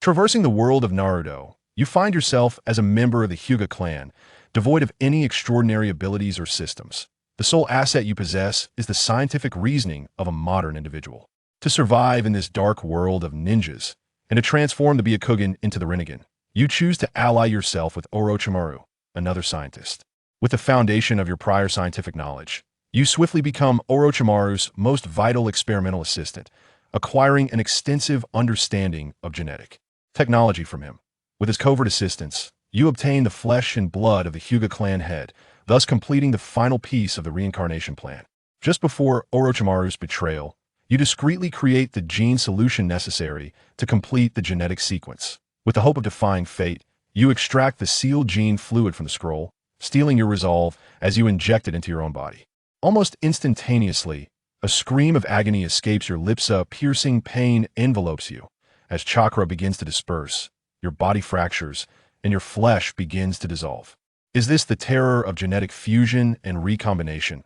Traversing the world of Naruto, you find yourself as a member of the Hyuga clan, devoid of any extraordinary abilities or systems. The sole asset you possess is the scientific reasoning of a modern individual. To survive in this dark world of ninjas, and to transform the Byakugan into the Rinnegan, you choose to ally yourself with Orochimaru, another scientist. With the foundation of your prior scientific knowledge, you swiftly become Orochimaru's most vital experimental assistant, acquiring an extensive understanding of genetic technology from him. With his covert assistance, you obtain the flesh and blood of the Hyuga clan head, thus completing the final piece of the reincarnation plan. Just before Orochimaru's betrayal, you discreetly create the gene solution necessary to complete the genetic sequence. With the hope of defying fate, you extract the sealed gene fluid from the scroll, stealing your resolve as you inject it into your own body. Almost instantaneously, a scream of agony escapes your lips. A piercing pain envelopes you. As chakra begins to disperse, your body fractures, and your flesh begins to dissolve. Is this the terror of genetic fusion and recombination?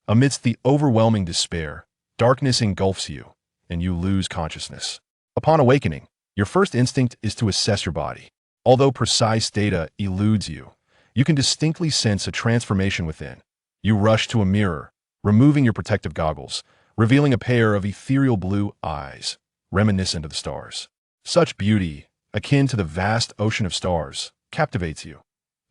Amidst the overwhelming despair, darkness engulfs you, and you lose consciousness. Upon awakening, your first instinct is to assess your body. Although precise data eludes you, you can distinctly sense a transformation within. You rush to a mirror, removing your protective goggles, revealing a pair of ethereal blue eyes, reminiscent of the stars. Such beauty, akin to the vast ocean of stars, captivates you.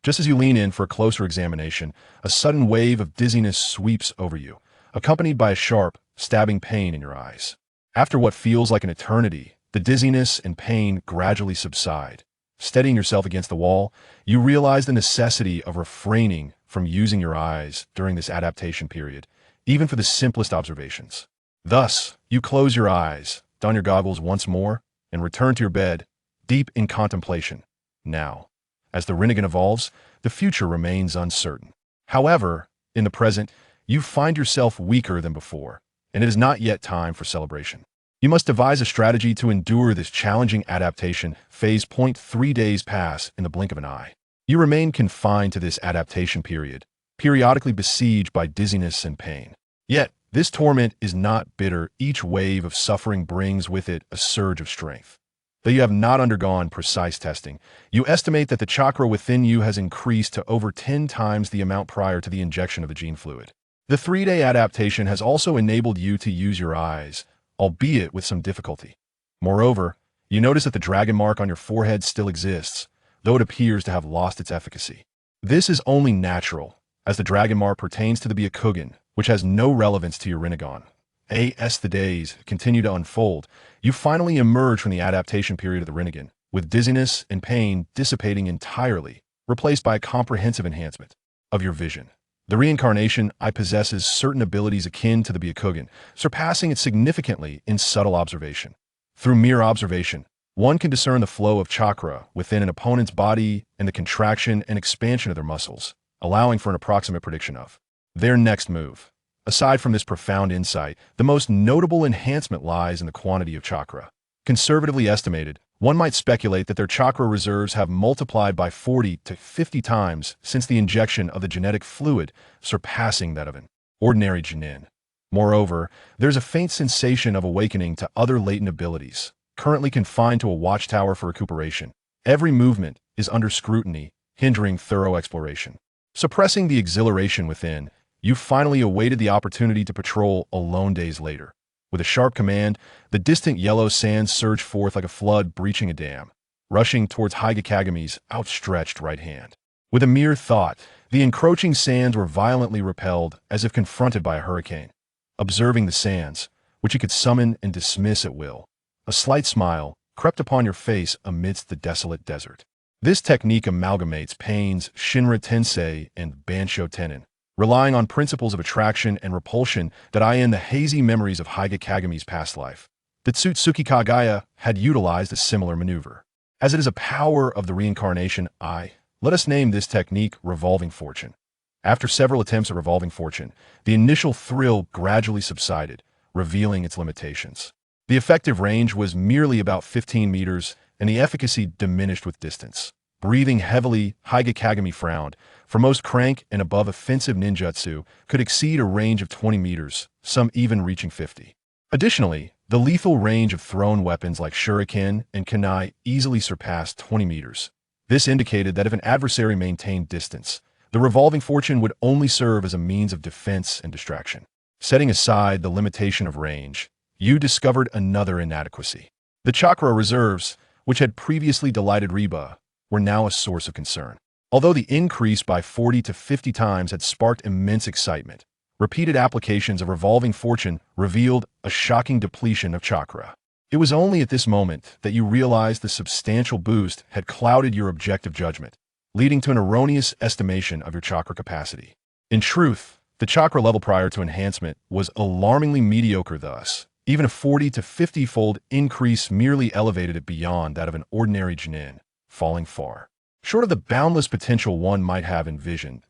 Just as you lean in for a closer examination, a sudden wave of dizziness sweeps over you, accompanied by a sharp, stabbing pain in your eyes. After what feels like an eternity, the dizziness and pain gradually subside. Steadying yourself against the wall, you realize the necessity of refraining from using your eyes during this adaptation period, even for the simplest observations. Thus, you close your eyes, don your goggles once more, and return to your bed, deep in contemplation. Now, as the Rinnegan evolves, the future remains uncertain. However, in the present, you find yourself weaker than before, and it is not yet time for celebration. You must devise a strategy to endure this challenging adaptation phase. 3 days pass in the blink of an eye. You remain confined to this adaptation period, periodically besieged by dizziness and pain. Yet, this torment is not bitter. Each wave of suffering brings with it a surge of strength. Though you have not undergone precise testing, you estimate that the chakra within you has increased to over 10 times the amount prior to the injection of the gene fluid. The 3-day adaptation has also enabled you to use your eyes, albeit with some difficulty. Moreover, you notice that the dragon mark on your forehead still exists, though it appears to have lost its efficacy. This is only natural, as the dragon mark pertains to the Byakugan, which has no relevance to your Rinnegan. As the days continue to unfold, you finally emerge from the adaptation period of the Rinnegan, with dizziness and pain dissipating entirely, replaced by a comprehensive enhancement of your vision. The reincarnation eye possesses certain abilities akin to the Byakugan, surpassing it significantly in subtle observation. Through mere observation, one can discern the flow of chakra within an opponent's body and the contraction and expansion of their muscles, allowing for an approximate prediction of their next move. Aside from this profound insight, the most notable enhancement lies in the quantity of chakra. Conservatively estimated, one might speculate that their chakra reserves have multiplied by 40 to 50 times since the injection of the genetic fluid, surpassing that of an ordinary Jonin. Moreover, there's a faint sensation of awakening to other latent abilities, currently confined to a watchtower for recuperation. Every movement is under scrutiny, hindering thorough exploration. Suppressing the exhilaration within, you finally awaited the opportunity to patrol alone days later. With a sharp command, the distant yellow sands surged forth like a flood breaching a dam, rushing towards Hyuga Kagami's outstretched right hand. With a mere thought, the encroaching sands were violently repelled as if confronted by a hurricane. Observing the sands, which you could summon and dismiss at will, a slight smile crept upon your face amidst the desolate desert. This technique amalgamates Pain's Shinra Tensei and Bansho Tenin, relying on principles of attraction and repulsion that eye in the hazy memories of Hyuga Kagami's past life. The Tsutsuki Kagaya had utilized a similar maneuver. As it is a power of the reincarnation eye, let us name this technique Revolving Fortune. After several attempts at Revolving Fortune, the initial thrill gradually subsided, revealing its limitations. The effective range was merely about 15 meters, and the efficacy diminished with distance. Breathing heavily, Hyuga Kagami frowned, for most crank and above offensive ninjutsu could exceed a range of 20 meters, some even reaching 50. Additionally, The lethal range of thrown weapons like shuriken and kunai easily surpassed 20 meters. This indicated that if an adversary maintained distance, the revolving fortune would only serve as a means of defense and distraction. Setting aside the limitation of range, you discovered another inadequacy. The chakra reserves, which had previously delighted Reba, were now a source of concern. Although the increase by 40 to 50 times had sparked immense excitement, repeated applications of revolving fortune revealed a shocking depletion of chakra. It was only at this moment that you realized the substantial boost had clouded your objective judgment, leading to an erroneous estimation of your chakra capacity. In truth, the chakra level prior to enhancement was alarmingly mediocre thus. Even a 40 to 50-fold increase merely elevated it beyond that of an ordinary Jonin, falling far short of the boundless potential one might have envisioned.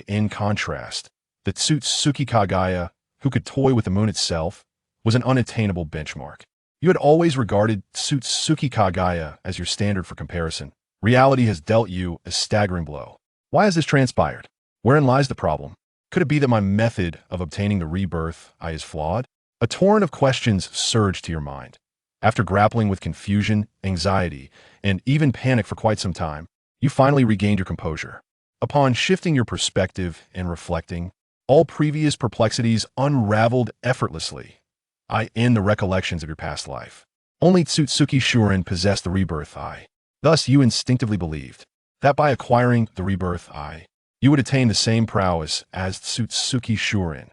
In contrast, the Tsutsuki Kagaya, who could toy with the moon itself, was an unattainable benchmark. You had always regarded Tsutsuki Kagaya as your standard for comparison. Reality has dealt you a staggering blow. Why has this transpired? Wherein lies the problem? Could it be that my method of obtaining the Rebirth Eye is flawed? A torrent of questions surged to your mind. After grappling with confusion, anxiety, and even panic for quite some time, you finally regained your composure. Upon shifting your perspective and reflecting, all previous perplexities unraveled effortlessly. In the recollections of your past life. Only Tsutsuki Shurin possessed the Rebirth Eye. Thus, you instinctively believed that by acquiring the Rebirth Eye, you would attain the same prowess as Tsutsuki Shurin.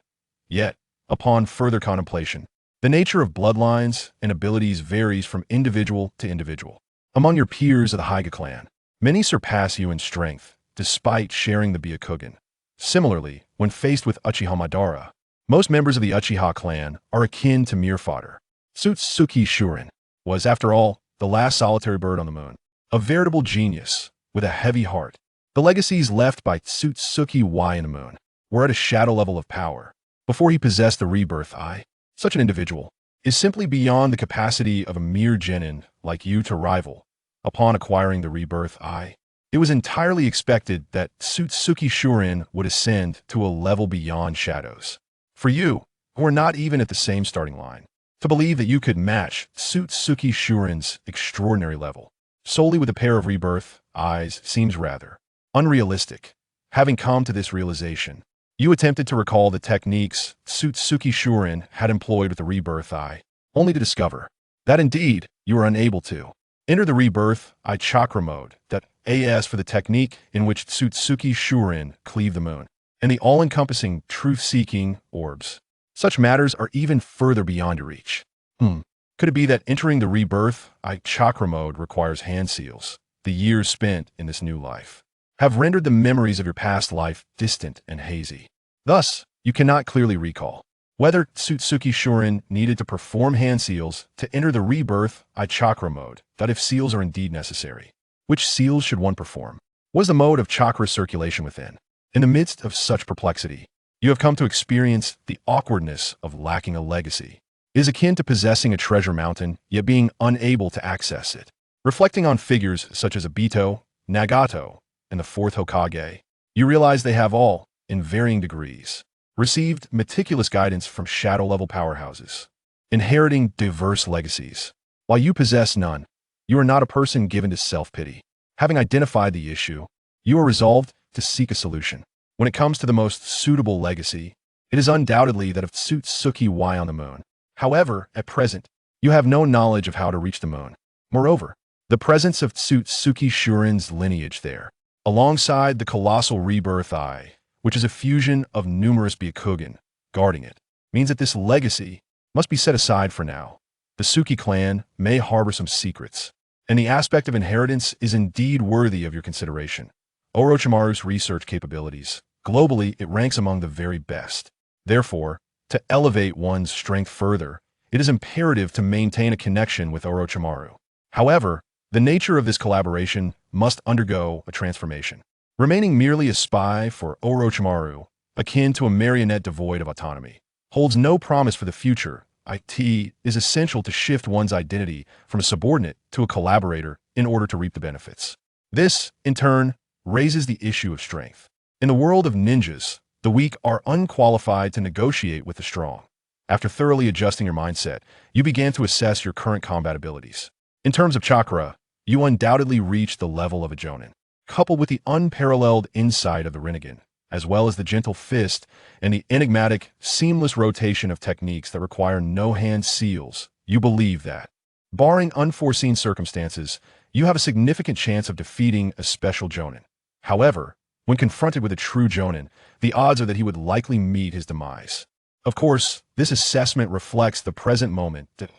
Yet, upon further contemplation, the nature of bloodlines and abilities varies from individual to individual. Among your peers of the Hyuga clan, many surpass you in strength, despite sharing the Byakugan. Similarly, when faced with Uchiha Madara, most members of the Uchiha clan are akin to mere fodder. Tsutsuki Shurin was, after all, the last solitary bird on the moon, a veritable genius with a heavy heart. The legacies left by Tsutsuki Y in the moon were at a shadow level of power before he possessed the Rebirth Eye. Such an individual is simply beyond the capacity of a mere genin like you to rival. Upon acquiring the Rebirth Eye, it was entirely expected that Tsutsuki Shurin would ascend to a level beyond shadows. For you, who are not even at the same starting line, to believe that you could match Tsutsuki Shurin's extraordinary level solely with a pair of Rebirth Eyes seems rather unrealistic. Having come to this realization, you attempted to recall the techniques Tsutsuki Shurin had employed with the Rebirth Eye, only to discover that indeed you were unable to enter the Rebirth Eye chakra mode, that as for the technique in which Tsutsuki Shurin cleaved the moon, and the all-encompassing truth-seeking orbs. Such matters are even further beyond your reach. Could it be that entering the Rebirth Eye chakra mode requires hand seals? The years spent in this new life have rendered the memories of your past life distant and hazy. Thus, you cannot clearly recall whether Tsutsuki Shurin needed to perform hand seals to enter the Rebirth Eye chakra mode, that if seals are indeed necessary, which seals should one perform? What is the mode of chakra circulation within? In the midst of such perplexity, you have come to experience the awkwardness of lacking a legacy. It is akin to possessing a treasure mountain, yet being unable to access it. Reflecting on figures such as Obito, Nagato, and the fourth Hokage, you realize they have all, in varying degrees, received meticulous guidance from shadow-level powerhouses, inheriting diverse legacies. While you possess none, you are not a person given to self-pity. Having identified the issue, you are resolved to seek a solution. When it comes to the most suitable legacy, it is undoubtedly that of Tsutsuki Y on the moon. However, at present, you have no knowledge of how to reach the moon. Moreover, the presence of Tsutsuki Shurin's lineage there, alongside the colossal Rebirth Eye, which is a fusion of numerous Byakugan guarding it, means that this legacy must be set aside for now. The Suki clan may harbor some secrets, and the aspect of inheritance is indeed worthy of your consideration. Orochimaru's research capabilities, globally, it ranks among the very best. Therefore, to elevate one's strength further, it is imperative to maintain a connection with Orochimaru. However, the nature of this collaboration must undergo a transformation. Remaining merely a spy for Orochimaru, akin to a marionette devoid of autonomy, holds no promise for the future. It is essential to shift one's identity from a subordinate to a collaborator in order to reap the benefits. This, in turn, raises the issue of strength. In the world of ninjas, the weak are unqualified to negotiate with the strong. After thoroughly adjusting your mindset, you began to assess your current combat abilities. In terms of chakra, you undoubtedly reached the level of a Jonin. Coupled with the unparalleled insight of the Rinnegan, as well as the gentle fist and the enigmatic, seamless rotation of techniques that require no hand seals, you believe that, barring unforeseen circumstances, you have a significant chance of defeating a special Jonin. However, when confronted with a true Jonin, the odds are that he would likely meet his demise. Of course, this assessment reflects the present moment that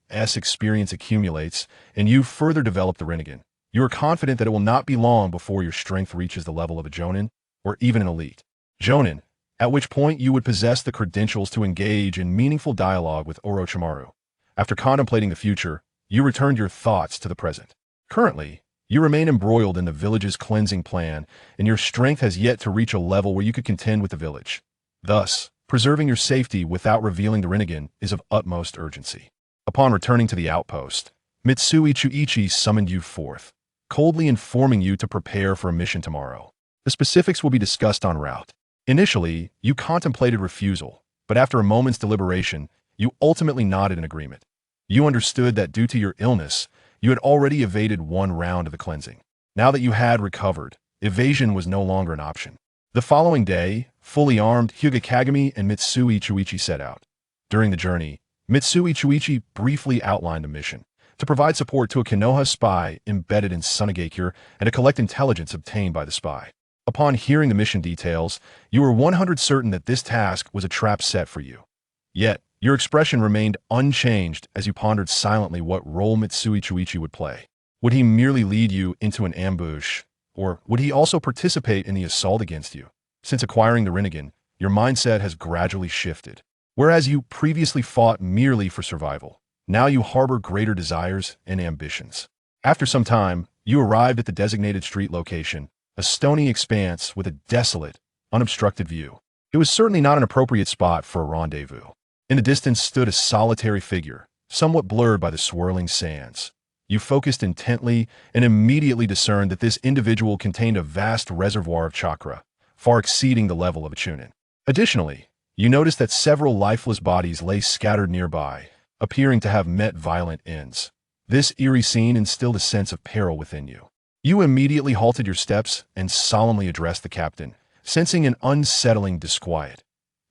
AS experience accumulates, and you further develop the Rinnegan. You are confident that it will not be long before your strength reaches the level of a Jonin, or even an elite Jonin, at which point you would possess the credentials to engage in meaningful dialogue with Orochimaru. After contemplating the future, you returned your thoughts to the present. Currently, you remain embroiled in the village's cleansing plan, and your strength has yet to reach a level where you could contend with the village. Thus, preserving your safety without revealing the Rinnegan is of utmost urgency. Upon returning to the outpost, Mitsui Chuichi summoned you forth, coldly informing you to prepare for a mission tomorrow. The specifics will be discussed en route. Initially, you contemplated refusal, but after a moment's deliberation, you ultimately nodded in agreement. You understood that due to your illness, you had already evaded one round of the cleansing. Now that you had recovered, evasion was no longer an option. The following day, fully armed, Hyuga Kagami and Mitsui Chuichi set out. During the journey, Mitsui Chuichi briefly outlined the mission: to provide support to a Konoha spy embedded in Sunagakure and to collect intelligence obtained by the spy. Upon hearing the mission details, you were 100% certain that this task was a trap set for you. Yet, your expression remained unchanged as you pondered silently what role Mitsui Chuichi would play. Would he merely lead you into an ambush, or would he also participate in the assault against you? Since acquiring the Rinnegan, your mindset has gradually shifted. Whereas you previously fought merely for survival, now you harbor greater desires and ambitions. After some time, you arrived at the designated street location, a stony expanse with a desolate, unobstructed view. It was certainly not an appropriate spot for a rendezvous. In the distance stood a solitary figure, somewhat blurred by the swirling sands. You focused intently and immediately discerned that this individual contained a vast reservoir of chakra, far exceeding the level of a Chunin. Additionally, you noticed that several lifeless bodies lay scattered nearby, appearing to have met violent ends. This eerie scene instilled a sense of peril within you. You immediately halted your steps and solemnly addressed the captain, sensing an unsettling disquiet.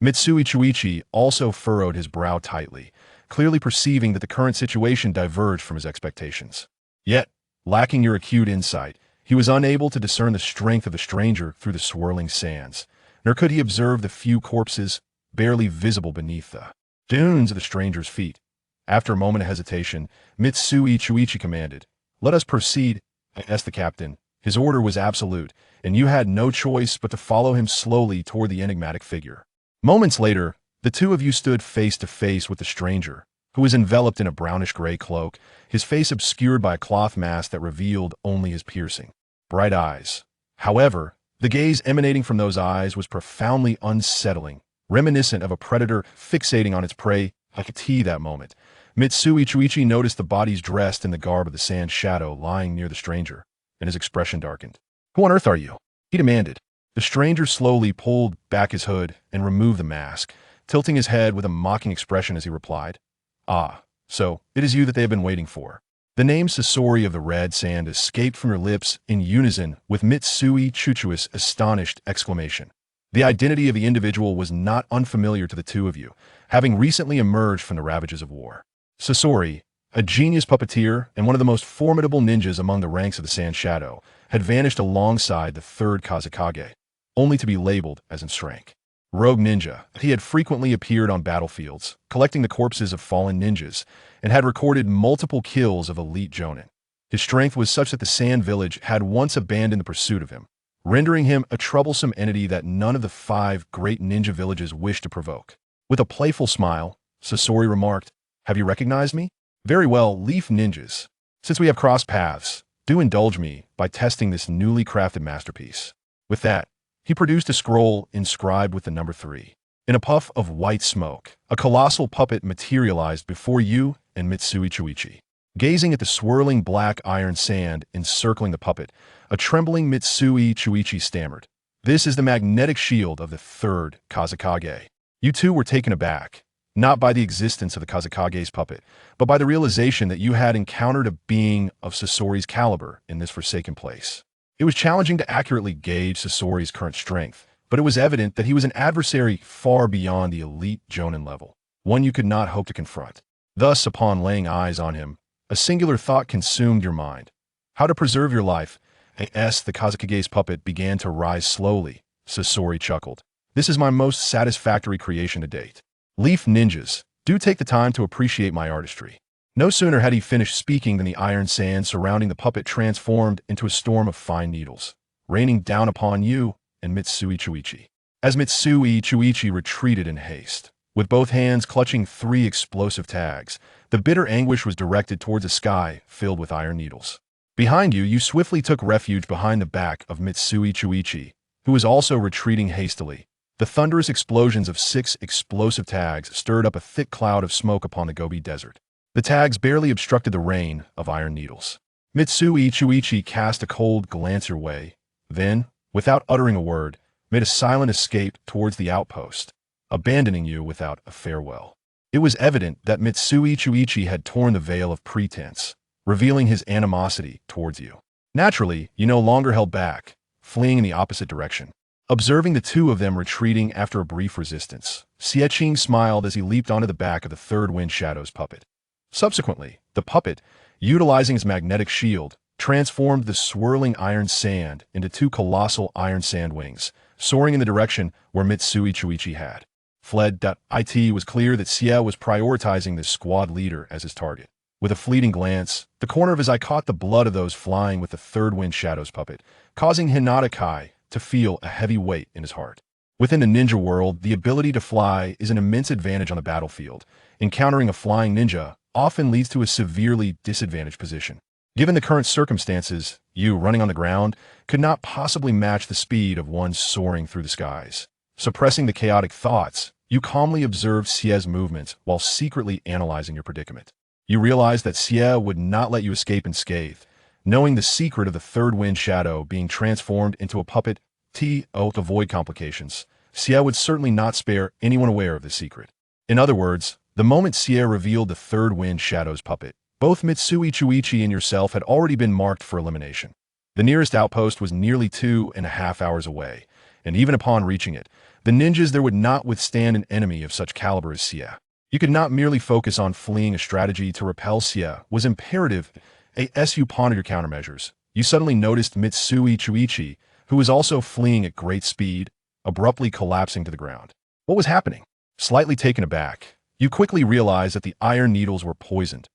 Mitsui Chuichi also furrowed his brow tightly, clearly perceiving that the current situation diverged from his expectations. Yet, lacking your acute insight, he was unable to discern the strength of the stranger through the swirling sands, nor could he observe the few corpses barely visible beneath the dunes of the stranger's feet. After a moment of hesitation, Mitsui Chuichi commanded, "Let us proceed," asked the captain. His order was absolute, and you had no choice but to follow him slowly toward the enigmatic figure. Moments later, the two of you stood face to face with the stranger, who was enveloped in a brownish-gray cloak, his face obscured by a cloth mask that revealed only his piercing, bright eyes. However, the gaze emanating from those eyes was profoundly unsettling, reminiscent of a predator fixating on its prey. I could see that moment. Mitsui Chuichi noticed the bodies dressed in the garb of the sand shadow lying near the stranger, and his expression darkened. "Who on earth are you?" he demanded. The stranger slowly pulled back his hood and removed the mask, tilting his head with a mocking expression as he replied, "Ah, so it is you that they have been waiting for." The name Sasori of the Red Sand escaped from your lips in unison with Mitsui Chuichi's astonished exclamation. The identity of the individual was not unfamiliar to the two of you, having recently emerged from the ravages of war. Sasori, a genius puppeteer and one of the most formidable ninjas among the ranks of the Sand Shadow, had vanished alongside the third Kazekage, only to be labeled as in rank rogue ninja. He had frequently appeared on battlefields, collecting the corpses of fallen ninjas, and had recorded multiple kills of elite Jonin. His strength was such that the Sand Village had once abandoned the pursuit of him, rendering him a troublesome entity that none of the 5 great ninja villages wished to provoke. With a playful smile, Sasori remarked, "Have you recognized me? Very well, Leaf Ninjas. Since we have crossed paths, do indulge me by testing this newly crafted masterpiece." With that, he produced a scroll inscribed with the number 3. In a puff of white smoke, a colossal puppet materialized before you and Mitsui Chuichi. Gazing at the swirling black iron sand encircling the puppet, a trembling Mitsui Chuichi stammered, "This is the magnetic shield of the third Kazekage." You two were taken aback, not by the existence of the Kazakage's puppet, but by the realization that you had encountered a being of Sasori's caliber in this forsaken place. It was challenging to accurately gauge Sasori's current strength, but it was evident that he was an adversary far beyond the elite Jonin level, one you could not hope to confront. Thus, upon laying eyes on him, a singular thought consumed your mind. How to preserve your life. The Kazakage's puppet began to rise slowly. Sasori chuckled. This is my most satisfactory creation to date. Leaf ninjas, do take the time to appreciate my artistry. No sooner had he finished speaking than the iron sand surrounding the puppet transformed into a storm of fine needles, raining down upon you and Mitsui Chuichi. As Mitsui Chuichi retreated in haste, with both hands clutching 3 explosive tags, the bitter anguish was directed towards a sky filled with iron needles. Behind you, you swiftly took refuge behind the back of Mitsui Chuichi, who was also retreating hastily. The thunderous explosions of 6 explosive tags stirred up a thick cloud of smoke upon the Gobi Desert. The tags barely obstructed the rain of iron needles. Mitsui Chuichi cast a cold glance your way, then, without uttering a word, made a silent escape towards the outpost, abandoning you without a farewell. It was evident that Mitsui Chuichi had torn the veil of pretense, revealing his animosity towards you. Naturally, you no longer held back, fleeing in the opposite direction. Observing the two of them retreating after a brief resistance, Xie smiled as he leaped onto the back of the third Wind Shadow's puppet. Subsequently, the puppet, utilizing his magnetic shield, transformed the swirling iron sand into 2 colossal iron sand wings, soaring in the direction where Mitsui Chuichi had fled. It was clear that Xie was prioritizing this squad leader as his target. With a fleeting glance, the corner of his eye caught the blood of those flying with the third Wind Shadow's puppet, causing Hatake to feel a heavy weight in his heart. Within the ninja world, the ability to fly is an immense advantage on the battlefield. Encountering a flying ninja often leads to a severely disadvantaged position. Given the current circumstances, you, running on the ground, could not possibly match the speed of one soaring through the skies. Suppressing the chaotic thoughts, you calmly observed Xie's movements while secretly analyzing your predicament. You realized that Xie would not let you escape unscathed, knowing the secret of the third Wind Shadow being transformed into a puppet to avoid complications. Xie would certainly not spare anyone aware of the secret. In other words, the moment Xie revealed the third Wind Shadow's puppet, both Mitsui Chuichi and yourself had already been marked for elimination. The nearest outpost was nearly 2.5 hours away, and even upon reaching it, the ninjas there would not withstand an enemy of such caliber as Xie. You could not merely focus on fleeing. A strategy to repel Xie was imperative. As you pondered your countermeasures, you suddenly noticed Mitsui Chuichi, who was also fleeing at great speed, abruptly collapsing to the ground. What was happening? Slightly taken aback, you quickly realized that the iron needles were poisoned.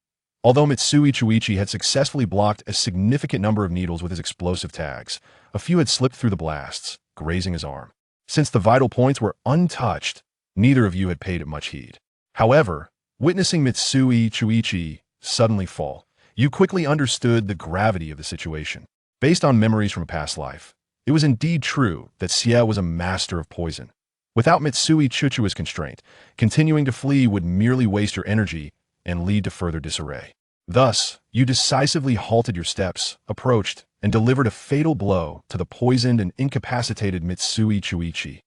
Although Mitsui Chuichi had successfully blocked a significant number of needles with his explosive tags, a few had slipped through the blasts, grazing his arm. Since the vital points were untouched, neither of you had paid it much heed. However, witnessing Mitsui Chuichi suddenly fall, you quickly understood the gravity of the situation. Based on memories from a past life, it was indeed true that Xie was a master of poison. Without Mitsui Chuichi's constraint, continuing to flee would merely waste your energy and lead to further disarray. Thus, you decisively halted your steps, approached, and delivered a fatal blow to the poisoned and incapacitated Mitsui Chuichi.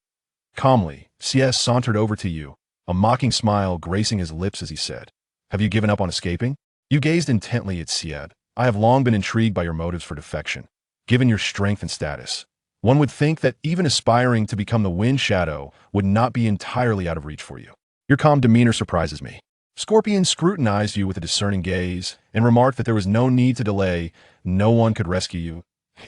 Calmly, Xie sauntered over to you, a mocking smile gracing his lips as he said, "Have you given up on escaping?" You gazed intently at Xie. "I have long been intrigued by your motives for defection. Given your strength and status, one would think that even aspiring to become the Wind Shadow would not be entirely out of reach for you. Your calm demeanor surprises me." Scorpion scrutinized you with a discerning gaze and remarked that there was no need to delay. No one could rescue you.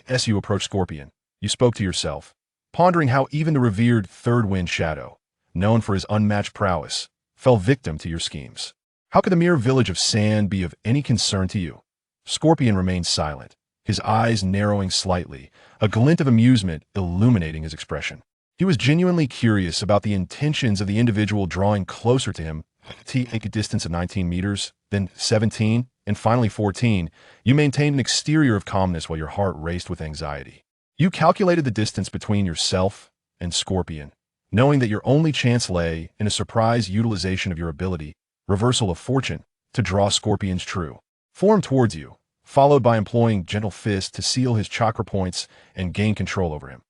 As you approached Scorpion, you spoke to yourself, pondering how even the revered third Wind Shadow, known for his unmatched prowess, fell victim to your schemes. How could the mere village of sand be of any concern to you? Scorpion remained silent, his eyes narrowing slightly, a glint of amusement illuminating his expression. He was genuinely curious about the intentions of the individual drawing closer to him. Take a distance of 19 meters, then 17, and finally 14, you maintained an exterior of calmness while your heart raced with anxiety. You calculated the distance between yourself and Scorpion, knowing that your only chance lay in a surprise utilization of your ability, Reversal of Fortune, to draw Scorpion's true form towards you, followed by employing Gentle Fist to seal his chakra points and gain control over him.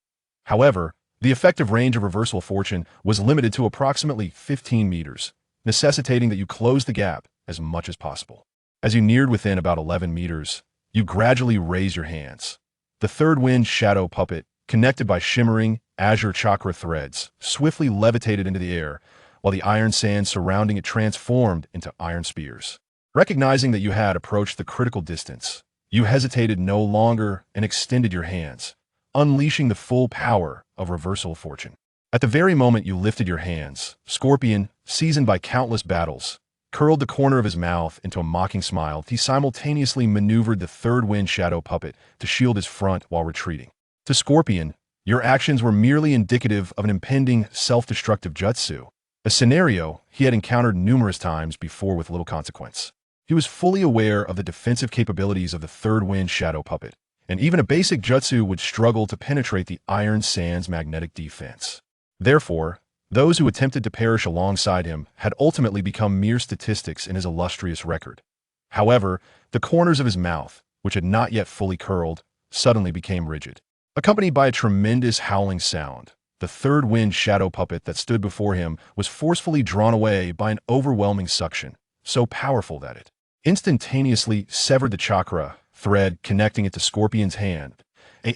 However, the effective range of Reversal of Fortune was limited to approximately 15 meters. necessitating that you close the gap as much as possible. As you neared within about 11 meters, you gradually raise your hands. The third wind shadow puppet, connected by shimmering azure chakra threads, swiftly levitated into the air, while the iron sand surrounding it transformed into iron spears. Recognizing that you had approached the critical distance, you hesitated no longer and extended your hands, unleashing the full power of reversal of fortune. At the very moment you lifted your hands, Scorpion, seasoned by countless battles, curled the corner of his mouth into a mocking smile. He simultaneously maneuvered the third wind shadow puppet to shield his front while retreating. To Scorpion, your actions were merely indicative of an impending self-destructive jutsu, a scenario he had encountered numerous times before with little consequence. He was fully aware of the defensive capabilities of the third wind shadow puppet, and even a basic jutsu would struggle to penetrate the iron sand's magnetic defense. Therefore, those who attempted to perish alongside him had ultimately become mere statistics in his illustrious record. However, the corners of his mouth, which had not yet fully curled, suddenly became rigid. Accompanied by a tremendous howling sound, the third wind shadow puppet that stood before him was forcefully drawn away by an overwhelming suction, so powerful that it instantaneously severed the chakra thread connecting it to Scorpion's hand.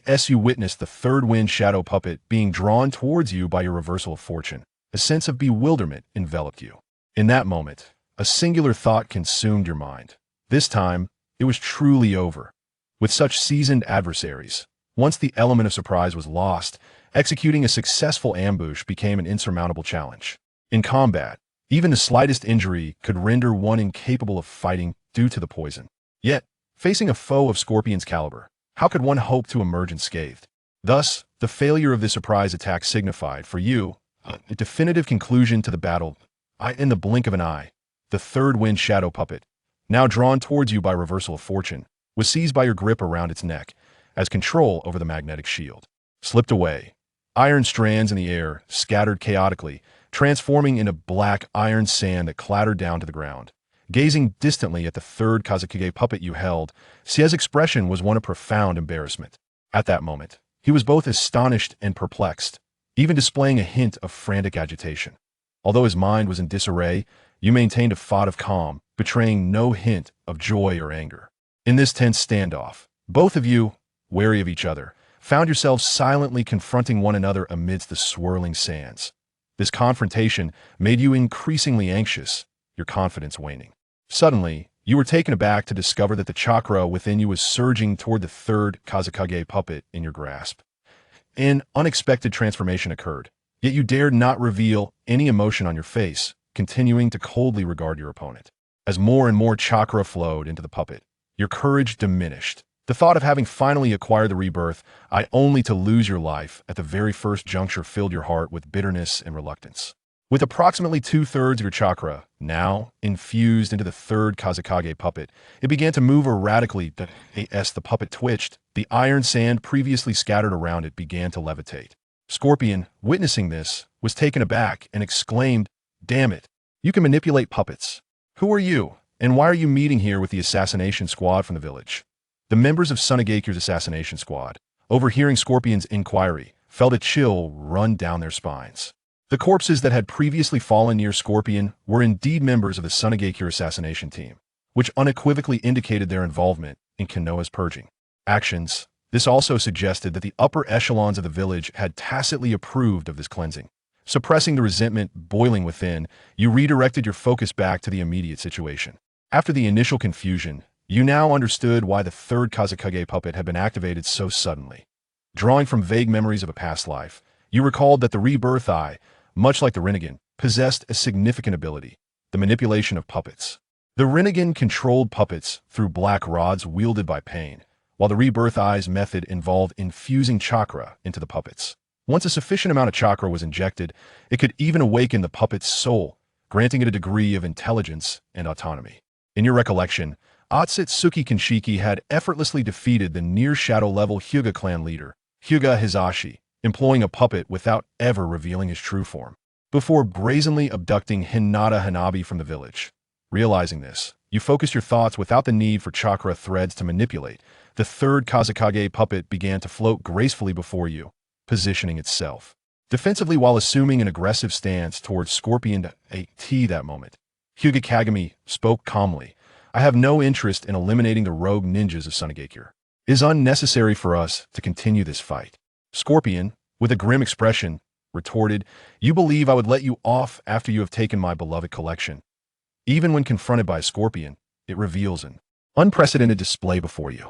As you witnessed the third wind shadow puppet being drawn towards you by your reversal of fortune, a sense of bewilderment enveloped you. In that moment, a singular thought consumed your mind. This time, it was truly over. With such seasoned adversaries, once the element of surprise was lost, executing a successful ambush became an insurmountable challenge. In combat, even the slightest injury could render one incapable of fighting due to the poison. Yet, facing a foe of Scorpion's caliber, how could one hope to emerge unscathed? Thus, the failure of this surprise attack signified, for you, a definitive conclusion to the battle. In the blink of an eye, the third wind shadow puppet, now drawn towards you by reversal of fortune, was seized by your grip around its neck, as control over the magnetic shield slipped away. Iron strands in the air scattered chaotically, transforming into black iron sand that clattered down to the ground. Gazing distantly at the third Kazekage puppet you held, Sie's expression was one of profound embarrassment. At that moment, he was both astonished and perplexed, even displaying a hint of frantic agitation. Although his mind was in disarray, you maintained a facade of calm, betraying no hint of joy or anger. In this tense standoff, both of you, wary of each other, found yourselves silently confronting one another amidst the swirling sands. This confrontation made you increasingly anxious, your confidence waning. Suddenly, you were taken aback to discover that the chakra within you was surging toward the third Kazekage puppet in your grasp. An unexpected transformation occurred, yet you dared not reveal any emotion on your face, continuing to coldly regard your opponent. As more and more chakra flowed into the puppet, your courage diminished. The thought of having finally acquired the Rebirth Eye only to lose your life at the very first juncture filled your heart with bitterness and reluctance. With approximately 2/3 of your chakra now infused into the third Kazekage puppet, it began to move erratically. As the puppet twitched, the iron sand previously scattered around it began to levitate. Scorpion, witnessing this, was taken aback and exclaimed, "Damn it! You can manipulate puppets. Who are you, and why are you meeting here with the assassination squad from the village?" The members of Sunegaku's assassination squad, overhearing Scorpion's inquiry, felt a chill run down their spines. The corpses that had previously fallen near Scorpion were indeed members of the Sunegaku assassination team, which unequivocally indicated their involvement in Konoha's purging actions. This also suggested that the upper echelons of the village had tacitly approved of this cleansing. Suppressing the resentment boiling within, you redirected your focus back to the immediate situation. After the initial confusion, you now understood why the third Kazekage puppet had been activated so suddenly. Drawing from vague memories of a past life, you recalled that the Rebirth Eye, much like the Rinnegan, possessed a significant ability, the manipulation of puppets. The Rinnegan controlled puppets through black rods wielded by Pain, while the Rebirth Eye's method involved infusing chakra into the puppets. Once a sufficient amount of chakra was injected, it could even awaken the puppet's soul, granting it a degree of intelligence and autonomy. In your recollection, Otsutsuki Kinshiki had effortlessly defeated the near-shadow-level Hyuga clan leader, Hyuga Hizashi, employing a puppet without ever revealing his true form, before brazenly abducting Hinata Hanabi from the village. Realizing this, you focused your thoughts without the need for chakra threads to manipulate. The third Kazekage puppet began to float gracefully before you, positioning itself defensively while assuming an aggressive stance towards Scorpion. That moment, Hyuga Kagami spoke calmly. I have no interest in eliminating the rogue ninjas of Sunagakure. It is unnecessary for us to continue this fight. Scorpion, with a grim expression, retorted, you believe I would let you off after you have taken my beloved collection. Even when confronted by a scorpion, it reveals an unprecedented display before you.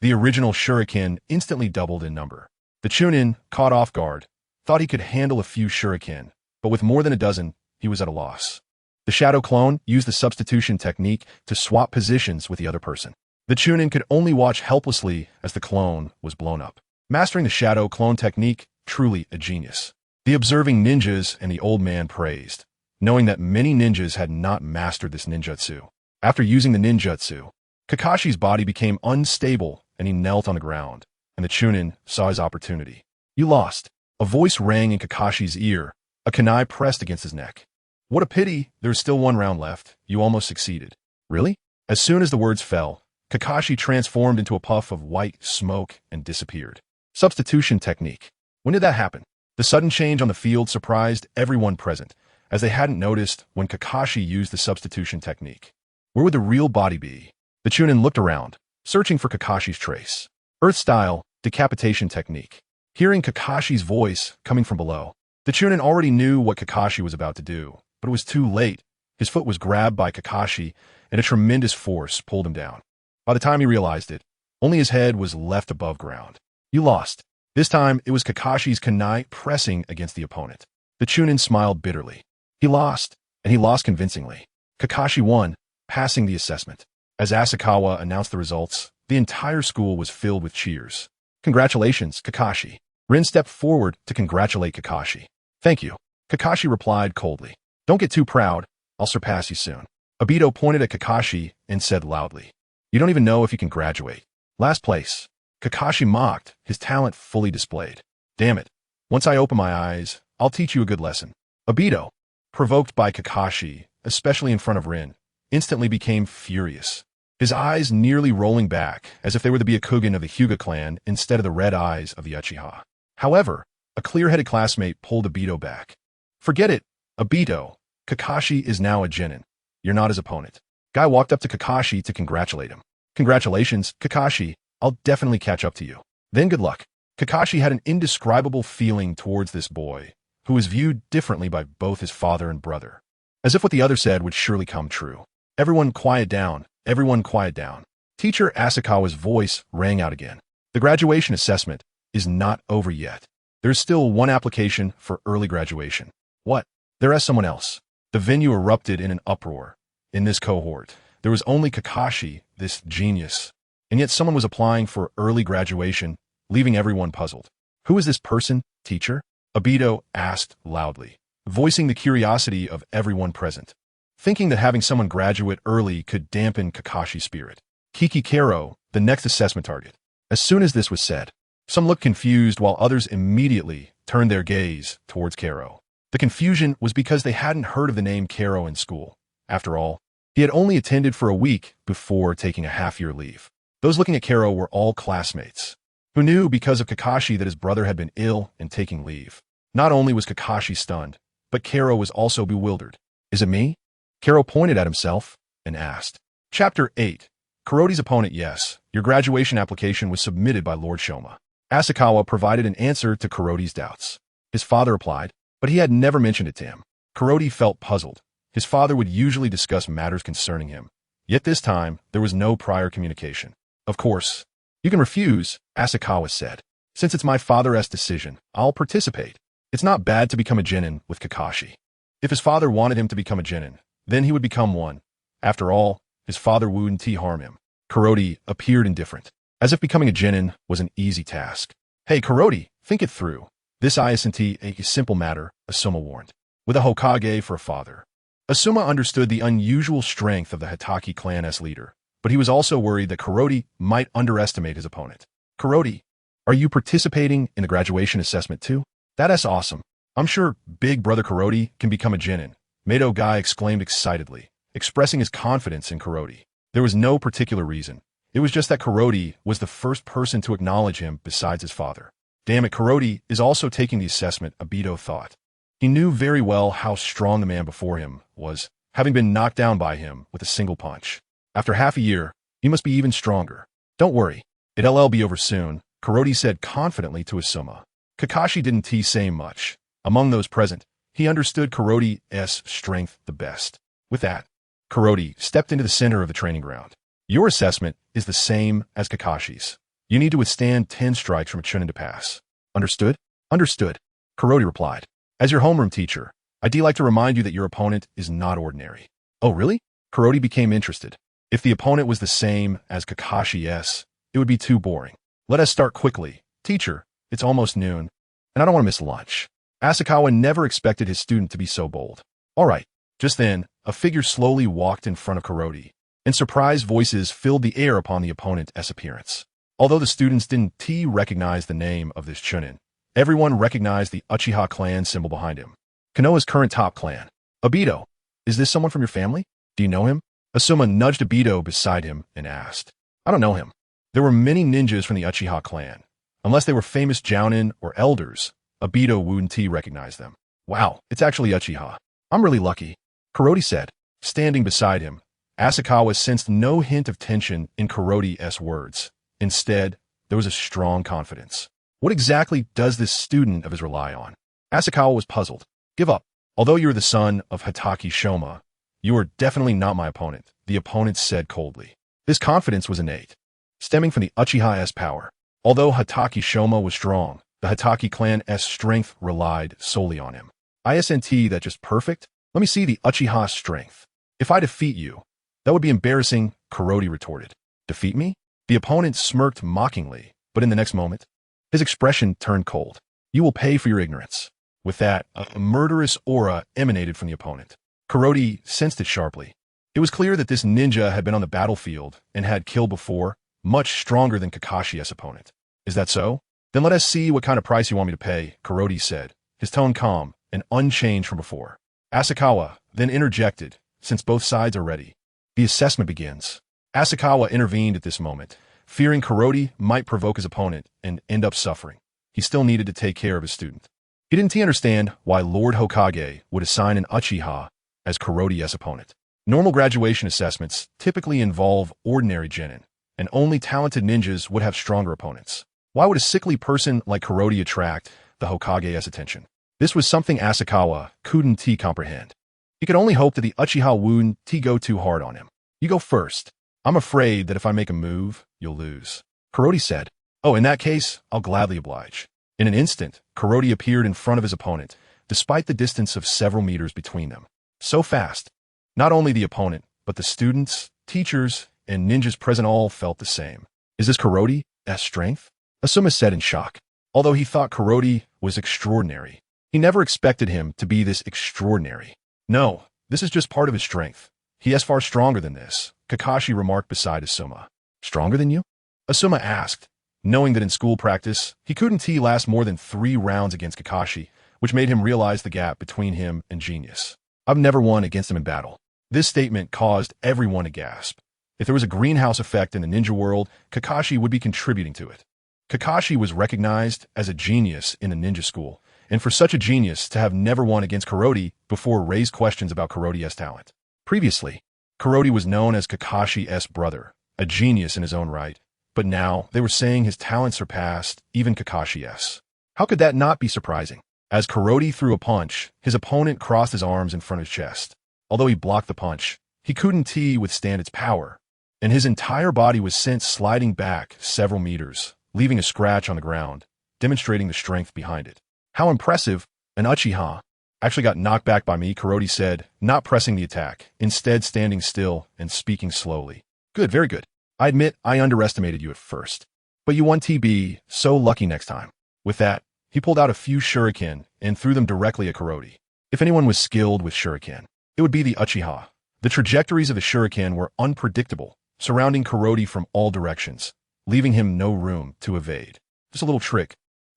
The original shuriken instantly doubled in number. The Chunin, caught off guard, thought he could handle a few shuriken, but with more than a dozen, he was at a loss. The shadow clone used the substitution technique to swap positions with the other person. The Chunin could only watch helplessly as the clone was blown up. Mastering the shadow clone technique, truly a genius. The observing ninjas and the old man praised, knowing that many ninjas had not mastered this ninjutsu. After using the ninjutsu, Kakashi's body became unstable and he knelt on the ground, and the Chunin saw his opportunity. You lost. A voice rang in Kakashi's ear, a kunai pressed against his neck. What a pity, there is still one round left. You almost succeeded. Really? As soon as the words fell, Kakashi transformed into a puff of white smoke and disappeared. Substitution technique. When did that happen? The sudden change on the field surprised everyone present, as they hadn't noticed when Kakashi used the substitution technique. Where would the real body be? The Chunin looked around, searching for Kakashi's trace. Earth-style decapitation technique. Hearing Kakashi's voice coming from below, the Chunin already knew what Kakashi was about to do, but it was too late. His foot was grabbed by Kakashi, and a tremendous force pulled him down. By the time he realized it, only his head was left above ground. You lost. This time, it was Kakashi's kunai pressing against the opponent. The Chunin smiled bitterly. He lost, and he lost convincingly. Kakashi won, passing the assessment. As Asakawa announced the results, the entire school was filled with cheers. Congratulations, Kakashi. Rin stepped forward to congratulate Kakashi. Thank you. Kakashi replied coldly. Don't get too proud. I'll surpass you soon. Obito pointed at Kakashi and said loudly, you don't even know if you can graduate. Last place. Kakashi mocked, his talent fully displayed. Damn it. Once I open my eyes, I'll teach you a good lesson. Obito, provoked by Kakashi, especially in front of Rin, instantly became furious. His eyes nearly rolling back, as if they were the Byakugan of the Hyuga clan instead of the red eyes of the Uchiha. However, a clear-headed classmate pulled Obito back. Forget it, Obito. Kakashi is now a genin. You're not his opponent. Guy walked up to Kakashi to congratulate him. Congratulations, Kakashi. I'll definitely catch up to you. Then good luck. Kakashi had an indescribable feeling towards this boy, who was viewed differently by both his father and brother. As if what the other said would surely come true. Everyone quiet down. Everyone quiet down. Teacher Asakawa's voice rang out again. The graduation assessment is not over yet. There's still one application for early graduation. What? There is someone else. The venue erupted in an uproar. In this cohort, there was only Kakashi, this genius. And yet someone was applying for early graduation, leaving everyone puzzled. Who is this person, teacher? Obito asked loudly, voicing the curiosity of everyone present, thinking that having someone graduate early could dampen Kakashi's spirit. Kiki Kero, the next assessment target. As soon as this was said, some looked confused while others immediately turned their gaze towards Kero. The confusion was because they hadn't heard of the name Kero in school. After all, he had only attended for a week before taking a half-year leave. Those looking at Kero were all classmates, who knew because of Kakashi that his brother had been ill and taking leave. Not only was Kakashi stunned, but Kero was also bewildered. Is it me? Kero pointed at himself and asked. Chapter 8. Kuroti's opponent. Yes, your graduation application was submitted by Lord Shoma. Asakawa provided an answer to Kuroti's doubts. His father replied, but he had never mentioned it to him. Kuroti felt puzzled. His father would usually discuss matters concerning him. Yet this time, there was no prior communication. Of course. You can refuse, Asakawa said. Since it's my father's decision, I'll participate. It's not bad to become a genin with Kakashi. If his father wanted him to become a genin, then he would become one. After all, his father wouldn't harm him. Kuroti appeared indifferent, as if becoming a genin was an easy task. Hey, Kuroti, think it through. This isn't a simple matter, Asuma warned. With a Hokage for a father. Asuma understood the unusual strength of the Hatake clan's leader, but he was also worried that Kuroti might underestimate his opponent. Kuroti, are you participating in the graduation assessment too? That's awesome. I'm sure big brother Kuroti can become a genin, Mato Guy exclaimed excitedly, expressing his confidence in Kuroti. There was no particular reason. It was just that Kuroti was the first person to acknowledge him besides his father. Damn it, Kuroti is also taking the assessment, Obito thought. He knew very well how strong the man before him was, having been knocked down by him with a single punch. After half a year, he must be even stronger. Don't worry, it'll be over soon, Kuroti said confidently to Asuma. Kakashi didn't say much. Among those present, he understood Kuroti's strength the best. With that, Kuroti stepped into the center of the training ground. Your assessment is the same as Kakashi's. You need to withstand 10 strikes from a Chunin to pass. Understood? Understood, Kuroti replied. As your homeroom teacher, I'd like to remind you that your opponent is not ordinary. Oh, really? Kuroti became interested. If the opponent was the same as Kakashi's, it would be too boring. Let us start quickly. Teacher, it's almost noon, and I don't want to miss lunch. Asakawa never expected his student to be so bold. All right. Just then, a figure slowly walked in front of Kuroti, and surprised voices filled the air upon the opponent's appearance. Although the students didn't recognize the name of this Chunin, everyone recognized the Uchiha clan symbol behind him. Konoha's current top clan. Obito, is this someone from your family? Do you know him? Asuma nudged Obito beside him and asked. I don't know him. There were many ninjas from the Uchiha clan. Unless they were famous Jonin or elders, Obito wouldn't recognize them. Wow, it's actually Uchiha. I'm really lucky, Kuroti said. Standing beside him, Asakawa sensed no hint of tension in Kuroti's words. Instead, there was a strong confidence. What exactly does this student of his rely on? Asakawa was puzzled. Give up. Although you're the son of Hatake Shoma, you are definitely not my opponent, the opponent said coldly. This confidence was innate, stemming from the Uchiha's power. Although Hatake Shoma was strong, the Hatake clan's strength relied solely on him. Isn't that just perfect? Let me see the Uchiha's strength. If I defeat you, that would be embarrassing, Kuroti retorted. Defeat me? The opponent smirked mockingly, but in the next moment, his expression turned cold. You will pay for your ignorance. With that, a murderous aura emanated from the opponent. Kuroti sensed it sharply. It was clear that this ninja had been on the battlefield and had killed before, much stronger than Kakashi's opponent. Is that so? Then let us see what kind of price you want me to pay, Kuroti said, his tone calm and unchanged from before. Asakawa then interjected, since both sides are ready. The assessment begins. Asakawa intervened at this moment, fearing Kuroti might provoke his opponent and end up suffering. He still needed to take care of his student. He didn't understand why Lord Hokage would assign an Uchiha as Kuroti's opponent. Normal graduation assessments typically involve ordinary genin, and only talented ninjas would have stronger opponents. Why would a sickly person like Kuroti attract the Hokage's attention? This was something Asakawa couldn't comprehend. He could only hope that the Uchiha wouldn't go too hard on him. You go first. I'm afraid that if I make a move, you'll lose, Kuroti said. Oh, in that case, I'll gladly oblige. In an instant, Kuroti appeared in front of his opponent, despite the distance of several meters between them. So fast. Not only the opponent, but the students, teachers, and ninjas present all felt the same. Is this Kuroti's strength? Asuma said in shock. Although he thought Kuroti was extraordinary, he never expected him to be this extraordinary. No, this is just part of his strength. He is far stronger than this, Kakashi remarked beside Asuma. Stronger than you? Asuma asked, knowing that in school practice, he couldn't last more than 3 rounds against Kakashi, which made him realize the gap between him and genius. I've never won against him in battle. This statement caused everyone to gasp. If there was a greenhouse effect in the ninja world, Kakashi would be contributing to it. Kakashi was recognized as a genius in the ninja school, and for such a genius to have never won against Kuroti before raised questions about Kuroti's talent. Previously, Kuroti was known as Kakashi's brother, a genius in his own right, but now they were saying his talent surpassed even Kakashi's. How could that not be surprising? As Kuroti threw a punch, his opponent crossed his arms in front of his chest. Although he blocked the punch, he couldn't withstand its power, and his entire body was sent sliding back several meters, leaving a scratch on the ground, demonstrating the strength behind it. How impressive! An Uchiha actually got knocked back by me, Kuroti said, not pressing the attack, instead standing still and speaking slowly. Good, very good. I admit I underestimated you at first, but you won TB, so lucky next time. With that, he pulled out a few shuriken and threw them directly at Kuroti. If anyone was skilled with shuriken, it would be the Uchiha. The trajectories of the shuriken were unpredictable, surrounding Kuroti from all directions, leaving him no room to evade. Just a little trick.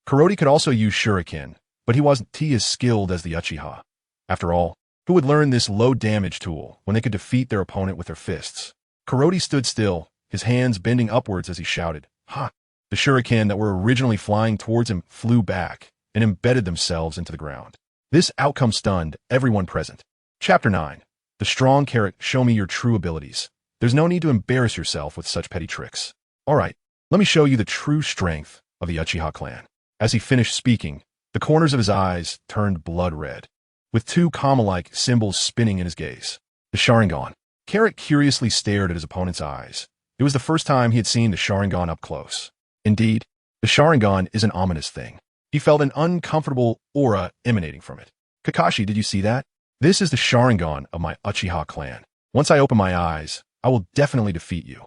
Kuroti could also use shuriken, but he wasn't as skilled as the Uchiha. After all, who would learn this low-damage tool when they could defeat their opponent with their fists? Kuroti stood still, his hands bending upwards as he shouted, "Ha!" The shuriken that were originally flying towards him flew back and embedded themselves into the ground. This outcome stunned everyone present. Chapter 9. The strong carrot, show me your true abilities. There's no need to embarrass yourself with such petty tricks. All right, let me show you the true strength of the Uchiha clan. As he finished speaking, the corners of his eyes turned blood red, with two kama-like symbols spinning in his gaze. The Sharingan. Carrot curiously stared at his opponent's eyes. It was the first time he had seen the Sharingan up close. Indeed, the Sharingan is an ominous thing. He felt an uncomfortable aura emanating from it. Kakashi, did you see that? This is the Sharingan of my Uchiha clan. Once I open my eyes, I will definitely defeat you.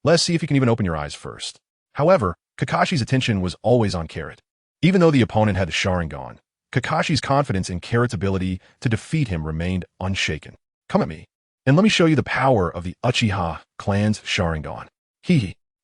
Let's see if you can even open your eyes first. However, Kakashi's attention was always on Carrot. Even though the opponent had the Sharingan, Kakashi's confidence in Carrot's ability to defeat him remained unshaken. Come at me, and let me show you the power of the Uchiha clan's Sharingan.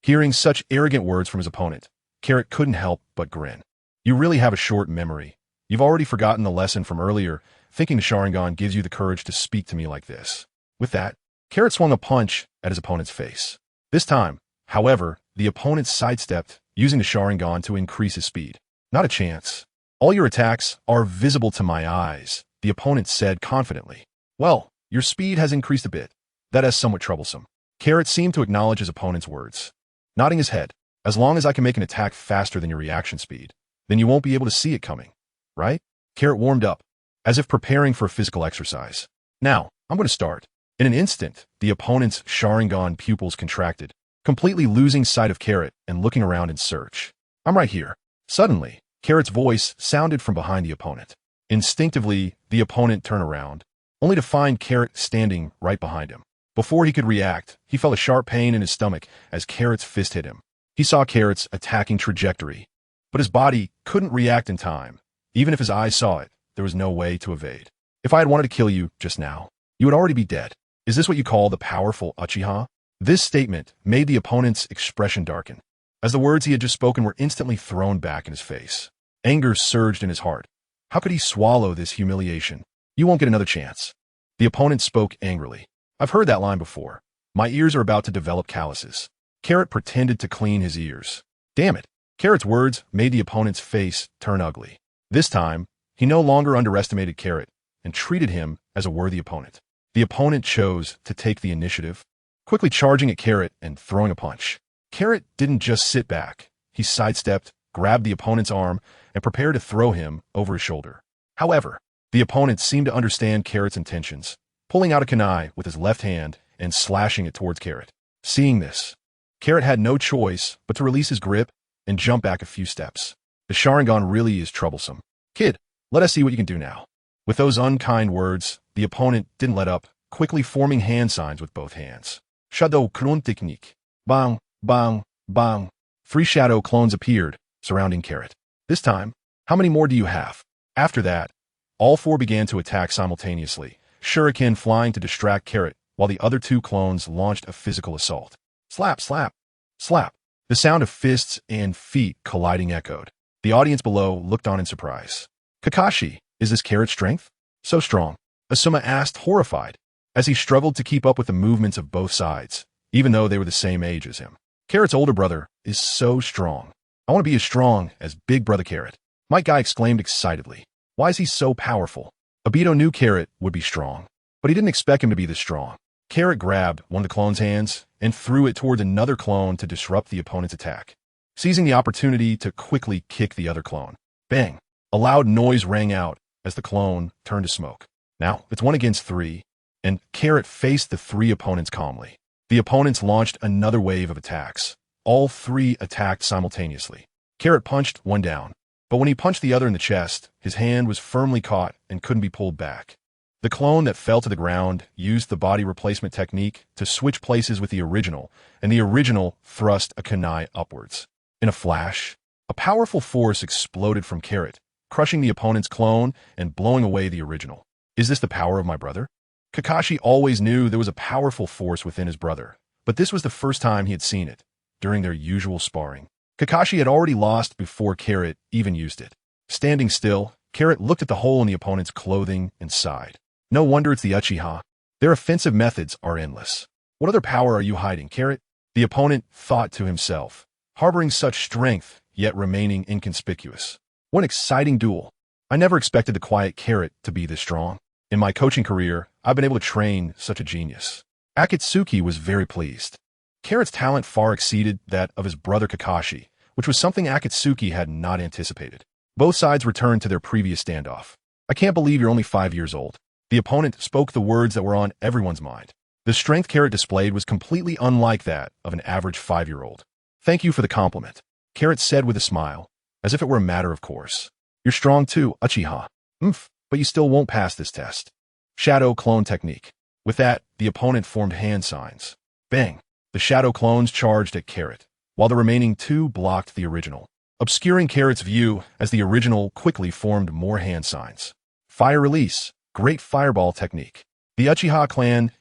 Hearing such arrogant words from his opponent, Carrot couldn't help but grin. You really have a short memory. You've already forgotten the lesson from earlier, thinking the Sharingan gives you the courage to speak to me like this. With that, Carrot swung a punch at his opponent's face. This time, however, the opponent sidestepped, using the Sharingan to increase his speed. Not a chance. All your attacks are visible to my eyes, the opponent said confidently. Well, your speed has increased a bit. That is somewhat troublesome. Carrot seemed to acknowledge his opponent's words, nodding his head. As long as I can make an attack faster than your reaction speed, then you won't be able to see it coming, right? Carrot warmed up, as if preparing for a physical exercise. Now, I'm going to start. In an instant, the opponent's Sharingan pupils contracted, completely losing sight of Carrot and looking around in search. I'm right here. Suddenly, Carrot's voice sounded from behind the opponent. Instinctively, the opponent turned around, only to find Carrot standing right behind him. Before he could react, he felt a sharp pain in his stomach as Carrot's fist hit him. He saw Carrot's attacking trajectory, but his body couldn't react in time. Even if his eyes saw it, there was no way to evade. If I had wanted to kill you just now, you would already be dead. Is this what you call the powerful Uchiha? This statement made the opponent's expression darken, as the words he had just spoken were instantly thrown back in his face. Anger surged in his heart. How could he swallow this humiliation? You won't get another chance. The opponent spoke angrily. I've heard that line before. My ears are about to develop calluses. Carrot pretended to clean his ears. Damn it. Carrot's words made the opponent's face turn ugly. This time, he no longer underestimated Carrot and treated him as a worthy opponent. The opponent chose to take the initiative, quickly charging at Carrot and throwing a punch. Carrot didn't just sit back. He sidestepped, grabbed the opponent's arm, and prepared to throw him over his shoulder. However, the opponent seemed to understand Carrot's intentions, pulling out a kunai with his left hand and slashing it towards Carrot. Seeing this, Carrot had no choice but to release his grip and jump back a few steps. The Sharingan really is troublesome. Kid, let us see what you can do now. With those unkind words, the opponent didn't let up, quickly forming hand signs with both hands. Shadow clone technique. Bang, bang, bang. 3 shadow clones appeared, surrounding Carrot. This time, how many more do you have? After that, all 4 began to attack simultaneously, shuriken flying to distract Carrot, while the other 2 clones launched a physical assault. Slap, slap, slap. The sound of fists and feet colliding echoed. The audience below looked on in surprise. Kakashi, is this Carrot's strength? So strong? Asuma asked, horrified, as he struggled to keep up with the movements of both sides, even though they were the same age as him. Carrot's older brother is so strong. I want to be as strong as Big Brother Carrot. Might Guy exclaimed excitedly. Why is he so powerful? Obito knew Carrot would be strong, but he didn't expect him to be this strong. Carrot grabbed one of the clone's hands and threw it towards another clone to disrupt the opponent's attack, seizing the opportunity to quickly kick the other clone. Bang! A loud noise rang out as the clone turned to smoke. Now, it's 1 against 3, and Carrot faced the 3 opponents calmly. The opponents launched another wave of attacks. All 3 attacked simultaneously. Carrot punched one down, but when he punched the other in the chest, his hand was firmly caught and couldn't be pulled back. The clone that fell to the ground used the body replacement technique to switch places with the original, and the original thrust a kunai upwards. In a flash, a powerful force exploded from Carrot, crushing the opponent's clone and blowing away the original. Is this the power of my brother? Kakashi always knew there was a powerful force within his brother, but this was the first time he had seen it, during their usual sparring. Kakashi had already lost before Carrot even used it. Standing still, Carrot looked at the hole in the opponent's clothing and sighed. No wonder it's the Uchiha. Their offensive methods are endless. What other power are you hiding, Carrot? The opponent thought to himself, harboring such strength, yet remaining inconspicuous. What an exciting duel. I never expected the quiet Carrot to be this strong. In my coaching career, I've been able to train such a genius. Akatsuki was very pleased. Carrot's talent far exceeded that of his brother Kakashi, which was something Akatsuki had not anticipated. Both sides returned to their previous standoff. I can't believe you're only 5 years old. The opponent spoke the words that were on everyone's mind. The strength Carrot displayed was completely unlike that of an average 5-year-old. Thank you for the compliment, Carrot said with a smile, as if it were a matter of course. You're strong too, Uchiha. But you still won't pass this test. Shadow clone technique. With that, the opponent formed hand signs. Bang! The shadow clones charged at Carrot, while the remaining 2 blocked the original, obscuring Carrot's view as the original quickly formed more hand signs. Fire release. Great fireball technique. The Uchiha clan's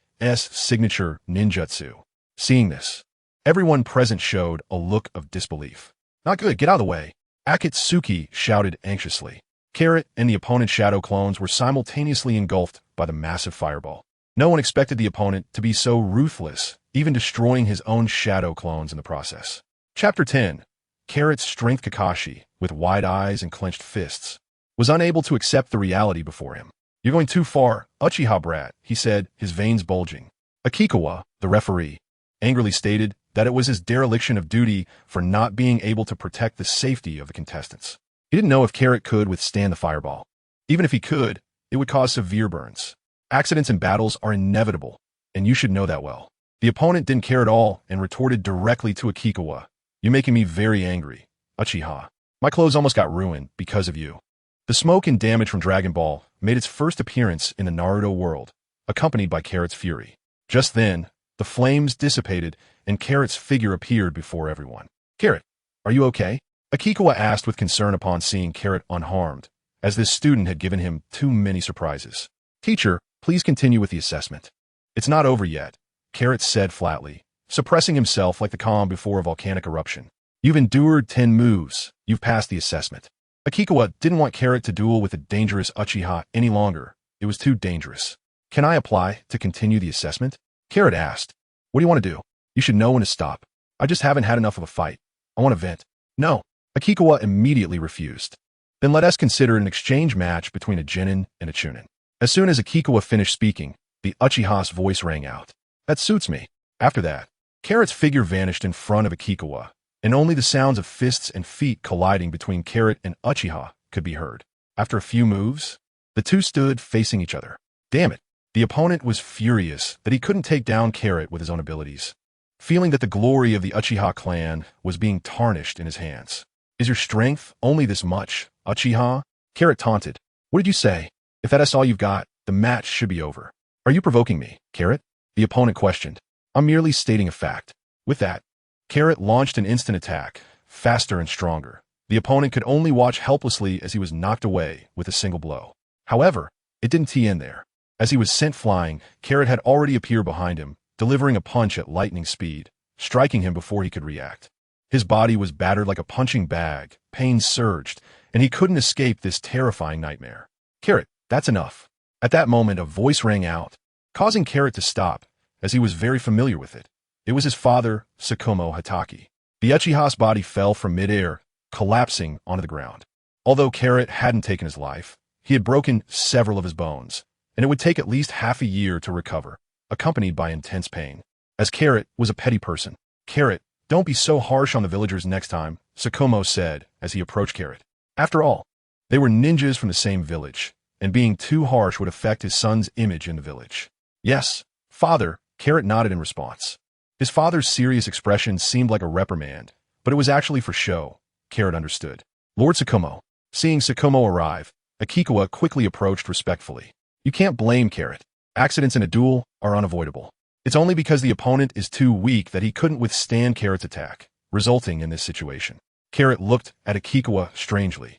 signature ninjutsu. Seeing this, everyone present showed a look of disbelief. Not good, get out of the way. Akatsuki shouted anxiously. Carrot and the opponent's shadow clones were simultaneously engulfed by the massive fireball. No one expected the opponent to be so ruthless, even destroying his own shadow clones in the process. Chapter 10. Carrot's strength. Kakashi, with wide eyes and clenched fists, was unable to accept the reality before him. You're going too far, Uchiha brat, he said, his veins bulging. Akikawa, the referee, angrily stated that it was his dereliction of duty for not being able to protect the safety of the contestants. He didn't know if Carrot could withstand the fireball. Even if he could, it would cause severe burns. Accidents in battles are inevitable, and you should know that well. The opponent didn't care at all and retorted directly to Akikawa. You're making me very angry, Uchiha. My clothes almost got ruined because of you. The smoke and damage from Dragon Ball made its first appearance in the Naruto world, accompanied by Carrot's fury. Just then, the flames dissipated and Carrot's figure appeared before everyone. Carrot, are you okay? Akikawa asked with concern upon seeing Carrot unharmed, as this student had given him too many surprises. Teacher, please continue with the assessment. It's not over yet, Carrot said flatly, suppressing himself like the calm before a volcanic eruption. You've endured 10 moves. You've passed the assessment. Akikawa didn't want Carrot to duel with the dangerous Uchiha any longer. It was too dangerous. Can I apply to continue the assessment? Carrot asked. What do you want to do? You should know when to stop. I just haven't had enough of a fight. I want to vent. No. Akikawa immediately refused. Then let us consider an exchange match between a Jonin and a Chunin. As soon as Akikawa finished speaking, the Uchiha's voice rang out. That suits me. After that, Carrot's figure vanished in front of Akikawa, and only the sounds of fists and feet colliding between Carrot and Uchiha could be heard. After a few moves, the two stood facing each other. Damn it. The opponent was furious that he couldn't take down Carrot with his own abilities, feeling that the glory of the Uchiha clan was being tarnished in his hands. Is your strength only this much, Uchiha? Carrot taunted. What did you say? If that is all you've got, the match should be over. Are you provoking me, Carrot? The opponent questioned. I'm merely stating a fact. With that, Carrot launched an instant attack, faster and stronger. The opponent could only watch helplessly as he was knocked away with a single blow. However, it didn't tee in there. As he was sent flying, Carrot had already appeared behind him, delivering a punch at lightning speed, striking him before he could react. His body was battered like a punching bag, pain surged, and he couldn't escape this terrifying nightmare. Carrot, that's enough. At that moment, a voice rang out, causing Carrot to stop, as he was very familiar with it. It was his father, Sakumo Hatake. The Uchiha's body fell from midair, collapsing onto the ground. Although Carrot hadn't taken his life, he had broken several of his bones, and it would take at least half a year to recover, accompanied by intense pain. As Carrot was a petty person. Carrot, don't be so harsh on the villagers next time, Sakumo said as he approached Carrot. After all, they were ninjas from the same village, and being too harsh would affect his son's image in the village. Yes, father, Carrot nodded in response. His father's serious expression seemed like a reprimand, but it was actually for show, Carrot understood. Lord Sakumo. Seeing Sakumo arrive, Akikawa quickly approached respectfully. You can't blame Carrot. Accidents in a duel are unavoidable. It's only because the opponent is too weak that he couldn't withstand Carrot's attack, resulting in this situation. Carrot looked at Akikawa strangely.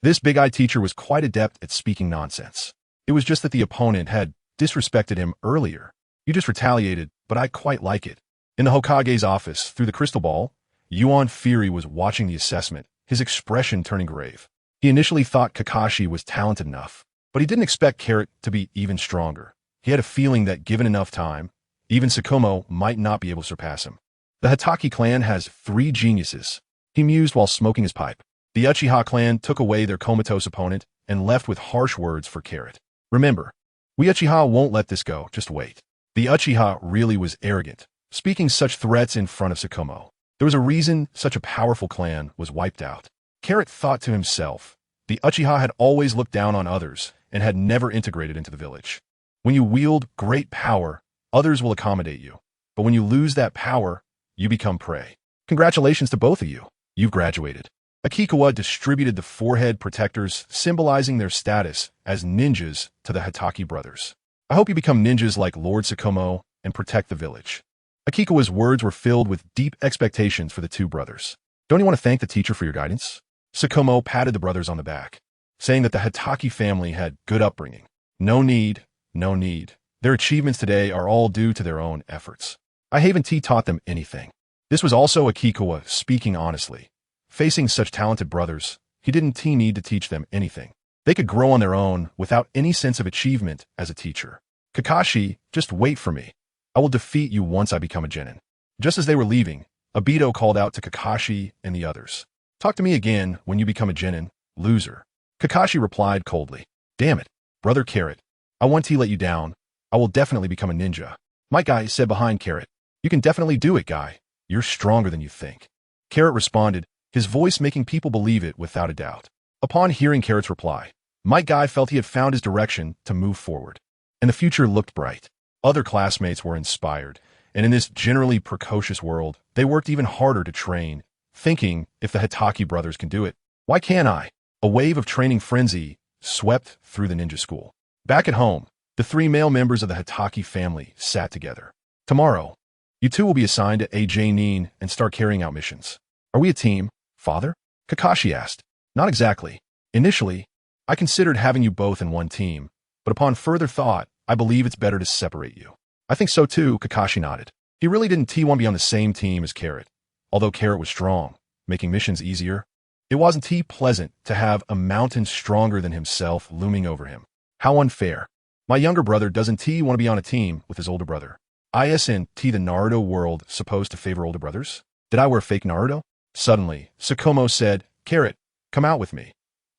This big-eyed teacher was quite adept at speaking nonsense. It was just that the opponent had disrespected him earlier. You just retaliated, but I quite like it. In the Hokage's office, through the crystal ball, Yuan Fury was watching the assessment, his expression turning grave. He initially thought Kakashi was talented enough, but he didn't expect Carrot to be even stronger. He had a feeling that given enough time, even Sakumo might not be able to surpass him. The Hatake clan has 3 geniuses, he mused while smoking his pipe. The Uchiha clan took away their comatose opponent and left with harsh words for Carrot. Remember, we Uchiha won't let this go, just wait. The Uchiha really was arrogant, speaking such threats in front of Sakumo. There was a reason such a powerful clan was wiped out. Carrot thought to himself, the Uchiha had always looked down on others and had never integrated into the village. When you wield great power, others will accommodate you. But when you lose that power, you become prey. Congratulations to both of you. You've graduated. Akikawa distributed the forehead protectors, symbolizing their status as ninjas to the Hatake brothers. I hope you become ninjas like Lord Sakumo and protect the village. Akikawa's words were filled with deep expectations for the 2 brothers. Don't you want to thank the teacher for your guidance? Sakumo patted the brothers on the back, saying that the Hatake family had good upbringing. No need, no need. Their achievements today are all due to their own efforts. I haven't taught them anything. This was also Akikawa speaking honestly. Facing such talented brothers, he didn't need to teach them anything. They could grow on their own without any sense of achievement as a teacher. Kakashi, just wait for me. I will defeat you once I become a Jonin. Just as they were leaving, Obito called out to Kakashi and the others. Talk to me again when you become a Jonin, loser. Kakashi replied coldly. Damn it, brother Carrot. I want to let you down. I will definitely become a ninja. My guy said behind Carrot. You can definitely do it, guy. You're stronger than you think. Carrot responded, his voice making people believe it without a doubt. Upon hearing Carrot's reply, my guy felt he had found his direction to move forward, and the future looked bright. Other classmates were inspired, and in this generally precocious world, they worked even harder to train, thinking, if the Hatake brothers can do it, why can't I? A wave of training frenzy swept through the ninja school. Back at home, the 3 male members of the Hatake family sat together. Tomorrow, you 2 will be assigned to a Jonin and start carrying out missions. Are we a team, father? Kakashi asked. Not exactly. Initially, I considered having you both in one team, but upon further thought, I believe it's better to separate you. I think so too, Kakashi nodded. He really didn't want to be on the same team as Carrot. Although Carrot was strong, making missions easier, it wasn't pleasant to have a mountain stronger than himself looming over him. How unfair. My younger brother doesn't want to be on a team with his older brother. Isn't the Naruto world supposed to favor older brothers? Did I wear fake Naruto? Suddenly, Sakumo said, Carrot, come out with me.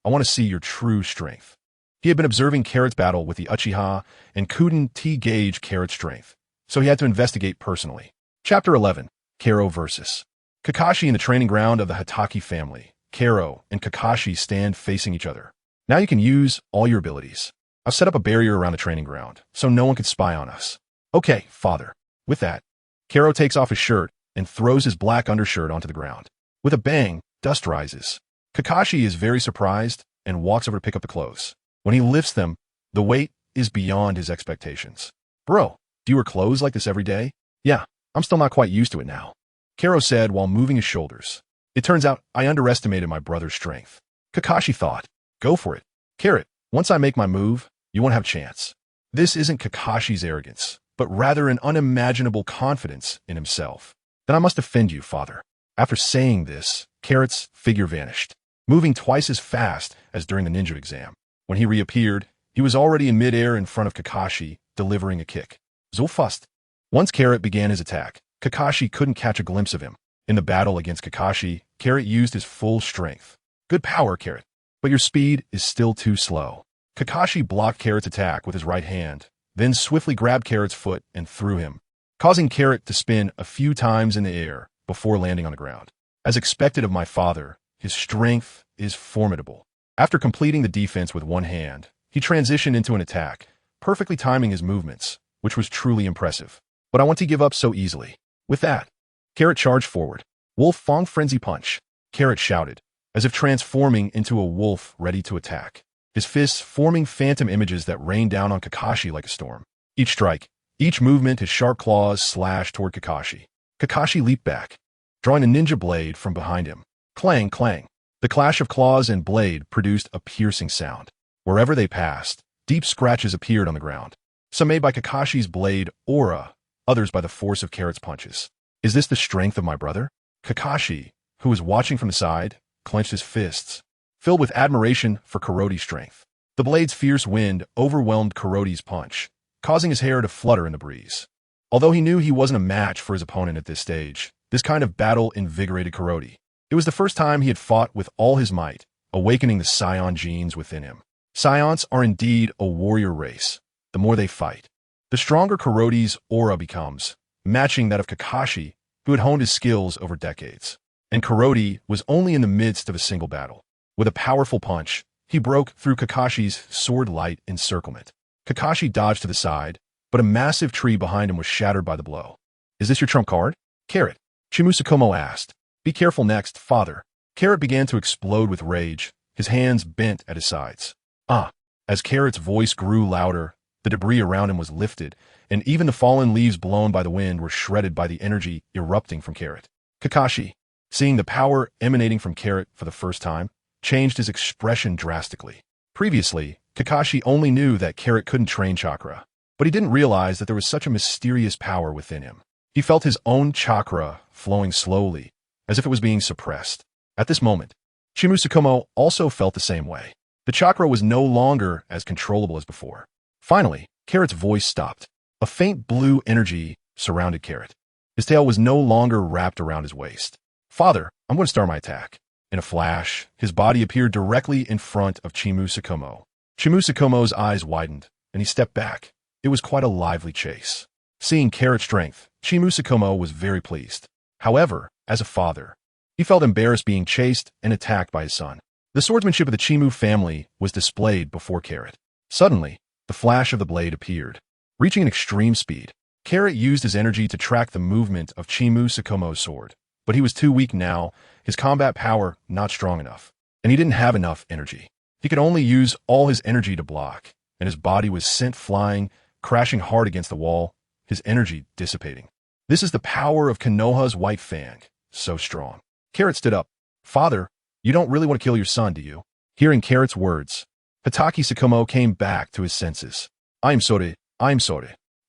I want to see your true strength. He had been observing Carrot's battle with the Uchiha and couldn't gauge Carrot's strength, so he had to investigate personally. Chapter 11, Karo vs. Kakashi in the training ground of the Hatake family. Karo and Kakashi stand facing each other. Now you can use all your abilities. I've set up a barrier around the training ground, so no one can spy on us. Okay, father. With that, Karo takes off his shirt and throws his black undershirt onto the ground. With a bang, dust rises. Kakashi is very surprised and walks over to pick up the clothes. When he lifts them, the weight is beyond his expectations. Bro, do you wear clothes like this every day? Yeah, I'm still not quite used to it now. Karo said while moving his shoulders. It turns out I underestimated my brother's strength. Kakashi thought, go for it. Carrot, once I make my move, you won't have a chance. This isn't Kakashi's arrogance, but rather an unimaginable confidence in himself. Then I must offend you, father. After saying this, Carrot's figure vanished, moving twice as fast as during the ninja exam. When he reappeared, he was already in midair in front of Kakashi, delivering a kick. So fast. Once Carrot began his attack, Kakashi couldn't catch a glimpse of him. In the battle against Kakashi, Carrot used his full strength. Good power, Carrot, but your speed is still too slow. Kakashi blocked Carrot's attack with his right hand, then swiftly grabbed Carrot's foot and threw him, causing Carrot to spin a few times in the air before landing on the ground. As expected of my father, his strength is formidable. After completing the defense with one hand, he transitioned into an attack, perfectly timing his movements, which was truly impressive. But I want to give up so easily. With that, Carrot charged forward. Wolf Fang Frenzy Punch, Carrot shouted, as if transforming into a wolf ready to attack. His fists forming phantom images that rained down on Kakashi like a storm. Each strike, each movement, his sharp claws slashed toward Kakashi. Kakashi leaped back, drawing a ninja blade from behind him. Clang, clang. The clash of claws and blade produced a piercing sound. Wherever they passed, deep scratches appeared on the ground, some made by Kakashi's blade aura, others by the force of Carrot's punches. Is this the strength of my brother? Kakashi, who was watching from the side, clenched his fists, filled with admiration for Kuroti's strength. The blade's fierce wind overwhelmed Kuroti's punch, causing his hair to flutter in the breeze. Although he knew he wasn't a match for his opponent at this stage, This kind of battle invigorated Karoti. It was the first time he had fought with all his might, awakening the Saiyan genes within him. Saiyans are indeed a warrior race. The more they fight, the stronger Karoti's aura becomes, matching that of Kakashi, who had honed his skills over decades. And Karoti was only in the midst of a single battle. With a powerful punch, he broke through Kakashi's sword-light encirclement. Kakashi dodged to the side, but a massive tree behind him was shattered by the blow. "Is this your trump card?" Carrot. Sakumo asked. "Be careful next, father." Carrot began to explode with rage, his hands bent at his sides. As Carrot's voice grew louder, the debris around him was lifted, and even the fallen leaves blown by the wind were shredded by the energy erupting from Carrot. Kakashi, seeing the power emanating from Carrot for the first time, changed his expression drastically. Previously, Kakashi only knew that Carrot couldn't train chakra, but he didn't realize that there was such a mysterious power within him. He felt his own chakra flowing slowly, as if it was being suppressed. At this moment, Sakumo also felt the same way. The chakra was no longer as controllable as before. Finally, Carrot's voice stopped. A faint blue energy surrounded Carrot. His tail was no longer wrapped around his waist. "Father, I'm going to start my attack." In a flash, his body appeared directly in front of Sakumo. Sakumo's eyes widened, and he stepped back. It was quite a lively chase. Seeing Carrot's strength, Sakumo was very pleased. However, as a father, he felt embarrassed being chased and attacked by his son. The swordsmanship of the Chimu family was displayed before Carrot. Suddenly, the flash of the blade appeared. Reaching an extreme speed, Carrot used his energy to track the movement of Sakumo's sword. But he was too weak now, his combat power not strong enough, and he didn't have enough energy. He could only use all his energy to block, and his body was sent flying, crashing hard against the wall, his energy dissipating. This is the power of Konoha's White Fang, so strong. Carrot stood up. "Father, you don't really want to kill your son, do you?" Hearing Carrot's words, Hatake Sakumo came back to his senses. I'm sorry,"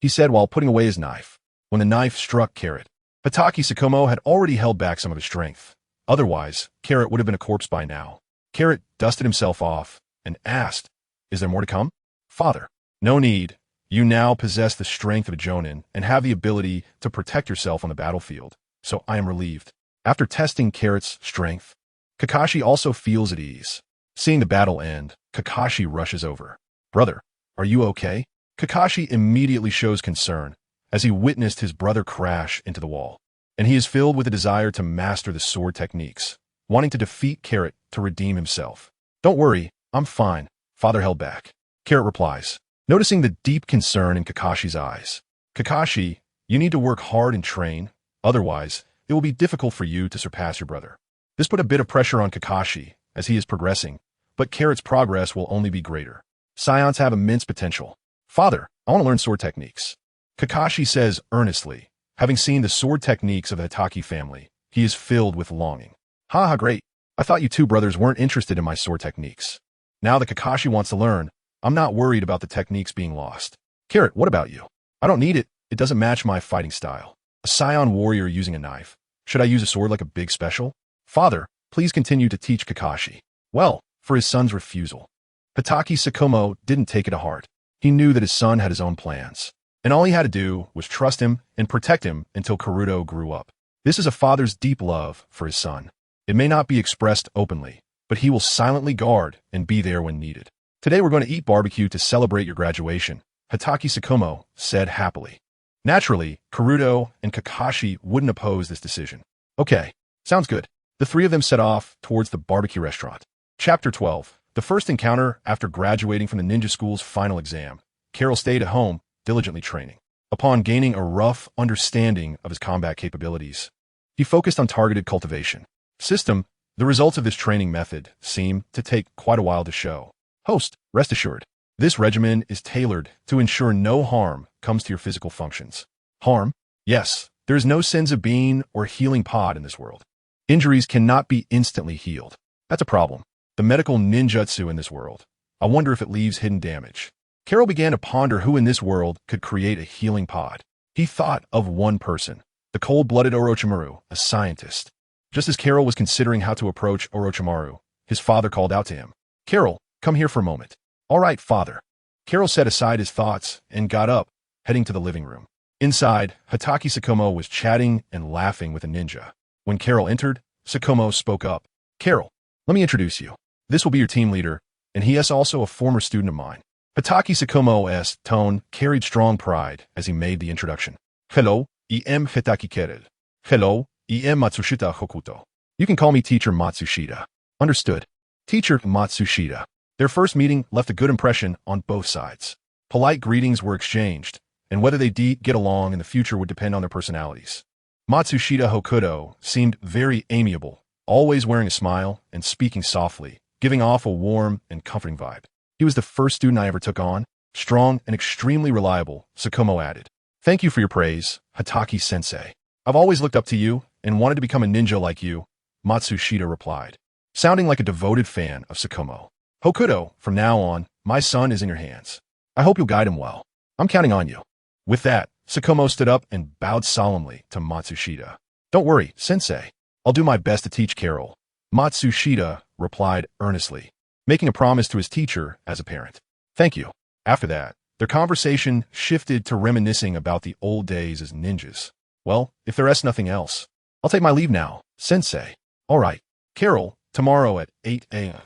he said while putting away his knife. When the knife struck Carrot, Hatake Sakumo had already held back some of his strength. Otherwise, Carrot would have been a corpse by now. Carrot dusted himself off and asked, "Is there more to come?" "Father, no need. You now possess the strength of a Jonin and have the ability to protect yourself on the battlefield, so I am relieved." After testing Carrot's strength, Kakashi also feels at ease. Seeing the battle end, Kakashi rushes over. "Brother, are you okay?" Kakashi immediately shows concern as he witnessed his brother crash into the wall, and he is filled with a desire to master the sword techniques, wanting to defeat Carrot to redeem himself. "Don't worry, I'm fine," father held back. Carrot replies, noticing the deep concern in Kakashi's eyes. "Kakashi, you need to work hard and train, otherwise it will be difficult for you to surpass your brother." This put a bit of pressure on Kakashi as he is progressing, but Carrot's progress will only be greater. Saiyans have immense potential. "Father, I want to learn sword techniques." Kakashi says earnestly. Having seen the sword techniques of the Hatake family, he is filled with longing. "Ha, great. I thought you two brothers weren't interested in my sword techniques. Now that Kakashi wants to learn, I'm not worried about the techniques being lost." "Carrot, what about you?" "I don't need it. It doesn't match my fighting style. A Saiyan warrior using a knife. Should I use a sword like a big special?" "Father, please continue to teach Kakashi." Well, for his son's refusal, Hatake Sakumo didn't take it to heart. He knew that his son had his own plans, and all he had to do was trust him and protect him until Karuto grew up. This is a father's deep love for his son. It may not be expressed openly, but he will silently guard and be there when needed. "Today we're going to eat barbecue to celebrate your graduation," Hatake Sakumo said happily. Naturally, Karuto and Kakashi wouldn't oppose this decision. "Okay, sounds good." The three of them set off towards the barbecue restaurant. Chapter 12. The first encounter after graduating from the ninja school's final exam. Carol stayed at home, diligently training. Upon gaining a rough understanding of his combat capabilities, he focused on targeted cultivation. The results of this training method seem to take quite a while to show. Host, rest assured, this regimen is tailored to ensure no harm comes to your physical functions. Harm? Yes, there is no senzu bean or healing pod in this world. Injuries cannot be instantly healed. That's a problem. The medical ninjutsu in this world. I wonder if it leaves hidden damage. Carol began to ponder who in this world could create a healing pod. He thought of one person, the cold-blooded Orochimaru, a scientist. Just as Carol was considering how to approach Orochimaru, his father called out to him. "Carol, come here for a moment." "All right, father." Carol set aside his thoughts and got up, heading to the living room. Inside, Hatake Sakumo was chatting and laughing with a ninja. When Carol entered, Sakumo spoke up. Carol, let me introduce you. This will be your team leader, and he is also a former student of mine. Hatake Sakumo's tone carried strong pride as he made the introduction. Hello, em Hatake Kerel. Hello, em Matsushita Hokuto. You can call me Teacher Matsushita. Understood. Teacher Matsushita. Their first meeting left a good impression on both sides. Polite greetings were exchanged, and whether they get along in the future would depend on their personalities. Matsushita Hokuto seemed very amiable, always wearing a smile and speaking softly, giving off a warm and comforting vibe. He was the first student I ever took on, strong and extremely reliable, Sakumo added. Thank you for your praise, Hatake-sensei. I've always looked up to you and wanted to become a ninja like you, Matsushita replied, sounding like a devoted fan of Sakumo. Hokuto, from now on, my son is in your hands. I hope you'll guide him well. I'm counting on you. With that, Sakumo stood up and bowed solemnly to Matsushita. Don't worry, sensei. I'll do my best to teach Carol. Matsushita replied earnestly, making a promise to his teacher as a parent. Thank you. After that, their conversation shifted to reminiscing about the old days as ninjas. Well, if there's nothing else, I'll take my leave now, sensei. All right, Carol, tomorrow at 8 a.m.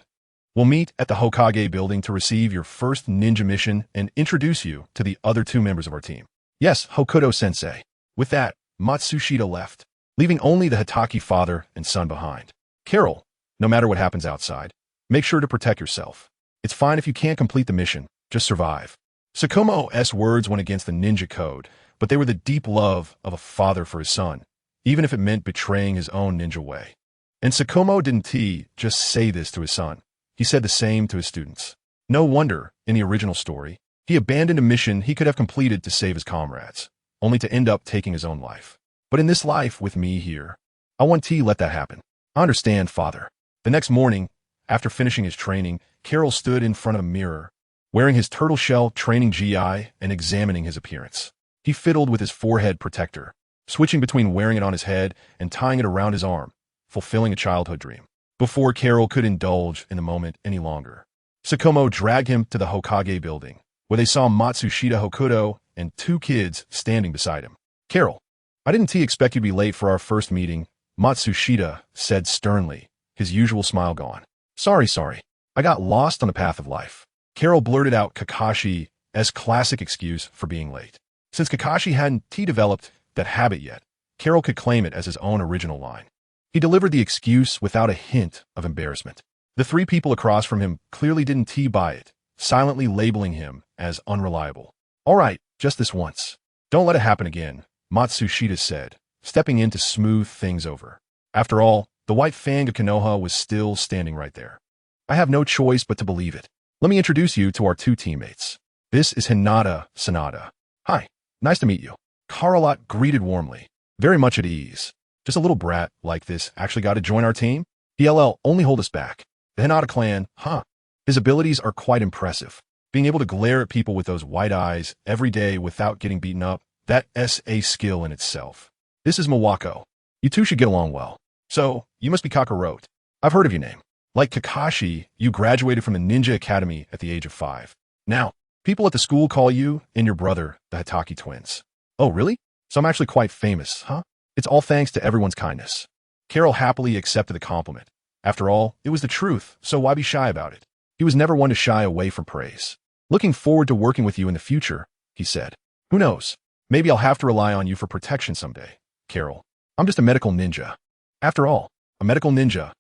We'll meet at the Hokage building to receive your first ninja mission and introduce you to the other two members of our team. Yes, Hokuto-sensei. With that, Matsushita left, leaving only the Hatake father and son behind. Carol, no matter what happens outside, make sure to protect yourself. It's fine if you can't complete the mission, just survive. Sakumo's words went against the ninja code, but they were the deep love of a father for his son, even if it meant betraying his own ninja way. And Sakumo didn't just say this to his son. He said the same to his students. No wonder, in the original story, he abandoned a mission he could have completed to save his comrades, only to end up taking his own life. But in this life with me here, I want to let that happen. I understand, father. The next morning, after finishing his training, Carol stood in front of a mirror, wearing his turtle shell training GI and examining his appearance. He fiddled with his forehead protector, switching between wearing it on his head and tying it around his arm, fulfilling a childhood dream. Before Carol could indulge in the moment any longer, Sakumo dragged him to the Hokage building, where they saw Matsushita Hokuto and two kids standing beside him. Carol, I didn't expect you to be late for our first meeting, Matsushita said sternly, his usual smile gone. Sorry. I got lost on the path of life. Carol blurted out Kakashi's classic excuse for being late. Since Kakashi hadn't developed that habit yet, Carol could claim it as his own original line. He delivered the excuse without a hint of embarrassment. The three people across from him clearly didn't buy it, silently labeling him as unreliable. All right, just this once. Don't let it happen again, Matsushita said, stepping in to smooth things over. After all, the White Fang of Konoha was still standing right there. I have no choice but to believe it. Let me introduce you to our two teammates. This is Hinata Sanada. Hi, nice to meet you. Carlot greeted warmly, very much at ease. Just a little brat like this actually got to join our team? DLL only hold us back. The Hinata clan, His abilities are quite impressive. Being able to glare at people with those white eyes every day without getting beaten up, that's a skill in itself. This is Mawako. You two should get along well. So, you must be Kakarote. I've heard of your name. Like Kakashi, you graduated from the Ninja Academy at the age of 5. Now, people at the school call you and your brother the Hatake twins. Oh, really? So I'm actually quite famous, huh? It's all thanks to everyone's kindness. Carol happily accepted the compliment. After all, it was the truth, so why be shy about it? He was never one to shy away from praise. Looking forward to working with you in the future, he said. Who knows? Maybe I'll have to rely on you for protection someday, Carol. I'm just a medical ninja. After all, a medical ninja.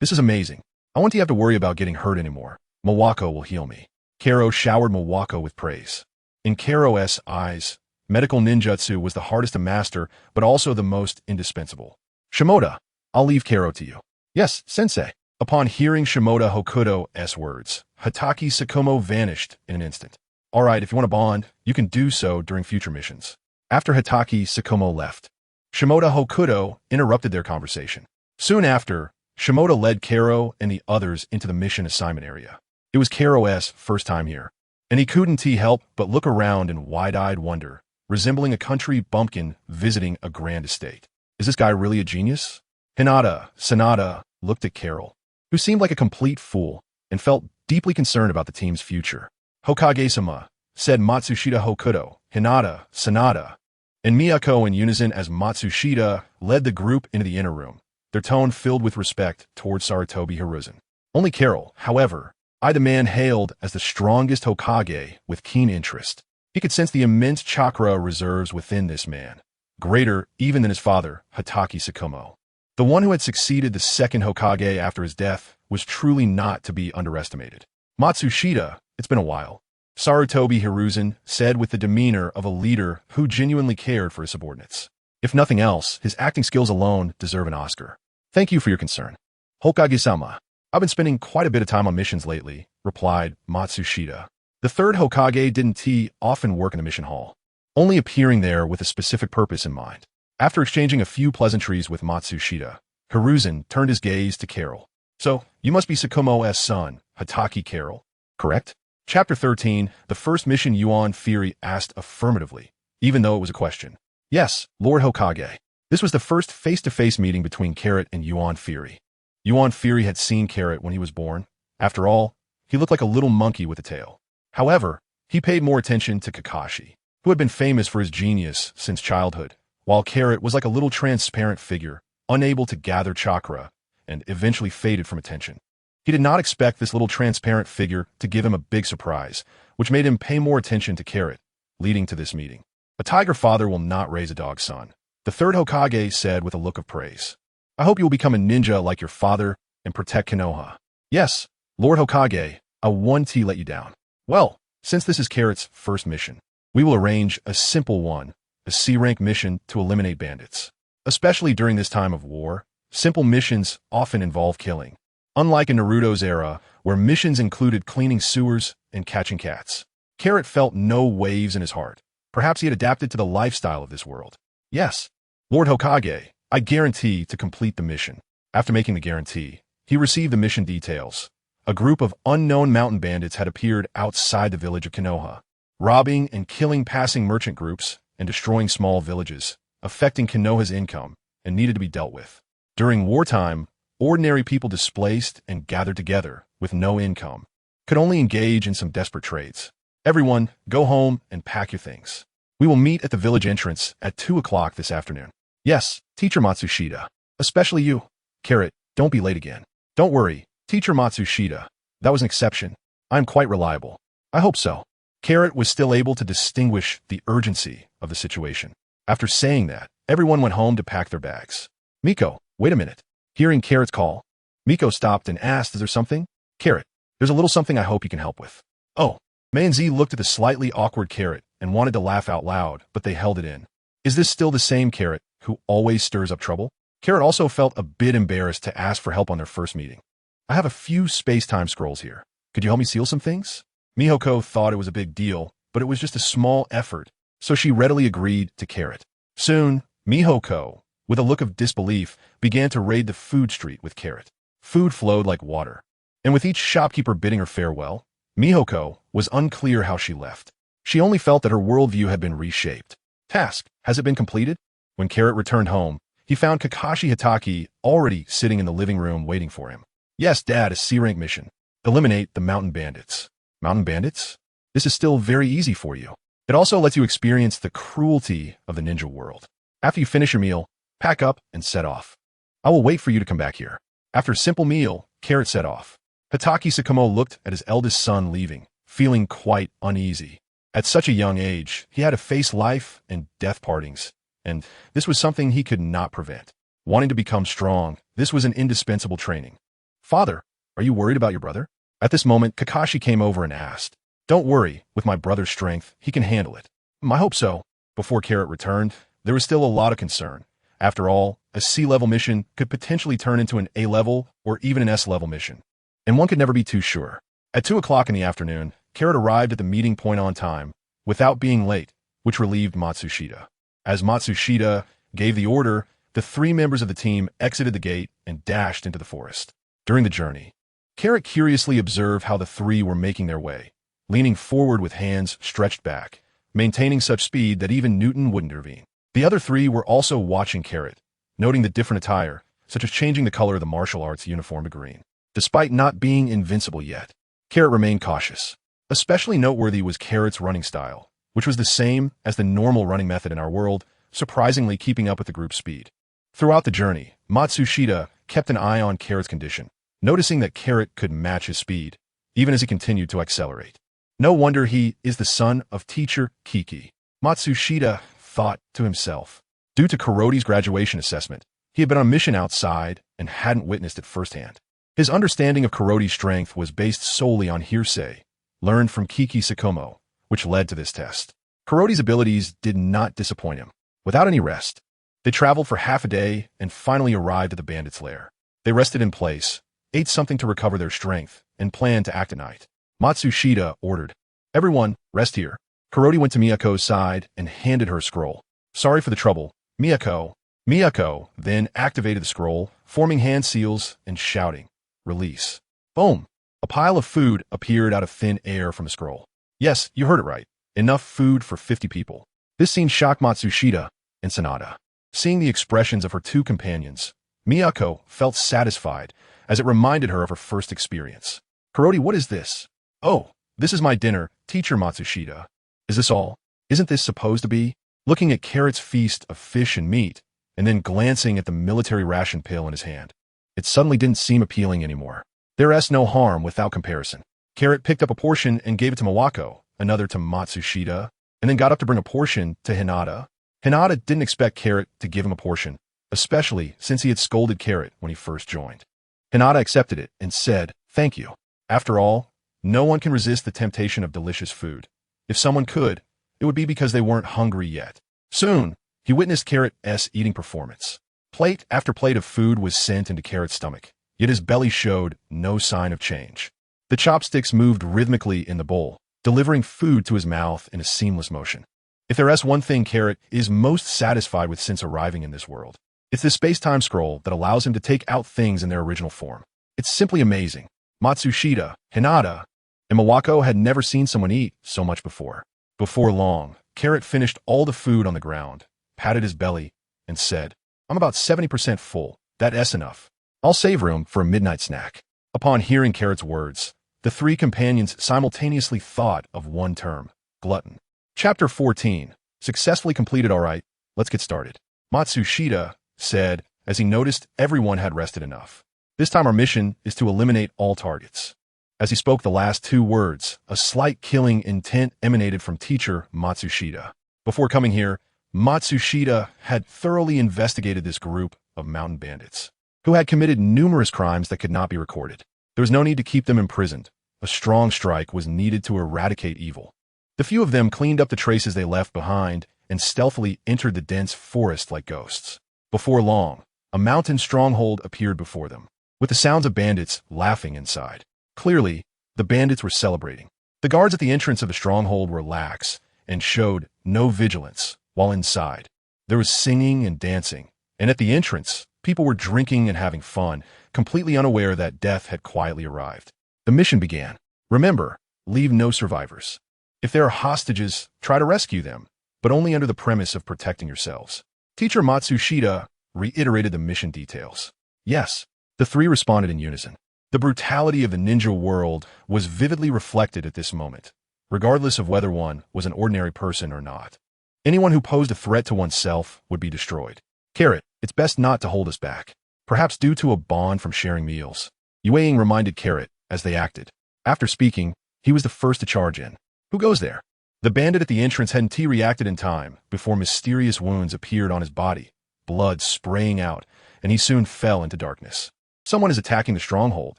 This is amazing. I won't have to worry about getting hurt anymore. Mawako will heal me. Karo showered Mawako with praise. In Karo's eyes, medical ninjutsu was the hardest to master, but also the most indispensable. Shimoda, I'll leave Karo to you. Yes, sensei. Upon hearing Shimoda Hokuto's words, Hatake Sakumo vanished in an instant. All right, if you want to bond, you can do so during future missions. After Hatake Sakumo left, Shimoda Hokuto interrupted their conversation. Soon after, Shimoda led Karo and the others into the mission assignment area. It was Karo's first time here, and he couldn't help but look around in wide-eyed wonder, resembling a country bumpkin visiting a grand estate. Is this guy really a genius? Hinata Sanada looked at Carol, who seemed like a complete fool, and felt deeply concerned about the team's future. Hokage-sama, said Matsushita Hokuto. Hinata Sanada and Miyako in unison as Matsushita led the group into the inner room, their tone filled with respect towards Sarutobi Hiruzen. Only Carol, however, eyed the man hailed as the strongest Hokage with keen interest. He could sense the immense chakra reserves within this man, greater even than his father, Hatake Sakumo. The one who had succeeded the second Hokage after his death was truly not to be underestimated. Matsushita, it's been a while, Sarutobi Hiruzen said with the demeanor of a leader who genuinely cared for his subordinates. If nothing else, his acting skills alone deserve an Oscar. Thank you for your concern. Hokage-sama, I've been spending quite a bit of time on missions lately, replied Matsushita. The third Hokage didn't often work in a mission hall, only appearing there with a specific purpose in mind. After exchanging a few pleasantries with Matsushita, Hiruzen turned his gaze to Carol. So, you must be Sakumo's son, Hatake Carol, correct? Chapter 13, the first mission Yuan Fury asked affirmatively, even though it was a question. Yes, Lord Hokage. This was the first face-to-face meeting between Carrot and Yuan Fury. Yuan Fury had seen Carrot when he was born. After all, he looked like a little monkey with a tail. However, he paid more attention to Kakashi, who had been famous for his genius since childhood, while Carrot was like a little transparent figure, unable to gather chakra, and eventually faded from attention. He did not expect this little transparent figure to give him a big surprise, which made him pay more attention to Carrot, leading to this meeting. A tiger father will not raise a dog son, the third Hokage said with a look of praise. I hope you will become a ninja like your father and protect Konoha. Yes, Lord Hokage, I won't let you down. Well, since this is Carrot's first mission, we will arrange a simple one, a C-rank mission to eliminate bandits. Especially during this time of war, simple missions often involve killing. Unlike in Naruto's era, where missions included cleaning sewers and catching cats, Carrot felt no waves in his heart. Perhaps he had adapted to the lifestyle of this world. Yes, Lord Hokage, I guarantee to complete the mission. After making the guarantee, he received the mission details. A group of unknown mountain bandits had appeared outside the village of Konoha, robbing and killing passing merchant groups and destroying small villages, affecting Konoha's income, and needed to be dealt with. During wartime, ordinary people displaced and gathered together with no income could only engage in some desperate trades. Everyone, go home and pack your things. We will meet at the village entrance at 2 o'clock this afternoon. Yes, Teacher Matsushita. Especially you. Carrot, don't be late again. Don't worry, Teacher Matsushita. That was an exception. I am quite reliable. I hope so. Carrot was still able to distinguish the urgency of the situation. After saying that, everyone went home to pack their bags. Miko, wait a minute. Hearing Carrot's call, Miko stopped and asked, is there something? Carrot, there's a little something I hope you can help with. Oh, Mei and Z looked at the slightly awkward Carrot and wanted to laugh out loud, but they held it in. Is this still the same Carrot who always stirs up trouble? Carrot also felt a bit embarrassed to ask for help on their first meeting. I have a few space-time scrolls here. Could you help me seal some things? Mihoko thought it was a big deal, but it was just a small effort, so she readily agreed to Carrot. Soon, Mihoko, with a look of disbelief, began to raid the food street with Carrot. Food flowed like water, and with each shopkeeper bidding her farewell, Mihoko was unclear how she left. She only felt that her worldview had been reshaped. Task, has it been completed? When Carrot returned home, he found Kakashi Hatake already sitting in the living room waiting for him. Yes, Dad, a C-rank mission. Eliminate the mountain bandits. Mountain bandits? This is still very easy for you. It also lets you experience the cruelty of the ninja world. After you finish your meal, pack up and set off. I will wait for you to come back here. After a simple meal, Carrot set off. Hatake Sakumo looked at his eldest son leaving, feeling quite uneasy. At such a young age, he had to face life and death partings, and this was something he could not prevent. Wanting to become strong, this was an indispensable training. Father, are you worried about your brother? At this moment, Kakashi came over and asked. Don't worry, with my brother's strength, he can handle it. I hope so. Before Carrot returned, there was still a lot of concern. After all, a C-level mission could potentially turn into an A-level or even an S-level mission, and one could never be too sure. At 2 o'clock in the afternoon, Carrot arrived at the meeting point on time, without being late, which relieved Matsushita. As Matsushita gave the order, the 3 members of the team exited the gate and dashed into the forest. During the journey, Carrot curiously observed how the 3 were making their way, leaning forward with hands stretched back, maintaining such speed that even Newton wouldn't intervene. The other 3 were also watching Carrot, noting the different attire, such as changing the color of the martial arts uniform to green. Despite not being invincible yet, Carrot remained cautious. Especially noteworthy was Carrot's running style, which was the same as the normal running method in our world, surprisingly keeping up with the group's speed. Throughout the journey, Matsushita kept an eye on Carrot's condition, noticing that Carrot could match his speed, even as he continued to accelerate. No wonder he is the son of teacher Kiki, Matsushita thought to himself. Due to Kuroti's graduation assessment, he had been on a mission outside and hadn't witnessed it firsthand. His understanding of Kuroti's strength was based solely on hearsay, learned from Kiki Sakumo, which led to this test. Kuroti's abilities did not disappoint him. Without any rest, they traveled for half a day and finally arrived at the bandits' lair. They rested in place, ate something to recover their strength, and planned to act at night. Matsushita ordered, "Everyone, rest here." Kuroti went to Miyako's side and handed her a scroll. "Sorry for the trouble, Miyako." Miyako then activated the scroll, forming hand seals and shouting, "Release." Boom! A pile of food appeared out of thin air from the scroll. Yes, you heard it right. Enough food for 50 people. This scene shocked Matsushita and Sanada. Seeing the expressions of her two companions, Miyako felt satisfied as it reminded her of her first experience. "Kuroti, what is this?" "Oh, this is my dinner, teacher Matsushita." "Is this all? Isn't this supposed to be?" Looking at Carrot's feast of fish and meat, and then glancing at the military ration pill in his hand, it suddenly didn't seem appealing anymore. There is no harm without comparison. Carrot picked up a portion and gave it to Miwako, another to Matsushita, and then got up to bring a portion to Hinata. Hinata didn't expect Carrot to give him a portion, especially since he had scolded Carrot when he first joined. Hinata accepted it and said, "Thank you." After all, no one can resist the temptation of delicious food. If someone could, it would be because they weren't hungry yet. Soon, he witnessed Carrot's eating performance. Plate after plate of food was sent into Carrot's stomach, yet his belly showed no sign of change. The chopsticks moved rhythmically in the bowl, delivering food to his mouth in a seamless motion. If there is one thing Carrot is most satisfied with since arriving in this world, it's the space-time scroll that allows him to take out things in their original form. It's simply amazing. Matsushita, Hinata, and Miwako had never seen someone eat so much before. Before long, Carrot finished all the food on the ground, patted his belly, and said, "I'm about 70% full. That's enough. I'll save room for a midnight snack." Upon hearing Carrot's words, the three companions simultaneously thought of one term: glutton. Chapter 14. Successfully completed. All right, let's get started. Matsushita said as he noticed everyone had rested enough. "This time our mission is to eliminate all targets." As he spoke the last two words, a slight killing intent emanated from teacher Matsushita. Before coming here, Matsushita had thoroughly investigated this group of mountain bandits, who had committed numerous crimes that could not be recorded. There was no need to keep them imprisoned. A strong strike was needed to eradicate evil. The few of them cleaned up the traces they left behind and stealthily entered the dense forest like ghosts. Before long, a mountain stronghold appeared before them, with the sounds of bandits laughing inside. Clearly, the bandits were celebrating. The guards at the entrance of the stronghold were lax and showed no vigilance, while inside, there was singing and dancing, and at the entrance, people were drinking and having fun, completely unaware that death had quietly arrived. The mission began. Remember, leave no survivors. If there are hostages, try to rescue them, but only under the premise of protecting yourselves. Teacher Matsushita reiterated the mission details. Yes, the three responded in unison. The brutality of the ninja world was vividly reflected at this moment, regardless of whether one was an ordinary person or not. Anyone who posed a threat to oneself would be destroyed. Carrot, it's best not to hold us back. Perhaps due to a bond from sharing meals. Yueying reminded Carrot as they acted. After speaking, he was the first to charge in. Who goes there? The bandit at the entrance hadn't reacted in time before mysterious wounds appeared on his body, blood spraying out, and he soon fell into darkness. Someone is attacking the stronghold.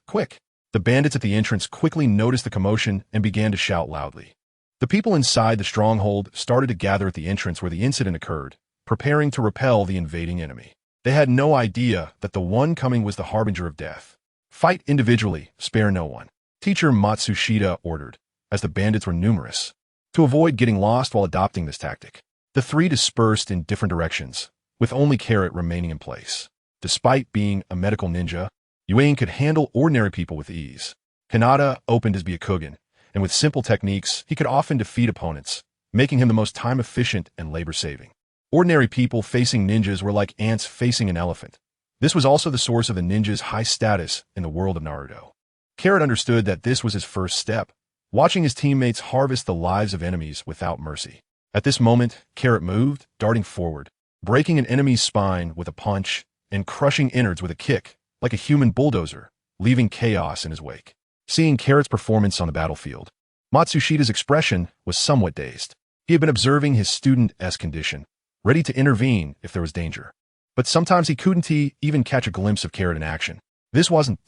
Quick! The bandits at the entrance quickly noticed the commotion and began to shout loudly. The people inside the stronghold started to gather at the entrance where the incident occurred, preparing to repel the invading enemy. They had no idea that the one coming was the harbinger of death. Fight individually, spare no one. Teacher Matsushita ordered, as the bandits were numerous, to avoid getting lost while adopting this tactic. The three dispersed in different directions, with only Carrot remaining in place. Despite being a medical ninja, Yueying could handle ordinary people with ease. Hinata opened his Byakugan, and with simple techniques, he could often defeat opponents, making him the most time-efficient and labor-saving. Ordinary people facing ninjas were like ants facing an elephant. This was also the source of the ninja's high status in the world of Naruto. Carrot understood that this was his first step, watching his teammates harvest the lives of enemies without mercy. At this moment, Carrot moved, darting forward, breaking an enemy's spine with a punch and crushing innards with a kick, like a human bulldozer, leaving chaos in his wake. Seeing Carrot's performance on the battlefield, Matsushida's expression was somewhat dazed. He had been observing his student-esque condition, ready to intervene if there was danger. But sometimes he couldn't even catch a glimpse of Carrot in action. This wasn't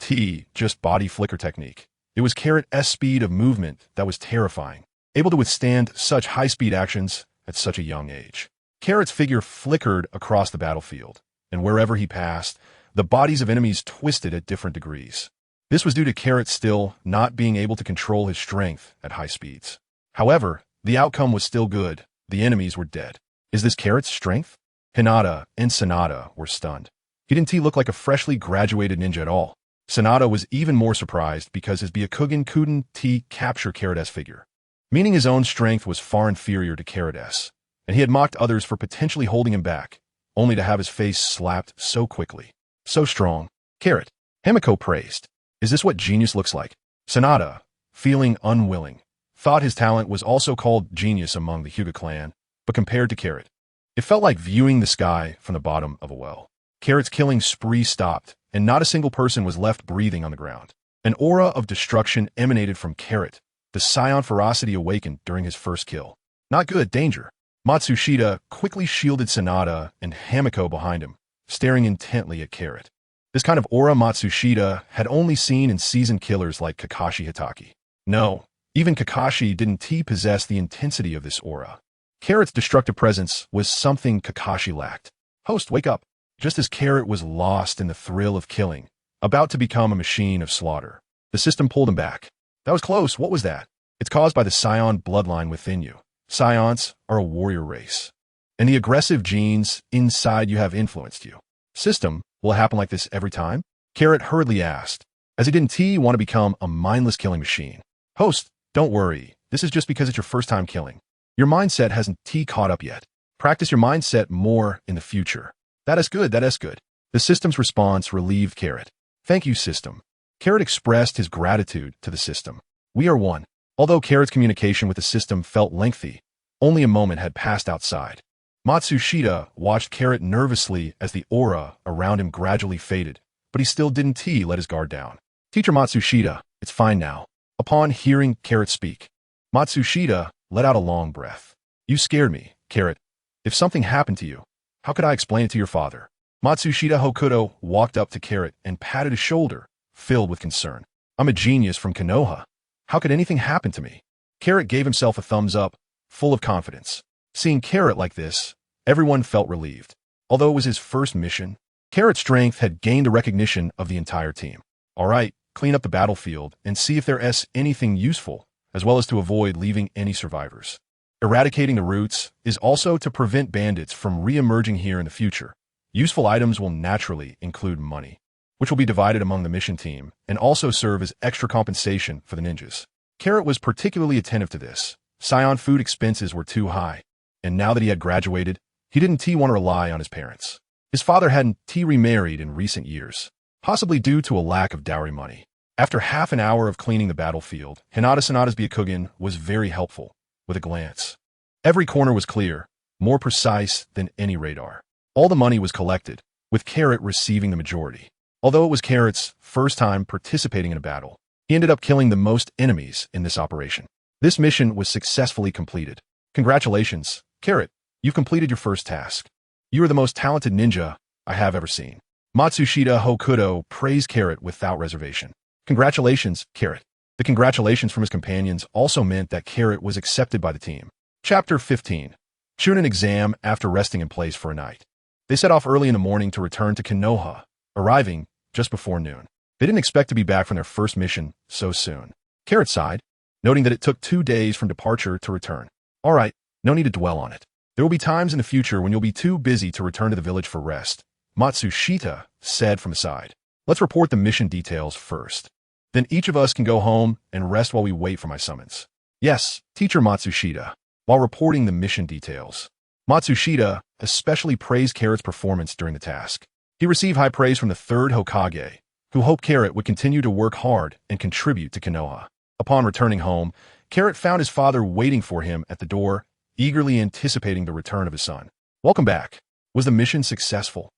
just body flicker technique. It was Carrot's speed of movement that was terrifying, able to withstand such high-speed actions at such a young age. Carrot's figure flickered across the battlefield, and wherever he passed, the bodies of enemies twisted at different degrees. This was due to Carrot still not being able to control his strength at high speeds. However, the outcome was still good. The enemies were dead. Is this Carrot's strength? Hinata and Sanada were stunned. He didn't look like a freshly graduated ninja at all. Sanada was even more surprised because his Byakugan couldn't capture Carrot's figure, meaning his own strength was far inferior to Carrot's, and he had mocked others for potentially holding him back, only to have his face slapped so quickly. So strong. Carrot. Himiko praised. Is this what genius looks like? Sanada, feeling unwilling, thought his talent was also called genius among the Hyuga clan, but compared to Carrot, it felt like viewing the sky from the bottom of a well. Carrot's killing spree stopped, and not a single person was left breathing on the ground. An aura of destruction emanated from Carrot. The Saiyan ferocity awakened during his first kill. Not good, danger. Matsushita quickly shielded Sanada and Himiko behind him, staring intently at Carrot. This kind of aura Matsushita had only seen in seasoned killers like Kakashi Hatake. No, even Kakashi didn't possess the intensity of this aura. Carrot's destructive presence was something Kakashi lacked. Host, wake up. Just as Carrot was lost in the thrill of killing, about to become a machine of slaughter, the system pulled him back. That was close. What was that? It's caused by the Saiyan bloodline within you. Saiyans are a warrior race, and the aggressive genes inside you have influenced you. System, will it happen like this every time? Carrot hurriedly asked, as he didn't want to become a mindless killing machine. Host, don't worry. This is just because it's your first time killing. Your mindset hasn't caught up yet. Practice your mindset more in the future. That is good. The system's response relieved Carrot. Thank you, system. Carrot expressed his gratitude to the system. We are one. Although Carrot's communication with the system felt lengthy, only a moment had passed outside. Matsushita watched Carrot nervously as the aura around him gradually faded, but he still didn't let his guard down. Teacher Matsushita, it's fine now. Upon hearing Carrot speak, Matsushita let out a long breath. You scared me, Carrot. If something happened to you, how could I explain it to your father? Matsushita Hokuto walked up to Carrot and patted his shoulder, filled with concern. I'm a genius from Konoha. How could anything happen to me? Carrot gave himself a thumbs up, full of confidence. Seeing Carrot like this, everyone felt relieved. Although it was his first mission, Carrot's strength had gained the recognition of the entire team. All right, clean up the battlefield and see if there's anything useful, as well as to avoid leaving any survivors. Eradicating the roots is also to prevent bandits from re-emerging here in the future. Useful items will naturally include money, which will be divided among the mission team and also serve as extra compensation for the ninjas. Carrot was particularly attentive to this. Saiyan food expenses were too high, and now that he had graduated, he didn't want to rely on his parents. His father hadn't remarried in recent years, possibly due to a lack of dowry money. After half an hour of cleaning the battlefield, Hinata Sanada's Byakugan was very helpful, with a glance. Every corner was clear, more precise than any radar. All the money was collected, with Carrot receiving the majority. Although it was Carrot's first time participating in a battle, he ended up killing the most enemies in this operation. This mission was successfully completed. Congratulations, Carrot. You've completed your first task. You are the most talented ninja I have ever seen. Matsushita Hokuto praised Carrot without reservation. Congratulations, Carrot. The congratulations from his companions also meant that Carrot was accepted by the team. Chapter 15. Chunin exam after resting in place for a night. They set off early in the morning to return to Konoha, arriving just before noon. They didn't expect to be back from their first mission so soon. Carrot sighed, noting that it took 2 days from departure to return. All right, no need to dwell on it. There will be times in the future when you'll be too busy to return to the village for rest, Matsushita said from the side. Let's report the mission details first. Then each of us can go home and rest while we wait for my summons. Yes, Teacher Matsushita. While reporting the mission details, Matsushita especially praised Carrot's performance during the task. He received high praise from the third Hokage, who hoped Carrot would continue to work hard and contribute to Konoha. Upon returning home, Carrot found his father waiting for him at the door, eagerly anticipating the return of his son. Welcome back. Was the mission successful?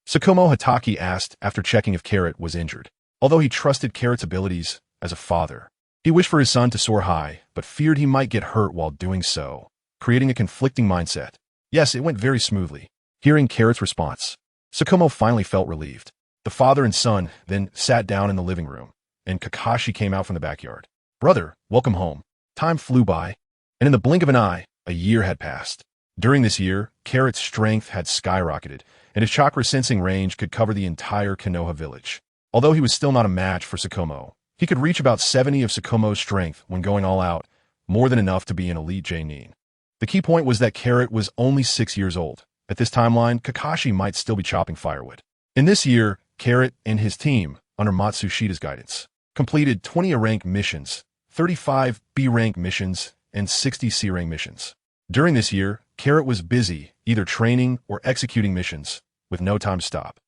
Sakumo Hatake asked after checking if Carrot was injured. Although he trusted Carrot's abilities as a father, he wished for his son to soar high, but feared he might get hurt while doing so, creating a conflicting mindset. Yes, it went very smoothly. Hearing Carrot's response, Sakumo finally felt relieved. The father and son then sat down in the living room, and Kakashi came out from the backyard. "Brother, welcome home." Time flew by, and in the blink of an eye, a year had passed. During this year, Carrot's strength had skyrocketed, and his chakra sensing range could cover the entire Konoha village. Although he was still not a match for Sakumo, he could reach about 70 of Sakumo's strength when going all out, more than enough to be an elite Jonin. The key point was that Carrot was only 6 years old. At this timeline, Kakashi might still be chopping firewood. In this year, Carrot and his team, under Matsushida's guidance, completed 20 A-rank missions, 35 B-rank missions, and 60 C-rank missions. During this year, Carrot was busy either training or executing missions, with no time to stop.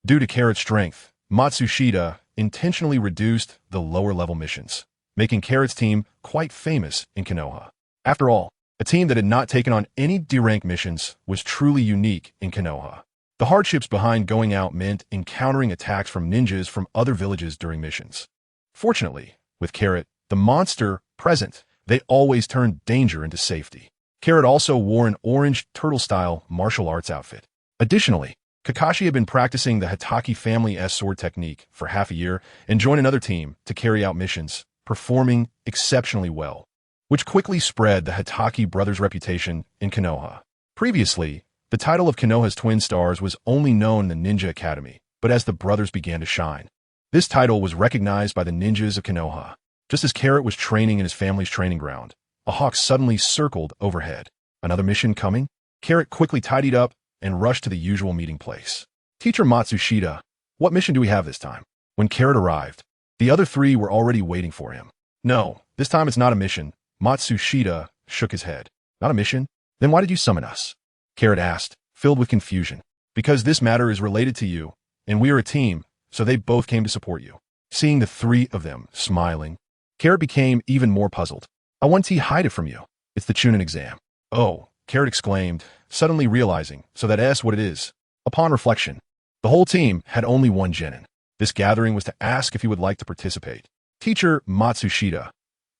Due to Carrot's strength, Matsushita intentionally reduced the lower-level missions, making Carrot's team quite famous in Konoha. After all, a team that had not taken on any D-rank missions was truly unique in Konoha. The hardships behind going out meant encountering attacks from ninjas from other villages during missions. Fortunately, with Carrot, the monster present, they always turned danger into safety. Carrot also wore an orange turtle-style martial arts outfit. Additionally, Kakashi had been practicing the Hatake family S-sword technique for half a year and joined another team to carry out missions, performing exceptionally well, which quickly spread the Hatake brothers' reputation in Konoha. Previously, the title of Konoha's twin stars was only known in the Ninja Academy, but as the brothers began to shine, this title was recognized by the ninjas of Konoha. Just as Carrot was training in his family's training ground, a hawk suddenly circled overhead. Another mission coming? Carrot quickly tidied up and rushed to the usual meeting place. "Teacher Matsushita, what mission do we have this time?" When Carrot arrived, the other three were already waiting for him. "No, this time it's not a mission." Matsushita shook his head. "Not a mission? Then why did you summon us?" Carrot asked, filled with confusion. "Because this matter is related to you, and we are a team, so they both came to support you." Seeing the three of them smiling, Carrot became even more puzzled. "I want to hide it from you. It's the Chunin exam." "Oh," Carrot exclaimed, suddenly realizing, so that is what it is. Upon reflection, the whole team had only one genin. This gathering was to ask if he would like to participate. "Teacher Matsushita,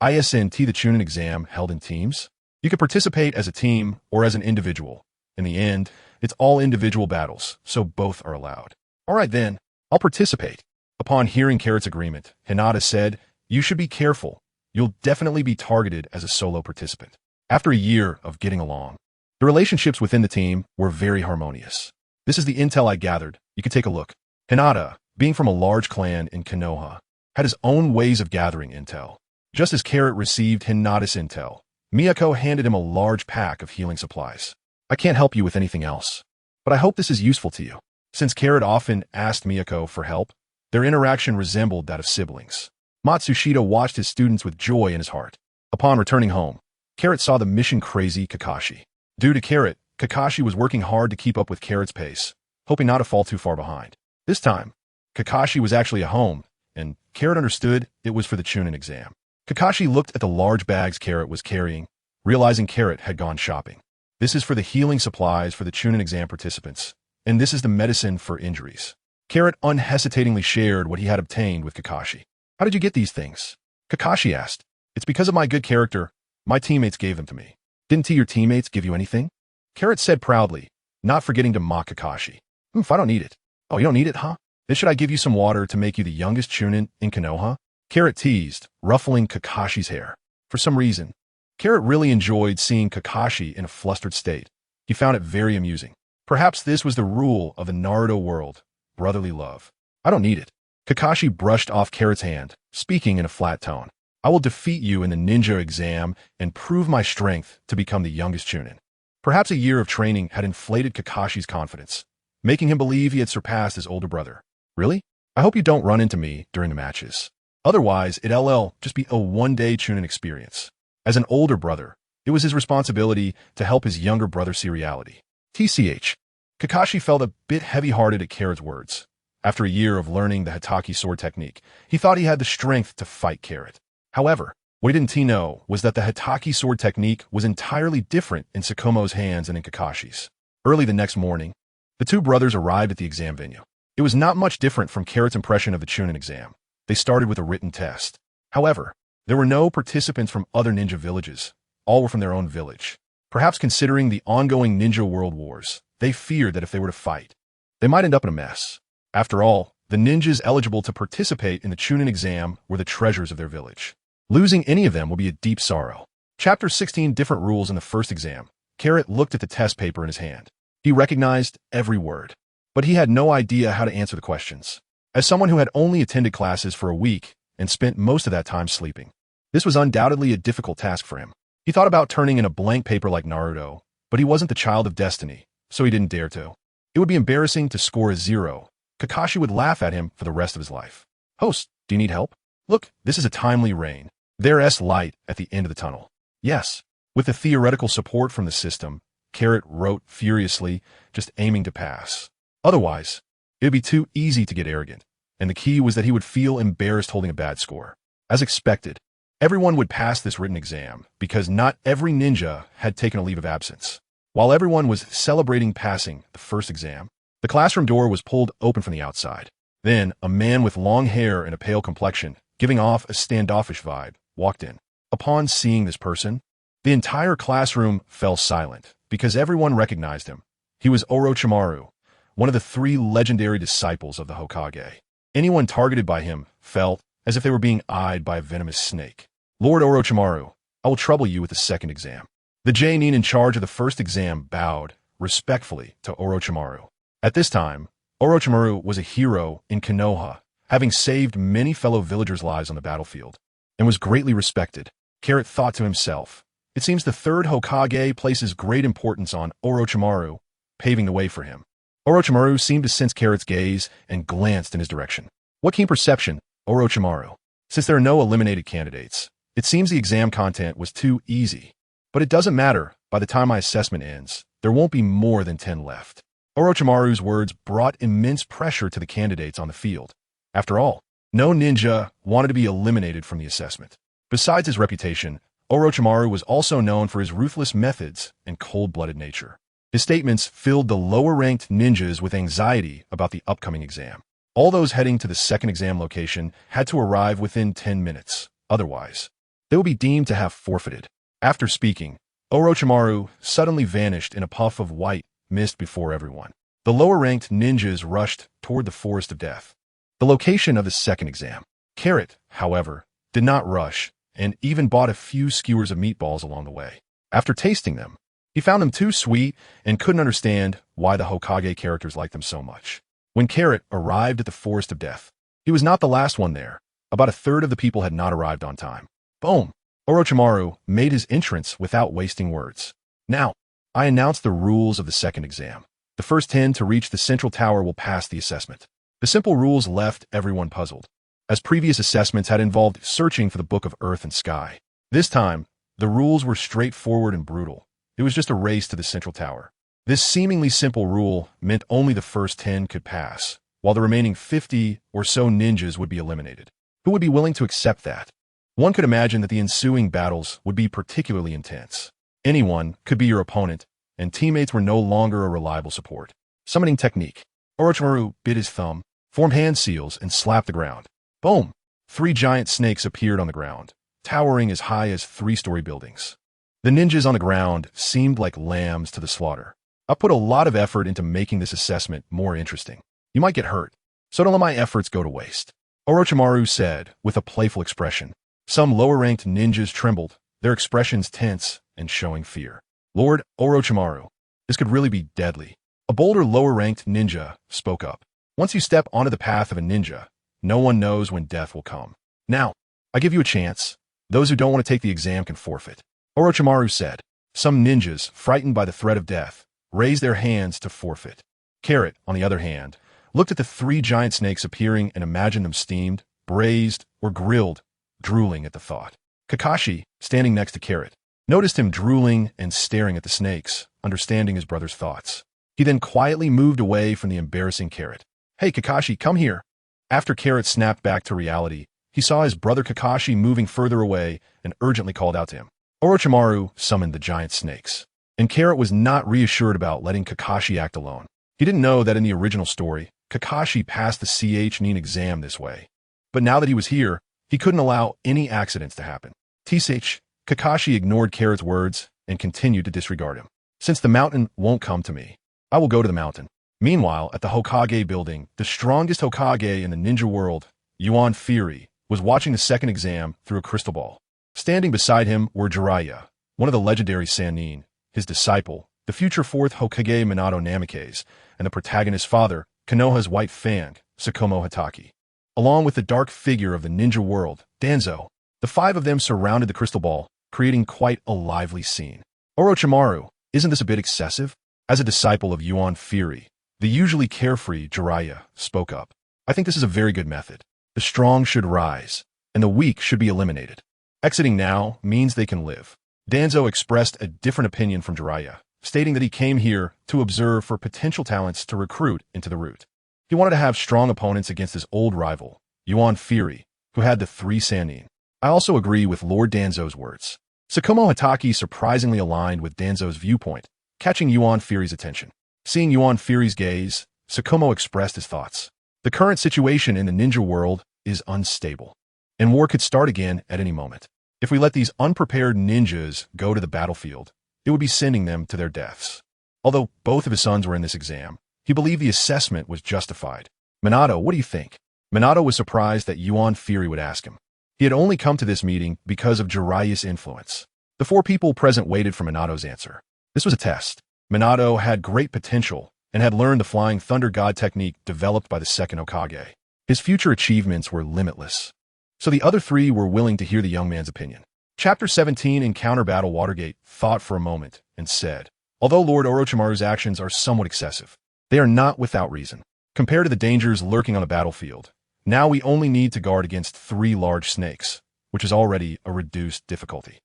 isn't the Chunin exam held in teams? You could participate as a team or as an individual. In the end, it's all individual battles, so both are allowed." "All right then, I'll participate." Upon hearing Carrot's agreement, Hinata said, "You should be careful. You'll definitely be targeted as a solo participant." After a year of getting along, the relationships within the team were very harmonious. "This is the intel I gathered. You can take a look." Hinata, being from a large clan in Konoha, had his own ways of gathering intel. Just as Carrot received Hinata's intel, Miyako handed him a large pack of healing supplies. "I can't help you with anything else, but I hope this is useful to you." Since Carrot often asked Miyako for help, their interaction resembled that of siblings. Matsushita watched his students with joy in his heart. Upon returning home, Carrot saw the mission-crazy Kakashi. Due to Carrot, Kakashi was working hard to keep up with Carrot's pace, hoping not to fall too far behind. This time, Kakashi was actually at home, and Carrot understood it was for the Chunin exam. Kakashi looked at the large bags Carrot was carrying, realizing Carrot had gone shopping. "This is for the healing supplies for the Chunin exam participants, and this is the medicine for injuries." Carrot unhesitatingly shared what he had obtained with Kakashi. "How did you get these things?" Kakashi asked. "It's because of my good character. My teammates gave them to me." "Didn't your teammates give you anything?" Carrot said proudly, not forgetting to mock Kakashi. If I don't need it." "Oh, you don't need it, huh? Then should I give you some water to make you the youngest Chunin in Konoha?" Carrot teased, ruffling Kakashi's hair. For some reason, Carrot really enjoyed seeing Kakashi in a flustered state. He found it very amusing. Perhaps this was the rule of the Naruto world, brotherly love. "I don't need it." Kakashi brushed off Carrot's hand, speaking in a flat tone. "I will defeat you in the ninja exam and prove my strength to become the youngest Chunin." Perhaps a year of training had inflated Kakashi's confidence, making him believe he had surpassed his older brother. "Really? I hope you don't run into me during the matches. Otherwise, it'll just be a one-day Chunin experience." As an older brother, it was his responsibility to help his younger brother see reality. TCH. Kakashi felt a bit heavy-hearted at Carrot's words. After a year of learning the Hatake sword technique, he thought he had the strength to fight Carrot. However, what he didn't know was that the Hatake sword technique was entirely different in Sakumo's hands and in Kakashi's. Early the next morning, The two brothers arrived at the exam venue. It was not much different from Carrot's impression of the Chunin exam. They started with a written test. However, there were no participants from other ninja villages. All were from their own village. Perhaps considering the ongoing ninja world wars, they feared that if they were to fight, they might end up in a mess. After all, the ninjas eligible to participate in the Chunin exam were the treasures of their village. Losing any of them would be a deep sorrow. Chapter 16 Different Rules in the First Exam. Carrot looked at the test paper in his hand. He recognized every word, but he had no idea how to answer the questions. As someone who had only attended classes for a week and spent most of that time sleeping, this was undoubtedly a difficult task for him. He thought about turning in a blank paper like Naruto, but he wasn't the child of destiny, so he didn't dare to. It would be embarrassing to score a 0. Kakashi would laugh at him for the rest of his life. Host, do you need help? Look, this is a timely rain. There's light at the end of the tunnel. Yes. With the theoretical support from the system, Carrot wrote furiously, just aiming to pass. Otherwise, it would be too easy to get arrogant, and the key was that he would feel embarrassed holding a bad score. As expected, everyone would pass this written exam because not every ninja had taken a leave of absence. While everyone was celebrating passing the first exam, the classroom door was pulled open from the outside. Then, a man with long hair and a pale complexion, giving off a standoffish vibe, walked in. Upon seeing this person, the entire classroom fell silent because everyone recognized him. He was Orochimaru, one of the 3 legendary disciples of the Hokage. Anyone targeted by him felt as if they were being eyed by a venomous snake. Lord Orochimaru, I will trouble you with the second exam. The Jonin in charge of the first exam bowed respectfully to Orochimaru. At this time, Orochimaru was a hero in Konoha, having saved many fellow villagers' lives on the battlefield, and was greatly respected. Carrot thought to himself, it seems the third Hokage places great importance on Orochimaru, paving the way for him. Orochimaru seemed to sense Carrot's gaze and glanced in his direction. What keen perception, Orochimaru. Since there are no eliminated candidates, it seems the exam content was too easy. But it doesn't matter, by the time my assessment ends, there won't be more than 10 left. Orochimaru's words brought immense pressure to the candidates on the field. After all, no ninja wanted to be eliminated from the assessment. Besides his reputation, Orochimaru was also known for his ruthless methods and cold-blooded nature. His statements filled the lower-ranked ninjas with anxiety about the upcoming exam. All those heading to the second exam location had to arrive within 10 minutes. Otherwise, they would be deemed to have forfeited. After speaking, Orochimaru suddenly vanished in a puff of white mist before everyone. The lower-ranked ninjas rushed toward the Forest of Death, the location of the second exam. Carrot, however, did not rush, and even bought a few skewers of meatballs along the way. After tasting them, he found them too sweet and couldn't understand why the Hokage characters liked them so much. When Carrot arrived at the Forest of Death, he was not the last one there. About a third of the people had not arrived on time. Boom! Orochimaru made his entrance without wasting words. Now, I announce the rules of the second exam. The first 10 to reach the central tower will pass the assessment. The simple rules left everyone puzzled, as previous assessments had involved searching for the Book of Earth and Sky. This time, the rules were straightforward and brutal. It was just a race to the central tower. This seemingly simple rule meant only the first 10 could pass, while the remaining 50 or so ninjas would be eliminated. Who would be willing to accept that? One could imagine that the ensuing battles would be particularly intense. Anyone could be your opponent, and teammates were no longer a reliable support. Summoning technique. Orochimaru bit his thumb, formed hand seals, and slapped the ground. Boom! 3 giant snakes appeared on the ground, towering as high as 3-story buildings. The ninjas on the ground seemed like lambs to the slaughter. I put a lot of effort into making this assessment more interesting. You might get hurt, so don't let my efforts go to waste. Orochimaru said with a playful expression. Some lower-ranked ninjas trembled, their expressions tense and showing fear. Lord Orochimaru, this could really be deadly. A bolder lower-ranked ninja spoke up. Once you step onto the path of a ninja, no one knows when death will come. Now, I give you a chance. Those who don't want to take the exam can forfeit. Orochimaru said. Some ninjas, frightened by the threat of death, raised their hands to forfeit. Carrot, on the other hand, looked at the 3 giant snakes appearing and imagined them steamed, braised, or grilled, drooling at the thought. Kakashi, standing next to Carrot, noticed him drooling and staring at the snakes, understanding his brother's thoughts. He then quietly moved away from the embarrassing Carrot. Hey Kakashi, come here. After Carrot snapped back to reality, he saw his brother Kakashi moving further away and urgently called out to him. Orochimaru summoned the giant snakes, and Carrot was not reassured about letting Kakashi act alone. He He didn't know that in the original story, Kakashi passed the Chunin exam this way. But now that he was here, he couldn't allow any accidents to happen. Kakashi ignored Carrot's words and continued to disregard him. Since the mountain won't come to me, I will go to the mountain. Meanwhile, at the Hokage building, the strongest Hokage in the ninja world, Yuan Fury, was watching the second exam through a crystal ball. Standing beside him were Jiraiya, one of the legendary Sannin, his disciple, the future fourth Hokage Minato Namikaze, and the protagonist's father, Konoha's White Fang, Sakumo Hatake. Along with the dark figure of the ninja world, Danzo, the five of them surrounded the crystal ball, creating quite a lively scene. Orochimaru, isn't this a bit excessive? As a disciple of Yuan Fury, the usually carefree Jiraiya spoke up. I think this is a very good method. The strong should rise, and the weak should be eliminated. Exiting now means they can live. Danzo expressed a different opinion from Jiraiya, stating that he came here to observe for potential talents to recruit into the route. He wanted to have strong opponents against his old rival, Yuan Fury, who had the three Sannin. I also agree with Lord Danzo's words. Sakumo Hatake surprisingly aligned with Danzo's viewpoint, catching Yuan Fury's attention. Seeing Yuan Fury's gaze, Sakumo expressed his thoughts. The current situation in the ninja world is unstable, and war could start again at any moment. If we let these unprepared ninjas go to the battlefield, it would be sending them to their deaths. Although both of his sons were in this exam, he believed the assessment was justified. Minato, what do you think? Minato was surprised that Yuan Fury would ask him. He had only come to this meeting because of Jiraiya's influence. The four people present waited for Minato's answer. This was a test. Minato had great potential and had learned the Flying Thunder God technique developed by the second Hokage. His future achievements were limitless. So the other three were willing to hear the young man's opinion. Chapter 17 Encounter Battle Watergate thought for a moment and said, although Lord Orochimaru's actions are somewhat excessive, they are not without reason. Compared to the dangers lurking on the battlefield, now we only need to guard against 3 large snakes, which is already a reduced difficulty.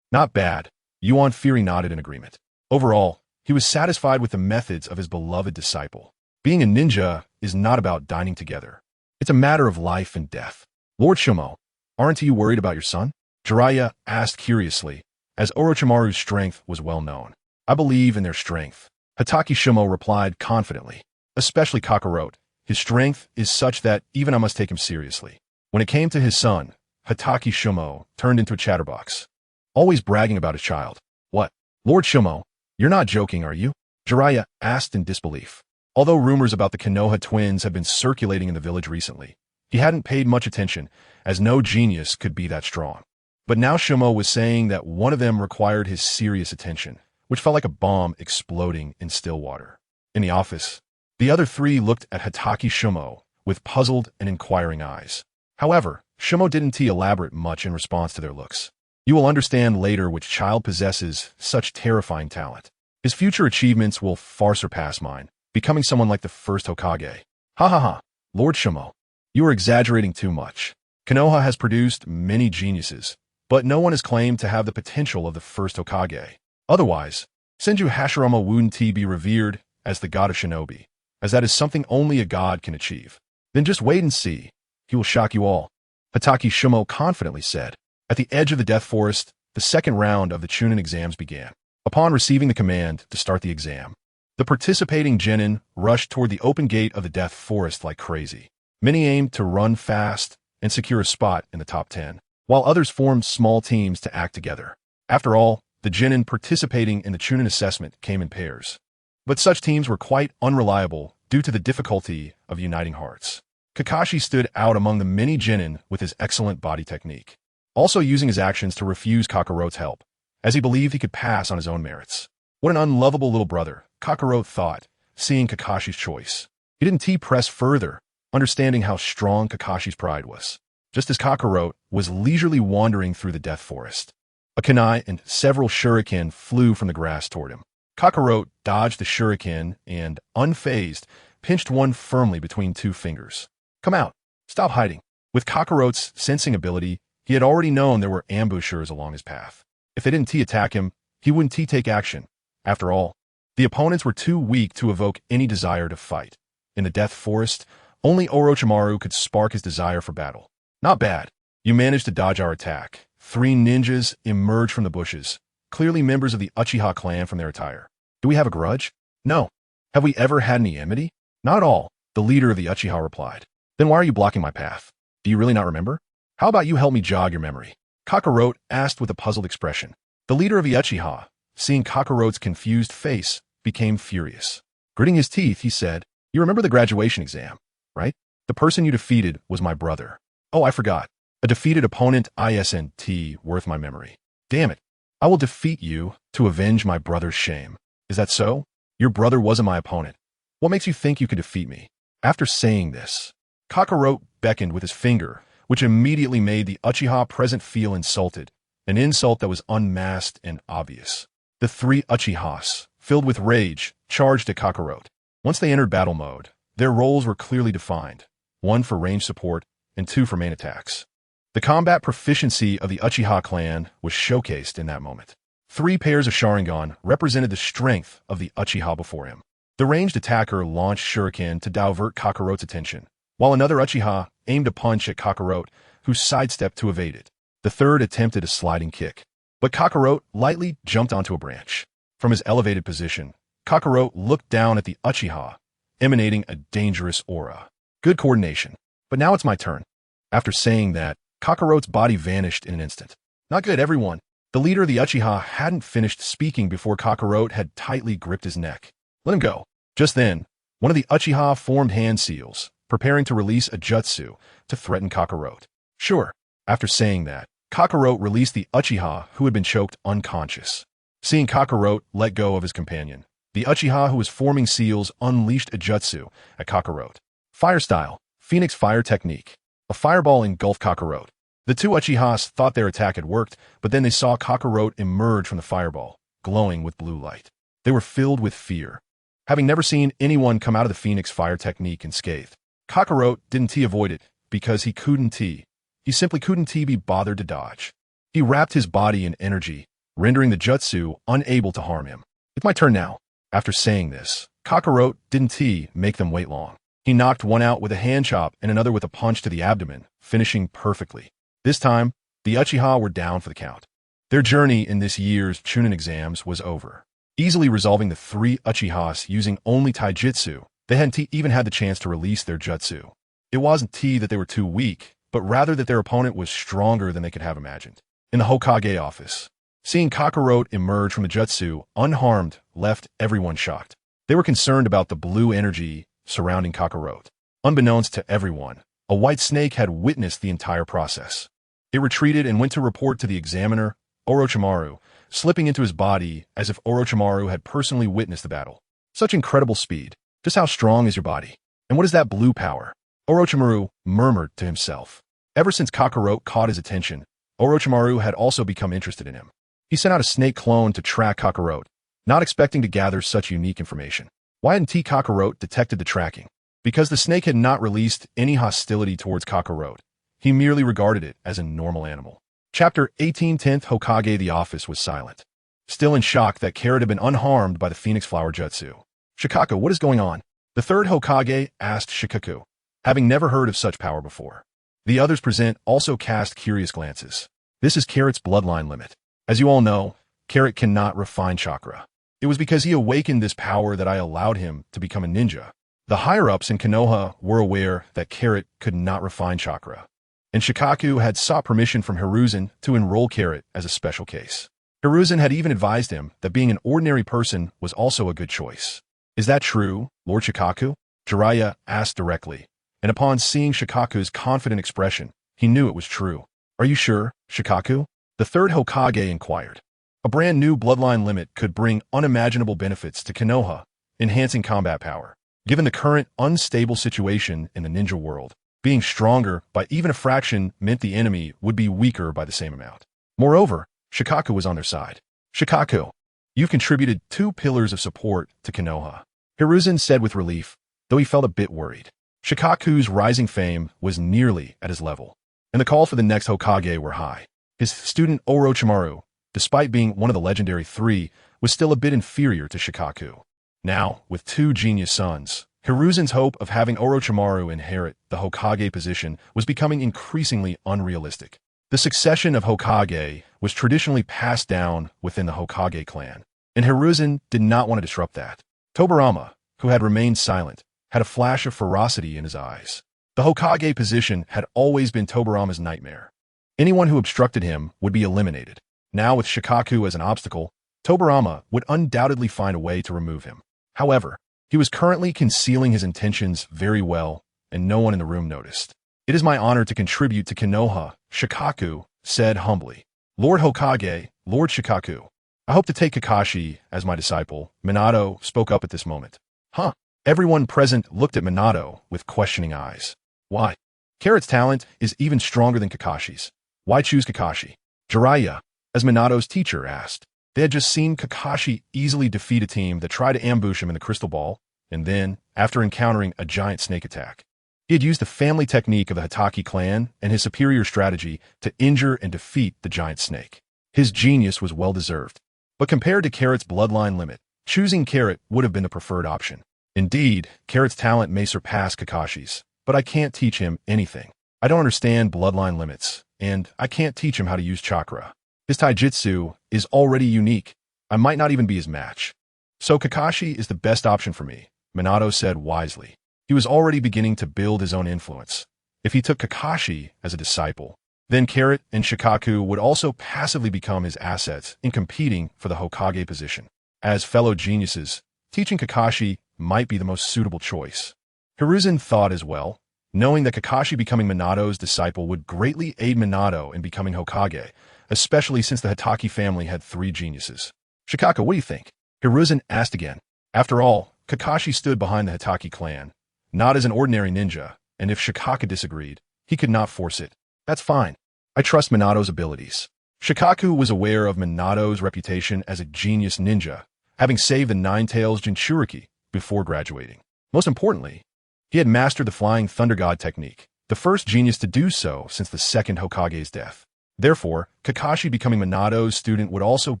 Not bad. Yuan Fury nodded in agreement. Overall, he was satisfied with the methods of his beloved disciple. Being a ninja is not about dining together. It's a matter of life and death. Lord Shumo, aren't you worried about your son? Jiraiya asked curiously, as Orochimaru's strength was well known. I believe in their strength. Hatake Shumo replied confidently. Especially Kakarote. His strength is such that even I must take him seriously. When it came to his son, Hatake Shumo turned into a chatterbox, always bragging about his child. What? Lord Shumo, you're not joking, are you? Jiraiya asked in disbelief. Although rumors about the Konoha twins had been circulating in the village recently, he hadn't paid much attention, as no genius could be that strong. But now Shumo was saying that one of them required his serious attention, which felt like a bomb exploding in still water. In the office, the other 3 looked at Hatake Shumo with puzzled and inquiring eyes. However, Shumo didn't elaborate much in response to their looks. You will understand later which child possesses such terrifying talent. His future achievements will far surpass mine, becoming someone like the first Hokage. Ha ha ha, Lord Shumo, you are exaggerating too much. Konoha has produced many geniuses, but no one has claimed to have the potential of the first Hokage. Otherwise, Senju Hashirama wouldn't be revered as the god of shinobi, as that is something only a god can achieve. Then just wait and see. He will shock you all. Hatake Shumo confidently said. At the edge of the Death Forest, the second round of the Chunin exams began. Upon receiving the command to start the exam, the participating genin rushed toward the open gate of the Death Forest like crazy. Many aimed to run fast and secure a spot in the top 10, while others formed small teams to act together. After all, the genin participating in the Chunin assessment came in pairs. But such teams were quite unreliable due to the difficulty of uniting hearts. Kakashi stood out among the many genin with his excellent body technique, also using his actions to refuse Kakarote's help, as he believed he could pass on his own merits. What an unlovable little brother, Kakarote thought, seeing Kakashi's choice. He didn't press further, understanding how strong Kakashi's pride was. Just as Kakarote was leisurely wandering through the Death Forest, a kunai and several shuriken flew from the grass toward him. Kakarote dodged the shuriken and, unfazed, pinched one firmly between 2 fingers. Come out. Stop hiding. With Kakarote's sensing ability, he had already known there were ambushers along his path. If they didn't attack him, he wouldn't take action. After all, the opponents were too weak to evoke any desire to fight. In the Death Forest, only Orochimaru could spark his desire for battle. Not bad. You managed to dodge our attack. 3 ninjas emerged from the bushes, clearly members of the Uchiha clan from their attire. Do we have a grudge? No. Have we ever had any enmity? Not at all, the leader of the Uchiha replied. Then why are you blocking my path? Do you really not remember? How about you help me jog your memory? Kakarote asked with a puzzled expression. The leader of the Uchiha, seeing Kakarote's confused face, became furious. Gritting his teeth, he said, You remember the graduation exam, right? The person you defeated was my brother. Oh, I forgot. A defeated opponent isn't worth my memory. Damn it. I will defeat you to avenge my brother's shame. Is that so? Your brother wasn't my opponent. What makes you think you could defeat me? After saying this, Kakarote beckoned with his finger, which immediately made the Uchiha present feel insulted, an insult that was unmasked and obvious. The three Uchihas, filled with rage, charged at Kakarote. Once they entered battle mode, their roles were clearly defined, one for range support and two for main attacks. The combat proficiency of the Uchiha clan was showcased in that moment. 3 pairs of Sharingan represented the strength of the Uchiha before him. The ranged attacker launched shuriken to divert Kakarote's attention, while another Uchiha aimed a punch at Kakarote, who sidestepped to evade it. The third attempted a sliding kick, but Kakarote lightly jumped onto a branch. From his elevated position, Kakarote looked down at the Uchiha, emanating a dangerous aura. Good coordination. But now it's my turn. After saying that, Kakarote's body vanished in an instant. Not good, everyone. The leader of the Uchiha hadn't finished speaking before Kakarote had tightly gripped his neck. Let him go. Just then, one of the Uchiha formed hand seals, preparing to release a jutsu to threaten Kakarote. Sure. After saying that, Kakarote released the Uchiha who had been choked unconscious. Seeing Kakarote let go of his companion, the Uchiha who was forming seals unleashed a jutsu at Kakarote. Fire style, Phoenix Fire technique. A fireball engulfed Kakarote. The two Uchihas thought their attack had worked, but then they saw Kakarote emerge from the fireball, glowing with blue light. They were filled with fear. Having never seen anyone come out of the Phoenix Fire technique unscathed, Kakarote didn't avoid it because he couldn't. He simply couldn't be bothered to dodge. He wrapped his body in energy, rendering the jutsu unable to harm him. It's my turn now. After saying this, Kakarote didn't make them wait long. He knocked one out with a hand chop and another with a punch to the abdomen, finishing perfectly. This time, the Uchiha were down for the count. Their journey in this year's Chunin exams was over. Easily resolving the 3 Uchihas using only taijutsu, they hadn't even had the chance to release their jutsu. It wasn't that they were too weak, but rather that their opponent was stronger than they could have imagined. In the Hokage office, seeing Kakarote emerge from the jutsu unharmed left everyone shocked. They were concerned about the blue energy surrounding Kakarote. Unbeknownst to everyone, a white snake had witnessed the entire process. It retreated and went to report to the examiner, Orochimaru, slipping into his body as if Orochimaru had personally witnessed the battle. Such incredible speed. Just how strong is your body? And what is that blue power? Orochimaru murmured to himself. Ever since Kakarote caught his attention, Orochimaru had also become interested in him. He sent out a snake clone to track Kakarote, not expecting to gather such unique information. Why hadn't Kakarote detected the tracking? Because the snake had not released any hostility towards Kakarote. He merely regarded it as a normal animal. Chapter 18. 10th Hokage. The office was silent, still in shock that Carrot had been unharmed by the Phoenix Flower Jutsu. Shikaku, what is going on? The third Hokage asked Shikaku, having never heard of such power before. The others present also cast curious glances. This is Carrot's bloodline limit. As you all know, Carrot cannot refine chakra. It was because he awakened this power that I allowed him to become a ninja. The higher-ups in Konoha were aware that Carrot could not refine chakra, and Shikaku had sought permission from Hiruzen to enroll Carrot as a special case. Hiruzen had even advised him that being an ordinary person was also a good choice. Is that true, Lord Shikaku? Jiraiya asked directly, and upon seeing Shikaku's confident expression, he knew it was true. Are you sure, Shikaku? The third Hokage inquired. A brand new bloodline limit could bring unimaginable benefits to Konoha, enhancing combat power. Given the current unstable situation in the ninja world, being stronger by even a fraction meant the enemy would be weaker by the same amount. Moreover, Shikaku was on their side. Shikaku, you've contributed 2 pillars of support to Konoha, Hiruzen said with relief, though he felt a bit worried. Shikaku's rising fame was nearly at his level, and the call for the next Hokage were high. His student Orochimaru, despite being one of the legendary 3, was still a bit inferior to Shikaku. Now, with 2 genius sons, Hiruzen's hope of having Orochimaru inherit the Hokage position was becoming increasingly unrealistic. The succession of Hokage was traditionally passed down within the Hokage clan, and Hiruzen did not want to disrupt that. Tobirama, who had remained silent, had a flash of ferocity in his eyes. The Hokage position had always been Tobirama's nightmare. Anyone who obstructed him would be eliminated. Now, with Shikaku as an obstacle, Tobirama would undoubtedly find a way to remove him. However, he was currently concealing his intentions very well, and no one in the room noticed. "It is my honor to contribute to Konoha," Shikaku said humbly. "Lord Hokage, Lord Shikaku, I hope to take Kakashi as my disciple." Minato spoke up at this moment. "Huh?" Everyone present looked at Minato with questioning eyes. "Why? Carrot's talent is even stronger than Kakashi's. Why choose Kakashi?" Jiraiya, as Minato's teacher, asked. They had just seen Kakashi easily defeat a team that tried to ambush him in the crystal ball, and then, after encountering a giant snake attack, he had used the family technique of the Hatake clan and his superior strategy to injure and defeat the giant snake. His genius was well-deserved. But compared to Carrot's bloodline limit, choosing Carrot would have been the preferred option. Indeed, Carrot's talent may surpass Kakashi's, but I can't teach him anything. I don't understand bloodline limits, and I can't teach him how to use chakra. His taijutsu is already unique. I might not even be his match. So Kakashi is the best option for me, Minato said wisely. He was already beginning to build his own influence. If he took Kakashi as a disciple, then Carrot and Shikaku would also passively become his assets in competing for the Hokage position. As fellow geniuses, teaching Kakashi might be the most suitable choice. Hiruzen thought as well, knowing that Kakashi becoming Minato's disciple would greatly aid Minato in becoming Hokage, especially since the Hatake family had 3 geniuses. "Shikaku, what do you think?" Hiruzen asked again. After all, Kakashi stood behind the Hatake clan, not as an ordinary ninja, and if Shikaku disagreed, he could not force it. "That's fine. I trust Minato's abilities." Shikaku was aware of Minato's reputation as a genius ninja, having saved the Nine-Tails Jinchuriki before graduating. Most importantly, he had mastered the Flying Thunder God technique, the first genius to do so since the second Hokage's death. Therefore, Kakashi becoming Minato's student would also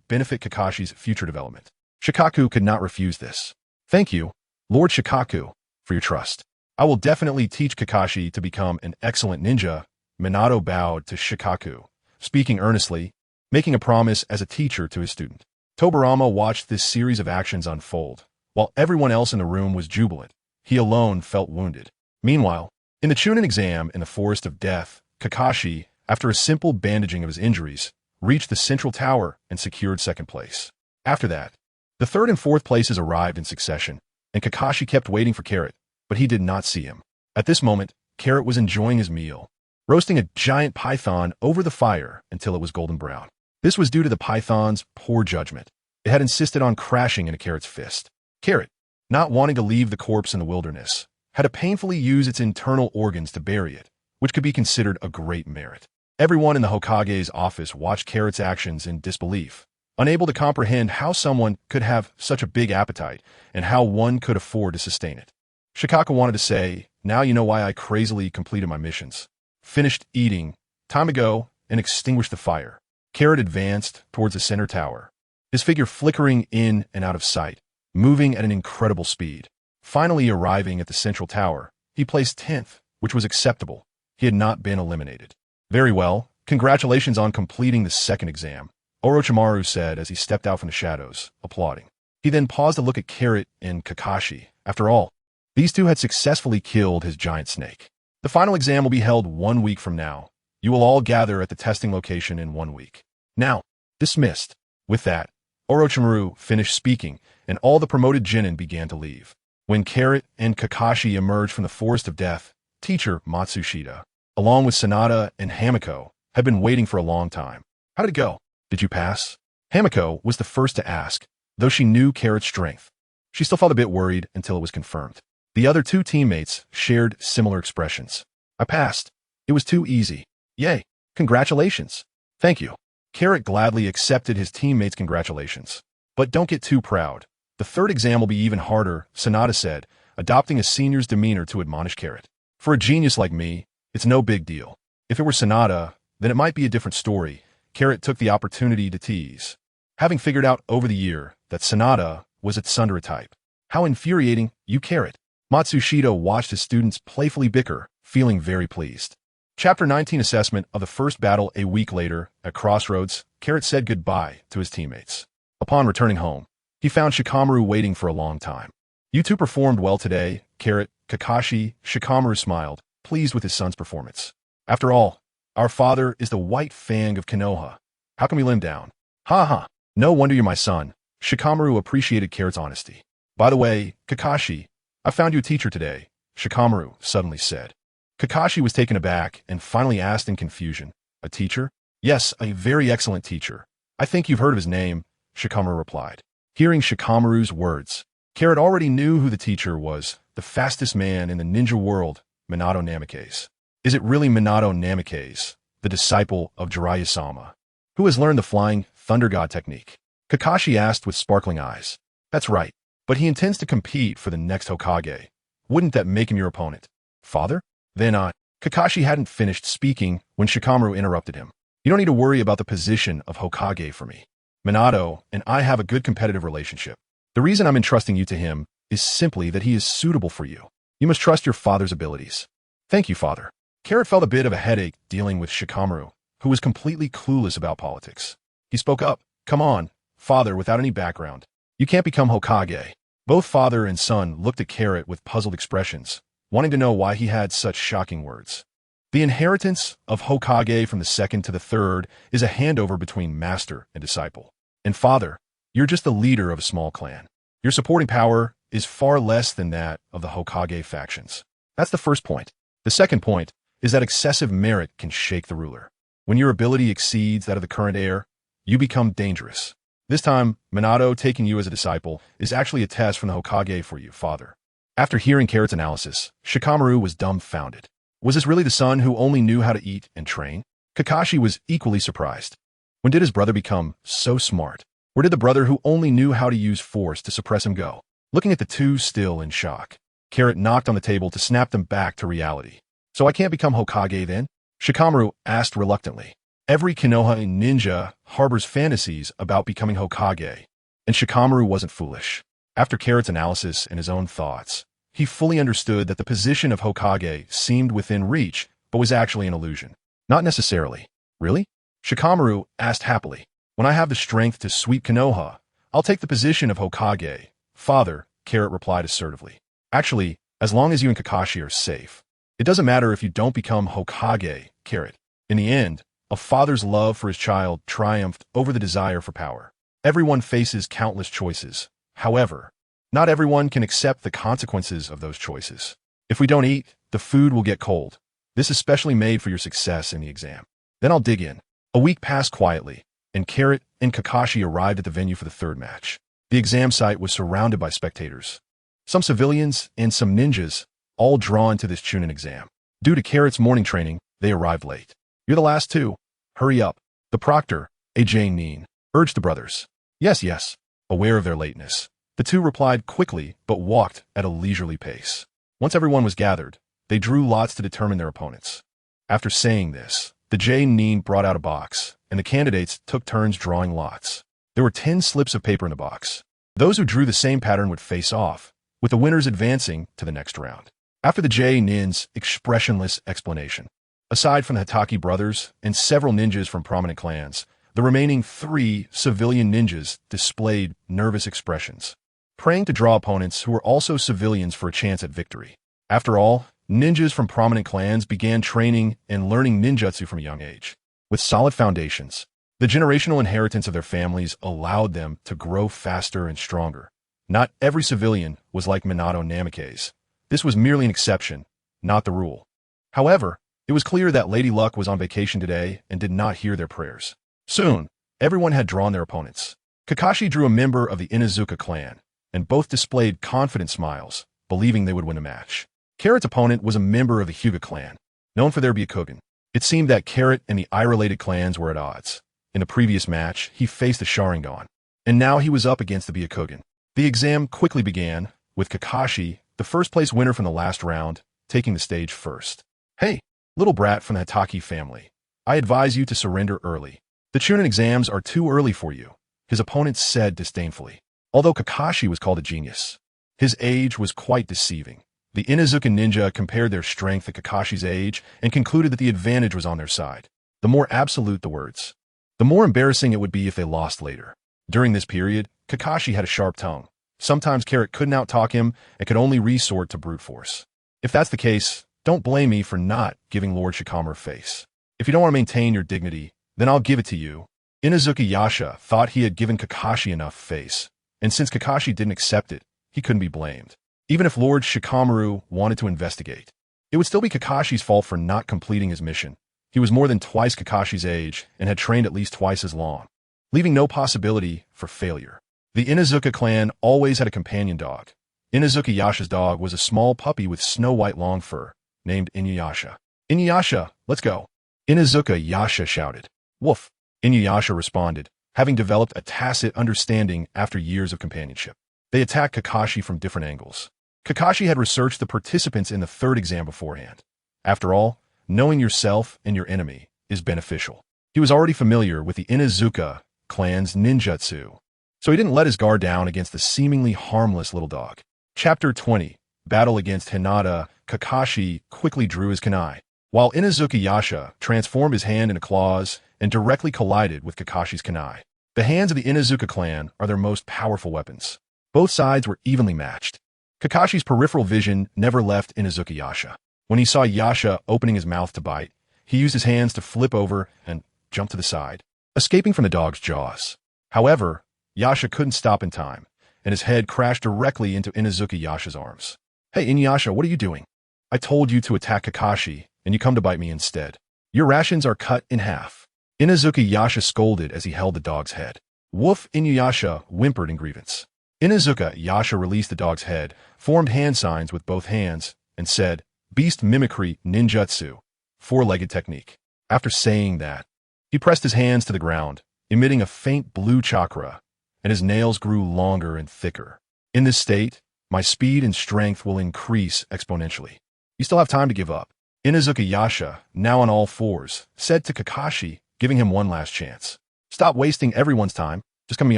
benefit Kakashi's future development. Shikaku could not refuse this. "Thank you, Lord Shikaku, for your trust. I will definitely teach Kakashi to become an excellent ninja." Minato bowed to Shikaku, speaking earnestly, making a promise as a teacher to his student. Tobirama watched this series of actions unfold. While everyone else in the room was jubilant, he alone felt wounded. Meanwhile, in the Chunin exam in the Forest of Death, Kakashi, after a simple bandaging of his injuries, reached the central tower and secured second place. After that, the third and fourth places arrived in succession, and Kakashi kept waiting for Carrot, but he did not see him. At this moment, Carrot was enjoying his meal, roasting a giant python over the fire until it was golden brown. This was due to the python's poor judgment. It had insisted on crashing into Carrot's fist. Carrot, not wanting to leave the corpse in the wilderness, had to painfully use its internal organs to bury it, which could be considered a great merit. Everyone in the Hokage's office watched Carrot's actions in disbelief, unable to comprehend how someone could have such a big appetite and how one could afford to sustain it. Shikaku wanted to say, "Now you know why I crazily completed my missions. Finished eating time ago and extinguished the fire." Carrot advanced towards the center tower, his figure flickering in and out of sight, moving at an incredible speed. Finally arriving at the central tower, he placed 10th, which was acceptable. He had not been eliminated. "Very well, congratulations on completing the second exam," Orochimaru said as he stepped out from the shadows, applauding. He then paused to look at Carrot and Kakashi. After all, these two had successfully killed his giant snake. "The final exam will be held 1 week from now. You will all gather at the testing location in 1 week. Now, dismissed." With that, Orochimaru finished speaking, and all the promoted genin began to leave. When Carrot and Kakashi emerged from the Forest of Death, teacher Matsushita, along with Sanada and Hamiko, had been waiting for a long time. "How did it go? Did you pass?" Hamiko was the first to ask, though she knew Carrot's strength. She still felt a bit worried until it was confirmed. The other 2 teammates shared similar expressions. "I passed. It was too easy." "Yay! Congratulations!" "Thank you." Carrot gladly accepted his teammates' congratulations. "But don't get too proud. The third exam will be even harder," Sanada said, adopting a senior's demeanor to admonish Carrot. "For a genius like me, it's no big deal. If it were Sanada, then it might be a different story." Carrot took the opportunity to tease, having figured out over the year that Sanada was a Tsundere type. "How infuriating, you Carrot." Matsushita watched his students playfully bicker, feeling very pleased. Chapter 19 Assessment of the First Battle. A week later, at Crossroads, Carrot said goodbye to his teammates. Upon returning home, he found Shikamaru waiting for a long time. You two performed well today, Kakashi. Shikamaru smiled, pleased with his son's performance. After all, our father is the White Fang of Konoha. How can we let him down? Ha ha. No wonder you're my son. Shikamaru appreciated Carrot's honesty. By the way, Kakashi, I found you a teacher today, Shikamaru suddenly said. Kakashi was taken aback and finally asked in confusion, a teacher? Yes, a very excellent teacher. I think you've heard of his name, Shikamaru replied. Hearing Shikamaru's words, Carrot already knew who the teacher was, the fastest man in the ninja world, Minato Namikaze. Is it really Minato Namikaze, the disciple of Jiraiya-sama, who has learned the flying thunder god technique? Kakashi asked with sparkling eyes. That's right, but he intends to compete for the next Hokage. Wouldn't that make him your opponent? Father? Then, Kakashi hadn't finished speaking when Shikamaru interrupted him. You don't need to worry about the position of Hokage for me. Minato and I have a good competitive relationship. The reason I'm entrusting you to him is simply that he is suitable for you. You must trust your father's abilities. Thank you, father. Carrot felt a bit of a headache dealing with Shikamaru, who was completely clueless about politics. He spoke up. Come on, father, without any background. You can't become Hokage. Both father and son looked at Carrot with puzzled expressions, wanting to know why he had such shocking words. The inheritance of Hokage from the second to the third is a handover between master and disciple. And father, you're just the leader of a small clan. Your supporting power is far less than that of the Hokage factions. That's the first point. The second point is that excessive merit can shake the ruler. When your ability exceeds that of the current heir, you become dangerous. This time, Minato taking you as a disciple is actually a test from the Hokage for you, father. After hearing Carrot's analysis, Shikamaru was dumbfounded. Was this really the son who only knew how to eat and train? Kakashi was equally surprised. When did his brother become so smart? Or did the brother who only knew how to use force to suppress him go? Looking at the two still in shock, Carrot knocked on the table to snap them back to reality. So I can't become Hokage then? Shikamaru asked reluctantly. Every Konoha ninja harbors fantasies about becoming Hokage, and Shikamaru wasn't foolish. After Carrot's analysis and his own thoughts, he fully understood that the position of Hokage seemed within reach, but was actually an illusion. Not necessarily. Really? Shikamaru asked happily. When I have the strength to sweep Konoha, I'll take the position of Hokage. Father, Carrot replied assertively. Actually, as long as you and Kakashi are safe. It doesn't matter if you don't become Hokage, Carrot. In the end, a father's love for his child triumphed over the desire for power. Everyone faces countless choices. However, not everyone can accept the consequences of those choices. If we don't eat, the food will get cold. This is specially made for your success in the exam. Then I'll dig in. A week passed quietly, and Carrot and Kakashi arrived at the venue for the third match. The exam site was surrounded by spectators. Some civilians and some ninjas, all drawn to this Chunin exam. Due to Carrot's morning training, they arrived late. You're the last two. Hurry up. The proctor, Jonin, urged the brothers. Yes. Aware of their lateness, the two replied quickly but walked at a leisurely pace. Once everyone was gathered, they drew lots to determine their opponents. After saying this, the Jonin brought out a box, and the candidates took turns drawing lots. There were 10 slips of paper in the box. Those who drew the same pattern would face off, with the winners advancing to the next round. After the Jonin's expressionless explanation, aside from the Hatake brothers and several ninjas from prominent clans, the remaining 3 civilian ninjas displayed nervous expressions, praying to draw opponents who were also civilians for a chance at victory. After all, ninjas from prominent clans began training and learning ninjutsu from a young age. With solid foundations, the generational inheritance of their families allowed them to grow faster and stronger. Not every civilian was like Minato Namikaze. This was merely an exception, not the rule. However, it was clear that Lady Luck was on vacation today and did not hear their prayers. Soon, everyone had drawn their opponents. Kakashi drew a member of the Inuzuka clan, and both displayed confident smiles, believing they would win the match. Carrot's opponent was a member of the Hyuga clan, known for their Byakugan. It seemed that Carrot and the eye-related clans were at odds. In the previous match, he faced the Sharingan, and now he was up against the Byakugan. The exam quickly began, with Kakashi, the first-place winner from the last round, taking the stage first. Hey, little brat from the Hatake family, I advise you to surrender early. The Chunin exams are too early for you, his opponent said disdainfully. Although Kakashi was called a genius, his age was quite deceiving. The Inuzuka ninja compared their strength to Kakashi's age and concluded that the advantage was on their side. The more absolute the words, the more embarrassing it would be if they lost later. During this period, Kakashi had a sharp tongue. Sometimes Carrot couldn't outtalk him and could only resort to brute force. If that's the case, don't blame me for not giving Lord Shikamaru a face. If you don't want to maintain your dignity, then I'll give it to you. Inazuka Yasha thought he had given Kakashi enough face, and since Kakashi didn't accept it, he couldn't be blamed. Even if Lord Shikamaru wanted to investigate, it would still be Kakashi's fault for not completing his mission. He was more than twice Kakashi's age and had trained at least twice as long, leaving no possibility for failure. The Inazuka clan always had a companion dog. Inazuka Yasha's dog was a small puppy with snow-white long fur, named Inuyasha. Inuyasha, let's go. Inazuka Yasha shouted. Woof. Inuyasha responded, having developed a tacit understanding after years of companionship. They attacked Kakashi from different angles. Kakashi had researched the participants in the third exam beforehand. After all, knowing yourself and your enemy is beneficial. He was already familiar with the Inazuka clan's ninjutsu, so he didn't let his guard down against the seemingly harmless little dog. Chapter 20. Battle against Hinata. Kakashi quickly drew his kunai, while Inazuka Yasha transformed his hand into claws and directly collided with Kakashi's kunai. The hands of the Inazuka clan are their most powerful weapons. Both sides were evenly matched. Kakashi's peripheral vision never left Inazuka Yasha. When he saw Yasha opening his mouth to bite, he used his hands to flip over and jump to the side, escaping from the dog's jaws. However, Yasha couldn't stop in time, and his head crashed directly into Inazuka Yasha's arms. Hey, Inuyasha, what are you doing? I told you to attack Kakashi, and you come to bite me instead. Your rations are cut in half. Inazuka Yasha scolded as he held the dog's head. Woof. Inuyasha whimpered in grievance. Inazuka Yasha released the dog's head, formed hand signs with both hands, and said, Beast Mimicry Ninjutsu, four-legged technique. After saying that, he pressed his hands to the ground, emitting a faint blue chakra, and his nails grew longer and thicker. In this state, my speed and strength will increase exponentially. You still have time to give up. Inazuka Yasha, now on all fours, said to Kakashi, giving him one last chance. Stop wasting everyone's time. Just come to me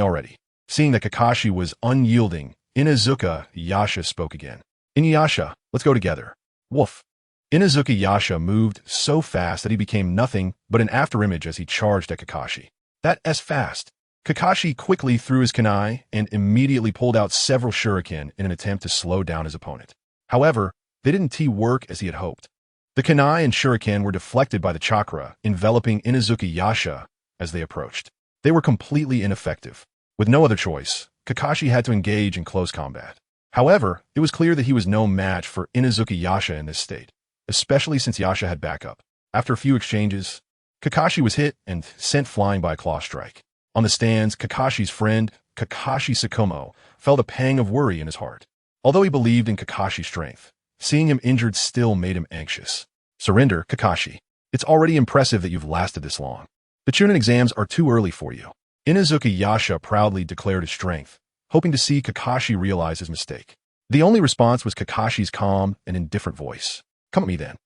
already. Seeing that Kakashi was unyielding, Inazuka Yasha spoke again. Inuyasha, let's go together. Woof. Inazuka Yasha moved so fast that he became nothing but an afterimage as he charged at Kakashi. That's fast. Kakashi quickly threw his kunai and immediately pulled out several shuriken in an attempt to slow down his opponent. However, they didn't work as he had hoped. The kunai and shuriken were deflected by the chakra, enveloping Inazuka Yasha as they approached. They were completely ineffective. With no other choice, Kakashi had to engage in close combat. However, it was clear that he was no match for Inazuka Yasha in this state, especially since Yasha had backup. After a few exchanges, Kakashi was hit and sent flying by a claw strike. On the stands, Kakashi's friend, Hatake Sakumo, felt a pang of worry in his heart. Although he believed in Kakashi's strength, seeing him injured still made him anxious. Surrender, Kakashi. It's already impressive that you've lasted this long. The Chunin exams are too early for you. Inazuka Yasha proudly declared his strength, hoping to see Kakashi realize his mistake. The only response was Kakashi's calm and indifferent voice. Come at me then.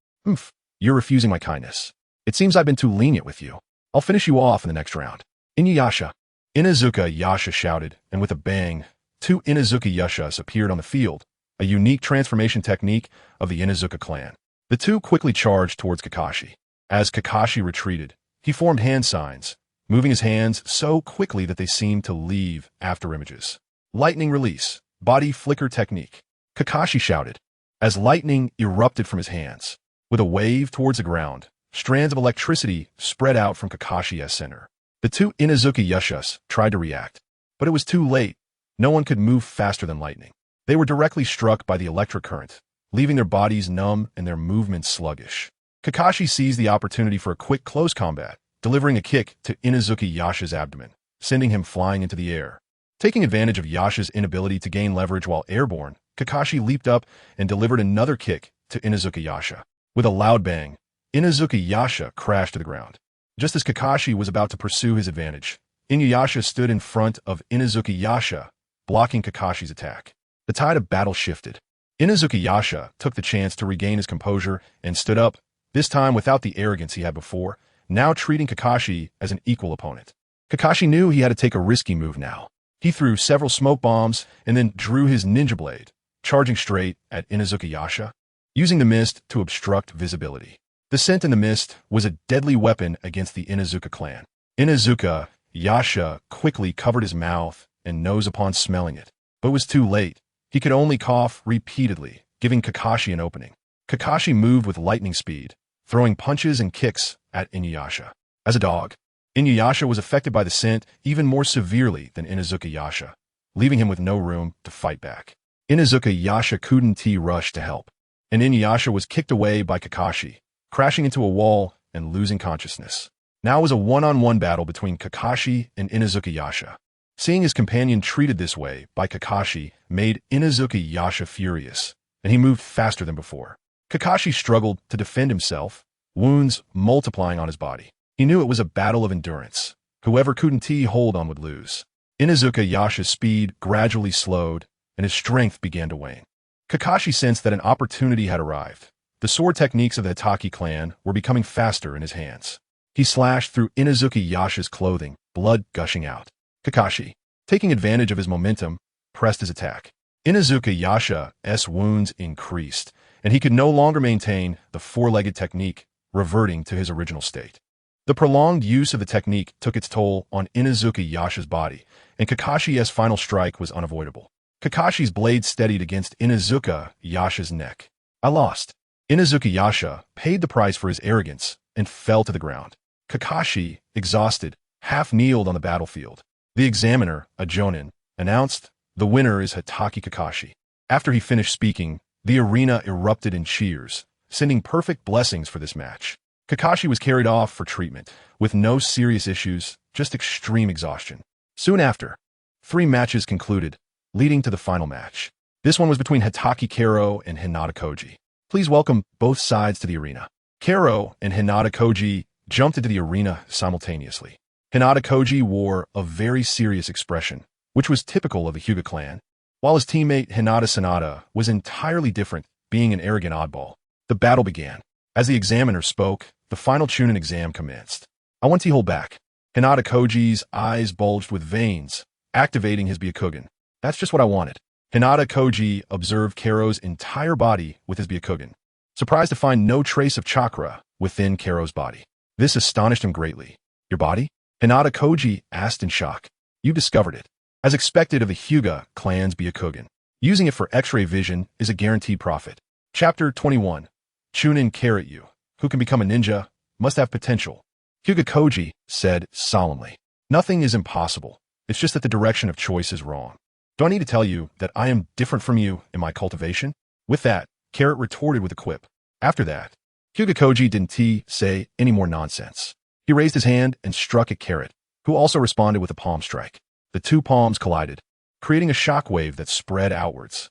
You're refusing my kindness. It seems I've been too lenient with you. I'll finish you off in the next round. Inuyasha. Inazuka Yasha shouted, and with a bang, two Inazuka Yashas appeared on the field, a unique transformation technique of the Inazuka clan. The two quickly charged towards Kakashi. As Kakashi retreated, he formed hand signs, moving his hands so quickly that they seemed to leave afterimages. Lightning release, body flicker technique. Kakashi shouted, as lightning erupted from his hands. With a wave towards the ground, strands of electricity spread out from Kakashi's center. The two Inazuka Yashas tried to react, but it was too late. No one could move faster than lightning. They were directly struck by the electric current, leaving their bodies numb and their movements sluggish. Kakashi seized the opportunity for a quick close combat, delivering a kick to Inazuka Yasha's abdomen, sending him flying into the air. Taking advantage of Yasha's inability to gain leverage while airborne, Kakashi leaped up and delivered another kick to Inazuka Yasha. With a loud bang, Inazuka Yasha crashed to the ground. Just as Kakashi was about to pursue his advantage, Inuyasha stood in front of Inazuka Yasha, blocking Kakashi's attack. The tide of battle shifted. Inazuka Yasha took the chance to regain his composure and stood up, this time without the arrogance he had before, now treating Kakashi as an equal opponent. Kakashi knew he had to take a risky move now. He threw several smoke bombs and then drew his ninja blade, charging straight at Inazuka Yasha, using the mist to obstruct visibility. The scent in the mist was a deadly weapon against the Inazuka clan. Inazuka Yasha quickly covered his mouth and nose upon smelling it, But it was too late. He could only cough repeatedly, giving Kakashi an opening. Kakashi moved with lightning speed, throwing punches and kicks at Inuyasha. As a dog, Inuyasha was affected by the scent even more severely than Inuzuka Yasha, leaving him with no room to fight back. Inuzuka Yasha couldn't rush to help, and Inuyasha was kicked away by Kakashi, crashing into a wall and losing consciousness. Now it was a one-on-one battle between Kakashi and Inuzuka Yasha. Seeing his companion treated this way by Kakashi made Inuzuka Yasha furious, and he moved faster than before. Kakashi struggled to defend himself, wounds multiplying on his body. He knew it was a battle of endurance. Whoever couldn't hold on would lose. Inuzuka Yasha's speed gradually slowed, and his strength began to wane. Kakashi sensed that an opportunity had arrived. The sword techniques of the Hatake clan were becoming faster in his hands. He slashed through Inuzuka Yasha's clothing, blood gushing out. Kakashi, taking advantage of his momentum, pressed his attack. Inuzuka Yasha's wounds increased, and he could no longer maintain the four-legged technique, reverting to his original state. The prolonged use of the technique took its toll on Inuzuka Yasha's body, and Kakashi's final strike was unavoidable. Kakashi's blade steadied against Inuzuka Yasha's neck. I lost. Inuzuka Yasha paid the price for his arrogance and fell to the ground. Kakashi, exhausted, half-kneeled on the battlefield. The examiner, a Jonin, announced, "The winner is Hatake Kakashi." After he finished speaking, the arena erupted in cheers, sending perfect blessings for this match. Kakashi was carried off for treatment, with no serious issues, just extreme exhaustion. Soon after, 3 matches concluded, leading to the final match. This one was between Hatake Karo and Hinata Koji. Please welcome both sides to the arena. Karo and Hinata Koji jumped into the arena simultaneously. Hinata Koji wore a very serious expression, which was typical of the Hyuga clan, while his teammate Hinata Sanada was entirely different, being an arrogant oddball. The battle began. As the examiner spoke, the final Chunin exam commenced. I want to hold back. Hinata Koji's eyes bulged with veins, activating his Byakugan. That's just what I wanted. Hinata Koji observed Karo's entire body with his Byakugan, surprised to find no trace of chakra within Karo's body. This astonished him greatly. Your body? Hinata Koji asked in shock. You discovered it. As expected of the Hyuga clan's Byakugan, using it for X-ray vision is a guaranteed profit. Chapter 21. Chunin you, who can become a ninja, must have potential. Hyuga Koji said solemnly. Nothing is impossible. It's just that the direction of choice is wrong. Do I need to tell you that I am different from you in my cultivation? With that, Carrot retorted with a quip. After that, Hyuga Koji didn't say any more nonsense. He raised his hand and struck at Carrot, who also responded with a palm strike. The 2 palms collided, creating a shockwave that spread outwards.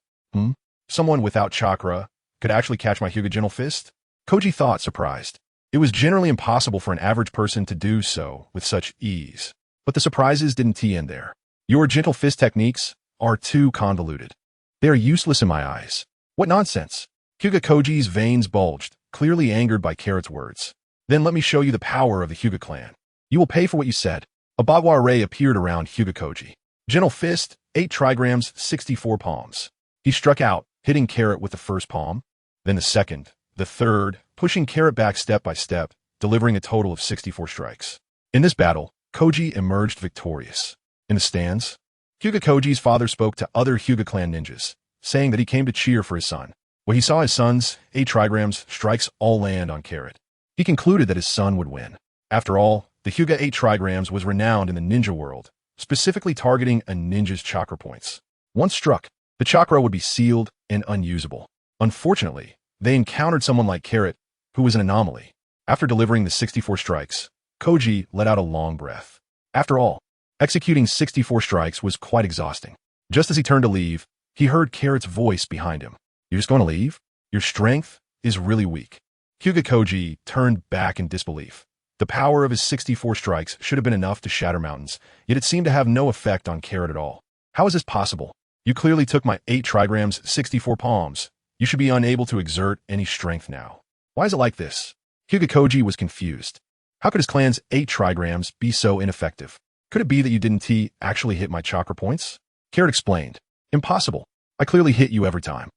Someone without chakra could actually catch my Hyuga Gentle Fist? Koji thought, surprised. It was generally impossible for an average person to do so with such ease. But the surprises didn't end there. Your Gentle Fist techniques are too convoluted. They are useless in my eyes. What nonsense! Hyuga Koji's veins bulged, clearly angered by Carrot's words. Then let me show you the power of the Hyuga clan. You will pay for what you said. A Bagua ray appeared around Hyuga Koji. Gentle Fist, 8 trigrams, 64 palms. He struck out, hitting Carrot with the first palm, then the second, the third, pushing Carrot back step by step, delivering a total of 64 strikes. In this battle, Koji emerged victorious. In the stands, Hyuga Koji's father spoke to other Hyuga clan ninjas, saying that he came to cheer for his son. When he saw his son's 8 trigrams strikes all land on Carrot, he concluded that his son would win. After all, the Hyuga 8 trigrams was renowned in the ninja world, specifically targeting a ninja's chakra points. Once struck, the chakra would be sealed and unusable. Unfortunately, they encountered someone like Carrot, who was an anomaly. After delivering the 64 strikes, Koji let out a long breath. After all, executing 64 strikes was quite exhausting. Just as he turned to leave, he heard Carrot's voice behind him. You're just going to leave? Your strength is really weak. Hyuga Koji turned back in disbelief. The power of his 64 strikes should have been enough to shatter mountains, yet it seemed to have no effect on Carrot at all. How is this possible? You clearly took my 8 trigrams, 64 palms. You should be unable to exert any strength now. Why is it like this? Hyuga Koji was confused. How could his clan's 8 trigrams be so ineffective? Could it be that you didn't actually hit my chakra points? Carrot explained. Impossible. I clearly hit you every time.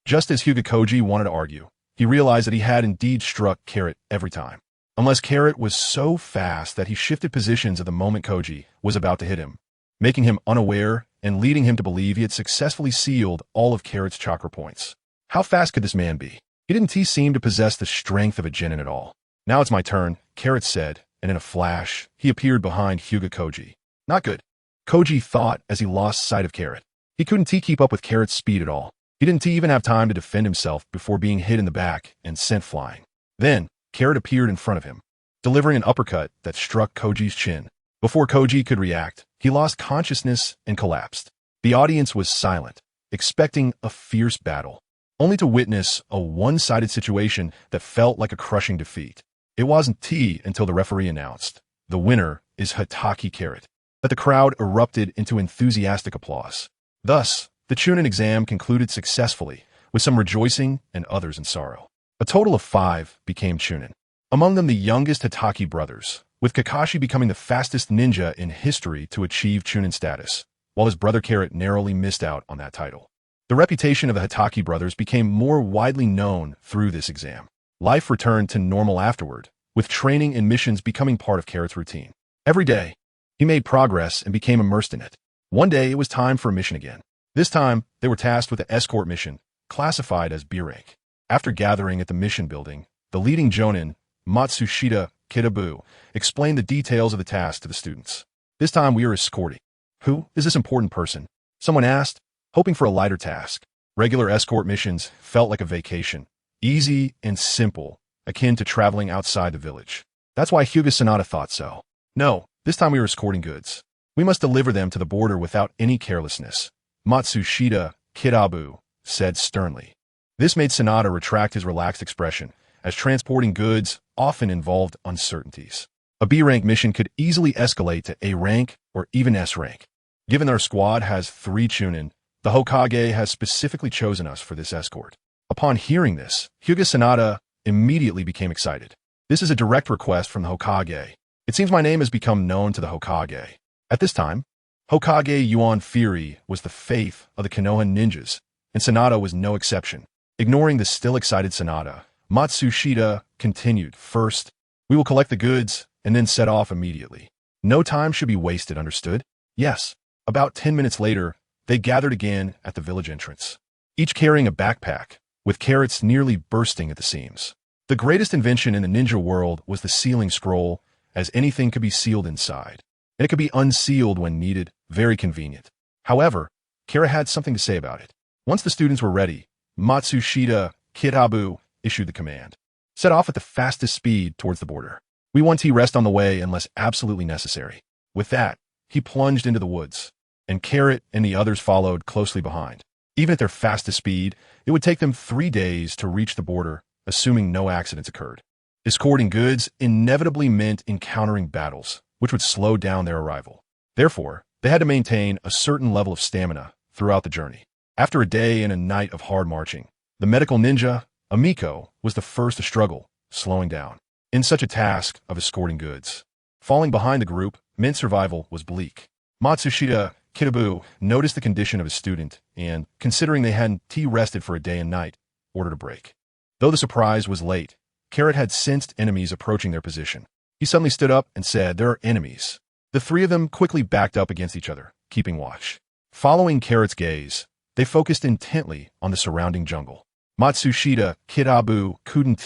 Just as Hyuga Koji wanted to argue, he realized that he had indeed struck Carrot every time. Unless Carrot was so fast that he shifted positions at the moment Koji was about to hit him, making him unaware and leading him to believe he had successfully sealed all of Carrot's chakra points. How fast could this man be? He didn't seem to possess the strength of a Jonin at all. Now it's my turn, Carrot said, and in a flash, he appeared behind Hyuga Koji. Not good, Koji thought as he lost sight of Carrot. He couldn't keep up with Carrot's speed at all. He didn't even have time to defend himself before being hit in the back and sent flying. Then, Carrot appeared in front of him, delivering an uppercut that struck Koji's chin. Before Koji could react, he lost consciousness and collapsed. The audience was silent, expecting a fierce battle, only to witness a one-sided situation that felt like a crushing defeat. It wasn't until the referee announced, "The winner is Hatake Carrot," that the crowd erupted into enthusiastic applause. Thus, the Chunin exam concluded successfully, with some rejoicing and others in sorrow. A total of 5 became Chunin. Among them the youngest Hatake brothers, with Kakashi becoming the fastest ninja in history to achieve Chunin status, while his brother Carrot narrowly missed out on that title. The reputation of the Hatake brothers became more widely known through this exam. Life returned to normal afterward, with training and missions becoming part of Carrot's routine. Every day, he made progress and became immersed in it. One day, it was time for a mission again. This time, they were tasked with an escort mission, classified as B rank. After gathering at the mission building, the leading Jonin, Matsushita Kitabu, explained the details of the task to the students. This time, we are escorting. Who is this important person? Someone asked, hoping for a lighter task. Regular escort missions felt like a vacation, easy and simple, akin to traveling outside the village. That's why Hyuga Sanada thought so. No, this time we are escorting goods. We must deliver them to the border without any carelessness, Matsushita Kitabu said sternly. This made Sanada retract his relaxed expression, as transporting goods often involved uncertainties. A B-rank mission could easily escalate to A rank or even S rank. Given our squad has 3 Chunin, the Hokage has specifically chosen us for this escort. Upon hearing this, Hyuga Sanada immediately became excited. This is a direct request from the Hokage. It seems my name has become known to the Hokage. At this time, Hokage Yuan Fury was the faith of the Konoha ninjas, and Sanada was no exception. Ignoring the still excited Sanada, Matsushita continued. First, we will collect the goods and then set off immediately. No time should be wasted, understood? Yes. About 10 minutes later, they gathered again at the village entrance, each carrying a backpack, with Carrots nearly bursting at the seams. The greatest invention in the ninja world was the sealing scroll, as anything could be sealed inside, and it could be unsealed when needed, very convenient. However, Carrot had something to say about it. Once the students were ready, Matsushita Kitabu issued the command. Set off at the fastest speed towards the border. We want to rest on the way unless absolutely necessary. With that, he plunged into the woods, and Carrot and the others followed closely behind. Even at their fastest speed, it would take them 3 days to reach the border, assuming no accidents occurred. Escorting goods inevitably meant encountering battles, which would slow down their arrival. Therefore, they had to maintain a certain level of stamina throughout the journey. After a day and a night of hard marching, the medical ninja, Amiko, was the first to struggle, slowing down. In such a task of escorting goods, falling behind the group meant survival was bleak. Matsushita Kitabu noticed the condition of his student and, considering they hadn't rested for a day and night, ordered a break. Though the surprise was late, Carrot had sensed enemies approaching their position. He suddenly stood up and said, "There are enemies." The 3 of them quickly backed up against each other, keeping watch. Following Carrot's gaze, they focused intently on the surrounding jungle. Matsushita Kitabu couldn't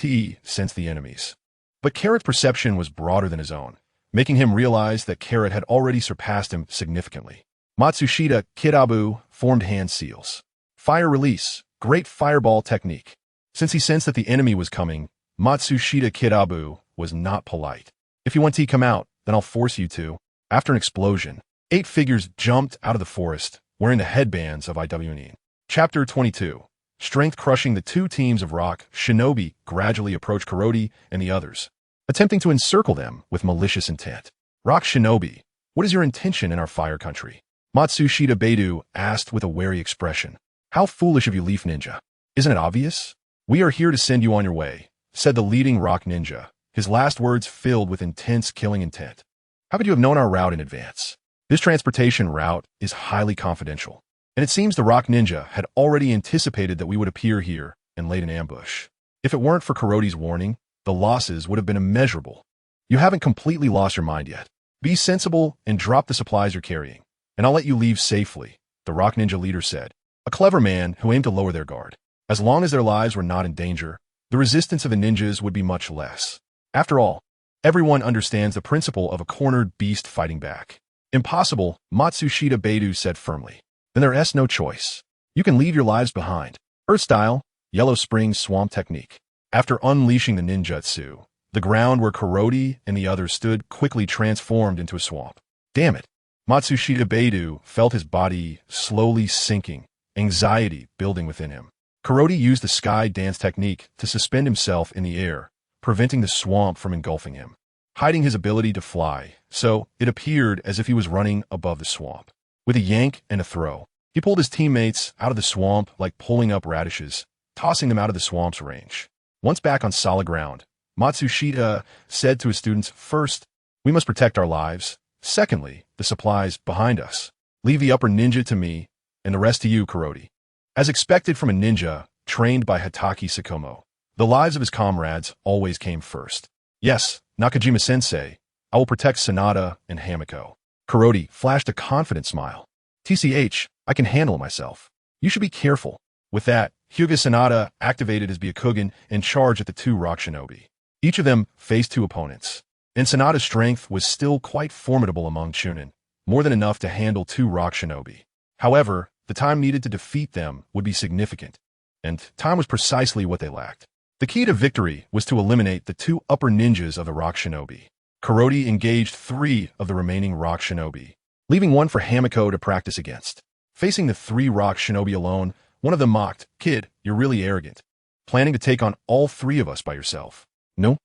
sense the enemies, but Carrot's perception was broader than his own, making him realize that Carrot had already surpassed him significantly. Matsushita Kitabu formed hand seals. Fire release, great fireball technique. Since he sensed that the enemy was coming, Matsushita Kitabu was not polite. "If you want to come out, then I'll force you to." After an explosion, 8 figures jumped out of the forest, wearing the headbands of Iwnin. Chapter 22. Strength crushing. The 2 teams of rock shinobi gradually approached Karoti and the others, attempting to encircle them with malicious intent. "Rock shinobi, what is your intention in our fire country?" Matsushita Beidou asked with a wary expression. "How foolish of you, Leaf Ninja. Isn't it obvious? We are here to send you on your way," said the leading rock ninja, his last words filled with intense killing intent. "How could you have known our route in advance? This transportation route is highly confidential, and it seems the rock ninja had already anticipated that we would appear here and laid an ambush. If it weren't for Karoti's warning, the losses would have been immeasurable. You haven't completely lost your mind yet. Be sensible and drop the supplies you're carrying, and I'll let you leave safely," the rock ninja leader said. A clever man who aimed to lower their guard. As long as their lives were not in danger, the resistance of the ninjas would be much less. After all, everyone understands the principle of a cornered beast fighting back. Impossible, Matsushita Beidou said firmly. Then there's no choice. You can leave your lives behind. Earth style, Yellow Spring Swamp Technique. After unleashing the ninjutsu, the ground where Kuroti and the others stood quickly transformed into a swamp. Damn it. Matsushita Beidou felt his body slowly sinking, anxiety building within him. Kuroti used the sky dance technique to suspend himself in the air, preventing the swamp from engulfing him, hiding his ability to fly, so it appeared as if he was running above the swamp. With a yank and a throw, he pulled his teammates out of the swamp like pulling up radishes, tossing them out of the swamp's range. Once back on solid ground, Matsushita said to his students, first, we must protect our lives. Secondly, the supplies behind us. Leave the upper ninja to me, and the rest to you, Kuroti. As expected from a ninja trained by Hatake Sakumo, the lives of his comrades always came first. Yes, Nakajima-sensei, I will protect Sanada and Hamiko. Kuroti flashed a confident smile. TCH, I can handle myself. You should be careful. With that, Hyuga Sanada activated his Byakugan and charged at the two rock shinobi. Each of them faced two opponents, and Sanada's strength was still quite formidable among Chunin, more than enough to handle two rock shinobi. However, the time needed to defeat them would be significant, and time was precisely what they lacked. The key to victory was to eliminate the two upper ninjas of the rock shinobi. Kuroti engaged 3 of the remaining rock shinobi, leaving one for Hamiko to practice against. Facing the 3 rock shinobi alone, one of them mocked, Kid, you're really arrogant. Planning to take on all 3 of us by yourself. No.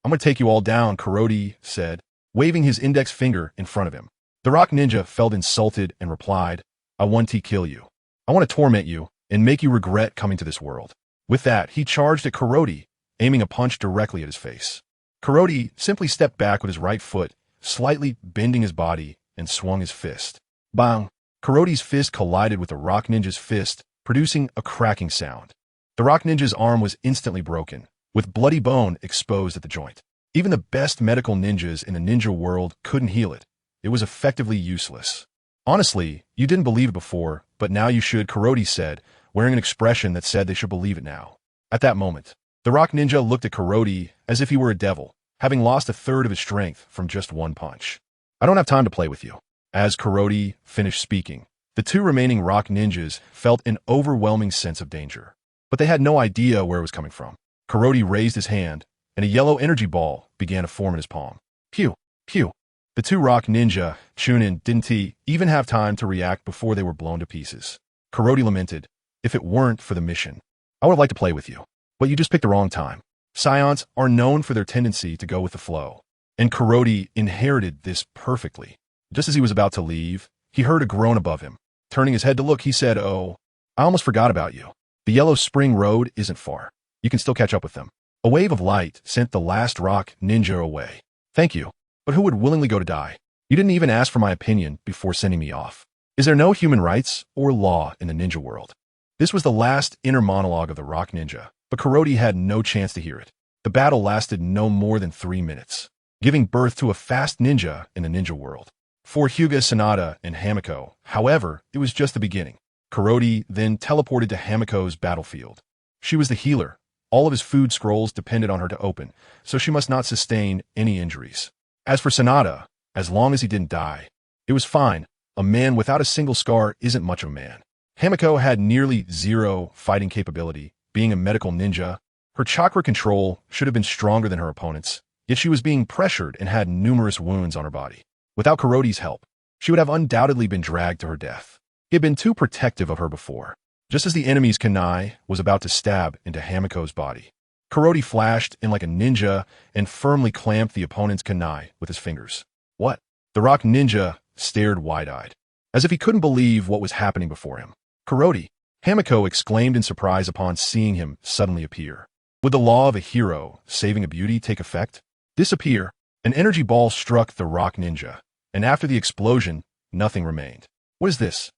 I'm going to take you all down, Kuroti said, waving his index finger in front of him. The rock ninja felt insulted and replied, I want to kill you. I want to torment you and make you regret coming to this world. With that, he charged at Kuroti, aiming a punch directly at his face. Kuroti simply stepped back with his right foot, slightly bending his body, and swung his fist. Bang! Kuroti's fist collided with the rock ninja's fist, producing a cracking sound. The rock ninja's arm was instantly broken, with bloody bone exposed at the joint. Even the best medical ninjas in the ninja world couldn't heal it. It was effectively useless. Honestly, you didn't believe it before, but now you should, Kuroti said, wearing an expression that said they should believe it now. At that moment, the rock ninja looked at Kuroti as if he were a devil, having lost a third of his strength from just one punch. I don't have time to play with you. As Kuroti finished speaking, the 2 remaining rock ninjas felt an overwhelming sense of danger, but they had no idea where it was coming from. Kuroti raised his hand, and a yellow energy ball began to form in his palm. Pew! Pew! The 2 rock ninja, Chunin, didn't even have time to react before they were blown to pieces. Kuroti lamented, if it weren't for the mission, I would have liked to play with you, but you just picked the wrong time. Saiyans are known for their tendency to go with the flow, and Kuroti inherited this perfectly. Just as he was about to leave, he heard a groan above him. Turning his head to look, he said, Oh, I almost forgot about you. The Yellow Spring Road isn't far. You can still catch up with them. A wave of light sent the last rock ninja away. Thank you. But who would willingly go to die? You didn't even ask for my opinion before sending me off. Is there no human rights or law in the ninja world? This was the last inner monologue of the rock ninja, but Kuroti had no chance to hear it. The battle lasted no more than 3 minutes, giving birth to a fast ninja in the ninja world. For Hyuga, Sanada, and Hamiko, however, it was just the beginning. Kuroti then teleported to Hamiko's battlefield. She was the healer. All of his food scrolls depended on her to open, so she must not sustain any injuries. As for Sanada, as long as he didn't die, it was fine. A man without a single scar isn't much of a man. Hamiko had nearly 0 fighting capability. Being a medical ninja, her chakra control should have been stronger than her opponent's, yet she was being pressured and had numerous wounds on her body. Without Kuroti's help, she would have undoubtedly been dragged to her death. He had been too protective of her before. Just as the enemy's kunai was about to stab into Hamiko's body, Kuroti flashed in like a ninja and firmly clamped the opponent's kunai with his fingers. What? The rock ninja stared wide-eyed, as if he couldn't believe what was happening before him. Kuroti, Hamiko exclaimed in surprise upon seeing him suddenly appear. Would the law of a hero saving a beauty take effect? Disappear. An energy ball struck the rock ninja, and after the explosion, nothing remained. What is this?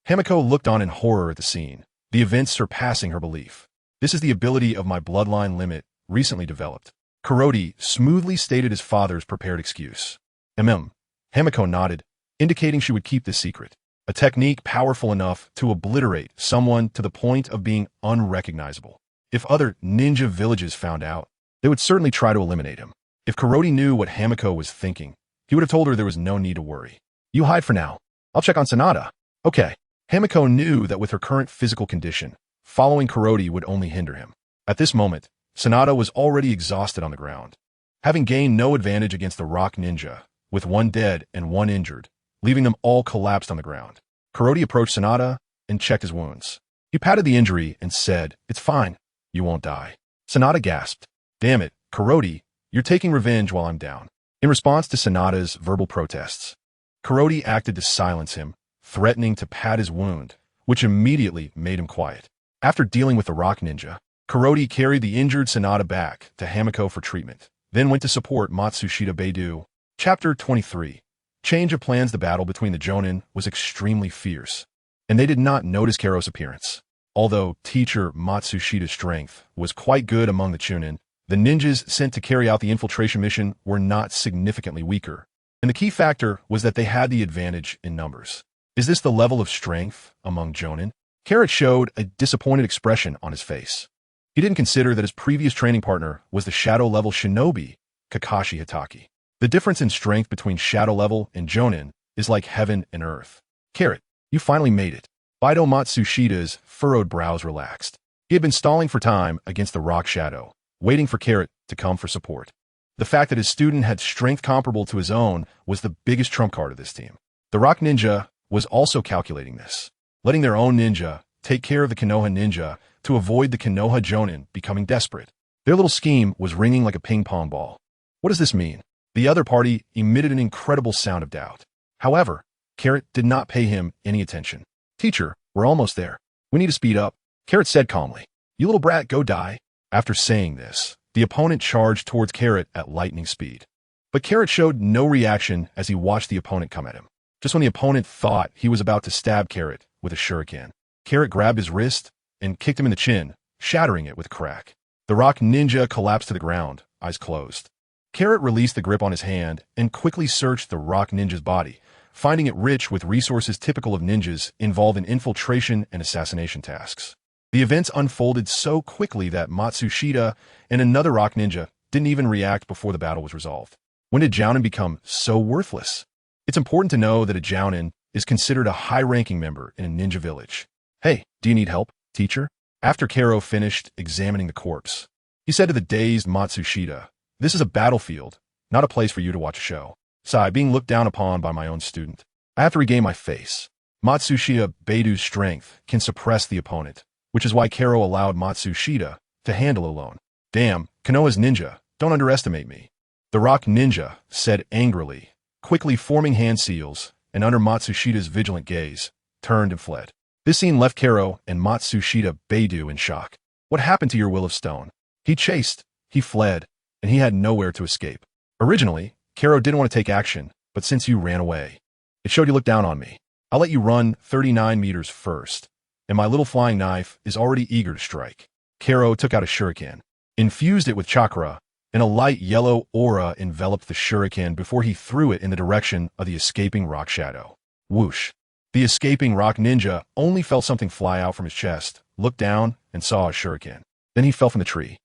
Hamiko looked on in horror at the scene, the events surpassing her belief. This is the ability of my bloodline limit, recently developed. Kuroti smoothly stated his father's prepared excuse. Hamiko nodded, indicating she would keep this secret. a technique powerful enough to obliterate someone to the point of being unrecognizable. If other ninja villages found out, they would certainly try to eliminate him. If Kuroti knew what Hamiko was thinking, he would have told her there was no need to worry. You hide for now. I'll check on Sanada. Okay. Hamiko knew that with her current physical condition, following Kuroti would only hinder him. At this moment, Sanada was already exhausted on the ground. Having gained no advantage against the rock ninja, with one dead and one injured, leaving them all collapsed on the ground. Kuroti approached Sanada and checked his wounds. He patted the injury and said, "It's fine. You won't die." Sanada gasped. "Damn it, Kuroti, you're taking revenge while I'm down." In response to Sanada's verbal protests, Kuroti acted to silence him, threatening to pat his wound, which immediately made him quiet. After dealing with the rock ninja, Kuroti carried the injured Sanada back to Hamiko for treatment, then went to support Matsushita Beidou. Chapter 23. Change of plans. The battle between the Jonin was extremely fierce, and they did not notice Karo's appearance. Although teacher Matsushita's strength was quite good among the Chunin, the ninjas sent to carry out the infiltration mission were not significantly weaker, and the key factor was that they had the advantage in numbers. Is this the level of strength among Jonin? Carrot showed a disappointed expression on his face. He didn't consider that his previous training partner was the shadow-level shinobi, Kakashi Hatake. The difference in strength between shadow level and Jonin is like heaven and earth. Carrot, you finally made it. Baido Matsushita's furrowed brows relaxed. He had been stalling for time against the rock shadow, waiting for Carrot to come for support. The fact that his student had strength comparable to his own was the biggest trump card of this team. The rock ninja was also calculating this, letting their own ninja take care of the Konoha ninja to avoid the Konoha Jonin becoming desperate. Their little scheme was ringing like a ping-pong ball. What does this mean? The other party emitted an incredible sound of doubt. However, Carrot did not pay him any attention. "Teacher, we're almost there. We need to speed up," Carrot said calmly. "You little brat, go die." After saying this, the opponent charged towards Carrot at lightning speed. But Carrot showed no reaction as he watched the opponent come at him. Just when the opponent thought he was about to stab Carrot with a shuriken, Carrot grabbed his wrist and kicked him in the chin, shattering it with a crack. The rock ninja collapsed to the ground, eyes closed. Carrot released the grip on his hand and quickly searched the rock ninja's body, finding it rich with resources typical of ninjas involved in infiltration and assassination tasks. The events unfolded so quickly that Matsushita and another rock ninja didn't even react before the battle was resolved. When did Jounin become so worthless? It's important to know that a Jounin is considered a high-ranking member in a ninja village. "Hey, do you need help, teacher?" After Karo finished examining the corpse, he said to the dazed Matsushita, "This is a battlefield, not a place for you to watch a show. Sigh, being looked down upon by my own student. I have to regain my face." Matsushita Beidou's strength can suppress the opponent, which is why Karo allowed Matsushita to handle alone. "Damn, Konoha's ninja, don't underestimate me," the rock ninja said angrily, quickly forming hand seals, and under Matsushita's vigilant gaze, turned and fled. This scene left Karo and Matsushita Beidou in shock. What happened to your will of stone? He chased, he fled, and he had nowhere to escape. Originally, Karo didn't want to take action, but since you ran away, it showed you looked down on me. I'll let you run 39 meters first, and my little flying knife is already eager to strike. Karo took out a shuriken, infused it with chakra, and a light yellow aura enveloped the shuriken before he threw it in the direction of the escaping rock shadow. Whoosh. The escaping rock ninja only felt something fly out from his chest, looked down, and saw a shuriken. Then he fell from the tree.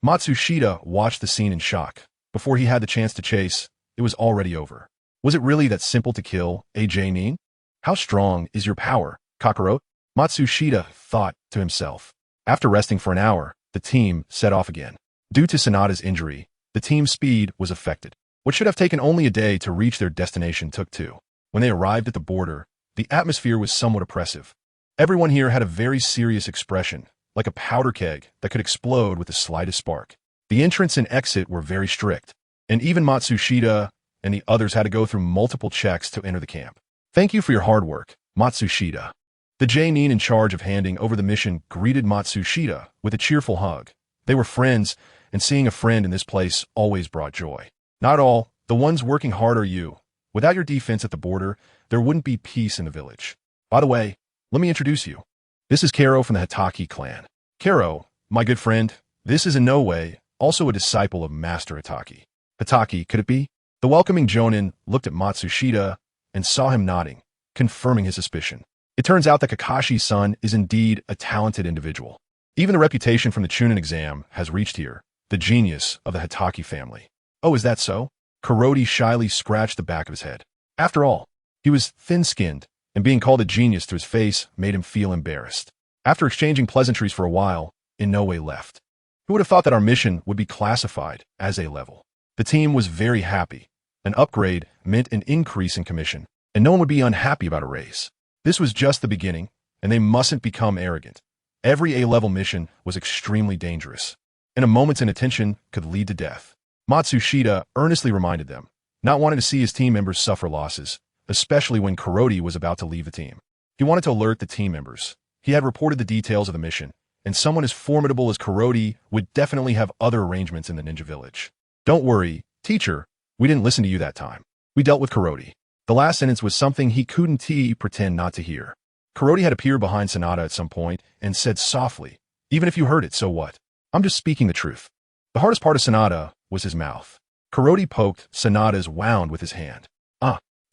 Matsushita watched the scene in shock. Before he had the chance to chase, it was already over. Was it really that simple to kill a Jonin? How strong is your power, Kakarot? Matsushita thought to himself. After resting for an hour, the team set off again. Due to Sanada's injury, the team's speed was affected. What should have taken only a day to reach their destination took 2. When they arrived at the border, the atmosphere was somewhat oppressive. Everyone here had a very serious expression, like a powder keg that could explode with the slightest spark. The entrance and exit were very strict, and even Matsushita and the others had to go through multiple checks to enter the camp. "Thank you for your hard work, Matsushita." The Jonin in charge of handing over the mission greeted Matsushita with a cheerful hug. They were friends, and seeing a friend in this place always brought joy. "Not all, the ones working hard are you. Without your defense at the border, there wouldn't be peace in the village. By the way, let me introduce you. This is Karo from the Hatake clan. Karo, my good friend, this is in no way also a disciple of Master Hatake." "Hatake, could it be?" The welcoming Jonin looked at Matsushita and saw him nodding. confirming his suspicion. It turns out that Kakashi's son is indeed a talented individual. Even the reputation from the Chunin exam has reached here, the genius of the Hatake family. Oh, is that so? Kuroti shyly scratched the back of his head. After all, he was thin-skinned, and being called a genius to his face made him feel embarrassed. After exchanging pleasantries for a while, Inoue left. Who would have thought that our mission would be classified as A-level? The team was very happy. An upgrade meant an increase in commission, and no one would be unhappy about a raise. This was just the beginning, and they mustn't become arrogant. Every A-level mission was extremely dangerous, and a moment's inattention could lead to death. Matsushita earnestly reminded them, not wanting to see his team members suffer losses, especially when Kuroti was about to leave the team. He wanted to alert the team members. He had reported the details of the mission, and someone as formidable as Kuroti would definitely have other arrangements in the ninja village. Don't worry, teacher, we didn't listen to you that time. We dealt with Kuroti. The last sentence was something he couldn't pretend not to hear. Kuroti had appeared behind Sanada at some point and said softly, even if you heard it, so what? I'm just speaking the truth. The hardest part of Sanada was his mouth. Kuroti poked Sanada's wound with his hand.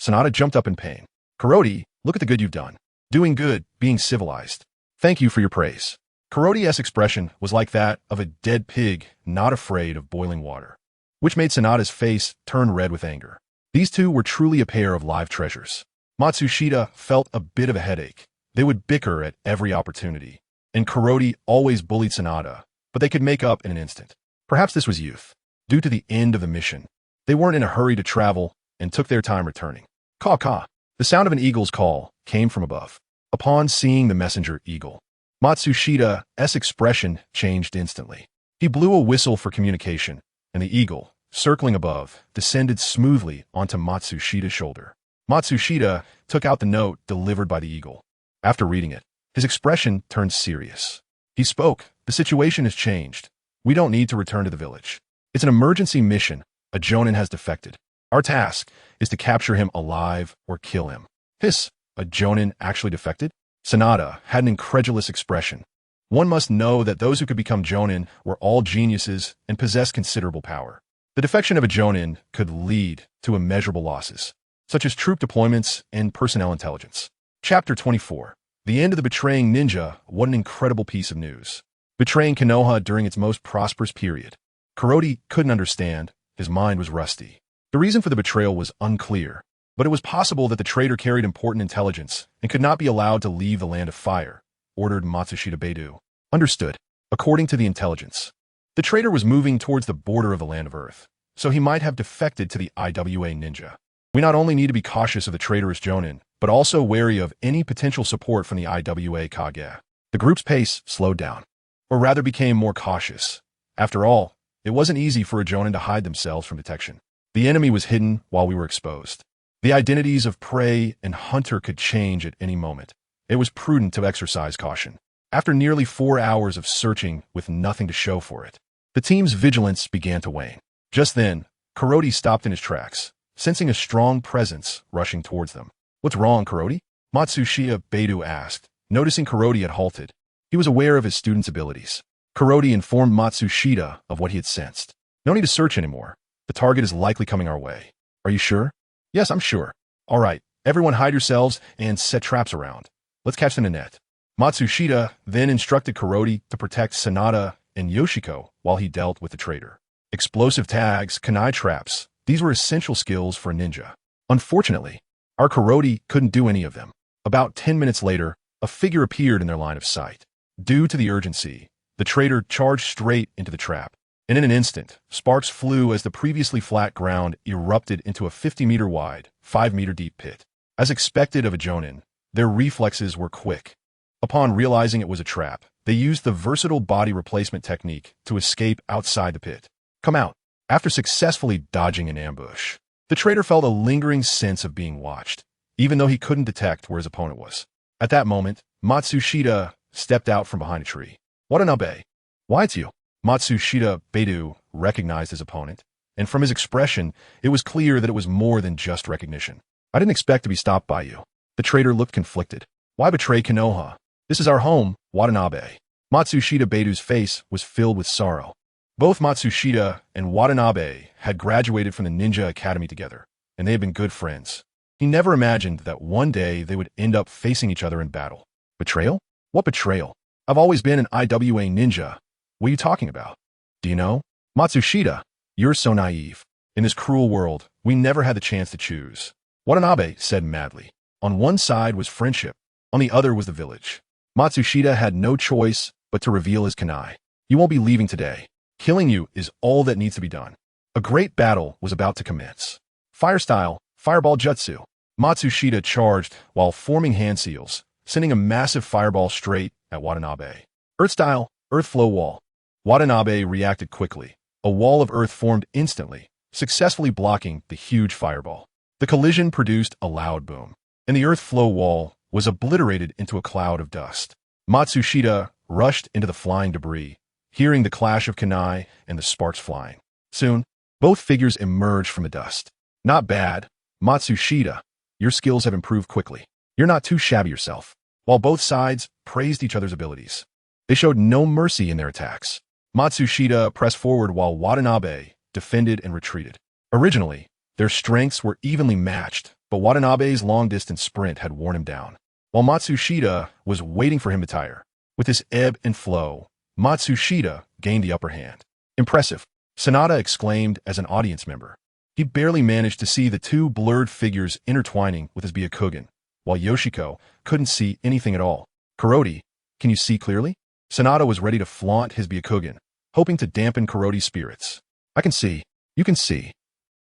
Sanada jumped up in pain. Kuroti, look at the good you've done. Doing good, being civilized. Thank you for your praise. Kuroti's expression was like that of a dead pig not afraid of boiling water, which made Sanada's face turn red with anger. These two were truly a pair of live treasures. Matsushita felt a bit of a headache. They would bicker at every opportunity, and Kuroti always bullied Sanada, but they could make up in an instant. Perhaps this was youth. Due to the end of the mission, they weren't in a hurry to travel and took their time returning. Caw-caw. The sound of an eagle's call came from above. Upon seeing the messenger eagle, Matsushita's expression changed instantly. He blew a whistle for communication, and the eagle, circling above, descended smoothly onto Matsushita's shoulder. Matsushita took out the note delivered by the eagle. After reading it, his expression turned serious. He spoke, "The situation has changed. We don't need to return to the village. It's an emergency mission. A Jonin has defected. Our task is to capture him alive or kill him." A Jonin actually defected? Sanada had an incredulous expression. One must know that those who could become Jonin were all geniuses and possessed considerable power. The defection of a Jonin could lead to immeasurable losses, such as troop deployments and personnel intelligence. Chapter 24. The end of the betraying ninja. What an incredible piece of news. Betraying Konoha during its most prosperous period. Kuroti couldn't understand. His mind was rusty. The reason for the betrayal was unclear, but it was possible that the traitor carried important intelligence and could not be allowed to leave the Land of Fire, ordered Matsushita Beidou. Understood. According to the intelligence, the traitor was moving towards the border of the Land of Earth, so he might have defected to the IWA ninja. We not only need to be cautious of the traitorous Jonin, but also wary of any potential support from the IWA Kage. The group's pace slowed down, or rather became more cautious. After all, it wasn't easy for a Jonin to hide themselves from detection. The enemy was hidden while we were exposed. The identities of prey and hunter could change at any moment. It was prudent to exercise caution. After nearly 4 hours of searching with nothing to show for it, the team's vigilance began to wane. Just then, Kuroti stopped in his tracks, sensing a strong presence rushing towards them. "What's wrong, Kuroti?" Matsushita Beidou asked, noticing Kuroti had halted. He was aware of his student's abilities. Kuroti informed Matsushita of what he had sensed. "No need to search anymore. The target is likely coming our way." "Are you sure?" "Yes, I'm sure." "All right, everyone hide yourselves and set traps around. Let's catch them in a net." Matsushita then instructed Kuroti to protect Sanada and Yoshiko while he dealt with the traitor. Explosive tags, kunai traps, these were essential skills for a ninja. Unfortunately, our Kuroti couldn't do any of them. About 10 minutes later, a figure appeared in their line of sight. Due to the urgency, the traitor charged straight into the trap. And in an instant, sparks flew as the previously flat ground erupted into a 50-meter wide, 5-meter deep pit. As expected of a Jonin, their reflexes were quick. Upon realizing it was a trap, they used the versatile body replacement technique to escape outside the pit. "Come out." After successfully dodging an ambush, the traitor felt a lingering sense of being watched, even though he couldn't detect where his opponent was. At that moment, Matsushita stepped out from behind a tree. "Watanabe." "Why, it's you." Matsushita Beidou recognized his opponent, and from his expression, it was clear that it was more than just recognition. "I didn't expect to be stopped by you." The traitor looked conflicted. "Why betray Konoha? This is our home, Watanabe." Matsushita Beidou's face was filled with sorrow. Both Matsushita and Watanabe had graduated from the Ninja Academy together, and they had been good friends. He never imagined that one day they would end up facing each other in battle. Betrayal? What betrayal? I've always been an IWA ninja. What are you talking about? Do you know? Matsushita, you're so naive. In this cruel world, we never had the chance to choose. Watanabe said madly. On one side was friendship, on the other was the village. Matsushita had no choice but to reveal his kunai. You won't be leaving today. Killing you is all that needs to be done. A great battle was about to commence. Fire style, fireball jutsu. Matsushita charged while forming hand seals, sending a massive fireball straight at Watanabe. Earth style, earth flow wall. Watanabe reacted quickly. A wall of earth formed instantly, successfully blocking the huge fireball. The collision produced a loud boom, and the earth flow wall was obliterated into a cloud of dust. Matsushita rushed into the flying debris, hearing the clash of kunai and the sparks flying. Soon, both figures emerged from the dust. Not bad, Matsushita. Your skills have improved quickly. You're not too shabby yourself. While both sides praised each other's abilities, they showed no mercy in their attacks. Matsushita pressed forward while Watanabe defended and retreated. Originally, their strengths were evenly matched, but Watanabe's long-distance sprint had worn him down, while Matsushita was waiting for him to tire. With this ebb and flow, Matsushita gained the upper hand. Impressive, Sanada exclaimed as an audience member. He barely managed to see the two blurred figures intertwining with his Byakugan, while Yoshiko couldn't see anything at all. Kuroti, can you see clearly? Sanada was ready to flaunt his Byakugan, hoping to dampen Kuroti's spirits. I can see. You can see.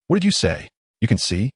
What did you say? You can see?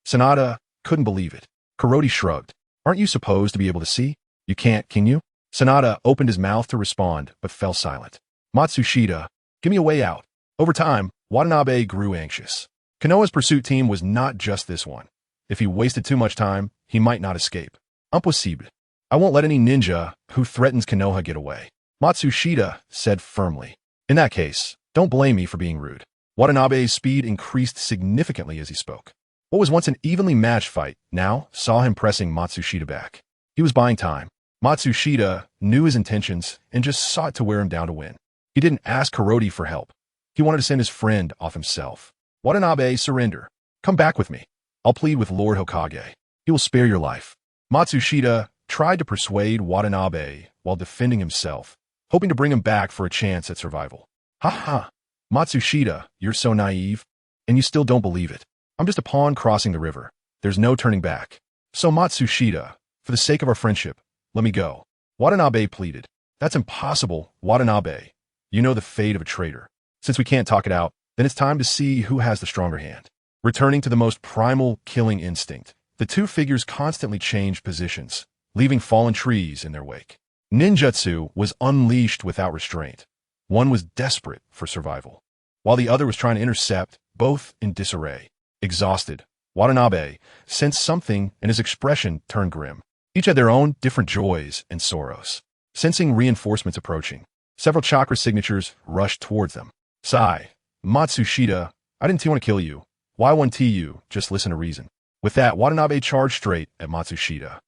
Sanada couldn't believe it. Kuroti shrugged. Aren't you supposed to be able to see? You can't, can you? Sanada opened his mouth to respond, but fell silent. Matsushita, give me a way out. Over time, Watanabe grew anxious. Konoha's pursuit team was not just this one. If he wasted too much time, he might not escape. Impossible. I won't let any ninja who threatens Konoha get away. Matsushita said firmly. In that case, don't blame me for being rude. Watanabe's speed increased significantly as he spoke. What was once an evenly matched fight now saw him pressing Matsushita back. He was buying time. Matsushita knew his intentions and just sought to wear him down to win. He didn't ask Kuroti for help. He wanted to send his friend off himself. Watanabe, surrender. Come back with me. I'll plead with Lord Hokage. He will spare your life. Matsushita tried to persuade Watanabe while defending himself, hoping to bring him back for a chance at survival. Ha ha. Matsushita, you're so naive, and you still don't believe it. I'm just a pawn crossing the river. There's no turning back. So Matsushita, for the sake of our friendship, let me go. Watanabe pleaded. That's impossible, Watanabe. You know the fate of a traitor. Since we can't talk it out, then it's time to see who has the stronger hand. Returning to the most primal killing instinct, the two figures constantly changed positions, leaving fallen trees in their wake. Ninjutsu was unleashed without restraint. One was desperate for survival, while the other was trying to intercept, both in disarray. Exhausted, Watanabe sensed something and his expression turned grim. Each had their own different joys and sorrows. Sensing reinforcements approaching, several chakra signatures rushed towards them. Sigh. Matsushita, I didn't want to kill you. Why 1T you? Just listen to reason. With that, Watanabe charged straight at Matsushita.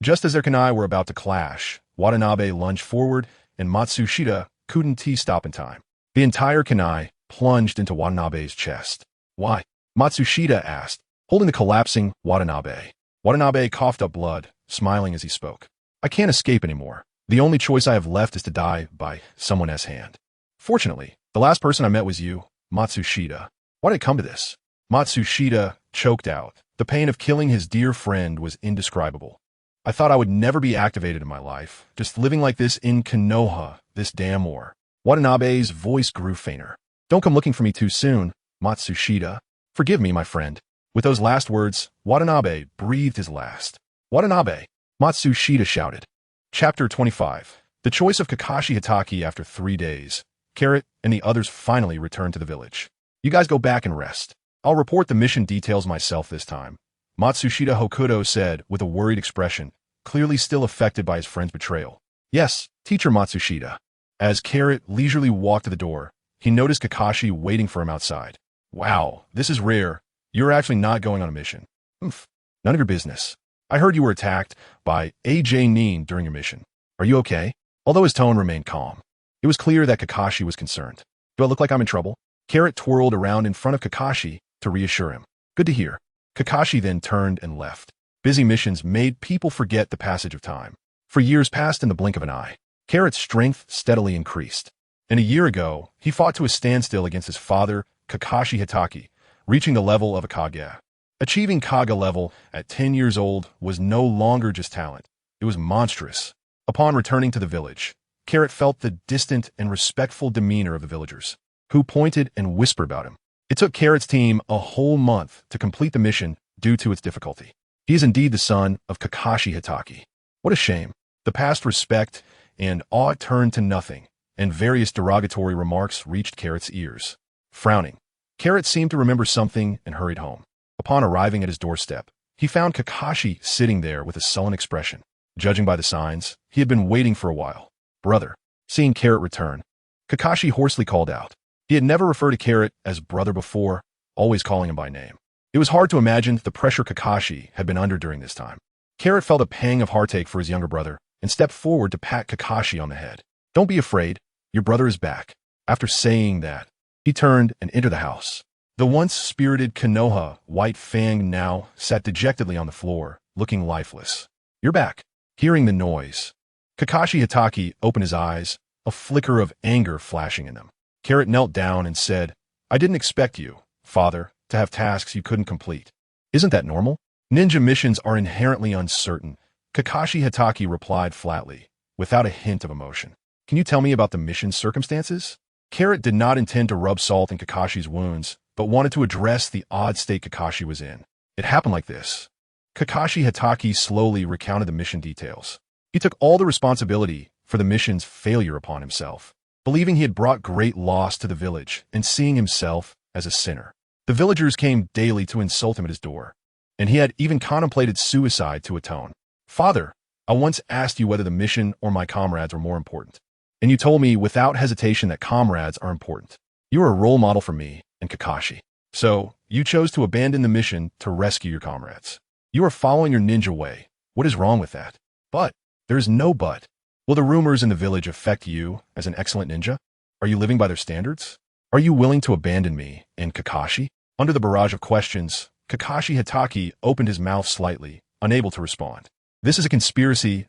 Just as their kunai were about to clash, Watanabe lunged forward, and Matsushita couldn't stop in time. The entire kunai plunged into Watanabe's chest. Why? Matsushita asked, holding the collapsing Watanabe. Watanabe coughed up blood, smiling as he spoke. I can't escape anymore. The only choice I have left is to die by someone else's hand. Fortunately, the last person I met was you, Matsushita. Why did it come to this? Matsushita choked out. The pain of killing his dear friend was indescribable. I thought I would never be activated in my life, just living like this in Konoha, this damn war. Watanabe's voice grew fainter. Don't come looking for me too soon, Matsushita. Forgive me, my friend. With those last words, Watanabe breathed his last. Watanabe, Matsushita shouted. Chapter 25. The choice of Kakashi Hatake after 3 days. Carrot and the others finally returned to the village. You guys go back and rest. I'll report the mission details myself this time, Matsushita Hokuto said with a worried expression, clearly still affected by his friend's betrayal. Yes, teacher Matsushita. As Carrot leisurely walked to the door, he noticed Kakashi waiting for him outside. Wow, this is rare. You're actually not going on a mission. Oof, none of your business. I heard you were attacked by a Jonin during your mission. Are you okay? Although his tone remained calm, it was clear that Kakashi was concerned. Do I look like I'm in trouble? Carrot twirled around in front of Kakashi to reassure him. Good to hear. Kakashi then turned and left. Busy missions made people forget the passage of time. For years passed in the blink of an eye. Carrot's strength steadily increased. And a year ago, he fought to a standstill against his father, Kakashi Hatake, reaching the level of a Kage. Achieving Kage level at 10 years old was no longer just talent. It was monstrous. Upon returning to the village, Carrot felt the distant and respectful demeanor of the villagers, who pointed and whispered about him. It took Carrot's team a whole month to complete the mission due to its difficulty. He is indeed the son of Kakashi Hatake. What a shame. The past respect and awe turned to nothing, and various derogatory remarks reached Carrot's ears. Frowning, Carrot seemed to remember something and hurried home. Upon arriving at his doorstep, he found Kakashi sitting there with a sullen expression. Judging by the signs, he had been waiting for a while. Brother. Seeing Carrot return, Kakashi hoarsely called out. He had never referred to Carrot as brother before, always calling him by name. It was hard to imagine the pressure Kakashi had been under during this time. Carrot felt a pang of heartache for his younger brother and stepped forward to pat Kakashi on the head. Don't be afraid, your brother is back. After saying that, he turned and entered the house. The once spirited Konoha, White Fang, now sat dejectedly on the floor, looking lifeless. You're back. Hearing the noise, Kakashi Hatake opened his eyes, a flicker of anger flashing in them. Carrot knelt down and said, I didn't expect you, father, to have tasks you couldn't complete. Isn't that normal? Ninja missions are inherently uncertain, Kakashi Hatake replied flatly, without a hint of emotion. Can you tell me about the mission's circumstances? Carrot did not intend to rub salt in Kakashi's wounds, but wanted to address the odd state Kakashi was in. It happened like this. Kakashi Hatake slowly recounted the mission details. He took all the responsibility for the mission's failure upon himself, believing he had brought great loss to the village and seeing himself as a sinner. The villagers came daily to insult him at his door, and he had even contemplated suicide to atone. Father, I once asked you whether the mission or my comrades were more important, and you told me without hesitation that comrades are important. You are a role model for me and Kakashi. So, you chose to abandon the mission to rescue your comrades. You are following your ninja way. What is wrong with that? But, there is no but. Will the rumors in the village affect you as an excellent ninja? Are you living by their standards? Are you willing to abandon me and Kakashi? Under the barrage of questions, Kakashi Hatake opened his mouth slightly, unable to respond. This is a conspiracy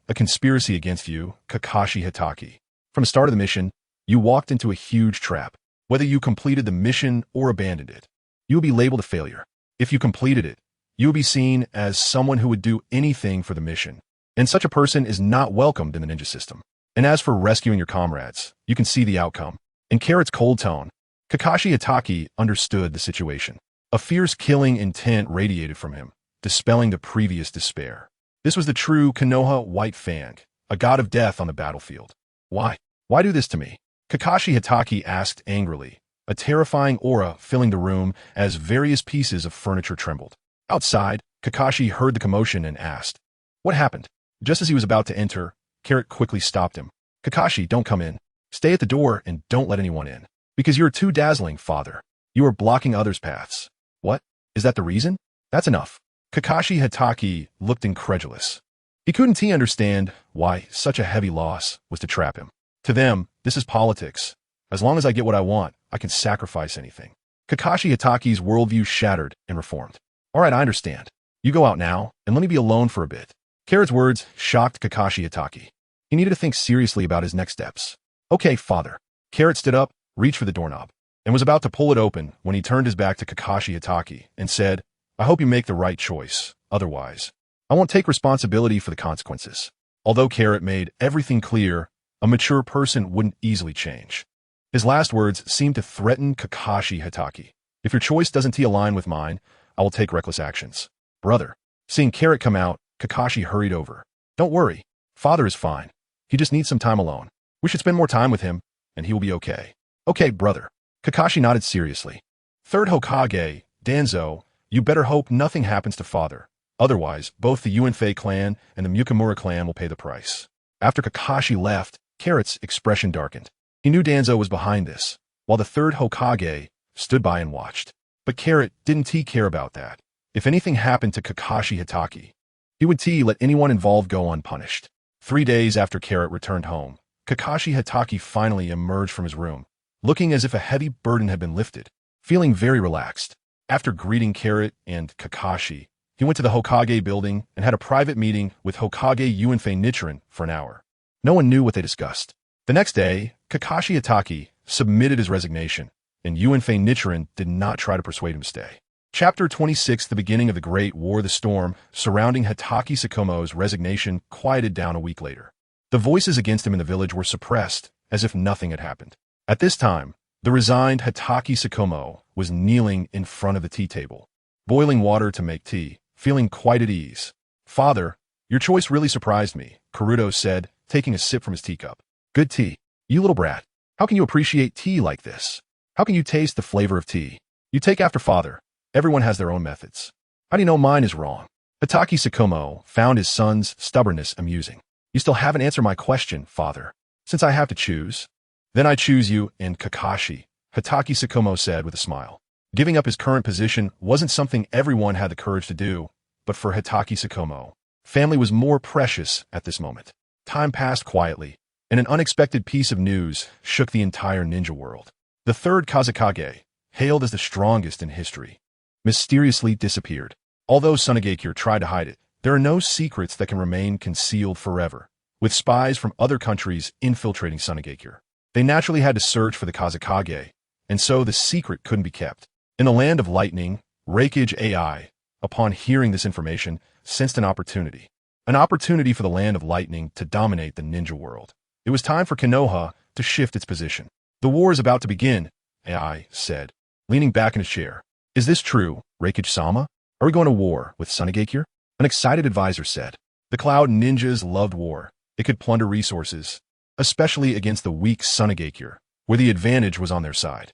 against you, Kakashi Hatake. From the start of the mission, you walked into a huge trap. Whether you completed the mission or abandoned it, you will be labeled a failure. If you completed it, you will be seen as someone who would do anything for the mission, and such a person is not welcomed in the ninja system. And as for rescuing your comrades, you can see the outcome. In Carrot's cold tone, Kakashi Hatake understood the situation. A fierce killing intent radiated from him, dispelling the previous despair. This was the true Konoha White Fang, a god of death on the battlefield. Why? Why do this to me? Kakashi Hatake asked angrily, a terrifying aura filling the room as various pieces of furniture trembled. Outside, Kakashi heard the commotion and asked, what happened? Just as he was about to enter, Carrot quickly stopped him. Kakashi, don't come in. Stay at the door and don't let anyone in. Because you are too dazzling, father. You are blocking others' paths. What? Is that the reason? That's enough. Kakashi Hatake looked incredulous. He couldn't understand why such a heavy loss was to trap him. To them, this is politics. As long as I get what I want, I can sacrifice anything. Kakashi Hatake's worldview shattered and reformed. All right, I understand. You go out now, and let me be alone for a bit. Carrot's words shocked Kakashi Hatake. He needed to think seriously about his next steps. Okay, father. Carrot stood up, reached for the doorknob, and was about to pull it open when he turned his back to Kakashi Hatake and said, I hope you make the right choice. Otherwise, I won't take responsibility for the consequences. Although Carrot made everything clear, a mature person wouldn't easily change. His last words seemed to threaten Kakashi Hatake. If your choice doesn't align with mine, I will take reckless actions. Brother. Seeing Carrot come out, Kakashi hurried over. Don't worry. Father is fine. He just needs some time alone. We should spend more time with him, and he will be okay. Okay, brother. Kakashi nodded seriously. Third Hokage, Danzo, you better hope nothing happens to father. Otherwise, both the Uenfei clan and the Mukamura clan will pay the price. After Kakashi left, Carrot's expression darkened. He knew Danzo was behind this, while the third Hokage stood by and watched. But Carrot didn't care about that. If anything happened to Kakashi Hatake, he would let anyone involved go unpunished. 3 days after Carrot returned home, Kakashi Hatake finally emerged from his room, looking as if a heavy burden had been lifted, feeling very relaxed. After greeting Carrot and Kakashi, he went to the Hokage building and had a private meeting with Hokage Nichiren for an hour. No one knew what they discussed. The next day, Kakashi Hatake submitted his resignation, and Nichiren did not try to persuade him to stay. Chapter 26, the beginning of the Great War. The storm surrounding Hatake Sakumo's resignation quieted down a week later. The voices against him in the village were suppressed, as if nothing had happened. At this time, the resigned Hatake Sakumo was kneeling in front of the tea table, boiling water to make tea, feeling quite at ease. "Father, your choice really surprised me," Karuto said, taking a sip from his teacup. "Good tea. You little brat. How can you appreciate tea like this? How can you taste the flavor of tea? You take after father. Everyone has their own methods. How do you know mine is wrong?" Hatake Sakumo found his son's stubbornness amusing. "You still haven't answered my question, father. Since I have to choose, then I choose you and Kakashi," Hatake Sakumo said with a smile. Giving up his current position wasn't something everyone had the courage to do, but for Hatake Sakumo, family was more precious at this moment. Time passed quietly, and an unexpected piece of news shook the entire ninja world. The third Kazekage, hailed as the strongest in history, mysteriously disappeared. Although Sunagakure tried to hide it, there are no secrets that can remain concealed forever, with spies from other countries infiltrating Sunagakure. They naturally had to search for the Kazekage, and so the secret couldn't be kept. In the land of lightning, Reikage AI, upon hearing this information, sensed an opportunity. An opportunity for the land of lightning to dominate the ninja world. It was time for Konoha to shift its position. "The war is about to begin," AI said, leaning back in his chair. "Is this true, Reikage-sama? Are we going to war with Sunagakure?" An excited advisor said. The Cloud Ninjas loved war. It could plunder resources, especially against the weak Sunagakure, where the advantage was on their side.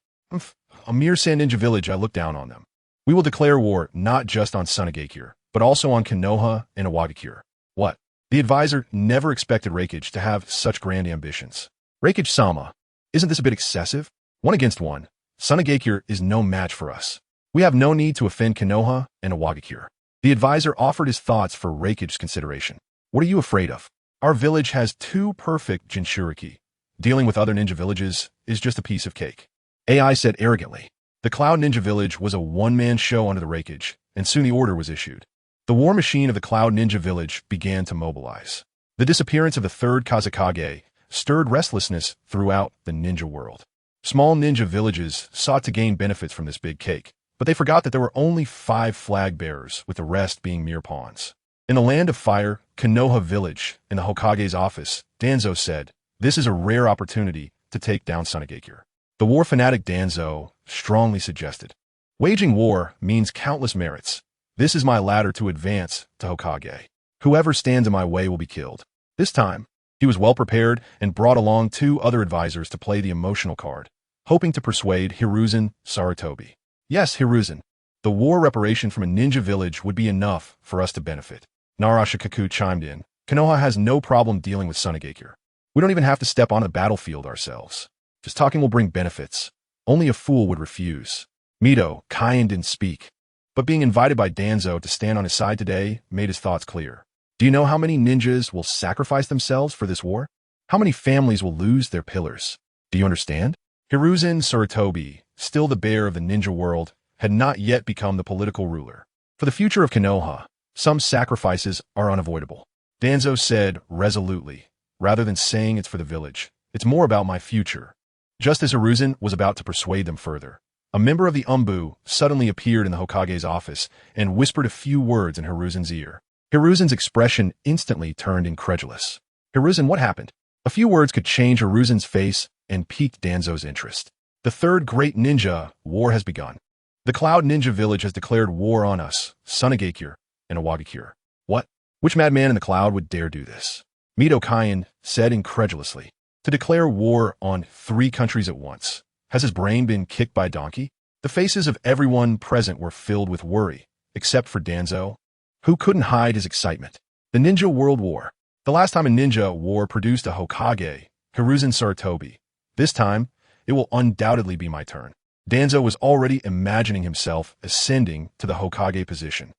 "A mere sand ninja village, I look down on them. We will declare war not just on Sunagakure, but also on Konoha and Iwagakure." What? The advisor never expected Reikage to have such grand ambitions. "Reikage-sama, isn't this a bit excessive? 1-against-1. Sunagakure is no match for us. We have no need to offend Konoha and Iwagakure." The advisor offered his thoughts for Reikage's consideration. "What are you afraid of? Our village has 2 perfect Jinchuriki. Dealing with other ninja villages is just a piece of cake." AI said arrogantly. The Cloud Ninja Village was a one-man show under the Reikage, and soon the order was issued. The war machine of the Cloud Ninja Village began to mobilize. The disappearance of the third Kazekage stirred restlessness throughout the ninja world. Small ninja villages sought to gain benefits from this big cake, but they forgot that there were only 5 flag bearers, with the rest being mere pawns. In the land of fire, Konoha Village, in the Hokage's office, Danzo said, "This is a rare opportunity to take down Sunagakure." The war fanatic Danzo strongly suggested, "Waging war means countless merits. This is my ladder to advance to Hokage. Whoever stands in my way will be killed." This time, he was well prepared and brought along 2 other advisors to play the emotional card, hoping to persuade Hiruzen Sarutobi. "Yes, Hiruzen, the war reparation from a ninja village would be enough for us to benefit." Narashikaku chimed in. "Konoha has no problem dealing with Sunagakure. We don't even have to step on the battlefield ourselves. Just talking will bring benefits. Only a fool would refuse." Mito, Kaien didn't speak, but being invited by Danzo to stand on his side today made his thoughts clear. "Do you know how many ninjas will sacrifice themselves for this war? How many families will lose their pillars? Do you understand?" Hiruzen Sarutobi, still the bear of the ninja world, had not yet become the political ruler. "For the future of Konoha, some sacrifices are unavoidable," Danzo said resolutely. "Rather than saying it's for the village, it's more about my future." Just as Hiruzen was about to persuade them further, a member of the Umbu suddenly appeared in the Hokage's office and whispered a few words in Hiruzen's ear. Hiruzen's expression instantly turned incredulous. "Hiruzen, what happened?" A few words could change Hiruzen's face and piqued Danzo's interest. "The third great ninja war has begun. The Cloud Ninja Village has declared war on us, Sunagakure and Iwagakure." "What? Which madman in the cloud would dare do this?" Mito Kaien said incredulously. "To declare war on 3 countries at once. Has his brain been kicked by a donkey?" The faces of everyone present were filled with worry, except for Danzo, who couldn't hide his excitement. The Ninja World War. The last time a ninja war produced a Hokage, Hiruzen Sarutobi. This time, it will undoubtedly be my turn. Danzo was already imagining himself ascending to the Hokage position.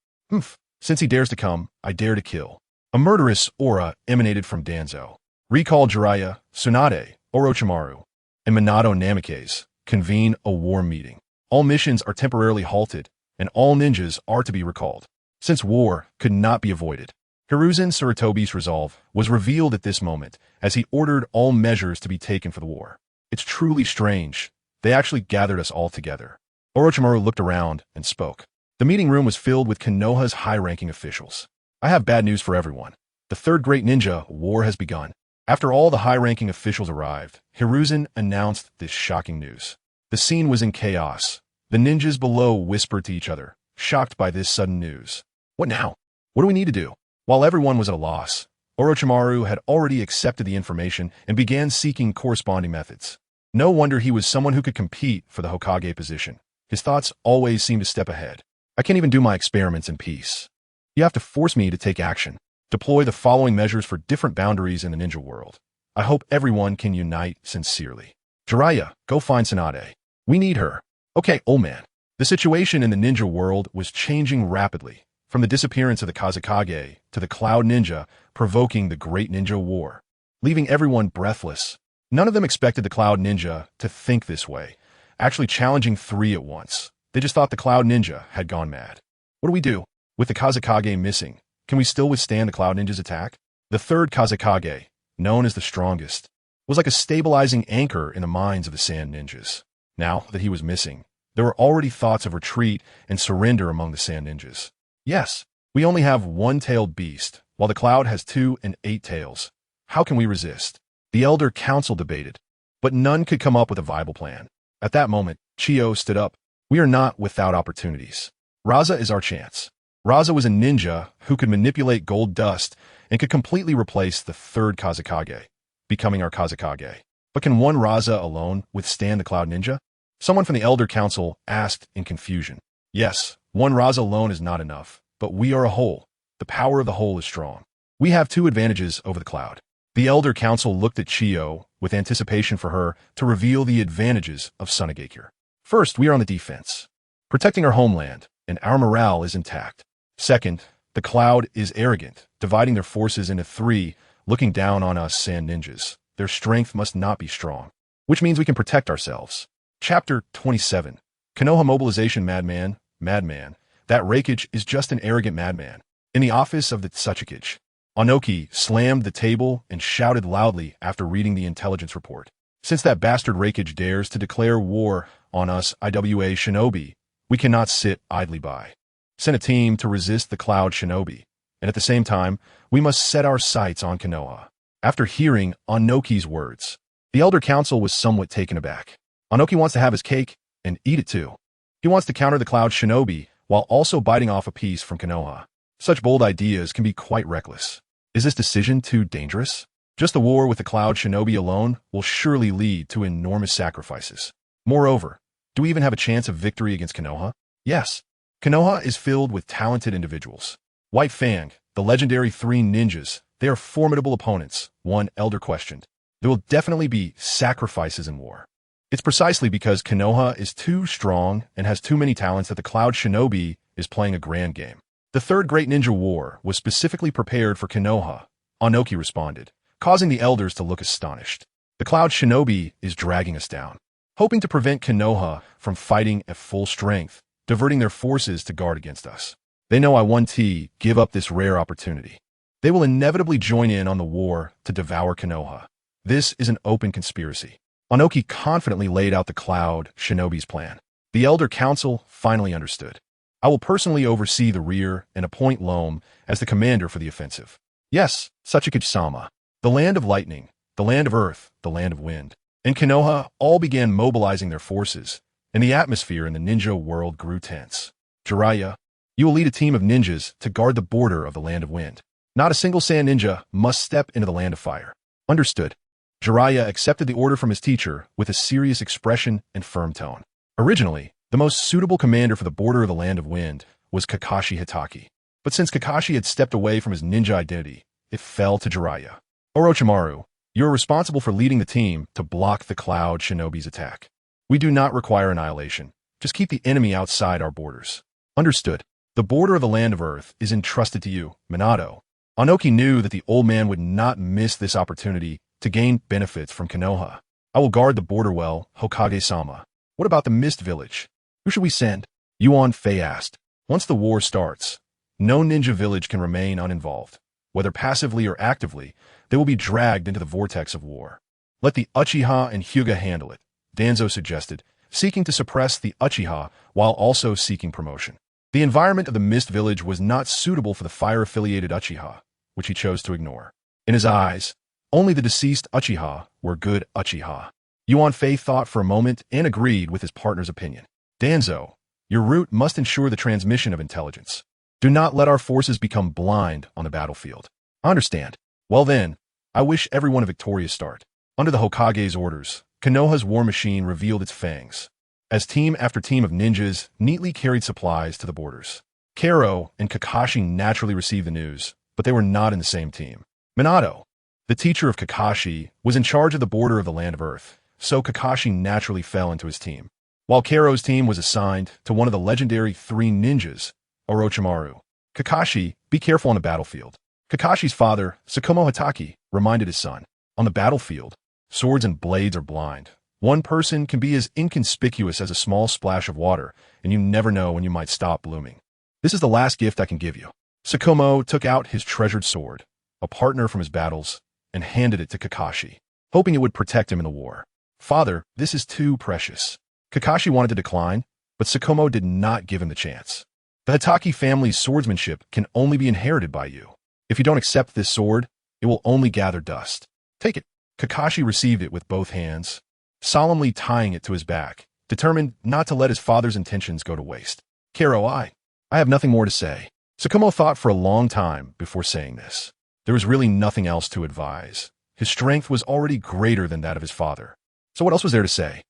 Since he dares to come, I dare to kill." A murderous aura emanated from Danzo. Recall Jiraiya, Tsunade, Orochimaru, and Minato Namikaze convene a war meeting. All missions are temporarily halted, and all ninjas are to be recalled. Since war could not be avoided, Hiruzen Sarutobi's resolve was revealed at this moment as he ordered all measures to be taken for the war. It's truly strange. They actually gathered us all together. Orochimaru looked around and spoke. The meeting room was filled with Konoha's high-ranking officials. I have bad news for everyone. The third great ninja war has begun. After all the high-ranking officials arrived, Hiruzen announced this shocking news. The scene was in chaos. The ninjas below whispered to each other, shocked by this sudden news. What now? What do we need to do? While everyone was at a loss, Orochimaru had already accepted the information and began seeking corresponding methods. No wonder he was someone who could compete for the Hokage position. His thoughts always seemed a step ahead. I can't even do my experiments in peace. You have to force me to take action. Deploy the following measures for different boundaries in the ninja world. I hope everyone can unite sincerely. Jiraiya, go find Tsunade. We need her. Okay, old man. The situation in the ninja world was changing rapidly, from the disappearance of the Kazekage to the Cloud Ninja provoking the Great Ninja War, leaving everyone breathless. None of them expected the Cloud Ninja to think this way, actually challenging three at once. They just thought the Cloud Ninja had gone mad. What do we do? With the Kazekage missing, can we still withstand the Cloud Ninja's attack? The third Kazekage, known as the strongest, was like a stabilizing anchor in the minds of the Sand Ninjas. Now that he was missing, there were already thoughts of retreat and surrender among the Sand Ninjas. Yes, we only have one-tailed beast, while the Cloud has 2 and 8 tails. How can we resist? The Elder Council debated, but none could come up with a viable plan. At that moment, Chiyo stood up. We are not without opportunities. Raza is our chance. Raza was a ninja who could manipulate gold dust and could completely replace the third Kazekage, becoming our Kazekage. But can one Raza alone withstand the Cloud Ninja? Someone from the Elder Council asked in confusion. Yes, one Raza alone is not enough, but we are a whole. The power of the whole is strong. We have 2 advantages over the Cloud. The Elder Council looked at Chiyo with anticipation for her to reveal the advantages of Tsunade. First, we are on the defense, protecting our homeland, and our morale is intact. Second, the Cloud is arrogant, dividing their forces into 3, looking down on us Sand Ninjas. Their strength must not be strong, which means we can protect ourselves. Chapter 27. Konoha Mobilization Madman. Madman. That Reikage is just an arrogant madman. In the office of the Tsuchikage, Onoki slammed the table and shouted loudly after reading the intelligence report. Since that bastard Reikage dares to declare war on us IWA shinobi, we cannot sit idly by. Send a team to resist the Cloud Shinobi, and at the same time, we must set our sights on Konoha. After hearing Onoki's words, the Elder Council was somewhat taken aback. Onoki wants to have his cake and eat it too. He wants to counter the Cloud Shinobi while also biting off a piece from Konoha. Such bold ideas can be quite reckless. Is this decision too dangerous? Just the war with the Cloud Shinobi alone will surely lead to enormous sacrifices. Moreover, do we even have a chance of victory against Konoha? Yes. Konoha is filled with talented individuals. White Fang, the legendary 3 ninjas, they are formidable opponents, one elder questioned. There will definitely be sacrifices in war. It's precisely because Konoha is too strong and has too many talents that the Cloud Shinobi is playing a grand game. The third great ninja war was specifically prepared for Konoha, Onoki responded, causing the elders to look astonished. The Cloud Shinobi is dragging us down, hoping to prevent Konoha from fighting at full strength, diverting their forces to guard against us. They know I won't give up this rare opportunity. They will inevitably join in on the war to devour Konoha. This is an open conspiracy. Onoki confidently laid out the Cloud Shinobi's plan. The Elder Council finally understood. I will personally oversee the rear and appoint Loam as the commander for the offensive. Yes, Tsuchikage-sama. The land of lightning, the land of earth, the land of wind, and Konoha all began mobilizing their forces, and the atmosphere in the ninja world grew tense. Jiraiya, you will lead a team of ninjas to guard the border of the land of wind. Not a single Sand Ninja must step into the land of fire. Understood. Jiraiya accepted the order from his teacher with a serious expression and firm tone. Originally, the most suitable commander for the border of the land of wind was Kakashi Hatake. But since Kakashi had stepped away from his ninja identity, it fell to Jiraiya. Orochimaru, you are responsible for leading the team to block the Cloud Shinobi's attack. We do not require annihilation. Just keep the enemy outside our borders. Understood. The border of the land of earth is entrusted to you, Minato. Onoki knew that the old man would not miss this opportunity to gain benefits from Konoha. I will guard the border well, Hokage-sama. What about the Mist Village? Who should we send? Yuan Fei asked. Once the war starts, no ninja village can remain uninvolved. Whether passively or actively, they will be dragged into the vortex of war. Let the Uchiha and Hyuga handle it, Danzo suggested, seeking to suppress the Uchiha while also seeking promotion. The environment of the Mist Village was not suitable for the fire-affiliated Uchiha, which he chose to ignore. In his eyes, only the deceased Uchiha were good Uchiha. Yuan Fei thought for a moment and agreed with his partner's opinion. Danzo, your route must ensure the transmission of intelligence. Do not let our forces become blind on the battlefield. I understand. Well then, I wish everyone a victorious start. Under the Hokage's orders, Konoha's war machine revealed its fangs, as team after team of ninjas neatly carried supplies to the borders. Kero and Kakashi naturally received the news, but they were not in the same team. Minato, the teacher of Kakashi, was in charge of the border of the Land of Earth, so Kakashi naturally fell into his team. While Kero's team was assigned to one of the legendary 3 ninjas, Orochimaru. Kakashi, be careful on the battlefield. Kakashi's father, Sakumo Hatake, reminded his son. On the battlefield, swords and blades are blind. One person can be as inconspicuous as a small splash of water, and you never know when you might stop blooming. This is the last gift I can give you. Sakumo took out his treasured sword, a partner from his battles, and handed it to Kakashi, hoping it would protect him in the war. Father, this is too precious. Kakashi wanted to decline, but Sakumo did not give him the chance. The Hatake family's swordsmanship can only be inherited by you. If you don't accept this sword, it will only gather dust. Take it. Kakashi received it with both hands, solemnly tying it to his back, determined not to let his father's intentions go to waste. Kero, I have nothing more to say. Sakumo thought for a long time before saying this. There was really nothing else to advise. His strength was already greater than that of his father. So what else was there to say?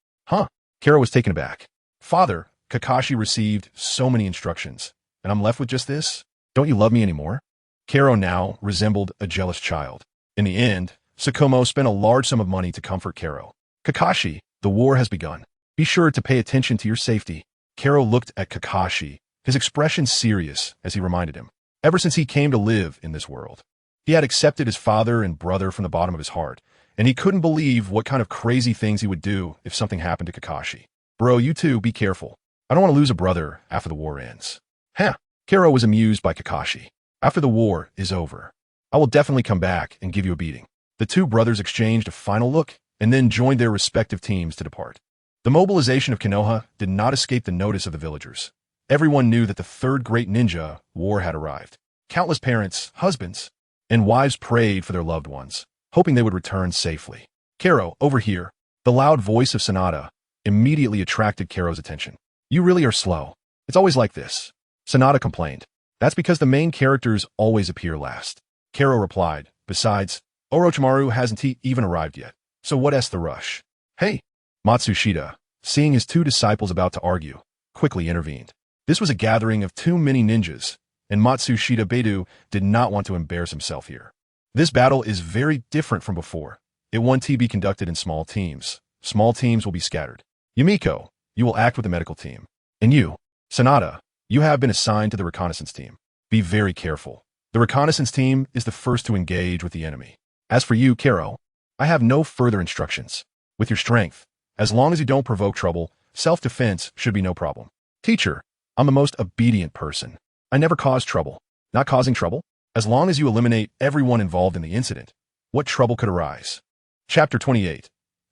Kero was taken aback. Father, Kakashi received so many instructions, and I'm left with just this? Don't you love me anymore? Kero now resembled a jealous child. In the end, Sakumo spent a large sum of money to comfort Kero. Kakashi, the war has begun. Be sure to pay attention to your safety. Kero looked at Kakashi, his expression serious as he reminded him. Ever since he came to live in this world, he had accepted his father and brother from the bottom of his heart, and he couldn't believe what kind of crazy things he would do if something happened to Kakashi. Bro, you two, be careful. I don't want to lose a brother after the war ends. Kero was amused by Kakashi. After the war is over, I will definitely come back and give you a beating. The two brothers exchanged a final look and then joined their respective teams to depart. The mobilization of Konoha did not escape the notice of the villagers. Everyone knew that the third great ninja war had arrived. Countless parents, husbands, and wives prayed for their loved ones, hoping they would return safely. Kero, over here. The loud voice of Sanada immediately attracted Kero's attention. You really are slow. It's always like this. Sanada complained. That's because the main characters always appear last. Kero replied. Besides, Orochimaru hasn't even arrived yet. So what's the rush? Hey! Matsushita, seeing his two disciples about to argue, quickly intervened. This was a gathering of too many ninjas, and Matsushita Beidou did not want to embarrass himself here. This battle is very different from before. It won't be conducted in small teams. Small teams will be scattered. Yumiko, you will act with the medical team. And you, Sanada, you have been assigned to the reconnaissance team. Be very careful. The reconnaissance team is the first to engage with the enemy. As for you, Kero, I have no further instructions. With your strength, as long as you don't provoke trouble, self-defense should be no problem. Teacher, I'm the most obedient person. I never cause trouble. Not causing trouble? As long as you eliminate everyone involved in the incident, what trouble could arise? Chapter 28.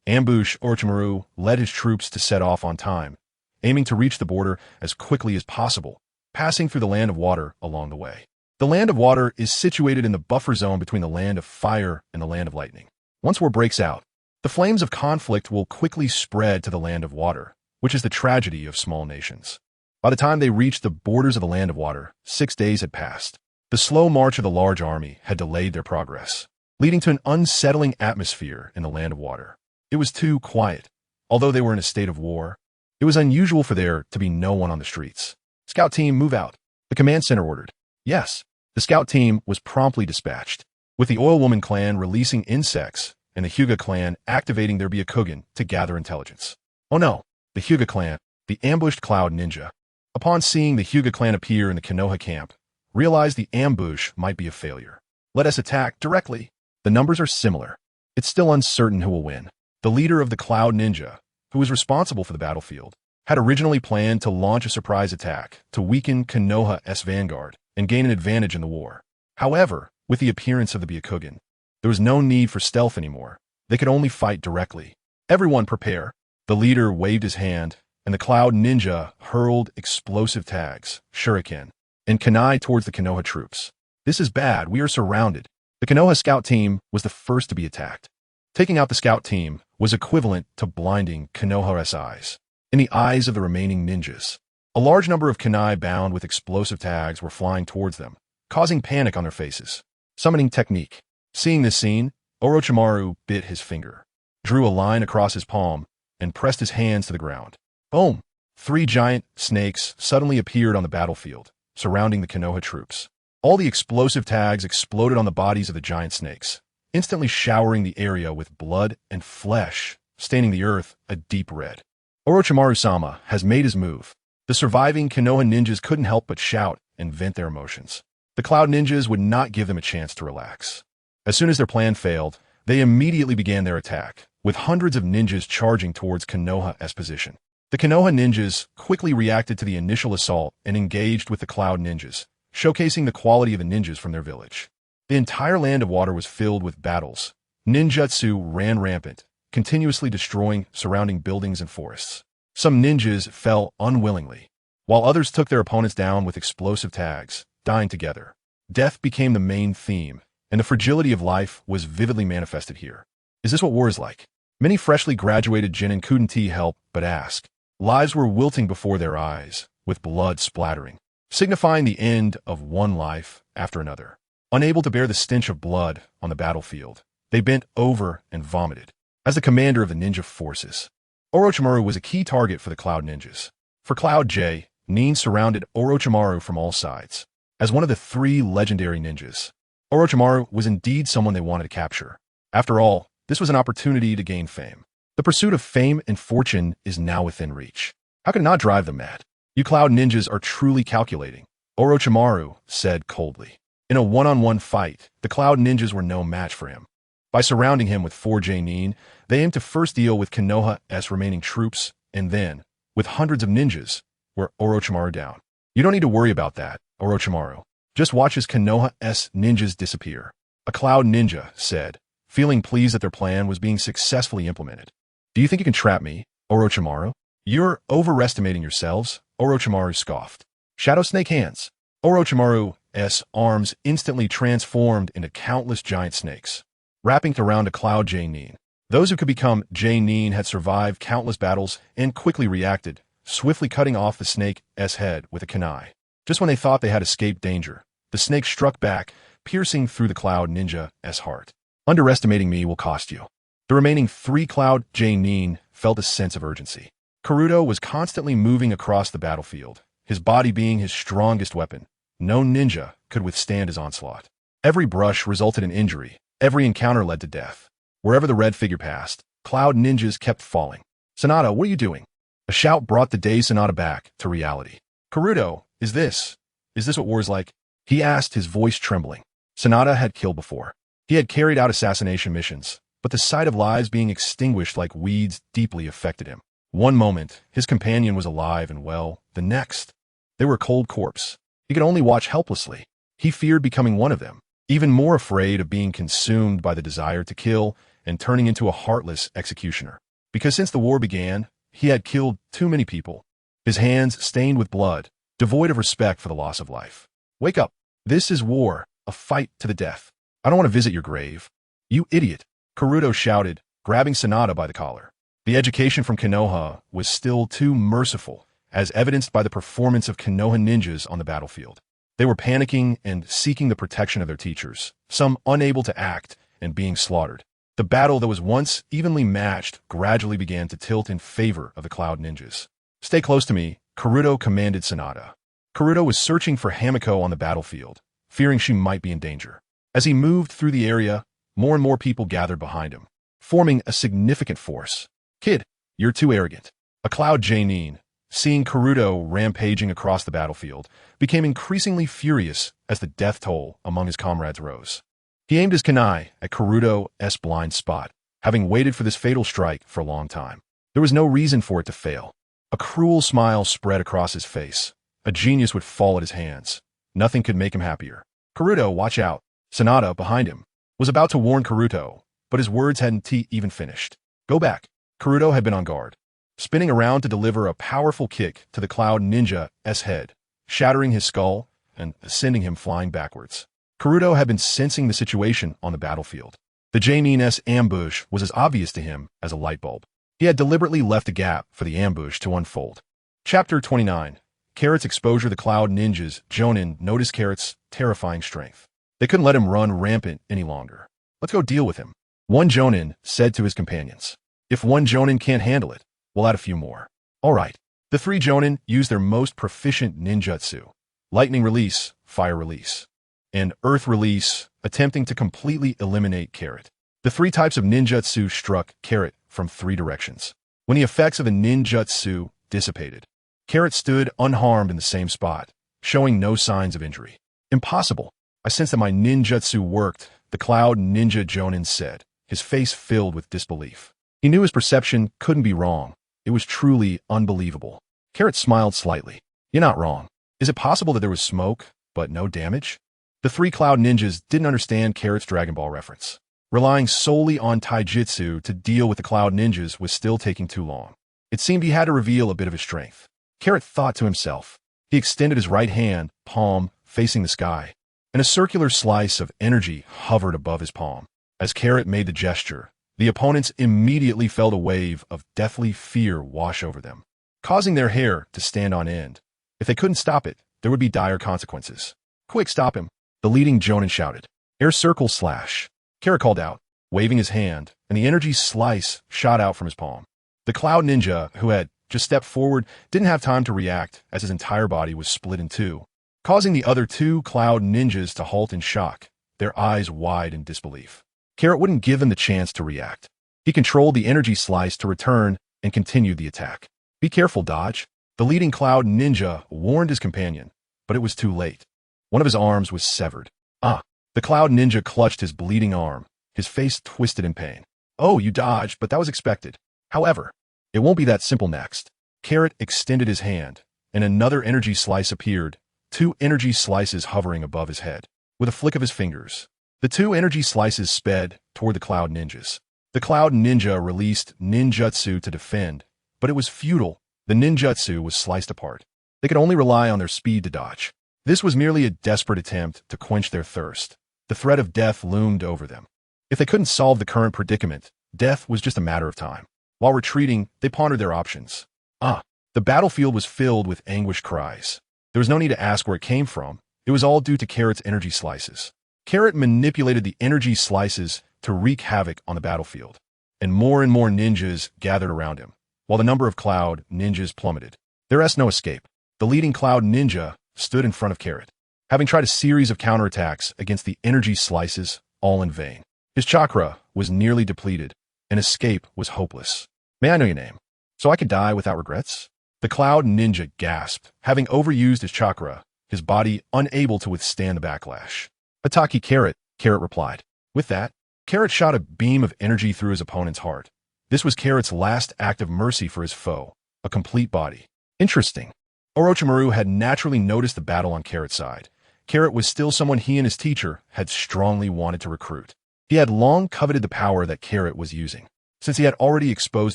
Ambush. Orochimaru led his troops to set off on time, aiming to reach the border as quickly as possible, passing through the Land of Water along the way. The Land of Water is situated in the buffer zone between the Land of Fire and the Land of Lightning. Once war breaks out, the flames of conflict will quickly spread to the Land of Water, which is the tragedy of small nations. By the time they reached the borders of the Land of Water, 6 days had passed. The slow march of the large army had delayed their progress, leading to an unsettling atmosphere in the Land of Water. It was too quiet. Although they were in a state of war, it was unusual for there to be no one on the streets. Scout team, move out. The command center ordered. Yes, the scout team was promptly dispatched, with the Oil Woman clan releasing insects and the Hyuga clan activating their Byakugan to gather intelligence. Oh no, the Hyuga clan, the ambushed cloud ninja. Upon seeing the Hyuga clan appear in the Konoha camp, realized the ambush might be a failure. Let us attack directly. The numbers are similar. It's still uncertain who will win. The leader of the cloud ninja, who was responsible for the battlefield, had originally planned to launch a surprise attack to weaken Konoha's vanguard and gain an advantage in the war. However, with the appearance of the Byakugan, there was no need for stealth anymore. They could only fight directly. Everyone prepare. The leader waved his hand, and the Cloud Ninja hurled explosive tags, shuriken, and kunai towards the Konoha troops. This is bad. We are surrounded. The Konoha scout team was the first to be attacked. Taking out the scout team was equivalent to blinding Konoha's eyes. In the eyes of the remaining ninjas, a large number of kunai bound with explosive tags were flying towards them, causing panic on their faces. Summoning technique. Seeing this scene, Orochimaru bit his finger, drew a line across his palm, and pressed his hands to the ground. Boom! 3 giant snakes suddenly appeared on the battlefield, surrounding the Konoha troops. All the explosive tags exploded on the bodies of the giant snakes, instantly showering the area with blood and flesh, staining the earth a deep red. Orochimaru-sama has made his move. The surviving Konoha ninjas couldn't help but shout and vent their emotions. The Cloud Ninjas would not give them a chance to relax. As soon as their plan failed, they immediately began their attack, with hundreds of ninjas charging towards Konoha's position. The Konoha ninjas quickly reacted to the initial assault and engaged with the Cloud Ninjas, showcasing the quality of the ninjas from their village. The entire land of water was filled with battles. Ninjutsu ran rampant, continuously destroying surrounding buildings and forests. Some ninjas fell unwillingly, while others took their opponents down with explosive tags, dying together. Death became the main theme, and the fragility of life was vividly manifested here. Is this what war is like? Many freshly graduated Jonin couldn't help but ask. Lives were wilting before their eyes, with blood splattering, signifying the end of one life after another. Unable to bear the stench of blood on the battlefield, they bent over and vomited. As the commander of the ninja forces, Orochimaru was a key target for the Cloud Ninjas. For Cloud J, Nin surrounded Orochimaru from all sides. As one of the 3 legendary ninjas, Orochimaru was indeed someone they wanted to capture. After all, this was an opportunity to gain fame. The pursuit of fame and fortune is now within reach. How can it not drive them mad? You Cloud Ninjas are truly calculating, Orochimaru said coldly. In a one-on-one fight, the Cloud Ninjas were no match for him. By surrounding him with 4 Jonin, they aimed to first deal with Konoha's remaining troops, and then, with hundreds of ninjas, wear Orochimaru down. You don't need to worry about that, Orochimaru. Just watch as Konoha's ninjas disappear. A Cloud Ninja said, feeling pleased that their plan was being successfully implemented. Do you think you can trap me, Orochimaru? You're overestimating yourselves, Orochimaru scoffed. Shadow Snake hands. Orochimaru's arms instantly transformed into countless giant snakes, wrapping around a Cloud Jonin. Those who could become Jonin had survived countless battles and quickly reacted, swiftly cutting off the snake's head with a kunai. Just when they thought they had escaped danger, the snake struck back, piercing through the Cloud Ninja's heart. Underestimating me will cost you. The remaining 3 Cloud Jonin felt a sense of urgency. Karuto was constantly moving across the battlefield, his body being his strongest weapon. No ninja could withstand his onslaught. Every brush resulted in injury. Every encounter led to death. Wherever the red figure passed, Cloud Ninjas kept falling. Sonata, what are you doing? A shout brought the dazed Sonata back to reality. Karuto, is this what war is like? He asked, his voice trembling. Sonata had killed before. He had carried out assassination missions, but the sight of lives being extinguished like weeds deeply affected him. One moment, his companion was alive and well. The next, they were a cold corpse. He could only watch helplessly. He feared becoming one of them, even more afraid of being consumed by the desire to kill and turning into a heartless executioner. Because since the war began, he had killed too many people. His hands stained with blood, devoid of respect for the loss of life. Wake up. This is war, a fight to the death. I don't want to visit your grave. You idiot, Karuto shouted, grabbing Sonata by the collar. The education from Konoha was still too merciful, as evidenced by the performance of Konoha ninjas on the battlefield. They were panicking and seeking the protection of their teachers, some unable to act and being slaughtered. The battle that was once evenly matched gradually began to tilt in favor of the Cloud Ninjas. Stay close to me, Karuto commanded Sonata. Karuto was searching for Hamiko on the battlefield, fearing she might be in danger. As he moved through the area, more and more people gathered behind him, forming a significant force. Kid, you're too arrogant. A Cloud Jonin, seeing Karuto rampaging across the battlefield, became increasingly furious as the death toll among his comrades rose. He aimed his kunai at Karuto's blind spot, having waited for this fatal strike for a long time. There was no reason for it to fail. A cruel smile spread across his face. A genius would fall at his hands. Nothing could make him happier. "Karuto, watch out." Sanada, behind him, was about to warn Karuto, but his words hadn't even finished. "Go back." Karuto had been on guard, spinning around to deliver a powerful kick to the Cloud Ninja's head, shattering his skull and sending him flying backwards. Karuto had been sensing the situation on the battlefield. The Jonin's ambush was as obvious to him as a light bulb. He had deliberately left a gap for the ambush to unfold. Chapter 29. Carrot's exposure. The Cloud Ninjas, Jonin, noticed Carrot's terrifying strength. They couldn't let him run rampant any longer. "Let's go deal with him," one Jonin said to his companions. "If one Jonin can't handle it, we'll add a few more." "All right." The three Jonin used their most proficient ninjutsu: lightning release, fire release, and earth release, attempting to completely eliminate Carrot. The three types of ninjutsu struck Carrot from three directions. When the effects of the ninjutsu dissipated, Carrot stood unharmed in the same spot, showing no signs of injury. "Impossible. I sense that my ninjutsu worked," the Cloud Ninja Jonin said, his face filled with disbelief. He knew his perception couldn't be wrong. It was truly unbelievable. Carrot smiled slightly. "You're not wrong. Is it possible that there was smoke, but no damage?" The three Cloud Ninjas didn't understand Carrot's Dragon Ball reference. Relying solely on taijutsu to deal with the Cloud Ninjas was still taking too long. It seemed he had to reveal a bit of his strength. Carrot thought to himself. He extended his right hand, palm facing the sky, and a circular slice of energy hovered above his palm. As Carrot made the gesture, the opponents immediately felt a wave of deathly fear wash over them, causing their hair to stand on end. If they couldn't stop it, there would be dire consequences. "Quick, stop him," the leading Jonin shouted. "Air circle slash," Carrot called out, waving his hand, and the energy slice shot out from his palm. The Cloud Ninja, who had just stepped forward, didn't have time to react as his entire body was split in two, causing the other two Cloud Ninjas to halt in shock, their eyes wide in disbelief. Carrot wouldn't give them the chance to react. He controlled the energy slice to return and continued the attack. "Be careful, Dodge," the leading Cloud Ninja warned his companion, but it was too late. One of his arms was severed. "Ah!" The Cloud Ninja clutched his bleeding arm, his face twisted in pain. "Oh, you dodged, but that was expected. However, it won't be that simple next." Carrot extended his hand, and another energy slice appeared, two energy slices hovering above his head. With a flick of his fingers, the two energy slices sped toward the Cloud Ninjas. The Cloud Ninja released ninjutsu to defend, but it was futile. The ninjutsu was sliced apart. They could only rely on their speed to dodge. This was merely a desperate attempt to quench their thirst. The threat of death loomed over them. If they couldn't solve the current predicament, death was just a matter of time. While retreating, they pondered their options. The battlefield was filled with anguished cries. There was no need to ask where it came from. It was all due to Carrot's energy slices. Carrot manipulated the energy slices to wreak havoc on the battlefield, and more ninjas gathered around him, while the number of Cloud Ninjas plummeted. There was no escape. The leading Cloud Ninja stood in front of Carrot, having tried a series of counterattacks against the energy slices, all in vain. His chakra was nearly depleted, and escape was hopeless. "May I know your name, so I could die without regrets?" The Cloud Ninja gasped, having overused his chakra, his body unable to withstand the backlash. "Hatake Carrot," Carrot replied. With that, Carrot shot a beam of energy through his opponent's heart. This was Carrot's last act of mercy for his foe, a complete body. Interesting. Orochimaru had naturally noticed the battle on Carrot's side. Carrot was still someone he and his teacher had strongly wanted to recruit. He had long coveted the power that Carrot was using. Since he had already exposed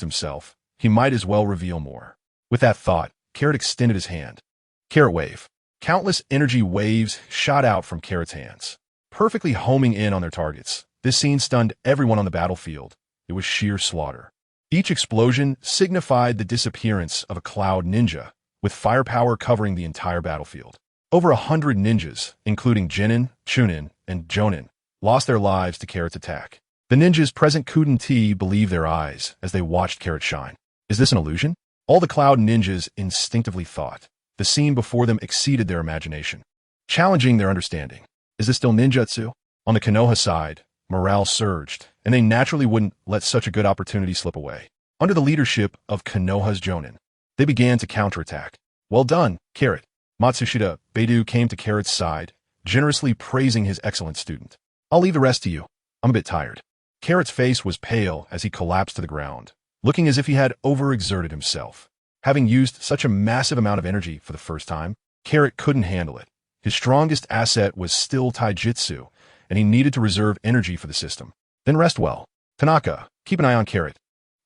himself, he might as well reveal more. With that thought, Carrot extended his hand. Carrot wave. Countless energy waves shot out from Carrot's hands, perfectly homing in on their targets. This scene stunned everyone on the battlefield. It was sheer slaughter. Each explosion signified the disappearance of a Cloud Ninja, with firepower covering the entire battlefield. Over 100 ninjas, including Jonin, Chunin, and Jonin, lost their lives to Carrot's attack. The ninjas present couldn't believe their eyes as they watched Carrot shine. Is this an illusion? All the Cloud Ninjas instinctively thought. The scene before them exceeded their imagination, challenging their understanding. Is this still ninjutsu? On the Konoha side, morale surged, and they naturally wouldn't let such a good opportunity slip away. Under the leadership of Konoha's Jonin, they began to counterattack. "Well done, Carrot." Matsushita Beidou came to Carrot's side, generously praising his excellent student. "I'll leave the rest to you. I'm a bit tired." Carrot's face was pale as he collapsed to the ground, looking as if he had overexerted himself. Having used such a massive amount of energy for the first time, Carrot couldn't handle it. His strongest asset was still taijutsu, and he needed to reserve energy for the system. Then rest well. Tanaka, keep an eye on Carrot,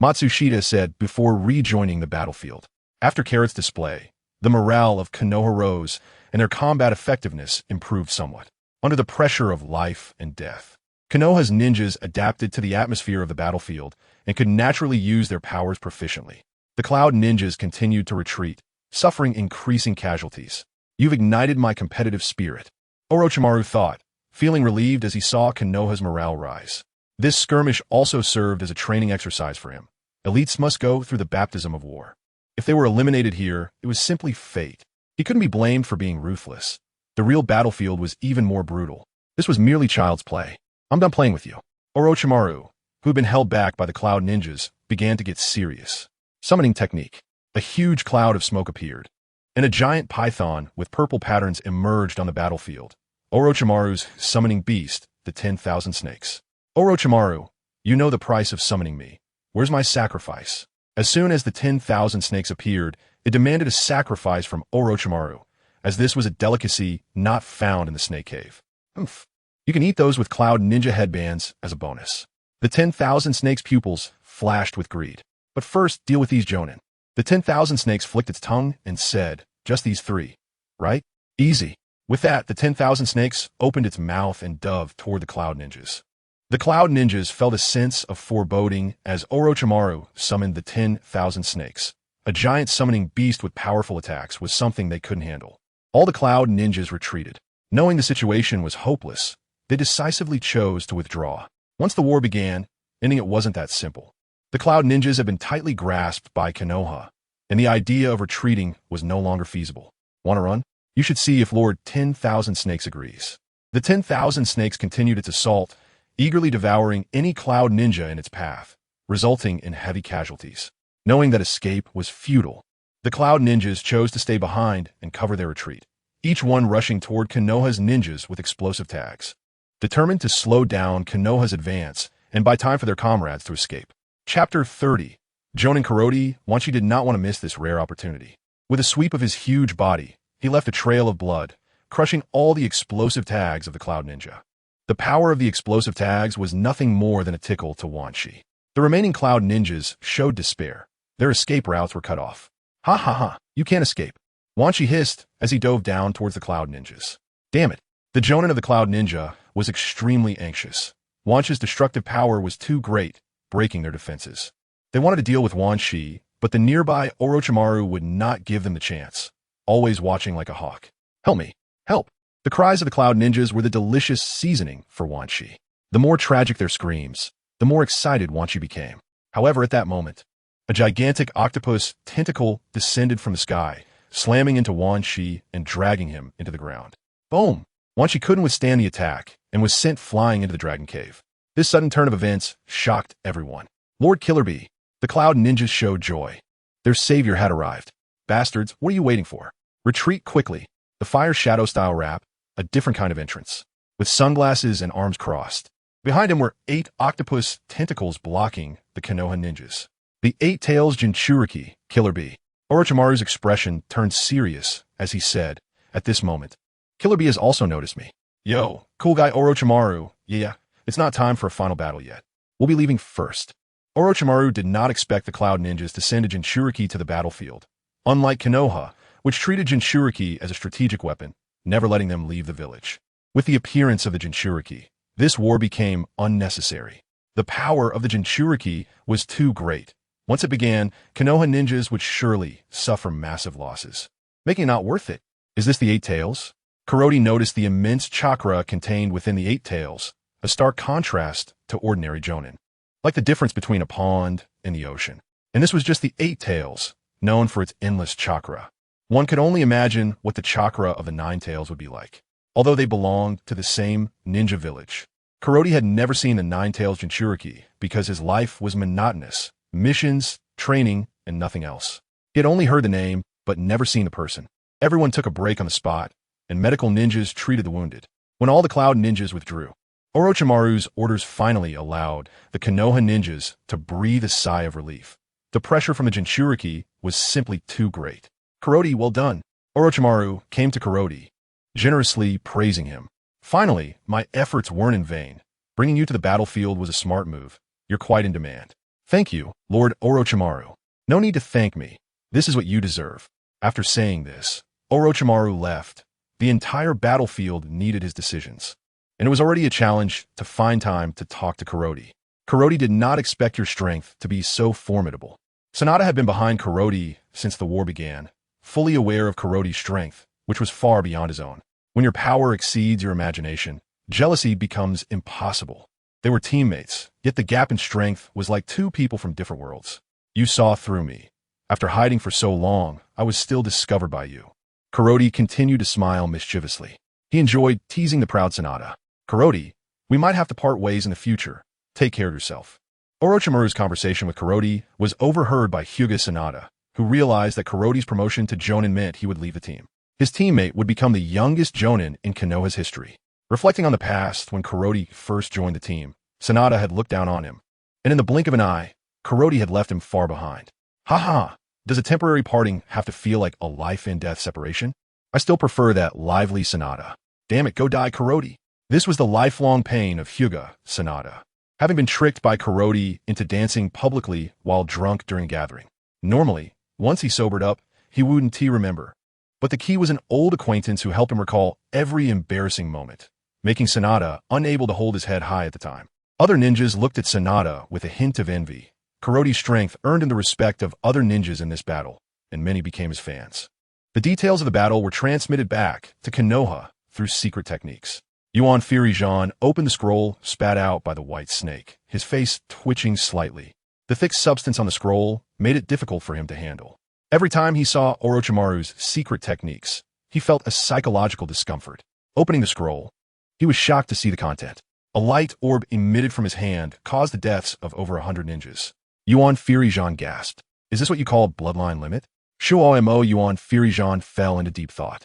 Matsushita said before rejoining the battlefield. After Carrot's display, the morale of Konoha rose, and their combat effectiveness improved somewhat. Under the pressure of life and death, Konoha's ninjas adapted to the atmosphere of the battlefield and could naturally use their powers proficiently. The Cloud ninjas continued to retreat, suffering increasing casualties. You've ignited my competitive spirit, Orochimaru thought, feeling relieved as he saw Konoha's morale rise. This skirmish also served as a training exercise for him. Elites must go through the baptism of war. If they were eliminated here, it was simply fate. He couldn't be blamed for being ruthless. The real battlefield was even more brutal. This was merely child's play. I'm done playing with you. Orochimaru, who had been held back by the Cloud ninjas, began to get serious. Summoning technique. A huge cloud of smoke appeared, and a giant python with purple patterns emerged on the battlefield. Orochimaru's summoning beast, the 10,000 snakes. Orochimaru, you know the price of summoning me. Where's my sacrifice? As soon as the 10,000 snakes appeared, it demanded a sacrifice from Orochimaru, as this was a delicacy not found in the snake cave. You can eat those with Cloud ninja headbands as a bonus. The 10,000 snakes' pupils flashed with greed. But first, deal with these Jonin. The 10,000 snakes flicked its tongue and said, just these three, right? Easy. With that, the 10,000 snakes opened its mouth and dove toward the Cloud ninjas. The Cloud ninjas felt a sense of foreboding as Orochimaru summoned the 10,000 snakes. A giant summoning beast with powerful attacks was something they couldn't handle. All the Cloud ninjas retreated. Knowing the situation was hopeless, they decisively chose to withdraw. Once the war began, ending it wasn't that simple. The Cloud ninjas had been tightly grasped by Konoha, and the idea of retreating was no longer feasible. Want to run? You should see if Lord 10,000 Snakes agrees. The 10,000 Snakes continued its assault, eagerly devouring any Cloud ninja in its path, resulting in heavy casualties. Knowing that escape was futile, the Cloud ninjas chose to stay behind and cover their retreat, each one rushing toward Konoha's ninjas with explosive tags. Determined to slow down Konoha's advance and buy time for their comrades to escape. Chapter 30. Jonin Kuroda, Wanshi did not want to miss this rare opportunity. With a sweep of his huge body, he left a trail of blood, crushing all the explosive tags of the Cloud ninja. The power of the explosive tags was nothing more than a tickle to Wanshi. The remaining Cloud ninjas showed despair. Their escape routes were cut off. Ha ha ha, you can't escape. Wanshi hissed as he dove down towards the Cloud ninjas. Damn it. The Jonin of the Cloud ninja was extremely anxious. Wanshi's destructive power was too great, breaking their defenses. They wanted to deal with Wanshi, but the nearby Orochimaru would not give them the chance, always watching like a hawk. Help me! Help! The cries of the Cloud ninjas were the delicious seasoning for Wanshi. The more tragic their screams, the more excited Wanshi became. However, at that moment, a gigantic octopus tentacle descended from the sky, slamming into Wanshi and dragging him into the ground. Boom! Wanshi couldn't withstand the attack and was sent flying into the Dragon Cave. This sudden turn of events shocked everyone. Lord Killer Bee, the Cloud ninjas showed joy. Their savior had arrived. Bastards, what are you waiting for? Retreat quickly. The Fire Shadow style rap, a different kind of entrance, with sunglasses and arms crossed. Behind him were 8 octopus tentacles blocking the Konoha ninjas. The 8 Tails Jinchuriki, Killer Bee. Orochimaru's expression turned serious as he said, at this moment, Killer Bee has also noticed me. Yo, cool guy Orochimaru, yeah, it's not time for a final battle yet. We'll be leaving first. Orochimaru did not expect the Cloud ninjas to send a Jinchuriki to the battlefield. Unlike Konoha, which treated Jinchuriki as a strategic weapon, never letting them leave the village. With the appearance of the Jinchuriki, this war became unnecessary. The power of the Jinchuriki was too great. Once it began, Konoha ninjas would surely suffer massive losses, making it not worth it. Is this the 8 Tails? Kuroda noticed the immense chakra contained within the 8 Tails, a stark contrast to ordinary Jonin, like the difference between a pond and the ocean. And this was just the 8 Tails, known for its endless chakra. One could only imagine what the chakra of the 9 Tails would be like. Although they belonged to the same ninja village, Kuroda had never seen the 9 Tails Jinchuriki because his life was monotonous, missions, training, and nothing else. He had only heard the name, but never seen the person. Everyone took a break on the spot, and medical ninjas treated the wounded. When all the Cloud ninjas withdrew, Orochimaru's orders finally allowed the Konoha ninjas to breathe a sigh of relief. The pressure from the Jinchuriki was simply too great. "Kuroti, well done." Orochimaru came to Kuroti, generously praising him. "Finally, my efforts weren't in vain. Bringing you to the battlefield was a smart move. You're quite in demand." "Thank you, Lord Orochimaru." "No need to thank me. This is what you deserve." After saying this, Orochimaru left. The entire battlefield needed his decisions, and it was already a challenge to find time to talk to Kuroti. Kuroti did not expect your strength to be so formidable. Sanada had been behind Kuroti since the war began, fully aware of Kuroti's strength, which was far beyond his own. When your power exceeds your imagination, jealousy becomes impossible. They were teammates, yet the gap in strength was like two people from different worlds. "You saw through me. After hiding for so long, I was still discovered by you." Kuroti continued to smile mischievously. He enjoyed teasing the proud Sanada. "Kuroti, we might have to part ways in the future. Take care of yourself." Orochimaru's conversation with Kuroti was overheard by Hyuga Sanada, who realized that Kuroti's promotion to Jonin meant he would leave the team. His teammate would become the youngest Jonin in Konoha's history. Reflecting on the past when Kuroti first joined the team, Sanada had looked down on him, and in the blink of an eye, Kuroti had left him far behind. Haha, does a temporary parting have to feel like a life-and-death separation? I still prefer that lively Sanada. Damn it, go die, Kuroti. This was the lifelong pain of Hyuga Sanada, having been tricked by Kuroti into dancing publicly while drunk during a gathering. Normally, once he sobered up, he wouldn't remember. But the key was an old acquaintance who helped him recall every embarrassing moment, making Sanada unable to hold his head high at the time. Other ninjas looked at Sanada with a hint of envy. Kuroti's strength earned him the respect of other ninjas in this battle, and many became his fans. The details of the battle were transmitted back to Konoha through secret techniques. Yuan Firijan opened the scroll spat out by the white snake, his face twitching slightly. The thick substance on the scroll made it difficult for him to handle. Every time he saw Orochimaru's secret techniques, he felt a psychological discomfort. Opening the scroll, he was shocked to see the content. A light orb emitted from his hand caused the deaths of over 100 ninjas. Yuan Firijan gasped. "Is this what you call bloodline limit?" Shuomo Yuan Firijan fell into deep thought.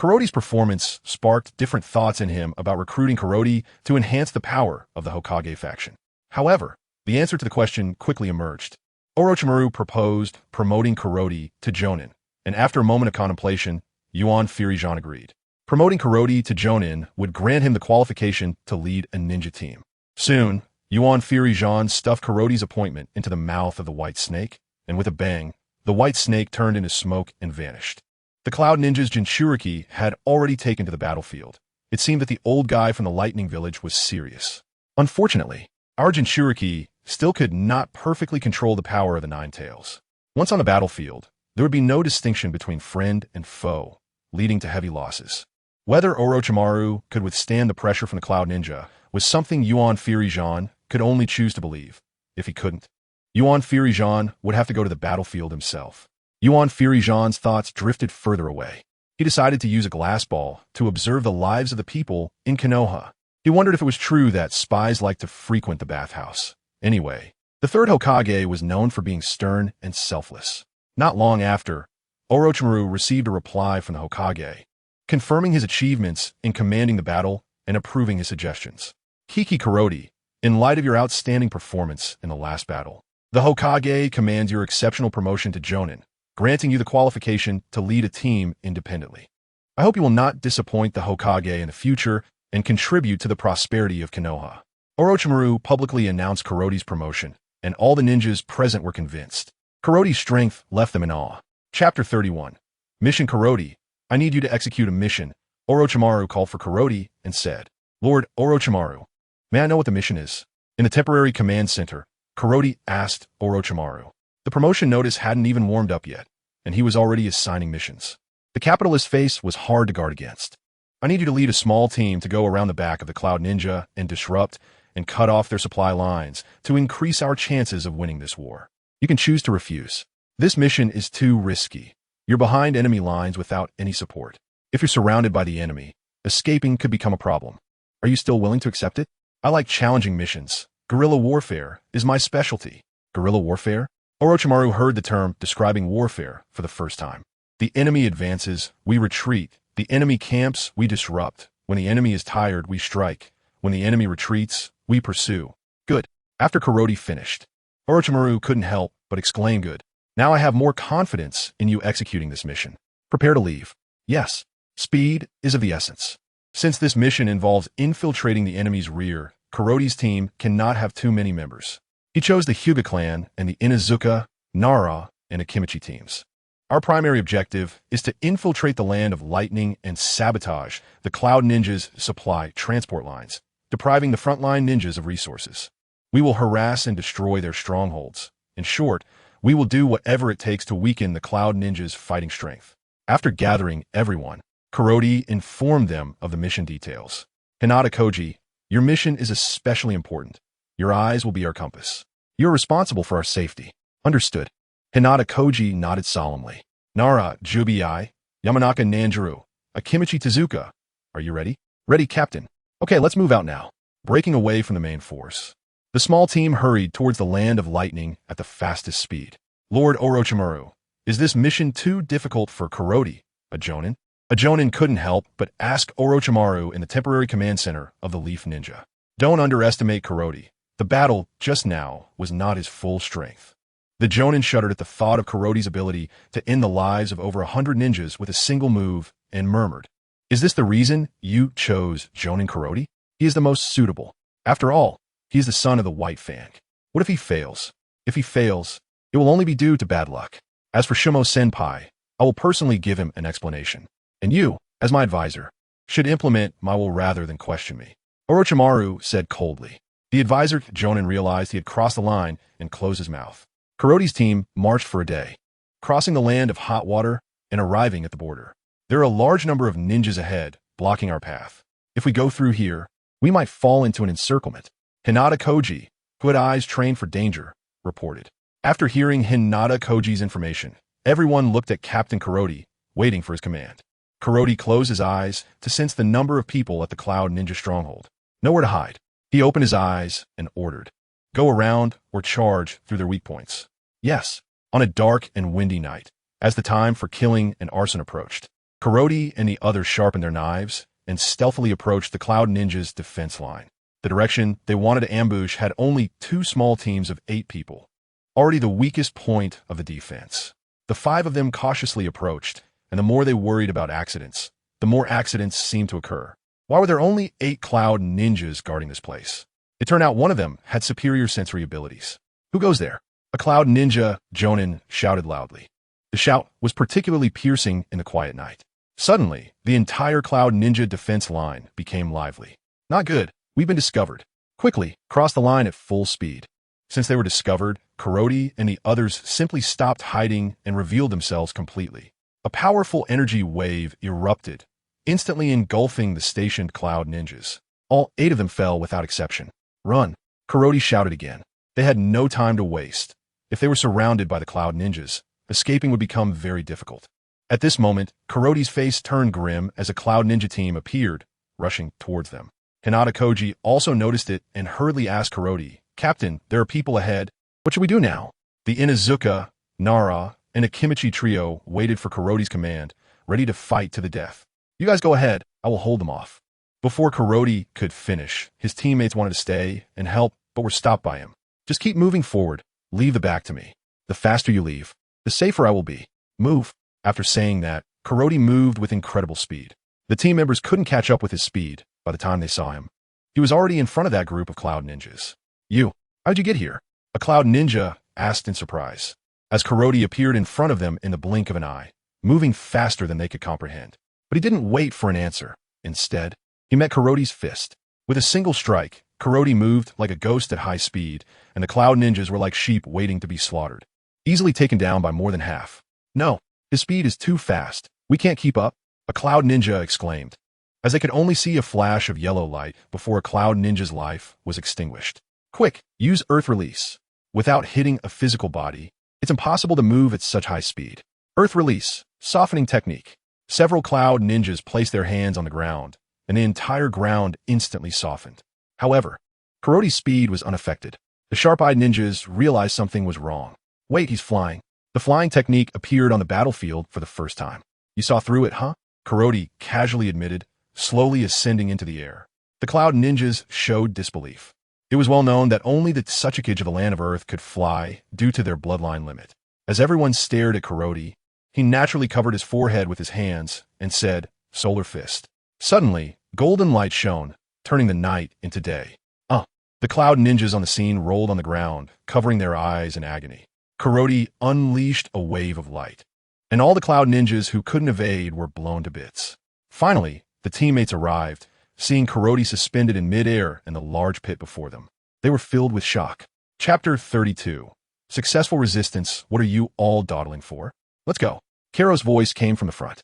Kuroti's performance sparked different thoughts in him about recruiting Kuroti to enhance the power of the Hokage faction. However, the answer to the question quickly emerged. Orochimaru proposed promoting Kuroti to Jonin, and after a moment of contemplation, Yuan Firijan agreed. Promoting Kuroti to Jonin would grant him the qualification to lead a ninja team. Soon, Yuan Firijan stuffed Kuroti's appointment into the mouth of the white snake, and with a bang, the white snake turned into smoke and vanished. The Cloud Ninja's Jinchuriki had already taken to the battlefield. It seemed that the old guy from the Lightning Village was serious. Unfortunately, our Jinchuriki still could not perfectly control the power of the Nine Tails. Once on the battlefield, there would be no distinction between friend and foe, leading to heavy losses. Whether Orochimaru could withstand the pressure from the Cloud Ninja was something Yuan Firijan could only choose to believe. If he couldn't, Yuan Firijan would have to go to the battlefield himself. Yuan Firijan's thoughts drifted further away. He decided to use a glass ball to observe the lives of the people in Konoha. He wondered if it was true that spies liked to frequent the bathhouse. Anyway, the third Hokage was known for being stern and selfless. Not long after, Orochimaru received a reply from the Hokage, confirming his achievements in commanding the battle and approving his suggestions. "Kiki Kuroti, in light of your outstanding performance in the last battle, the Hokage commands your exceptional promotion to Jonin, granting you the qualification to lead a team independently. I hope you will not disappoint the Hokage in the future and contribute to the prosperity of Konoha." Orochimaru publicly announced Kuroti's promotion, and all the ninjas present were convinced. Kuroti's strength left them in awe. Chapter 31. Mission Kuroti, I need you to execute a mission. Orochimaru called for Kuroti and said, "Lord Orochimaru, may I know what the mission is?" In the temporary command center, Kuroti asked Orochimaru. The promotion notice hadn't even warmed up yet, and he was already assigning missions. The capitalist's face was hard to guard against. "I need you to lead a small team to go around the back of the Cloud Ninja and disrupt and cut off their supply lines to increase our chances of winning this war. You can choose to refuse. This mission is too risky. You're behind enemy lines without any support. If you're surrounded by the enemy, escaping could become a problem. Are you still willing to accept it? I like challenging missions. Guerrilla warfare is my specialty." Guerrilla warfare? Orochimaru heard the term describing warfare for the first time. The enemy advances, we retreat. The enemy camps, we disrupt. When the enemy is tired, we strike. When the enemy retreats, we pursue. Good. After Kuroti finished, Orochimaru couldn't help but exclaimed, "Good. Now I have more confidence in you executing this mission. Prepare to leave." Yes, speed is of the essence. Since this mission involves infiltrating the enemy's rear, Kuroti's team cannot have too many members. He chose the Hyuga clan and the Inuzuka, Nara, and Akimichi teams. Our primary objective is to infiltrate the Land of Lightning and sabotage the Cloud Ninjas' supply transport lines, depriving the frontline ninjas of resources. We will harass and destroy their strongholds. In short, we will do whatever it takes to weaken the Cloud Ninjas' fighting strength. After gathering everyone, Kuroti informed them of the mission details. "Hinata Koji, your mission is especially important. Your eyes will be our compass. You are responsible for our safety." "Understood." Hinata Koji nodded solemnly. "Nara, Jubi-ai, Yamanaka Nanjuru, Akimichi Tezuka. Are you ready?" "Ready, Captain." "Okay, let's move out now." Breaking away from the main force, the small team hurried towards the Land of Lightning at the fastest speed. "Lord Orochimaru, is this mission too difficult for Kuroti, a Jonin?" A Jonin couldn't help but ask Orochimaru in the temporary command center of the Leaf Ninja. Don't underestimate Kuroti. The battle just now was not his full strength. The Jonin shuddered at the thought of Kuroti's ability to end the lives of over 100 ninjas with a single move and murmured, "Is this the reason you chose Jonin Kuroti? He is the most suitable. After all, he is the son of the White Fang. What if he fails? If he fails, it will only be due to bad luck. As for Shimo Senpai, I will personally give him an explanation. And you, as my advisor, should implement my will rather than question me." Orochimaru said coldly. The advisor Jonin realized he had crossed the line and closed his mouth. Kuroti's team marched for a day, crossing the Land of Hot Water and arriving at the border. "There are a large number of ninjas ahead, blocking our path. If we go through here, we might fall into an encirclement." Hinata Koji, who had eyes trained for danger, reported. After hearing Hinata Koji's information, everyone looked at Captain Kuroti, waiting for his command. Kuroti closed his eyes to sense the number of people at the Cloud Ninja stronghold. Nowhere to hide. He opened his eyes and ordered, "Go around or charge through their weak points." Yes, on a dark and windy night, as the time for killing and arson approached, Kuroti and the others sharpened their knives and stealthily approached the Cloud Ninja's defense line. The direction they wanted to ambush had only 2 small teams of 8 people, already the weakest point of the defense. The 5 of them cautiously approached, and the more they worried about accidents, the more accidents seemed to occur. Why were there only 8 Cloud Ninjas guarding this place? It turned out one of them had superior sensory abilities. "Who goes there?" A Cloud Ninja, Jonin, shouted loudly. The shout was particularly piercing in the quiet night. Suddenly, the entire Cloud Ninja defense line became lively. "Not good. We've been discovered. Quickly, cross the line at full speed." Since they were discovered, Kuroti and the others simply stopped hiding and revealed themselves completely. A powerful energy wave erupted, instantly engulfing the stationed Cloud Ninjas. All 8 of them fell without exception. "Run!" Kuroti shouted again. They had no time to waste. If they were surrounded by the Cloud Ninjas, escaping would become very difficult. At this moment, Kuroti's face turned grim as a Cloud Ninja team appeared, rushing towards them. Hinata Koji also noticed it and hurriedly asked Kuroti, "Captain, there are people ahead. What should we do now?" The Inuzuka, Nara, and Akimichi trio waited for Kuroti's command, ready to fight to the death. "You guys go ahead. I will hold them off." Before Kuroti could finish, his teammates wanted to stay and help, but were stopped by him. "Just keep moving forward. Leave the back to me. The faster you leave, the safer I will be. Move." After saying that, Kuroti moved with incredible speed. The team members couldn't catch up with his speed by the time they saw him. He was already in front of that group of Cloud Ninjas. How'd you get here?" A Cloud Ninja asked in surprise, as Kuroti appeared in front of them in the blink of an eye, moving faster than they could comprehend. But he didn't wait for an answer. Instead, he met Kuroti's fist. With a single strike, Kuroti moved like a ghost at high speed, and the Cloud Ninjas were like sheep waiting to be slaughtered, easily taken down by more than half. "No, his speed is too fast. We can't keep up," a Cloud Ninja exclaimed, as they could only see a flash of yellow light before a Cloud Ninja's life was extinguished. "Quick, use Earth Release. Without hitting a physical body, it's impossible to move at such high speed. Earth Release, softening technique." Several Cloud Ninjas placed their hands on the ground, and the entire ground instantly softened. However, Kuroti's speed was unaffected. The sharp-eyed ninjas realized something was wrong. "Wait, he's flying." The flying technique appeared on the battlefield for the first time. "You saw through it, huh?" Kuroti casually admitted, slowly ascending into the air. The Cloud Ninjas showed disbelief. It was well known that only the Tsuchikage of the land of Earth could fly due to their bloodline limit. As everyone stared at Kuroti, he naturally covered his forehead with his hands and said, "Solar Fist." Suddenly, golden light shone, turning the night into day. The cloud ninjas on the scene rolled on the ground, covering their eyes in agony. Kuroti unleashed a wave of light, and all the cloud ninjas who couldn't evade were blown to bits. Finally, the teammates arrived, seeing Kuroti suspended in midair in the large pit before them. They were filled with shock. Chapter 32. Successful resistance. What are you all dawdling for? Let's go. Karo's voice came from the front.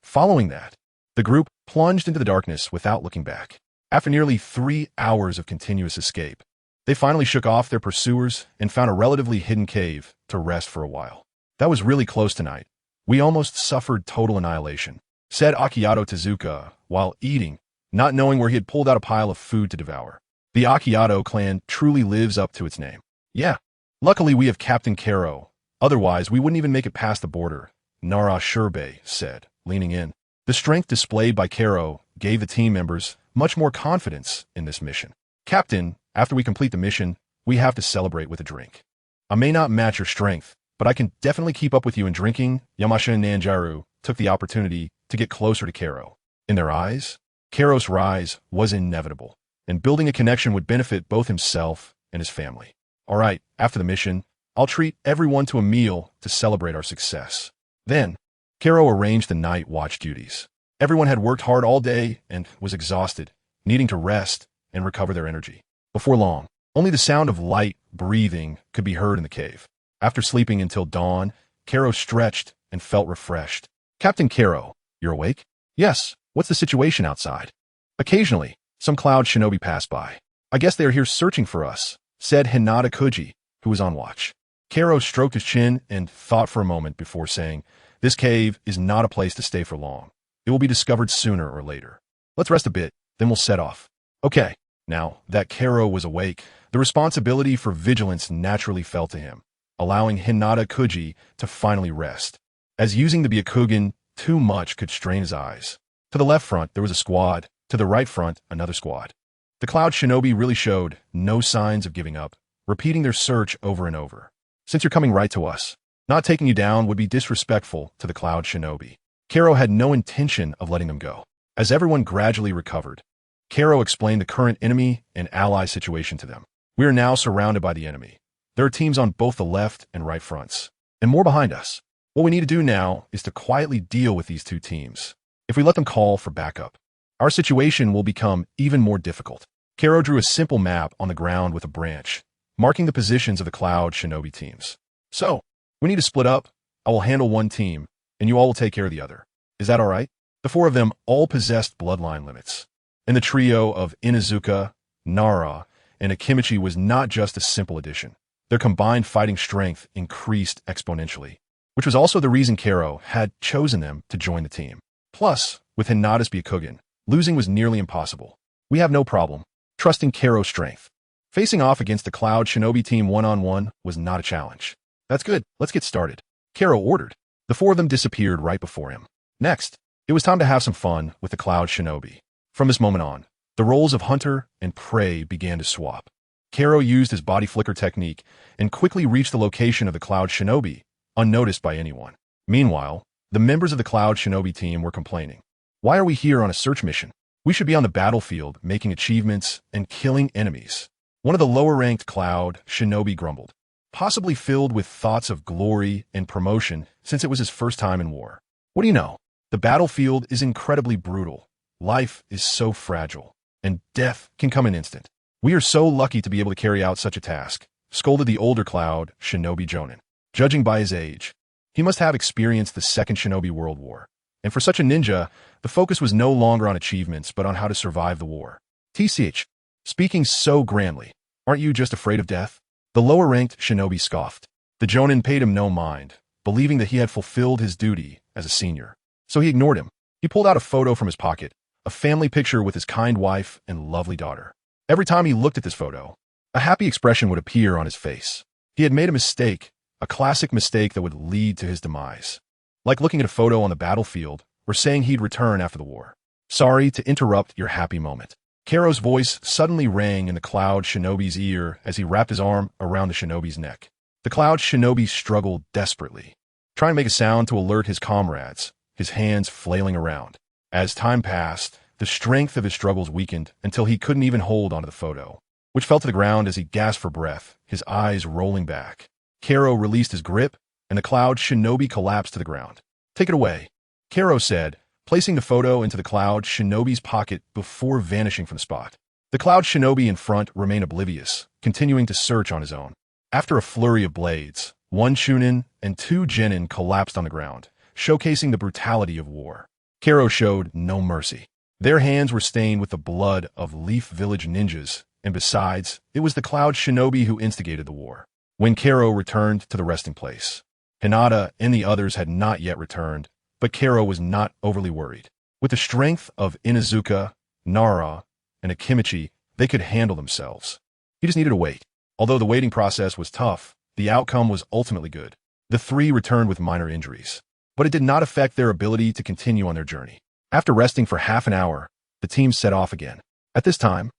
Following that, the group plunged into the darkness without looking back. After nearly 3 hours of continuous escape, they finally shook off their pursuers and found a relatively hidden cave to rest for a while. That was really close tonight. We almost suffered total annihilation, said Akiato Tezuka while eating, not knowing where he had pulled out a pile of food to devour. The Akiato clan truly lives up to its name. Yeah. Luckily we have Captain Karo. Otherwise we wouldn't even make it past the border, Nara Shurbe said, leaning in. The strength displayed by Karo gave the team members much more confidence in this mission. Captain, after we complete the mission, we have to celebrate with a drink. I may not match your strength, but I can definitely keep up with you in drinking. Yamasha and Nanjaru took the opportunity to get closer to Karo. In their eyes, Karo's rise was inevitable, and building a connection would benefit both himself and his family. All right, after the mission, I'll treat everyone to a meal to celebrate our success. Then, Karo arranged the night watch duties. Everyone had worked hard all day and was exhausted, needing to rest and recover their energy. Before long, only the sound of light breathing could be heard in the cave. After sleeping until dawn, Karo stretched and felt refreshed. Captain Karo, you're awake? Yes. What's the situation outside? Occasionally, some cloud shinobi pass by. I guess they are here searching for us, said Hinata Kuji, who was on watch. Karo stroked his chin and thought for a moment before saying, "This cave is not a place to stay for long. It will be discovered sooner or later. Let's rest a bit, then we'll set off." Okay. Now that Karo was awake, the responsibility for vigilance naturally fell to him, allowing Hinata Kuji to finally rest, as using the Byakugan too much could strain his eyes. To the left front, there was a squad. To the right front, another squad. The Cloud Shinobi really showed no signs of giving up, repeating their search over and over. "Since you're coming right to us, not taking you down would be disrespectful to the Cloud Shinobi." Karo had no intention of letting them go. As everyone gradually recovered, Karo explained the current enemy and ally situation to them. "We are now surrounded by the enemy. There are teams on both the left and right fronts, and more behind us. What we need to do now is to quietly deal with these two teams. If we let them call for backup, our situation will become even more difficult." Karo drew a simple map on the ground with a branch, marking the positions of the Cloud Shinobi teams. "So, we need to split up. I will handle one team, and you all will take care of the other. Is that all right?" The four of them all possessed bloodline limits, and the trio of Inuzuka, Nara, and Akimichi was not just a simple addition. Their combined fighting strength increased exponentially, which was also the reason Karo had chosen them to join the team. Plus, with Hinata's Byakugan, losing was nearly impossible. We have no problem trusting Karo's strength. Facing off against the Cloud Shinobi team one-on-one was not a challenge. "That's good, let's get started," Karo ordered. The four of them disappeared right before him. Next, it was time to have some fun with the Cloud Shinobi. From this moment on, the roles of hunter and prey began to swap. Karo used his body flicker technique and quickly reached the location of the Cloud Shinobi, unnoticed by anyone. Meanwhile, the members of the Cloud Shinobi team were complaining. "Why are we here on a search mission? We should be on the battlefield making achievements and killing enemies." One of the lower-ranked Cloud Shinobi grumbled, possibly filled with thoughts of glory and promotion since it was his first time in war. "What do you know? The battlefield is incredibly brutal. Life is so fragile, and death can come an instant. We are so lucky to be able to carry out such a task," scolded the older Cloud Shinobi Jonin. Judging by his age, he must have experienced the Second Shinobi World War, and for such a ninja, the focus was no longer on achievements but on how to survive the war. "TCH, speaking so grandly, aren't you just afraid of death?" The lower-ranked Shinobi scoffed. The Jonin paid him no mind, believing that he had fulfilled his duty as a senior. So he ignored him. He pulled out a photo from his pocket, a family picture with his kind wife and lovely daughter. Every time he looked at this photo, a happy expression would appear on his face. He had made a mistake, a classic mistake that would lead to his demise. Like looking at a photo on the battlefield or saying he'd return after the war. "Sorry to interrupt your happy moment. Karo's voice suddenly rang in the Cloud Shinobi's ear as he wrapped his arm around the Shinobi's neck. The Cloud Shinobi struggled desperately, trying to make a sound to alert his comrades, his hands flailing around. As time passed, the strength of his struggles weakened until he couldn't even hold onto the photo, which fell to the ground as he gasped for breath, his eyes rolling back. Karo released his grip, and the Cloud Shinobi collapsed to the ground. "Take it away," Karo said, placing the photo into the Cloud Shinobi's pocket before vanishing from the spot. The Cloud Shinobi in front remained oblivious, continuing to search on his own. After a flurry of blades, 1 Chunin and 2 Jonin collapsed on the ground, showcasing the brutality of war. Karo showed no mercy. Their hands were stained with the blood of Leaf Village ninjas, and besides, it was the Cloud Shinobi who instigated the war. When Karo returned to the resting place, Hinata and the others had not yet returned, but Karo was not overly worried. With the strength of Inuzuka, Nara, and Akimichi, they could handle themselves. He just needed to wait. Although the waiting process was tough, the outcome was ultimately good. The 3 returned with minor injuries, but it did not affect their ability to continue on their journey. After resting for half an hour, the team set off again. At this time,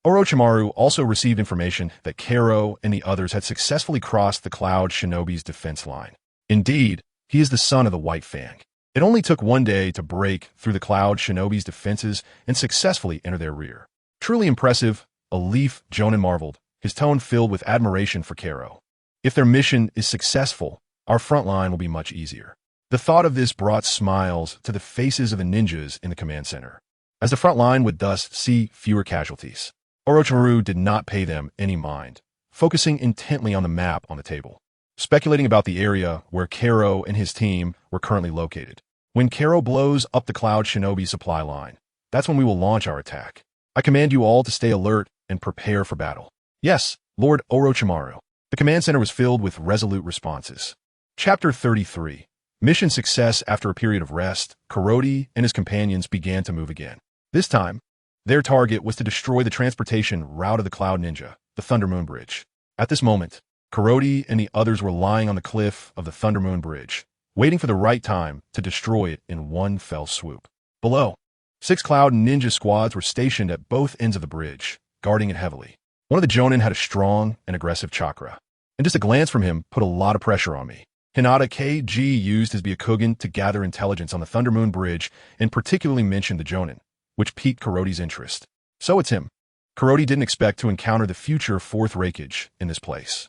Orochimaru also received information that Karo and the others had successfully crossed the Cloud Shinobi's defense line. Indeed, he is the son of the White Fang. It only took 1 day to break through the Cloud Shinobi's defenses and successfully enter their rear. Truly impressive, a Leaf Jonin marveled, his tone filled with admiration for Karo. If their mission is successful, our front line will be much easier. The thought of this brought smiles to the faces of the ninjas in the command center, as the front line would thus see fewer casualties. Orochimaru did not pay them any mind, focusing intently on the map on the table, speculating about the area where Karo and his team were currently located. When Karo blows up the Cloud Shinobi supply line, that's when we will launch our attack. I command you all to stay alert and prepare for battle. Yes, Lord Orochimaru. The command center was filled with resolute responses. Chapter 33. Mission success. After a period of rest, Kuroti and his companions began to move again. This time, their target was to destroy the transportation route of the Cloud Ninja, the Thunder Moon Bridge. At this moment, Kuroti and the others were lying on the cliff of the Thunder Moon Bridge, waiting for the right time to destroy it in one fell swoop. Below, 6 Cloud Ninja squads were stationed at both ends of the bridge, guarding it heavily. One of the Jonin had a strong and aggressive chakra, and just a glance from him put a lot of pressure on me. Hinata KG used his Byakugan to gather intelligence on the Thunder Moon Bridge and particularly mentioned the Jonin, which piqued Kuroti's interest. So it's him. Kuroti didn't expect to encounter the future 4th Reikage in this place.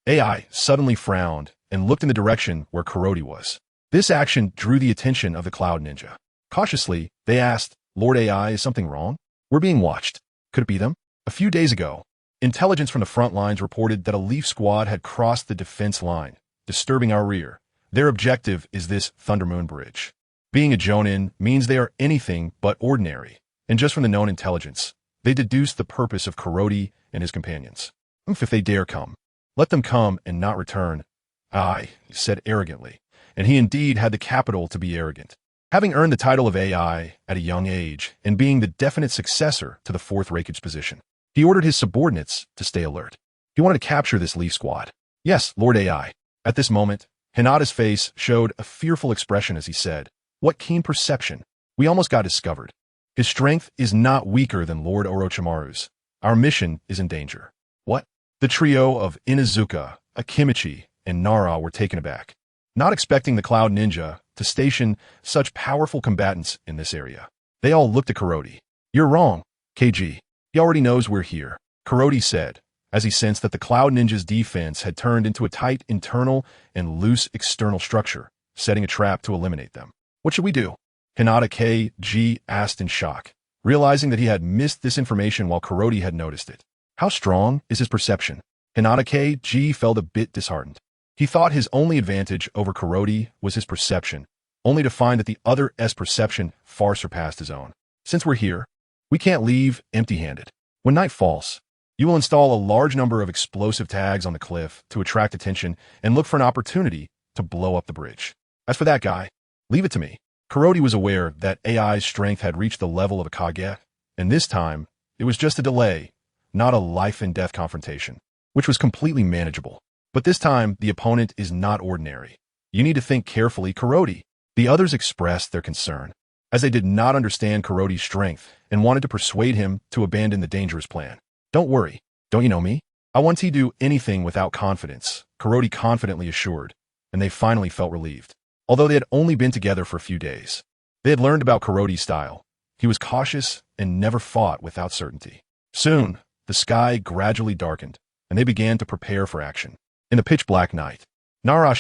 AI suddenly frowned and looked in the direction where Kuroti was. This action drew the attention of the Cloud Ninja. Cautiously, they asked, "Lord AI, is something wrong? We're being watched. Could it be them?" A few days ago, intelligence from the front lines reported that a Leaf squad had crossed the defense line, disturbing our rear. Their objective is this Thunder Moon Bridge. Being a Jonin means they are anything but ordinary, and just from the known intelligence, they deduced the purpose of Kuroti and his companions. If they dare come, let them come and not return. I said arrogantly, and he indeed had the capital to be arrogant. Having earned the title of AI at a young age and being the definite successor to the 4th Reikage position, he ordered his subordinates to stay alert. He wanted to capture this Leaf squad. Yes, Lord AI. At this moment, Hinata's face showed a fearful expression as he said, "What keen perception. We almost got discovered. His strength is not weaker than Lord Orochimaru's. Our mission is in danger." What? The trio of Inuzuka, Akimichi, and Nara were taken aback, not expecting the Cloud Ninja to station such powerful combatants in this area. They all looked at Kuroti. "You're wrong, KG. He already knows we're here," Kuroti said, as he sensed that the Cloud Ninja's defense had turned into a tight internal and loose external structure, setting a trap to eliminate them. "What should we do?" Hinata KG asked in shock, realizing that he had missed this information while Kuroti had noticed it. How strong is his perception? Hinata KG felt a bit disheartened. He thought his only advantage over Kuroti was his perception, only to find that the other's perception far surpassed his own. "Since we're here, we can't leave empty-handed. When night falls, you will install a large number of explosive tags on the cliff to attract attention and look for an opportunity to blow up the bridge. As for that guy, leave it to me." Kuroti was aware that AI's strength had reached the level of a Kage, and this time, it was just a delay, not a life-and-death confrontation, which was completely manageable. But this time, the opponent is not ordinary. You need to think carefully, Kuroti. The others expressed their concern. as they did not understand Kuroti's strength and wanted to persuade him to abandon the dangerous plan. Don't worry, don't you know me? I want to do anything without confidence, Kuroti confidently assured, and they finally felt relieved. Although they had only been together for a few days, they had learned about Kuroti's style. He was cautious and never fought without certainty. Soon, the sky gradually darkened, and they began to prepare for action. In the pitch-black night, Nara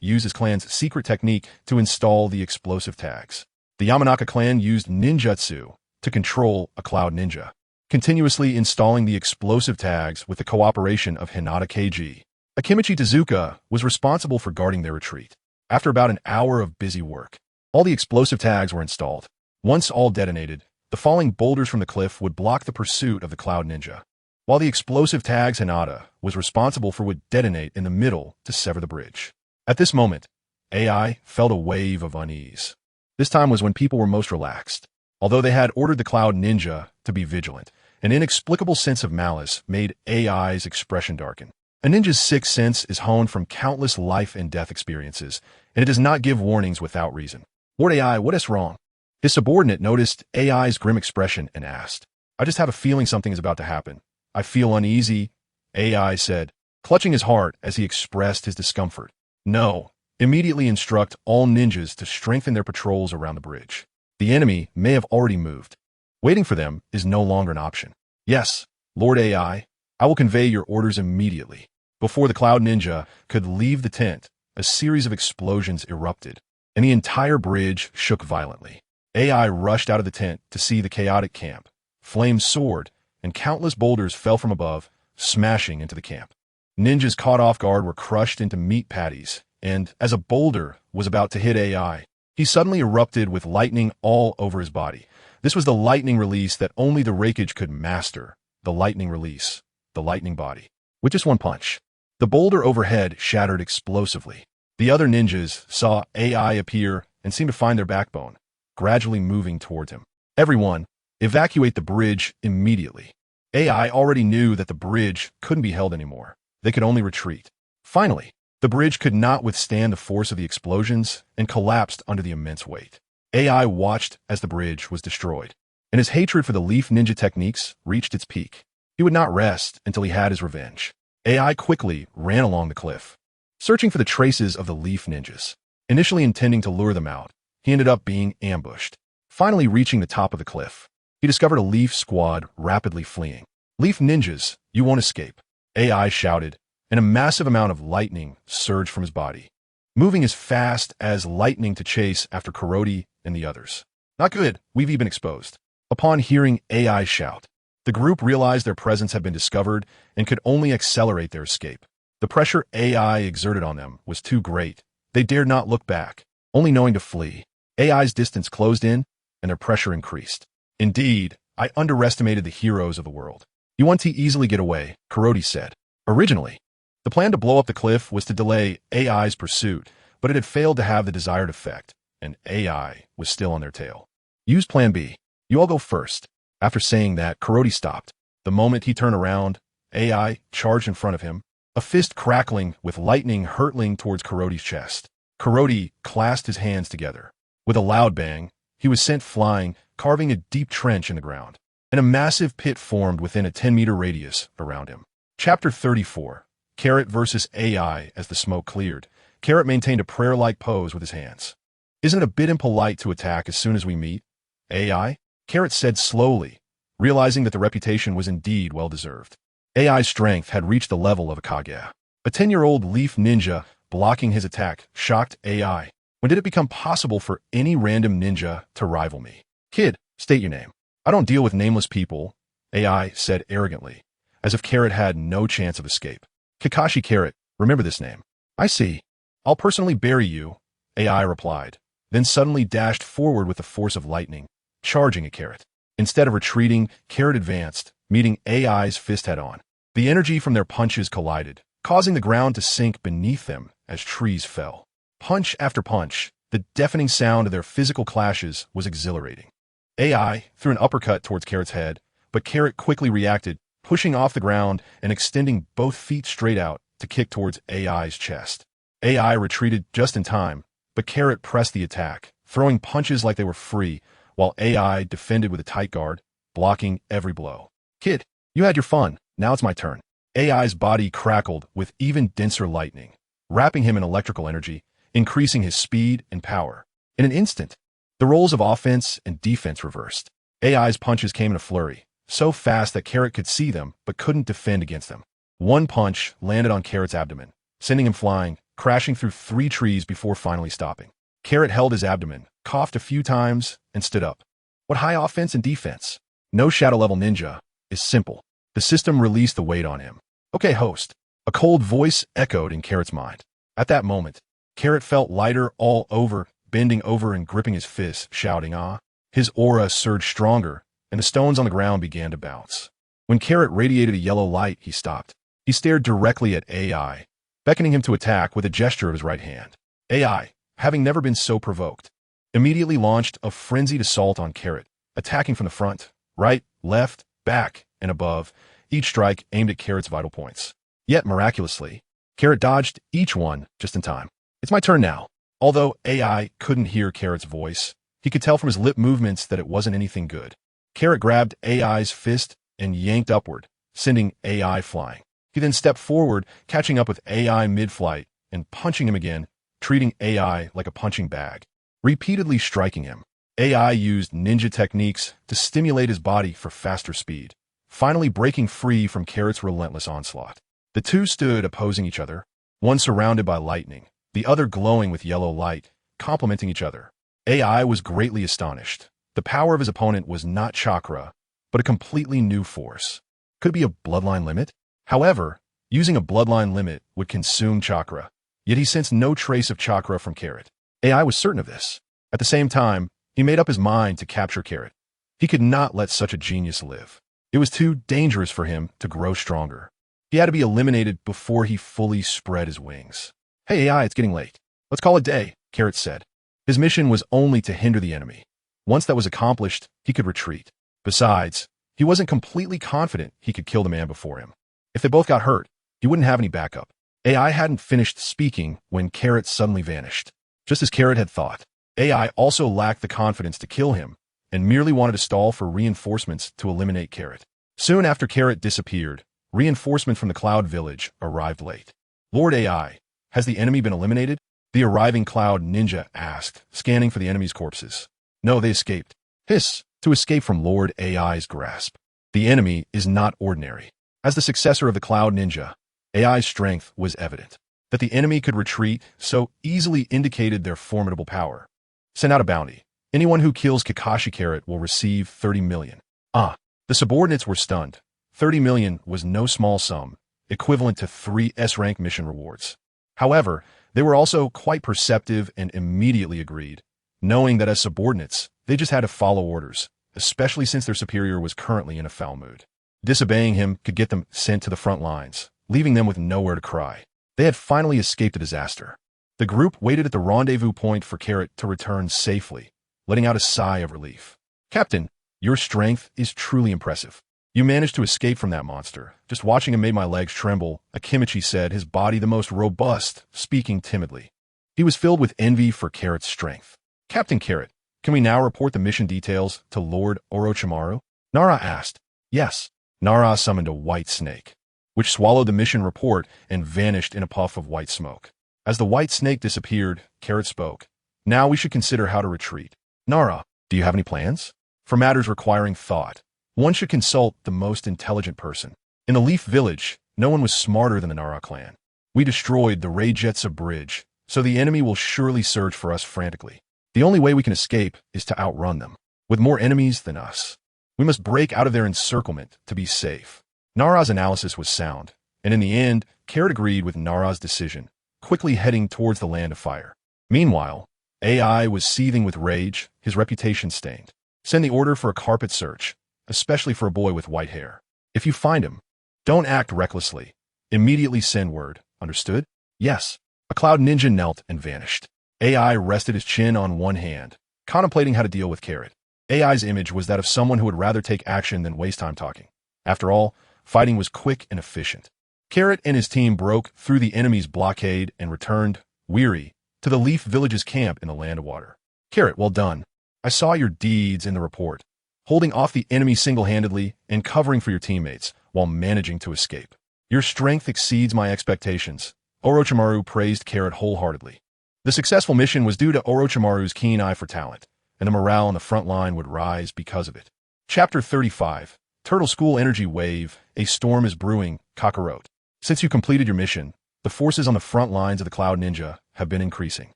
used his clan's secret technique to install the explosive tags. The Yamanaka clan used ninjutsu to control a cloud ninja, continuously installing the explosive tags with the cooperation of Hinata KG. Akimichi Tezuka was responsible for guarding their retreat. After about an hour of busy work, all the explosive tags were installed. Once all detonated, the falling boulders from the cliff would block the pursuit of the cloud ninja, while the explosive tags Hinata was responsible for would detonate in the middle to sever the bridge. At this moment, AI felt a wave of unease. This time was when people were most relaxed. Although they had ordered the cloud ninja to be vigilant, an inexplicable sense of malice made AI's expression darken. A ninja's sixth sense is honed from countless life and death experiences, and it does not give warnings without reason. Lord AI, what is wrong? His subordinate noticed AI's grim expression and asked, I just have a feeling something is about to happen. I feel uneasy, AI said, clutching his heart as he expressed his discomfort. No, immediately instruct all ninjas to strengthen their patrols around the bridge. The enemy may have already moved. Waiting for them is no longer an option. Yes, Lord AI, I will convey your orders immediately. Before the cloud ninja could leave the tent, a series of explosions erupted, and the entire bridge shook violently. AI rushed out of the tent to see the chaotic camp. Flames soared, and countless boulders fell from above, smashing into the camp. Ninjas caught off guard were crushed into meat patties, and as a boulder was about to hit AI, he suddenly erupted with lightning all over his body. This was the lightning release that only the Raikage could master. The lightning release, the lightning body. With just one punch, the boulder overhead shattered explosively. The other ninjas saw AI appear and seemed to find their backbone, gradually moving toward him. Everyone, evacuate the bridge immediately. AI already knew that the bridge couldn't be held anymore. They could only retreat. Finally, the bridge could not withstand the force of the explosions and collapsed under the immense weight. AI watched as the bridge was destroyed, and his hatred for the Leaf Ninja techniques reached its peak. He would not rest until he had his revenge. AI quickly ran along the cliff, searching for the traces of the Leaf Ninjas. Initially intending to lure them out, he ended up being ambushed. Finally reaching the top of the cliff, he discovered a Leaf squad rapidly fleeing. Leaf Ninjas, you won't escape, AI shouted, and a massive amount of lightning surged from his body, moving as fast as lightning to chase after Kuroti and the others. Not good, we've been exposed. Upon hearing AI shout, the group realized their presence had been discovered and could only accelerate their escape. The pressure AI exerted on them was too great. They dared not look back, only knowing to flee. AI's distance closed in, and their pressure increased. Indeed, I underestimated the heroes of the world. You want to easily get away, Kuroti said. Originally, the plan to blow up the cliff was to delay AI's pursuit, but it had failed to have the desired effect, and AI was still on their tail. Use Plan B. You all go first. After saying that, Kuroti stopped. The moment he turned around, AI charged in front of him, a fist crackling with lightning hurtling towards Kuroti's chest. Kuroti clasped his hands together. With a loud bang, he was sent flying, carving a deep trench in the ground, and a massive pit formed within a 10-meter radius around him. Chapter 34. Carrot versus AI. As the smoke cleared, Carrot maintained a prayer-like pose with his hands. Isn't it a bit impolite to attack as soon as we meet? AI? Carrot said slowly, realizing that the reputation was indeed well-deserved. AI's strength had reached the level of a Hokage. A 10-year-old Leaf Ninja blocking his attack shocked AI. When did it become possible for any random ninja to rival me? Kid, state your name. I don't deal with nameless people, AI said arrogantly, as if Carrot had no chance of escape. Kakashi Carrot, remember this name. I see. I'll personally bury you, AI replied, then suddenly dashed forward with the force of lightning, charging at Carrot. Instead of retreating, Carrot advanced, meeting AI's fist head-on. The energy from their punches collided, causing the ground to sink beneath them as trees fell. Punch after punch, the deafening sound of their physical clashes was exhilarating. AI threw an uppercut towards Carrot's head, but Carrot quickly reacted, pushing off the ground and extending both feet straight out to kick towards AI's chest. AI retreated just in time, but Carrot pressed the attack, throwing punches like they were free, while AI defended with a tight guard, blocking every blow. Kid, you had your fun. Now it's my turn. AI's body crackled with even denser lightning, wrapping him in electrical energy, increasing his speed and power. In an instant, the roles of offense and defense reversed. AI's punches came in a flurry, so fast that Carrot could see them but couldn't defend against them. One punch landed on Carrot's abdomen, sending him flying, crashing through 3 trees before finally stopping. Carrot held his abdomen, coughed a few times, and stood up. What high offense and defense? No shadow-level ninja is simple. The system released the weight on him. Okay, host. A cold voice echoed in Carrot's mind. At that moment, Carrot felt lighter all over, bending over and gripping his fists, shouting, "Ah!" His aura surged stronger, and the stones on the ground began to bounce. When Carrot radiated a yellow light, he stopped. He stared directly at AI, beckoning him to attack with a gesture of his right hand. AI, having never been so provoked, immediately launched a frenzied assault on Carrot, attacking from the front, right, left, back, and above, each strike aimed at Carrot's vital points. Yet, miraculously, Carrot dodged each one just in time. It's my turn now. Although AI couldn't hear Carrot's voice, he could tell from his lip movements that it wasn't anything good. Carrot grabbed AI's fist and yanked upward, sending AI flying. He then stepped forward, catching up with AI mid-flight and punching him again, treating AI like a punching bag, repeatedly striking him. AI used ninja techniques to stimulate his body for faster speed, finally breaking free from Carrot's relentless onslaught. The two stood opposing each other, one surrounded by lightning, the other glowing with yellow light, complementing each other. AI was greatly astonished. The power of his opponent was not chakra, but a completely new force. Could it be a bloodline limit? However, using a bloodline limit would consume chakra, yet he sensed no trace of chakra from Carrot. AI was certain of this. At the same time, he made up his mind to capture Carrot. He could not let such a genius live. It was too dangerous for him to grow stronger. He had to be eliminated before he fully spread his wings. Hey AI, it's getting late. Let's call it day, Carrot said. His mission was only to hinder the enemy. Once that was accomplished, he could retreat. Besides, he wasn't completely confident he could kill the man before him. If they both got hurt, he wouldn't have any backup. AI hadn't finished speaking when Carrot suddenly vanished. Just as Carrot had thought, AI also lacked the confidence to kill him and merely wanted to stall for reinforcements to eliminate Carrot. Soon after Carrot disappeared, reinforcement from the Cloud Village arrived late. Lord AI, has the enemy been eliminated? The arriving Cloud Ninja asked, scanning for the enemy's corpses. No, they escaped. Hiss, to escape from Lord AI's grasp. The enemy is not ordinary. As the successor of the Cloud Ninja, AI's strength was evident. That the enemy could retreat so easily indicated their formidable power. Send out a bounty. Anyone who kills Kakashi Carrot will receive 30 million. The subordinates were stunned. 30 million was no small sum, equivalent to 3 S-rank mission rewards. However, they were also quite perceptive and immediately agreed, knowing that as subordinates, they just had to follow orders, especially since their superior was currently in a foul mood. Disobeying him could get them sent to the front lines, leaving them with nowhere to cry. They had finally escaped a disaster. The group waited at the rendezvous point for Carrot to return safely, letting out a sigh of relief. Captain, your strength is truly impressive. You managed to escape from that monster. Just watching him made my legs tremble, Akimichi said, his body the most robust, speaking timidly. He was filled with envy for Carrot's strength. Captain Carrot, can we now report the mission details to Lord Orochimaru? Nara asked. Yes. Nara summoned a white snake, which swallowed the mission report and vanished in a puff of white smoke. As the white snake disappeared, Carrot spoke. Now we should consider how to retreat. Nara, do you have any plans? For matters requiring thought, one should consult the most intelligent person. In the Leaf Village, no one was smarter than the Nara clan. We destroyed the Reijetsu Bridge, so the enemy will surely search for us frantically. The only way we can escape is to outrun them, with more enemies than us. We must break out of their encirclement to be safe. Nara's analysis was sound, and in the end, Carrot agreed with Nara's decision, quickly heading towards the Land of Fire. Meanwhile, AI was seething with rage, his reputation stained. Send the order for a carpet search, especially for a boy with white hair. If you find him, don't act recklessly. Immediately send word. Understood? Yes. A Cloud Ninja knelt and vanished. AI rested his chin on one hand, contemplating how to deal with Carrot. AI's image was that of someone who would rather take action than waste time talking. After all, fighting was quick and efficient. Carrot and his team broke through the enemy's blockade and returned, weary, to the Leaf Village's camp in the Land of Water. Carrot, well done. I saw your deeds in the report. Holding off the enemy single-handedly and covering for your teammates while managing to escape. Your strength exceeds my expectations. Orochimaru praised Carrot wholeheartedly. The successful mission was due to Orochimaru's keen eye for talent, and the morale on the front line would rise because of it. Chapter 35. Turtle School Energy Wave. A storm is brewing. Kakarot. Since you completed your mission, the forces on the front lines of the Cloud Ninja have been increasing.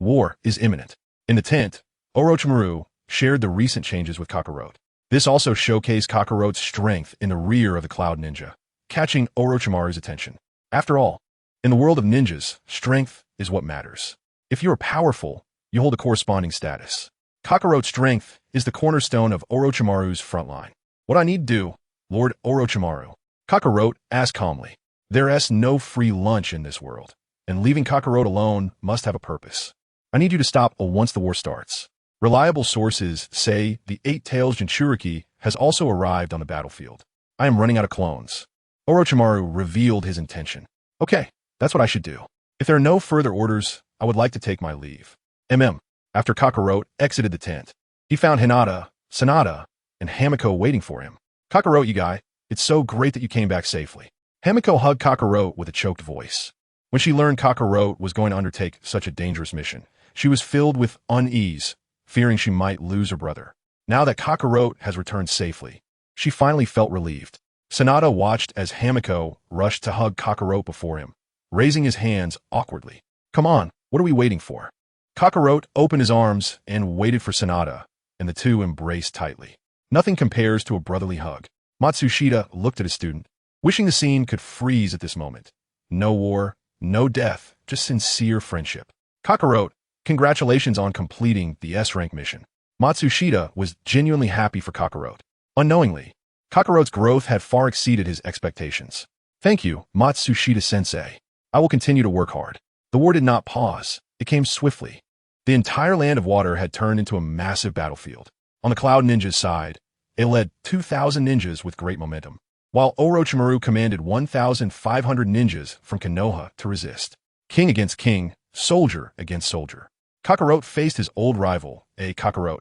War is imminent. In the tent, Orochimaru shared the recent changes with Kakarot. This also showcased Kakarot's strength in the rear of the Cloud Ninja, catching Orochimaru's attention. After all, in the world of ninjas, strength is what matters. If you are powerful, you hold a corresponding status. Kakarot's strength is the cornerstone of Orochimaru's front line. What I need to do, Lord Orochimaru? Kakarot asked calmly. There's no free lunch in this world, and leaving Kakarot alone must have a purpose. I need you to stop once the war starts. Reliable sources say the Eight-Tails Jinchuriki has also arrived on the battlefield. I am running out of clones. Orochimaru revealed his intention. Okay, that's what I should do. If there are no further orders, I would like to take my leave. After Kakarot exited the tent, he found Hinata, Sanada, and Hamiko waiting for him. Kakarot, you guy, it's so great that you came back safely. Hamiko hugged Kakarot with a choked voice. When she learned Kakarot was going to undertake such a dangerous mission, she was filled with unease, fearing she might lose her brother. Now that Kakarot has returned safely, she finally felt relieved. Sanada watched as Hamiko rushed to hug Kakarot before him, raising his hands awkwardly. Come on, what are we waiting for? Kakarot opened his arms and waited for Sanada, and the two embraced tightly. Nothing compares to a brotherly hug. Matsushita looked at his student, wishing the scene could freeze at this moment. No war, no death, just sincere friendship. Kakarot, congratulations on completing the S-rank mission. Matsushita was genuinely happy for Kakarot. Unknowingly, Kakarot's growth had far exceeded his expectations. Thank you, Matsushita-sensei. I will continue to work hard. The war did not pause. It came swiftly. The entire land of water had turned into a massive battlefield. On the Cloud Ninja's side, it led 2,000 ninjas with great momentum, while Orochimaru commanded 1,500 ninjas from Konoha to resist. King against king, soldier against soldier. Kakarot faced his old rival, Kakarot.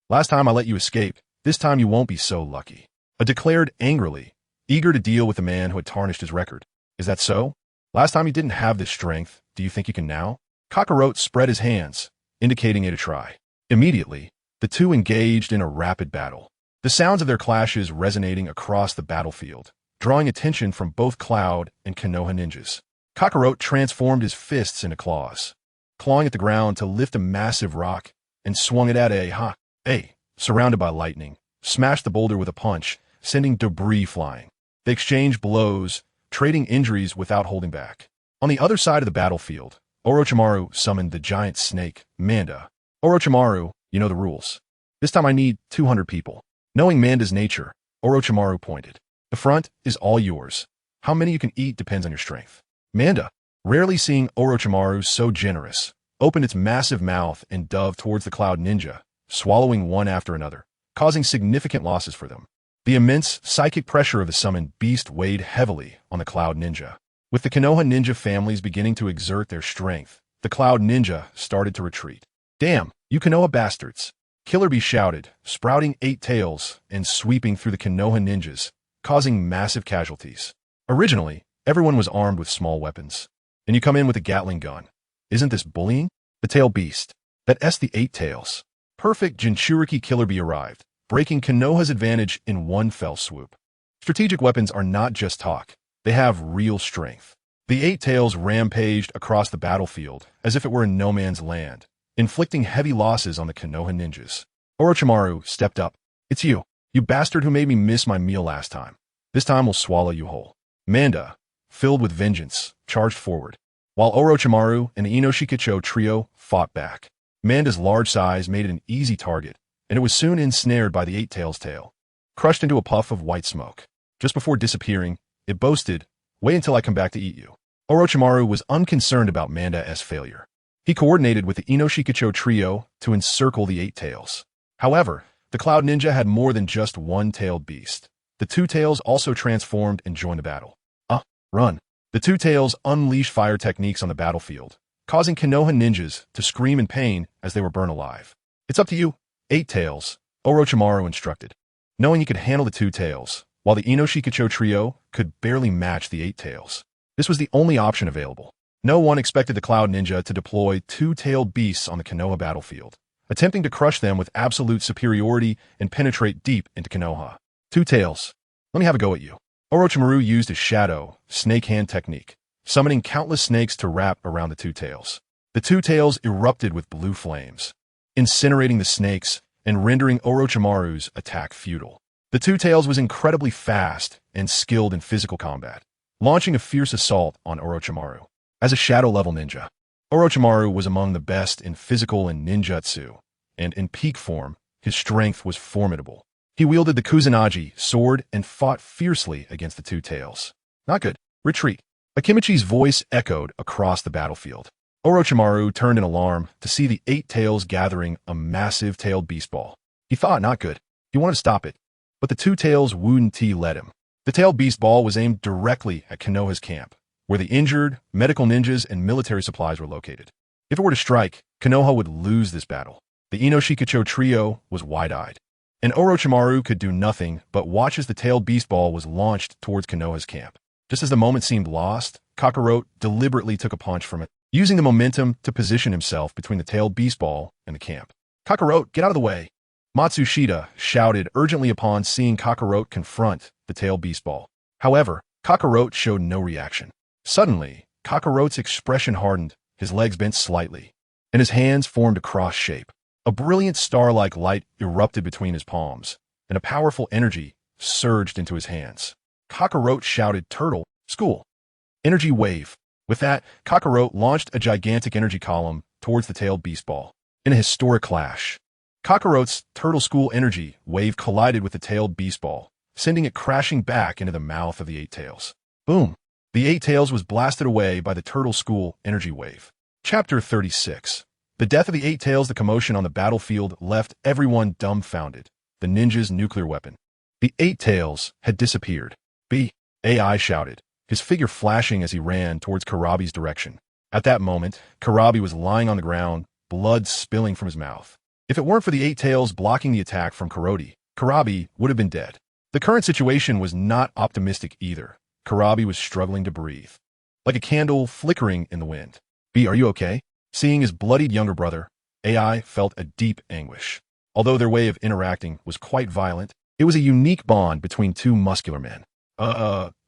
Last time I let you escape, this time you won't be so lucky. Declared angrily, eager to deal with the man who had tarnished his record. Is that so? Last time you didn't have this strength, do you think you can now? Kakarot spread his hands, indicating a try. Immediately, the two engaged in a rapid battle. The sounds of their clashes resonating across the battlefield, drawing attention from both Cloud and Konoha ninjas. Kakarot transformed his fists into claws, clawing at the ground to lift a massive rock and swung it at surrounded by lightning, smashed the boulder with a punch, sending debris flying. They exchanged blows, trading injuries without holding back. On the other side of the battlefield, Orochimaru summoned the giant snake, Manda. Orochimaru, you know the rules. This time I need 200 people. Knowing Manda's nature, Orochimaru pointed. The front is all yours. How many you can eat depends on your strength. Manda, rarely seeing Orochimaru so generous, opened its massive mouth and dove towards the Cloud Ninja, swallowing one after another, causing significant losses for them. The immense psychic pressure of the summoned beast weighed heavily on the Cloud Ninja. With the Konoha ninja families beginning to exert their strength, the Cloud Ninja started to retreat. Damn, you Konoha bastards! Killer Bee shouted, sprouting 8 tails and sweeping through the Konoha ninjas, causing massive casualties. Originally, everyone was armed with small weapons. And you come in with a Gatling gun. Isn't this bullying? The tail beast. That's the 8 tails. Perfect Jinchuriki Killer Bee arrived, breaking Konoha's advantage in one fell swoop. Strategic weapons are not just talk. They have real strength. The 8 tails rampaged across the battlefield as if it were in no man's land, inflicting heavy losses on the Konoha ninjas. Orochimaru stepped up. It's you bastard who made me miss my meal last time. This time we'll swallow you whole. Manda, filled with vengeance, charged forward, while Orochimaru and the Inoshikacho trio fought back. Manda's large size made it an easy target, and it was soon ensnared by the 8 tails' tail, crushed into a puff of white smoke. Just before disappearing, it boasted, wait until I come back to eat you. Orochimaru was unconcerned about Manda's failure. He coordinated with the Inoshikacho trio to encircle the 8 tails. However, the Cloud Ninja had more than just one-tailed beast. The 2 tails also transformed and joined the battle. Run. The 2 tails unleashed fire techniques on the battlefield, causing Konoha ninjas to scream in pain as they were burned alive. It's up to you. 8 tails, Orochimaru instructed. Knowing he could handle the 2 tails, while the Inoshikacho trio could barely match the 8 tails. This was the only option available. No one expected the Cloud Ninja to deploy 2-tailed beasts on the Konoha battlefield, attempting to crush them with absolute superiority and penetrate deep into Konoha. 2 tails. Let me have a go at you. Orochimaru used his shadow, snake hand technique, summoning countless snakes to wrap around the 2 tails. The 2 tails erupted with blue flames, incinerating the snakes and rendering Orochimaru's attack futile. The 2 tails was incredibly fast and skilled in physical combat, launching a fierce assault on Orochimaru. As a shadow-level ninja, Orochimaru was among the best in physical and ninjutsu, and in peak form, his strength was formidable. He wielded the Kusanagi sword and fought fiercely against the 2 tails. Not good. Retreat. Akimichi's voice echoed across the battlefield. Orochimaru turned in alarm to see the 8 tails gathering a massive tailed beast ball. He thought not good. He wanted to stop it, but the 2 tails wouldn't let him. The tailed beast ball was aimed directly at Konoha's camp, where the injured, medical ninjas, and military supplies were located. If it were to strike, Konoha would lose this battle. The Inoshikacho trio was wide-eyed, and Orochimaru could do nothing but watch as the tailed beast ball was launched towards Konoha's camp. Just as the moment seemed lost, Kakarote deliberately took a punch from it, using the momentum to position himself between the tailed beast ball and the camp. Kakarote, get out of the way! Matsushita shouted urgently upon seeing Kakarote confront the tailed beast ball. However, Kakarote showed no reaction. Suddenly, Kakarote's expression hardened, his legs bent slightly, and his hands formed a cross shape. A brilliant star-like light erupted between his palms, and a powerful energy surged into his hands. Kakarote shouted, "Turtle, school! Energy wave!" With that, Kakarote launched a gigantic energy column towards the tailed beast ball. In a historic clash, Kakarote's turtle school energy wave collided with the tailed beast ball, sending it crashing back into the mouth of the 8 tails. Boom! The 8 tails was blasted away by the turtle school energy wave. Chapter 36. The death of the 8 tails. The commotion on the battlefield left everyone dumbfounded. The ninja's nuclear weapon. The 8 tails had disappeared. AI shouted, his figure flashing as he ran towards Karabi's direction. At that moment, Karabi was lying on the ground, blood spilling from his mouth. If it weren't for the 8 tails blocking the attack from Karabi would have been dead. The current situation was not optimistic either. Karabi was struggling to breathe, like a candle flickering in the wind. Are you okay? Seeing his bloodied younger brother, AI felt a deep anguish. Although their way of interacting was quite violent, it was a unique bond between 2 muscular men.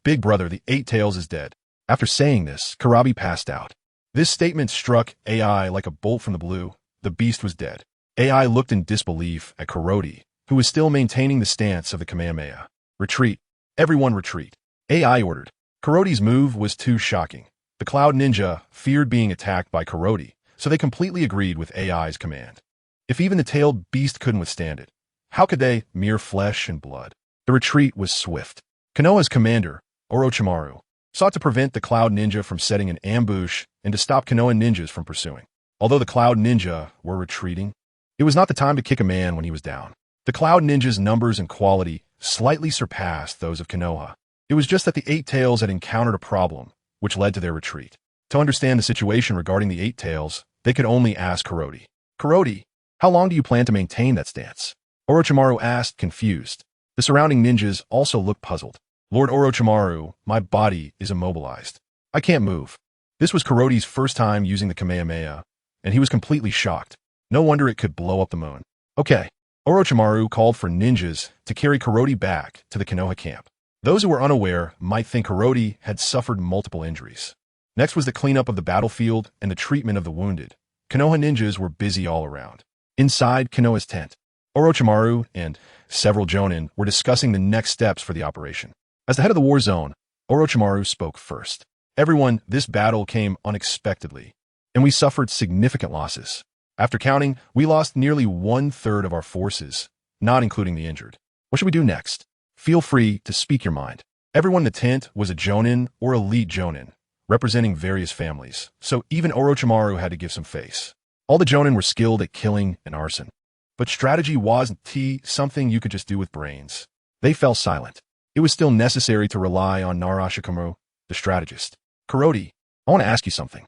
Big brother, the 8 tails is dead. After saying this, Karabi passed out. This statement struck AI like a bolt from the blue. The beast was dead. AI looked in disbelief at Karabi, who was still maintaining the stance of the Kamehameha. Retreat. Everyone retreat. AI ordered. Karabi's move was too shocking. The Cloud Ninja feared being attacked by Karabi, so they completely agreed with AI's command. If even the tailed beast couldn't withstand it, how could they, mere flesh and blood? The retreat was swift. Konoha's commander, Orochimaru, sought to prevent the Cloud Ninja from setting an ambush and to stop Konoha ninjas from pursuing. Although the Cloud Ninja were retreating, it was not the time to kick a man when he was down. The Cloud Ninja's numbers and quality slightly surpassed those of Konoha. It was just that the 8 tails had encountered a problem, which led to their retreat. To understand the situation regarding the 8 tails, they could only ask Karabi. Karabi, how long do you plan to maintain that stance? Orochimaru asked, confused. The surrounding ninjas also looked puzzled. Lord Orochimaru, my body is immobilized. I can't move. This was Karabi's first time using the Kamehameha, and he was completely shocked. No wonder it could blow up the moon. Okay. Orochimaru called for ninjas to carry Karabi back to the Konoha camp. Those who were unaware might think Karabi had suffered multiple injuries. Next was the cleanup of the battlefield and the treatment of the wounded. Konoha ninjas were busy all around. Inside Konoha's tent, Orochimaru and several Jonin were discussing the next steps for the operation. As the head of the war zone, Orochimaru spoke first. Everyone, this battle came unexpectedly, and we suffered significant losses. After counting, we lost nearly 1/3 of our forces, not including the injured. What should we do next? Feel free to speak your mind. Everyone in the tent was a Jonin or elite Jonin, representing various families, so even Orochimaru had to give some face. All the Jonin were skilled at killing and arson, but strategy wasn't something you could just do with brains. They fell silent. It was still necessary to rely on Naruto, the strategist. Karabi, I want to ask you something.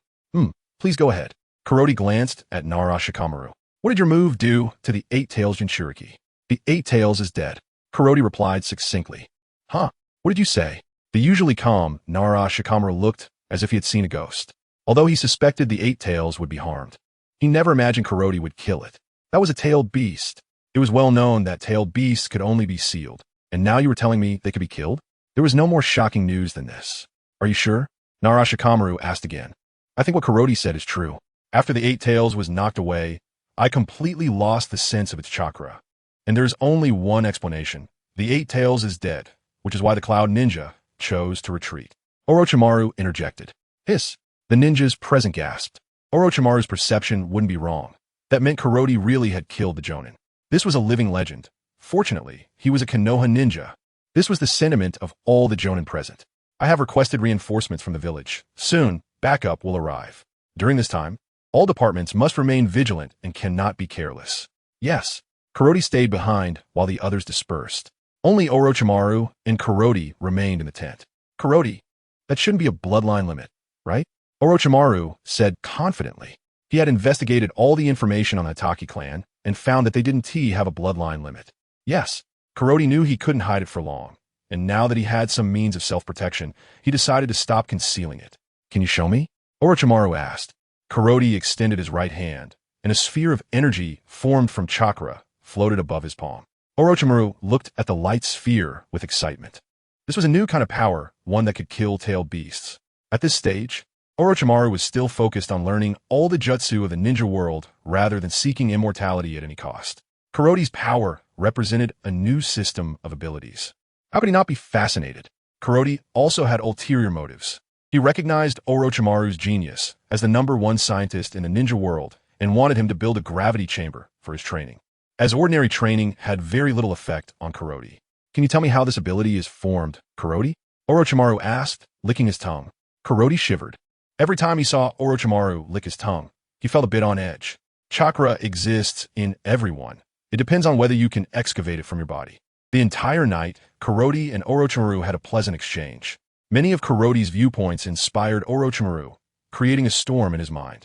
Please go ahead. Karabi glanced at Naruto. What did your move do to the Eight Tails Jinchuriki? The Eight Tails is dead. Kuroti replied succinctly. Huh? What did you say? The usually calm Naruto looked as if he had seen a ghost. Although he suspected the Eight Tails would be harmed, he never imagined Kuroti would kill it. That was a tailed beast. It was well known that tailed beasts could only be sealed. And now you were telling me they could be killed? There was no more shocking news than this. Are you sure? Naruto asked again. I think what Kuroti said is true. After the Eight Tails was knocked away, I completely lost the sense of its chakra. And there's only one explanation. The Eight Tails is dead, which is why the Cloud Ninja chose to retreat. Orochimaru interjected. Hiss. The ninjas present gasped. Orochimaru's perception wouldn't be wrong. That meant Kuroti really had killed the Jonin. This was a living legend. Fortunately, he was a Konoha ninja. This was the sentiment of all the Jonin present. I have requested reinforcements from the village. Soon, backup will arrive. During this time, all departments must remain vigilant and cannot be careless. Yes, Kuroti stayed behind while the others dispersed. Only Orochimaru and Kuroti remained in the tent. Kuroti, that shouldn't be a bloodline limit, right? Orochimaru said confidently. He had investigated all the information on the Hatake clan and found that they didn't have a bloodline limit. Yes, Kuroti knew he couldn't hide it for long, and now that he had some means of self-protection, he decided to stop concealing it. Can you show me? Orochimaru asked. Kuroti extended his right hand, and a sphere of energy formed from chakra floated above his palm. Orochimaru looked at the light sphere with excitement. This was a new kind of power, one that could kill tailed beasts. At this stage, Orochimaru was still focused on learning all the jutsu of the ninja world rather than seeking immortality at any cost. Kuroti's power represented a new system of abilities. How could he not be fascinated? Kuroti also had ulterior motives. He recognized Orochimaru's genius as the #1 scientist in the ninja world and wanted him to build a gravity chamber for his training. As ordinary training had very little effect on Kuroti. Can you tell me how this ability is formed, Kuroti? Orochimaru asked, licking his tongue. Kuroti shivered. Every time he saw Orochimaru lick his tongue, he felt a bit on edge. Chakra exists in everyone. It depends on whether you can excavate it from your body. The entire night, Kuroti and Orochimaru had a pleasant exchange. Many of Kuroti's viewpoints inspired Orochimaru, creating a storm in his mind.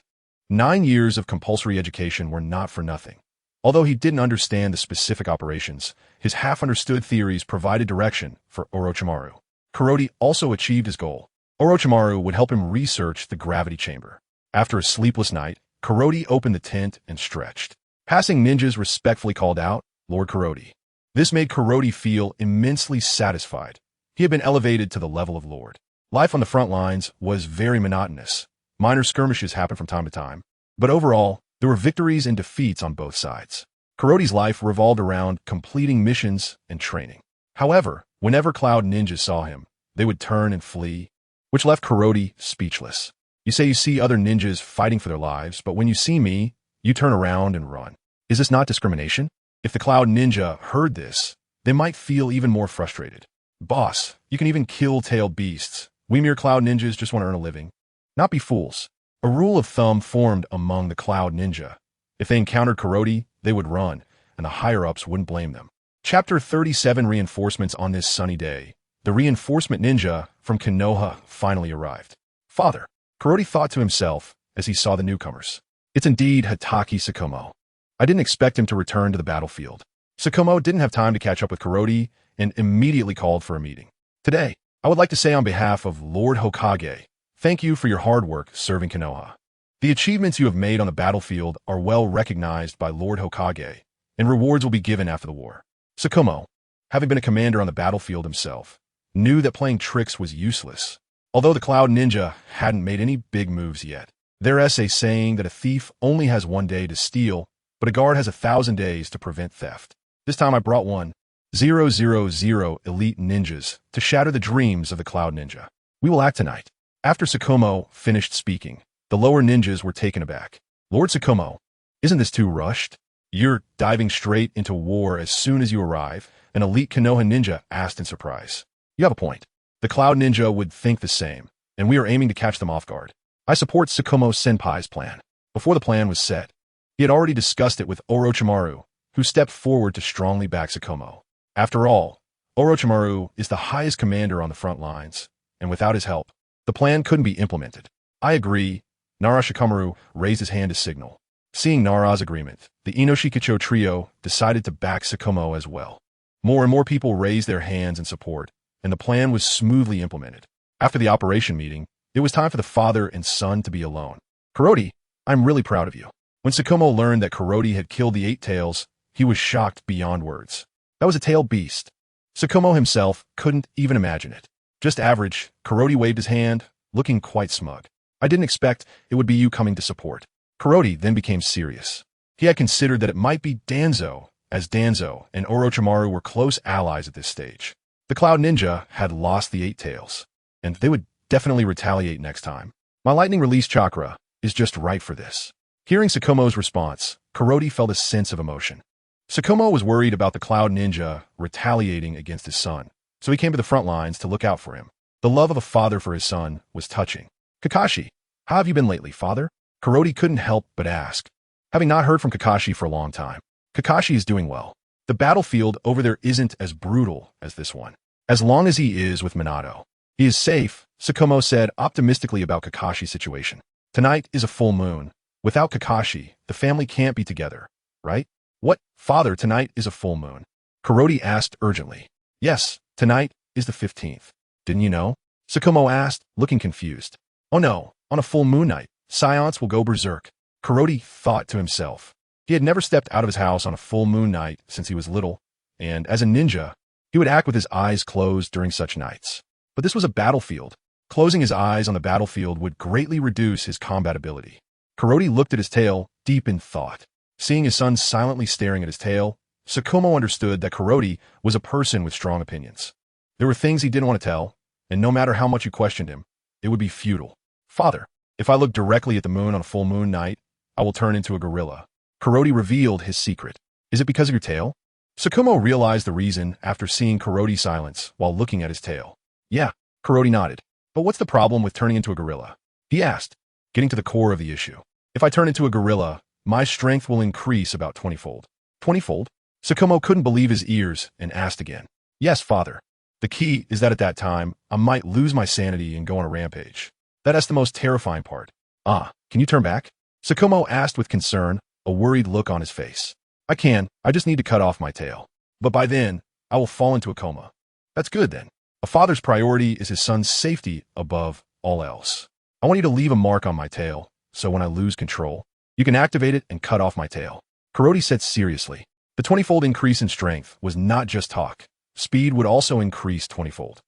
9 years of compulsory education were not for nothing. Although he didn't understand the specific operations, his half-understood theories provided direction for Orochimaru. Kuroti also achieved his goal. Orochimaru would help him research the gravity chamber. After a sleepless night, Kuroti opened the tent and stretched. Passing ninjas respectfully called out, Lord Kuroti. This made Kuroti feel immensely satisfied. He had been elevated to the level of Lord. Life on the front lines was very monotonous. Minor skirmishes happened from time to time, but overall, there were victories and defeats on both sides. Kuroti's life revolved around completing missions and training. However, whenever Cloud Ninjas saw him, they would turn and flee, which left Kuroti speechless. You say you see other ninjas fighting for their lives, but when you see me, you turn around and run. Is this not discrimination? If the Cloud Ninja heard this, they might feel even more frustrated. Boss, you can even kill tailed beasts. We mere Cloud Ninjas just want to earn a living. Not be fools. A rule of thumb formed among the Cloud Ninja. If they encountered Kuroti, they would run, and the higher-ups wouldn't blame them. Chapter 37 Reinforcements on this sunny day. The reinforcement ninja from Konoha finally arrived. Father, Kuroti thought to himself as he saw the newcomers. It's indeed Hatake Sakumo. I didn't expect him to return to the battlefield. Sakumo didn't have time to catch up with Kuroti and immediately called for a meeting. Today, I would like to say on behalf of Lord Hokage, thank you for your hard work serving Konoha. The achievements you have made on the battlefield are well recognized by Lord Hokage, and rewards will be given after the war. Sakumo, having been a commander on the battlefield himself, knew that playing tricks was useless. Although the Cloud Ninja hadn't made any big moves yet, their essay saying that a thief only has 1 day to steal, but a guard has 1,000 days to prevent theft. This time I brought 1,000 elite ninjas to shatter the dreams of the Cloud Ninja. We will act tonight. After Sakumo finished speaking, the lower ninjas were taken aback. Lord Sakumo, isn't this too rushed? You're diving straight into war as soon as you arrive, an elite Konoha ninja asked in surprise. You have a point. The Cloud Ninja would think the same, and we are aiming to catch them off guard. I support Sakumo Senpai's plan. Before the plan was set, he had already discussed it with Orochimaru, who stepped forward to strongly back Sakumo. After all, Orochimaru is the highest commander on the front lines, and without his help, the plan couldn't be implemented. I agree. Naruto raised his hand to signal. Seeing Nara's agreement, the Inoshikacho trio decided to back Sakumo as well. More and more people raised their hands in support, and the plan was smoothly implemented. After the operation meeting, it was time for the father and son to be alone. Kuroti, I'm really proud of you. When Sakumo learned that Kuroti had killed the 8 tails, he was shocked beyond words. That was a tail beast. Sakumo himself couldn't even imagine it. Just average, Kuroti waved his hand, looking quite smug. I didn't expect it would be you coming to support. Kuroti then became serious. He had considered that it might be Danzo, as Danzo and Orochimaru were close allies at this stage. The Cloud Ninja had lost the 8 tails, and they would definitely retaliate next time. My lightning release chakra is just right for this. Hearing Sakumo's response, Kuroti felt a sense of emotion. Sakumo was worried about the Cloud Ninja retaliating against his son, so he came to the front lines to look out for him. The love of a father for his son was touching. Kakashi, how have you been lately, father? Kuroti couldn't help but ask, having not heard from Kakashi for a long time. Kakashi is doing well. The battlefield over there isn't as brutal as this one. As long as he is with Minato. He is safe, Sakumo said optimistically about Kakashi's situation. Tonight is a full moon. Without Kakashi, the family can't be together, right? What, father, tonight is a full moon? Kuroti asked urgently. Yes, tonight is the 15th. Didn't you know? Sakumo asked, looking confused. Oh no, on a full moon night, Saiyans will go berserk. Kuroti thought to himself. He had never stepped out of his house on a full moon night since he was little, and as a ninja, he would act with his eyes closed during such nights. But this was a battlefield. Closing his eyes on the battlefield would greatly reduce his combat ability. Kuroti looked at his tail, deep in thought. Seeing his son silently staring at his tail, Sakumo understood that Kuroti was a person with strong opinions. There were things he didn't want to tell, and no matter how much you questioned him, it would be futile. Father, if I look directly at the moon on a full moon night, I will turn into a gorilla. Kuroti revealed his secret. Is it because of your tail? Sakumo realized the reason after seeing Kuroti's silence while looking at his tail. Yeah, Kuroti nodded. But what's the problem with turning into a gorilla? He asked, getting to the core of the issue. If I turn into a gorilla, my strength will increase about 20-fold. 20-fold? Sakumo couldn't believe his ears and asked again. Yes, father. The key is that at that time, I might lose my sanity and go on a rampage. That's the most terrifying part. Can you turn back? Sakumo asked with concern, a worried look on his face. I can, I just need to cut off my tail. But by then, I will fall into a coma. That's good then. A father's priority is his son's safety above all else. I want you to leave a mark on my tail, so when I lose control, you can activate it and cut off my tail. Kuroti said seriously. The 20-fold increase in strength was not just talk. Speed would also increase 20-fold.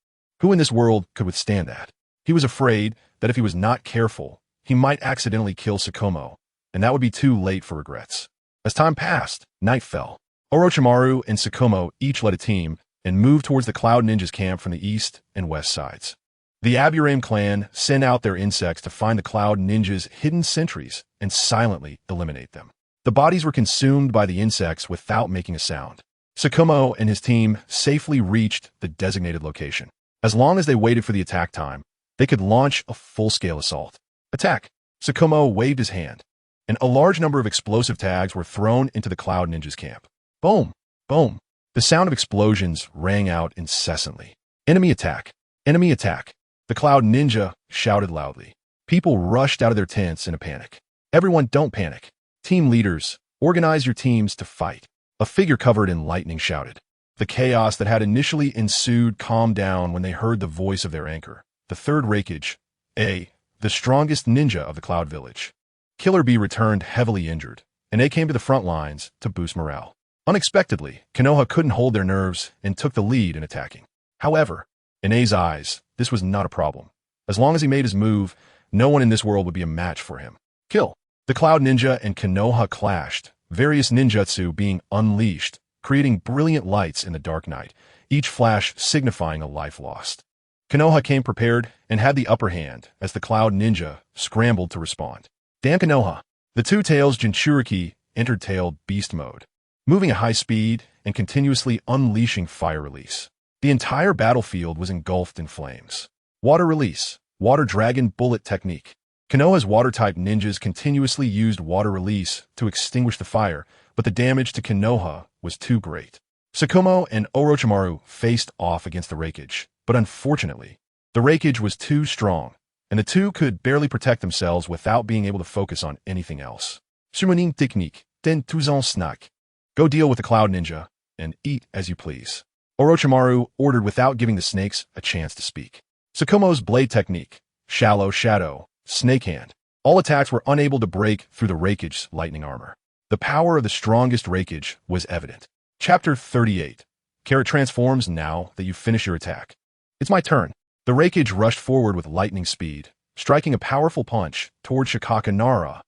Who in this world could withstand that? He was afraid that if he was not careful, he might accidentally kill Sakumo, and that would be too late for regrets. As time passed, night fell. Orochimaru and Sakumo each led a team and moved towards the Cloud Ninja's camp from the east and west sides. The Aburame clan sent out their insects to find the Cloud Ninja's hidden sentries and silently eliminate them. The bodies were consumed by the insects without making a sound. Sakumo and his team safely reached the designated location. As long as they waited for the attack time, they could launch a full-scale assault. Attack! Sakumo waved his hand, and a large number of explosive tags were thrown into the Cloud Ninja's camp. Boom! Boom! The sound of explosions rang out incessantly. Enemy attack! Enemy attack! The Cloud Ninja shouted loudly. People rushed out of their tents in a panic. Everyone, don't panic. Team leaders, organize your teams to fight. A figure covered in lightning shouted. The chaos that had initially ensued calmed down when they heard the voice of their anchor, the third Raikage, A, the strongest ninja of the Cloud Village. Killer B returned heavily injured, and they came to the front lines to boost morale. Unexpectedly, Konoha couldn't hold their nerves and took the lead in attacking. However, in A's eyes, this was not a problem. As long as he made his move, no one in this world would be a match for him. Kill! The Cloud Ninja and Konoha clashed, various ninjutsu being unleashed, creating brilliant lights in the dark night, each flash signifying a life lost. Konoha came prepared and had the upper hand as the Cloud Ninja scrambled to respond. Damn Konoha! The two tails Jinchuriki entered tailed beast mode, moving at high speed and continuously unleashing fire release. The entire battlefield was engulfed in flames. Water release, water dragon bullet technique. Konoha's water-type ninjas continuously used water release to extinguish the fire, but the damage to Konoha was too great. Sakumo and Orochimaru faced off against the Raikage, but unfortunately, the Raikage was too strong, and the two could barely protect themselves without being able to focus on anything else. Summoning technique, ten tuzon snack. Go deal with the Cloud Ninja, and eat as you please. Orochimaru ordered without giving the snakes a chance to speak. Sakumo's blade technique, shallow shadow, snake hand. All attacks were unable to break through the Raikage's lightning armor. The power of the strongest Raikage was evident. Chapter 38. Carrot transforms now that you finish your attack. It's my turn. The Raikage rushed forward with lightning speed, striking a powerful punch toward Shikaka Nara,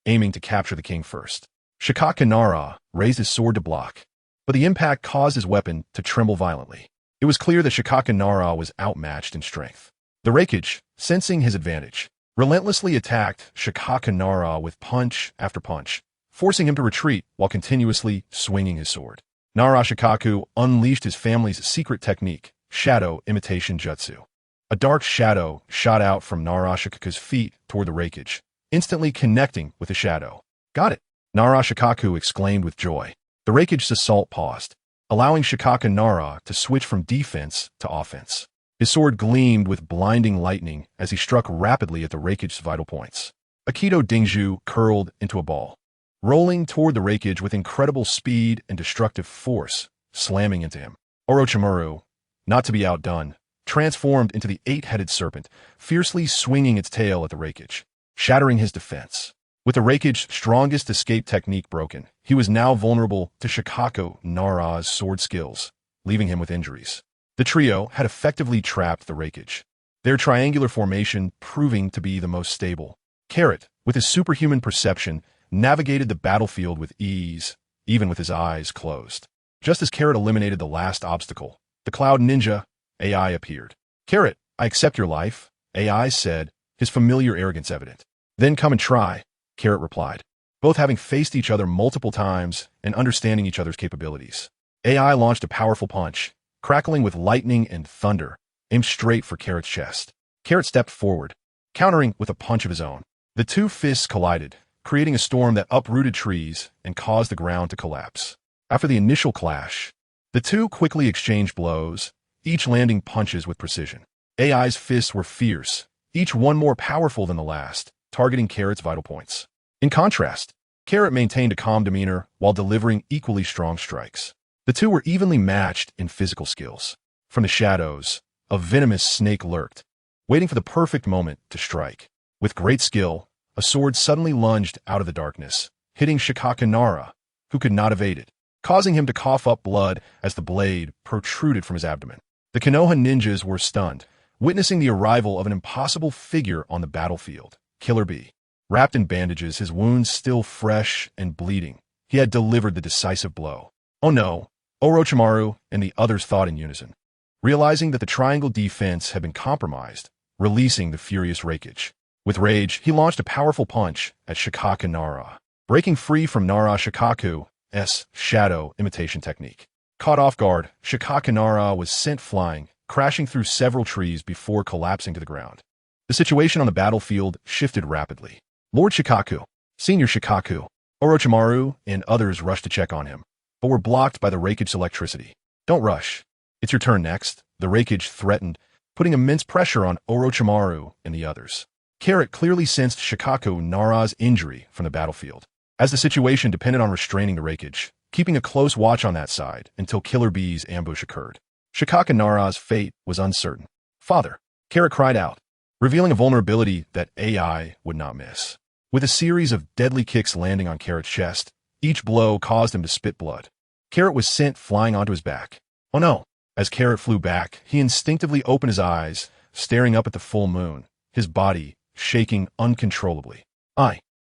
aiming to capture the king first. Shikaka Nara raised his sword to block, but the impact caused his weapon to tremble violently. It was clear that Shikaka Nara was outmatched in strength. The Raikage, sensing his advantage, relentlessly attacked Shikaka Nara with punch after punch, forcing him to retreat while continuously swinging his sword. Nara Shikaku unleashed his family's secret technique, shadow imitation jutsu. A dark shadow shot out from Nara Shikaku's feet toward the Raikage, instantly connecting with the shadow. Got it! Nara Shikaku exclaimed with joy. The Raikage's assault paused, allowing Shikaka Nara to switch from defense to offense. His sword gleamed with blinding lightning as he struck rapidly at the Raikage's vital points. Aikido Dingju curled into a ball, rolling toward the Raikage with incredible speed and destructive force, slamming into him. Orochimaru, not to be outdone, transformed into the eight-headed serpent, fiercely swinging its tail at the Raikage, shattering his defense. With the Raikage's strongest escape technique broken, he was now vulnerable to Shikaka Nara's sword skills, leaving him with injuries. The trio had effectively trapped the Raikage, their triangular formation proving to be the most stable. Carrot, with his superhuman perception, navigated the battlefield with ease, even with his eyes closed. Just as Carrot eliminated the last obstacle, the Cloud Ninja, AI, appeared. Carrot, I accept your life, AI said, his familiar arrogance evident. Then come and try, Carrot replied, both having faced each other multiple times and understanding each other's capabilities. AI launched a powerful punch, crackling with lightning and thunder, aimed straight for Carrot's chest. Carrot stepped forward, countering with a punch of his own. The two fists collided, creating a storm that uprooted trees and caused the ground to collapse. After the initial clash, the two quickly exchanged blows, each landing punches with precision. AI's fists were fierce, each one more powerful than the last, targeting Carrot's vital points. In contrast, Carrot maintained a calm demeanor while delivering equally strong strikes. The two were evenly matched in physical skills. From the shadows, a venomous snake lurked, waiting for the perfect moment to strike. With great skill, a sword suddenly lunged out of the darkness, hitting Shikaka Nara, who could not evade it, causing him to cough up blood as the blade protruded from his abdomen. The Konoha ninjas were stunned, witnessing the arrival of an impossible figure on the battlefield, Killer Bee. Wrapped in bandages, his wounds still fresh and bleeding, he had delivered the decisive blow. Oh no, Orochimaru and the others thought in unison, realizing that the triangle defense had been compromised, releasing the furious Raikage. With rage, he launched a powerful punch at Shikaka Nara, breaking free from Nara Shikaku's shadow imitation technique. Caught off guard, Shikaka Nara was sent flying, crashing through several trees before collapsing to the ground. The situation on the battlefield shifted rapidly. Lord Shikaku, Senior Shikaku, Orochimaru, and others rushed to check on him, but were blocked by the Raikage's electricity. Don't rush. It's your turn next, the Raikage threatened, putting immense pressure on Orochimaru and the others. Carrot clearly sensed Shikaka Nara's injury from the battlefield, as the situation depended on restraining the Raikage, keeping a close watch on that side until Killer Bee's ambush occurred. Shikaka Nara's fate was uncertain. Father, Carrot cried out, revealing a vulnerability that AI would not miss. With a series of deadly kicks landing on Carrot's chest, each blow caused him to spit blood. Carrot was sent flying onto his back. Oh no! As Carrot flew back, he instinctively opened his eyes, staring up at the full moon, his body shaking uncontrollably.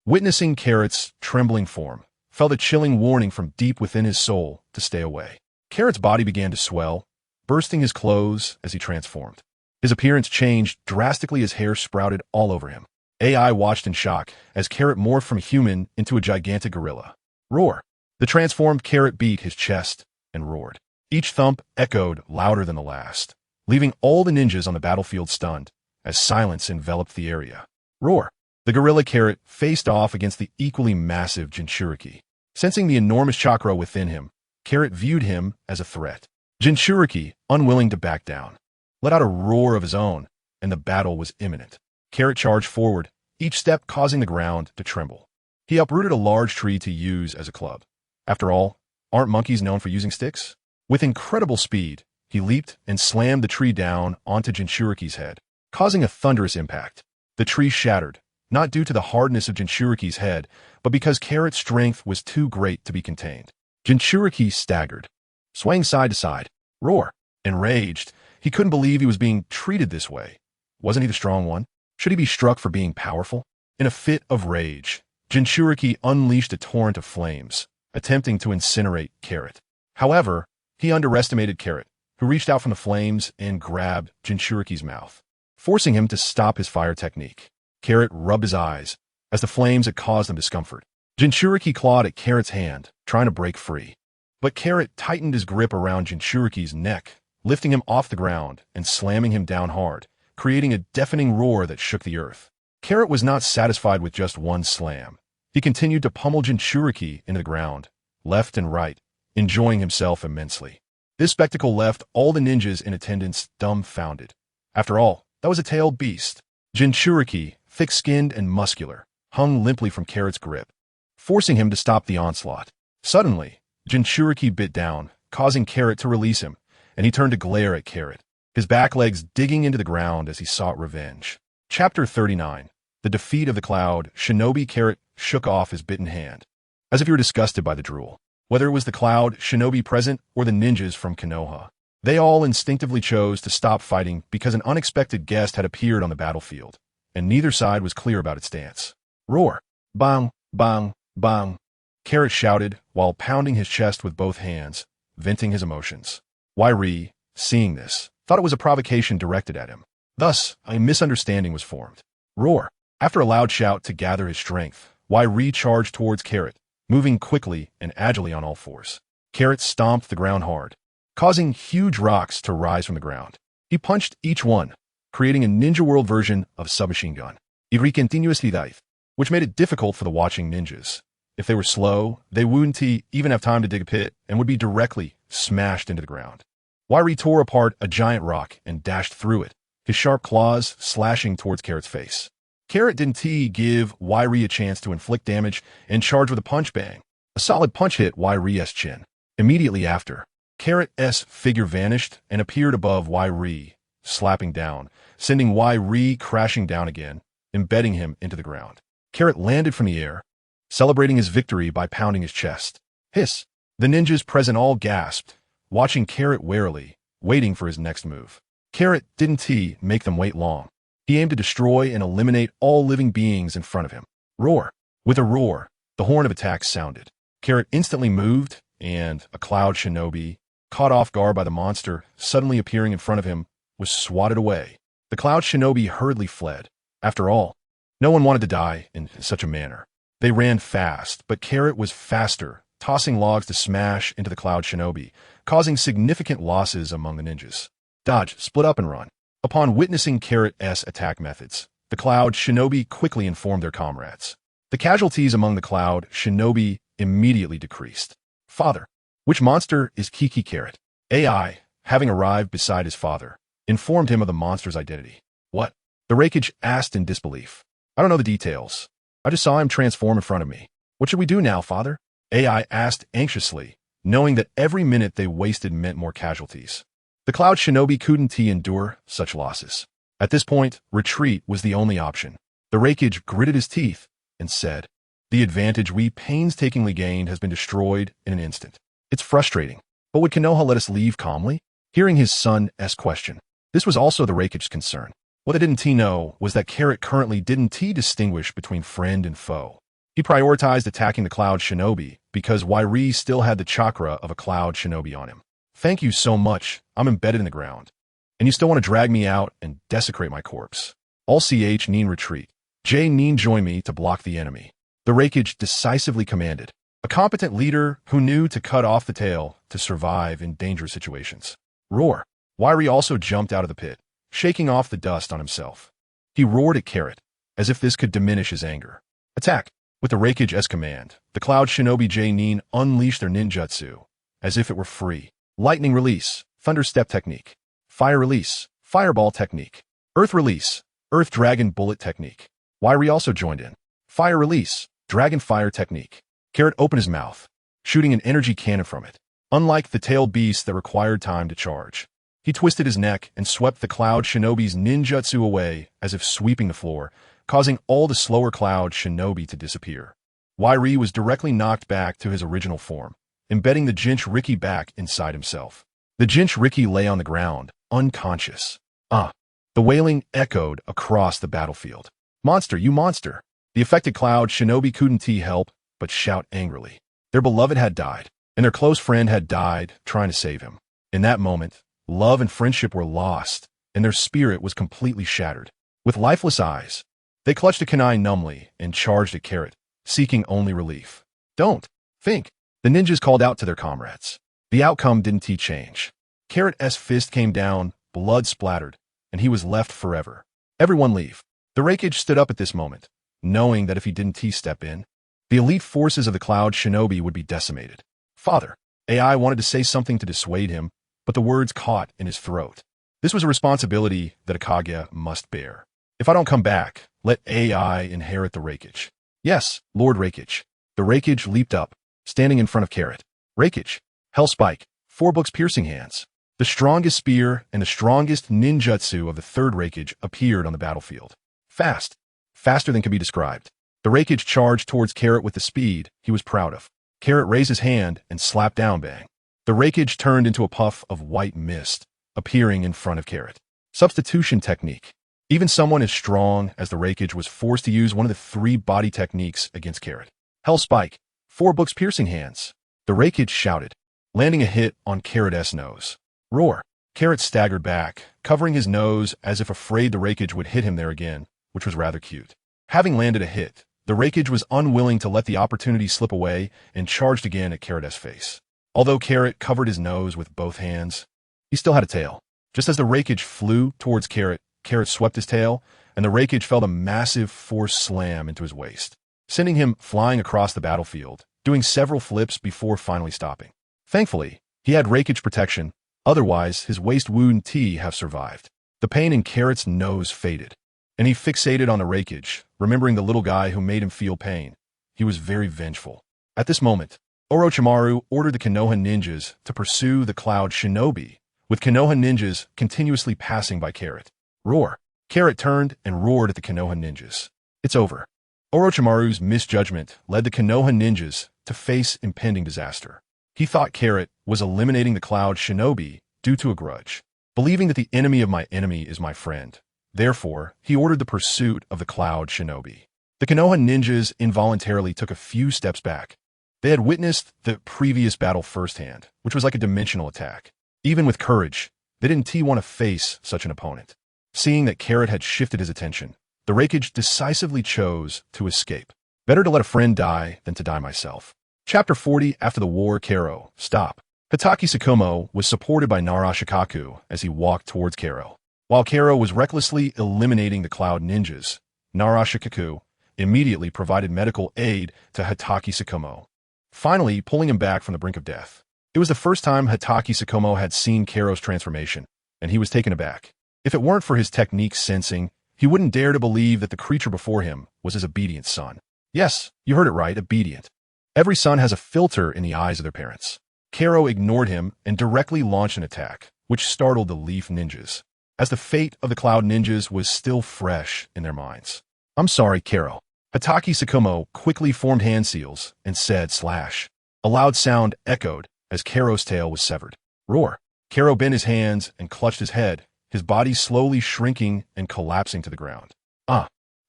Witnessing Carrot's trembling form, felt a chilling warning from deep within his soul to stay away. Carrot's body began to swell, bursting his clothes as he transformed. His appearance changed drastically as hair sprouted all over him. AI watched in shock as Carrot morphed from a human into a gigantic gorilla. Roar! The transformed Carrot beat his chest and roared. Each thump echoed louder than the last, leaving all the ninjas on the battlefield stunned as silence enveloped the area. Roar! The gorilla Carrot faced off against the equally massive Jinchuriki. Sensing the enormous chakra within him, Carrot viewed him as a threat. Jinchuriki, unwilling to back down, let out a roar of his own, and the battle was imminent. Carrot charged forward, each step causing the ground to tremble. He uprooted a large tree to use as a club. After all, aren't monkeys known for using sticks? With incredible speed, he leaped and slammed the tree down onto Jinchuriki's head, causing a thunderous impact. The tree shattered, not due to the hardness of Jinchuriki's head, but because Carrot's strength was too great to be contained. Jinchuriki staggered, swaying side to side. Roar! Enraged, he couldn't believe he was being treated this way. Wasn't he the strong one? Should he be struck for being powerful? In a fit of rage, Jinchuriki unleashed a torrent of flames, attempting to incinerate Carrot. However, he underestimated Carrot, who reached out from the flames and grabbed Jinchuriki's mouth, forcing him to stop his fire technique. Carrot rubbed his eyes, as the flames had caused him discomfort. Jinchuriki clawed at Carrot's hand, trying to break free. But Carrot tightened his grip around Jinchuriki's neck, lifting him off the ground and slamming him down hard, creating a deafening roar that shook the earth. Carrot was not satisfied with just one slam. He continued to pummel Jinchuriki into the ground, left and right, enjoying himself immensely. This spectacle left all the ninjas in attendance dumbfounded. After all, that was a tailed beast. Jinchuriki, thick-skinned and muscular, hung limply from Carrot's grip, forcing him to stop the onslaught. Suddenly, Jinchuriki bit down, causing Carrot to release him, and he turned to glare at Carrot, his back legs digging into the ground as he sought revenge. Chapter 39. The Defeat of the Cloud. Shinobi. Carrot shook off his bitten hand, as if he were disgusted by the drool. Whether it was the Cloud Shinobi present or the ninjas from Konoha, they all instinctively chose to stop fighting because an unexpected guest had appeared on the battlefield, and neither side was clear about its stance. Roar! Bang! Bang! Bang! Carrot shouted while pounding his chest with both hands, venting his emotions. Wairi, seeing this, thought it was a provocation directed at him. Thus, a misunderstanding was formed. Roar! After a loud shout to gather his strength, Wairi charged towards Carrot, moving quickly and agilely on all fours. Carrot stomped the ground hard, causing huge rocks to rise from the ground. He punched each one, creating a Ninja World version of a submachine gun, which made it difficult for the watching ninjas. If they were slow, they wouldn't even have time to dig a pit and would be directly smashed into the ground. Wairi tore apart a giant rock and dashed through it, his sharp claws slashing towards Carrot's face. Carrot didn't give Wairi a chance to inflict damage and charged with a punch bang. A solid punch hit Wairi's chin. Immediately after, Carrot's figure vanished and appeared above Wairi, slapping down, sending Wairi crashing down again, embedding him into the ground. Carrot landed from the air, celebrating his victory by pounding his chest. Hiss! The ninjas present all gasped, watching Carrot warily, waiting for his next move. Carrot didn't make them wait long. He aimed to destroy and eliminate all living beings in front of him. Roar! With a roar, the horn of attack sounded. Carrot instantly moved, and a Cloud Shinobi, caught off guard by the monster suddenly appearing in front of him, was swatted away. The Cloud Shinobi hurriedly fled. After all, no one wanted to die in such a manner. They ran fast, but Carrot was faster, tossing logs to smash into the Cloud Shinobi, causing significant losses among the ninjas. Dodge, split up and run. Upon witnessing Carrot's attack methods, the Cloud Shinobi quickly informed their comrades. The casualties among the Cloud Shinobi immediately decreased. Father, which monster is Kiki? Carrot? AI, having arrived beside his father, informed him of the monster's identity. What? The Hokage asked in disbelief. I don't know the details. I just saw him transform in front of me. What should we do now, father? AI asked anxiously, knowing that every minute they wasted meant more casualties. The Cloud Shinobi couldn't endure such losses. At this point, retreat was the only option. The Hokage gritted his teeth and said, "The advantage we painstakingly gained has been destroyed in an instant. It's frustrating, but would Konoha let us leave calmly?" Hearing his son's question, this was also the Hokage's concern. What they didn't know was that Carrot currently didn't distinguish between friend and foe. He prioritized attacking the Cloud Shinobi because Wairi still had the chakra of a Cloud Shinobi on him. Thank you so much, I'm embedded in the ground. And you still want to drag me out and desecrate my corpse. All Nin retreat. Nin join me to block the enemy. The Hokage decisively commanded, a competent leader who knew to cut off the tail to survive in dangerous situations. Roar! Wairi also jumped out of the pit, shaking off the dust on himself. He roared at Carrot, as if this could diminish his anger. Attack! With the Hokage's command, the Cloud Shinobi Nin unleashed their ninjutsu, as if it were free. Lightning release, thunder step technique. Fire release, fireball technique. Earth release, earth dragon bullet technique. Wairi also joined in. Fire release, Dragon Fire Technique. Carrot opened his mouth, shooting an energy cannon from it. Unlike the tailed beast that required time to charge, he twisted his neck and swept the Cloud Shinobi's ninjutsu away as if sweeping the floor, causing all the slower Cloud Shinobi to disappear. Wairi was directly knocked back to his original form, embedding the Jinchuriki back inside himself. The Jinchuriki lay on the ground, unconscious. The wailing echoed across the battlefield. Monster, you monster! The affected Cloud Shinobi couldn't help but shout angrily. Their beloved had died, and their close friend had died trying to save him. In that moment, love and friendship were lost, and their spirit was completely shattered. With lifeless eyes, they clutched a kunai numbly and charged at Carrot, seeking only relief. Don't think. The ninjas called out to their comrades. The outcome didn't change. Carrot's fist came down, blood splattered, and he was left forever. Everyone leave. The Raikage stood up at this moment, knowing that if he didn't step in, the elite forces of the Cloud Shinobi would be decimated. Father. AI wanted to say something to dissuade him, but the words caught in his throat. This was a responsibility that a Kage must bear. If I don't come back, let AI inherit the Raikage. Yes, Lord Raikage. The Raikage leaped up, standing in front of Carrot. Raikage. Hell Spike. 4 books piercing hands. The strongest spear and the strongest ninjutsu of the third Raikage appeared on the battlefield. Fast. Faster than could be described. The Raikage charged towards Carrot with the speed he was proud of. Carrot raised his hand and slapped down bang. The Raikage turned into a puff of white mist, appearing in front of Carrot. Substitution technique. Even someone as strong as the Raikage was forced to use one of the 3 body techniques against Carrot. Hell Spike. 4 books piercing hands. The Raikage shouted, landing a hit on Carrot's nose. Roar. Carrot staggered back, covering his nose as if afraid the Raikage would hit him there again, which was rather cute. Having landed a hit, the Raikage was unwilling to let the opportunity slip away and charged again at Carrot's face. Although Carrot covered his nose with both hands, he still had a tail. Just as the Raikage flew towards Carrot, Carrot swept his tail, and the Raikage felt a massive force slam into his waist, sending him flying across the battlefield, doing several flips before finally stopping. Thankfully, he had Raikage protection, otherwise his waist wouldn't have survived. The pain in Carrot's nose faded, and he fixated on the Raikage, remembering the little guy who made him feel pain. He was very vengeful. At this moment, Orochimaru ordered the Konoha ninjas to pursue the Cloud Shinobi, with Konoha ninjas continuously passing by Carrot. Roar. Carrot turned and roared at the Konoha ninjas. It's over. Orochimaru's misjudgment led the Konoha ninjas to face impending disaster. He thought Carrot was eliminating the Cloud Shinobi due to a grudge, believing that the enemy of my enemy is my friend. Therefore, he ordered the pursuit of the Cloud Shinobi. The Konoha ninjas involuntarily took a few steps back. They had witnessed the previous battle firsthand, which was like a dimensional attack. Even with courage, they didn't want to face such an opponent. Seeing that Carrot had shifted his attention, the Raikage decisively chose to escape. Better to let a friend die than to die myself. Chapter 40. After the war, Karo. Stop. Hatake Sakumo was supported by Narashikaku as he walked towards Karo. While Karo was recklessly eliminating the Cloud Ninjas, Narashikaku immediately provided medical aid to Hatake Sakumo, finally pulling him back from the brink of death. It was the first time Hatake Sakumo had seen Karo's transformation, and he was taken aback. If it weren't for his technique sensing, he wouldn't dare to believe that the creature before him was his obedient son. Yes, you heard it right, obedient. Every son has a filter in the eyes of their parents. Karo ignored him and directly launched an attack, which startled the Leaf Ninjas, as the fate of the Cloud Ninjas was still fresh in their minds. I'm sorry, Karo. Hatake Sakumo quickly formed hand seals and said slash. A loud sound echoed as Karo's tail was severed. Roar. Karo bent his hands and clutched his head, his body slowly shrinking and collapsing to the ground.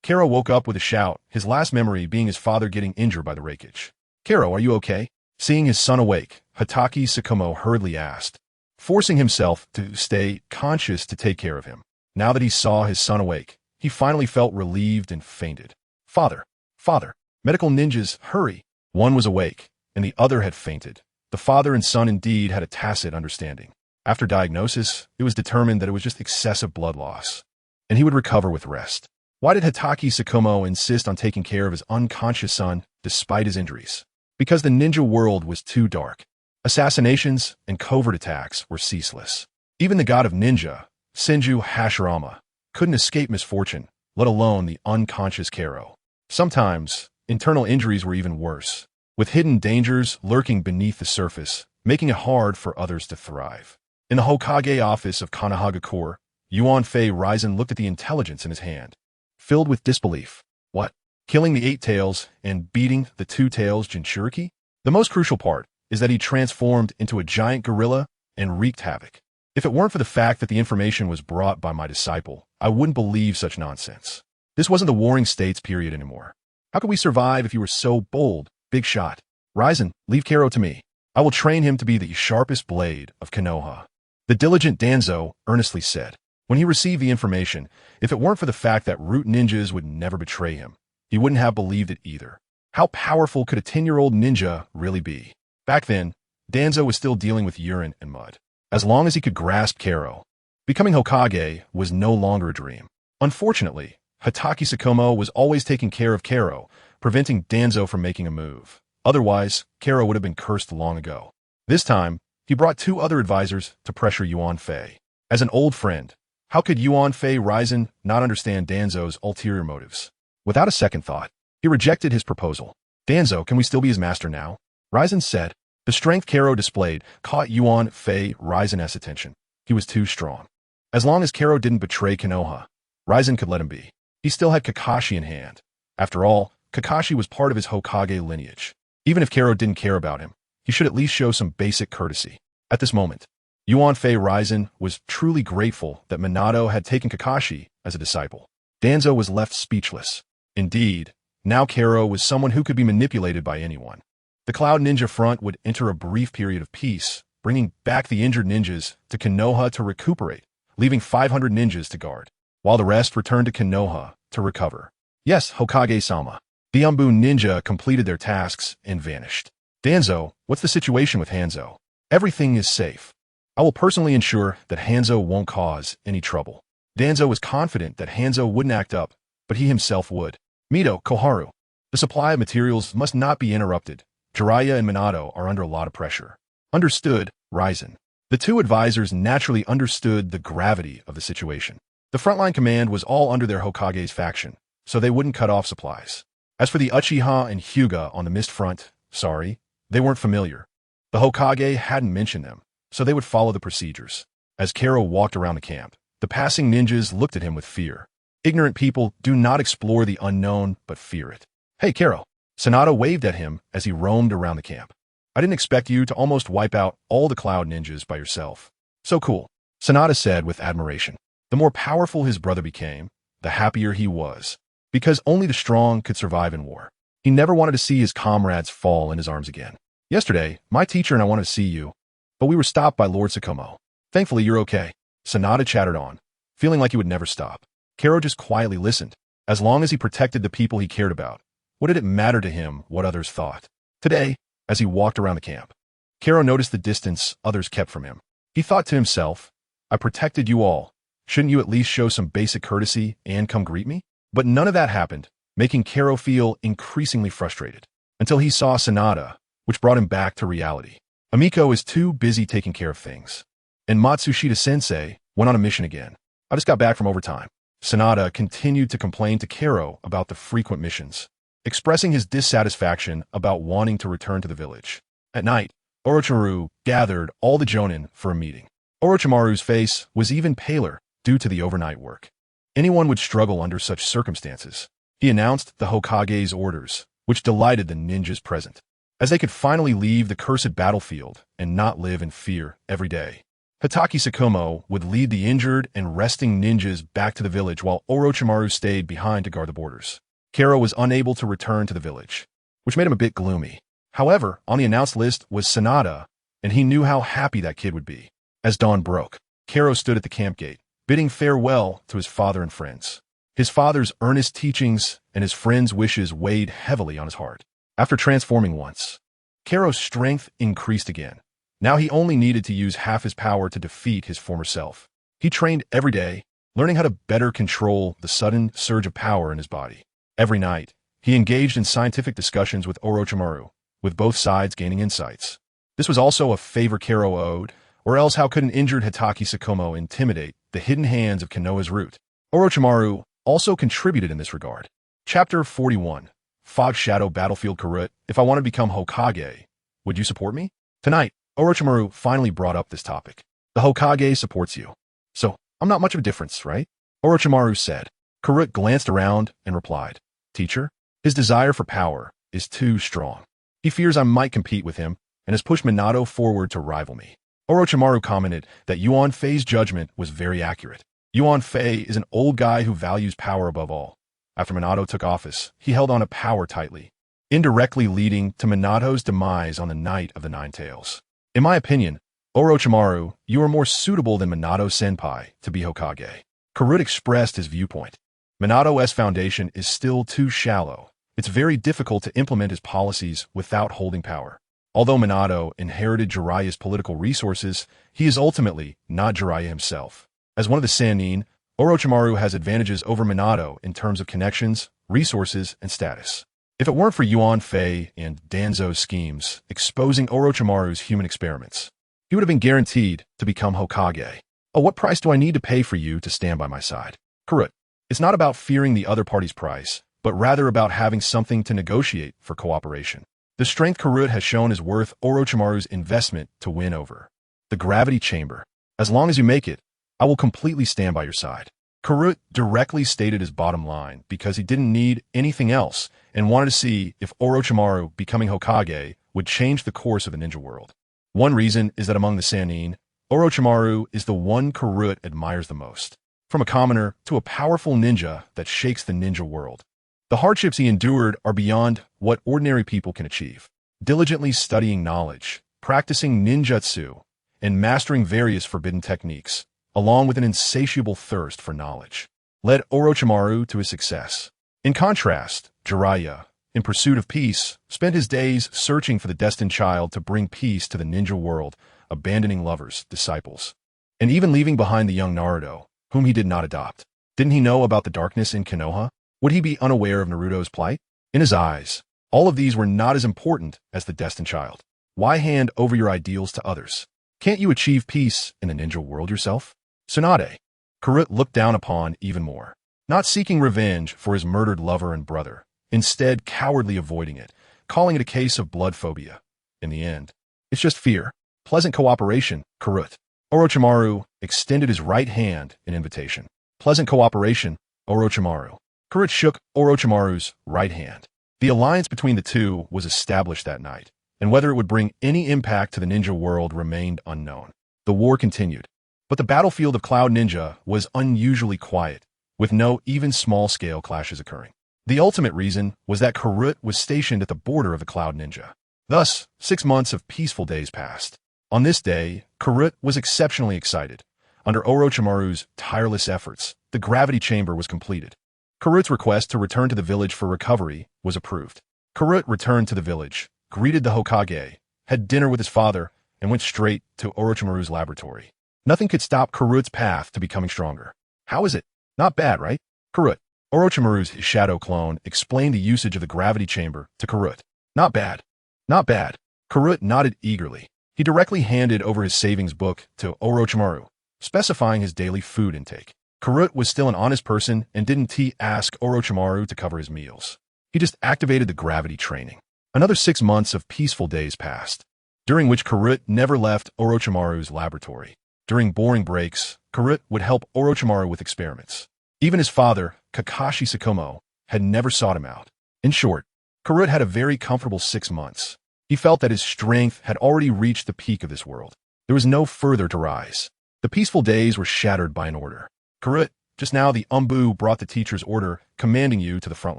Karo woke up with a shout, his last memory being his father getting injured by the Raikage. Karo, are you okay? Seeing his son awake, Hatake Sakumo hurriedly asked, forcing himself to stay conscious to take care of him. Now that he saw his son awake, he finally felt relieved and fainted. Father! Father! Medical ninjas, hurry! One was awake, and the other had fainted. The father and son indeed had a tacit understanding. After diagnosis, it was determined that it was just excessive blood loss, and he would recover with rest. Why did Hatake Sakumo insist on taking care of his unconscious son despite his injuries? Because the ninja world was too dark. Assassinations and covert attacks were ceaseless. Even the god of ninja, Senju Hashirama, couldn't escape misfortune, let alone the unconscious Karo. Sometimes, internal injuries were even worse, with hidden dangers lurking beneath the surface, making it hard for others to thrive. In the Hokage office of Konoha Corps, Yuan Fei Raizen looked at the intelligence in his hand, filled with disbelief. What? Killing the 8 tails and beating the 2 tails Jinchuriki? The most crucial part is that he transformed into a giant gorilla and wreaked havoc. If it weren't for the fact that the information was brought by my disciple, I wouldn't believe such nonsense. This wasn't the Warring States period anymore. How could we survive if you were so bold, big shot? Raizen, leave Kero to me. I will train him to be the sharpest blade of Konoha. The diligent Danzo earnestly said. When he received the information, if it weren't for the fact that root ninjas would never betray him, he wouldn't have believed it either. How powerful could a 10-year-old ninja really be? Back then, Danzo was still dealing with urine and mud. As long as he could grasp Kero, becoming Hokage was no longer a dream. Unfortunately, Hatake Sakumo was always taking care of Kero, preventing Danzo from making a move. Otherwise, Kero would have been cursed long ago. This time, he brought 2 other advisors to pressure Yuan Fei. As an old friend, how could Yuan Fei Raizen not understand Danzo's ulterior motives? Without a second thought, he rejected his proposal. Danzo, can we still be his master now? Raizen said. The strength Kero displayed caught Yuan Fei Raizen's attention. He was too strong. As long as Kero didn't betray Konoha, Raizen could let him be. He still had Kakashi in hand. After all, Kakashi was part of his Hokage lineage. Even if Kero didn't care about him, he should at least show some basic courtesy. At this moment, Yuan Fei Raizen was truly grateful that Minato had taken Kakashi as a disciple. Danzo was left speechless. Indeed, now Kero was someone who could be manipulated by anyone. The Cloud Ninja Front would enter a brief period of peace, bringing back the injured ninjas to Konoha to recuperate, leaving 500 ninjas to guard, while the rest returned to Konoha to recover. Yes, Hokage-sama. The Umbu ninja completed their tasks and vanished. Danzo, what's the situation with Hanzo? Everything is safe. I will personally ensure that Hanzo won't cause any trouble. Danzo was confident that Hanzo wouldn't act up, but he himself would. Mito, Koharu. The supply of materials must not be interrupted. Jiraiya and Minato are under a lot of pressure. Understood, Raizen. The 2 advisors naturally understood the gravity of the situation. The frontline command was all under their Hokage's faction, so they wouldn't cut off supplies. As for the Uchiha and Hyuga on the Mist Front, sorry, they weren't familiar. The Hokage hadn't mentioned them, so they would follow the procedures. As Kero walked around the camp, the passing ninjas looked at him with fear. Ignorant people do not explore the unknown, but fear it. Hey, Kero. Sanada waved at him as he roamed around the camp. I didn't expect you to almost wipe out all the Cloud Ninjas by yourself. So cool, Sanada said with admiration. The more powerful his brother became, the happier he was, because only the strong could survive in war. He never wanted to see his comrades fall in his arms again. Yesterday, my teacher and I wanted to see you, but we were stopped by Lord Sakumo. Thankfully, you're okay. Sanada chattered on, feeling like he would never stop. Kero just quietly listened. As long as he protected the people he cared about, what did it matter to him what others thought? Today, as he walked around the camp, Kero noticed the distance others kept from him. He thought to himself, I protected you all. Shouldn't you at least show some basic courtesy and come greet me? But none of that happened, making Kero feel increasingly frustrated, until he saw Sanada, which brought him back to reality. Amiko is too busy taking care of things. And Matsushita-sensei went on a mission again. I just got back from overtime. Sanada continued to complain to Kero about the frequent missions, expressing his dissatisfaction about wanting to return to the village. At night, Orochimaru gathered all the Jonin for a meeting. Orochimaru's face was even paler due to the overnight work. Anyone would struggle under such circumstances. He announced the Hokage's orders, which delighted the ninjas present, as they could finally leave the cursed battlefield and not live in fear every day. Hatake Sakumo would lead the injured and resting ninjas back to the village while Orochimaru stayed behind to guard the borders. Kero was unable to return to the village, which made him a bit gloomy. However, on the announced list was Sanada, and he knew how happy that kid would be. As dawn broke, Kero stood at the camp gate, bidding farewell to his father and friends. His father's earnest teachings and his friends' wishes weighed heavily on his heart. After transforming once, Kero's strength increased again. Now he only needed to use half his power to defeat his former self. He trained every day, learning how to better control the sudden surge of power in his body. Every night, he engaged in scientific discussions with Orochimaru, with both sides gaining insights. This was also a favor Kero owed, or else how could an injured Hatake Sakumo intimidate the hidden hands of Konoha's root? Orochimaru also contributed in this regard. Chapter 41. Fog Shadow Battlefield Karut, if I want to become Hokage, would you support me? Tonight, Orochimaru finally brought up this topic. The Hokage supports you. So, I'm not much of a difference, right? Orochimaru said. Karut glanced around and replied, Teacher, his desire for power is too strong. He fears I might compete with him and has pushed Minato forward to rival me. Orochimaru commented that Yuan Fei's judgment was very accurate. Yuan Fei is an old guy who values power above all. After Minato took office, he held on to power tightly, indirectly leading to Minato's demise on the Night of the Nine Tails. In my opinion, Orochimaru, you are more suitable than Minato-senpai to be Hokage. Karut expressed his viewpoint. Minato's foundation is still too shallow. It's very difficult to implement his policies without holding power. Although Minato inherited Jiraiya's political resources, he is ultimately not Jiraiya himself. As one of the Sannin, Orochimaru has advantages over Minato in terms of connections, resources, and status. If it weren't for Yuan Fei and Danzo's schemes exposing Orochimaru's human experiments, he would have been guaranteed to become Hokage. Oh, what price do I need to pay for you to stand by my side? Karut, it's not about fearing the other party's price, but rather about having something to negotiate for cooperation. The strength Karut has shown is worth Orochimaru's investment to win over. The gravity chamber. As long as you make it, I will completely stand by your side. Karut directly stated his bottom line because he didn't need anything else and wanted to see if Orochimaru becoming Hokage would change the course of the ninja world. One reason is that among the Sannin, Orochimaru is the one Karut admires the most. From a commoner to a powerful ninja that shakes the ninja world. The hardships he endured are beyond what ordinary people can achieve. Diligently studying knowledge, practicing ninjutsu, and mastering various forbidden techniques, along with an insatiable thirst for knowledge, led Orochimaru to his success. In contrast, Jiraiya, in pursuit of peace, spent his days searching for the destined child to bring peace to the ninja world, abandoning lovers, disciples, and even leaving behind the young Naruto, whom he did not adopt. Didn't he know about the darkness in Konoha? Would he be unaware of Naruto's plight? In his eyes, all of these were not as important as the destined child. Why hand over your ideals to others? Can't you achieve peace in the ninja world yourself? Tsunade. Karut looked down upon even more, not seeking revenge for his murdered lover and brother, instead cowardly avoiding it, calling it a case of blood phobia. In the end, it's just fear. Pleasant cooperation, Karut. Orochimaru extended his right hand in invitation. Pleasant cooperation, Orochimaru. Karut shook Orochimaru's right hand. The alliance between the two was established that night, and whether it would bring any impact to the ninja world remained unknown. The war continued, but the battlefield of Cloud Ninja was unusually quiet, with no even small-scale clashes occurring. The ultimate reason was that Karut was stationed at the border of the Cloud Ninja. Thus, 6 months of peaceful days passed. On this day, Karut was exceptionally excited. Under Orochimaru's tireless efforts, the gravity chamber was completed. Karut's request to return to the village for recovery was approved. Karut returned to the village, greeted the Hokage, had dinner with his father, and went straight to Orochimaru's laboratory. Nothing could stop Karut's path to becoming stronger. How is it? Not bad, right? Karut. Orochimaru's shadow clone explained the usage of the gravity chamber to Karut. Not bad. Not bad. Karut nodded eagerly. He directly handed over his savings book to Orochimaru, specifying his daily food intake. Karut was still an honest person and didn't ask Orochimaru to cover his meals. He just activated the gravity training. Another 6 months of peaceful days passed, during which Karut never left Orochimaru's laboratory. During boring breaks, Karut would help Orochimaru with experiments. Even his father, Kakashi Sakumo, had never sought him out. In short, Karut had a very comfortable 6 months. He felt that his strength had already reached the peak of this world. There was no further to rise. The peaceful days were shattered by an order. Karut, just now the Umbu brought the teacher's order commanding you to the front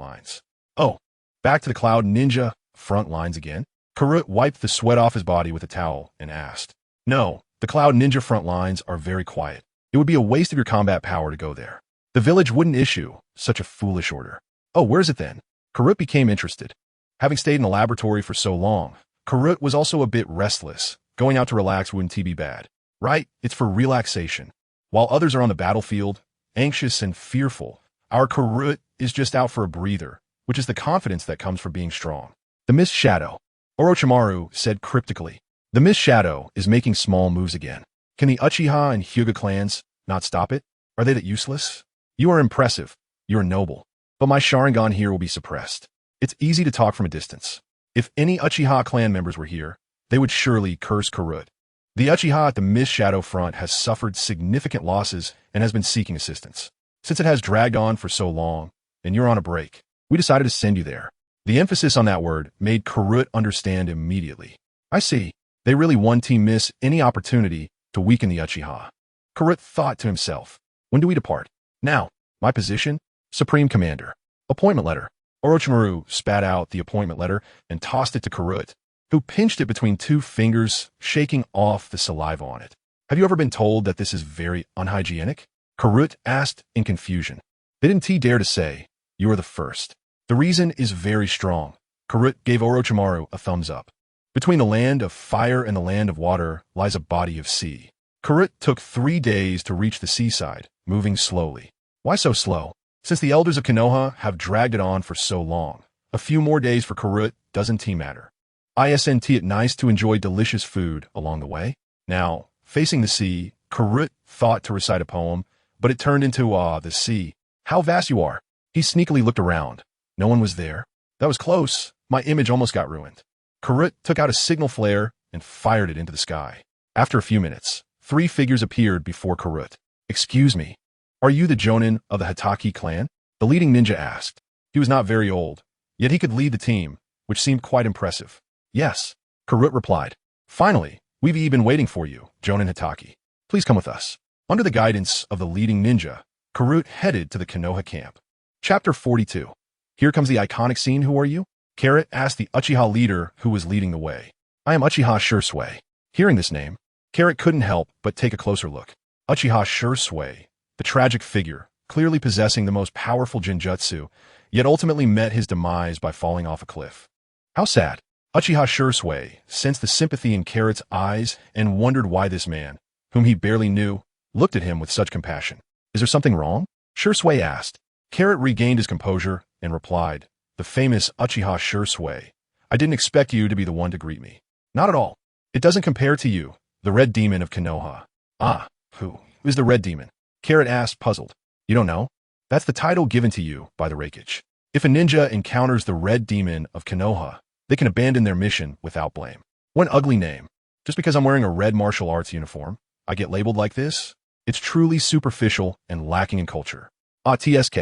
lines. Oh, back to the Cloud Ninja front lines again? Karut wiped the sweat off his body with a towel and asked. No, the Cloud Ninja front lines are very quiet. It would be a waste of your combat power to go there. The village wouldn't issue such a foolish order. Oh, where is it then? Karut became interested. Having stayed in the laboratory for so long, Karut was also a bit restless. Going out to relax wouldn't be bad. Right? It's for relaxation. While others are on the battlefield, anxious and fearful, our Karut is just out for a breather, which is the confidence that comes from being strong. The Mist Shadow. Orochimaru said cryptically. The Mist Shadow is making small moves again. Can the Uchiha and Hyuga clans not stop it? Are they that useless? You are impressive. You are noble. But my Sharingan here will be suppressed. It's easy to talk from a distance. If any Uchiha clan members were here, they would surely curse Karut. The Uchiha at the Mist Shadow front has suffered significant losses and has been seeking assistance. Since it has dragged on for so long, and you're on a break, we decided to send you there. The emphasis on that word made Karut understand immediately. I see. They really want Team miss any opportunity to weaken the Uchiha. Karut thought to himself. When do we depart? Now. My position? Supreme Commander. Appointment letter. Orochimaru spat out the appointment letter and tossed it to Karut, who pinched it between two fingers, shaking off the saliva on it. Have you ever been told that this is very unhygienic? Karut asked in confusion. Didn't he dare to say, you are the first? The reason is very strong. Karut gave Orochimaru a thumbs up. Between the land of fire and the land of water lies a body of sea. Karut took 3 days to reach the seaside, moving slowly. Why so slow? Since the elders of Konoha have dragged it on for so long. A few more days for Karut doesn't matter. Isn't it nice to enjoy delicious food along the way? Now, facing the sea, Karut thought to recite a poem, but it turned into, the sea. How vast you are. He sneakily looked around. No one was there. That was close. My image almost got ruined. Karut took out a signal flare and fired it into the sky. After a few minutes, 3 figures appeared before Karut. Excuse me. Are you the Jonin of the Hatake clan? The leading ninja asked. He was not very old, yet he could lead the team, which seemed quite impressive. Yes, Karut replied. Finally, we've been waiting for you, Jonin Hatake. Please come with us. Under the guidance of the leading ninja, Karut headed to the Konoha camp. Chapter 42. Here comes the iconic scene. Who are you? Karut asked the Uchiha leader who was leading the way. I am Uchiha Shursui. Hearing this name, Karut couldn't help but take a closer look. Uchiha Shursui, the tragic figure, clearly possessing the most powerful genjutsu, yet ultimately met his demise by falling off a cliff. How sad. Uchiha Shursui sensed the sympathy in Karut's eyes and wondered why this man, whom he barely knew, looked at him with such compassion. Is there something wrong? Shursui asked. Karut regained his composure and replied, the famous Uchiha Shursui. I didn't expect you to be the one to greet me. Not at all. It doesn't compare to you, the Red Demon of Konoha. Ah, who is the Red Demon? Karut asked, puzzled. You don't know? That's the title given to you by the Raikage. If a ninja encounters the Red Demon of Konoha, they can abandon their mission without blame. What an ugly name. Just because I'm wearing a red martial arts uniform, I get labeled like this? It's truly superficial and lacking in culture. TSK.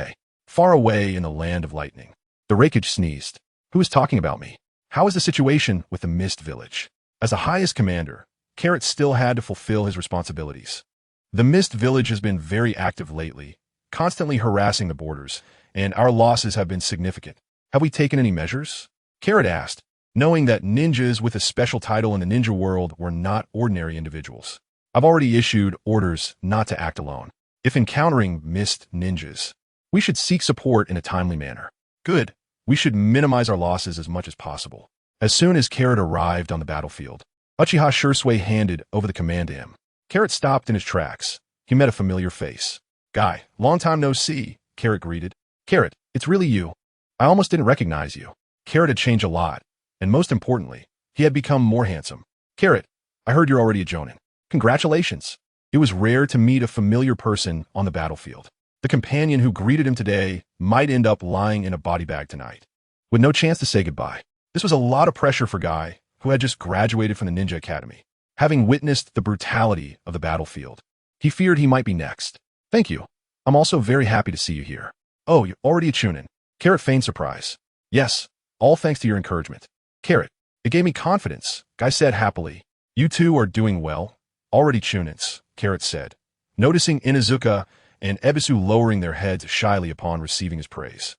Far away in the land of lightning. The Raikage sneezed. Who is talking about me? How is the situation with the Mist Village? As the highest commander, Karut still had to fulfill his responsibilities. The Mist Village has been very active lately, constantly harassing the borders, and our losses have been significant. Have we taken any measures? Karut asked, knowing that ninjas with a special title in the ninja world were not ordinary individuals. I've already issued orders not to act alone. If encountering Mist ninjas, we should seek support in a timely manner. Good. We should minimize our losses as much as possible. As soon as Karut arrived on the battlefield, Uchiha Shursui handed over the command to him. Karut stopped in his tracks. He met a familiar face. Guy, long time no see, Karut greeted. Karut, it's really you. I almost didn't recognize you. Karut had changed a lot, and most importantly, he had become more handsome. Karut, I heard you're already a Jonin. Congratulations. It was rare to meet a familiar person on the battlefield. The companion who greeted him today might end up lying in a body bag tonight, with no chance to say goodbye. This was a lot of pressure for Guy, who had just graduated from the Ninja Academy. Having witnessed the brutality of the battlefield, he feared he might be next. Thank you. I'm also very happy to see you here. Oh, you're already a Chunin. Karut feigned surprise. Yes, all thanks to your encouragement. Karut, it gave me confidence, Guy said happily. You two are doing well. Already Chunins, Karut said, noticing Inuzuka and Ebisu lowering their heads shyly upon receiving his praise.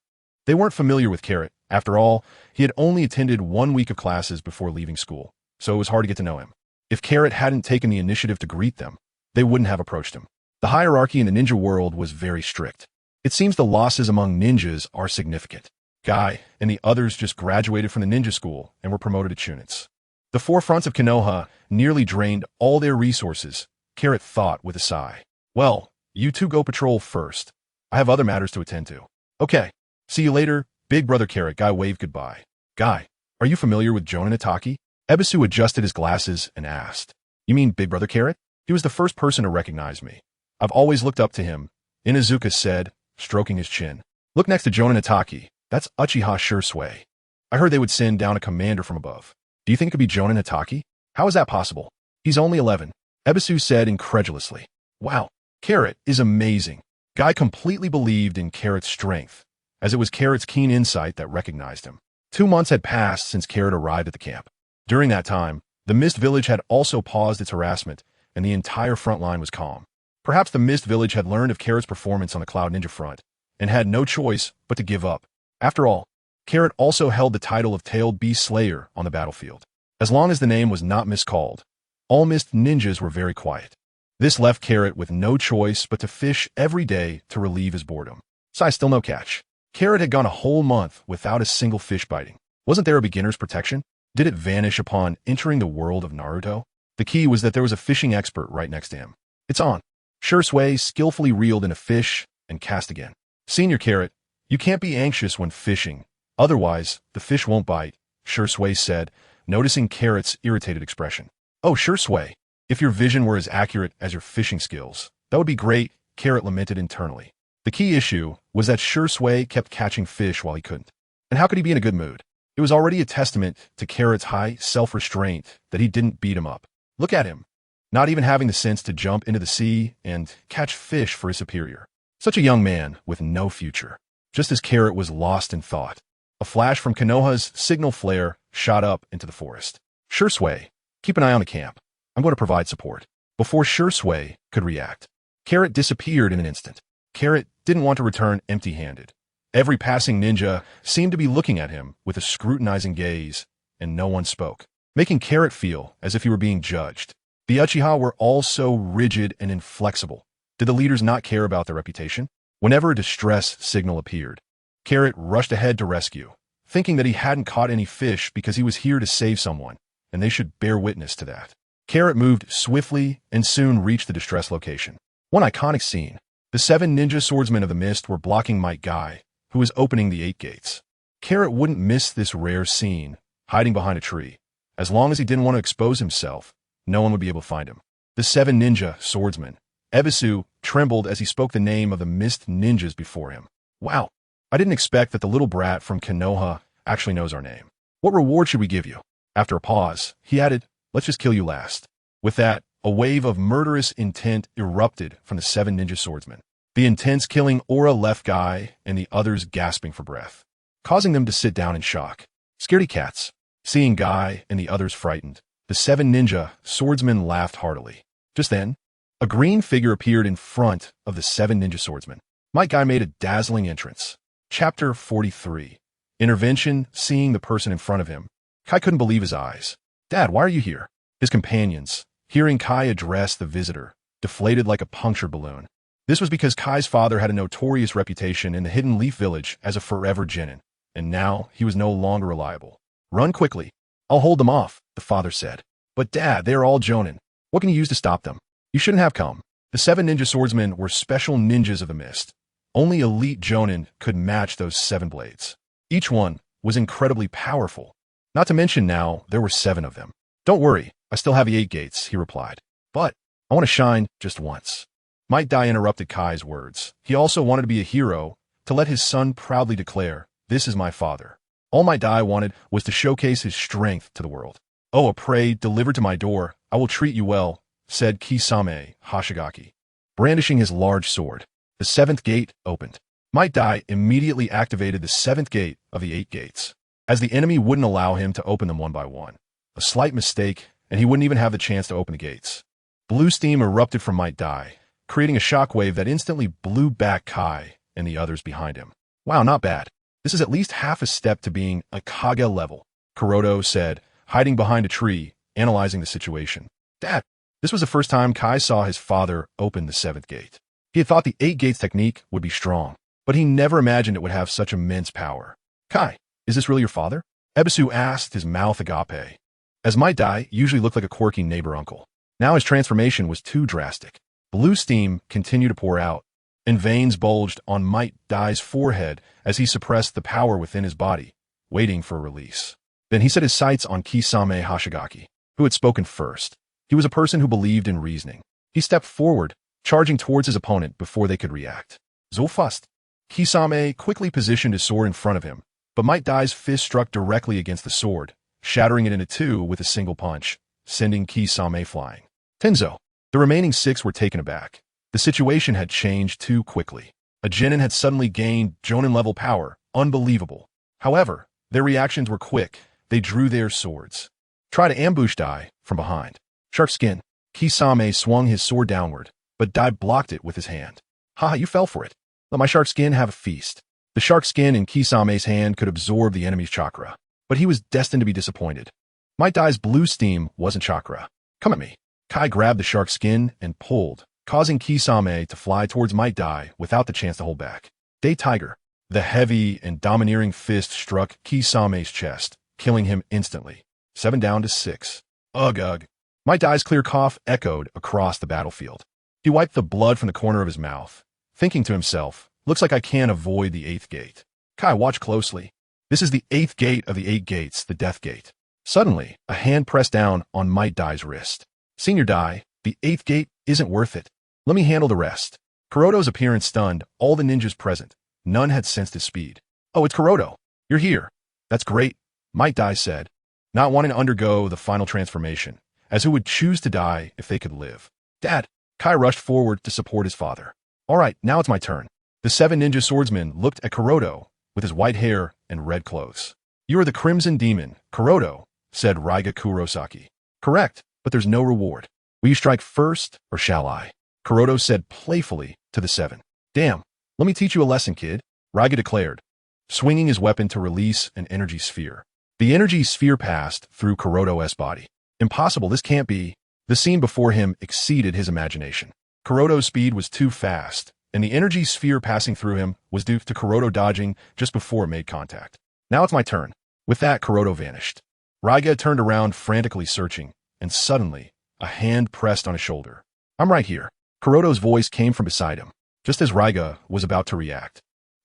They weren't familiar with Karut. After all, he had only attended 1 week of classes before leaving school, so it was hard to get to know him. If Karut hadn't taken the initiative to greet them, they wouldn't have approached him. The hierarchy in the ninja world was very strict. It seems the losses among ninjas are significant. Guy and the others just graduated from the ninja school and were promoted to Chunins. The forefronts of Konoha nearly drained all their resources, Karut thought with a sigh. Well, you two go patrol first. I have other matters to attend to. Okay. See you later, big brother Karut. Guy waved goodbye. Guy, are you familiar with Jonin Hatake? Ebisu adjusted his glasses and asked. You mean big brother Karut? He was the first person to recognize me. I've always looked up to him, Inuzuka said, stroking his chin. Look next to Jonin Hatake. That's Uchiha Shursui. I heard they would send down a commander from above. Do you think it could be Jonin Hatake? How is that possible? He's only 11. Ebisu said incredulously. Wow, Carrot is amazing. Guy completely believed in Carrot's strength, as it was Carrot's keen insight that recognized him. 2 months had passed since Carrot arrived at the camp. During that time, the Mist Village had also paused its harassment, and the entire front line was calm. Perhaps the Mist Village had learned of Carrot's performance on the Cloud Ninja front, and had no choice but to give up. After all, Carrot also held the title of Tailed Beast Slayer on the battlefield. As long as the name was not miscalled, all Mist Ninjas were very quiet. This left Carrot with no choice but to fish every day to relieve his boredom. Still no catch. Carrot had gone a whole month without a single fish biting. Wasn't there a beginner's protection? Did it vanish upon entering the world of Naruto? The key was that there was a fishing expert right next to him. It's on. Shursui skillfully reeled in a fish and cast again. Senior Carrot, you can't be anxious when fishing. Otherwise, the fish won't bite, Shursui said, noticing Carrot's irritated expression. Oh, Shursui, if your vision were as accurate as your fishing skills, that would be great, Carrot lamented internally. The key issue was that Shursui kept catching fish while he couldn't. And how could he be in a good mood? It was already a testament to Carrot's high self-restraint that he didn't beat him up. Look at him, not even having the sense to jump into the sea and catch fish for his superior. Such a young man with no future. Just as Carrot was lost in thought, a flash from Konoha's signal flare shot up into the forest. Shursui, keep an eye on the camp. I'm going to provide support. Before Shursui could react, Carrot disappeared in an instant. Carrot didn't want to return empty-handed. Every passing ninja seemed to be looking at him with a scrutinizing gaze, and no one spoke, making Carrot feel as if he were being judged. The Uchiha were all so rigid and inflexible. Did the leaders not care about their reputation? Whenever a distress signal appeared, Carrot rushed ahead to rescue, thinking that he hadn't caught any fish because he was here to save someone, and they should bear witness to that. Carrot moved swiftly and soon reached the distress location. One iconic scene. The 7 ninja swordsmen of the mist were blocking Might Guy, who was opening the 8 gates. Carrot wouldn't miss this rare scene, hiding behind a tree. As long as he didn't want to expose himself, no one would be able to find him. The 7 ninja swordsmen. Ebisu trembled as he spoke the name of the mist ninjas before him. Wow, I didn't expect that the little brat from Konoha actually knows our name. What reward should we give you? After a pause, he added, let's just kill you last. With that, a wave of murderous intent erupted from the 7 ninja swordsmen. The intense killing aura left Guy and the others gasping for breath, causing them to sit down in shock. Scaredy cats. Seeing Guy and the others frightened, the 7 ninja swordsmen laughed heartily. Just then, a green figure appeared in front of the 7 ninja swordsmen. Might Guy made a dazzling entrance. Chapter 43. Intervention. Seeing the person in front of him, Kai couldn't believe his eyes. Dad, why are you here? His companions, hearing Kai address the visitor, deflated like a punctured balloon. This was because Kai's father had a notorious reputation in the Hidden Leaf Village as a forever genin, and now he was no longer reliable. Run quickly. I'll hold them off, the father said. But Dad, they are all Jonin. What can you use to stop them? You shouldn't have come. The 7 ninja swordsmen were special ninjas of the mist. Only elite Jonin could match those 7 blades. Each one was incredibly powerful. Not to mention now, there were 7 of them. Don't worry, I still have the 8 gates, he replied. But I want to shine just once. Might Guy interrupted Kai's words. He also wanted to be a hero, to let his son proudly declare, this is my father. All Might Guy wanted was to showcase his strength to the world. Oh, a prey delivered to my door, I will treat you well, said Kisame Hoshigaki. Brandishing his large sword, the 7th gate opened. Might Guy immediately activated the 7th gate of the 8 gates, as the enemy wouldn't allow him to open them one by one. A slight mistake, and he wouldn't even have the chance to open the gates. Blue steam erupted from Might Guy, creating a shockwave that instantly blew back Kai and the others behind him. Wow, not bad. This is at least half a step to being a Kage level, Kuroto said, hiding behind a tree, analyzing the situation. Dad, this was the first time Kai saw his father open the 7th gate. He had thought the 8 gates technique would be strong, but he never imagined it would have such immense power. Kai, is this really your father? Ebisu asked, his mouth agape. As Might Guy usually looked like a quirky neighbor uncle. Now his transformation was too drastic. Blue steam continued to pour out, and veins bulged on Might Guy's forehead as he suppressed the power within his body, waiting for a release. Then he set his sights on Kisame Hoshigaki, who had spoken first. He was a person who believed in reasoning. He stepped forward, charging towards his opponent before they could react. Zulfast. Kisame quickly positioned his sword in front of him, But Might Dai's fist struck directly against the sword, shattering it into two with a single punch, sending Kisame flying. Tenzo. The remaining 6 were taken aback. The situation had changed too quickly. A Jonin had suddenly gained Jonin-level power. Unbelievable. However, their reactions were quick. They drew their swords. Try to ambush Dai from behind. Shark skin. Kisame swung his sword downward, but Dai blocked it with his hand. Haha, you fell for it. Let my shark skin have a feast. The shark skin in Kisame's hand could absorb the enemy's chakra, but he was destined to be disappointed. Might Dai's blue steam wasn't chakra. Come at me. Kai grabbed the shark skin and pulled, causing Kisame to fly towards Might Dai without the chance to hold back. Day Tiger. The heavy and domineering fist struck Kisame's chest, killing him instantly. 7 down to 6. Ugh, ugh. Might Dai's clear cough echoed across the battlefield. He wiped the blood from the corner of his mouth, thinking to himself, looks like I can't avoid the 8th gate. Kai, watch closely. This is the 8th gate of the 8 gates, the Death Gate. Suddenly, a hand pressed down on Might Dai's wrist. Senior Dai, the 8th gate isn't worth it. Let me handle the rest. Kuroto's appearance stunned all the ninjas present. None had sensed his speed. Oh, it's Kuroto. You're here. That's great, Might Dai said, not wanting to undergo the final transformation, as who would choose to die if they could live. Dad. Kai rushed forward to support his father. All right, now it's my turn. The 7 ninja swordsmen looked at Kuroto with his white hair and red clothes. You are the Crimson Demon, Kuroto, said Raiga Kurosaki. Correct, but there's no reward. Will you strike first, or shall I? Kuroto said playfully to the 7. Damn, let me teach you a lesson, kid, Raiga declared, swinging his weapon to release an energy sphere. The energy sphere passed through Kuroto's body. Impossible, this can't be. The scene before him exceeded his imagination. Kuroto's speed was too fast, and the energy sphere passing through him was due to Kuroto dodging just before it made contact. Now it's my turn. With that, Kuroto vanished. Raiga turned around frantically searching, and suddenly, a hand pressed on his shoulder. I'm right here. Kuroto's voice came from beside him, just as Raiga was about to react.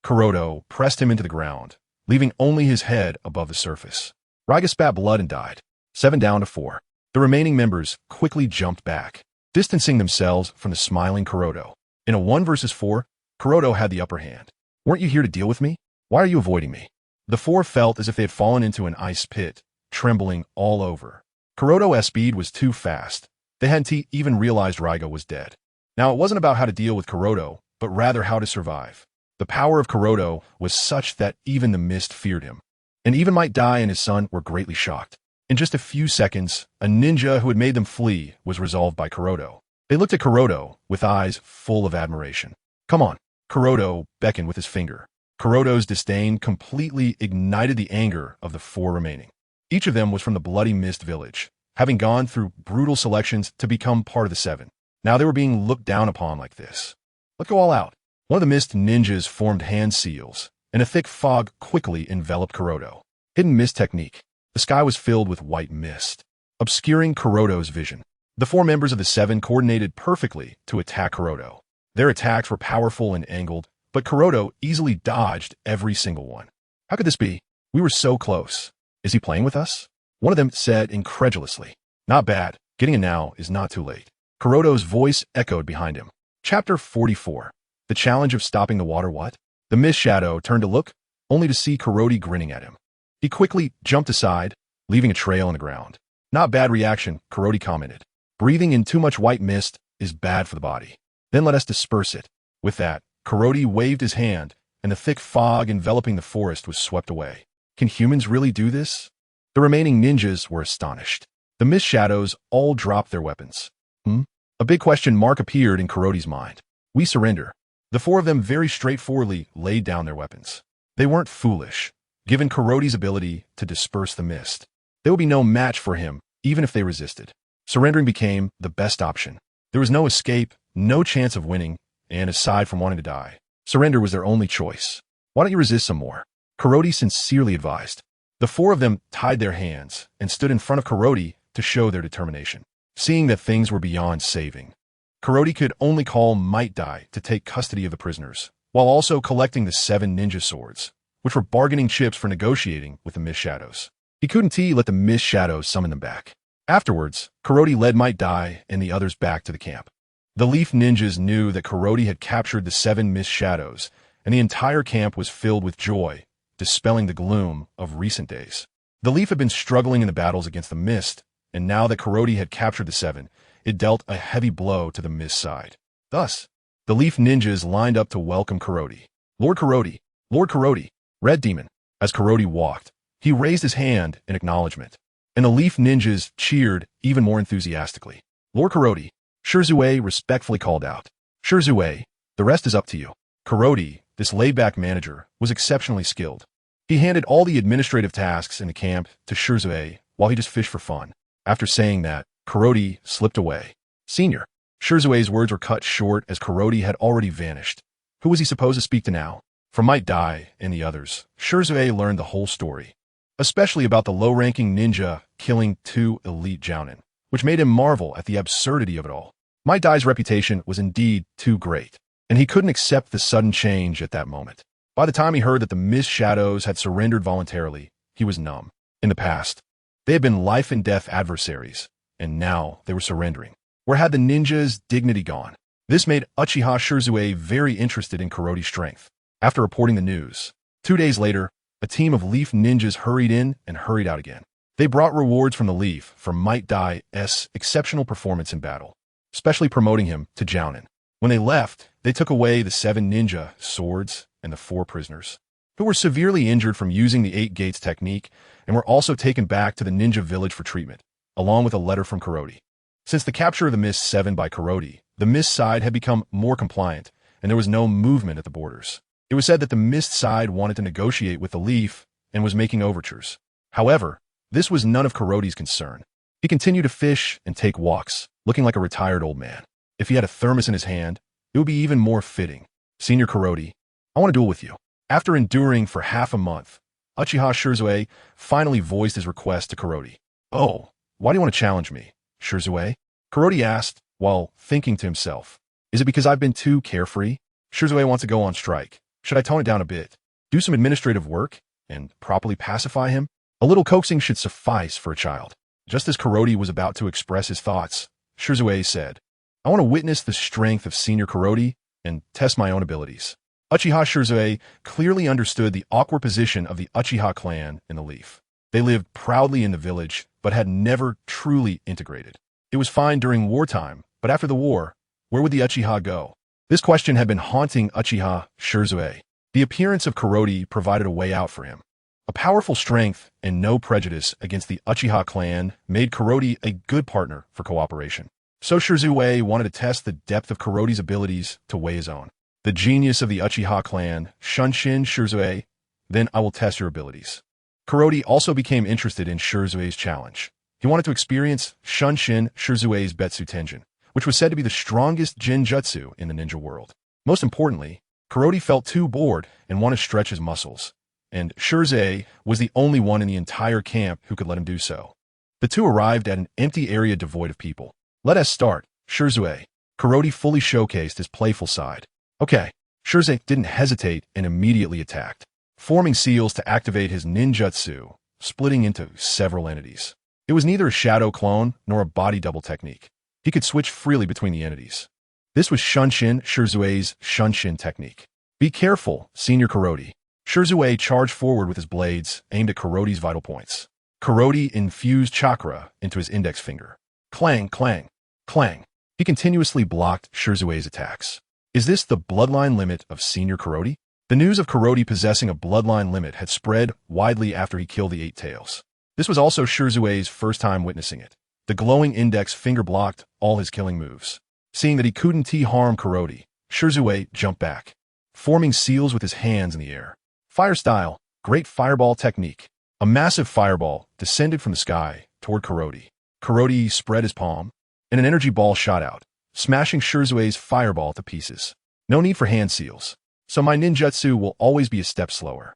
Kuroto pressed him into the ground, leaving only his head above the surface. Raiga spat blood and died. 7 down to 4. The remaining members quickly jumped back, distancing themselves from the smiling Kuroto. In a 1 versus 4, Kuroto had the upper hand. Weren't you here to deal with me? Why are you avoiding me? The 4 felt as if they had fallen into an ice pit, trembling all over. Kuroto's speed was too fast. They hadn't even realized Raiga was dead. Now, it wasn't about how to deal with Kuroto, but rather how to survive. The power of Kuroto was such that even the mist feared him. And even Might Dai and his son were greatly shocked. In just a few seconds, a ninja who had made them flee was resolved by Kuroto. They looked at Kuroto with eyes full of admiration. Come on, Kuroto beckoned with his finger. Kuroto's disdain completely ignited the anger of the 4 remaining. Each of them was from the Bloody Mist village, having gone through brutal selections to become part of the 7. Now they were being looked down upon like this. Let's go all out. One of the mist ninjas formed hand seals, and a thick fog quickly enveloped Kuroto. Hidden mist technique. The sky was filled with white mist, obscuring Kuroto's vision. The 4 members of the 7 coordinated perfectly to attack Kuroto. Their attacks were powerful and angled, but Kuroto easily dodged every single one. How could this be? We were so close. Is he playing with us? One of them said incredulously. Not bad. Getting in now is not too late. Kuroto's voice echoed behind him. Chapter 44. The challenge of stopping the water what? The mist shadow turned to look, only to see Kuroto grinning at him. He quickly jumped aside, leaving a trail on the ground. Not bad reaction, Kuroto commented. Breathing in too much white mist is bad for the body. Then let us disperse it. With that, Kuroto waved his hand, and the thick fog enveloping the forest was swept away. Can humans really do this? The remaining ninjas were astonished. The mist shadows all dropped their weapons. A big question mark appeared in Kuroto's mind. We surrender. The 4 of them very straightforwardly laid down their weapons. They weren't foolish. Given Kuroto's ability to disperse the mist, there would be no match for him, even if they resisted. Surrendering became the best option. There was no escape, no chance of winning, and aside from wanting to die, surrender was their only choice. Why don't you resist some more? Kuroto sincerely advised. The 4 of them tied their hands and stood in front of Kuroto to show their determination. Seeing that things were beyond saving, Kuroto could only call Might Dai to take custody of the prisoners, while also collecting the 7 ninja swords, which were bargaining chips for negotiating with the Mist Shadows. He couldn't let the Mist Shadows summon them back. Afterwards, Kuroto led Might Dai and the others back to the camp. The Leaf Ninjas knew that Kuroto had captured the 7 Mist Shadows, and the entire camp was filled with joy, dispelling the gloom of recent days. The Leaf had been struggling in the battles against the Mist, and now that Kuroti had captured the Seven, it dealt a heavy blow to the Mist side. Thus, the Leaf ninjas lined up to welcome Kuroti. Lord Kuroti, Lord Kuroti, Red Demon. As Kuroti walked, he raised his hand in acknowledgement, and the Leaf ninjas cheered even more enthusiastically. Lord Kuroti, Shirzue respectfully called out. Shirzue, the rest is up to you. Kuroti, this laid-back manager, was exceptionally skilled. He handed all the administrative tasks in the camp to Shirzue while he just fished for fun. After saying that, Kuroti slipped away. Senior. Shirzue's words were cut short as Kuroti had already vanished. Who was he supposed to speak to now? From Might Dai and the others, Shirzue learned the whole story, especially about the low-ranking ninja killing 2 elite Jonin, which made him marvel at the absurdity of it all. Might Dai's reputation was indeed too great, and he couldn't accept the sudden change at that moment. By the time he heard that the Mist Shadows had surrendered voluntarily, he was numb. In the past, they had been life-and-death adversaries, and now they were surrendering. Where had the ninja's dignity gone? This made Uchiha Shirzue very interested in Kuroti's strength. After reporting the news, 2 days later, a team of Leaf ninjas hurried in and hurried out again. They brought rewards from the Leaf for Might Dai's exceptional performance in battle, especially promoting him to Jounin. When they left, they took away the 7 ninja swords and the 4 prisoners, who were severely injured from using the 8 gates technique and were also taken back to the ninja village for treatment, along with a letter from Kuroti. Since the capture of the Mist 7 by Kuroti, the Mist side had become more compliant, and there was no movement at the borders. It was said that the Mist side wanted to negotiate with the Leaf and was making overtures. However, this was none of Kuroti's concern. He continued to fish and take walks, looking like a retired old man. If he had a thermos in his hand, it would be even more fitting. Senior Kuroti, I want to duel with you. After enduring for half a month, Uchiha Shirzue finally voiced his request to Kuroti. Oh, why do you want to challenge me, Shirzue? Kuroti asked, while thinking to himself. Is it because I've been too carefree? Shirzue wants to go on strike. Should I tone it down a bit? Do some administrative work and properly pacify him? A little coaxing should suffice for a child. Just as Kuroti was about to express his thoughts, Shirzue said, I want to witness the strength of Senior Kuroti and test my own abilities. Uchiha Shirzue clearly understood the awkward position of the Uchiha clan in the Leaf. They lived proudly in the village, but had never truly integrated. It was fine during wartime, but after the war, where would the Uchiha go? This question had been haunting Uchiha Shirzue. The appearance of Kuroti provided a way out for him. A powerful strength and no prejudice against the Uchiha clan made Kuroti a good partner for cooperation. So Shirzue wanted to test the depth of Kuroti's abilities to weigh his own. The genius of the Uchiha clan, Shunshin Shirzue, then I will test your abilities. Kuroti also became interested in Shirzue's challenge. He wanted to experience Shunshin Shirzue's Betsu Tenjin, which was said to be the strongest Genjutsu in the ninja world. Most importantly, Kuroti felt too bored and wanted to stretch his muscles, and Shirzue was the only one in the entire camp who could let him do so. The two arrived at an empty area devoid of people. Let us start, Shirzue. Kuroti fully showcased his playful side. Okay, Shirzue didn't hesitate and immediately attacked, forming seals to activate his ninjutsu, splitting into several entities. It was neither a shadow clone nor a body double technique. He could switch freely between the entities. This was Shunshin Shirzue's Shunshin technique. Be careful, Senior Kuroti. Shirzue charged forward with his blades, aimed at Kuroti's vital points. Kuroti infused chakra into his index finger. Clang, clang, clang. He continuously blocked Shirzue's attacks. Is this the bloodline limit of Senior Kuroti? The news of Kuroti possessing a bloodline limit had spread widely after he killed the 8 tails. This was also Shirzue's first time witnessing it. The glowing index finger blocked all his killing moves. Seeing that he couldn't harm Kuroti, Shirzue jumped back, forming seals with his hands in the air. Fire style, great fireball technique. A massive fireball descended from the sky toward Kuroti. Kuroti spread his palm, and an energy ball shot out, smashing Shirzue's fireball to pieces. No need for hand seals, so my ninjutsu will always be a step slower.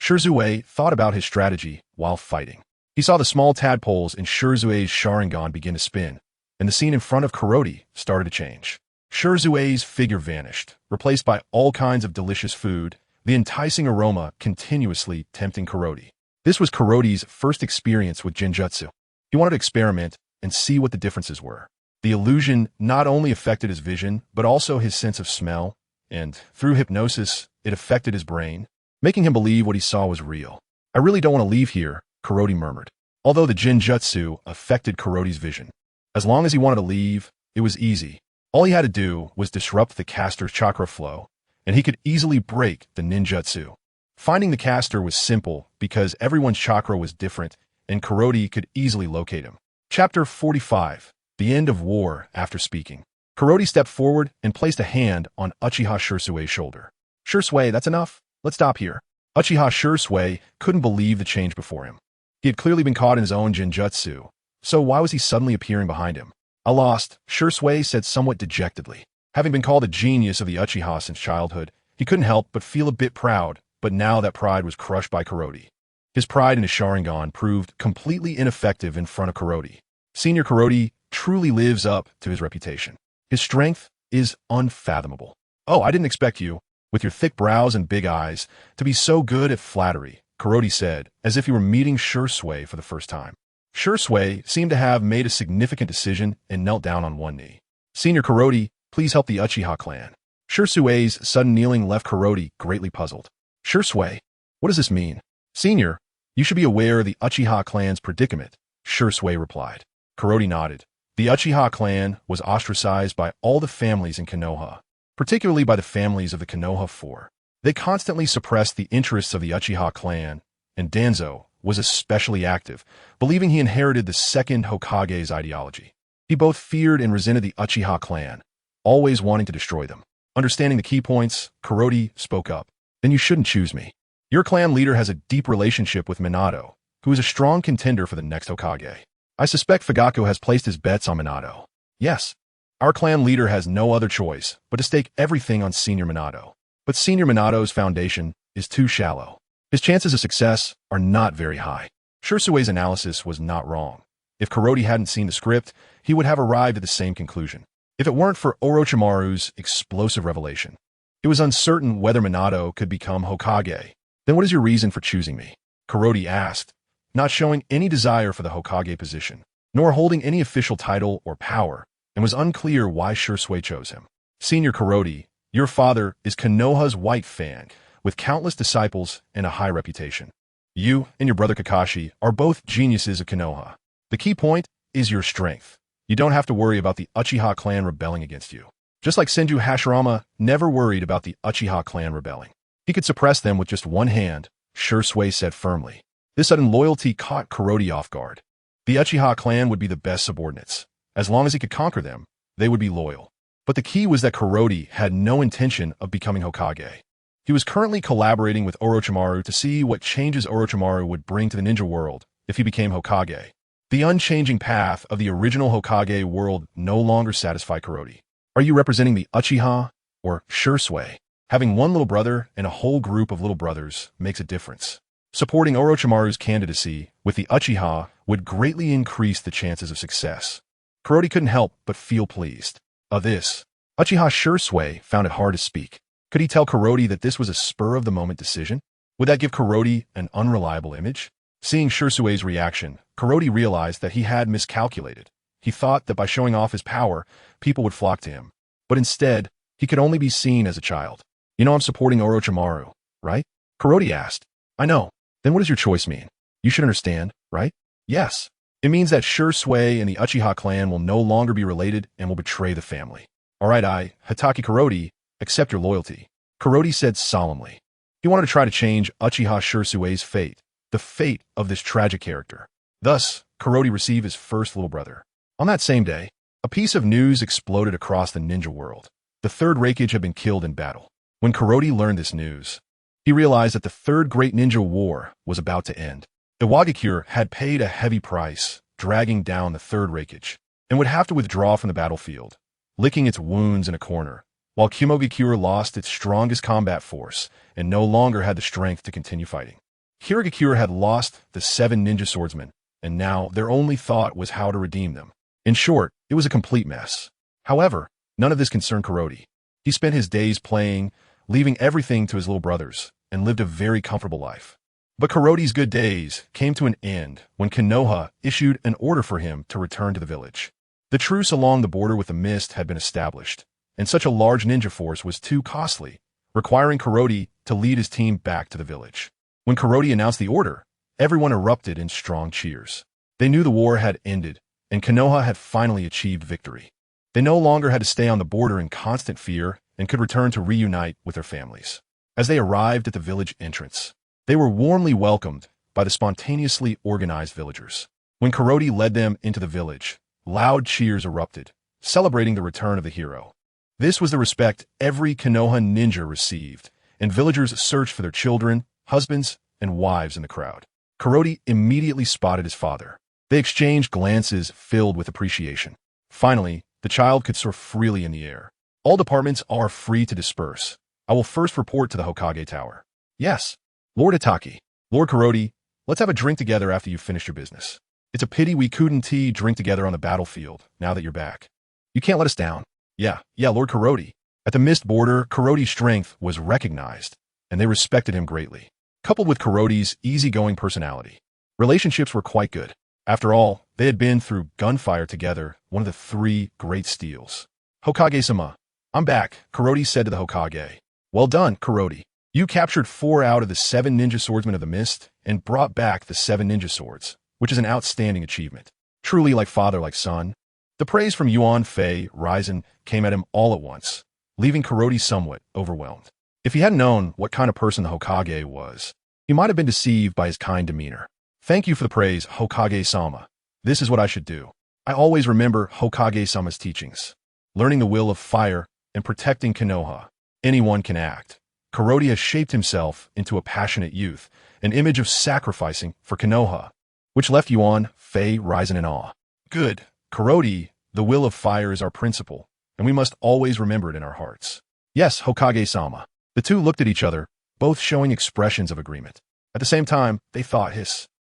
Shirzue thought about his strategy while fighting. He saw the small tadpoles in Shirzue's Sharingan begin to spin, and the scene in front of Kuroti started to change. Shirzue's figure vanished, replaced by all kinds of delicious food, the enticing aroma continuously tempting Kuroti. This was Kuroti's first experience with Genjutsu. He wanted to experiment and see what the differences were. The illusion not only affected his vision, but also his sense of smell, and through hypnosis, it affected his brain, making him believe what he saw was real. I really don't want to leave here, Kuroti murmured. Although the Jinjutsu affected Kuroti's vision. As long as he wanted to leave, it was easy. All he had to do was disrupt the caster's chakra flow, and he could easily break the ninjutsu. Finding the caster was simple because everyone's chakra was different, and Kuroti could easily locate him. Chapter 45. The End of War After Speaking. Kuroti stepped forward and placed a hand on Uchiha Shursue's shoulder. Shursue, that's enough. Let's stop here. Uchiha Shursue couldn't believe the change before him. He had clearly been caught in his own Jinjutsu, so why was he suddenly appearing behind him? I lost, Shursue said somewhat dejectedly. Having been called a genius of the Uchiha since childhood, he couldn't help but feel a bit proud, but now that pride was crushed by Kuroti. His pride in his Sharingan proved completely ineffective in front of Kuroti. Senior Kuroti truly lives up to his reputation. His strength is unfathomable. Oh, I didn't expect you, with your thick brows and big eyes, to be so good at flattery, Kuroti said, as if he were meeting Shursue for the first time. Shursue seemed to have made a significant decision and knelt down on one knee. Senior Kuroti, please help the Uchiha clan. Shursue's sudden kneeling left Kuroti greatly puzzled. Shursue, what does this mean? Senior, you should be aware of the Uchiha clan's predicament, Shursue replied. Kuroti nodded. The Uchiha clan was ostracized by all the families in Konoha, particularly by the families of the Konoha Four. They constantly suppressed the interests of the Uchiha clan, and Danzo was especially active, believing he inherited the second Hokage's ideology. He both feared and resented the Uchiha clan, always wanting to destroy them. Understanding the key points, Kuroti spoke up. Then you shouldn't choose me. Your clan leader has a deep relationship with Minato, who is a strong contender for the next Hokage. I suspect Fugaku has placed his bets on Minato. Yes, our clan leader has no other choice but to stake everything on Senior Minato. But Senior Minato's foundation is too shallow. His chances of success are not very high. Shursue's analysis was not wrong. If Kuroti hadn't seen the script, he would have arrived at the same conclusion. If it weren't for Orochimaru's explosive revelation, it was uncertain whether Minato could become Hokage. Then what is your reason for choosing me? Kuroti asked, not showing any desire for the Hokage position, nor holding any official title or power, and was unclear why Shursue chose him. Senior Kuroti, your father is Konoha's White Fang, with countless disciples and a high reputation. You and your brother Kakashi are both geniuses of Konoha. The key point is your strength. You don't have to worry about the Uchiha clan rebelling against you. Just like Senju Hashirama never worried about the Uchiha clan rebelling. He could suppress them with just one hand, Shursue said firmly. This sudden loyalty caught Kuroti off guard. The Uchiha clan would be the best subordinates. As long as he could conquer them, they would be loyal. But the key was that Kuroti had no intention of becoming Hokage. He was currently collaborating with Orochimaru to see what changes Orochimaru would bring to the ninja world if he became Hokage. The unchanging path of the original Hokage world no longer satisfied Kuroti. Are you representing the Uchiha or Shursue? Having one little brother and a whole group of little brothers makes a difference. Supporting Orochimaru's candidacy with the Uchiha would greatly increase the chances of success. Kuroti couldn't help but feel pleased. Uchiha Shursue found it hard to speak. Could he tell Kuroti that this was a spur-of-the-moment decision? Would that give Kuroti an unreliable image? Seeing Shursue's reaction, Kuroti realized that he had miscalculated. He thought that by showing off his power, people would flock to him. But instead, he could only be seen as a child. You know I'm supporting Orochimaru, right? Kuroti asked. I know. Then what does your choice mean? You should understand, right? Yes. It means that Shursue and the Uchiha clan will no longer be related and will betray the family. All right, Hatake Kuroti, accept your loyalty, Kuroti said solemnly. He wanted to try to change Uchiha Shursue's fate, the fate of this tragic character. Thus, Kuroti received his first little brother. On that same day, a piece of news exploded across the ninja world. The third Raikage had been killed in battle. When Kuroti learned this news, he realized that the third great ninja war was about to end. Iwagakure had paid a heavy price, dragging down the third Raikage, and would have to withdraw from the battlefield, licking its wounds in a corner, while Kimogakure lost its strongest combat force and no longer had the strength to continue fighting. Hiragakure had lost the 7 ninja swordsmen, and now their only thought was how to redeem them. In short, it was a complete mess. However, none of this concerned Kuroti. He spent his days playing, leaving everything to his little brothers, and lived a very comfortable life. But Kuroti's good days came to an end when Konoha issued an order for him to return to the village. The truce along the border with the mist had been established, and such a large ninja force was too costly, requiring Karoti to lead his team back to the village. When Karoti announced the order, everyone erupted in strong cheers. They knew the war had ended, and Konoha had finally achieved victory. They no longer had to stay on the border in constant fear and could return to reunite with their families. As they arrived at the village entrance, they were warmly welcomed by the spontaneously organized villagers. When Karoti led them into the village, loud cheers erupted, celebrating the return of the hero. This was the respect every Konoha ninja received, and villagers searched for their children, husbands, and wives in the crowd. Karoti immediately spotted his father. They exchanged glances filled with appreciation. Finally, the child could soar freely in the air. All departments are free to disperse. I will first report to the Hokage Tower. Yes. Lord Hatake, Lord Karoti, let's have a drink together after you've finished your business. It's a pity we couldn't drink together on the battlefield, now that you're back. You can't let us down. Yeah, Lord Karoti. At the mist border, Karoti's strength was recognized, and they respected him greatly. Coupled with Karoti's easygoing personality, relationships were quite good. After all, they had been through gunfire together, one of the three great steals. Hokage-sama, I'm back, Karoti said to the Hokage. Well done, Karoti. You captured 4 out of the 7 ninja swordsmen of the mist and brought back the 7 ninja swords, which is an outstanding achievement. Truly like father, like son. The praise from Yuan Fei Raizen came at him all at once, leaving Karoti somewhat overwhelmed. If he hadn't known what kind of person the Hokage was, he might have been deceived by his kind demeanor. Thank you for the praise, Hokage-sama. This is what I should do. I always remember Hokage-sama's teachings. Learning the will of fire and protecting Konoha. Anyone can act. Karoti has shaped himself into a passionate youth, an image of sacrificing for Konoha, which left Yuan Fei Raizen in awe. Good. Karoti, the will of fire is our principle, and we must always remember it in our hearts. Yes, Hokage-sama. The two looked at each other, both showing expressions of agreement. At the same time, they thought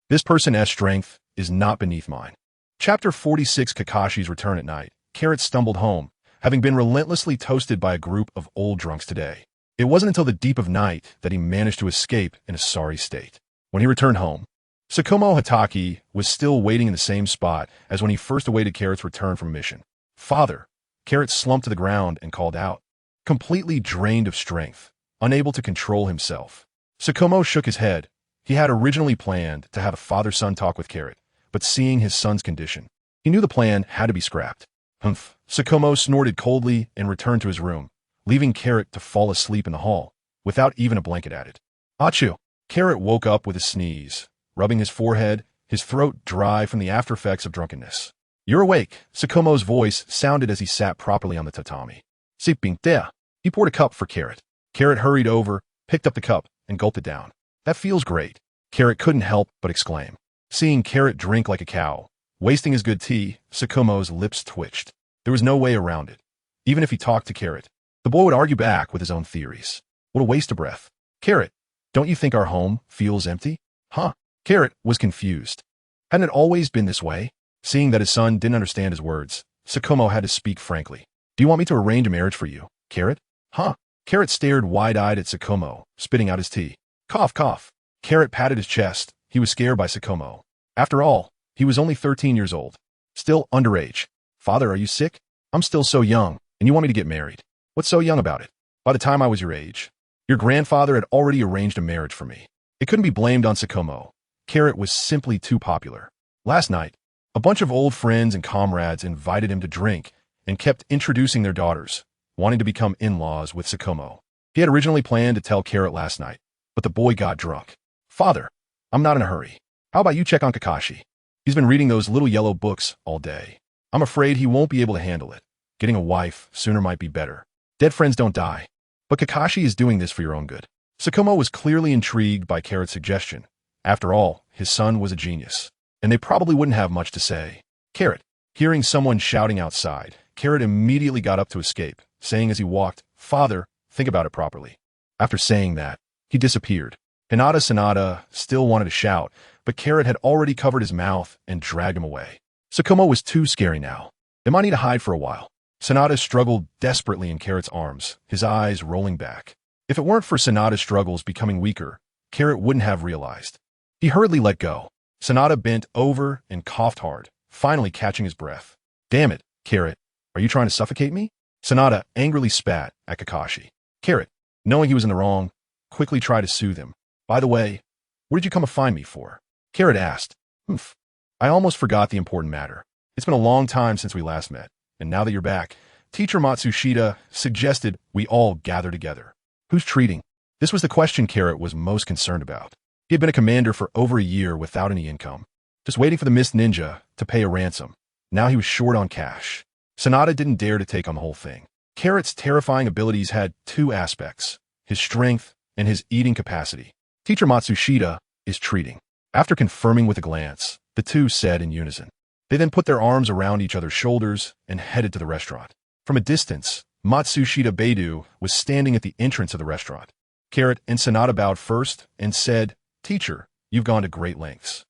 this person's strength is not beneath mine. Chapter 46 Kakashi's Return at Night. Carrot stumbled home, having been relentlessly toasted by a group of old drunks today. It wasn't until the deep of night that he managed to escape in a sorry state. When he returned home, Sakumo Hatake was still waiting in the same spot as when he first awaited Carrot's return from mission. Father! Carrot slumped to the ground and called out. Completely drained of strength, unable to control himself. Sakumo shook his head. He had originally planned to have a father-son talk with Carrot, but seeing his son's condition, he knew the plan had to be scrapped. Humph! Sakumo snorted coldly and returned to his room, leaving Carrot to fall asleep in the hall, without even a blanket added. Achoo! Carrot woke up with a sneeze, rubbing his forehead, his throat dry from the aftereffects of drunkenness. You're awake, Sakumo's voice sounded as he sat properly on the tatami. Siping there. He poured a cup for Carrot. Carrot hurried over, picked up the cup, and gulped it down. That feels great. Carrot couldn't help but exclaim. Seeing Carrot drink like a cow, wasting his good tea, Sakumo's lips twitched. There was no way around it. Even if he talked to Carrot, the boy would argue back with his own theories. What a waste of breath. Carrot, don't you think our home feels empty? Huh? Carrot was confused. Hadn't it always been this way? Seeing that his son didn't understand his words, Sakumo had to speak frankly. Do you want me to arrange a marriage for you, Carrot? Huh? Carrot stared wide-eyed at Sakumo, spitting out his tea. Cough, cough. Carrot patted his chest. He was scared by Sakumo. After all, he was only 13 years old. Still underage. Father, are you sick? I'm still so young, and you want me to get married. What's so young about it? By the time I was your age, your grandfather had already arranged a marriage for me. It couldn't be blamed on Sakumo. Carrot was simply too popular. Last night, a bunch of old friends and comrades invited him to drink and kept introducing their daughters, wanting to become in-laws with Sakumo. He had originally planned to tell Carrot last night, but the boy got drunk. Father, I'm not in a hurry. How about you check on Kakashi? He's been reading those little yellow books all day. I'm afraid he won't be able to handle it. Getting a wife sooner might be better. Dead friends don't die. But Kakashi is doing this for your own good. Sakumo was clearly intrigued by Carrot's suggestion. After all, his son was a genius, and they probably wouldn't have much to say. Carrot, hearing someone shouting outside, Carrot immediately got up to escape, saying as he walked, Father, think about it properly. After saying that, he disappeared. Hinata Sanada still wanted to shout, but Carrot had already covered his mouth and dragged him away. Sakumo was too scary now. They might need to hide for a while. Sanada struggled desperately in Carrot's arms, his eyes rolling back. If it weren't for Sanada's struggles becoming weaker, Carrot wouldn't have realized. He hurriedly let go. Sanada bent over and coughed hard, finally catching his breath. Damn it, Carrot. Are you trying to suffocate me? Sanada angrily spat at Kakashi. Carrot, knowing he was in the wrong, quickly tried to soothe him. By the way, what did you come to find me for? Carrot asked. Humph. I almost forgot the important matter. It's been a long time since we last met, and now that you're back, Teacher Matsushita suggested we all gather together. Who's treating? This was the question Carrot was most concerned about. He had been a commander for over a year without any income, just waiting for the Mist Ninja to pay a ransom. Now he was short on cash. Sanada didn't dare to take on the whole thing. Carrot's terrifying abilities had two aspects, his strength and his eating capacity. Teacher Matsushita is treating. After confirming with a glance, the two said in unison. They then put their arms around each other's shoulders and headed to the restaurant. From a distance, Matsushita Beidou was standing at the entrance of the restaurant. Carrot and Sanada bowed first and said, Teacher, you've gone to great lengths.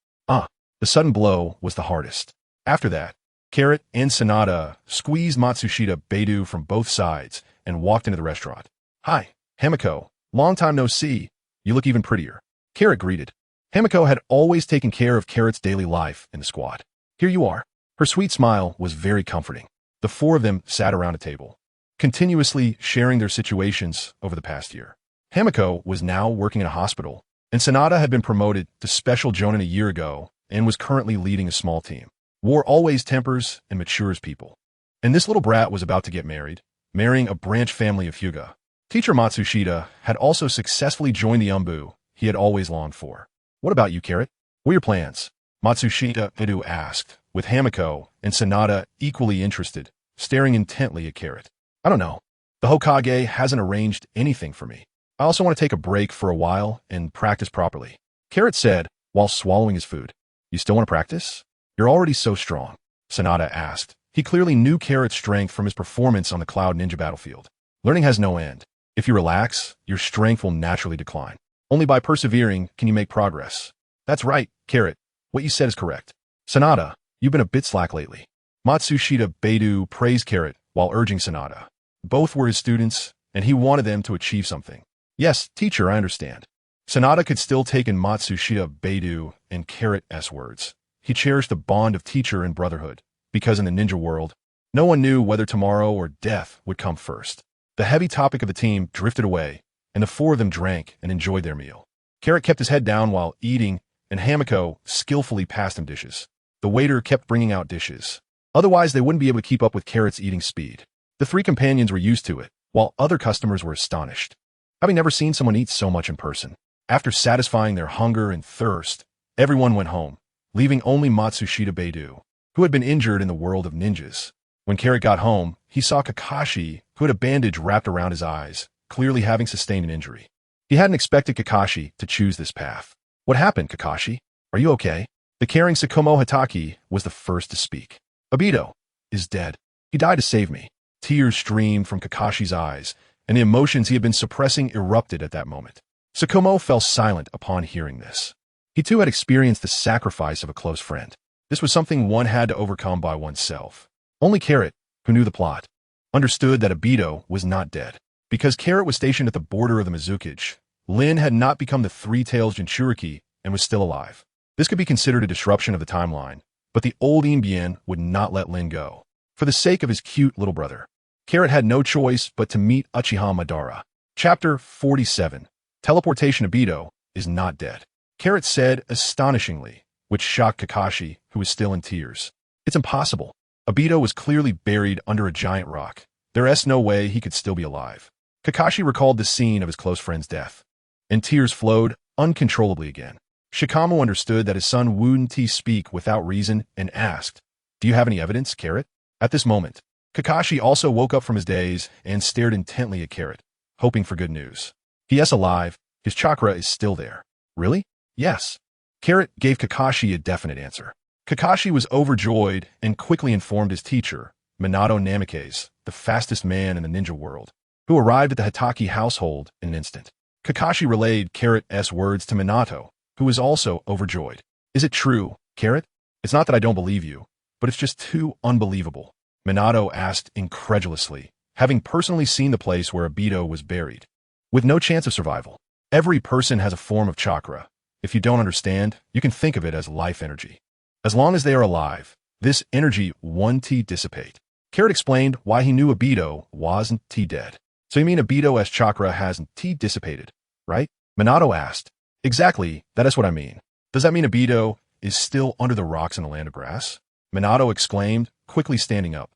The sudden blow was the hardest. After that, Carrot and Sanada squeezed Matsushita Beidou from both sides and walked into the restaurant. Hi, Hamiko. Long time no see. You look even prettier. Carrot greeted. Hamiko had always taken care of Carrot's daily life in the squad. Here you are. Her sweet smile was very comforting. The four of them sat around a table, continuously sharing their situations over the past year. Hamiko was now working in a hospital, and Sanada had been promoted to Special Jonin a year ago and was currently leading a small team. War always tempers and matures people. And this little brat was about to get married, marrying a branch family of Hyuga. Teacher Matsushita had also successfully joined the Umbu he had always longed for. What about you, Carrot? What are your plans? Matsushita Beidou asked, with Hamiko and Sanada equally interested, staring intently at Carrot. I don't know. The Hokage hasn't arranged anything for me. I also want to take a break for a while and practice properly. Carrot said while swallowing his food. You still want to practice? You're already so strong, Sanada asked. He clearly knew Carrot's strength from his performance on the Cloud Ninja battlefield. Learning has no end. If you relax, your strength will naturally decline. Only by persevering can you make progress. That's right, Carrot. What you said is correct. Sanada, you've been a bit slack lately. Matsushita Beidou praised Carrot while urging Sanada. Both were his students, and he wanted them to achieve something. Yes, teacher, I understand. Sanada could still take in Matsushita Beidou and Carrot's words. He cherished the bond of teacher and brotherhood, because in the ninja world, no one knew whether tomorrow or death would come first. The heavy topic of the team drifted away, and the four of them drank and enjoyed their meal. Carrot kept his head down while eating, and Hamiko skillfully passed him dishes. The waiter kept bringing out dishes. Otherwise, they wouldn't be able to keep up with Carrot's eating speed. The three companions were used to it, while other customers were astonished, having never seen someone eat so much in person. After satisfying their hunger and thirst, everyone went home, leaving only Matsushita Beidou, who had been injured in the world of ninjas. When Carrot got home, he saw Kakashi, who had a bandage wrapped around his eyes, clearly having sustained an injury. He hadn't expected Kakashi to choose this path. What happened, Kakashi? Are you okay? The caring Sakumo Hatake was the first to speak. Obito is dead. He died to save me. Tears streamed from Kakashi's eyes, and the emotions he had been suppressing erupted at that moment. Sakumo fell silent upon hearing this. He too had experienced the sacrifice of a close friend. This was something one had to overcome by oneself. Only Carrot, who knew the plot, understood that Obito was not dead. Because Carrot was stationed at the border of the Mizukage, Lin had not become the Three-Tails Jinchuriki and was still alive. This could be considered a disruption of the timeline, but the old Inbien would not let Lin go. For the sake of his cute little brother, Carrot had no choice but to meet Uchiha Madara. Chapter 47. Teleportation Obito is not dead. Carrot said astonishingly, which shocked Kakashi, who was still in tears. It's impossible. Obito was clearly buried under a giant rock. There's no way he could still be alive. Kakashi recalled the scene of his close friend's death, and tears flowed uncontrollably again. Shikamaru understood that his son wouldn't speak without reason and asked, Do you have any evidence, Carrot? At this moment, Kakashi also woke up from his daze and stared intently at Carrot, hoping for good news. He is alive. His chakra is still there. Really? Yes. Carrot gave Kakashi a definite answer. Kakashi was overjoyed and quickly informed his teacher, Minato Namikaze, the fastest man in the ninja world, who arrived at the Hatake household in an instant. Kakashi relayed Carrot's words to Minato, who was also overjoyed. Is it true, Carrot? It's not that I don't believe you, but it's just too unbelievable. Minato asked incredulously, having personally seen the place where Obito was buried. With no chance of survival. Every person has a form of chakra. If you don't understand, you can think of it as life energy. As long as they are alive, this energy won't dissipate. Carrot explained why he knew Obito wasn't dead. So you mean Obito's chakra hasn't dissipated, right? Minato asked. Exactly, that is what I mean. Does that mean Obito is still under the rocks in the land of grass? Minato exclaimed, quickly standing up.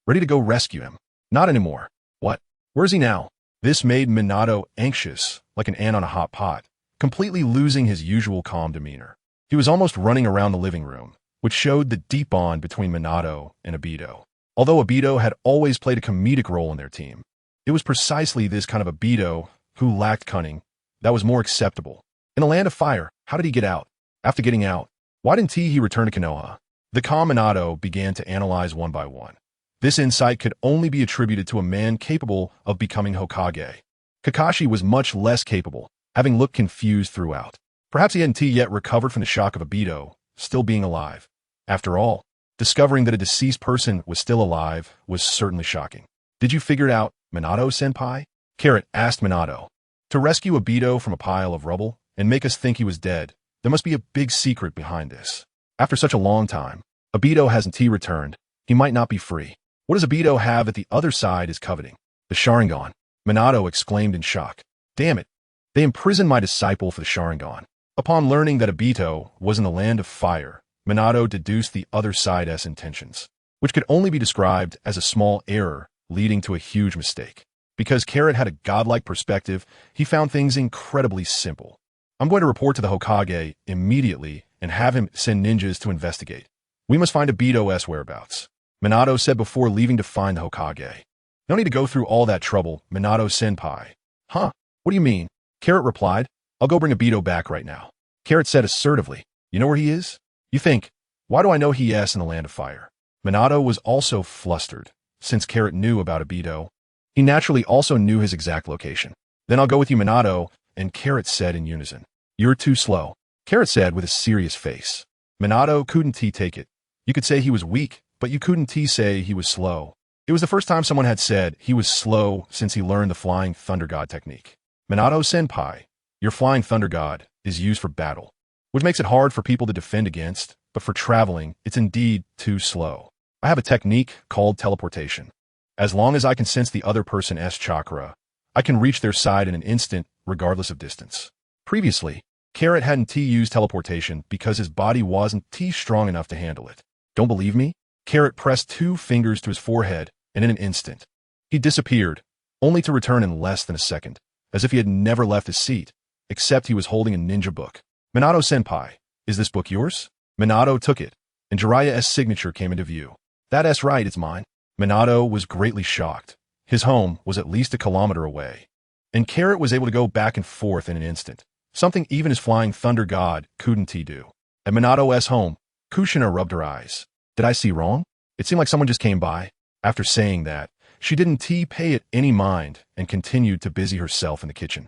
Ready to go rescue him. Not anymore. What? Where is he now? This made Minato anxious, like an ant on a hot pot, completely losing his usual calm demeanor. He was almost running around the living room, which showed the deep bond between Minato and Obito. Although Obito had always played a comedic role in their team, it was precisely this kind of Obito, who lacked cunning, that was more acceptable. In the land of fire, how did he get out? After getting out, why didn't he return to Konoha? The calm Minato began to analyze one by one. This insight could only be attributed to a man capable of becoming Hokage. Kakashi was much less capable, having looked confused throughout. Perhaps he hadn't yet recovered from the shock of Obito still being alive. After all, discovering that a deceased person was still alive was certainly shocking. Did you figure it out, Minato-senpai? Carrot asked Minato. To rescue Obito from a pile of rubble and make us think he was dead, there must be a big secret behind this. After such a long time, Obito hasn't returned. He might not be free. What does Obito have that the other side is coveting? The Sharingan. Minato exclaimed in shock. Damn it. They imprisoned my disciple for the Sharingan. Upon learning that Obito was in the land of fire, Minato deduced the other side's intentions, which could only be described as a small error leading to a huge mistake. Because Carrot had a godlike perspective, he found things incredibly simple. I'm going to report to the Hokage immediately and have him send ninjas to investigate. We must find Obito's whereabouts. Minato said before leaving to find the Hokage. No need to go through all that trouble, Minato-senpai. Huh? What do you mean? Carrot replied. I'll go bring Obito back right now. Carrot said assertively. You know where he is? You think, why do I know he is in the land of fire? Minato was also flustered. Since Carrot knew about Obito, he naturally also knew his exact location. Then I'll go with you, Minato, and Carrot said in unison. You're too slow. Carrot said with a serious face. Minato couldn't take it. You could say he was weak, but you couldn't say he was slow. It was the first time someone had said he was slow since he learned the Flying Thunder God technique. Minato-senpai, your Flying Thunder God is used for battle, which makes it hard for people to defend against, but for traveling, it's indeed too slow. I have a technique called teleportation. As long as I can sense the other person's chakra, I can reach their side in an instant, regardless of distance. Previously, Carrot hadn't used teleportation because his body wasn't strong enough to handle it. Don't believe me? Carrot pressed 2 fingers to his forehead, and in an instant, he disappeared, only to return in less than a second, as if he had never left his seat, except he was holding a ninja book. Minato-senpai, is this book yours? Minato took it, and Jiraiya's signature came into view. That's right, it's mine. Minato was greatly shocked. His home was at least a kilometer away, and Carrot was able to go back and forth in an instant, something even his Flying Thunder God couldn't do. At Minato's home, Kushina rubbed her eyes. Did I see wrong? It seemed like someone just came by. After saying that, she didn't pay it any mind and continued to busy herself in the kitchen.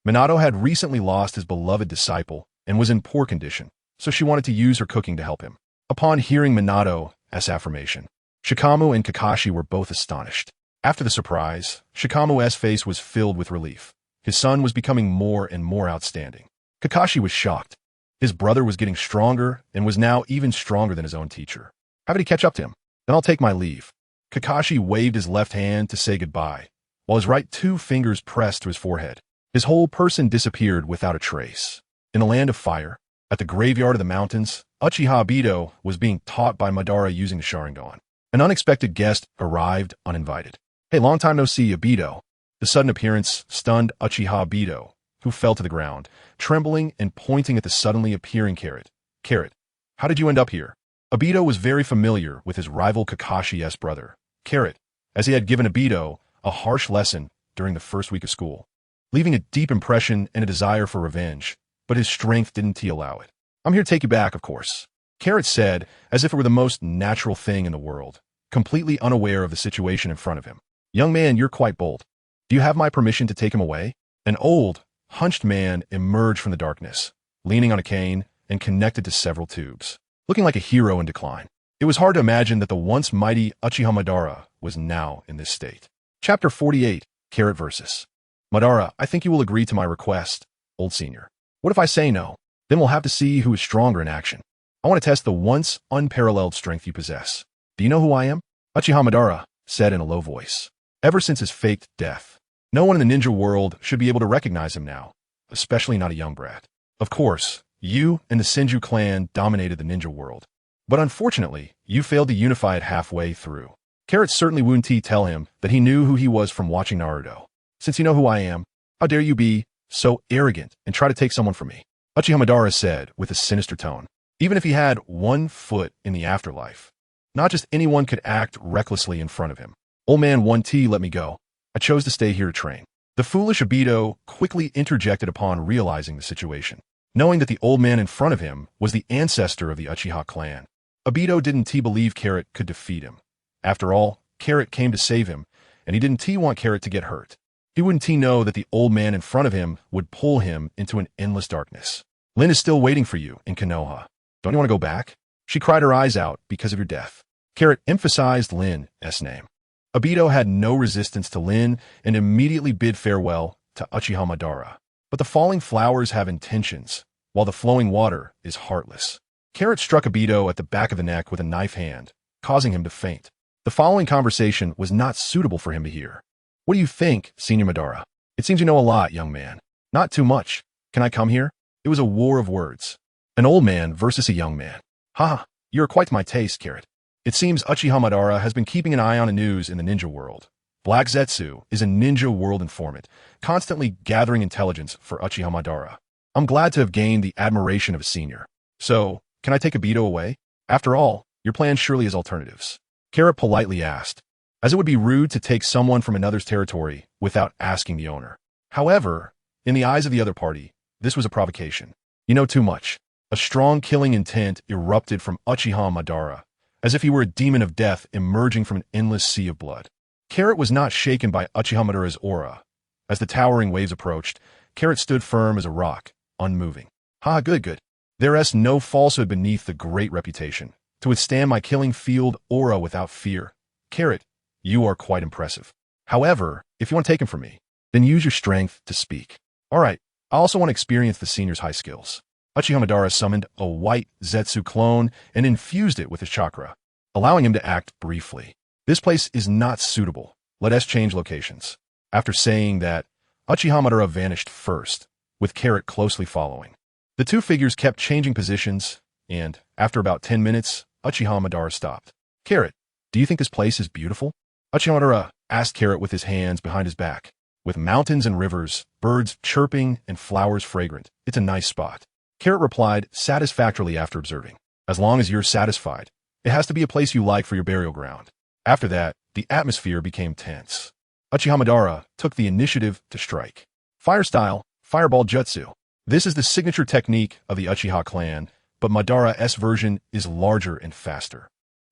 Minato had recently lost his beloved disciple and was in poor condition, so she wanted to use her cooking to help him. Upon hearing Minato's affirmation, Shikamu and Kakashi were both astonished. After the surprise, Shikamu's face was filled with relief. His son was becoming more and more outstanding. Kakashi was shocked. His brother was getting stronger and was now even stronger than his own teacher. How did he catch up to him? Then I'll take my leave. Kakashi waved his left hand to say goodbye, while his right 2 fingers pressed to his forehead. His whole person disappeared without a trace. In the land of fire, at the graveyard of the mountains, Uchiha Obito was being taught by Madara using the Sharingan. An unexpected guest arrived uninvited. Hey, long time no see, Obito. The sudden appearance stunned Uchiha Obito, who fell to the ground, trembling and pointing at the suddenly appearing Carrot. Carrot, how did you end up here? Obito was very familiar with his rival Kakashi's brother, Carrot, as he had given Obito a harsh lesson during the first week of school, leaving a deep impression and a desire for revenge, but his strength didn't allow it. I'm here to take you back, of course. Carrot said, as if it were the most natural thing in the world, completely unaware of the situation in front of him. Young man, you're quite bold. Do you have my permission to take him away? An old, hunched man emerged from the darkness, leaning on a cane and connected to several tubes, looking like a hero in decline. It was hard to imagine that the once mighty Uchiha Madara was now in this state. Chapter 48, Carrot versus. Madara, I think you will agree to my request, old senior. What if I say no? Then we'll have to see who is stronger in action. I want to test the once unparalleled strength you possess. Do you know who I am? Uchiha Madara said in a low voice. Ever since his faked death, No one in the ninja world should be able to recognize him now, especially not a young brat. Of course, you and the Senju clan dominated the ninja world. But unfortunately, you failed to unify it halfway through. Carrot certainly wouldn't tell him that he knew who he was from watching Naruto. Since you know who I am, how dare you be so arrogant and try to take someone from me? Uchiha Madara said with a sinister tone. Even if he had 1 foot in the afterlife, not just anyone could act recklessly in front of him. Old man 1T, let me go. I chose to stay here to train. The foolish Obito quickly interjected upon realizing the situation. Knowing that the old man in front of him was the ancestor of the Uchiha clan, Obito didn't believe Carrot could defeat him. After all, Carrot came to save him, and he didn't want Carrot to get hurt. He wouldn't know that the old man in front of him would pull him into an endless darkness. Lin is still waiting for you in Konoha. Don't you want to go back? She cried her eyes out because of your death. Carrot emphasized Lin's name. Obito had no resistance to Lin and immediately bid farewell to Uchiha Madara. But the falling flowers have intentions, while the flowing water is heartless. Carrot struck Obito at the back of the neck with a knife hand, causing him to faint. The following conversation was not suitable for him to hear. What do you think, Senior Madara? It seems you know a lot, young man. Not too much. Can I come here? It was a war of words. An old man versus a young man. Ha, you're quite my taste, Carrot. It seems Uchiha Madara has been keeping an eye on the news in the ninja world. Black Zetsu is a ninja world informant, constantly gathering intelligence for Uchiha Madara. I'm glad to have gained the admiration of a senior. So, can I take Obito away? After all, your plan surely has alternatives. Carrot politely asked, as it would be rude to take someone from another's territory without asking the owner. However, in the eyes of the other party, this was a provocation. You know too much. A strong killing intent erupted from Uchiha Madara, as if he were a demon of death emerging from an endless sea of blood. Carrot was not shaken by Uchiha Madara's aura. As the towering waves approached, Carrot stood firm as a rock, unmoving. Ha, good. There's no falsehood beneath the great reputation. To withstand my killing field aura without fear. Carrot, you are quite impressive. However, if you want to take him from me, then use your strength to speak. Alright, I also want to experience the senior's high skills. Uchiha Madara summoned a white Zetsu clone and infused it with his chakra, allowing him to act briefly. This place is not suitable. Let us change locations. After saying that, Uchiha Madara vanished first, with Carrot closely following. The two figures kept changing positions, and, after about 10 minutes, Uchiha Madara stopped. Carrot, do you think this place is beautiful? Uchiha Madara asked Carrot with his hands behind his back. With mountains and rivers, birds chirping, and flowers fragrant, it's a nice spot. Carrot replied satisfactorily after observing. As long as you're satisfied, it has to be a place you like for your burial ground. After that, the atmosphere became tense. Uchiha Madara took the initiative to strike. Fire style, Fireball Jutsu. This is the signature technique of the Uchiha clan, but Madara's version is larger and faster.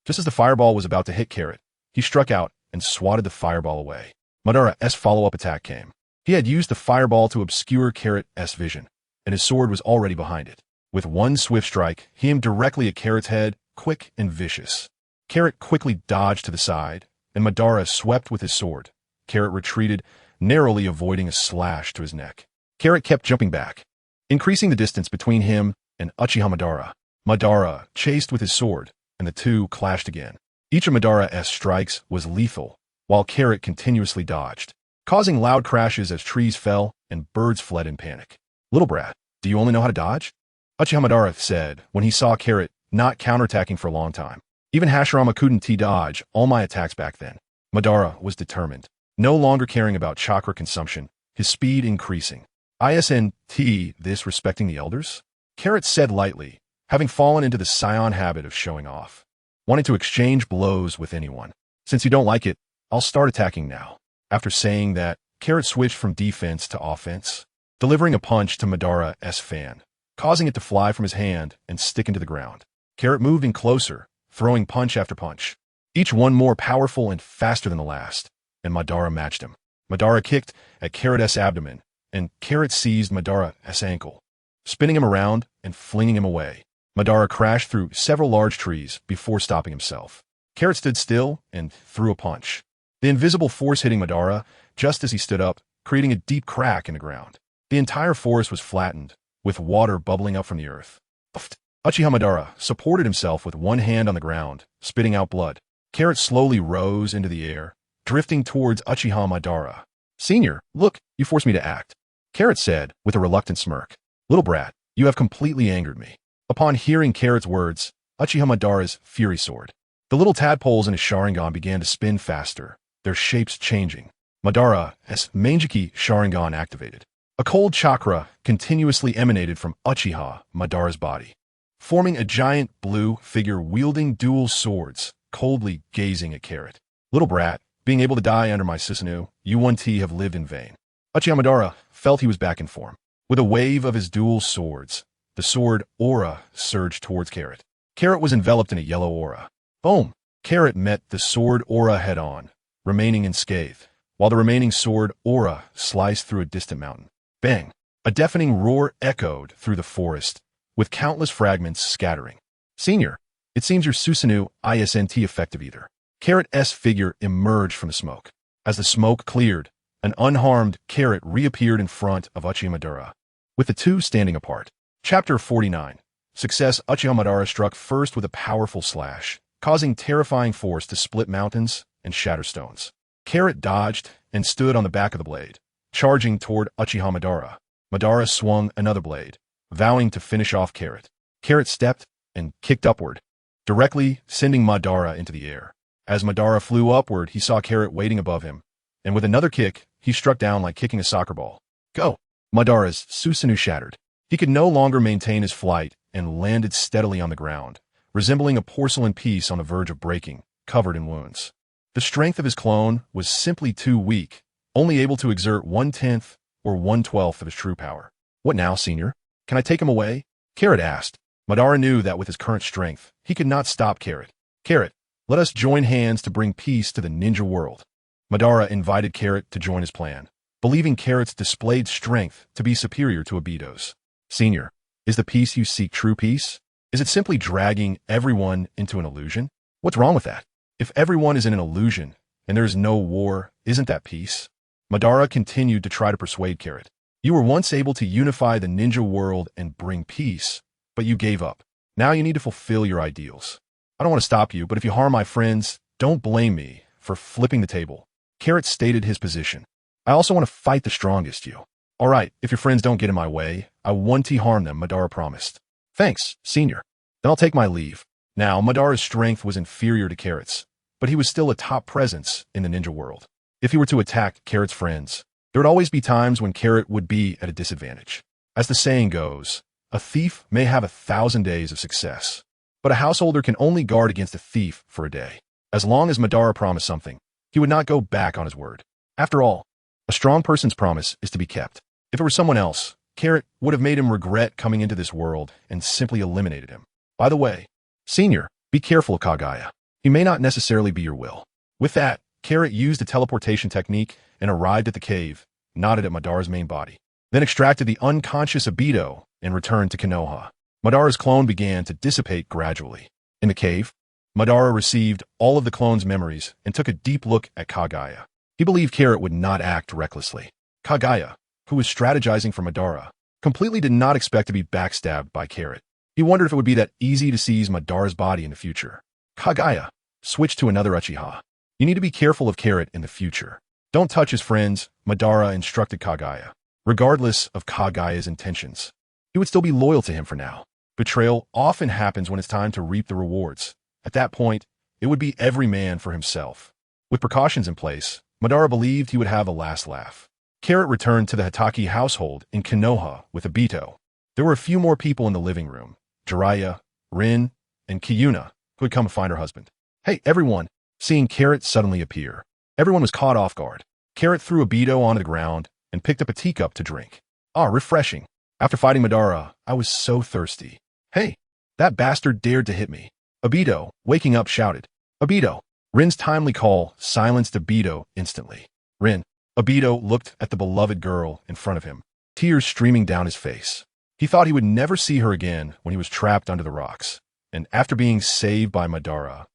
Just as the fireball was about to hit Carrot, he struck out and swatted the fireball away. Madara's follow-up attack came. He had used the fireball to obscure Carrot's vision, and his sword was already behind it. With one swift strike, he aimed directly at Carrot's head, quick and vicious. Carrot quickly dodged to the side, and Madara swept with his sword. Carrot retreated, narrowly avoiding a slash to his neck. Carrot kept jumping back, increasing the distance between him and Uchiha Madara. Madara chased with his sword, and the two clashed again. Each of Madara's strikes was lethal, while Carrot continuously dodged, causing loud crashes as trees fell and birds fled in panic. Little brat, do you only know how to dodge? Uchiha Madara said when he saw Carrot not counterattacking for a long time. Even Hashirama couldn't dodge all my attacks back then. Madara was determined, no longer caring about chakra consumption, his speed increasing. Isn't this respecting the elders? Carrot said lightly, having fallen into the Saiyan habit of showing off, wanting to exchange blows with anyone. Since you don't like it, I'll start attacking now. After saying that, Carrot switched from defense to offense, delivering a punch to Madara's fan, causing it to fly from his hand and stick into the ground. Carrot moved in closer, throwing punch after punch, each one more powerful and faster than the last, and Madara matched him. Madara kicked at Carrot's abdomen, and Carrot seized Madara's ankle, spinning him around and flinging him away. Madara crashed through several large trees before stopping himself. Carrot stood still and threw a punch, the invisible force hitting Madara just as he stood up, creating a deep crack in the ground. The entire forest was flattened, with water bubbling up from the earth. Uchiha Madara supported himself with one hand on the ground, spitting out blood. Carrot slowly rose into the air, drifting towards Uchiha Madara. Senior, look, you forced me to act. Carrot said, with a reluctant smirk. Little brat, you have completely angered me. Upon hearing Carrot's words, Uchiha Madara's fury soared. The little tadpoles in his Sharingan began to spin faster, their shapes changing. Madara's Mangeki Sharingan activated. A cold chakra continuously emanated from Uchiha Madara's body, forming a giant blue figure wielding dual swords, coldly gazing at Carrot. Little brat, being able to die under my Susanoo, you 1T have lived in vain. Uchiha Madara felt he was back in form. With a wave of his dual swords, the sword aura surged towards Carrot. Carrot was enveloped in a yellow aura. Boom! Carrot met the sword aura head-on, remaining unscathed, while the remaining sword aura sliced through a distant mountain. Bang! A deafening roar echoed through the forest, with countless fragments scattering. Senior, it seems your Susanoo isn't effective either. Carrot's figure emerged from the smoke. As the smoke cleared, an unharmed Carrot reappeared in front of Uchiha Madara, with the two standing apart. Chapter 49. Success. Uchiha Madara struck first with a powerful slash, causing terrifying force to split mountains and shatter stones. Carrot dodged and stood on the back of the blade, charging toward Uchiha Madara. Madara swung another blade, vowing to finish off Carrot. Carrot stepped and kicked upward, directly sending Madara into the air. As Madara flew upward, he saw Carrot waiting above him, and with another kick, he struck down like kicking a soccer ball. Go! Madara's Susanoo shattered. He could no longer maintain his flight and landed steadily on the ground, resembling a porcelain piece on the verge of breaking, covered in wounds. The strength of his clone was simply too weak, only able to exert 1/10 or 1/12 of his true power. What now, Senior? Can I take him away? Carrot asked. Madara knew that with his current strength, he could not stop Carrot. Carrot, let us join hands to bring peace to the ninja world. Madara invited Carrot to join his plan, believing Carrot's displayed strength to be superior to Obito's. Senior, is the peace you seek true peace? Is it simply dragging everyone into an illusion? What's wrong with that? If everyone is in an illusion and there is no war, isn't that peace? Madara continued to try to persuade Carrot. You were once able to unify the ninja world and bring peace, but you gave up. Now you need to fulfill your ideals. I don't want to stop you, but if you harm my friends, don't blame me for flipping the table. Carrot stated his position. I also want to fight the strongest you. All right, if your friends don't get in my way, I 1T harm them, Madara promised. Thanks, Senior. Then I'll take my leave. Now, Madara's strength was inferior to Carrot's, but he was still a top presence in the ninja world. If he were to attack Carrot's friends, there would always be times when Carrot would be at a disadvantage. As the saying goes, a thief may have 1,000 days of success, but a householder can only guard against a thief for a day. As long as Madara promised something, he would not go back on his word. After all, a strong person's promise is to be kept. If it were someone else, Carrot would have made him regret coming into this world and simply eliminated him. By the way, Senior, be careful, Kagaya. He may not necessarily be your will. With that, Carrot used a teleportation technique and arrived at the cave, nodded at Madara's main body, then extracted the unconscious Obito and returned to Konoha. Madara's clone began to dissipate gradually. In the cave, Madara received all of the clone's memories and took a deep look at Kagaya. He believed Carrot would not act recklessly. Kagaya, who was strategizing for Madara, completely did not expect to be backstabbed by Carrot. He wondered if it would be that easy to seize Madara's body in the future. Kagaya switched to another Uchiha. You need to be careful of Carrot in the future. Don't touch his friends, Madara instructed Kagaya. Regardless of Kagaya's intentions, he would still be loyal to him for now. Betrayal often happens when it's time to reap the rewards. At that point, it would be every man for himself. With precautions in place, Madara believed he would have a last laugh. Carrot returned to the Hatake household in Konoha with Obito. There were a few more people in the living room, Jiraiya, Rin, and Kiyuna, who had come to find her husband. Hey, everyone! Seeing Carrot suddenly appear, everyone was caught off guard. Carrot threw Obito onto the ground and picked up a teacup to drink. Ah, refreshing. After fighting Madara, I was so thirsty. Hey, that bastard dared to hit me. Obito, waking up, shouted. Obito! Rin's timely call silenced Obito instantly. Rin. Obito looked at the beloved girl in front of him, tears streaming down his face. He thought he would never see her again when he was trapped under the rocks, and after being saved by Madara,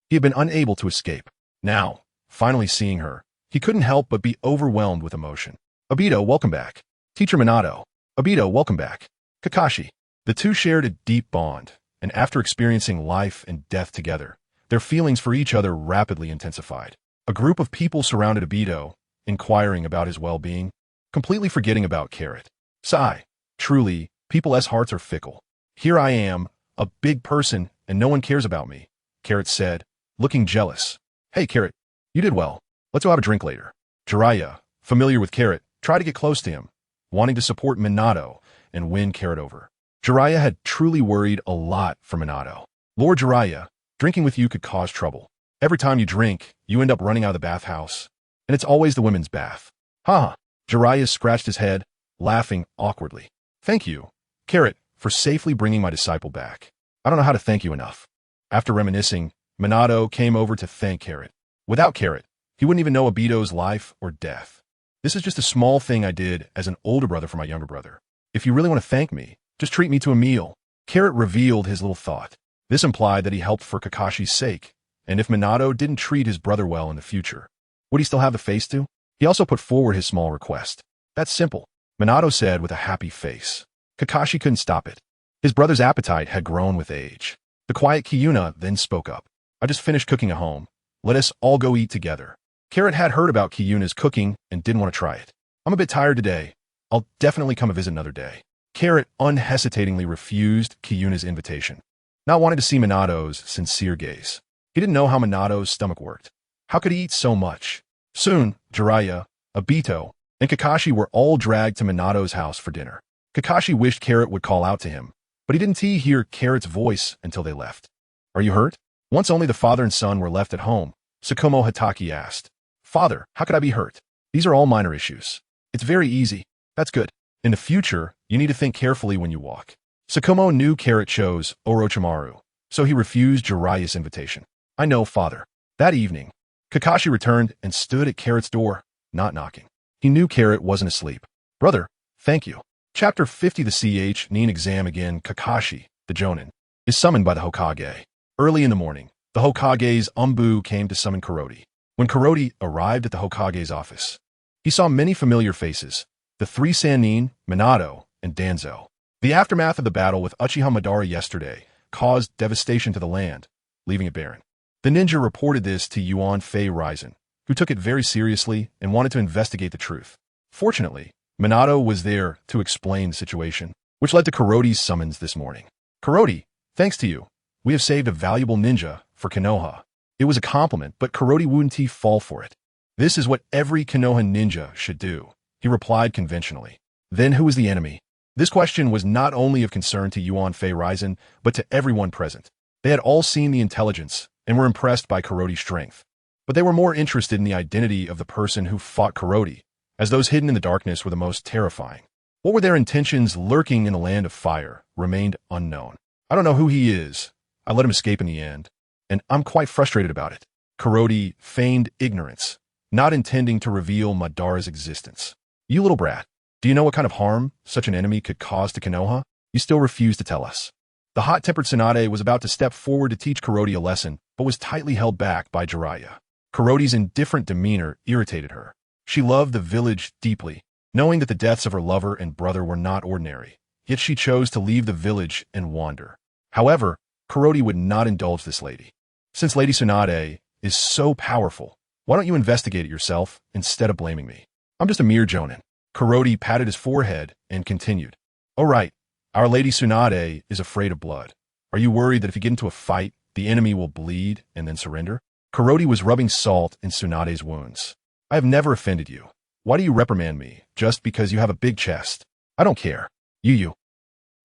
he had been unable to escape. Now, finally seeing her, he couldn't help but be overwhelmed with emotion. Obito, welcome back. Teacher Minato. Obito, welcome back. Kakashi. The two shared a deep bond, and after experiencing life and death together, their feelings for each other rapidly intensified. A group of people surrounded Obito, inquiring about his well-being, completely forgetting about Carrot. Sigh. Truly, people's hearts are fickle. Here I am, a big person, and no one cares about me, Carrot said, looking jealous. Hey, Carrot, you did well. Let's go have a drink later. Jiraiya, familiar with Carrot, tried to get close to him, wanting to support Minato and win Carrot over. Jiraiya had truly worried a lot for Minato. Lord Jiraiya, drinking with you could cause trouble. Every time you drink, you end up running out of the bathhouse. And it's always the women's bath. Ha! Jiraiya scratched his head, laughing awkwardly. Thank you, Carrot, for safely bringing my disciple back. I don't know how to thank you enough. After reminiscing, Minato came over to thank Carrot. Without Carrot, he wouldn't even know Obito's life or death. This is just a small thing I did as an older brother for my younger brother. If you really want to thank me, just treat me to a meal. Carrot revealed his little thought. This implied that he helped for Kakashi's sake, and if Minato didn't treat his brother well in the future, would he still have the face to? He also put forward his small request. That's simple, Minato said with a happy face. Kakashi couldn't stop it. His brother's appetite had grown with age. The quiet Kyuna then spoke up. I just finished cooking at home. Let us all go eat together. Carrot had heard about Kyuna's cooking and didn't want to try it. I'm a bit tired today. I'll definitely come and visit another day. Carrot unhesitatingly refused Kyuna's invitation, not wanting to see Minato's sincere gaze. He didn't know how Minato's stomach worked. How could he eat so much? Soon, Jiraiya, Obito, and Kakashi were all dragged to Minato's house for dinner. Kakashi wished Carrot would call out to him, but he didn't hear Carrot's voice until they left. Are you hurt? Once only the father and son were left at home, Sakumo Hatake asked. Father, how could I be hurt? These are all minor issues. It's very easy. That's good. In the future, you need to think carefully when you walk. Sakumo knew Carrot chose Orochimaru, so he refused Jiraiya's invitation. I know, father. That evening, Kakashi returned and stood at Carrot's door, not knocking. He knew Carrot wasn't asleep. Brother, thank you. Chapter 50. The Nin exam again. Kakashi, the Jonin, is summoned by the Hokage. Early in the morning, the Hokage's Umbu came to summon Kuroti. When Kuroti arrived at the Hokage's office, he saw many familiar faces, the three Sannin, Minato, and Danzo. The aftermath of the battle with Uchiha Madara yesterday caused devastation to the land, leaving it barren. The ninja reported this to Yuan Fei Raizen, who took it very seriously and wanted to investigate the truth. Fortunately, Minato was there to explain the situation, which led to Kuroti's summons this morning. Kuroti, thanks to you, we have saved a valuable ninja for Konoha. It was a compliment, but Kuroti wouldn't fall for it. This is what every Konoha ninja should do, he replied conventionally. Then who is the enemy? This question was not only of concern to Yuan Fei Raizen, but to everyone present. They had all seen the intelligence and were impressed by Kuroti's strength. But they were more interested in the identity of the person who fought Kuroti, as those hidden in the darkness were the most terrifying. What were their intentions lurking in the land of fire remained unknown. I don't know who he is. I let him escape in the end, and I'm quite frustrated about it. Kuroti feigned ignorance, not intending to reveal Madara's existence. You little brat, do you know what kind of harm such an enemy could cause to Konoha? You still refuse to tell us. The hot-tempered Tsunade was about to step forward to teach Kuroti a lesson, but was tightly held back by Jiraiya. Kuroti's indifferent demeanor irritated her. She loved the village deeply, knowing that the deaths of her lover and brother were not ordinary, yet she chose to leave the village and wander. However, Kuroti would not indulge this lady. Since Lady Tsunade is so powerful, why don't you investigate it yourself instead of blaming me? I'm just a mere Jonin. Kuroti patted his forehead and continued. Oh right, our Lady Tsunade is afraid of blood. Are you worried that if you get into a fight, the enemy will bleed and then surrender? Kuroti was rubbing salt in Tsunade's wounds. I have never offended you. Why do you reprimand me just because you have a big chest? I don't care. You.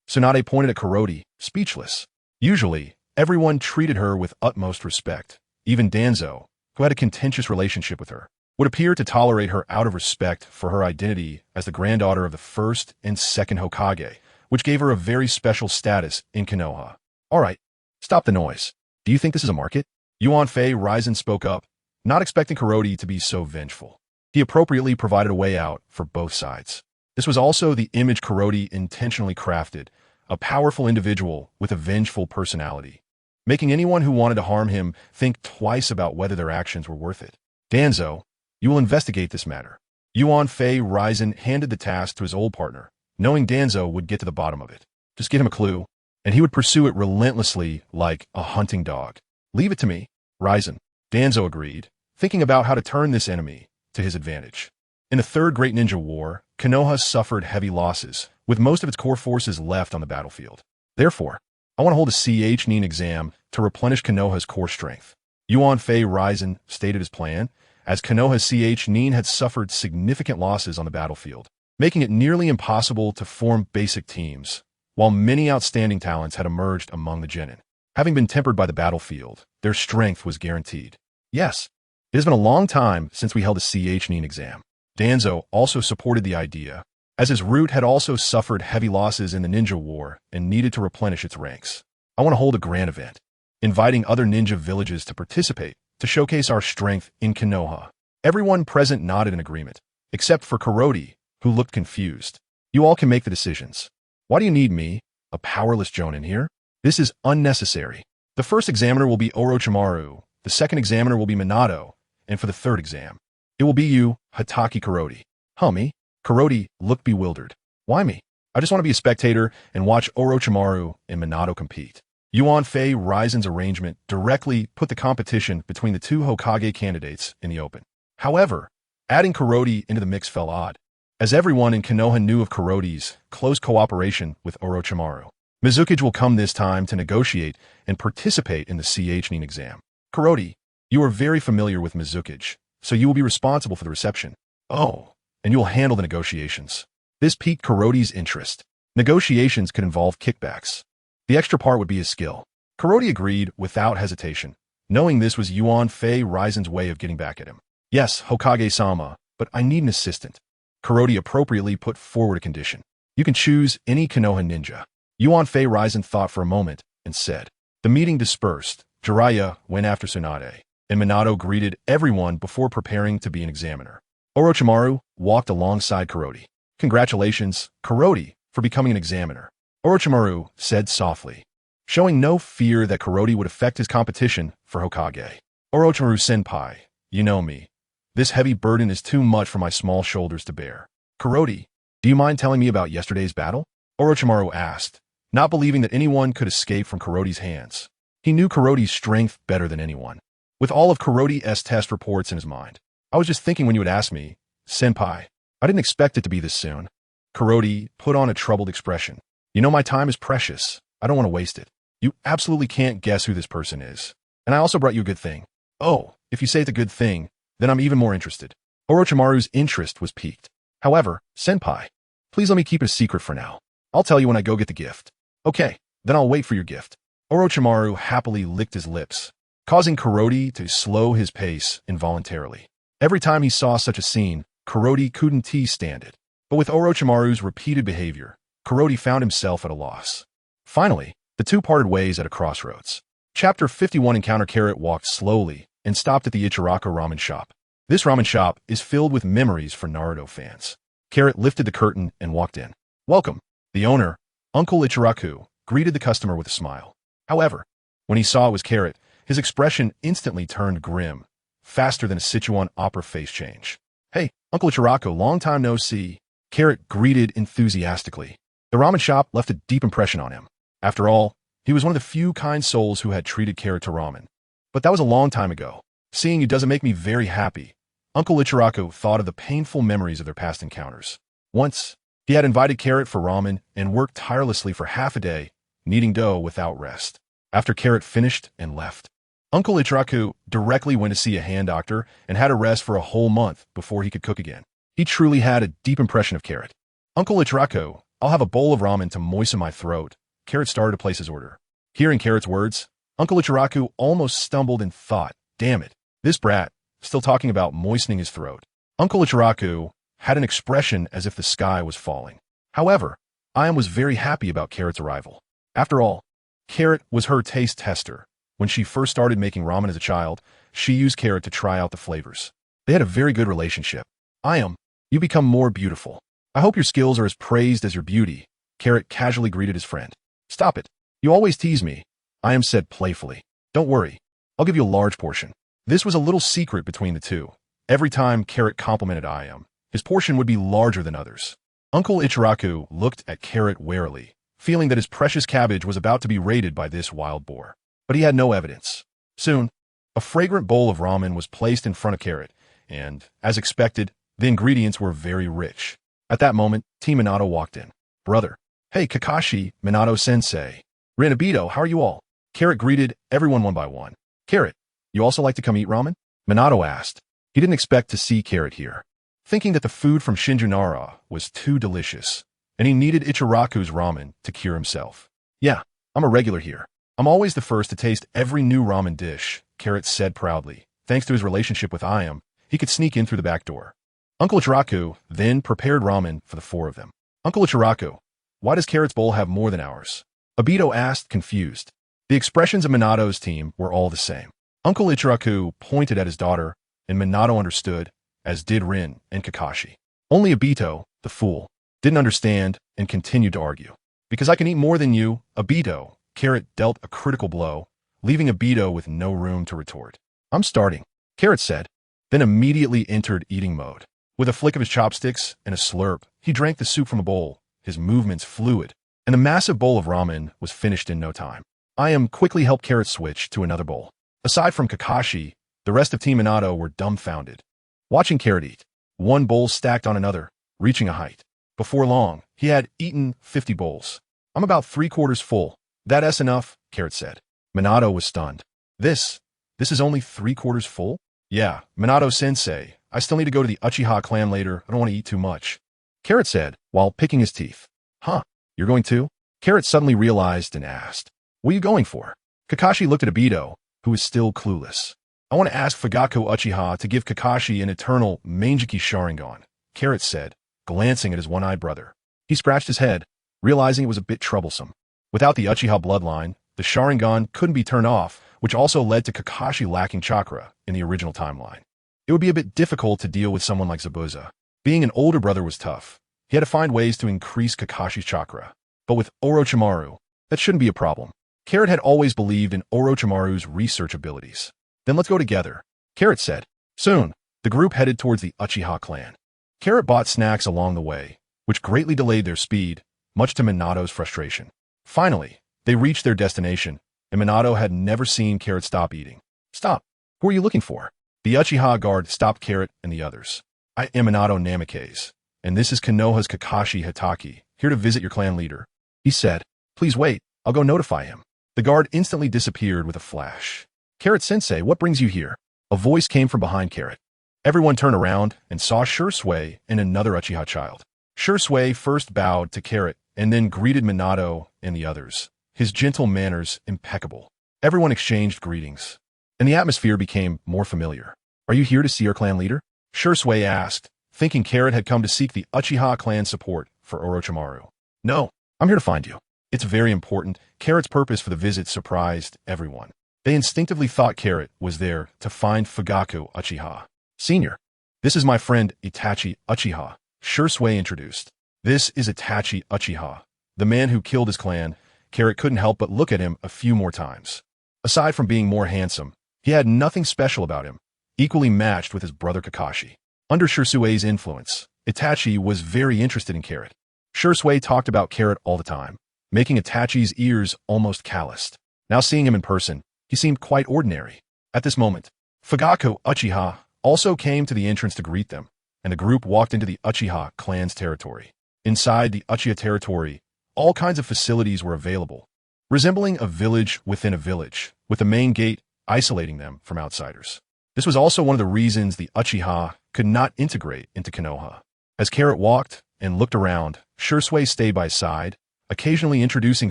Tsunade pointed at Kuroti, speechless. Usually, everyone treated her with utmost respect. Even Danzo, who had a contentious relationship with her, would appear to tolerate her out of respect for her identity as the granddaughter of the first and second Hokage, which gave her a very special status in Konoha. All right, stop the noise. Do you think this is a market? Yuan Fei Raizen spoke up, not expecting Kuroti to be so vengeful. He appropriately provided a way out for both sides. This was also the image Kuroti intentionally crafted, a powerful individual with a vengeful personality, making anyone who wanted to harm him think twice about whether their actions were worth it. Danzo, you will investigate this matter. Yuan Fei Raizen handed the task to his old partner, knowing Danzo would get to the bottom of it. Just give him a clue, and he would pursue it relentlessly like a hunting dog. Leave it to me, Raizen. Danzo agreed, thinking about how to turn this enemy to his advantage. In the Third Great Ninja War, Konoha suffered heavy losses, with most of its core forces left on the battlefield. Therefore, I want to hold a Chunin exam to replenish Konoha's core strength. Yuan Fei Raizen stated his plan, as Konoha's Chunin had suffered significant losses on the battlefield, making it nearly impossible to form basic teams, while many outstanding talents had emerged among the genin. Having been tempered by the battlefield, their strength was guaranteed. Yes, it has been a long time since we held a Chunin exam. Danzo also supported the idea, as his root had also suffered heavy losses in the ninja war and needed to replenish its ranks. I want to hold a grand event, inviting other ninja villages to participate to showcase our strength in Konoha. Everyone present nodded in agreement, except for Kuroti, who looked confused. You all can make the decisions. Why do you need me, a powerless Jonin here? This is unnecessary. The first examiner will be Orochimaru, the second examiner will be Minato, and for the third exam, it will be you, Hatake Kuroti. Huh, me? Kuroti looked bewildered. Why me? I just want to be a spectator and watch Orochimaru and Minato compete. Yuan Fei Raizen's arrangement directly put the competition between the two Hokage candidates in the open. However, adding Kuroti into the mix fell odd, as everyone in Konoha knew of Kuroti's close cooperation with Orochimaru. Mizukage will come this time to negotiate and participate in the Chunin exam. Kuroti, you are very familiar with Mizukage, so you will be responsible for the reception. Oh, and you will handle the negotiations. This piqued Kuroti's interest. Negotiations could involve kickbacks. The extra part would be his skill. Kuroti agreed without hesitation, knowing this was Yuan Fei Raizen's way of getting back at him. Yes, Hokage-sama, but I need an assistant. Kuroti appropriately put forward a condition. You can choose any Konoha ninja. Yuan Fei Raizen thought for a moment and said. The meeting dispersed. Jiraiya went after Tsunade, and Minato greeted everyone before preparing to be an examiner. Orochimaru walked alongside Kuroti. Congratulations, Kuroti, for becoming an examiner. Orochimaru said softly, showing no fear that Kuroti would affect his competition for Hokage. Orochimaru-senpai, you know me. This heavy burden is too much for my small shoulders to bear. Kuroti, do you mind telling me about yesterday's battle? Orochimaru asked, not believing that anyone could escape from Kuroti's hands. He knew Kuroti's strength better than anyone. With all of Kuroti's test reports in his mind, I was just thinking when you would ask me, Senpai, I didn't expect it to be this soon. Kuroti put on a troubled expression. You know my time is precious. I don't want to waste it. You absolutely can't guess who this person is. And I also brought you a good thing. Oh, if you say it's a good thing, then I'm even more interested. Orochimaru's interest was piqued. However, Senpai, please let me keep it a secret for now. I'll tell you when I go get the gift. Okay, then I'll wait for your gift. Orochimaru happily licked his lips, causing Kuroti to slow his pace involuntarily. Every time he saw such a scene, Kuroti couldn't stand it. But with Orochimaru's repeated behavior, Kuroti found himself at a loss. Finally, the two parted ways at a crossroads. Chapter 51 Encounter Carrot walked slowly and stopped at the Ichiraku ramen shop. This ramen shop is filled with memories for Naruto fans. Carrot lifted the curtain and walked in. Welcome. The owner, Uncle Ichiraku, greeted the customer with a smile. However, when he saw it was Carrot, his expression instantly turned grim, faster than a Sichuan opera face change. Hey, Uncle Ichiraku, long time no see. Carrot greeted enthusiastically. The ramen shop left a deep impression on him. After all, he was one of the few kind souls who had treated Carrot to ramen. But that was a long time ago. Seeing you doesn't make me very happy. Uncle Ichiraku thought of the painful memories of their past encounters. Once, he had invited Carrot for ramen and worked tirelessly for half a day, kneading dough without rest. After Carrot finished and left, Uncle Ichiraku directly went to see a hand doctor and had a rest for a whole month before he could cook again. He truly had a deep impression of Carrot. Uncle Ichiraku, I'll have a bowl of ramen to moisten my throat. Carrot started to place his order. Hearing Carrot's words, Uncle Ichiraku almost stumbled and thought, damn it, this brat, still talking about moistening his throat. Uncle Ichiraku had an expression as if the sky was falling. However, Ayam was very happy about Carrot's arrival. After all, Carrot was her taste tester. When she first started making ramen as a child, she used Carrot to try out the flavors. They had a very good relationship. Ayam, you become more beautiful. I hope your skills are as praised as your beauty. Carrot casually greeted his friend. Stop it. You always tease me. Ayam said playfully. Don't worry. I'll give you a large portion. This was a little secret between the two. Every time Carrot complimented Ayam, his portion would be larger than others. Uncle Ichiraku looked at Carrot warily, feeling that his precious cabbage was about to be raided by this wild boar. But he had no evidence. Soon, a fragrant bowl of ramen was placed in front of Carrot, and, as expected, the ingredients were very rich. At that moment, Team Minato walked in. Brother. Hey, Kakashi, Minato-sensei. Rin Obito, how are you all? Carrot greeted everyone one by one. Carrot, you also like to come eat ramen? Minato asked. He didn't expect to see Carrot here, thinking that the food from Shinjunara was too delicious, and he needed Ichiraku's ramen to cure himself. Yeah, I'm a regular here. I'm always the first to taste every new ramen dish, Carrot said proudly. Thanks to his relationship with Ayam, he could sneak in through the back door. Uncle Ichiraku then prepared ramen for the four of them. Uncle Ichiraku, why does Carrot's bowl have more than ours? Obito asked, confused. The expressions of Minato's team were all the same. Uncle Ichiraku pointed at his daughter, and Minato understood, as did Rin and Kakashi. Only Obito, the fool, didn't understand and continued to argue. Because I can eat more than you, Obito, Carrot dealt a critical blow, leaving Obito with no room to retort. I'm starting, Carrot said, then immediately entered eating mode. With a flick of his chopsticks and a slurp, he drank the soup from a bowl, his movements fluid, and the massive bowl of ramen was finished in no time. Ayam quickly helped Carrot switch to another bowl. Aside from Kakashi, the rest of Team Minato were dumbfounded, watching Carrot eat, one bowl stacked on another, reaching a height. Before long, he had eaten 50 bowls. I'm about 3/4 full. That's enough, Carrot said. Minato was stunned. This is only 3/4 full? Yeah, Minato-sensei, I still need to go to the Uchiha clan later. I don't want to eat too much. Carrot said, while picking his teeth. Huh, you're going too? Carrot suddenly realized and asked. What are you going for? Kakashi looked at Obito, who was still clueless. I want to ask Fugaku Uchiha to give Kakashi an eternal Mangeki Sharingan, Carrot said, glancing at his one-eyed brother. He scratched his head, realizing it was a bit troublesome. Without the Uchiha bloodline, the Sharingan couldn't be turned off, which also led to Kakashi lacking chakra in the original timeline. It would be a bit difficult to deal with someone like Zabuza. Being an older brother was tough. He had to find ways to increase Kakashi's chakra. But with Orochimaru, that shouldn't be a problem. Carrot had always believed in Orochimaru's research abilities. Then let's go together, Carrot said. Soon, the group headed towards the Uchiha clan. Carrot bought snacks along the way, which greatly delayed their speed, much to Minato's frustration. Finally, they reached their destination, and Minato had never seen Carrot stop eating. Stop. Who are you looking for? The Uchiha guard stopped Carrot and the others. I am Minato Namikaze, and this is Konoha's Kakashi Hatake, here to visit your clan leader. He said, please wait, I'll go notify him. The guard instantly disappeared with a flash. Carrot-sensei, what brings you here? A voice came from behind Carrot. Everyone turned around and saw Shursui and another Uchiha child. Shursui first bowed to Carrot and then greeted Minato and the others, his gentle manners impeccable. Everyone exchanged greetings, and the atmosphere became more familiar. Are you here to see our clan leader? Shursui asked, thinking Carrot had come to seek the Uchiha clan support for Orochimaru. No, I'm here to find you. It's very important. Carrot's purpose for the visit surprised everyone. They instinctively thought Carrot was there to find Fugaku Uchiha. Senior, this is my friend Itachi Uchiha, Shursui introduced. This is Itachi Uchiha, the man who killed his clan. Carrot couldn't help but look at him a few more times. Aside from being more handsome, he had nothing special about him, equally matched with his brother Kakashi. Under Shursui's influence, Itachi was very interested in Carrot. Shursui talked about Carrot all the time, making Itachi's ears almost calloused. Now seeing him in person, he seemed quite ordinary. At this moment, Fugaku Uchiha also came to the entrance to greet them, and the group walked into the Uchiha clan's territory. Inside the Uchiha territory, all kinds of facilities were available, resembling a village within a village, with the main gate isolating them from outsiders. This was also one of the reasons the Uchiha could not integrate into Konoha. As Carrot walked and looked around, Shursui stayed by his side, occasionally introducing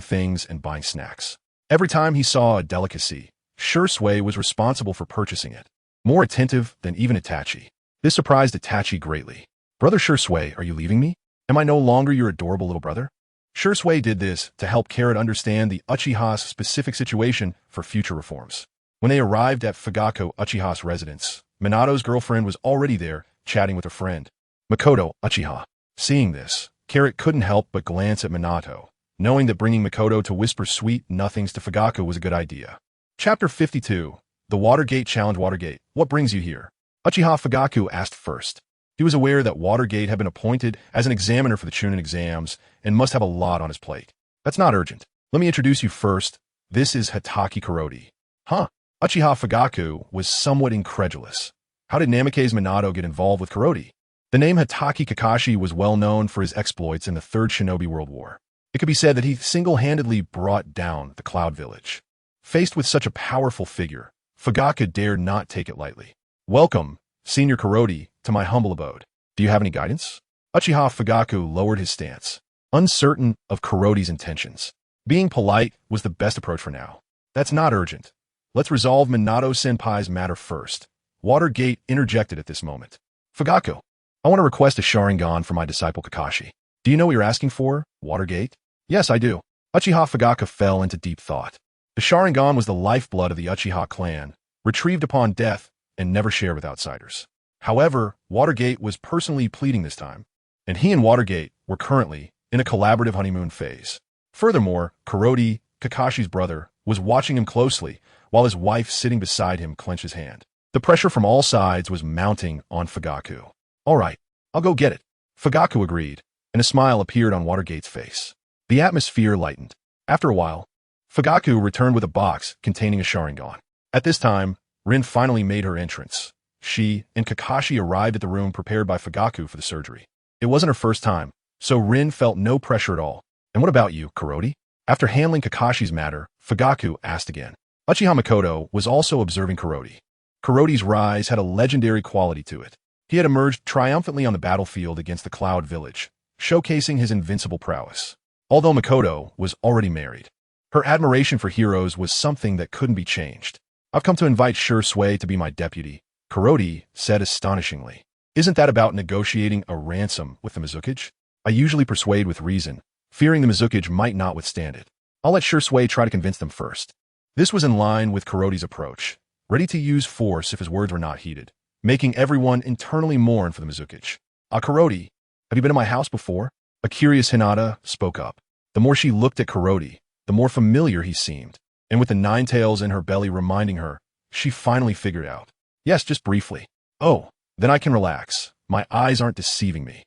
things and buying snacks. Every time he saw a delicacy, Shursui was responsible for purchasing it, more attentive than even Itachi. This surprised Itachi greatly. Brother Shursui, are you leaving me? Am I no longer your adorable little brother? Shursui did this to help Carrot understand the Uchiha's specific situation for future reforms. When they arrived at Fugaku Uchiha's residence, Minato's girlfriend was already there, chatting with her friend, Makoto Uchiha. Seeing this, Carrot couldn't help but glance at Minato, knowing that bringing Makoto to whisper sweet nothings to Fugaku was a good idea. Chapter 52. The Watergate Challenge. Watergate, what brings you here? Uchiha Fugaku asked first. He was aware that Watergate had been appointed as an examiner for the Chunin exams and must have a lot on his plate. That's not urgent. Let me introduce you first. This is Hatake Kuroti. Huh? Uchiha Fugaku was somewhat incredulous. How did Namake's Minato get involved with Kuroti? The name Hatake Kakashi was well known for his exploits in the Third Shinobi World War. It could be said that he single-handedly brought down the Cloud Village. Faced with such a powerful figure, Fugaku dared not take it lightly. Welcome, Senior Kuroti, to my humble abode. Do you have any guidance? Uchiha Fugaku lowered his stance, uncertain of Kuroti's intentions. Being polite was the best approach for now. That's not urgent. Let's resolve Minato-senpai's matter first. Watergate interjected at this moment. Fugaku, I want to request a Sharingan for my disciple Kakashi. Do you know what you're asking for, Watergate? Yes, I do. Uchiha Fugaku fell into deep thought. The Sharingan was the lifeblood of the Uchiha clan, retrieved upon death and never shared with outsiders. However, Watergate was personally pleading this time, and he and Watergate were currently in a collaborative honeymoon phase. Furthermore, Kuroti, Kakashi's brother, was watching him closely, while his wife sitting beside him clenched his hand. The pressure from all sides was mounting on Fugaku. All right, I'll go get it. Fugaku agreed, and a smile appeared on Watergate's face. The atmosphere lightened. After a while, Fugaku returned with a box containing a Sharingan. At this time, Rin finally made her entrance. She and Kakashi arrived at the room prepared by Fugaku for the surgery. It wasn't her first time, so Rin felt no pressure at all. And what about you, Kuroti? After handling Kakashi's matter, Fugaku asked again. Uchiha Makoto was also observing Kuroti. Kuroti's rise had a legendary quality to it. He had emerged triumphantly on the battlefield against the Cloud Village, showcasing his invincible prowess. Although Makoto was already married, her admiration for heroes was something that couldn't be changed. I've come to invite Shursui to be my deputy, Kuroti said astonishingly. Isn't that about negotiating a ransom with the Mizukage? I usually persuade with reason, fearing the Mizukage might not withstand it. I'll let Shursui try to convince them first. This was in line with Kuroti's approach, ready to use force if his words were not heeded, making everyone internally mourn for the Mizukage. Kuroti, have you been to my house before? A curious Hinata spoke up. The more she looked at Kuroti, the more familiar he seemed, and with the nine tails in her belly reminding her, she finally figured out. Yes, just briefly. Oh, then I can relax. My eyes aren't deceiving me.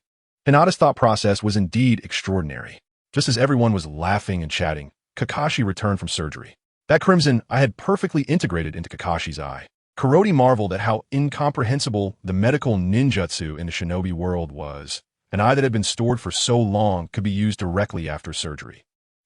Hinata's thought process was indeed extraordinary. Just as everyone was laughing and chatting, Kakashi returned from surgery. That crimson eye had perfectly integrated into Kakashi's eye. Kuroti marveled at how incomprehensible the medical ninjutsu in the shinobi world was. An eye that had been stored for so long could be used directly after surgery.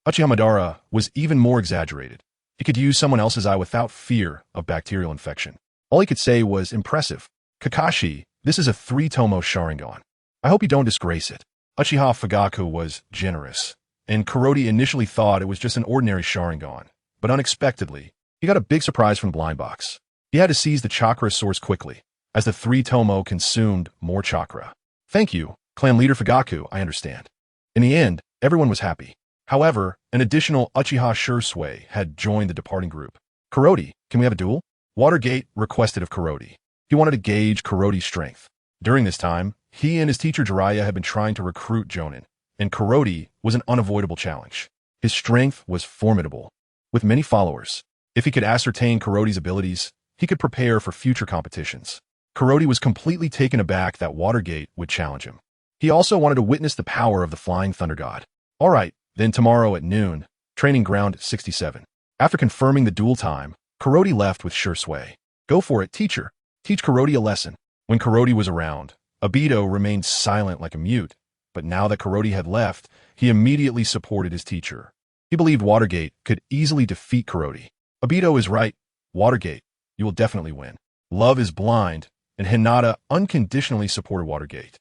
Uchiha Madara was even more exaggerated. He could use someone else's eye without fear of bacterial infection. All he could say was impressive. Kakashi, this is a 3-tomo Sharingan. I hope you don't disgrace it. Uchiha Fugaku was generous, and Kuroti initially thought it was just an ordinary Sharingan, but unexpectedly, he got a big surprise from the blind box. He had to seize the chakra source quickly, as the 3-tomo consumed more chakra. Thank you, Clan Leader Fugaku, I understand. In the end, everyone was happy. However, an additional Uchiha Shursui had joined the departing group. Kuroti, can we have a duel? Watergate requested of Kuroti. He wanted to gauge Kuroti's strength. During this time, he and his teacher Jiraiya had been trying to recruit Jonin, and Kuroti was an unavoidable challenge. His strength was formidable, with many followers. If he could ascertain Kuroti's abilities, he could prepare for future competitions. Kuroti was completely taken aback that Watergate would challenge him. He also wanted to witness the power of the Flying Thunder God. All right, then tomorrow at noon, Training Ground 67. After confirming the duel time, Kuroti left with Shursui. Go for it, teacher. Teach Kuroti a lesson. When Kuroti was around, Obito remained silent like a mute, but now that Kuroti had left, he immediately supported his teacher. He believed Watergate could easily defeat Kuroti. Obito is right. Watergate, you will definitely win. Love is blind, and Hinata unconditionally supported Watergate.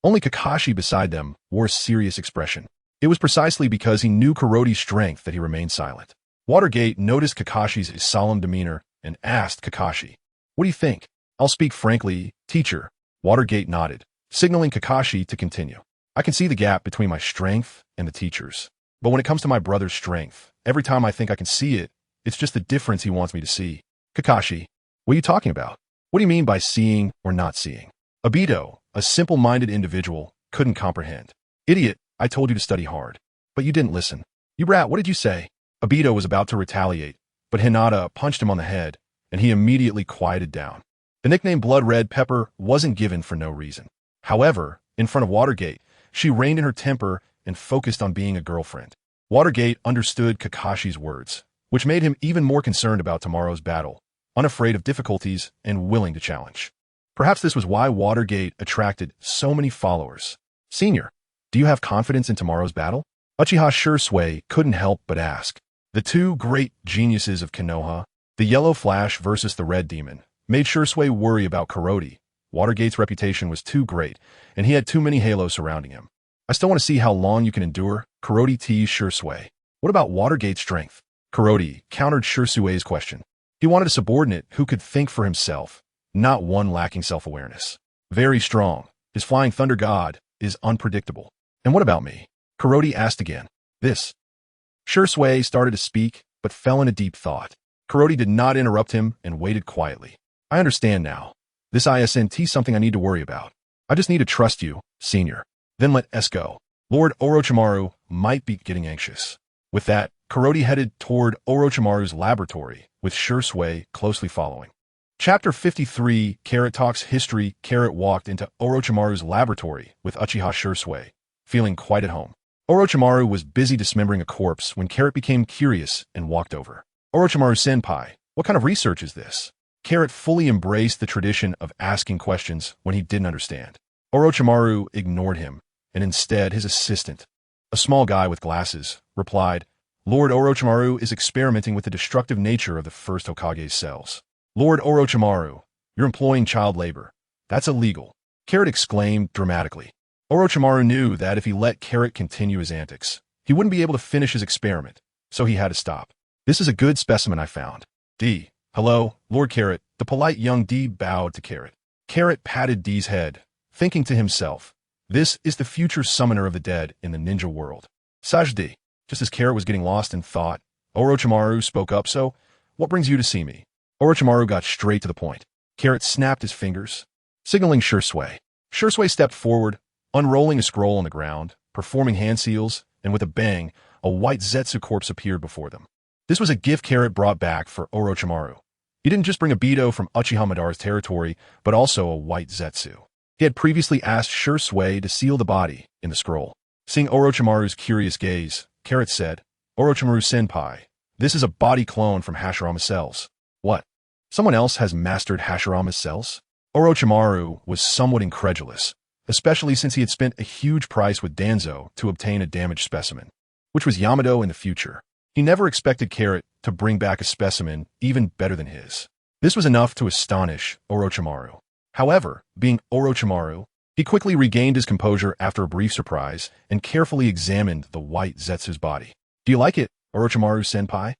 Only Kakashi beside them wore a serious expression. It was precisely because he knew Kuroti's strength that he remained silent. Watergate noticed Kakashi's solemn demeanor and asked Kakashi, "What do you think?" "I'll speak frankly, teacher." Watergate nodded, signaling Kakashi to continue. "I can see the gap between my strength and the teacher's. But when it comes to my brother's strength, every time I think I can see it, it's just the difference he wants me to see." "Kakashi, what are you talking about? What do you mean by seeing or not seeing?" Obito, a simple-minded individual, couldn't comprehend. "Idiot, I told you to study hard. But you didn't listen. You brat, what did you say?" Obito was about to retaliate, but Hinata punched him on the head, and he immediately quieted down. The nickname Blood Red Pepper wasn't given for no reason. However, in front of Watergate, she reined in her temper and focused on being a girlfriend. Watergate understood Kakashi's words, which made him even more concerned about tomorrow's battle, unafraid of difficulties and willing to challenge. Perhaps this was why Watergate attracted so many followers. Senior, do you have confidence in tomorrow's battle? Uchiha Shursui couldn't help but ask. The two great geniuses of Konoha, the Yellow Flash versus the Red Demon, made Shursui worry about Kuroti. Watergate's reputation was too great, and he had too many halos surrounding him. I still want to see how long you can endure, Kuroti teased Shursui. What about Watergate's strength? Kuroti countered Shursui's question. He wanted a subordinate who could think for himself, not one lacking self-awareness. Very strong. His flying thunder god is unpredictable. And what about me? Kuroti asked again. This. Shursui started to speak, but fell into deep thought. Kuroti did not interrupt him and waited quietly. I understand now. This isn't something I need to worry about. I just need to trust you, senior. Then let us go. Lord Orochimaru might be getting anxious. With that, Kuroti headed toward Orochimaru's laboratory, with Shursui closely following. Chapter 53, Carrot Talks History. Carrot walked into Orochimaru's laboratory with Uchiha Shursui, feeling quite at home. Orochimaru was busy dismembering a corpse when Carrot became curious and walked over. Orochimaru-senpai, what kind of research is this? Carrot fully embraced the tradition of asking questions when he didn't understand. Orochimaru ignored him, and instead his assistant, a small guy with glasses, replied, Lord Orochimaru is experimenting with the destructive nature of the first Hokage's cells. Lord Orochimaru, you're employing child labor. That's illegal. Carrot exclaimed dramatically. Orochimaru knew that if he let Carrot continue his antics, he wouldn't be able to finish his experiment, so he had to stop. This is a good specimen I found. D. Hello, Lord Carrot. The polite young D bowed to Carrot. Carrot patted D's head, thinking to himself, this is the future summoner of the dead in the ninja world. Sajdi. Just as Carrot was getting lost in thought, Orochimaru spoke up, so, what brings you to see me? Orochimaru got straight to the point. Carrot snapped his fingers, signaling Shursui. Shursui stepped forward, unrolling a scroll on the ground, performing hand seals, and with a bang, a white Zetsu corpse appeared before them. This was a gift Carrot brought back for Orochimaru. He didn't just bring a Beto from Uchiha Madara's territory, but also a white Zetsu. He had previously asked Shursui to seal the body in the scroll. Seeing Orochimaru's curious gaze, Carrot said, Orochimaru-senpai, this is a body clone from Hashirama's cells. What? Someone else has mastered Hashirama's cells? Orochimaru was somewhat incredulous, especially since he had spent a huge price with Danzo to obtain a damaged specimen, which was Yamato in the future. He never expected Carrot to bring back a specimen even better than his. This was enough to astonish Orochimaru. However, being Orochimaru, he quickly regained his composure after a brief surprise and carefully examined the white Zetsu's body. Do you like it, Orochimaru-senpai?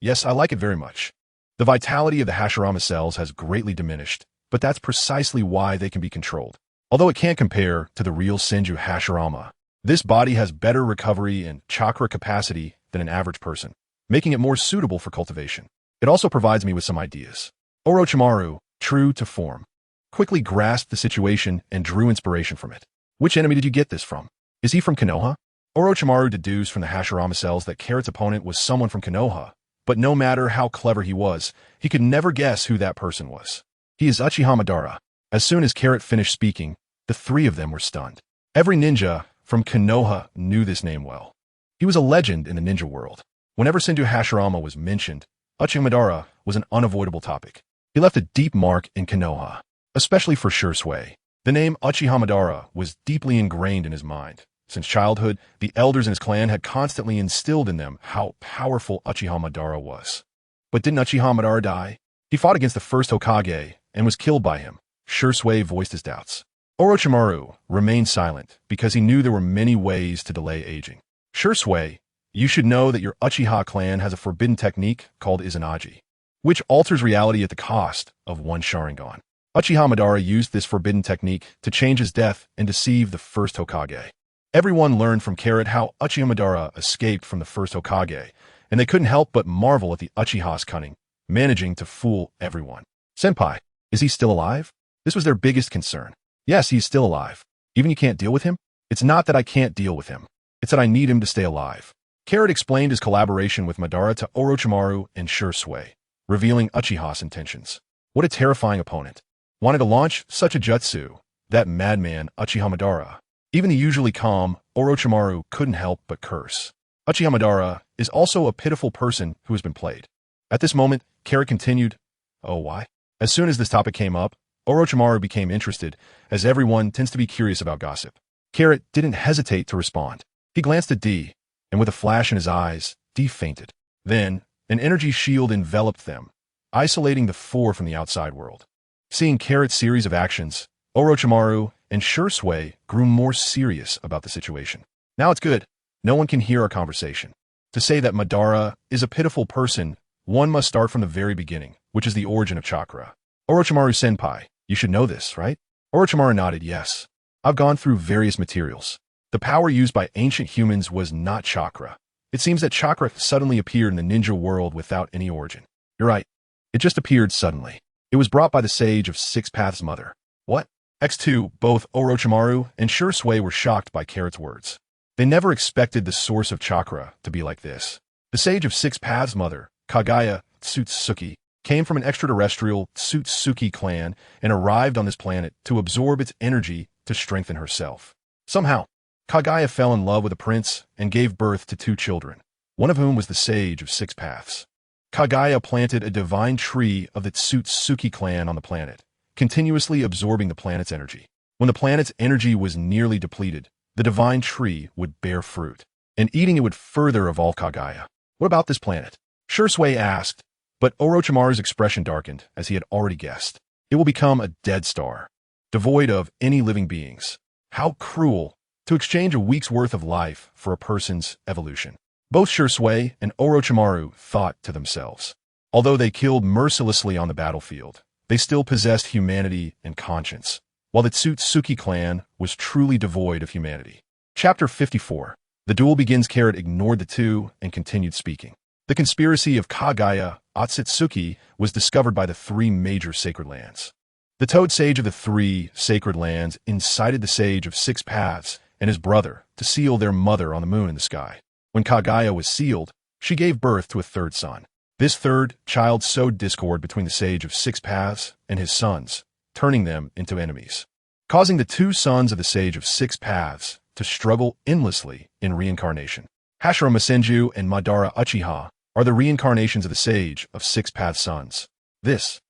Yes, I like it very much. The vitality of the Hashirama cells has greatly diminished, but that's precisely why they can be controlled. Although it can't compare to the real Senju Hashirama, this body has better recovery and chakra capacity than an average person, making it more suitable for cultivation. It also provides me with some ideas. Orochimaru, true to form, quickly grasped the situation and drew inspiration from it. Which enemy did you get this from? Is he from Konoha? Orochimaru deduced from the Hashirama cells that Carrot's opponent was someone from Konoha, but no matter how clever he was, he could never guess who that person was. He is Uchiha Madara. As soon as Carrot finished speaking, the three of them were stunned. Every ninja from Konoha knew this name well. He was a legend in the ninja world. Whenever Senju Hashirama was mentioned, Uchiha Madara was an unavoidable topic. He left a deep mark in Konoha, especially for Shursui. The name Uchiha Madara was deeply ingrained in his mind. Since childhood, the elders in his clan had constantly instilled in them how powerful Uchiha Madara was. But didn't Uchiha Madara die? He fought against the first Hokage and was killed by him. Shursui voiced his doubts. Orochimaru remained silent because he knew there were many ways to delay aging. Shursui, you should know that your Uchiha clan has a forbidden technique called Izanagi, which alters reality at the cost of one Sharingan. Uchiha Madara used this forbidden technique to change his death and deceive the first Hokage. Everyone learned from Carrot how Uchiha Madara escaped from the first Hokage, and they couldn't help but marvel at the Uchiha's cunning, managing to fool everyone. Senpai, is he still alive? This was their biggest concern. Yes, he's still alive. Even you can't deal with him? It's not that I can't deal with him. It's that I need him to stay alive. Carrot explained his collaboration with Madara to Orochimaru and Shursui, revealing Uchiha's intentions. What a terrifying opponent. Wanted to launch such a jutsu, that madman Uchiha Madara. Even the usually calm Orochimaru couldn't help but curse. Uchiha Madara is also a pitiful person who has been played. At this moment, Carrot continued, oh why? As soon as this topic came up, Orochimaru became interested, as everyone tends to be curious about gossip. Carrot didn't hesitate to respond. He glanced at D, and with a flash in his eyes, D fainted. Then, an energy shield enveloped them, isolating the four from the outside world. Seeing Carrot's series of actions, Orochimaru and Shursui grew more serious about the situation. Now it's good. No one can hear our conversation. To say that Madara is a pitiful person, one must start from the very beginning, which is the origin of chakra. Orochimaru-senpai, you should know this, right? Orochimaru nodded yes. I've gone through various materials. The power used by ancient humans was not chakra. It seems that chakra suddenly appeared in the ninja world without any origin. You're right. It just appeared suddenly. It was brought by the Sage of Six Paths' mother. What? X2, both Orochimaru and Shursui were shocked by Carrot's words. They never expected the source of chakra to be like this. The Sage of Six Paths' mother, Kaguya Tsutsuki, came from an extraterrestrial Tsutsuki clan and arrived on this planet to absorb its energy to strengthen herself. Somehow, Kaguya fell in love with a prince and gave birth to two children, one of whom was the Sage of Six Paths. Kaguya planted a divine tree of the Tsutsuki clan on the planet, continuously absorbing the planet's energy. When the planet's energy was nearly depleted, the divine tree would bear fruit, and eating it would further evolve Kaguya. What about this planet? Shursui asked, but Orochimaru's expression darkened as he had already guessed. It will become a dead star, devoid of any living beings. How cruel to exchange a week's worth of life for a person's evolution. Both Shursui and Orochimaru thought to themselves. Although they killed mercilessly on the battlefield, they still possessed humanity and conscience, while the Tsutsuki clan was truly devoid of humanity. Chapter 54. The duel begins. Carrot ignored the two and continued speaking. The conspiracy of Kaguya Otsutsuki was discovered by the three major sacred lands. The Toad Sage of the three sacred lands incited the Sage of Six Paths and his brother to seal their mother on the moon in the sky. When Kaguya was sealed, she gave birth to a third son. This third child sowed discord between the Sage of Six Paths and his sons, turning them into enemies, causing the two sons of the Sage of Six Paths to struggle endlessly in reincarnation. Hashira Masenju and Madara Uchiha are the reincarnations of the Sage of Six Paths sons. This.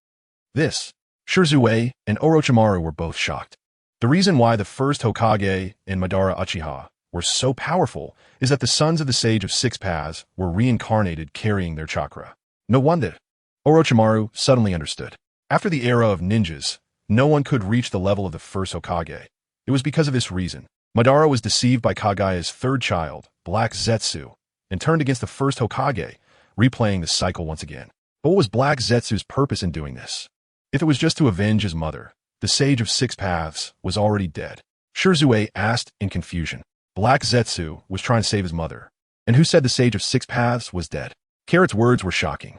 Shursui and Orochimaru were both shocked. The reason why the first Hokage and Madara Uchiha were so powerful is that the sons of the Sage of Six Paths were reincarnated carrying their chakra. No wonder. Orochimaru suddenly understood. After the era of ninjas, no one could reach the level of the first Hokage. It was because of this reason. Madara was deceived by Kaguya's third child, Black Zetsu, and turned against the first Hokage, replaying the cycle once again. But what was Black Zetsu's purpose in doing this? If it was just to avenge his mother, the Sage of Six Paths was already dead. Shursui asked in confusion. Black Zetsu was trying to save his mother. And who said the Sage of Six Paths was dead? Carrot's words were shocking.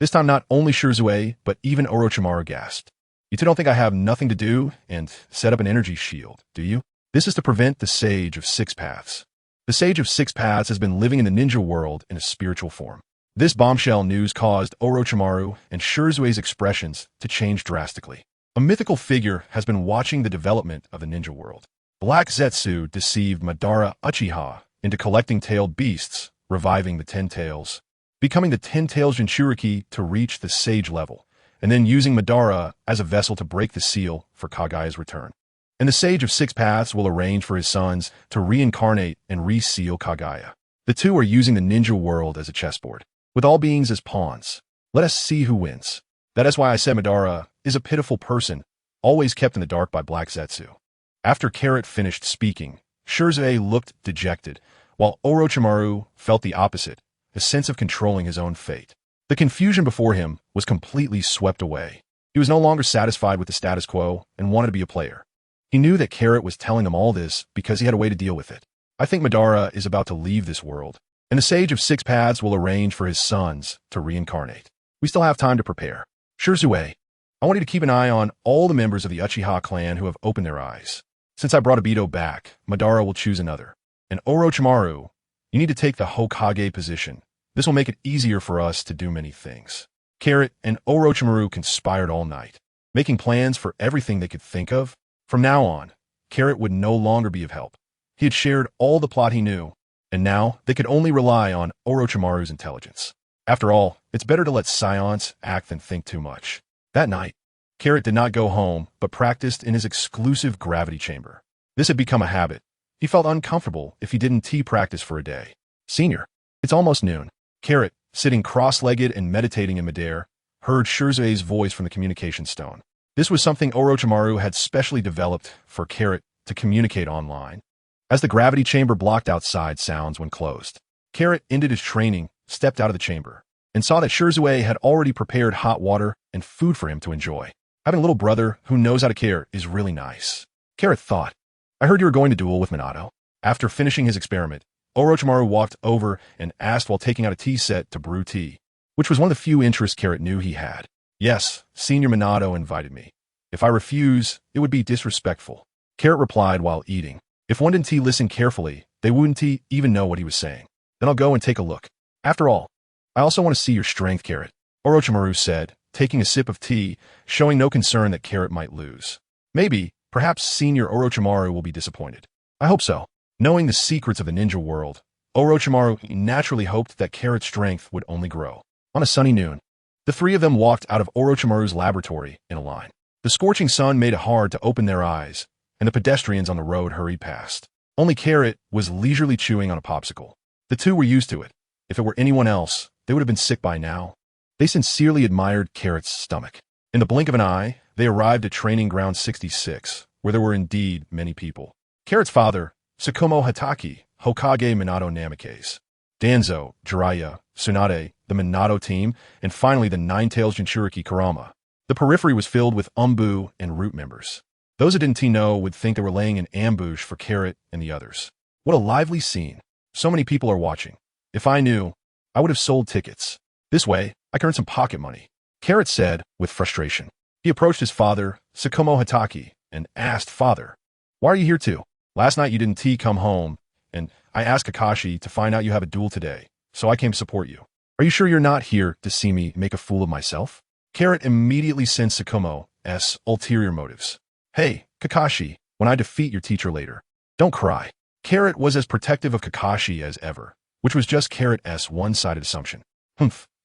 This time not only Shursui, but even Orochimaru gasped. You two don't think I have nothing to do and set up an energy shield, do you? This is to prevent the Sage of Six Paths. The Sage of Six Paths has been living in the ninja world in a spiritual form. This bombshell news caused Orochimaru and Shursui's expressions to change drastically. A mythical figure has been watching the development of the ninja world. Black Zetsu deceived Madara Uchiha into collecting tailed beasts, reviving the Ten Tails, becoming the Ten Tails Jinchuriki to reach the Sage level, and then using Madara as a vessel to break the seal for Kaguya's return. And the Sage of Six Paths will arrange for his sons to reincarnate and reseal Kaguya. The two are using the ninja world as a chessboard, with all beings as pawns. Let us see who wins. That is why I said Madara is a pitiful person, always kept in the dark by Black Zetsu. After Carrot finished speaking, Shursui looked dejected, while Orochimaru felt the opposite, a sense of controlling his own fate. The confusion before him was completely swept away. He was no longer satisfied with the status quo and wanted to be a player. He knew that Carrot was telling him all this because he had a way to deal with it. I think Madara is about to leave this world, and the Sage of Six Paths will arrange for his sons to reincarnate. We still have time to prepare. Shursui, I want you to keep an eye on all the members of the Uchiha clan who have opened their eyes. Since I brought Obito back, Madara will choose another. And Orochimaru, you need to take the Hokage position. This will make it easier for us to do many things. Carrot and Orochimaru conspired all night, making plans for everything they could think of. From now on, Carrot would no longer be of help. He had shared all the plot he knew, and now they could only rely on Orochimaru's intelligence. After all, it's better to let science act than think too much. That night, Carrot did not go home, but practiced in his exclusive gravity chamber. This had become a habit. He felt uncomfortable if he didn't practice for a day. Senior. It's almost noon. Carrot, sitting cross-legged and meditating in midair, heard Shuzue's voice from the communication stone. This was something Orochimaru had specially developed for Carrot to communicate online. As the gravity chamber blocked outside sounds when closed, Carrot ended his training, stepped out of the chamber, and saw that Shuzue had already prepared hot water and food for him to enjoy. Having a little brother who knows how to care is really nice. Carrot thought, I heard you were going to duel with Minato. After finishing his experiment, Orochimaru walked over and asked while taking out a tea set to brew tea, which was one of the few interests Carrot knew he had. Yes, Senior Minato invited me. If I refuse, it would be disrespectful. Carrot replied while eating. If one didn't listen carefully, they wouldn't even know what he was saying. Then I'll go and take a look. After all, I also want to see your strength, Carrot, Orochimaru said, taking a sip of tea, showing no concern that Carrot might lose. Perhaps Senior Orochimaru will be disappointed. I hope so. Knowing the secrets of the ninja world, Orochimaru naturally hoped that Carrot's strength would only grow. On a sunny noon, the three of them walked out of Orochimaru's laboratory in a line. The scorching sun made it hard to open their eyes, and the pedestrians on the road hurried past. Only Carrot was leisurely chewing on a popsicle. The two were used to it. If it were anyone else, they would have been sick by now. They sincerely admired Carrot's stomach. In the blink of an eye, they arrived at Training Ground 66, where there were indeed many people. Carrot's father, Sakumo Hatake, Hokage Minato Namikaze, Danzo, Jiraiya, Tsunade, the Minato team, and finally the Nine-Tails Jinchuriki Kurama. The periphery was filled with Umbu and Root members. Those who didn't know would think they were laying an ambush for Carrot and the others. What a lively scene. So many people are watching. If I knew, I would have sold tickets. This way, I can earn some pocket money, Carrot said with frustration. He approached his father, Sakumo Hatake, and asked, Father, why are you here too? Last night you didn't come home, and I asked Kakashi to find out you have a duel today, so I came to support you. Are you sure you're not here to see me make a fool of myself? Carrot immediately sensed Sakumo's ulterior motives. Hey, Kakashi, when I defeat your teacher later, don't cry. Carrot was as protective of Kakashi as ever, which was just Carrot's one-sided assumption.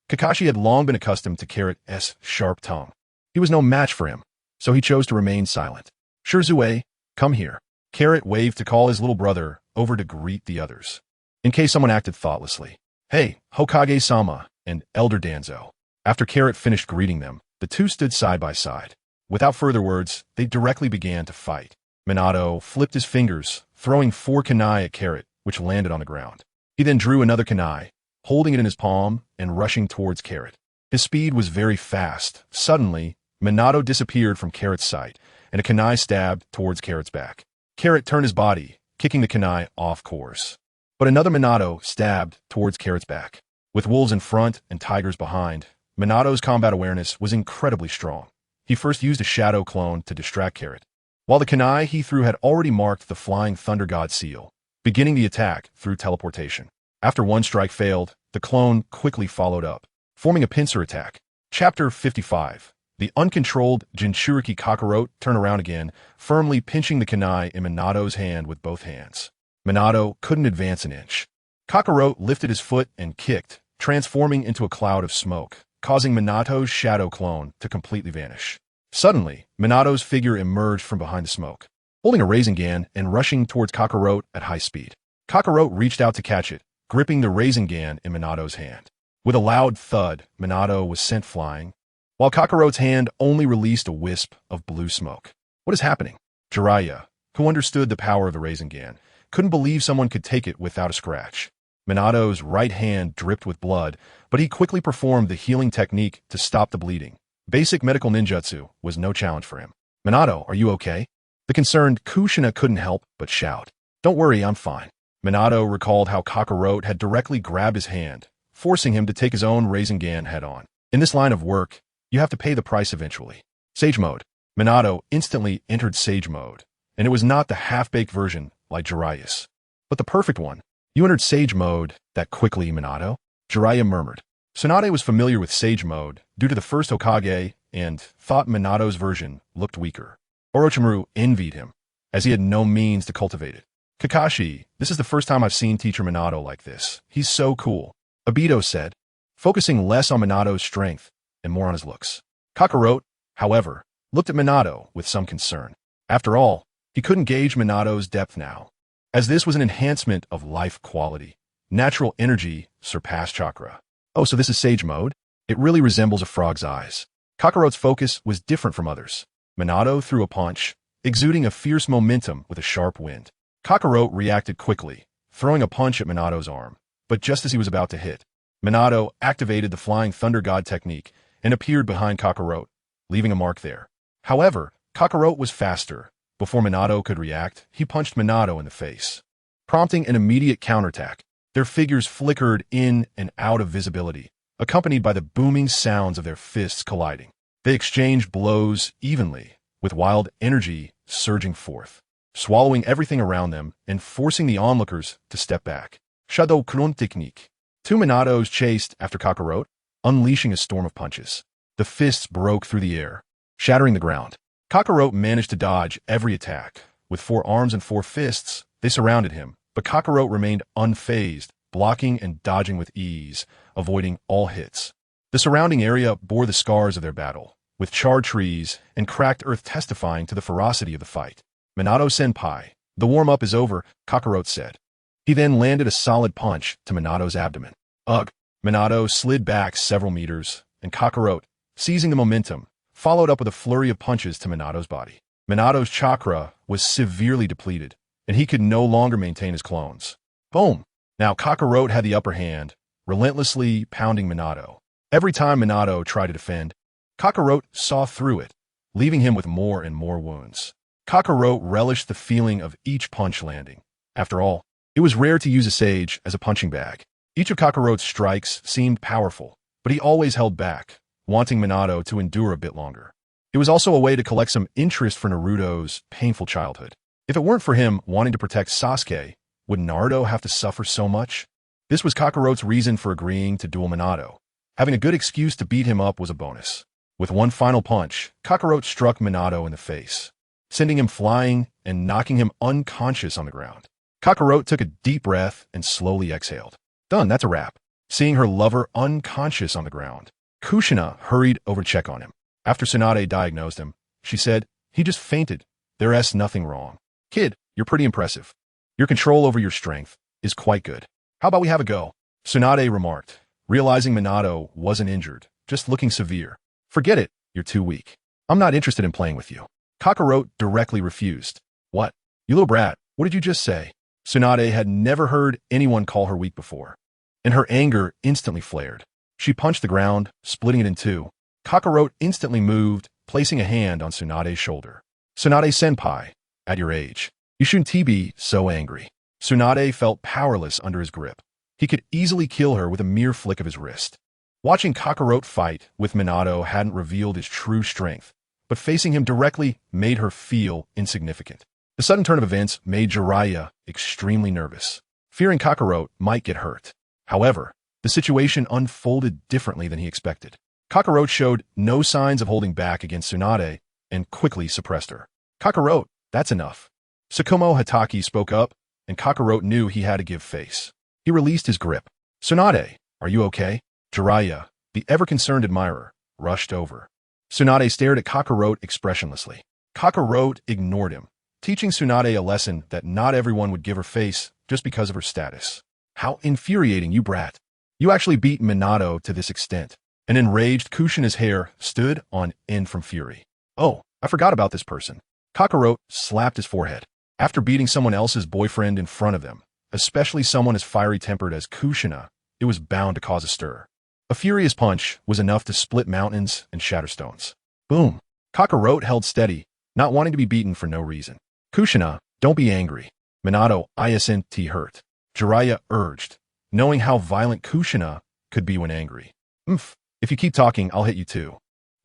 Kakashi had long been accustomed to Carrot's sharp tongue. He was no match for him, so he chose to remain silent. Shuzue, come here. Carrot waved to call his little brother over to greet the others, in case someone acted thoughtlessly. Hey, Hokage-sama and Elder Danzo. After Carrot finished greeting them, the two stood side by side. Without further words, they directly began to fight. Minato flipped his fingers, throwing 4 kunai at Carrot, which landed on the ground. He then drew another kunai, holding it in his palm and rushing towards Carrot. His speed was very fast. Suddenly, Minato disappeared from Carrot's sight, and a kunai stabbed towards Carrot's back. Carrot turned his body, kicking the kunai off course. But another Minato stabbed towards Carrot's back. With wolves in front and tigers behind, Minato's combat awareness was incredibly strong. He first used a shadow clone to distract Carrot, while the kunai he threw had already marked the flying Thunder God seal, beginning the attack through teleportation. After one strike failed, the clone quickly followed up, forming a pincer attack. Chapter 55. The uncontrolled Jinchuriki Kakarot turned around again, firmly pinching the kunai in Minato's hand with both hands. Minato couldn't advance an inch. Kakarot lifted his foot and kicked, transforming into a cloud of smoke, causing Minato's shadow clone to completely vanish. Suddenly, Minato's figure emerged from behind the smoke, holding a Rasengan and rushing towards Kakarot at high speed. Kakarot reached out to catch it, gripping the Rasengan in Minato's hand. With a loud thud, Minato was sent flying, while Kakarot's hand only released a wisp of blue smoke. What is happening? Jiraiya, who understood the power of the Rasengan, couldn't believe someone could take it without a scratch. Minato's right hand dripped with blood, but he quickly performed the healing technique to stop the bleeding. Basic medical ninjutsu was no challenge for him. Minato, are you okay? The concerned Kushina couldn't help but shout. Don't worry, I'm fine. Minato recalled how Kakarot had directly grabbed his hand, forcing him to take his own Rasengan head-on. In this line of work, you have to pay the price eventually. Sage mode. Minato instantly entered Sage mode, and it was not the half-baked version like Jiraiya's, but the perfect one. You entered Sage mode that quickly, Minato? Jiraiya murmured. Tsunade was familiar with Sage mode due to the first Hokage and thought Minato's version looked weaker. Orochimaru envied him, as he had no means to cultivate it. Kakashi, this is the first time I've seen Teacher Minato like this. He's so cool, Obito said, focusing less on Minato's strength and more on his looks. Kakarot, however, looked at Minato with some concern. After all, he couldn't gauge Minato's depth now, as this was an enhancement of life quality. Natural energy surpassed chakra. Oh, so this is Sage mode? It really resembles a frog's eyes. Kakaro's focus was different from others. Minato threw a punch, exuding a fierce momentum with a sharp wind. Kakarot reacted quickly, throwing a punch at Minato's arm. But just as he was about to hit, Minato activated the Flying Thunder God technique and appeared behind Kakarot, leaving a mark there. However, Kakarot was faster. Before Minato could react, he punched Minato in the face, prompting an immediate counterattack. Their figures flickered in and out of visibility, accompanied by the booming sounds of their fists colliding. They exchanged blows evenly, with wild energy surging forth, swallowing everything around them and forcing the onlookers to step back. Shadow Clone Technique. Two Minatos chased after Kakarot, unleashing a storm of punches. The fists broke through the air, shattering the ground. Kakarot managed to dodge every attack. With 4 arms and 4 fists, they surrounded him, but Kakarot remained unfazed, blocking and dodging with ease, avoiding all hits. The surrounding area bore the scars of their battle, with charred trees and cracked earth testifying to the ferocity of the fight. Minato-senpai, the warm-up is over, Kakarot said. He then landed a solid punch to Minato's abdomen. Ugh! Minato slid back several meters, and Kakarot, seizing the momentum, followed up with a flurry of punches to Minato's body. Minato's chakra was severely depleted, and he could no longer maintain his clones. Boom! Now Kakarot had the upper hand, relentlessly pounding Minato. Every time Minato tried to defend, Kakarot saw through it, leaving him with more and more wounds. Kakarot relished the feeling of each punch landing. After all, it was rare to use a sage as a punching bag. Each of Kakarot's strikes seemed powerful, but he always held back, wanting Minato to endure a bit longer. It was also a way to collect some interest for Naruto's painful childhood. If it weren't for him wanting to protect Sasuke, would Naruto have to suffer so much? This was Kakarot's reason for agreeing to duel Minato. Having a good excuse to beat him up was a bonus. With one final punch, Kakarot struck Minato in the face, sending him flying and knocking him unconscious on the ground. Kakarot took a deep breath and slowly exhaled. Done, that's a wrap. Seeing her lover unconscious on the ground, Kushina hurried over to check on him. After Tsunade diagnosed him, she said, "He just fainted. There's nothing wrong. Kid, you're pretty impressive. Your control over your strength is quite good. How about we have a go?" Tsunade remarked, realizing Minato wasn't injured, just looking severe. "Forget it, you're too weak. I'm not interested in playing with you." Kakarot directly refused. "What? You little brat, what did you just say?" Tsunade had never heard anyone call her weak before, and her anger instantly flared. She punched the ground, splitting it in two. Kakarot instantly moved, placing a hand on Tsunade's shoulder. "Tsunade-senpai, at your age, you shouldn't be so angry." Tsunade felt powerless under his grip. He could easily kill her with a mere flick of his wrist. Watching Kakarot fight with Minato hadn't revealed his true strength, but facing him directly made her feel insignificant. The sudden turn of events made Jiraiya extremely nervous, fearing Kakarot might get hurt. However, the situation unfolded differently than he expected. Kakarot showed no signs of holding back against Tsunade and quickly suppressed her. "Kakarot, that's enough." Sakumo Hatake spoke up, and Kakarot knew he had to give face. He released his grip. "Tsunade, are you okay?" Jiraiya, the ever-concerned admirer, rushed over. Tsunade stared at Kakarot expressionlessly. Kakarot ignored him, teaching Tsunade a lesson that not everyone would give her face just because of her status. "How infuriating, you brat. You actually beat Minato to this extent." An enraged Kushina's hair stood on end from fury. "Oh, I forgot about this person." Kakarot slapped his forehead. After beating someone else's boyfriend in front of them, especially someone as fiery-tempered as Kushina, it was bound to cause a stir. A furious punch was enough to split mountains and shatter stones. Boom! Kakarot held steady, not wanting to be beaten for no reason. "Kushina, don't be angry. Minato isn't hurt," Jiraiya urged, knowing how violent Kushina could be when angry. If you keep talking, I'll hit you too."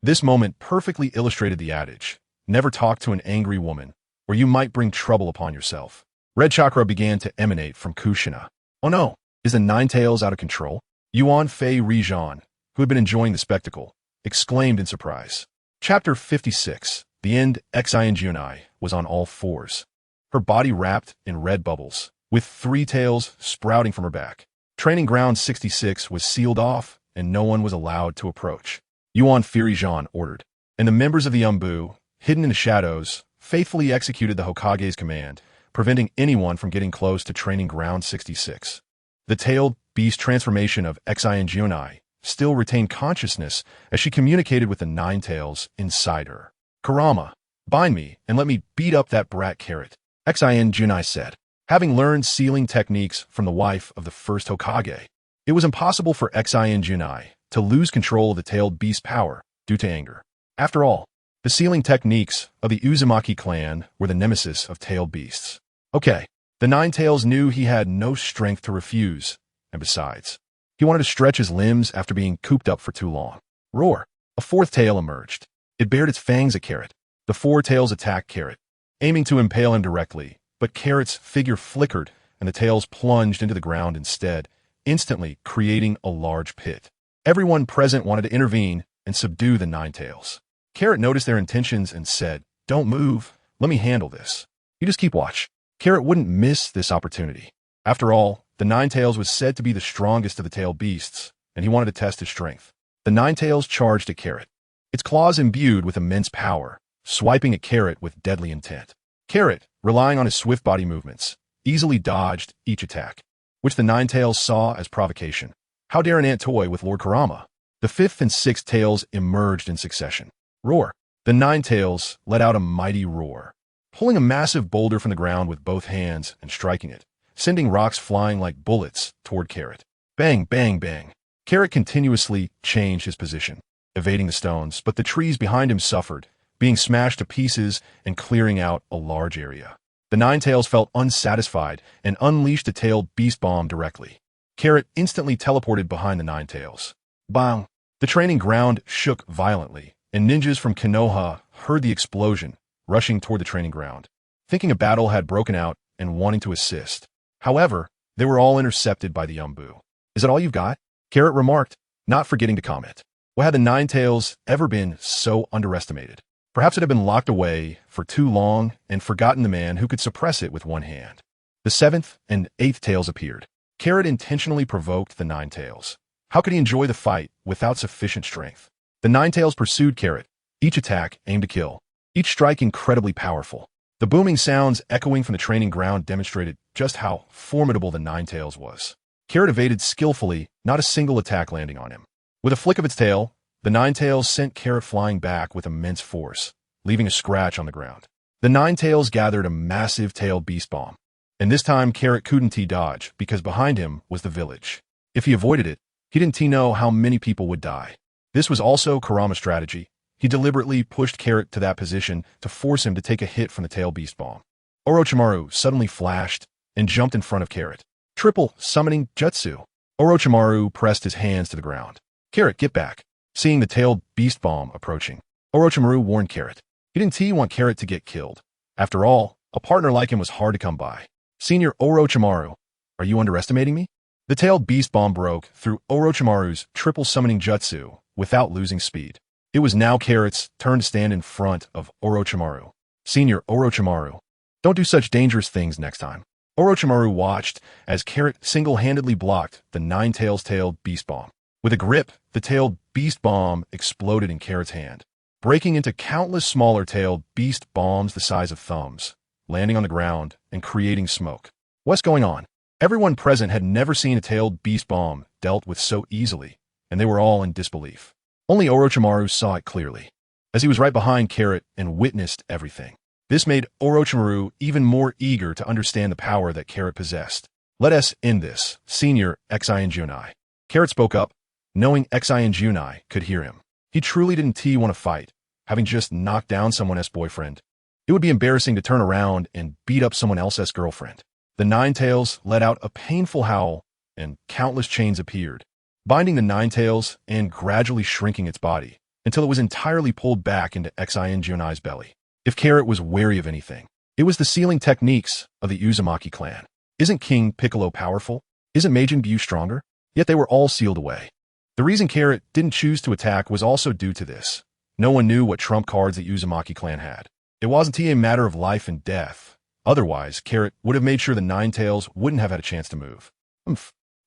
This moment perfectly illustrated the adage, "Never talk to an angry woman, or you might bring trouble upon yourself." Red chakra began to emanate from Kushina. "Oh no, is the Nine Tails out of control?" Yuan Fei Rijan, who had been enjoying the spectacle, exclaimed in surprise. Chapter 56, The End. Xian Junai was on all fours, her body wrapped in red bubbles, with 3 tails sprouting from her back. Training Ground 66 was sealed off, and no one was allowed to approach. Yuan Firijan ordered, and the members of the Umbu hidden in the shadows, faithfully executed the Hokage's command, preventing anyone from getting close to training ground 66. The tailed beast transformation of Junin still retained consciousness as she communicated with the nine tails inside her. "Kurama, bind me and let me beat up that brat carrot," Junin said. Having learned sealing techniques from the wife of the first Hokage, it was impossible for Junin to lose control of the tailed beast's power due to anger. After all, the sealing techniques of the Uzumaki clan were the nemesis of tailed beasts. Okay, the Nine Tails knew he had no strength to refuse, and besides, he wanted to stretch his limbs after being cooped up for too long. Roar! A fourth tail emerged. It bared its fangs at Carrot. The four tails attacked Carrot, aiming to impale him directly, but Carrot's figure flickered and the tails plunged into the ground instead, instantly creating a large pit. Everyone present wanted to intervene and subdue the Nine Tails. Carrot noticed their intentions and said, "Don't move. Let me handle this. You just keep watch." Carrot wouldn't miss this opportunity. After all, the Nine Tails was said to be the strongest of the tailed beasts, and he wanted to test his strength. The Nine Tails charged at Carrot, its claws imbued with immense power, swiping at Carrot with deadly intent. Carrot, relying on his swift body movements, easily dodged each attack, which the Nine Tails saw as provocation. How dare an ant toy with Lord Kurama? The fifth and sixth tails emerged in succession. Roar! The Nine Tails let out a mighty roar, pulling a massive boulder from the ground with both hands and striking it, sending rocks flying like bullets toward Carrot. Bang, bang, bang. Carrot continuously changed his position, evading the stones, but the trees behind him suffered, being smashed to pieces and clearing out a large area. The Nine Tails felt unsatisfied and unleashed a tailed beast bomb directly. Carrot instantly teleported behind the Nine Tails. Bang! The training ground shook violently, and ninjas from Konoha heard the explosion, rushing toward the training ground, thinking a battle had broken out and wanting to assist. However, they were all intercepted by the Yumbu. "Is that all you've got?" Carrot remarked, not forgetting to comment. Why had the Nine Tails ever been so underestimated? Perhaps it had been locked away for too long and forgotten the man who could suppress it with one hand. The seventh and eighth tails appeared. Carrot intentionally provoked the Nine Tails. How could he enjoy the fight without sufficient strength? The Nine Tails pursued Carrot, each attack aimed to kill, each strike incredibly powerful. The booming sounds echoing from the training ground demonstrated just how formidable the Nine Tails was. Carrot evaded skillfully, not a single attack landing on him. With a flick of its tail, the Nine Tails sent Carrot flying back with immense force, leaving a scratch on the ground. The Nine Tails gathered a massive tailed beast bomb, and this time Carrot couldn't dodge because behind him was the village. If he avoided it, he didn't know how many people would die. This was also Kurama's strategy. He deliberately pushed Carrot to that position to force him to take a hit from the tail beast bomb. Orochimaru suddenly flashed and jumped in front of Carrot. Triple summoning jutsu. Orochimaru pressed his hands to the ground. "Carrot, get back." Seeing the tailed beast bomb approaching, Orochimaru warned Carrot. He didn't want Carrot to get killed. After all, a partner like him was hard to come by. "Senior Orochimaru, are you underestimating me?" The tailed beast bomb broke through Orochimaru's triple summoning jutsu without losing speed. It was now Carrot's turn to stand in front of Orochimaru. "Senior Orochimaru, don't do such dangerous things next time." Orochimaru watched as Carrot single-handedly blocked the Nine Tails tailed beast bomb. With a grip, the tailed beast bomb exploded in Carrot's hand, breaking into countless smaller tailed beast bombs the size of thumbs, landing on the ground and creating smoke. What's going on? Everyone present had never seen a tailed beast bomb dealt with so easily, and they were all in disbelief. Only Orochimaru saw it clearly, as he was right behind Carrot and witnessed everything. This made Orochimaru even more eager to understand the power that Carrot possessed. "Let us end this, Senior Junin." Carrot spoke up, knowing Junin could hear him. He truly didn't want to fight, having just knocked down someone's boyfriend. It would be embarrassing to turn around and beat up someone else's girlfriend. The Nine Tails let out a painful howl, and countless chains appeared, binding the Nine Tails and gradually shrinking its body, until it was entirely pulled back into Junin's belly. If Carrot was wary of anything, it was the sealing techniques of the Uzumaki clan. Isn't King Piccolo powerful? Isn't Majin Buu stronger? Yet they were all sealed away. The reason Carrot didn't choose to attack was also due to this. No one knew what trump cards the Uzumaki clan had. It wasn't a matter of life and death. Otherwise, Carrot would have made sure the Nine Tails wouldn't have had a chance to move.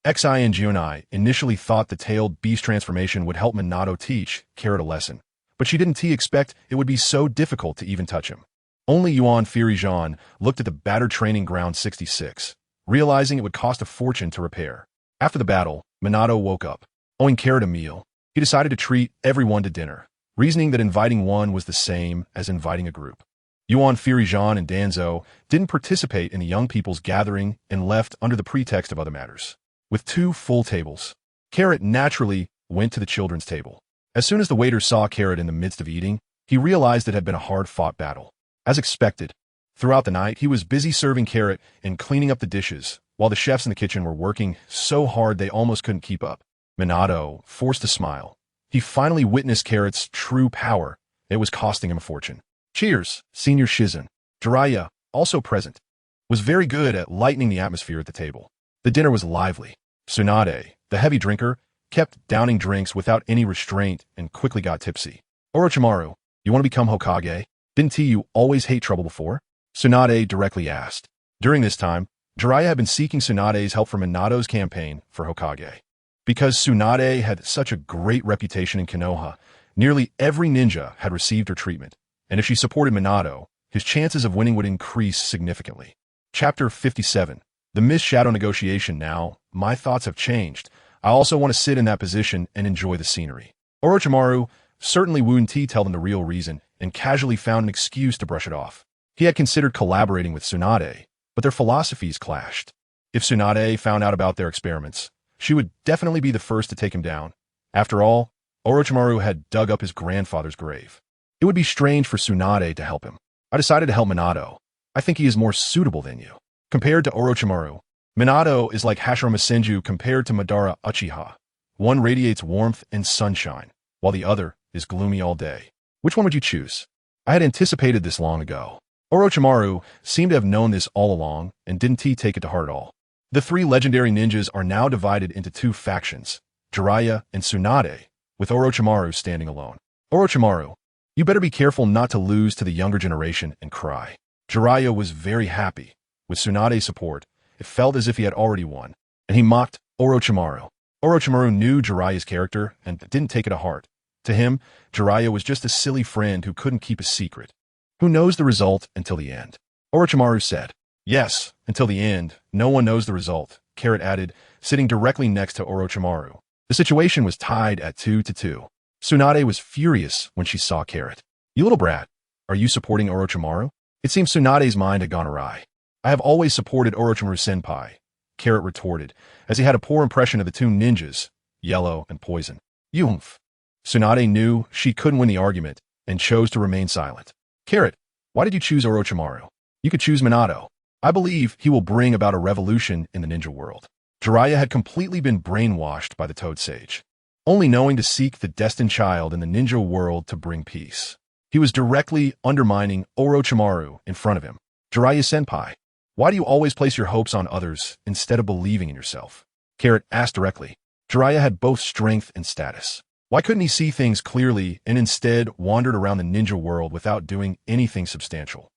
Junin initially thought the tailed beast transformation would help Minato teach Carrot a lesson, but she didn't expect it would be so difficult to even touch him. Only Yuan Firijan looked at the battered training ground 66, realizing it would cost a fortune to repair. After the battle, Minato woke up. Owing Carrot a meal, he decided to treat everyone to dinner, reasoning that inviting one was the same as inviting a group. Yuan Firijan and Danzo didn't participate in the young people's gathering and left under the pretext of other matters. With 2 full tables, Carrot naturally went to the children's table. As soon as the waiter saw Carrot in the midst of eating, he realized it had been a hard-fought battle. As expected, throughout the night he was busy serving Carrot and cleaning up the dishes, while the chefs in the kitchen were working so hard they almost couldn't keep up. Minato forced a smile. He finally witnessed Carrot's true power. It was costing him a fortune. Cheers, Senior Shizen. Jiraiya, also present, was very good at lightening the atmosphere at the table. The dinner was lively. Tsunade, the heavy drinker, kept downing drinks without any restraint and quickly got tipsy. Orochimaru, you want to become Hokage? Didn't you always hate trouble before? Tsunade directly asked. During this time, Jiraiya had been seeking Tsunade's help for Minato's campaign for Hokage. Because Tsunade had such a great reputation in Konoha, nearly every ninja had received her treatment, and if she supported Minato, his chances of winning would increase significantly. Chapter 57. The Mist Shadow Negotiation. Now, my thoughts have changed. I also want to sit in that position and enjoy the scenery. Orochimaru certainly wouldn't tell them the real reason and casually found an excuse to brush it off. He had considered collaborating with Tsunade, but their philosophies clashed. If Tsunade found out about their experiments, she would definitely be the first to take him down. After all, Orochimaru had dug up his grandfather's grave. It would be strange for Tsunade to help him. I decided to help Minato. I think he is more suitable than you. Compared to Orochimaru, Minato is like Hashirama Senju compared to Madara Uchiha. One radiates warmth and sunshine, while the other is gloomy all day. Which one would you choose? I had anticipated this long ago. Orochimaru seemed to have known this all along and didn't take it to heart at all. The 3 legendary ninjas are now divided into 2 factions, Jiraiya and Tsunade, with Orochimaru standing alone. Orochimaru, you better be careful not to lose to the younger generation and cry. Jiraiya was very happy. With Tsunade's support, it felt as if he had already won, and he mocked Orochimaru. Orochimaru knew Jiraiya's character and didn't take it to heart. To him, Jiraiya was just a silly friend who couldn't keep a secret. Who knows the result until the end? Orochimaru said. Yes, until the end, no one knows the result, Carrot added, sitting directly next to Orochimaru. The situation was tied at 2-2. Tsunade was furious when she saw Carrot. You little brat, are you supporting Orochimaru? It seems Tsunade's mind had gone awry. I have always supported Orochimaru-senpai, Carrot retorted, as he had a poor impression of the 2 ninjas, Yellow and Poison. Yumph. Tsunade knew she couldn't win the argument and chose to remain silent. Carrot, why did you choose Orochimaru? You could choose Minato. I believe he will bring about a revolution in the ninja world. Jiraiya had completely been brainwashed by the Toad Sage, only knowing to seek the destined child in the ninja world to bring peace. He was directly undermining Orochimaru in front of him. Jiraiya-senpai, why do you always place your hopes on others instead of believing in yourself? Carrot asked directly. Jiraiya had both strength and status. Why couldn't he see things clearly and instead wandered around the ninja world without doing anything substantial?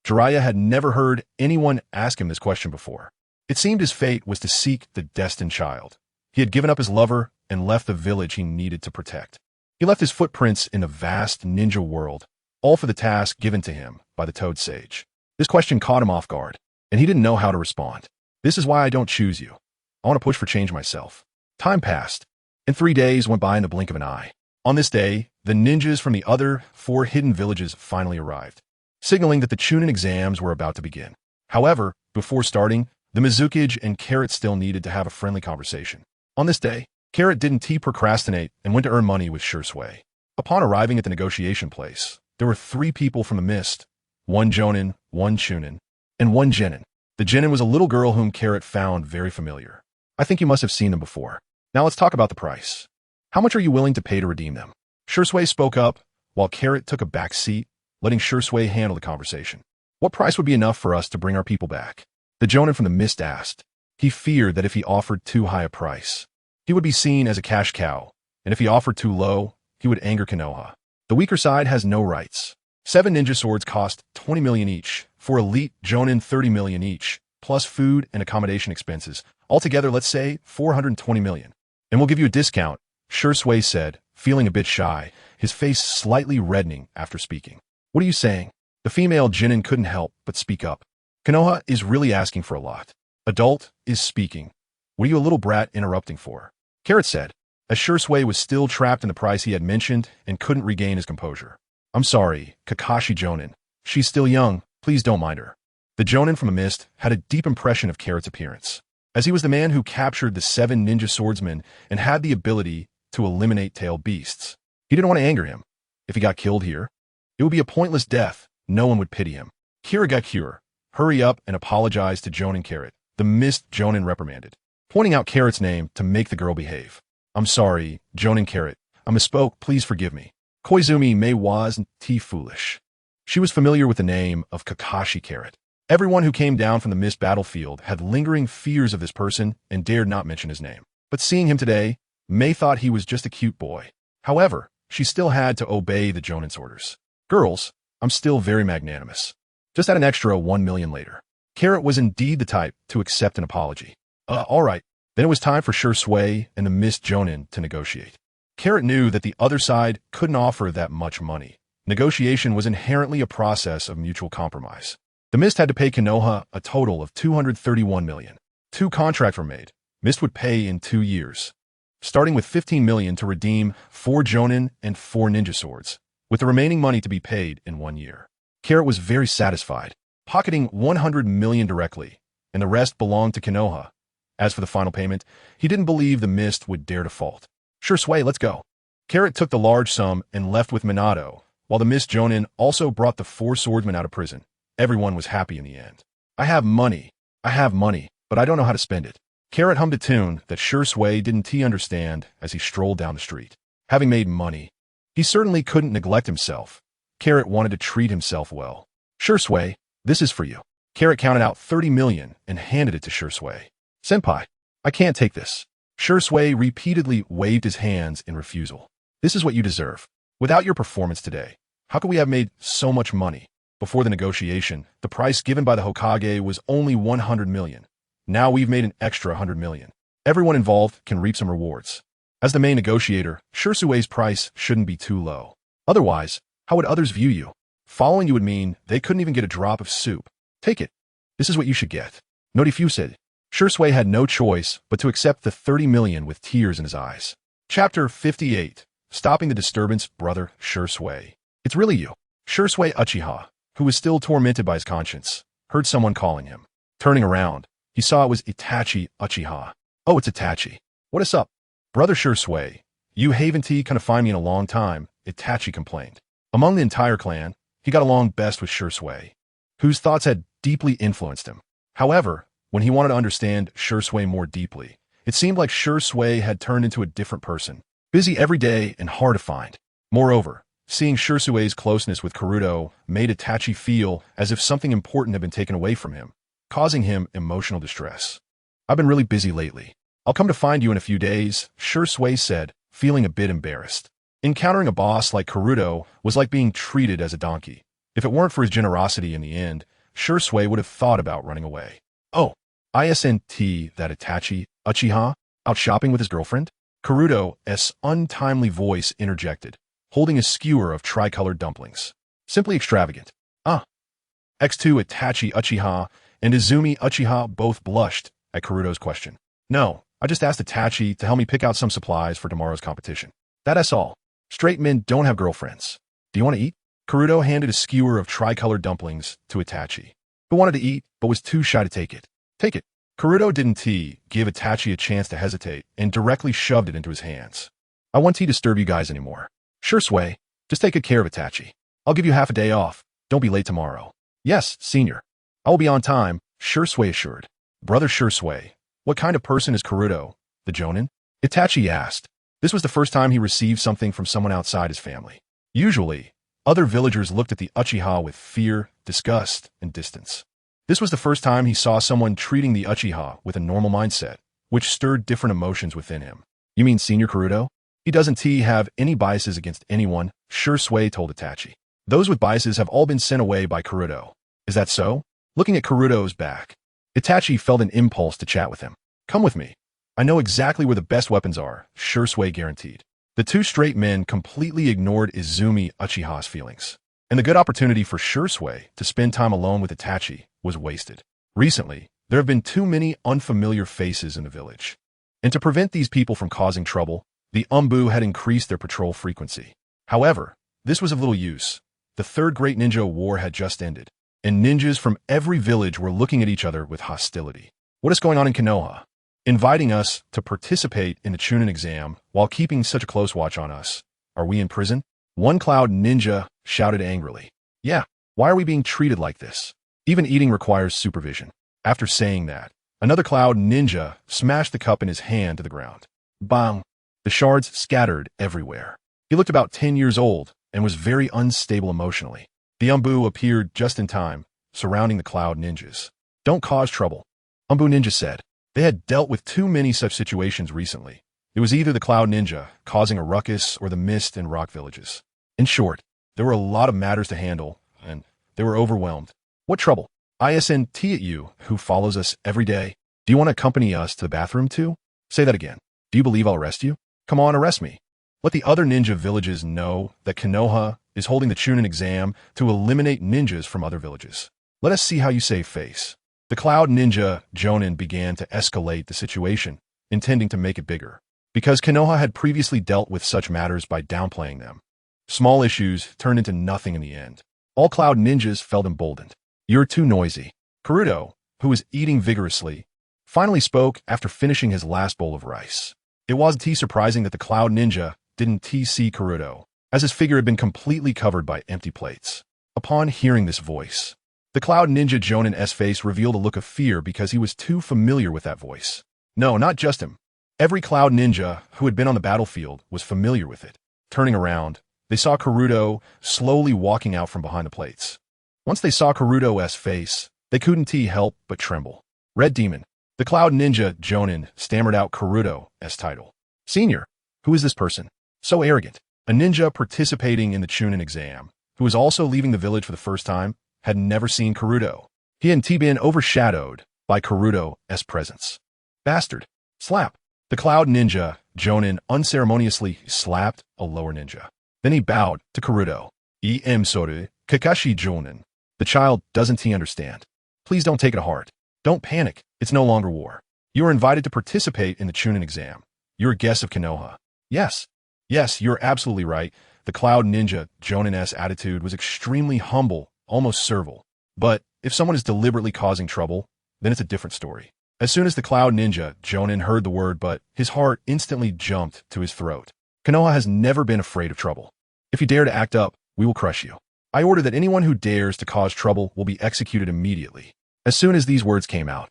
Jiraiya had never heard anyone ask him this question before. It seemed his fate was to seek the destined child. He had given up his lover and left the village he needed to protect. He left his footprints in the vast ninja world, all for the task given to him by the Toad Sage. This question caught him off guard, and he didn't know how to respond. This is why I don't choose you. I want to push for change myself. Time passed, and 3 days went by in the blink of an eye. On this day, the ninjas from the other 4 hidden villages finally arrived, signaling that the Chunin exams were about to begin. However, before starting, the Mizukage and Carrot still needed to have a friendly conversation. On this day, Carrot didn't procrastinate and went to earn money with sure sway. Upon arriving at the negotiation place, there were 3 people from the mist, 1 Jonin, 1 Chunin, and 1 Genin. The Genin was a little girl whom Carrot found very familiar. I think you must have seen them before. Now let's talk about the price. How much are you willing to pay to redeem them? Shursui spoke up, while Carrot took a back seat, letting Shursui handle the conversation. What price would be enough for us to bring our people back? The Jonin from the mist asked. He feared that if he offered too high a price, he would be seen as a cash cow, and if he offered too low, he would anger Konoha. The weaker side has no rights. 7 ninja swords cost 20 million each, for elite Jonin 30 million each, plus food and accommodation expenses. Altogether, let's say 420 million. And we'll give you a discount Shui said, feeling a bit shy, his face slightly reddening after speaking. What are you saying? The female Jonin couldn't help but speak up. Konoha is really asking for a lot. Adult is speaking. What are you a little brat interrupting for? Carrot said, as Shui was still trapped in the price he had mentioned and couldn't regain his composure. I'm sorry, Kakashi Jonin. She's still young, please don't mind her. The Jonin from a mist had a deep impression of Carrot's appearance, as he was the man who captured the 7 ninja swordsmen and had the ability to eliminate tailed beasts. He didn't want to anger him. If he got killed here, it would be a pointless death. No one would pity him. Kirigakure, hurry up and apologize to Jonin Carrot, the mist Jonin reprimanded, pointing out Carrot's name to make the girl behave. I'm sorry, Jonin Carrot. I misspoke, please forgive me. Koizumi Mei wasn't foolish. She was familiar with the name of Kakashi Carrot. Everyone who came down from the mist battlefield had lingering fears of this person and dared not mention his name. But seeing him today, Mei thought he was just a cute boy. However, she still had to obey the Jonin's orders. Girls, I'm still very magnanimous. Just add an extra 1 million later. Carrot was indeed the type to accept an apology. All right. Then it was time for Shui and the mist Jonin to negotiate. Carrot knew that the other side couldn't offer that much money. Negotiation was inherently a process of mutual compromise. The mist had to pay Konoha a total of 231 million. 2 contracts were made. Mist would pay in 2 years, starting with 15 million to redeem 4 Jonin and 4 ninja swords, with the remaining money to be paid in 1 year. Carrot was very satisfied, pocketing 100 million directly, and the rest belonged to Konoha. As for the final payment, he didn't believe the mist would dare default. Shui, let's go. Carrot took the large sum and left with Minato, while the mist Jonin also brought the 4 swordsmen out of prison. Everyone was happy in the end. I have money, but I don't know how to spend it. Carrot hummed a tune that Shui didn't understand as he strolled down the street. Having made money, he certainly couldn't neglect himself. Carrot wanted to treat himself well. Shui, this is for you. Carrot counted out 30 million and handed it to Shui. Senpai, I can't take this. Shui repeatedly waved his hands in refusal. This is what you deserve. Without your performance today, how could we have made so much money? Before the negotiation, the price given by the Hokage was only 100 million. Now we've made an extra 100 million. Everyone involved can reap some rewards. As the main negotiator, Shui's price shouldn't be too low. Otherwise, how would others view you? Following you would mean they couldn't even get a drop of soup. Take it. This is what you should get. Notifu said. Shui had no choice but to accept the 30 million with tears in his eyes. Chapter 58. Stopping the disturbance, brother Shui. It's really you. Shui Uchiha, who was still tormented by his conscience, heard someone calling him. Turning around, he saw it was Itachi Uchiha. Oh, it's Itachi. What is up? Brother Shui, you haven't couldn't find me in a long time, Itachi complained. Among the entire clan, he got along best with Shui, whose thoughts had deeply influenced him. However, when he wanted to understand Shui more deeply, it seemed like Shui had turned into a different person, busy every day and hard to find. Moreover, seeing Shui's closeness with Naruto made Itachi feel as if something important had been taken away from him, causing him emotional distress. I've been really busy lately. I'll come to find you in a few days, Shui said, feeling a bit embarrassed. Encountering a boss like Naruto was like being treated as a donkey. If it weren't for his generosity in the end, Shui would have thought about running away. Oh, isn't that Itachi Uchiha out shopping with his girlfriend? Naruto's untimely voice interjected, holding a skewer of tricolored dumplings. Simply extravagant. X2 Itachi Uchiha and Izumi Uchiha both blushed at Naruto's question. No, I just asked Itachi to help me pick out some supplies for tomorrow's competition. That's all. Straight men don't have girlfriends. Do you want to eat? Naruto handed a skewer of tricolored dumplings to Itachi, who wanted to eat but was too shy to take it. Take it. Naruto didn't give Itachi a chance to hesitate and directly shoved it into his hands. I won't disturb you guys anymore. Shui, just take good care of Itachi. I'll give you half a day off. Don't be late tomorrow. Yes, senior. I will be on time, Shui assured. Brother Shui, what kind of person is Naruto, the Jonin? Itachi asked. This was the first time he received something from someone outside his family. Usually, other villagers looked at the Uchiha with fear, disgust, and distance. This was the first time he saw someone treating the Uchiha with a normal mindset, which stirred different emotions within him. You mean Senior Naruto? He doesn't have any biases against anyone, Shui told Itachi. Those with biases have all been sent away by Naruto. Is that so? Looking at Naruto's back, Itachi felt an impulse to chat with him. Come with me. I know exactly where the best weapons are, sure sway guaranteed. The two straight men completely ignored Izumi Uchiha's feelings, and the good opportunity for Shursui to spend time alone with Itachi was wasted. Recently, there have been too many unfamiliar faces in the village, and to prevent these people from causing trouble, the Umbu had increased their patrol frequency. However, this was of little use. The Third Great Ninja War had just ended, and ninjas from every village were looking at each other with hostility. What is going on in Konoha? Inviting us to participate in the Chunin exam while keeping such a close watch on us. Are we in prison? One Cloud Ninja shouted angrily. Yeah, why are we being treated like this? Even eating requires supervision. After saying that, another Cloud Ninja smashed the cup in his hand to the ground. Bang! The shards scattered everywhere. He looked about 10 years old and was very unstable emotionally. The Umbu appeared just in time, surrounding the Cloud Ninjas. Don't cause trouble, Umbu Ninja said. They had dealt with too many such situations recently. It was either the Cloud Ninja causing a ruckus or the mist and rock villages. In short, there were a lot of matters to handle, and they were overwhelmed. What trouble? ISNT at you, who follows us every day. Do you want to accompany us to the bathroom too? Say that again. Do you believe I'll arrest you? Come on, arrest me. Let the other ninja villages know that Konoha is holding the Chunin exam to eliminate ninjas from other villages. Let us see how you save face. The Cloud Ninja Jonin began to escalate the situation, intending to make it bigger, because Konoha had previously dealt with such matters by downplaying them. Small issues turned into nothing in the end. All Cloud Ninjas felt emboldened. You're too noisy. Karuto, who was eating vigorously, finally spoke after finishing his last bowl of rice. It wasn't surprising that the Cloud Ninja didn't see Karuto, as his figure had been completely covered by empty plates. Upon hearing this voice, the Cloud Ninja Jonin's face revealed a look of fear because he was too familiar with that voice. No, not just him. Every Cloud Ninja who had been on the battlefield was familiar with it. Turning around, they saw Karuto slowly walking out from behind the plates. Once they saw Karuto's face, they couldn't help but tremble. Red Demon. The Cloud Ninja Jonin stammered out Karuto's title. Senior, who is this person? So arrogant. A ninja participating in the Chunin exam, who was also leaving the village for the first time, had never seen Karuto. He had been overshadowed by Karuto's presence. Bastard. Slap. The Cloud Ninja Jonin unceremoniously slapped a lower ninja. Then he bowed to Karuto. Sasori, Kakashi Jonin. The child doesn't understand. Please don't take it to heart. Don't panic. It's no longer war. You are invited to participate in the Chunin exam. You're a guest of Konoha. Yes. Yes, you're absolutely right. The Cloud Ninja Jonin's attitude was extremely humble, almost servile. But if someone is deliberately causing trouble, then it's a different story. As soon as the Cloud Ninja Jonin heard the word but, his heart instantly jumped to his throat. Konoha has never been afraid of trouble. If you dare to act up, we will crush you. I order that anyone who dares to cause trouble will be executed immediately. As soon as these words came out,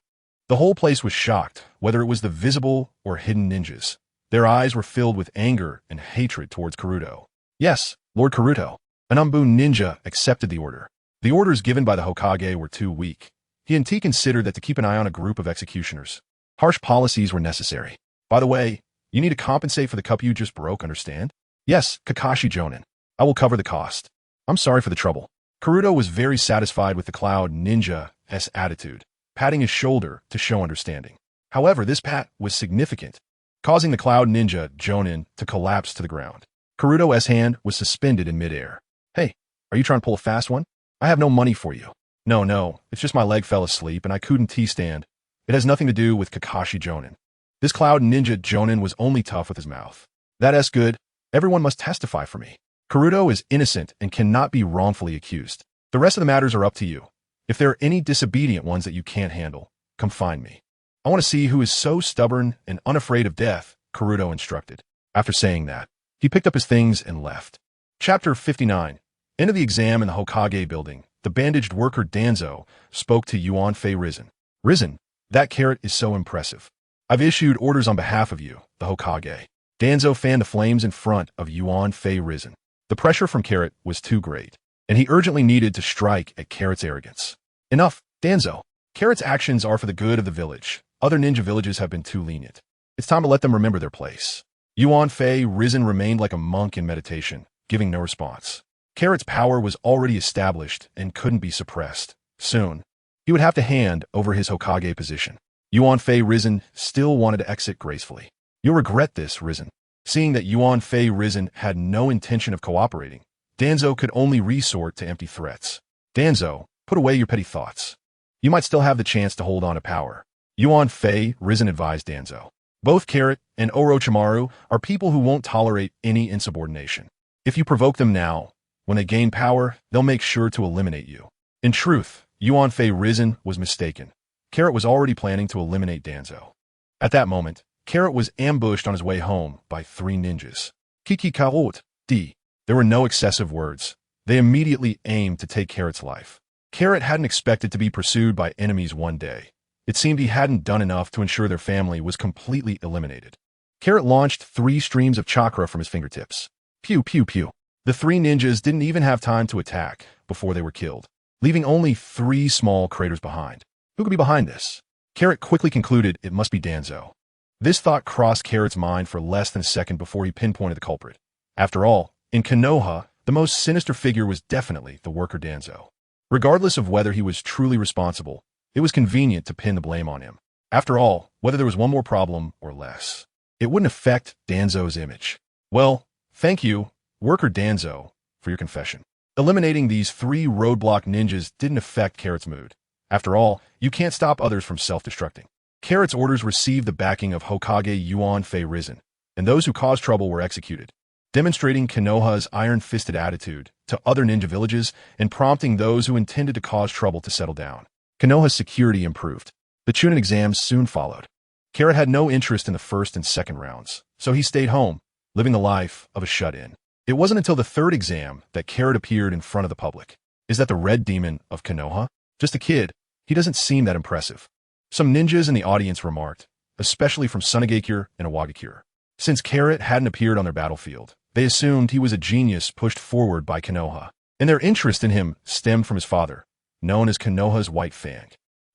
the whole place was shocked, whether it was the visible or hidden ninjas. Their eyes were filled with anger and hatred towards Karuto. Yes, Lord Karuto. An Umbu ninja accepted the order. The orders given by the Hokage were too weak. He and T considered that to keep an eye on a group of executioners, harsh policies were necessary. By the way, you need to compensate for the cup you just broke, understand? Yes, Kakashi Jonin. I will cover the cost. I'm sorry for the trouble. Karuto was very satisfied with the Cloud Ninja's attitude, patting his shoulder to show understanding. However, this pat was significant, causing the Cloud Ninja Jonin to collapse to the ground. Karuto's hand was suspended in midair. Hey, are you trying to pull a fast one? I have no money for you. No, it's just my leg fell asleep and I couldn't stand. It has nothing to do with Kakashi Jonin. This Cloud Ninja Jonin was only tough with his mouth. That's good. Everyone must testify for me. Karuto is innocent and cannot be wrongfully accused. The rest of the matters are up to you. If there are any disobedient ones that you can't handle, come find me. I want to see who is so stubborn and unafraid of death, Karuto instructed. After saying that, he picked up his things and left. Chapter 59. End of the exam in the Hokage building. The bandaged worker Danzo spoke to Yuan Fei Risen. Risen, that carrot is so impressive. I've issued orders on behalf of you, the Hokage. Danzo fanned the flames in front of Yuan Fei Risen. The pressure from Carrot was too great, and he urgently needed to strike at Carrot's arrogance. Enough, Danzo. Carrot's actions are for the good of the village. Other ninja villages have been too lenient. It's time to let them remember their place. Yuan Fei Risen remained like a monk in meditation, giving no response. Carrot's power was already established and couldn't be suppressed. Soon, he would have to hand over his Hokage position. Yuan Fei Risen still wanted to exit gracefully. You'll regret this, Risen. Seeing that Yuan Fei Risen had no intention of cooperating, Danzo could only resort to empty threats. Danzo, put away your petty thoughts. You might still have the chance to hold on to power. Yuan Fei Risen advised Danzo. Both Carrot and Orochimaru are people who won't tolerate any insubordination. If you provoke them now, when they gain power, they'll make sure to eliminate you. In truth, Yuan Fei Risen was mistaken. Carrot was already planning to eliminate Danzo. At that moment, Carrot was ambushed on his way home by 3 ninjas. Kiki Karot, D. There were no excessive words. They immediately aimed to take Carrot's life. Carrot hadn't expected to be pursued by enemies one day. It seemed he hadn't done enough to ensure their family was completely eliminated. Carrot launched 3 streams of chakra from his fingertips. Pew, pew, pew. The 3 ninjas didn't even have time to attack before they were killed, leaving only 3 small craters behind. Who could be behind this? Carrot quickly concluded it must be Danzo. This thought crossed Carrot's mind for less than a second before he pinpointed the culprit. After all, in Konoha, the most sinister figure was definitely the worker Danzo. Regardless of whether he was truly responsible, it was convenient to pin the blame on him. After all, whether there was one more problem or less, it wouldn't affect Danzo's image. Well, thank you, worker Danzo, for your confession. Eliminating these 3 roadblock ninjas didn't affect Carrot's mood. After all, you can't stop others from self-destructing. Carrot's orders received the backing of Hokage Yuan Fei Risen, and those who caused trouble were executed, demonstrating Konoha's iron-fisted attitude to other ninja villages and prompting those who intended to cause trouble to settle down. Konoha's security improved. The Chunin exams soon followed. Carrot had no interest in the first and second rounds, so he stayed home, living the life of a shut-in. It wasn't until the 3rd exam that Carrot appeared in front of the public. Is that the Red Demon of Konoha? Just a kid. He doesn't seem that impressive. Some ninjas in the audience remarked, especially from Sunagakure and Awagakure. Since Carrot hadn't appeared on their battlefield, they assumed he was a genius pushed forward by Konoha, and their interest in him stemmed from his father, known as Konoha's White Fang.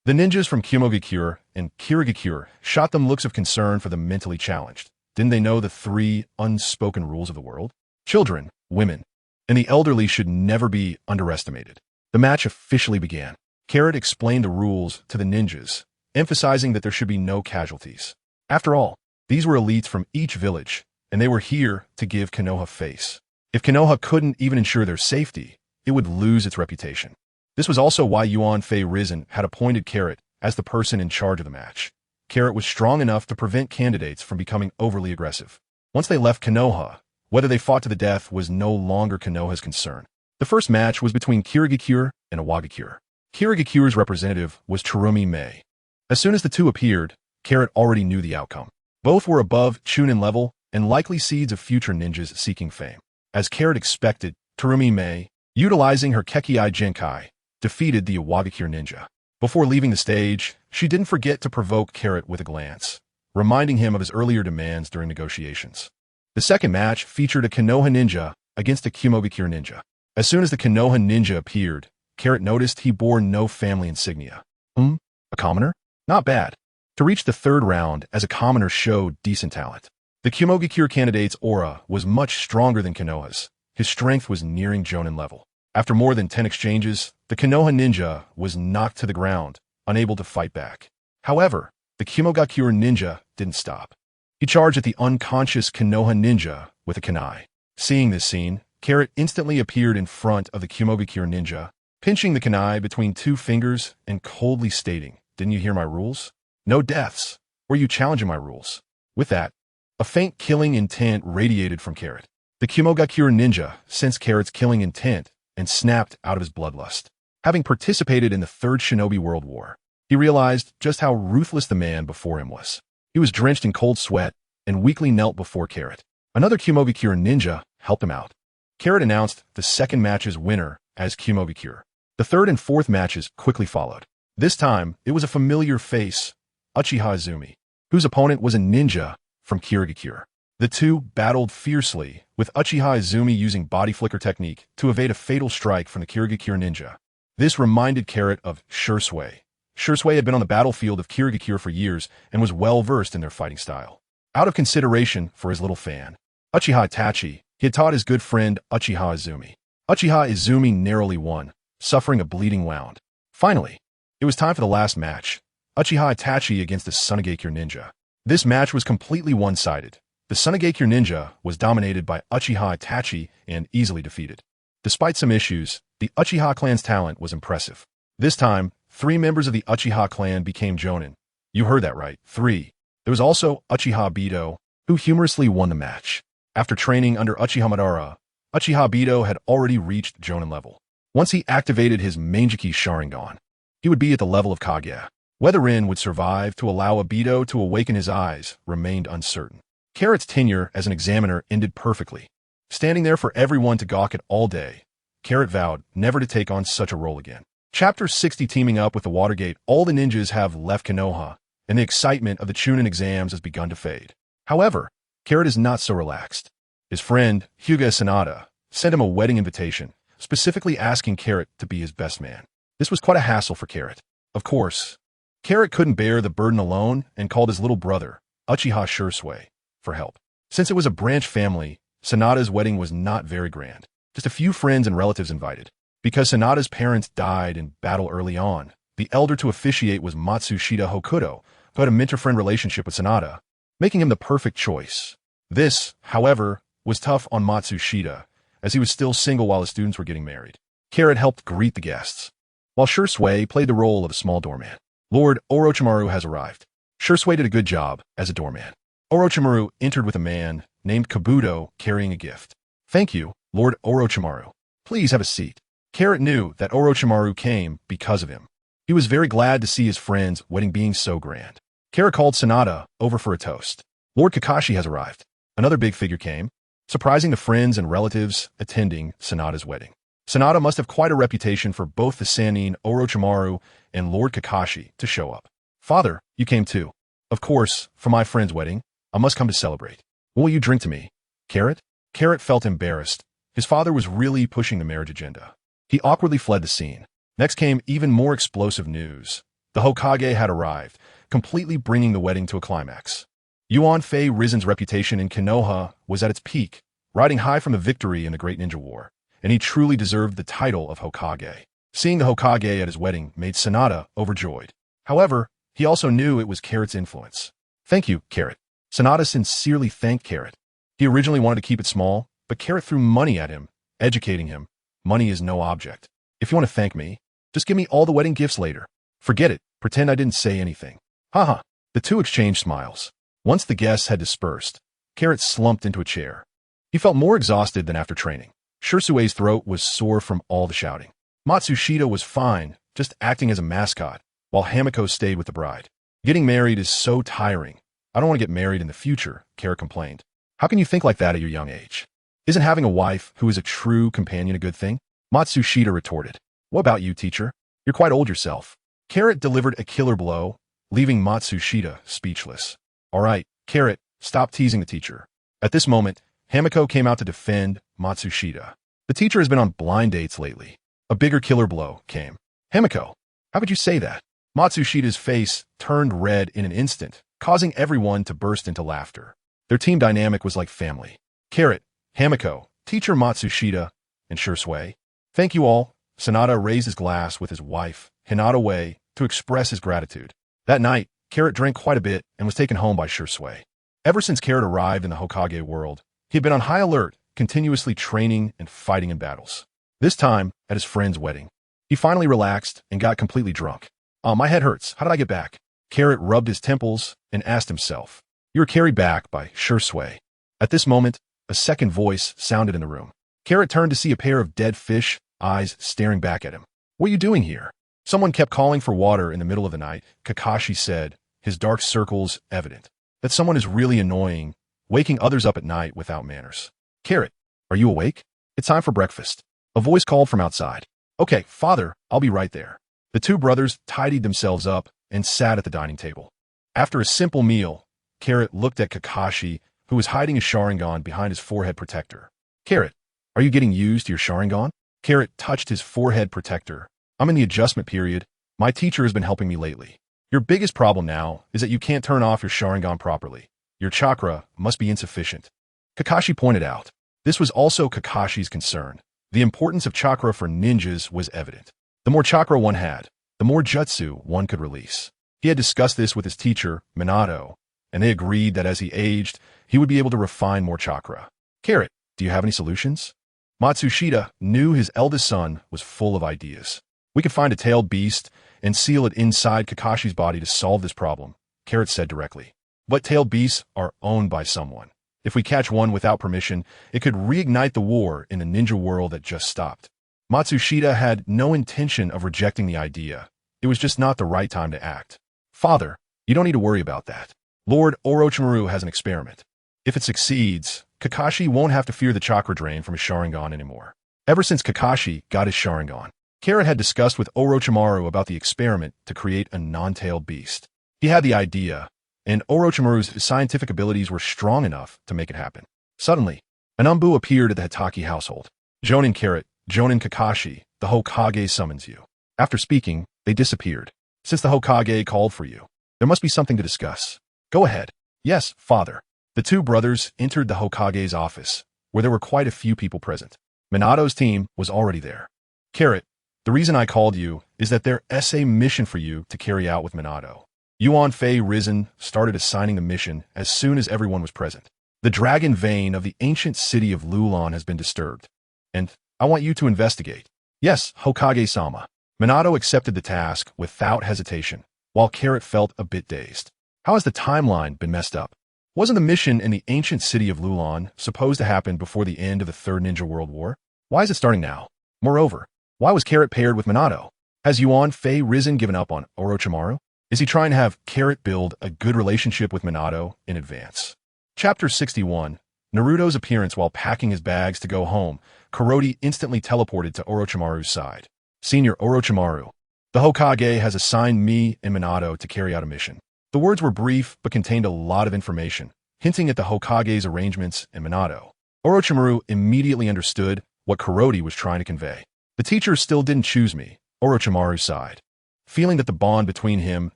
The ninjas from Kimogakure and Kirigakure shot them looks of concern for the mentally challenged. Didn't they know the 3 unspoken rules of the world? Children, women, and the elderly should never be underestimated. The match officially began. Carrot explained the rules to the ninjas, emphasizing that there should be no casualties. After all, these were elites from each village, and they were here to give Konoha face. If Konoha couldn't even ensure their safety, it would lose its reputation. This was also why Yuan Fei Risen had appointed Carrot as the person in charge of the match. Carrot was strong enough to prevent candidates from becoming overly aggressive. Once they left Konoha, whether they fought to the death was no longer Konoha's concern. The first match was between Kirigakure and Awagakure. Kirigakure's representative was Tsurumi Mei. As soon as the two appeared, Carrot already knew the outcome. Both were above Chunin level and likely seeds of future ninjas seeking fame. As Carrot expected, Tsurumi Mei, utilizing her Kekkei Genkai, defeated the Awagakure ninja. Before leaving the stage, she didn't forget to provoke Carrot with a glance, reminding him of his earlier demands during negotiations. The second match featured a Konoha ninja against a Kimogakure ninja. As soon as the Konoha ninja appeared, Carrot noticed he bore no family insignia. A commoner? Not bad. To reach the 3rd round as a commoner showed decent talent. The Kimogakure candidate's aura was much stronger than Konoha's. His strength was nearing Jonin level. After more than 10 exchanges, the Konoha ninja was knocked to the ground, unable to fight back. However, the Kimogakure ninja didn't stop. He charged at the unconscious Konoha ninja with a kunai. Seeing this scene, Carrot instantly appeared in front of the Kimogakure ninja, pinching the kunai between 2 fingers and coldly stating, "Didn't you hear my rules? No deaths. Were you challenging my rules?" With that, a faint killing intent radiated from Carrot. The Kimogakure ninja sensed Carrot's killing intent and snapped out of his bloodlust. Having participated in the 3rd Shinobi World War, he realized just how ruthless the man before him was. He was drenched in cold sweat and weakly knelt before Carrot. Another Kimogakure ninja helped him out. Carrot announced the second match's winner as Kimogakure. The 3rd and 4th matches quickly followed. This time, it was a familiar face, Uchiha Izumi, whose opponent was a ninja from Kirigakure. The two battled fiercely, with Uchiha Izumi using body flicker technique to evade a fatal strike from the Kirigakure ninja. This reminded Carrot of Shursui. Shursui had been on the battlefield of Kirigakure for years and was well-versed in their fighting style. Out of consideration for his little fan, Uchiha Itachi, he had taught his good friend Uchiha Izumi. Uchiha Izumi narrowly won, suffering a bleeding wound. Finally, it was time for the last match, Uchiha Itachi against the Sunigakure Ninja. This match was completely one-sided. The Sunigakure Ninja was dominated by Uchiha Itachi and easily defeated. Despite some issues, the Uchiha clan's talent was impressive. This time, 3 members of the Uchiha clan became Jonin. You heard that right, 3. There was also Uchiha Bito, who humorously won the match. After training under Uchiha Madara, Uchiha Bito had already reached Jonin level. Once he activated his Manjiki Sharingan, he would be at the level of Kage. Whether Rin would survive to allow Obito to awaken his eyes remained uncertain. Carrot's tenure as an examiner ended perfectly. Standing there for everyone to gawk at all day, Carrot vowed never to take on such a role again. Chapter 60 teaming up with the Watergate, all the ninjas have left Konoha, and the excitement of the Chunin exams has begun to fade. However, Carrot is not so relaxed. His friend, Hyuga Sanada, sent him a wedding invitation, specifically asking Carrot to be his best man. This was quite a hassle for Carrot. Of course, Carrot couldn't bear the burden alone and called his little brother, Uchiha Shursui, for help. Since it was a branch family, Sanada's wedding was not very grand. Just a few friends and relatives invited. Because Sanada's parents died in battle early on, the elder to officiate was Matsushita Hokuto, who had a mentor-friend relationship with Sanada, making him the perfect choice. This, however, was tough on Matsushita, as he was still single while his students were getting married. Carrot helped greet the guests, while Shursui played the role of a small doorman. Lord Orochimaru has arrived. Shursui did a good job as a doorman. Orochimaru entered with a man named Kabuto carrying a gift. Thank you, Lord Orochimaru. Please have a seat. Carrot knew that Orochimaru came because of him. He was very glad to see his friend's wedding being so grand. Carrot called Sanada over for a toast. Lord Kakashi has arrived. Another big figure came, surprising the friends and relatives attending Sanada's wedding. Sanada must have quite a reputation for both the Sannin Orochimaru and Lord Kakashi to show up. Father, you came too. Of course, for my friend's wedding, I must come to celebrate. What will you drink to me? Carrot? Carrot felt embarrassed. His father was really pushing the marriage agenda. He awkwardly fled the scene. Next came even more explosive news. The Hokage had arrived, completely bringing the wedding to a climax. Yuan Fei Rizen's reputation in Konoha was at its peak, riding high from the victory in the Great Ninja War, and he truly deserved the title of Hokage. Seeing the Hokage at his wedding made Sanada overjoyed. However, he also knew it was Carrot's influence. Thank you, Carrot. Sanada sincerely thanked Carrot. He originally wanted to keep it small, but Carrot threw money at him, educating him. Money is no object. If you want to thank me, just give me all the wedding gifts later. Forget it. Pretend I didn't say anything. Haha. The two exchanged smiles. Once the guests had dispersed, Carrot slumped into a chair. He felt more exhausted than after training. Shursui's throat was sore from all the shouting. Matsushita was fine, just acting as a mascot, while Hamiko stayed with the bride. Getting married is so tiring. I don't want to get married in the future, Carrot complained. How can you think like that at your young age? Isn't having a wife who is a true companion a good thing? Matsushita retorted. What about you, teacher? You're quite old yourself. Carrot delivered a killer blow, leaving Matsushita speechless. All right, Carrot, stop teasing the teacher. At this moment, Hamiko came out to defend Matsushita. The teacher has been on blind dates lately. A bigger killer blow came. Hamiko, how could you say that? Matsushita's face turned red in an instant, causing everyone to burst into laughter. Their team dynamic was like family. Carrot, Hamiko, teacher Matsushita, and Shursui. Thank you all. Sanada raised his glass with his wife, Hinata Wei, to express his gratitude. That night, Carrot drank quite a bit and was taken home by Shursui. Ever since Carrot arrived in the Hokage world, he had been on high alert, continuously training and fighting in battles. This time, at his friend's wedding, he finally relaxed and got completely drunk. My head hurts. How did I get back? Carrot rubbed his temples and asked himself. You were carried back by Shursui. At this moment, a second voice sounded in the room. Carrot turned to see a pair of dead fish eyes staring back at him. What are you doing here? Someone kept calling for water in the middle of the night, Kakashi said, his dark circles evident. That someone is really annoying, waking others up at night without manners. Carrot, are you awake? It's time for breakfast. A voice called from outside. Okay, father, I'll be right there. The two brothers tidied themselves up and sat at the dining table. After a simple meal, Carrot looked at Kakashi, who was hiding his Sharingan behind his forehead protector. Carrot, are you getting used to your Sharingan? Carrot touched his forehead protector. I'm in the adjustment period. My teacher has been helping me lately. Your biggest problem now is that you can't turn off your Sharingan properly. Your chakra must be insufficient. Kakashi pointed out. This was also Kakashi's concern. The importance of chakra for ninjas was evident. The more chakra one had, the more jutsu one could release. He had discussed this with his teacher, Minato, and they agreed that as he aged, he would be able to refine more chakra. Carrot, do you have any solutions? Matsushita knew his eldest son was full of ideas. We could find a tailed beast and seal it inside Kakashi's body to solve this problem, Carrot said directly. But tailed beasts are owned by someone. If we catch one without permission, it could reignite the war in a ninja world that just stopped. Matsushita had no intention of rejecting the idea. It was just not the right time to act. Father, you don't need to worry about that. Lord Orochimaru has an experiment. If it succeeds, Kakashi won't have to fear the chakra drain from his Sharingan anymore. Ever since Kakashi got his Sharingan, Carrot had discussed with Orochimaru about the experiment to create a non-tailed beast. He had the idea, and Orochimaru's scientific abilities were strong enough to make it happen. Suddenly, an Umbu appeared at the Hatake household. Jonin Carrot, Jonin Kakashi, the Hokage summons you. After speaking, they disappeared. Since the Hokage called for you, there must be something to discuss. Go ahead. Yes, father. The two brothers entered the Hokage's office, where there were quite a few people present. Minato's team was already there. Carrot, the reason I called you is that there's a mission for you to carry out with Minato. Yuan Fei Risen started assigning the mission as soon as everyone was present. The dragon vein of the ancient city of Lulon has been disturbed, and I want you to investigate. Yes, Hokage-sama. Minato accepted the task without hesitation, while Carrot felt a bit dazed. How has the timeline been messed up? Wasn't the mission in the ancient city of Lulon supposed to happen before the end of the Third Ninja World War? Why is it starting now? Moreover, why was Carrot paired with Minato? Has Yuan Fei Risen given up on Orochimaru? Is he trying to have Carrot build a good relationship with Minato in advance? Chapter 61, Naruto's appearance while packing his bags to go home. Kuroti instantly teleported to Orochimaru's side. Senior Orochimaru, the Hokage has assigned me and Minato to carry out a mission. The words were brief but contained a lot of information, hinting at the Hokage's arrangements and Minato. Orochimaru immediately understood what Kuroti was trying to convey. The teacher still didn't choose me, Orochimaru sighed, feeling that the bond between him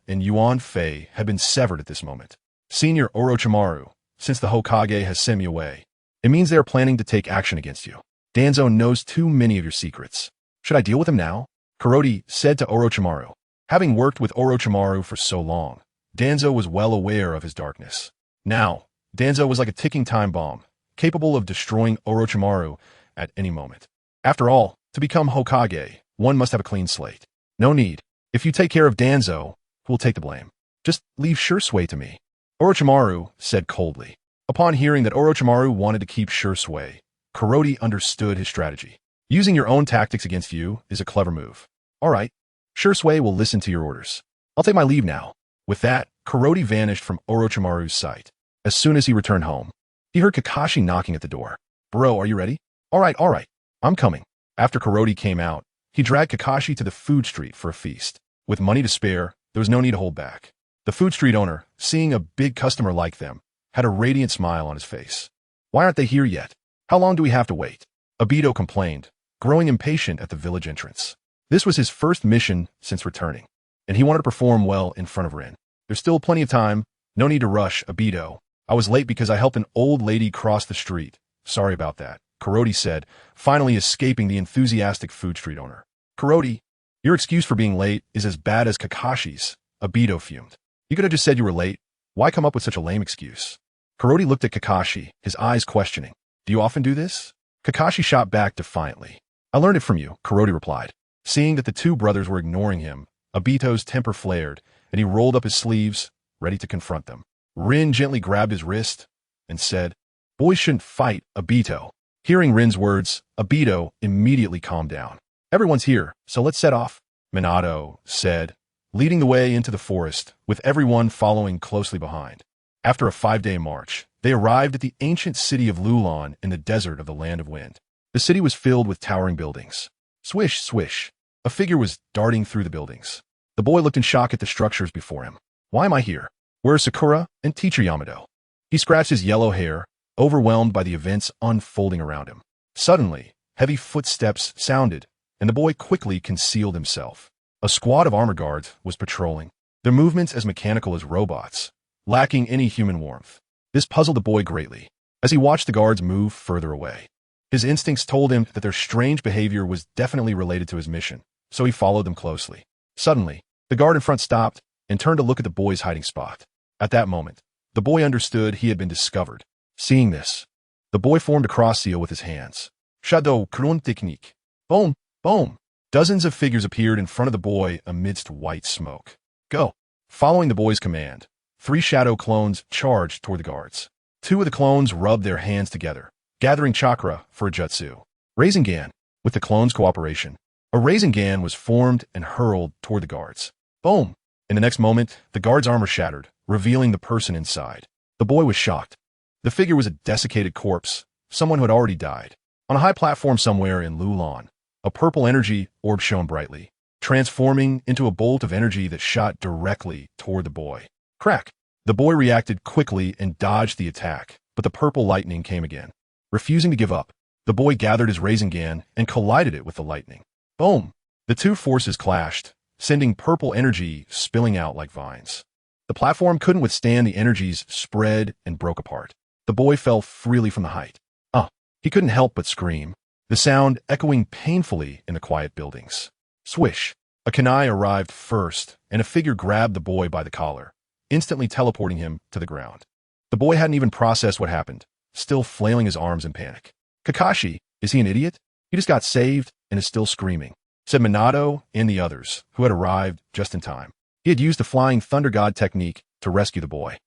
and Yuan Fei had been severed at this moment. Senior Orochimaru, since the Hokage has sent me away, it means they are planning to take action against you. Danzo knows too many of your secrets. Should I deal with him now? Kuroti said to Orochimaru. Having worked with Orochimaru for so long, Danzo was well aware of his darkness. Now, Danzo was like a ticking time bomb, capable of destroying Orochimaru at any moment. After all, to become Hokage, one must have a clean slate. No need. If you take care of Danzo, who will take the blame? Just leave Shursui to me. Orochimaru said coldly. Upon hearing that Orochimaru wanted to keep Shursui, Kuroti understood his strategy. Using your own tactics against you is a clever move. All right, Shursui will listen to your orders. I'll take my leave now. With that, Kuroti vanished from Orochimaru's sight. As soon as he returned home, he heard Kakashi knocking at the door. Bro, are you ready? All right, I'm coming. After Kuroti came out, he dragged Kakashi to the food street for a feast. With money to spare, there was no need to hold back. The food street owner, seeing a big customer like them, had a radiant smile on his face. Why aren't they here yet? How long do we have to wait? Obito complained, growing impatient at the village entrance. This was his first mission since returning, and he wanted to perform well in front of Rin. There's still plenty of time. No need to rush, Obito. I was late because I helped an old lady cross the street. Sorry about that, Kuroti said, finally escaping the enthusiastic food street owner. Kuroti, your excuse for being late is as bad as Kakashi's, Obito fumed. You could have just said you were late. Why come up with such a lame excuse? Kuroti looked at Kakashi, his eyes questioning. Do you often do this? Kakashi shot back defiantly. I learned it from you, Kuroti replied. Seeing that the two brothers were ignoring him, Obito's temper flared, and he rolled up his sleeves, ready to confront them. Rin gently grabbed his wrist and said, Boys shouldn't fight, Obito. Hearing Rin's words, Obito immediately calmed down. Everyone's here, so let's set off, Minato said, leading the way into the forest, with everyone following closely behind. After a 5-day march, they arrived at the ancient city of Lulon in the desert of the Land of Wind. The city was filled with towering buildings. Swish, swish. A figure was darting through the buildings. The boy looked in shock at the structures before him. Why am I here? Where are Sakura and Teacher Yamato? He scratched his yellow hair, overwhelmed by the events unfolding around him. Suddenly, heavy footsteps sounded, and the boy quickly concealed himself. A squad of armor guards was patrolling, their movements as mechanical as robots, lacking any human warmth. This puzzled the boy greatly, as he watched the guards move further away. His instincts told him that their strange behavior was definitely related to his mission, so he followed them closely. Suddenly, the guard in front stopped, and turned to look at the boy's hiding spot. At that moment, the boy understood he had been discovered. Seeing this, the boy formed a cross seal with his hands. Shadow Krun technique. Boom, boom. Dozens of figures appeared in front of the boy amidst white smoke. Go. Following the boy's command, 3 shadow clones charged toward the guards. 2 of the clones rubbed their hands together, gathering chakra for a jutsu. Rasengan. With the clones' cooperation, a Rasengan was formed and hurled toward the guards. Boom. In the next moment, the guard's armor shattered, revealing the person inside. The boy was shocked. The figure was a desiccated corpse, someone who had already died. On a high platform somewhere in Lulon, a purple energy orb shone brightly, transforming into a bolt of energy that shot directly toward the boy. Crack! The boy reacted quickly and dodged the attack, but the purple lightning came again. Refusing to give up, the boy gathered his Rasengan and collided it with the lightning. Boom! The 2 forces clashed, sending purple energy spilling out like vines. The platform couldn't withstand the energies spread and broke apart. The boy fell freely from the height. He couldn't help but scream, the sound echoing painfully in the quiet buildings. Swish! A kunai arrived first, and a figure grabbed the boy by the collar, instantly teleporting him to the ground. The boy hadn't even processed what happened, still flailing his arms in panic. Kakashi, is he an idiot? He just got saved and is still screaming, said Minato and the others, who had arrived just in time. He had used the flying thunder god technique to rescue the boy.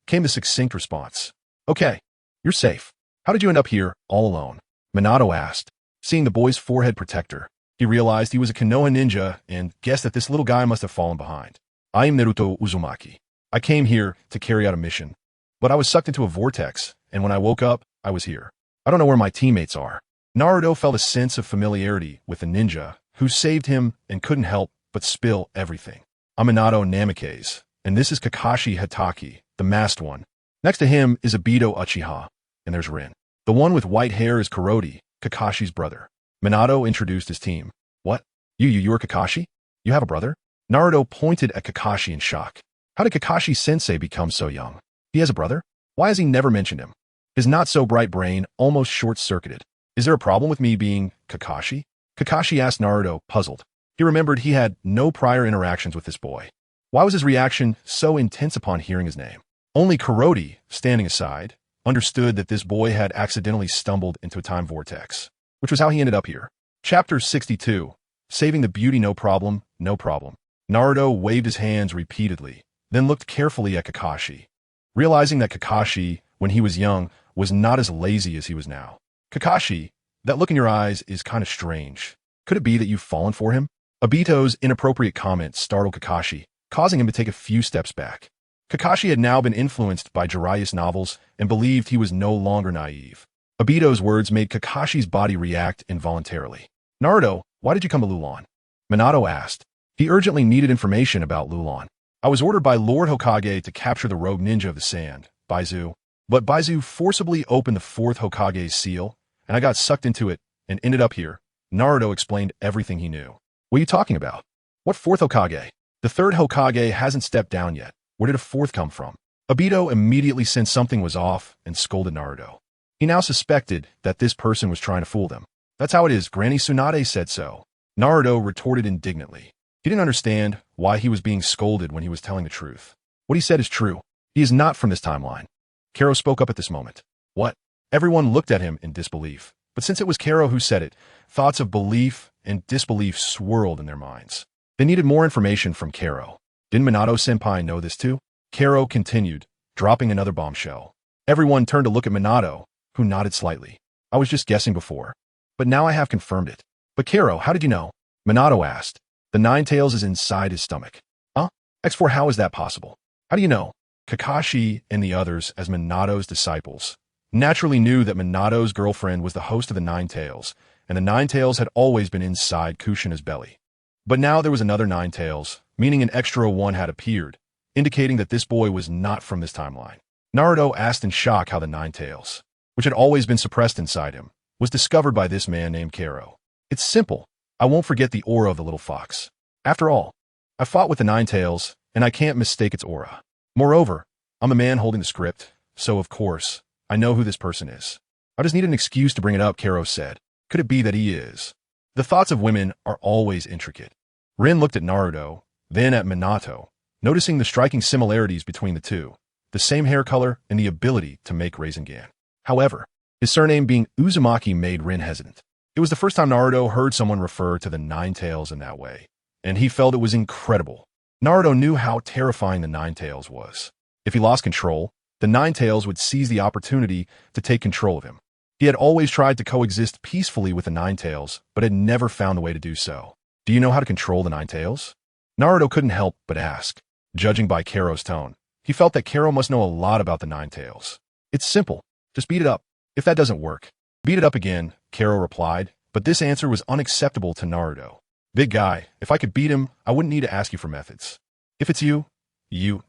Came the succinct response. Okay, you're safe. How did you end up here, all alone? Minato asked. Seeing the boy's forehead protector, he realized he was a Konoha ninja and guessed that this little guy must have fallen behind. I am Naruto Uzumaki. I came here to carry out a mission, but I was sucked into a vortex, and when I woke up, I was here. I don't know where my teammates are. Naruto felt a sense of familiarity with the ninja who saved him and couldn't help but spill everything. I'm Minato Namikaze, and this is Kakashi Hatake, the masked one. Next to him is Obito Uchiha, and there's Rin. The one with white hair is Kuroti, Kakashi's brother. Minato introduced his team. What? You're Kakashi? You have a brother? Naruto pointed at Kakashi in shock. How did Kakashi-sensei become so young? He has a brother? Why has he never mentioned him? His not-so-bright brain almost short-circuited. Is there a problem with me being Kakashi? Kakashi asked Naruto, puzzled. He remembered he had no prior interactions with this boy. Why was his reaction so intense upon hearing his name? Only Kuroti, standing aside, understood that this boy had accidentally stumbled into a time vortex, which was how he ended up here. Chapter 62. Saving the beauty, no problem, no problem. Naruto waved his hands repeatedly, then looked carefully at Kakashi, realizing that Kakashi, when he was young, was not as lazy as he was now. Kakashi, that look in your eyes is kind of strange. Could it be that you've fallen for him? Obito's inappropriate comment startled Kakashi, causing him to take a few steps back. Kakashi had now been influenced by Jiraiya's novels and believed he was no longer naive. Obito's words made Kakashi's body react involuntarily. Naruto, why did you come to Lulon? Minato asked. He urgently needed information about Lulon. I was ordered by Lord Hokage to capture the rogue ninja of the sand, Baizu. But Baizu forcibly opened the 4th Hokage's seal, and I got sucked into it and ended up here. Naruto explained everything he knew. What are you talking about? What 4th Hokage? The 3rd Hokage hasn't stepped down yet. Where did a 4th come from? Obito immediately sensed something was off and scolded Naruto. He now suspected that this person was trying to fool them. That's how it is, Granny Tsunade said so. Naruto retorted indignantly. He didn't understand why he was being scolded when he was telling the truth. What he said is true. He is not from this timeline. Karo spoke up at this moment. What? Everyone looked at him in disbelief. But since it was Karo who said it, thoughts of belief and disbelief swirled in their minds. They needed more information from Karo. Didn't Minato-senpai know this too? Karo continued, dropping another bombshell. Everyone turned to look at Minato, who nodded slightly. I was just guessing before, but now I have confirmed it. But Karo, how did you know? Minato asked. The 9 tails is inside his stomach. Huh? X4, how is that possible? How do you know? Kakashi and the others, as Minato's disciples, naturally knew that Minato's girlfriend was the host of the 9 tails, and the 9 tails had always been inside Kushina's belly. But now there was another 9 tails, meaning an extra one had appeared, indicating that this boy was not from this timeline. Naruto asked in shock how the 9 tails, which had always been suppressed inside him, was discovered by this man named Karo. It's simple. I won't forget the aura of the little fox. After all, I fought with the 9 tails, and I can't mistake its aura. Moreover, I'm a man holding the script, so of course, I know who this person is. I just need an excuse to bring it up, Karo said. Could it be that he is? The thoughts of women are always intricate. Rin looked at Naruto, then at Minato, noticing the striking similarities between the two, the same hair color and the ability to make Rasengan. However, his surname being Uzumaki made Rin hesitant. It was the first time Naruto heard someone refer to the Nine Tails in that way, and he felt it was incredible. Naruto knew how terrifying the Nine Tails was. If he lost control, the Nine Tails would seize the opportunity to take control of him. He had always tried to coexist peacefully with the Nine Tails, but had never found the way to do so. Do you know how to control the Nine Tails? Naruto couldn't help but ask. Judging by Karo's tone, he felt that Karo must know a lot about the Nine Tails. It's simple. Just beat it up. If that doesn't work, beat it up again, Karo replied, but this answer was unacceptable to Naruto. Big guy, if I could beat him, I wouldn't need to ask you for methods. If it's you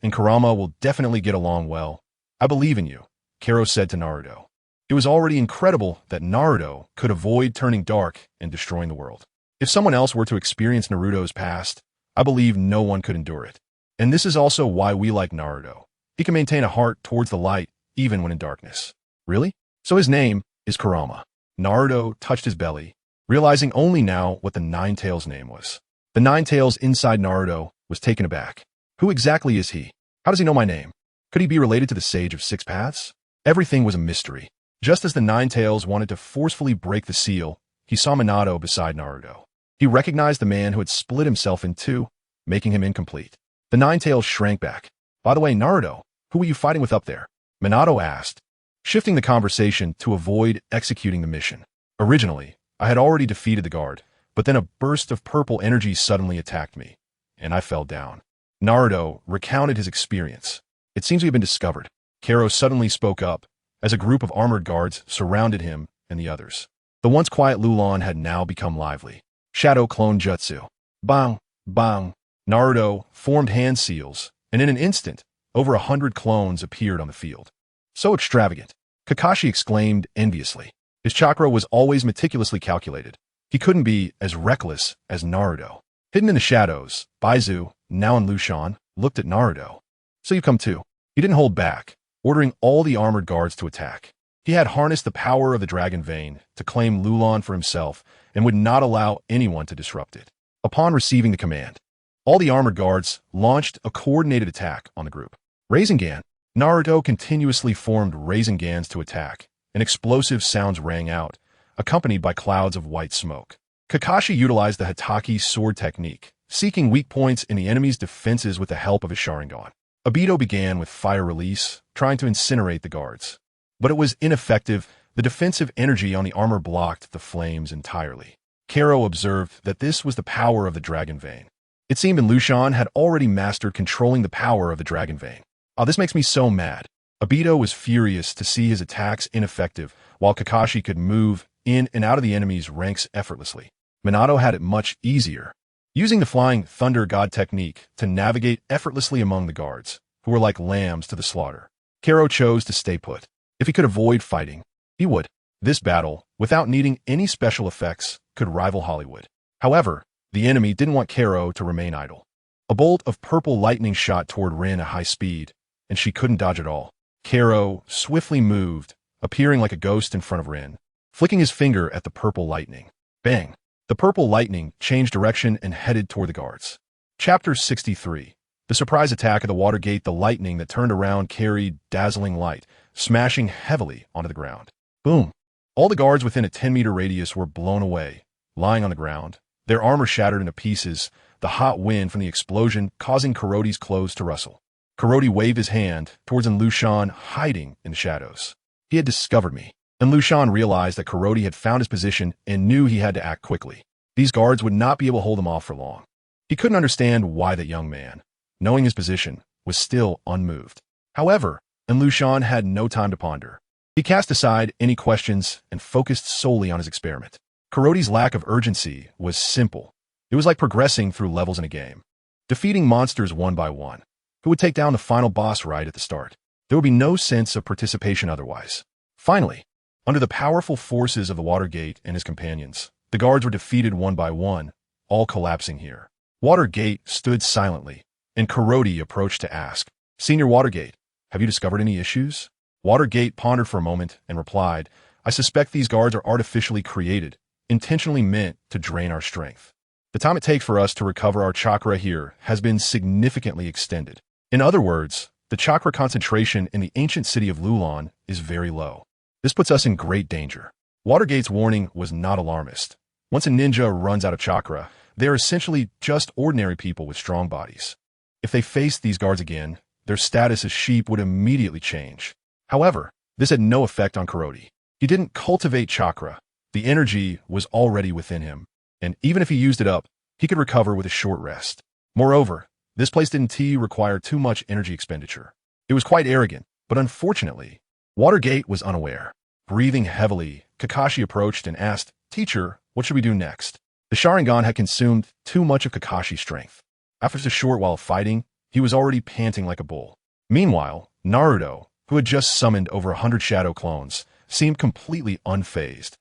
and Kurama will definitely get along well. I believe in you, Karo said to Naruto. It was already incredible that Naruto could avoid turning dark and destroying the world. If someone else were to experience Naruto's past, I believe no one could endure it. And this is also why we like Naruto. He can maintain a heart towards the light even when in darkness. Really? So his name is Kurama. Naruto touched his belly, realizing only now what the Nine Tails' name was. The Nine Tails inside Naruto was taken aback. Who exactly is he? How does he know my name? Could he be related to the Sage of Six Paths? Everything was a mystery. Just as the Nine Tails wanted to forcefully break the seal, he saw Minato beside Naruto. He recognized the man who had split himself in two, making him incomplete. The Nine Tails shrank back. By the way, Naruto, who were you fighting with up there? Minato asked, shifting the conversation to avoid executing the mission. Originally, I had already defeated the guard, but then a burst of purple energy suddenly attacked me, and I fell down. Naruto recounted his experience. It seems we have been discovered. Karo suddenly spoke up, as a group of armored guards surrounded him and the others. The once quiet Lulon had now become lively. Shadow clone jutsu. Bang, bang. Naruto formed hand seals, and in an instant, over 100 clones appeared on the field. So extravagant, Kakashi exclaimed enviously. His chakra was always meticulously calculated. He couldn't be as reckless as Naruto. Hidden in the shadows, Baizu, now in Lushan, looked at Naruto. So you come too. He didn't hold back, ordering all the armored guards to attack. He had harnessed the power of the dragon vein to claim Lulon for himself and would not allow anyone to disrupt it. Upon receiving the command, all the armored guards launched a coordinated attack on the group. Rasengan. Naruto continuously formed Rasengans to attack, and explosive sounds rang out, accompanied by clouds of white smoke. Kakashi utilized the Hatake sword technique, seeking weak points in the enemy's defenses with the help of his Sharingan. Obito began with fire release, trying to incinerate the guards. But it was ineffective. The defensive energy on the armor blocked the flames entirely. Karo observed that this was the power of the dragon vein. It seemed Lushan had already mastered controlling the power of the dragon vein. Oh, this makes me so mad. Obito was furious to see his attacks ineffective, while Kakashi could move in and out of the enemy's ranks effortlessly. Minato had it much easier, using the flying thunder god technique to navigate effortlessly among the guards, who were like lambs to the slaughter. Karo chose to stay put. If he could avoid fighting, he would. This battle, without needing any special effects, could rival Hollywood. However, the enemy didn't want Karo to remain idle. A bolt of purple lightning shot toward Rin at high speed, and she couldn't dodge at all. Karo swiftly moved, appearing like a ghost in front of Rin, flicking his finger at the purple lightning. Bang! The purple lightning changed direction and headed toward the guards. Chapter 63. The surprise attack of the water gate. The lightning that turned around carried dazzling light, smashing heavily onto the ground. Boom! All the guards within a 10-meter radius were blown away, lying on the ground, their armor shattered into pieces, the hot wind from the explosion causing Kuroti's clothes to rustle. Kuroti waved his hand towards Lushan hiding in the shadows. He had discovered me, and Lushan realized that Kuroti had found his position and knew he had to act quickly. These guards would not be able to hold him off for long. He couldn't understand why that young man, knowing his position, was still unmoved. However, Lushan had no time to ponder. He cast aside any questions and focused solely on his experiment. Kuroti's lack of urgency was simple. It was like progressing through levels in a game, defeating monsters one by one. Who would take down the final boss right at the start? There would be no sense of participation otherwise. Finally, under the powerful forces of the Watergate and his companions, the guards were defeated one by one, all collapsing here. Watergate stood silently, and Kuroti approached to ask, "Senior Watergate, have you discovered any issues?" Watergate pondered for a moment and replied, "I suspect these guards are artificially created, intentionally meant to drain our strength." The time it takes for us to recover our chakra here has been significantly extended. In other words, the chakra concentration in the ancient city of Lulon is very low. This puts us in great danger. Watergate's warning was not alarmist. Once a ninja runs out of chakra, they are essentially just ordinary people with strong bodies. If they faced these guards again, their status as sheep would immediately change. However, this had no effect on Kuroti. He didn't cultivate chakra. The energy was already within him, and even if he used it up, he could recover with a short rest. Moreover, this place didn't require too much energy expenditure. It was quite arrogant, but unfortunately, Watergate was unaware. Breathing heavily, Kakashi approached and asked, "Teacher, what should we do next?" The Sharingan had consumed too much of Kakashi's strength. After a short while of fighting, he was already panting like a bull. Meanwhile, Naruto, who had just summoned over 100 shadow clones, seemed completely unfazed,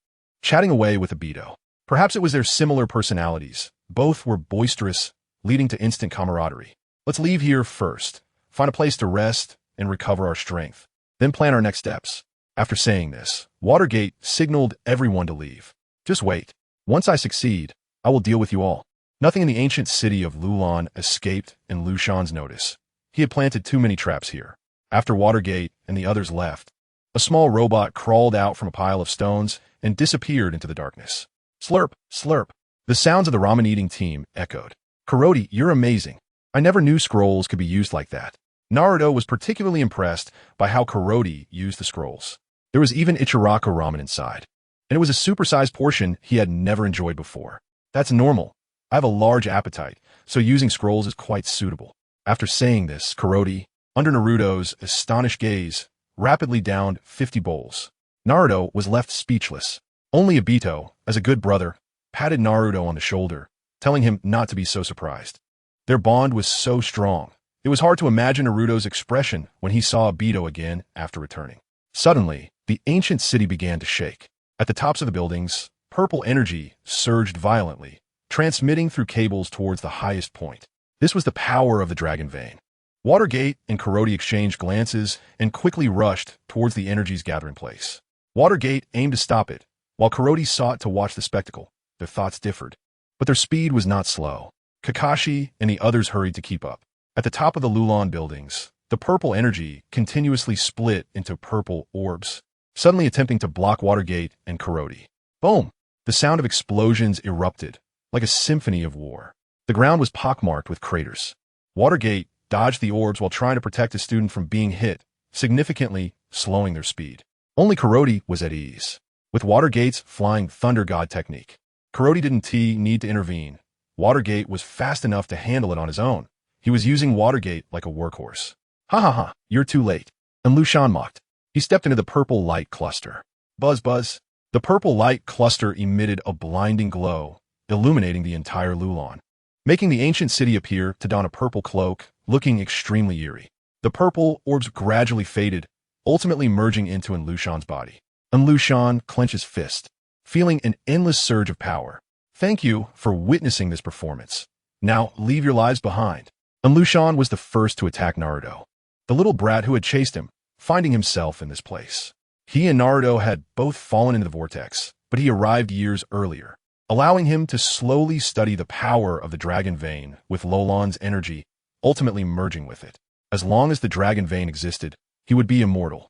chatting away with Obito. Perhaps it was their similar personalities. Both were boisterous, leading to instant camaraderie. Let's leave here first, find a place to rest, and recover our strength. Then plan our next steps. After saying this, Watergate signaled everyone to leave. Just wait. Once I succeed, I will deal with you all. Nothing in the ancient city of Lulon escaped in Lushan's notice. He had planted too many traps here. After Watergate and the others left, a small robot crawled out from a pile of stones and disappeared into the darkness. Slurp, slurp. The sounds of the ramen-eating team echoed. Kuroti, you're amazing. I never knew scrolls could be used like that. Naruto was particularly impressed by how Kuroti used the scrolls. There was even Ichiraku ramen inside, and it was a supersized portion he had never enjoyed before. That's normal. I have a large appetite, so using scrolls is quite suitable. After saying this, Kuroti, under Naruto's astonished gaze, rapidly downed 50 bowls. Naruto was left speechless. Only Obito, as a good brother, patted Naruto on the shoulder, telling him not to be so surprised. Their bond was so strong. It was hard to imagine Naruto's expression when he saw Obito again after returning. Suddenly, the ancient city began to shake. At the tops of the buildings, purple energy surged violently, transmitting through cables towards the highest point. This was the power of the dragon vein. Watergate and Kuroti exchanged glances and quickly rushed towards the energy's gathering place. Watergate aimed to stop it, while Kuroti sought to watch the spectacle. Their thoughts differed, but their speed was not slow. Kakashi and the others hurried to keep up. At the top of the Lulon buildings, the purple energy continuously split into purple orbs, suddenly attempting to block Watergate and Kuroti. Boom! The sound of explosions erupted, like a symphony of war. The ground was pockmarked with craters. Watergate dodged the orbs while trying to protect a student from being hit, significantly slowing their speed. Only Kuroti was at ease. With Watergate's flying thunder god technique, Kuroti didn't need to intervene. Watergate was fast enough to handle it on his own. He was using Watergate like a workhorse. Ha ha ha, you're too late. And Lushan mocked. He stepped into the purple light cluster. Buzz buzz. The purple light cluster emitted a blinding glow, illuminating the entire Lulon, making the ancient city appear to don a purple cloak, looking extremely eerie. The purple orbs gradually faded, ultimately merging into Lushan's body. And Lushan clenched his fist, feeling an endless surge of power. Thank you for witnessing this performance. Now leave your lives behind. And Lushan was the first to attack Naruto, the little brat who had chased him, finding himself in this place. He and Naruto had both fallen into the vortex, but he arrived years earlier, allowing him to slowly study the power of the dragon vein with Lulon's energy, ultimately merging with it. As long as the dragon vein existed, he would be immortal.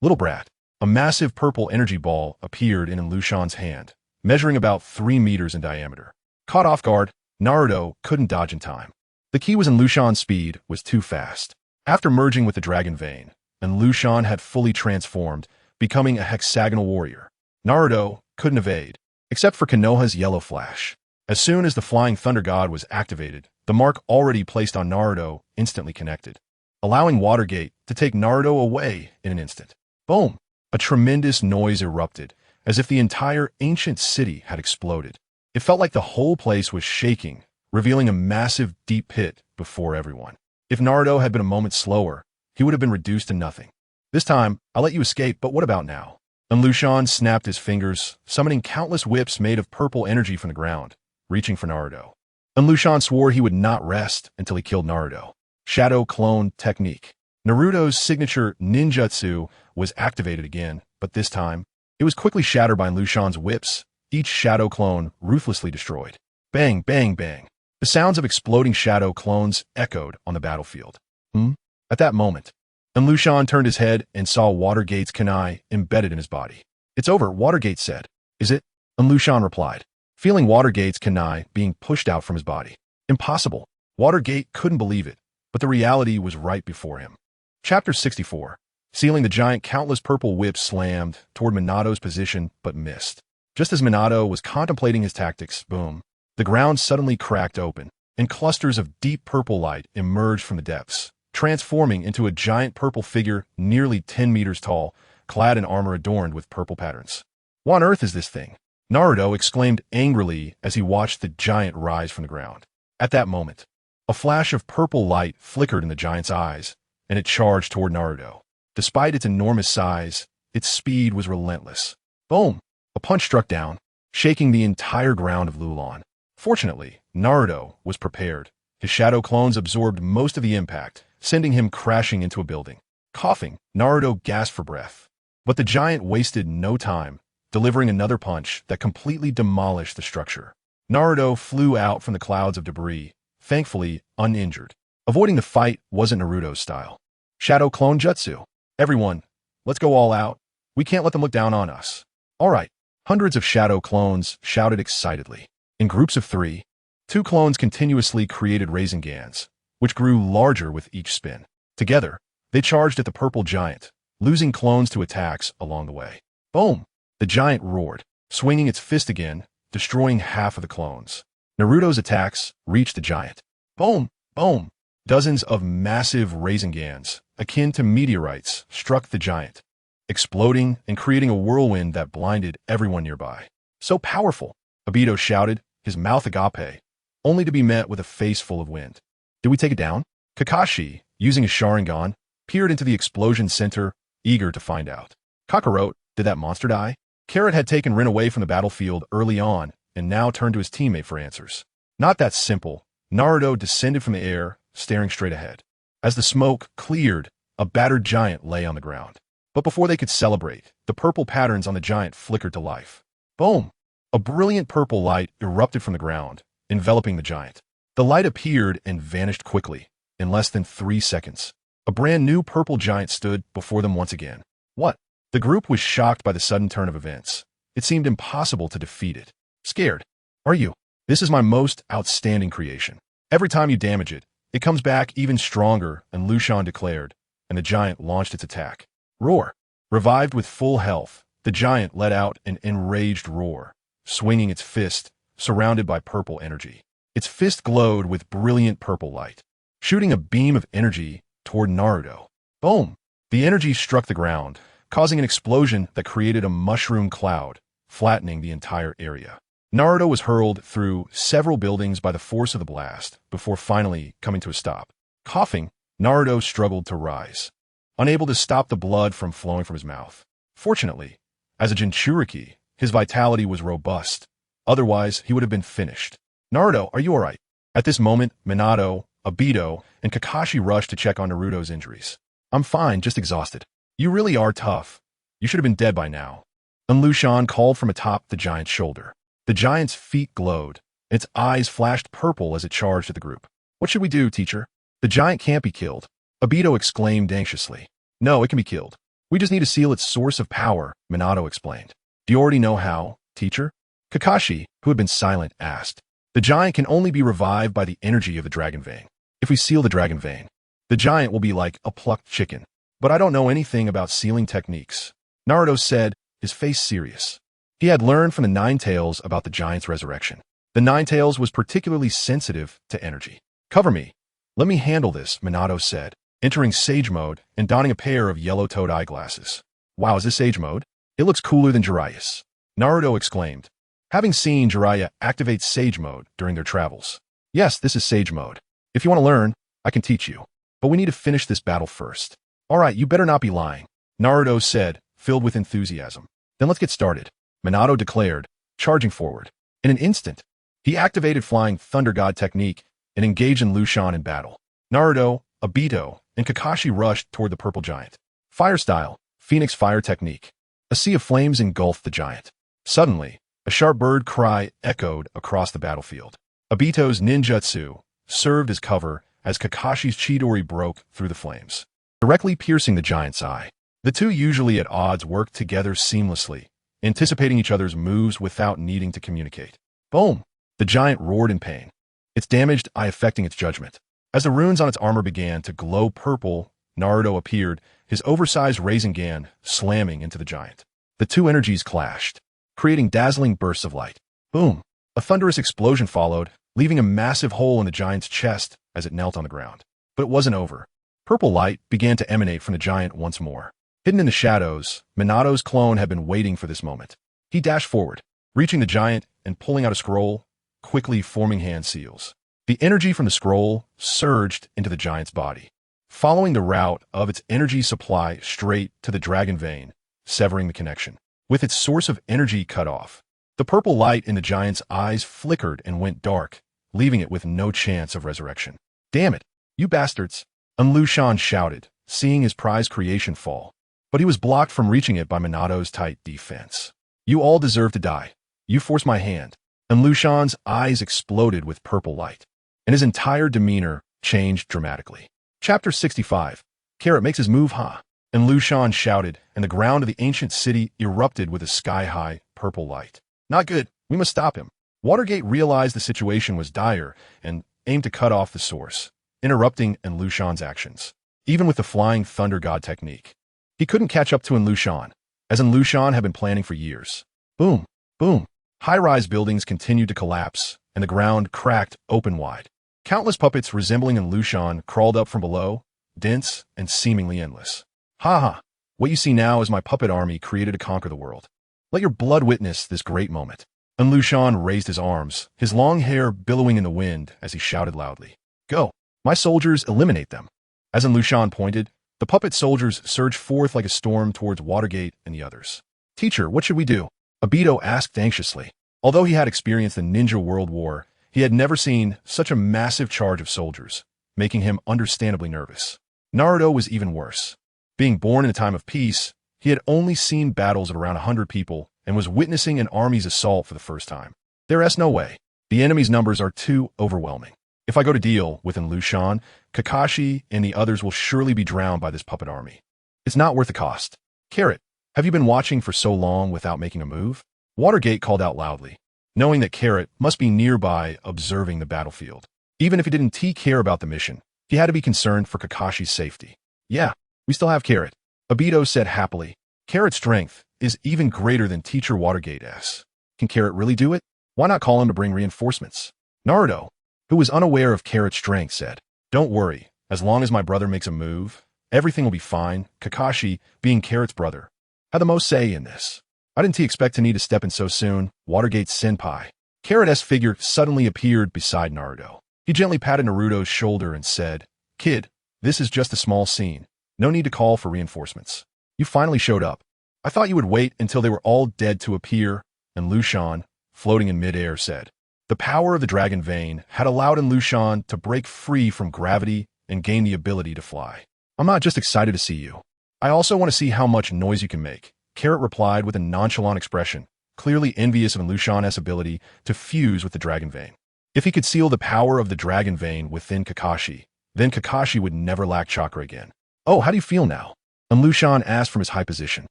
Little brat. A massive purple energy ball appeared in Lushan's hand, measuring about 3 meters in diameter. Caught off guard, Naruto couldn't dodge in time. The key was in Lushan's speed was too fast. After merging with the dragon vein, and Lushan had fully transformed, becoming a hexagonal warrior, Naruto couldn't evade, except for Konoha's yellow flash. As soon as the flying thunder god was activated, the mark already placed on Naruto instantly connected, allowing Watergate to take Naruto away in an instant. Boom! A tremendous noise erupted, as if the entire ancient city had exploded. It felt like the whole place was shaking, revealing a massive deep pit before everyone. If Naruto had been a moment slower, he would have been reduced to nothing. This time, I'll let you escape, but what about now? And Lushan snapped his fingers, summoning countless whips made of purple energy from the ground, reaching for Naruto. And Lushan swore he would not rest until he killed Naruto. Shadow Clone Technique. Naruto's signature ninjutsu was activated again, but this time, it was quickly shattered by Lushan's whips, each shadow clone ruthlessly destroyed. Bang, bang, bang. The sounds of exploding shadow clones echoed on the battlefield. At that moment, Lulon turned his head and saw Watergate's kunai embedded in his body. It's over, Watergate said. Is it? Lulon replied, feeling Watergate's kunai being pushed out from his body. Impossible. Watergate couldn't believe it, but the reality was right before him. Chapter 64. Sealing the giant, countless purple whips slammed toward Minato's position but missed. Just as Minato was contemplating his tactics, boom, the ground suddenly cracked open, and clusters of deep purple light emerged from the depths, transforming into a giant purple figure nearly 10 meters tall, clad in armor adorned with purple patterns. What on earth is this thing? Naruto exclaimed angrily as he watched the giant rise from the ground. At that moment, a flash of purple light flickered in the giant's eyes, and it charged toward Naruto. Despite its enormous size, its speed was relentless. Boom! A punch struck down, shaking the entire ground of Lulon. Fortunately, Naruto was prepared. His shadow clones absorbed most of the impact, sending him crashing into a building. Coughing, Naruto gasped for breath. But the giant wasted no time, delivering another punch that completely demolished the structure. Naruto flew out from the clouds of debris, thankfully uninjured. Avoiding the fight wasn't Naruto's style. Shadow clone jutsu. Everyone, let's go all out. We can't let them look down on us. All right. Hundreds of shadow clones shouted excitedly. In groups of 3, 2 clones continuously created Razengans, which grew larger with each spin. Together, they charged at the purple giant, losing clones to attacks along the way. Boom! The giant roared, swinging its fist again, destroying half of the clones. Naruto's attacks reached the giant. Boom! Boom! Dozens of massive Razengans, akin to meteorites, struck the giant, exploding and creating a whirlwind that blinded everyone nearby. So powerful, Obito shouted, his mouth agape, only to be met with a face full of wind. Did we take it down? Kakashi, using his Sharingan, peered into the explosion center, eager to find out. Kakarot, did that monster die? Carrot had taken Rin away from the battlefield early on and now turned to his teammate for answers. Not that simple. Naruto descended from the air, staring straight ahead. As the smoke cleared, a battered giant lay on the ground. But before they could celebrate, the purple patterns on the giant flickered to life. Boom! A brilliant purple light erupted from the ground, enveloping the giant. The light appeared and vanished quickly, in less than 3 seconds. A brand new purple giant stood before them once again. What? The group was shocked by the sudden turn of events. It seemed impossible to defeat it. Scared? Are you? This is my most outstanding creation. Every time you damage it, it comes back even stronger, and Lulon declared, and the giant launched its attack. Roar! Revived with full health, the giant let out an enraged roar, swinging its fist, surrounded by purple energy. Its fist glowed with brilliant purple light, shooting a beam of energy toward Naruto. Boom! The energy struck the ground, causing an explosion that created a mushroom cloud, flattening the entire area. Naruto was hurled through several buildings by the force of the blast, before finally coming to a stop. Coughing, Naruto struggled to rise, unable to stop the blood from flowing from his mouth. Fortunately, as a Jinchuriki, his vitality was robust. Otherwise, he would have been finished. Naruto, are you alright? At this moment, Minato, Obito, and Kakashi rushed to check on Naruto's injuries. I'm fine, just exhausted. You really are tough. You should have been dead by now. Lulon called from atop the giant's shoulder. The giant's feet glowed, and its eyes flashed purple as it charged at the group. What should we do, teacher? The giant can't be killed. Obito exclaimed anxiously. No, it can be killed. We just need to seal its source of power, Minato explained. Do you already know how, teacher? Kakashi, who had been silent, asked. The giant can only be revived by the energy of the dragon vein. If we seal the dragon vein, the giant will be like a plucked chicken. But I don't know anything about sealing techniques, Naruto said, his face serious. He had learned from the Nine Tails about the giant's resurrection. The Nine Tails was particularly sensitive to energy. Cover me. Let me handle this, Minato said, entering Sage Mode and donning a pair of yellow-toed eyeglasses. Wow, is this Sage Mode? It looks cooler than Jiraiya's, Naruto exclaimed, having seen Jiraiya activate Sage Mode during their travels. Yes, this is Sage Mode. If you want to learn, I can teach you. But we need to finish this battle first. All right, you better not be lying, Naruto said, filled with enthusiasm. Then let's get started, Minato declared, charging forward. In an instant, he activated Flying Thunder God technique and engaged in Lulon in battle. Naruto, Obito, and Kakashi rushed toward the purple giant. Fire style, Phoenix Fire technique. A sea of flames engulfed the giant. Suddenly, A sharp bird cry echoed across the battlefield. Obito's ninjutsu served as cover as Kakashi's Chidori broke through the flames, directly piercing the giant's eye. The two, usually at odds, worked together seamlessly, anticipating each other's moves without needing to communicate. Boom! The giant roared in pain, its damaged eye affecting its judgment. As the runes on its armor began to glow purple, Naruto appeared, his oversized Rasengan slamming into the giant. The two energies clashed, creating dazzling bursts of light. Boom! A thunderous explosion followed, leaving a massive hole in the giant's chest as it knelt on the ground. But it wasn't over. Purple light began to emanate from the giant once more. Hidden in the shadows, Minato's clone had been waiting for this moment. He dashed forward, reaching the giant and pulling out a scroll, quickly forming hand seals. The energy from the scroll surged into the giant's body, following the route of its energy supply straight to the dragon vein, severing the connection. With its source of energy cut off, the purple light in the giant's eyes flickered and went dark, leaving it with no chance of resurrection. "Damn it, you bastards!" Lulon shouted, seeing his prized creation fall. But he was blocked from reaching it by Minato's tight defense. "You all deserve to die. You forced my hand." And Lulon's eyes exploded with purple light, and his entire demeanor changed dramatically. Chapter 65. Carrot makes his move, huh? And Lulon shouted, and the ground of the ancient city erupted with a sky-high purple light. "Not good. We must stop him." Watergate realized the situation was dire and aimed to cut off the source, interrupting Lulon's actions. Even with the flying thunder god technique, he couldn't catch up to Lulon, as Lulon had been planning for years. Boom, boom. High-rise buildings continued to collapse, and the ground cracked open wide. Countless puppets resembling Lulon crawled up from below, dense and seemingly endless. "Ha ha! What you see now is my puppet army created to conquer the world. Let your blood witness this great moment." And Lulon raised his arms, his long hair billowing in the wind as he shouted loudly. "Go! My soldiers, eliminate them." As Lulon pointed, the puppet soldiers surged forth like a storm towards Watergate and the others. "Teacher, what should we do?" Obito asked anxiously. Although he had experienced the Ninja World War, he had never seen such a massive charge of soldiers, making him understandably nervous. Naruto was even worse. Being born in a time of peace, he had only seen battles of around 100 people and was witnessing an army's assault for the first time. There's no way. The enemy's numbers are too overwhelming. If I go to deal with Lulon, Kakashi and the others will surely be drowned by this puppet army. It's not worth the cost. Carrot, have you been watching for so long without making a move? Watergate called out loudly, knowing that Carrot must be nearby observing the battlefield. Even if he didn't care about the mission, he had to be concerned for Kakashi's safety. "Yeah, we still have Carrot," Obito said happily. "Carrot's strength is even greater than Teacher Watergate's. Can Carrot really do it? Why not call him to bring reinforcements?" Naruto, who was unaware of Carrot's strength, said, "Don't worry, as long as my brother makes a move, everything will be fine." Kakashi, being Carrot's brother, had the most say in this. "I didn't expect to need to step in so soon." Watergate's senpai, Carrot's figure, suddenly appeared beside Naruto. He gently patted Naruto's shoulder and said, "Kid, this is just a small scene. No need to call for reinforcements. You finally showed up. I thought you would wait until they were all dead to appear." And Lulon, floating in midair, said, "The power of the dragon vein had allowed Lulon to break free from gravity and gain the ability to fly. I'm not just excited to see you. I also want to see how much noise you can make." Carrot replied with a nonchalant expression, clearly envious of Lulon's ability to fuse with the dragon vein. If he could seal the power of the dragon vein within Kakashi, then Kakashi would never lack chakra again. "Oh, how do you feel now?" And Lulon asked from his high position.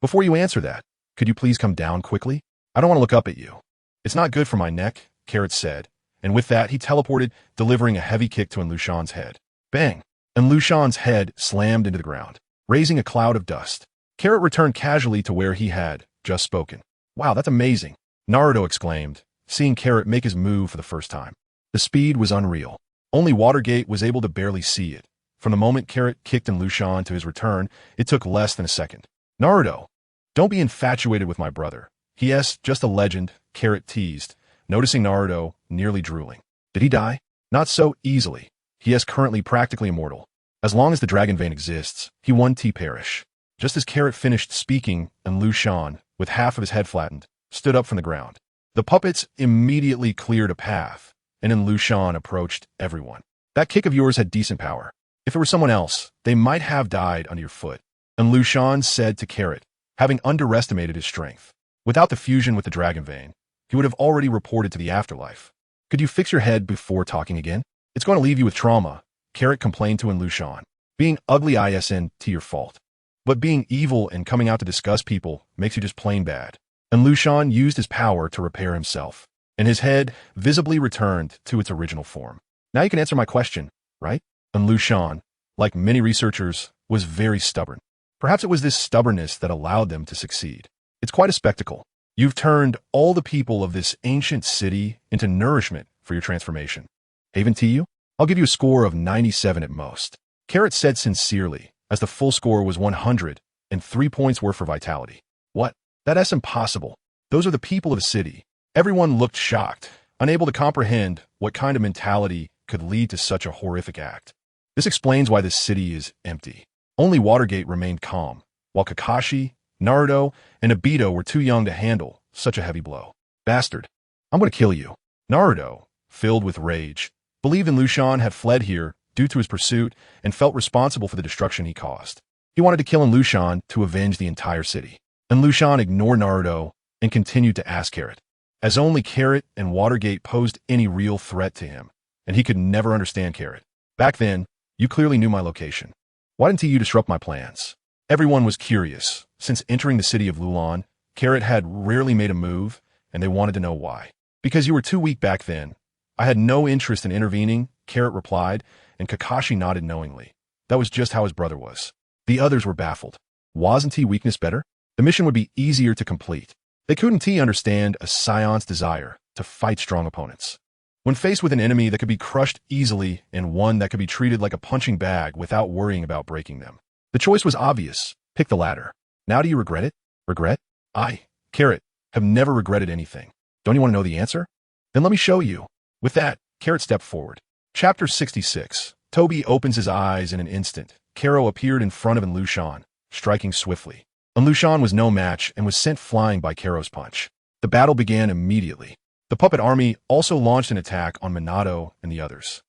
"Before you answer that, could you please come down quickly? I don't want to look up at you." "It's not good for my neck," Carrot said, and with that he teleported, delivering a heavy kick to Lulon's head. Bang! And Lulon's head slammed into the ground, raising a cloud of dust. Carrot returned casually to where he had just spoken. "Wow, that's amazing!" Naruto exclaimed, seeing Carrot make his move for the first time. The speed was unreal. Only Watergate was able to barely see it. From the moment Carrot kicked Lulon to his return, it took less than a second. "Naruto, don't be infatuated with my brother. He's just a legend," Carrot teased, noticing Naruto nearly drooling. "Did he die?" "Not so easily. He is currently practically immortal. As long as the dragon vein exists, he won't perish." Just as Carrot finished speaking, Lulon, with half of his head flattened, stood up from the ground. The puppets immediately cleared a path, and Lulon approached everyone. "That kick of yours had decent power. If it were someone else, they might have died under your foot." And Lulon said to Carrot, having underestimated his strength. Without the fusion with the dragon vein, he would have already reported to the afterlife. Could you fix your head before talking again? It's going to leave you with trauma, Carrot complained to Lushan. Being ugly isn't your fault. But being evil and coming out to disgust people makes you just plain bad. And Lushan used his power to repair himself, and his head visibly returned to its original form. Now you can answer my question, right? And Lushan, like many researchers, was very stubborn. Perhaps it was this stubbornness that allowed them to succeed. It's quite a spectacle. You've turned all the people of this ancient city into nourishment for your transformation. Haven to you? I'll give you a score of 97 at most. Carrot said sincerely, as the full score was 100, and 3 points were for vitality. What? That's impossible. Those are the people of the city. Everyone looked shocked, unable to comprehend what kind of mentality could lead to such a horrific act. This explains why this city is empty. Only Watergate remained calm, while Kakashi, Naruto, and Obito were too young to handle such a heavy blow. Bastard. I'm going to kill you. Naruto, filled with rage, believed Lushan had fled here due to his pursuit and felt responsible for the destruction he caused. He wanted to kill Lushan to avenge the entire city. And Lushan ignored Naruto and continued to ask Carrot, as only Carrot and Watergate posed any real threat to him, and he could never understand Carrot. Back then, you clearly knew my location. Why didn't you disrupt my plans? Everyone was curious. Since entering the city of Lulon, Carrot had rarely made a move, and they wanted to know why. Because you were too weak back then. I had no interest in intervening, Carrot replied, and Kakashi nodded knowingly. That was just how his brother was. The others were baffled. Wasn't he weakness better? The mission would be easier to complete. They couldn't understand a Saiyans' desire to fight strong opponents. When faced with an enemy that could be crushed easily and one that could be treated like a punching bag without worrying about breaking them, the choice was obvious. Pick the latter. Now do you regret it? Regret? I, Carrot, have never regretted anything. Don't you want to know the answer? Then let me show you. With that, Carrot stepped forward. Chapter 66. Toby opens his eyes in an instant. Karo appeared in front of Lushan, striking swiftly. Lushan was no match and was sent flying by Karo's punch. The battle began immediately. The puppet army also launched an attack on Minato and the others.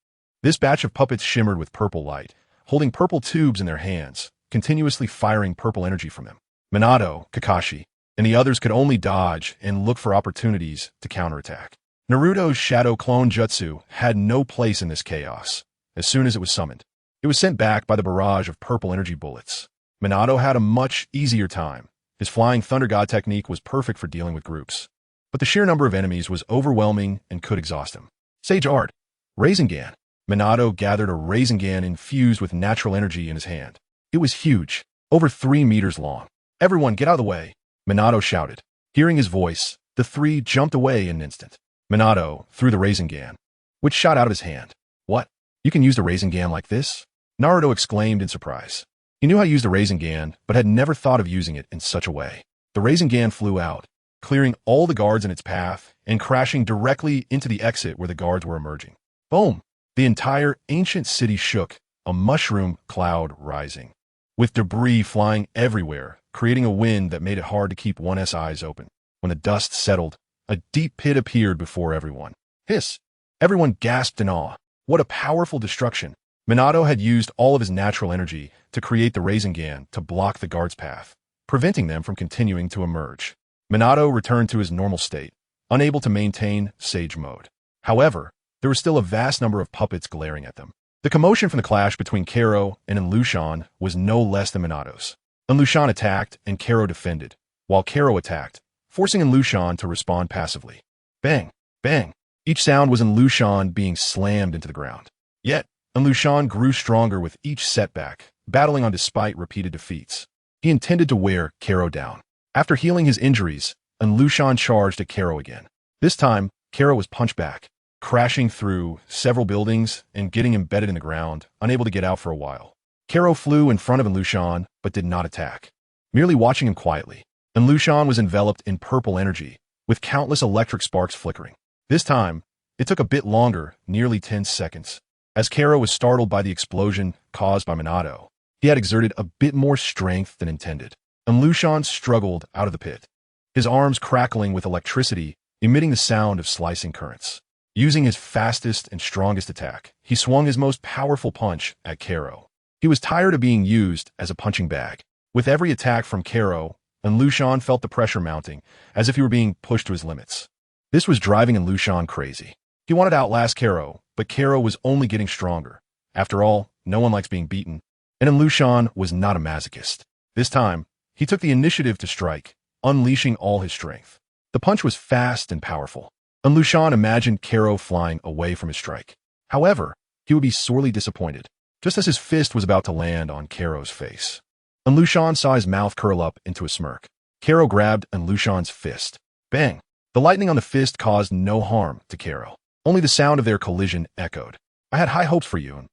This batch of puppets shimmered with purple light, holding purple tubes in their hands, continuously firing purple energy from them. Minato, Kakashi, and the others could only dodge and look for opportunities to counterattack. Naruto's shadow clone jutsu had no place in this chaos. As soon as it was summoned, it was sent back by the barrage of purple energy bullets. Minato had a much easier time. His flying thunder god technique was perfect for dealing with groups. But the sheer number of enemies was overwhelming and could exhaust him. Sage Art. Rasengan. Minato gathered a Rasengan infused with natural energy in his hand. It was huge, over 3 meters long. Everyone get out of the way, Minato shouted. Hearing his voice, the three jumped away in an instant. Minato threw the Rasengan, which shot out of his hand. What? You can use the Rasengan like this? Naruto exclaimed in surprise. He knew how to use the Rasengan, but had never thought of using it in such a way. The Rasengan flew out, clearing all the guards in its path and crashing directly into the exit where the guards were emerging. Boom! The entire ancient city shook, a mushroom cloud rising, with debris flying everywhere, creating a wind that made it hard to keep one's eyes open. When the dust settled, a deep pit appeared before everyone. Hiss! Everyone gasped in awe. What a powerful destruction! Minato had used all of his natural energy to create the Rasengan to block the guard's path, preventing them from continuing to emerge. Minato returned to his normal state, unable to maintain Sage Mode. However, there was still a vast number of puppets glaring at them. The commotion from the clash between Karo and Lushan was no less than Minato's. Lushan attacked and Karo defended, while Karo attacked, forcing Lushan to respond passively. Bang! Bang! Each sound was Lushan being slammed into the ground. Yet, Lushan grew stronger with each setback, battling on despite repeated defeats. He intended to wear Karo down. After healing his injuries, Lushan charged at Karo again. This time, Karo was punched back, crashing through several buildings and getting embedded in the ground, unable to get out for a while. Karo flew in front of Lushan, but did not attack, merely watching him quietly. Lushan was enveloped in purple energy, with countless electric sparks flickering. This time, it took a bit longer, nearly 10 seconds. As Karo was startled by the explosion caused by Minato, he had exerted a bit more strength than intended. Lushan struggled out of the pit, his arms crackling with electricity, emitting the sound of slicing currents. Using his fastest and strongest attack, he swung his most powerful punch at Karo. He was tired of being used as a punching bag. With every attack from Karo, Lushan felt the pressure mounting, as if he were being pushed to his limits. This was driving Lulon crazy. He wanted to outlast Kero, but Kero was only getting stronger. After all, no one likes being beaten. And Lulon was not a masochist. This time, he took the initiative to strike, unleashing all his strength. The punch was fast and powerful. Lulon imagined Kero flying away from his strike. However, he would be sorely disappointed, just as his fist was about to land on Kero's face. Lulon saw his mouth curl up into a smirk. Kero grabbed Lulon's fist. Bang! The lightning on the fist caused no harm to Kero. Only the sound of their collision echoed. I had high hopes for you.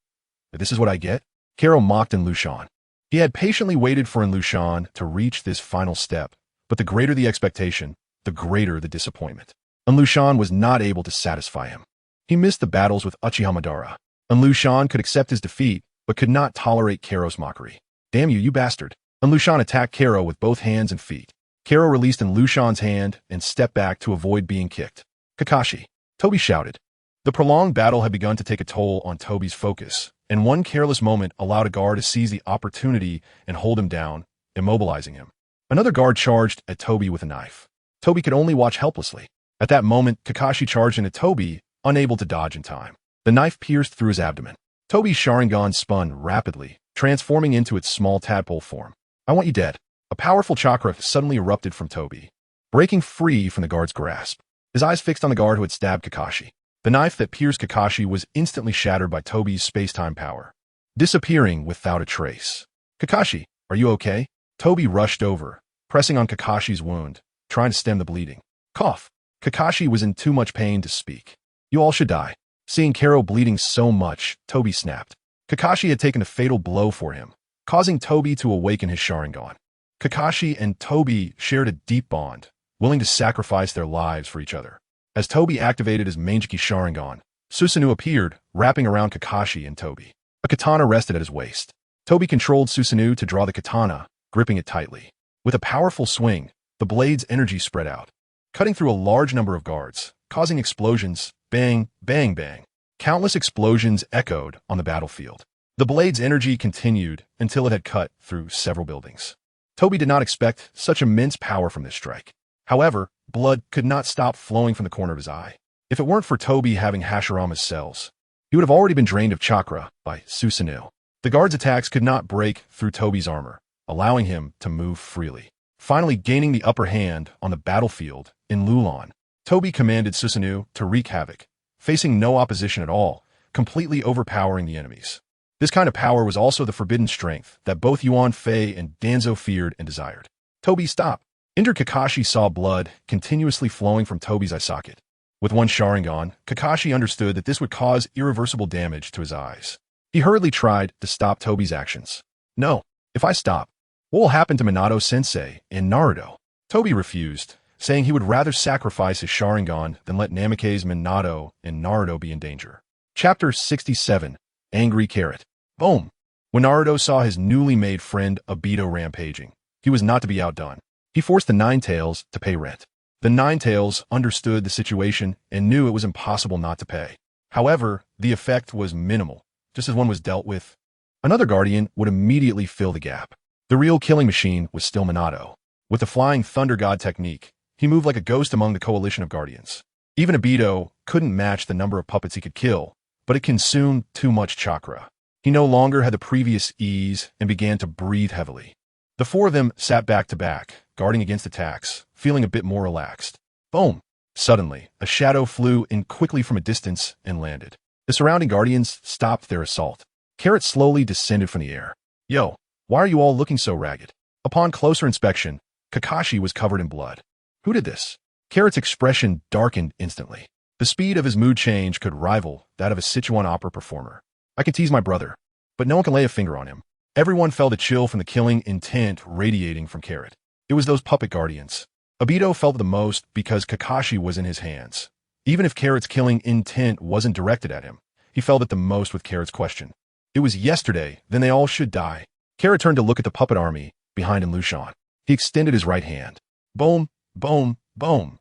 This is what I get? Kero mocked Lulon. He had patiently waited for Lulon to reach this final step, but the greater the expectation, the greater the disappointment. Lulon was not able to satisfy him. He missed the battles with Uchiha Madara. Lulon could accept his defeat, but could not tolerate Kero's mockery. Damn you, you bastard. Lulon attacked Kero with both hands and feet. Kero released Lulon's hand and stepped back to avoid being kicked. Kakashi. Toby shouted. The prolonged battle had begun to take a toll on Toby's focus, and one careless moment allowed a guard to seize the opportunity and hold him down, immobilizing him. Another guard charged at Toby with a knife. Toby could only watch helplessly. At that moment, Kakashi charged into Toby, unable to dodge in time. The knife pierced through his abdomen. Toby's Sharingan spun rapidly, transforming into its small tadpole form. I want you dead. A powerful chakra suddenly erupted from Toby, breaking free from the guard's grasp. His eyes fixed on the guard who had stabbed Kakashi. The knife that pierced Kakashi was instantly shattered by Toby's space-time power, disappearing without a trace. Kakashi, are you okay? Toby rushed over, pressing on Kakashi's wound, trying to stem the bleeding. Cough. Kakashi was in too much pain to speak. You all should die. Seeing Kero bleeding so much, Toby snapped. Kakashi had taken a fatal blow for him, causing Toby to awaken his Sharingan. Kakashi and Toby shared a deep bond, willing to sacrifice their lives for each other. As Toby activated his Mangeki Sharingan, Susanoo appeared, wrapping around Kakashi and Toby. A katana rested at his waist. Toby controlled Susanoo to draw the katana, gripping it tightly. With a powerful swing, the blade's energy spread out, cutting through a large number of guards, causing explosions. Bang, bang, bang. Countless explosions echoed on the battlefield. The blade's energy continued until it had cut through several buildings. Toby did not expect such immense power from this strike. However, blood could not stop flowing from the corner of his eye. If it weren't for Toby having Hashirama's cells, he would have already been drained of chakra by Susanoo. The guard's attacks could not break through Toby's armor, allowing him to move freely. Finally gaining the upper hand on the battlefield in Lulon, Toby commanded Susanoo to wreak havoc, facing no opposition at all, completely overpowering the enemies. This kind of power was also the forbidden strength that both Yuan Fei and Danzo feared and desired. Toby, stop! Injured Kakashi saw blood continuously flowing from Toby's eye socket. With one Sharingan, Kakashi understood that this would cause irreversible damage to his eyes. He hurriedly tried to stop Toby's actions. No, if I stop, what will happen to Minato-sensei and Naruto? Toby refused, saying he would rather sacrifice his Sharingan than let Namake's Minato and Naruto be in danger. Chapter 67, Angry Carrot. Boom! When Naruto saw his newly made friend Obito rampaging, he was not to be outdone. He forced the Nine-Tails to pay rent. The Nine-Tails understood the situation and knew it was impossible not to pay. However, the effect was minimal. Just as one was dealt with, another guardian would immediately fill the gap. The real killing machine was still Minato. With the Flying Thunder God technique, he moved like a ghost among the coalition of guardians. Even Obito couldn't match the number of puppets he could kill, but it consumed too much chakra. He no longer had the previous ease and began to breathe heavily. The four of them sat back to back, guarding against attacks, feeling a bit more relaxed. Boom! Suddenly, a shadow flew in quickly from a distance and landed. The surrounding guardians stopped their assault. Carrot slowly descended from the air. Yo, why are you all looking so ragged? Upon closer inspection, Kakashi was covered in blood. Who did this? Carrot's expression darkened instantly. The speed of his mood change could rival that of a Sichuan opera performer. I can tease my brother, but no one can lay a finger on him. Everyone felt a chill from the killing intent radiating from Carrot. It was those puppet guardians. Obito felt the most because Kakashi was in his hands. Even if Carrot's killing intent wasn't directed at him, he felt it the most with Carrot's question. It was yesterday, then they all should die. Carrot turned to look at the puppet army behind Lulon. He extended his right hand. Boom, boom, boom.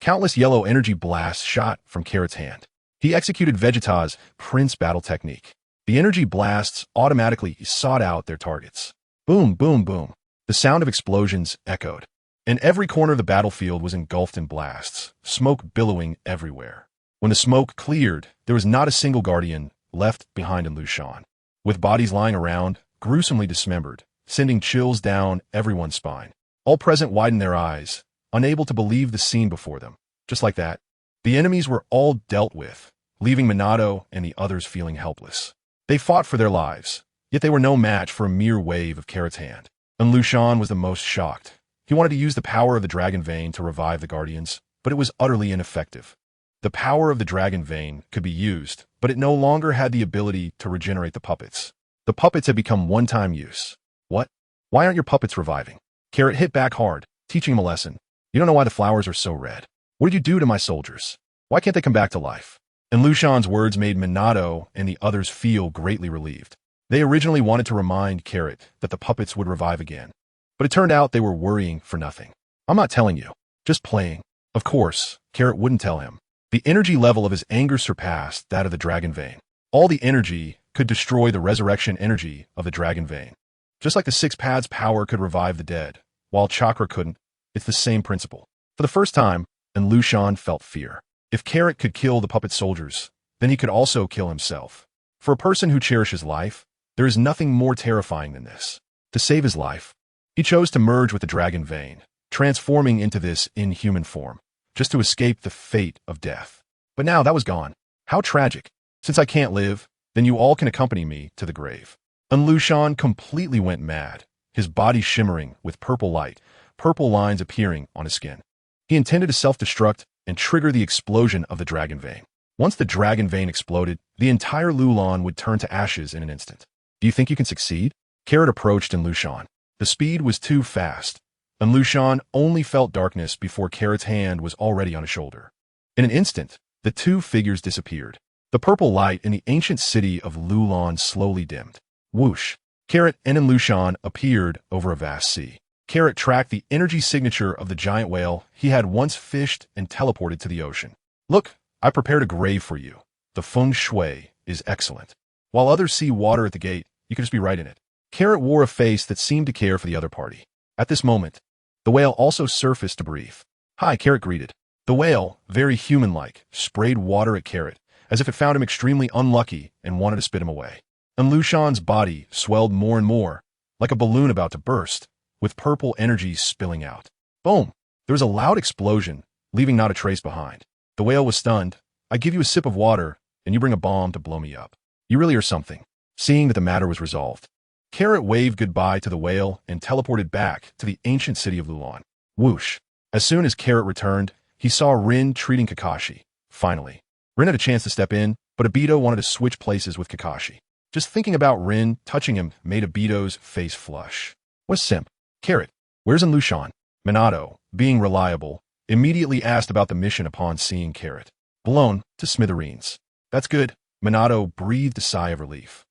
Countless yellow energy blasts shot from Carrot's hand. He executed Vegeta's Prince battle technique. The energy blasts automatically sought out their targets. Boom, boom, boom. The sound of explosions echoed. and every corner of the battlefield was engulfed in blasts, smoke billowing everywhere. When the smoke cleared, there was not a single guardian left behind in Lulon, with bodies lying around, gruesomely dismembered, sending chills down everyone's spine. All present widened their eyes, unable to believe the scene before them. Just like that, the enemies were all dealt with, leaving Minato and the others feeling helpless. They fought for their lives, yet they were no match for a mere wave of Carrot's hand. And Lulon was the most shocked. He wanted to use the power of the Dragon Vein to revive the Guardians, but it was utterly ineffective. The power of the Dragon Vein could be used, but it no longer had the ability to regenerate the puppets. The puppets had become one-time use. What? Why aren't your puppets reviving? Carrot hit back hard, teaching him a lesson. You don't know why the flowers are so red. What did you do to my soldiers? Why can't they come back to life? And Lulon's words made Minato and the others feel greatly relieved. They originally wanted to remind Carrot that the puppets would revive again, but it turned out they were worrying for nothing. I'm not telling you, just playing. Of course, Carrot wouldn't tell him. The energy level of his anger surpassed that of the Dragon Vein. All the energy could destroy the resurrection energy of the Dragon Vein. Just like the Six Paths power could revive the dead, while chakra couldn't, it's the same principle. For the first time, and Lulon felt fear. If Carrot could kill the puppet soldiers, then he could also kill himself. For a person who cherishes life, there is nothing more terrifying than this. To save his life, he chose to merge with the Dragon Vein, transforming into this inhuman form, just to escape the fate of death. But now that was gone. How tragic. Since I can't live, then you all can accompany me to the grave. And Lulon completely went mad, his body shimmering with purple light, purple lines appearing on his skin. He intended to self-destruct and trigger the explosion of the Dragon Vein. Once the Dragon Vein exploded, the entire Lulon would turn to ashes in an instant. Do you think you can succeed? Carrot approached in Lulon. The speed was too fast, and Lulon only felt darkness before Carrot's hand was already on his shoulder. In an instant, the two figures disappeared. The purple light in the ancient city of Lulon slowly dimmed. Whoosh! Carrot and Lulon appeared over a vast sea. Carrot tracked the energy signature of the giant whale he had once fished and teleported to the ocean. Look, I prepared a grave for you. The feng shui is excellent. While others see water at the gate, you can just be right in it. Carrot wore a face that seemed to care for the other party. At this moment, the whale also surfaced to breathe. Hi, Carrot greeted. The whale, very human-like, sprayed water at Carrot, as if it found him extremely unlucky and wanted to spit him away. And Lulon's body swelled more and more, like a balloon about to burst, with purple energy spilling out. Boom! There was a loud explosion, leaving not a trace behind. The whale was stunned. I give you a sip of water, and you bring a bomb to blow me up. You really are something. Seeing that the matter was resolved, Carrot waved goodbye to the whale and teleported back to the ancient city of Lulon. Whoosh! As soon as Carrot returned, he saw Rin treating Kakashi. Finally, Rin had a chance to step in, but Obito wanted to switch places with Kakashi. Just thinking about Rin touching him made Obito's face flush. What a simp. Carrot, where's Lulon? Minato, being reliable, immediately asked about the mission upon seeing Carrot. Blown to smithereens. That's good. Minato breathed a sigh of relief.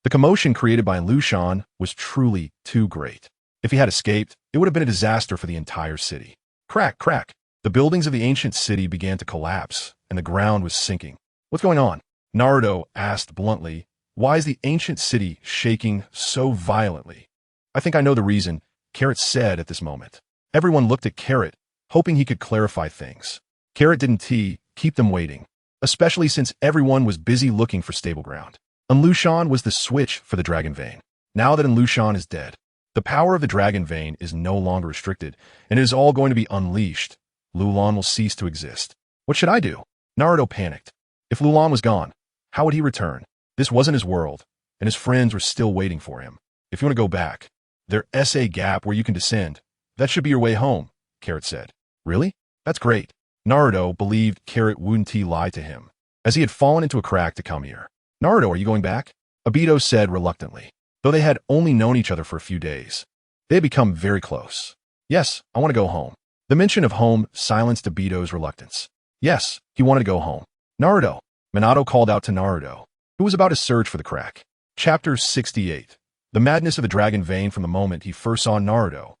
The commotion created by Lulon was truly too great. If he had escaped, it would have been a disaster for the entire city. Crack, crack. The buildings of the ancient city began to collapse, and the ground was sinking. What's going on? Naruto asked bluntly, why is the ancient city shaking so violently? I think I know the reason, Carrot said at this moment. Everyone looked at Carrot, hoping he could clarify things. Carrot didn't keep them waiting, especially since everyone was busy looking for stable ground. Lulon was the switch for the Dragon Vein. Now that Lulon is dead, the power of the Dragon Vein is no longer restricted, and it is all going to be unleashed. Lulon will cease to exist. What should I do? Naruto panicked. If Lulon was gone, how would he return? This wasn't his world, and his friends were still waiting for him. If you want to go back, there's a gap where you can descend. That should be your way home, Carrot said. Really? That's great. Naruto believed Carrot wouldn't lie to him, as he had fallen into a crack to come here. Naruto, are you going back? Obito said reluctantly, though they had only known each other for a few days. They had become very close. Yes, I want to go home. The mention of home silenced Obito's reluctance. Yes, he wanted to go home. Naruto. Minato called out to Naruto, who was about to search for the crack. Chapter 68. The madness of the Dragon Vein from the moment he first saw Naruto.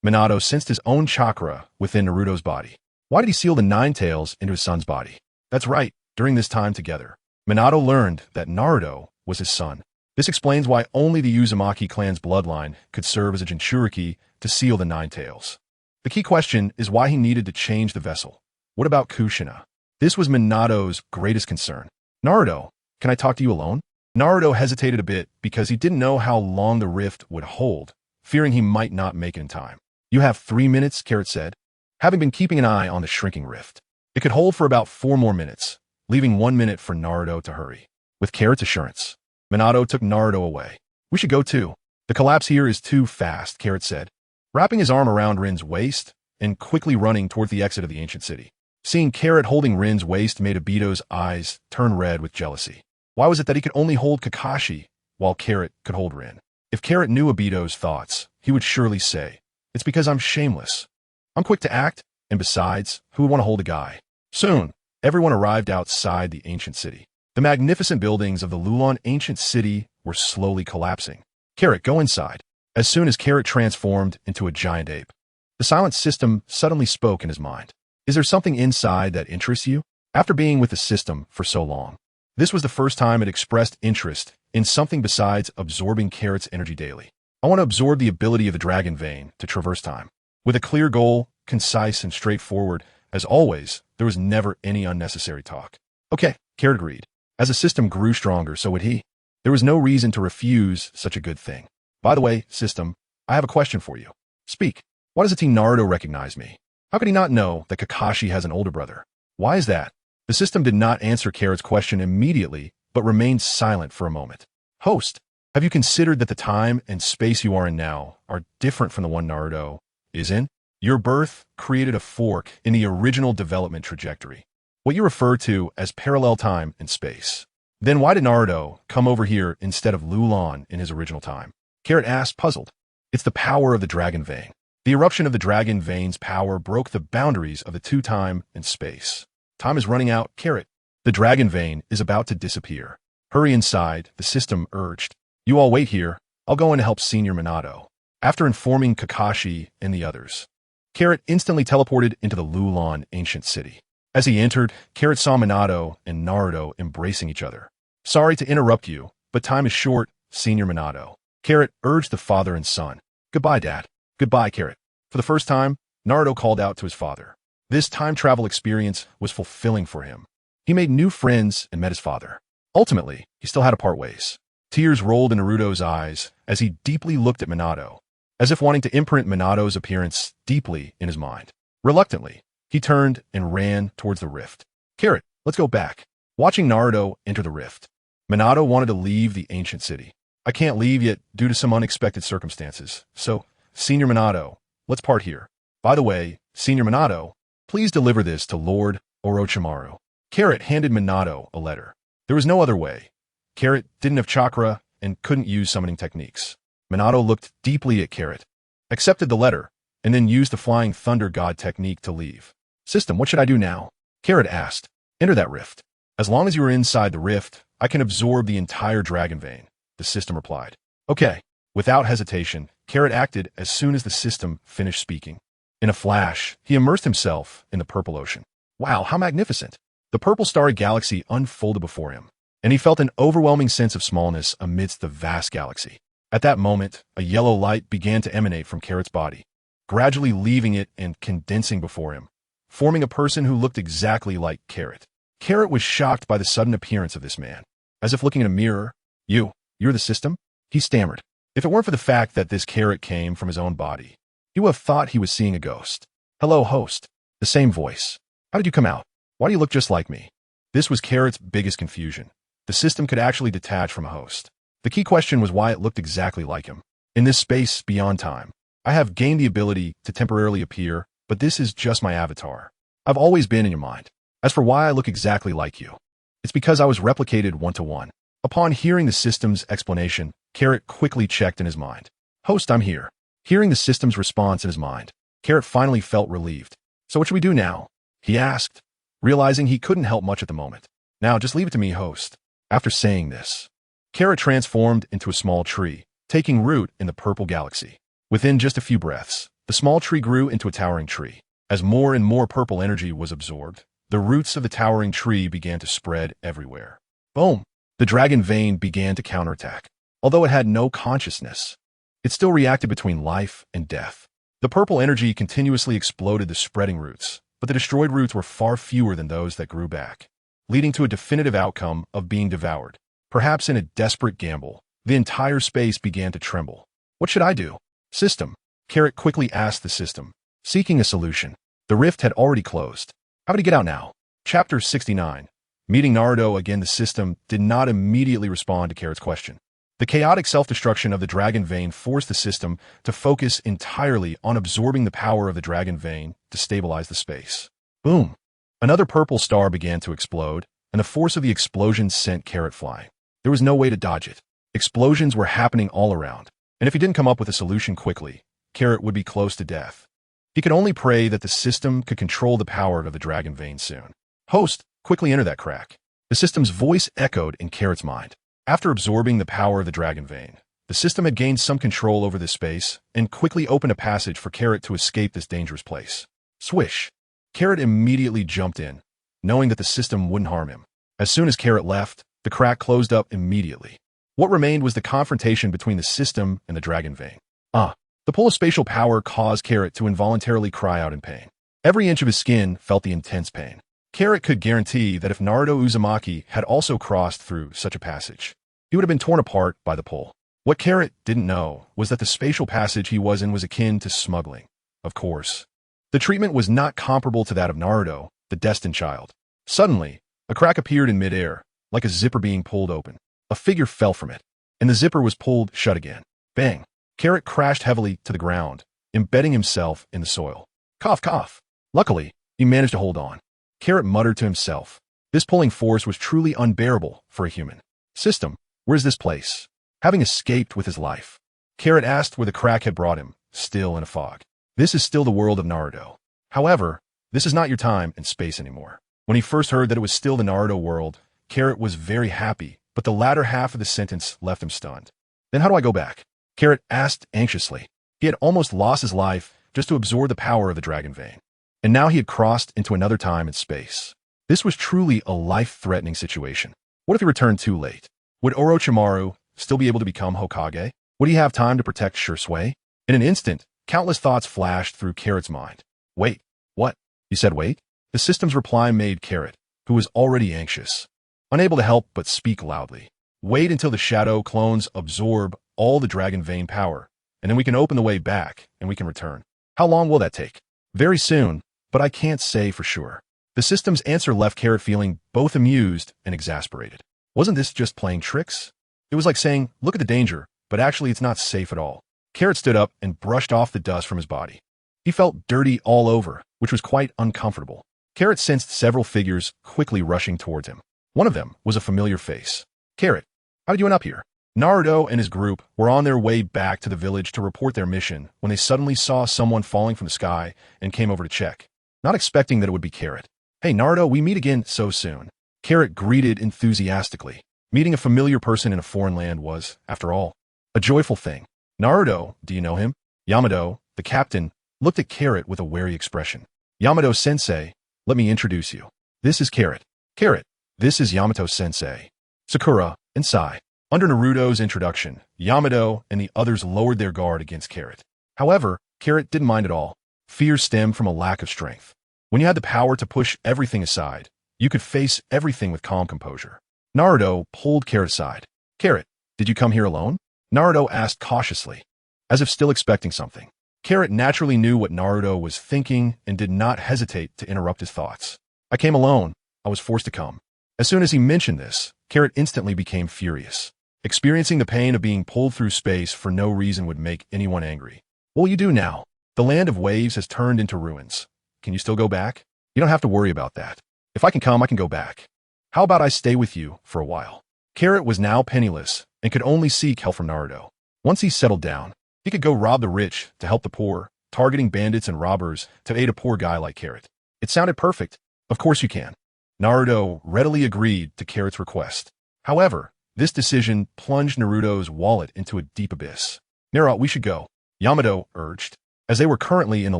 Minato sensed his own chakra within Naruto's body. Why did he seal the nine tails into his son's body? That's right, during this time together, Minato learned that Naruto was his son. This explains why only the Uzumaki clan's bloodline could serve as a Jinchuriki to seal the nine tails. The key question is why he needed to change the vessel. What about Kushina? This was Minato's greatest concern. Naruto, can I talk to you alone? Naruto hesitated a bit because he didn't know how long the rift would hold, fearing he might not make it in time. You have 3 minutes, Carrot said, having been keeping an eye on the shrinking rift. It could hold for about 4 more minutes, leaving 1 minute for Naruto to hurry. With Carrot's assurance, Minato took Naruto away. We should go too. The collapse here is too fast, Carrot said, wrapping his arm around Rin's waist and quickly running towards the exit of the ancient city. Seeing Carrot holding Rin's waist made Obito's eyes turn red with jealousy. Why was it that he could only hold Kakashi while Carrot could hold Rin? If Carrot knew Obito's thoughts, he would surely say, "It's because I'm shameless. I'm quick to act, and besides, who would want to hold a guy?" Soon, everyone arrived outside the ancient city. The magnificent buildings of the Lulon ancient city were slowly collapsing. Carrot, go inside. As soon as Carrot transformed into a giant ape, the silent system suddenly spoke in his mind. Is there something inside that interests you? After being with the system for so long, this was the first time it expressed interest in something besides absorbing Carrot's energy daily. I want to absorb the ability of the dragon vein to traverse time. With a clear goal, concise and straightforward, as always, there was never any unnecessary talk. Okay, Carrot agreed. As the system grew stronger, so would he. There was no reason to refuse such a good thing. By the way, system, I have a question for you. Speak. Why does Team Naruto recognize me? How could he not know that Kakashi has an older brother? Why is that? The system did not answer Carrot's question immediately, but remained silent for a moment. Host, have you considered that the time and space you are in now are different from the one Naruto is in? Your birth created a fork in the original development trajectory, what you refer to as parallel time and space. Then why did Naruto come over here instead of Lulon in his original time? Carrot asked, puzzled. It's the power of the dragon vein. The eruption of the dragon vein's power broke the boundaries of the two-time and space. Time is running out, Carrot. The dragon vein is about to disappear. Hurry inside, the system urged. You all wait here. I'll go in to help Senior Minato. After informing Kakashi and the others, Carrot instantly teleported into the Lulon ancient city. As he entered, Carrot saw Minato and Naruto embracing each other. Sorry to interrupt you, but time is short, Senior Minato. Carrot urged the father and son. Goodbye, Dad. Goodbye, Carrot. For the first time, Naruto called out to his father. This time travel experience was fulfilling for him. He made new friends and met his father. Ultimately, he still had to part ways. Tears rolled in Naruto's eyes as he deeply looked at Minato, as if wanting to imprint Minato's appearance deeply in his mind. Reluctantly, he turned and ran towards the rift. Carrot, let's go back. Watching Naruto enter the rift, Minato wanted to leave the ancient city. I can't leave yet due to some unexpected circumstances. So, Senior Minato, let's part here. By the way, Senior Minato, please deliver this to Lord Orochimaru. Carrot handed Minato a letter. There was no other way. Carrot didn't have chakra and couldn't use summoning techniques. Minato looked deeply at Carrot, accepted the letter, and then used the Flying Thunder God technique to leave. System, what should I do now? Carrot asked. Enter that rift. As long as you are inside the rift, I can absorb the entire dragon vein, the system replied. Okay. Without hesitation, Carrot acted as soon as the system finished speaking. In a flash, he immersed himself in the purple ocean. Wow, how magnificent! The purple starry galaxy unfolded before him, and he felt an overwhelming sense of smallness amidst the vast galaxy. At that moment, a yellow light began to emanate from Carrot's body, gradually leaving it and condensing before him, forming a person who looked exactly like Carrot. Carrot was shocked by the sudden appearance of this man. As if looking in a mirror, you're the system? He stammered. If it weren't for the fact that this Carrot came from his own body, he would have thought he was seeing a ghost. Hello, host. The same voice. How did you come out? Why do you look just like me? This was Carrot's biggest confusion. The system could actually detach from a host. The key question was why it looked exactly like him. In this space beyond time, I have gained the ability to temporarily appear, but this is just my avatar. I've always been in your mind. As for why I look exactly like you, it's because I was replicated one-to-one. Upon hearing the system's explanation, Carrot quickly checked in his mind. Host, I'm here. Hearing the system's response in his mind, Carrot finally felt relieved. So what should we do now? He asked, realizing he couldn't help much at the moment. Now, just leave it to me, host. After saying this, Carrot transformed into a small tree, taking root in the purple galaxy. Within just a few breaths, the small tree grew into a towering tree. As more and more purple energy was absorbed, the roots of the towering tree began to spread everywhere. Boom! The dragon vein began to counterattack. Although it had no consciousness, it still reacted between life and death. The purple energy continuously exploded the spreading roots, but the destroyed roots were far fewer than those that grew back, leading to a definitive outcome of being devoured. Perhaps in a desperate gamble, the entire space began to tremble. What should I do? System. Carrot quickly asked the system, seeking a solution. The rift had already closed. How would he get out now? Chapter 69. Meeting Naruto again. The system did not immediately respond to Carrot's question. The chaotic self-destruction of the dragon vein forced the system to focus entirely on absorbing the power of the dragon vein to stabilize the space. Boom! Another purple star began to explode, and the force of the explosion sent Carrot flying. There was no way to dodge it. Explosions were happening all around, and if he didn't come up with a solution quickly, Carrot would be close to death. He could only pray that the system could control the power of the dragon vein soon. Host, quickly enter that crack. The system's voice echoed in Carrot's mind. After absorbing the power of the dragon vein, the system had gained some control over this space and quickly opened a passage for Carrot to escape this dangerous place. Swish! Carrot immediately jumped in, knowing that the system wouldn't harm him. As soon as Carrot left, the crack closed up immediately. What remained was the confrontation between the system and the dragon vein. The pull of spatial power caused Carrot to involuntarily cry out in pain. Every inch of his skin felt the intense pain. Carrot could guarantee that if Naruto Uzumaki had also crossed through such a passage, he would have been torn apart by the pull. What Carrot didn't know was that the spatial passage he was in was akin to smuggling. Of course, the treatment was not comparable to that of Naruto, the destined child. Suddenly, a crack appeared in midair, like a zipper being pulled open. A figure fell from it, and the zipper was pulled shut again. Bang! Carrot crashed heavily to the ground, embedding himself in the soil. Cough, cough. Luckily, he managed to hold on. Carrot muttered to himself. This pulling force was truly unbearable for a human. System, where's this place? Having escaped with his life, Carrot asked where the crack had brought him, still in a fog. This is still the world of Naruto. However, this is not your time and space anymore. When he first heard that it was still the Naruto world, Carrot was very happy, but the latter half of the sentence left him stunned. Then how do I go back? Carrot asked anxiously. He had almost lost his life just to absorb the power of the dragon vein. And now he had crossed into another time and space. This was truly a life-threatening situation. What if he returned too late? Would Orochimaru still be able to become Hokage? Would he have time to protect Shursui? In an instant, countless thoughts flashed through Carrot's mind. Wait, what? You said wait? The system's reply made Carrot, who was already anxious, unable to help but speak loudly. Wait until the shadow clones absorb all the dragon vein power, and then we can open the way back and we can return. How long will that take? Very soon, but I can't say for sure. The system's answer left Carrot feeling both amused and exasperated. Wasn't this just playing tricks? It was like saying, look at the danger, but actually it's not safe at all. Carrot stood up and brushed off the dust from his body. He felt dirty all over, which was quite uncomfortable. Carrot sensed several figures quickly rushing towards him. One of them was a familiar face. Carrot, how did you end up here? Naruto and his group were on their way back to the village to report their mission when they suddenly saw someone falling from the sky and came over to check, not expecting that it would be Carrot. Hey Naruto, we meet again so soon. Carrot greeted enthusiastically. Meeting a familiar person in a foreign land was, after all, a joyful thing. Naruto, do you know him? Yamato, the captain, looked at Carrot with a wary expression. Yamato-sensei, let me introduce you. This is Carrot. Carrot, this is Yamato-sensei. Sakura and Sai. Under Naruto's introduction, Yamato and the others lowered their guard against Carrot. However, Carrot didn't mind at all. Fear stemmed from a lack of strength. When you had the power to push everything aside, you could face everything with calm composure. Naruto pulled Carrot aside. Carrot, did you come here alone? Naruto asked cautiously, as if still expecting something. Carrot naturally knew what Naruto was thinking and did not hesitate to interrupt his thoughts. I came alone. I was forced to come. As soon as he mentioned this, Carrot instantly became furious. Experiencing the pain of being pulled through space for no reason would make anyone angry. What will you do now? The land of waves has turned into ruins. Can you still go back? You don't have to worry about that. If I can come, I can go back. How about I stay with you for a while? Carrot was now penniless and could only seek help from Naruto. Once he settled down, he could go rob the rich to help the poor, targeting bandits and robbers to aid a poor guy like Carrot. It sounded perfect. Of course you can. Naruto readily agreed to Carrot's request. However, this decision plunged Naruto's wallet into a deep abyss. Naruto, we should go, Yamato urged. As they were currently in the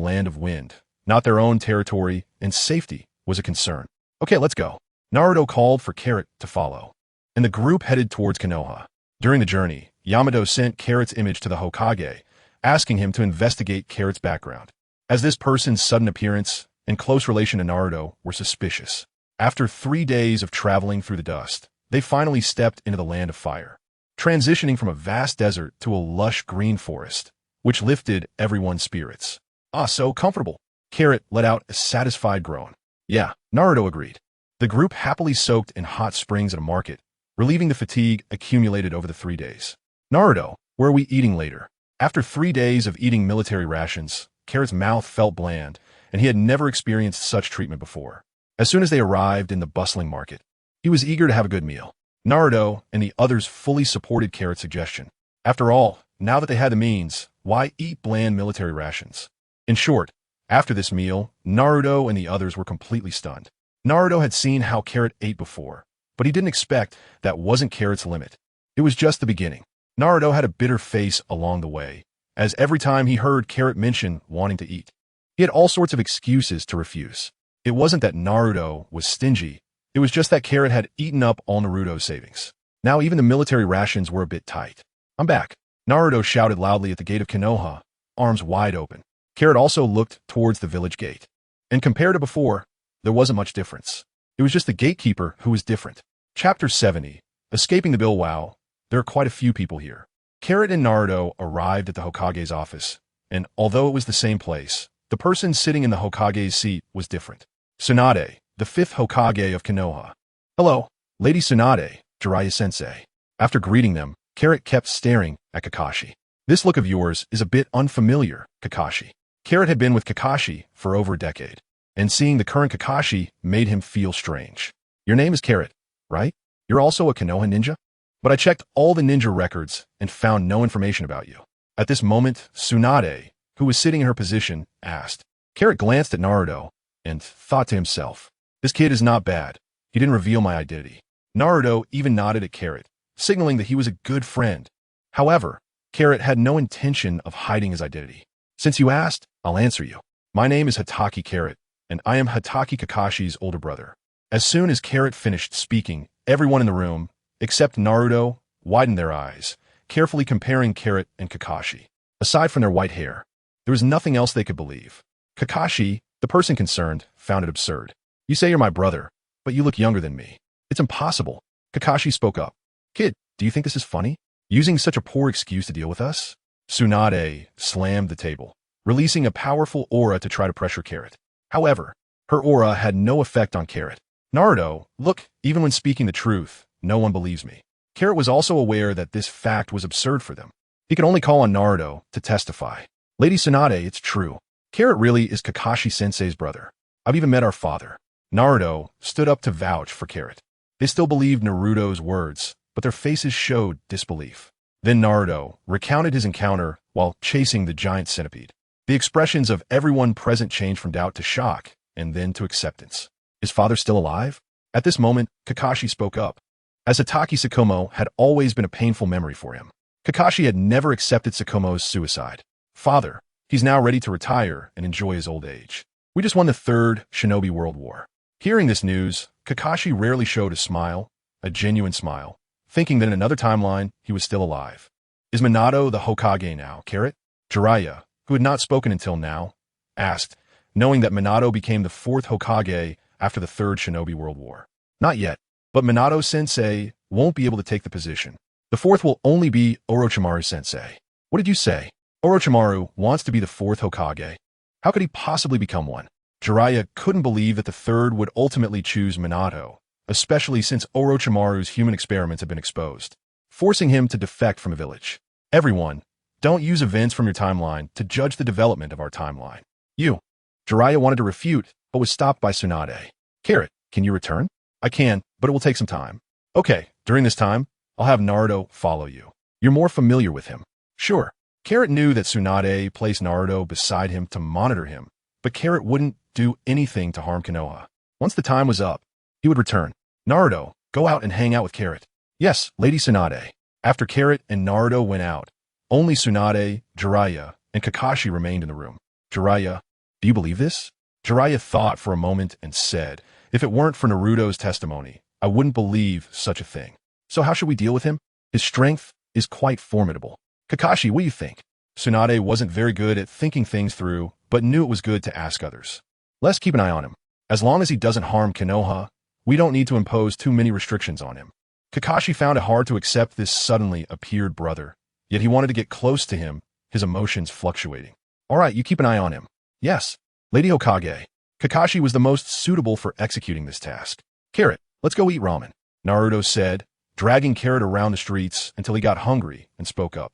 land of wind, not their own territory, and safety was a concern. Okay, let's go. Naruto called for Carrot to follow, and the group headed towards Konoha. During the journey, Yamato sent Carrot's image to the Hokage, asking him to investigate Carrot's background, as this person's sudden appearance and close relation to Naruto were suspicious. After 3 days of traveling through the dust, they finally stepped into the land of fire, transitioning from a vast desert to a lush green forest, which lifted everyone's spirits. "Ah, so comfortable." Carrot let out a satisfied groan. "Yeah," Naruto agreed. The group happily soaked in hot springs at a market, relieving the fatigue accumulated over the 3 days. "Naruto, where are we eating later?" After 3 days of eating military rations, Carrot's mouth felt bland, and he had never experienced such treatment before. As soon as they arrived in the bustling market, he was eager to have a good meal. Naruto and the others fully supported Carrot's suggestion. After all, now that they had the means, why eat bland military rations? In short, after this meal, Naruto and the others were completely stunned. Naruto had seen how Carrot ate before, but he didn't expect that wasn't Carrot's limit. It was just the beginning. Naruto had a bitter face along the way, as every time he heard Carrot mention wanting to eat, he had all sorts of excuses to refuse. It wasn't that Naruto was stingy, it was just that Carrot had eaten up all Naruto's savings. Now even the military rations were a bit tight. "I'm back," Naruto shouted loudly at the gate of Konoha, arms wide open. Carrot also looked towards the village gate. And compared to before, there wasn't much difference. It was just the gatekeeper who was different. Chapter 70, Escaping the Bill. Wow, there are quite a few people here. Carrot and Naruto arrived at the Hokage's office, and although it was the same place, the person sitting in the Hokage's seat was different. Tsunade, the 5th Hokage of Konoha. "Hello, Lady Tsunade, Jiraiya-sensei." After greeting them, Carrot kept staring at Kakashi. "This look of yours is a bit unfamiliar, Kakashi." Carrot had been with Kakashi for over a decade, and seeing the current Kakashi made him feel strange. "Your name is Carrot, right? You're also a Konoha ninja?" "But I checked all the ninja records and found no information about you." At this moment, Tsunade, who was sitting in her position, asked. Carrot glanced at Naruto and thought to himself, "This kid is not bad. He didn't reveal my identity." Naruto even nodded at Carrot, signaling that he was a good friend. However, Carrot had no intention of hiding his identity. "Since you asked, I'll answer you. My name is Hatake Carrot, and I am Hatake Kakashi's older brother." As soon as Carrot finished speaking, everyone in the room, except Naruto, widened their eyes, carefully comparing Carrot and Kakashi. Aside from their white hair, there was nothing else they could believe. Kakashi, the person concerned, found it absurd. "You say you're my brother, but you look younger than me. It's impossible." Kakashi spoke up. "Kid, do you think this is funny? Using such a poor excuse to deal with us?" Tsunade slammed the table, releasing a powerful aura to try to pressure Carrot. However, her aura had no effect on Carrot. "Naruto, look, even when speaking the truth, no one believes me." Carrot was also aware that this fact was absurd for them. He could only call on Naruto to testify. "Lady Tsunade, it's true. Carrot really is Kakashi-sensei's brother. I've even met our father." Naruto stood up to vouch for Carrot. They still believed Naruto's words, but their faces showed disbelief. Then Naruto recounted his encounter while chasing the giant centipede. The expressions of everyone present changed from doubt to shock, and then to acceptance. Is father still alive? At this moment, Kakashi spoke up, as Hatake Sakumo had always been a painful memory for him. Kakashi had never accepted Sakumo's suicide. "Father, he's now ready to retire and enjoy his old age. We just won the 3rd Shinobi World War." Hearing this news, Kakashi rarely showed a smile, a genuine smile, thinking that in another timeline, he was still alive. "Is Minato the Hokage now, Carrot?" Jiraiya, who had not spoken until now, asked, knowing that Minato became the 4th Hokage after the 3rd Shinobi World War. "Not yet, but Minato-sensei won't be able to take the position. The 4th will only be Orochimaru-sensei." "What did you say? Orochimaru wants to be the 4th Hokage? How could he possibly become one?" Jiraiya couldn't believe that the 3rd would ultimately choose Minato, especially since Orochimaru's human experiments had been exposed, forcing him to defect from a village. "Everyone, don't use events from your timeline to judge the development of our timeline." Jiraiya wanted to refute, but was stopped by Tsunade. "Carrot, can you return?" "I can, but it will take some time." "Okay, during this time, I'll have Naruto follow you. You're more familiar with him." "Sure." Carrot knew that Tsunade placed Naruto beside him to monitor him, but Carrot wouldn't do anything to harm Konoha. Once the time was up, he would return. "Naruto, go out and hang out with Carrot." "Yes, Lady Tsunade." After Carrot and Naruto went out, only Tsunade, Jiraiya, and Kakashi remained in the room. "Jiraiya, do you believe this?" Jiraiya thought for a moment and said, "If it weren't for Naruto's testimony, I wouldn't believe such a thing. So how should we deal with him? His strength is quite formidable." "Kakashi, what do you think?" Tsunade wasn't very good at thinking things through, but knew it was good to ask others. Let's keep an eye on him. As long as he doesn't harm Konoha, we don't need to impose too many restrictions on him. Kakashi found it hard to accept this suddenly appeared brother, yet he wanted to get close to him, his emotions fluctuating. All right, you keep an eye on him. Yes, Lady Hokage. Kakashi was the most suitable for executing this task. Carrot, let's go eat ramen, Naruto said, dragging Carrot around the streets until he got hungry and spoke up.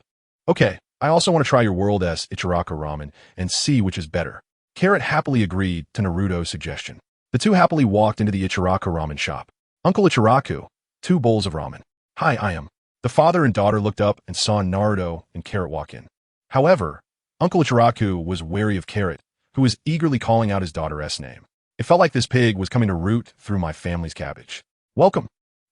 Okay, I also want to try your world-S Ichiraku ramen and see which is better. Carrot happily agreed to Naruto's suggestion. The two happily walked into the Ichiraku ramen shop. Uncle Ichiraku, 2 bowls of ramen. Hi, I am. The father and daughter looked up and saw Naruto and Carrot walk in. However, Uncle Ichiraku was wary of Carrot, who was eagerly calling out his daughter's name. It felt like this pig was coming to root through my family's cabbage. Welcome.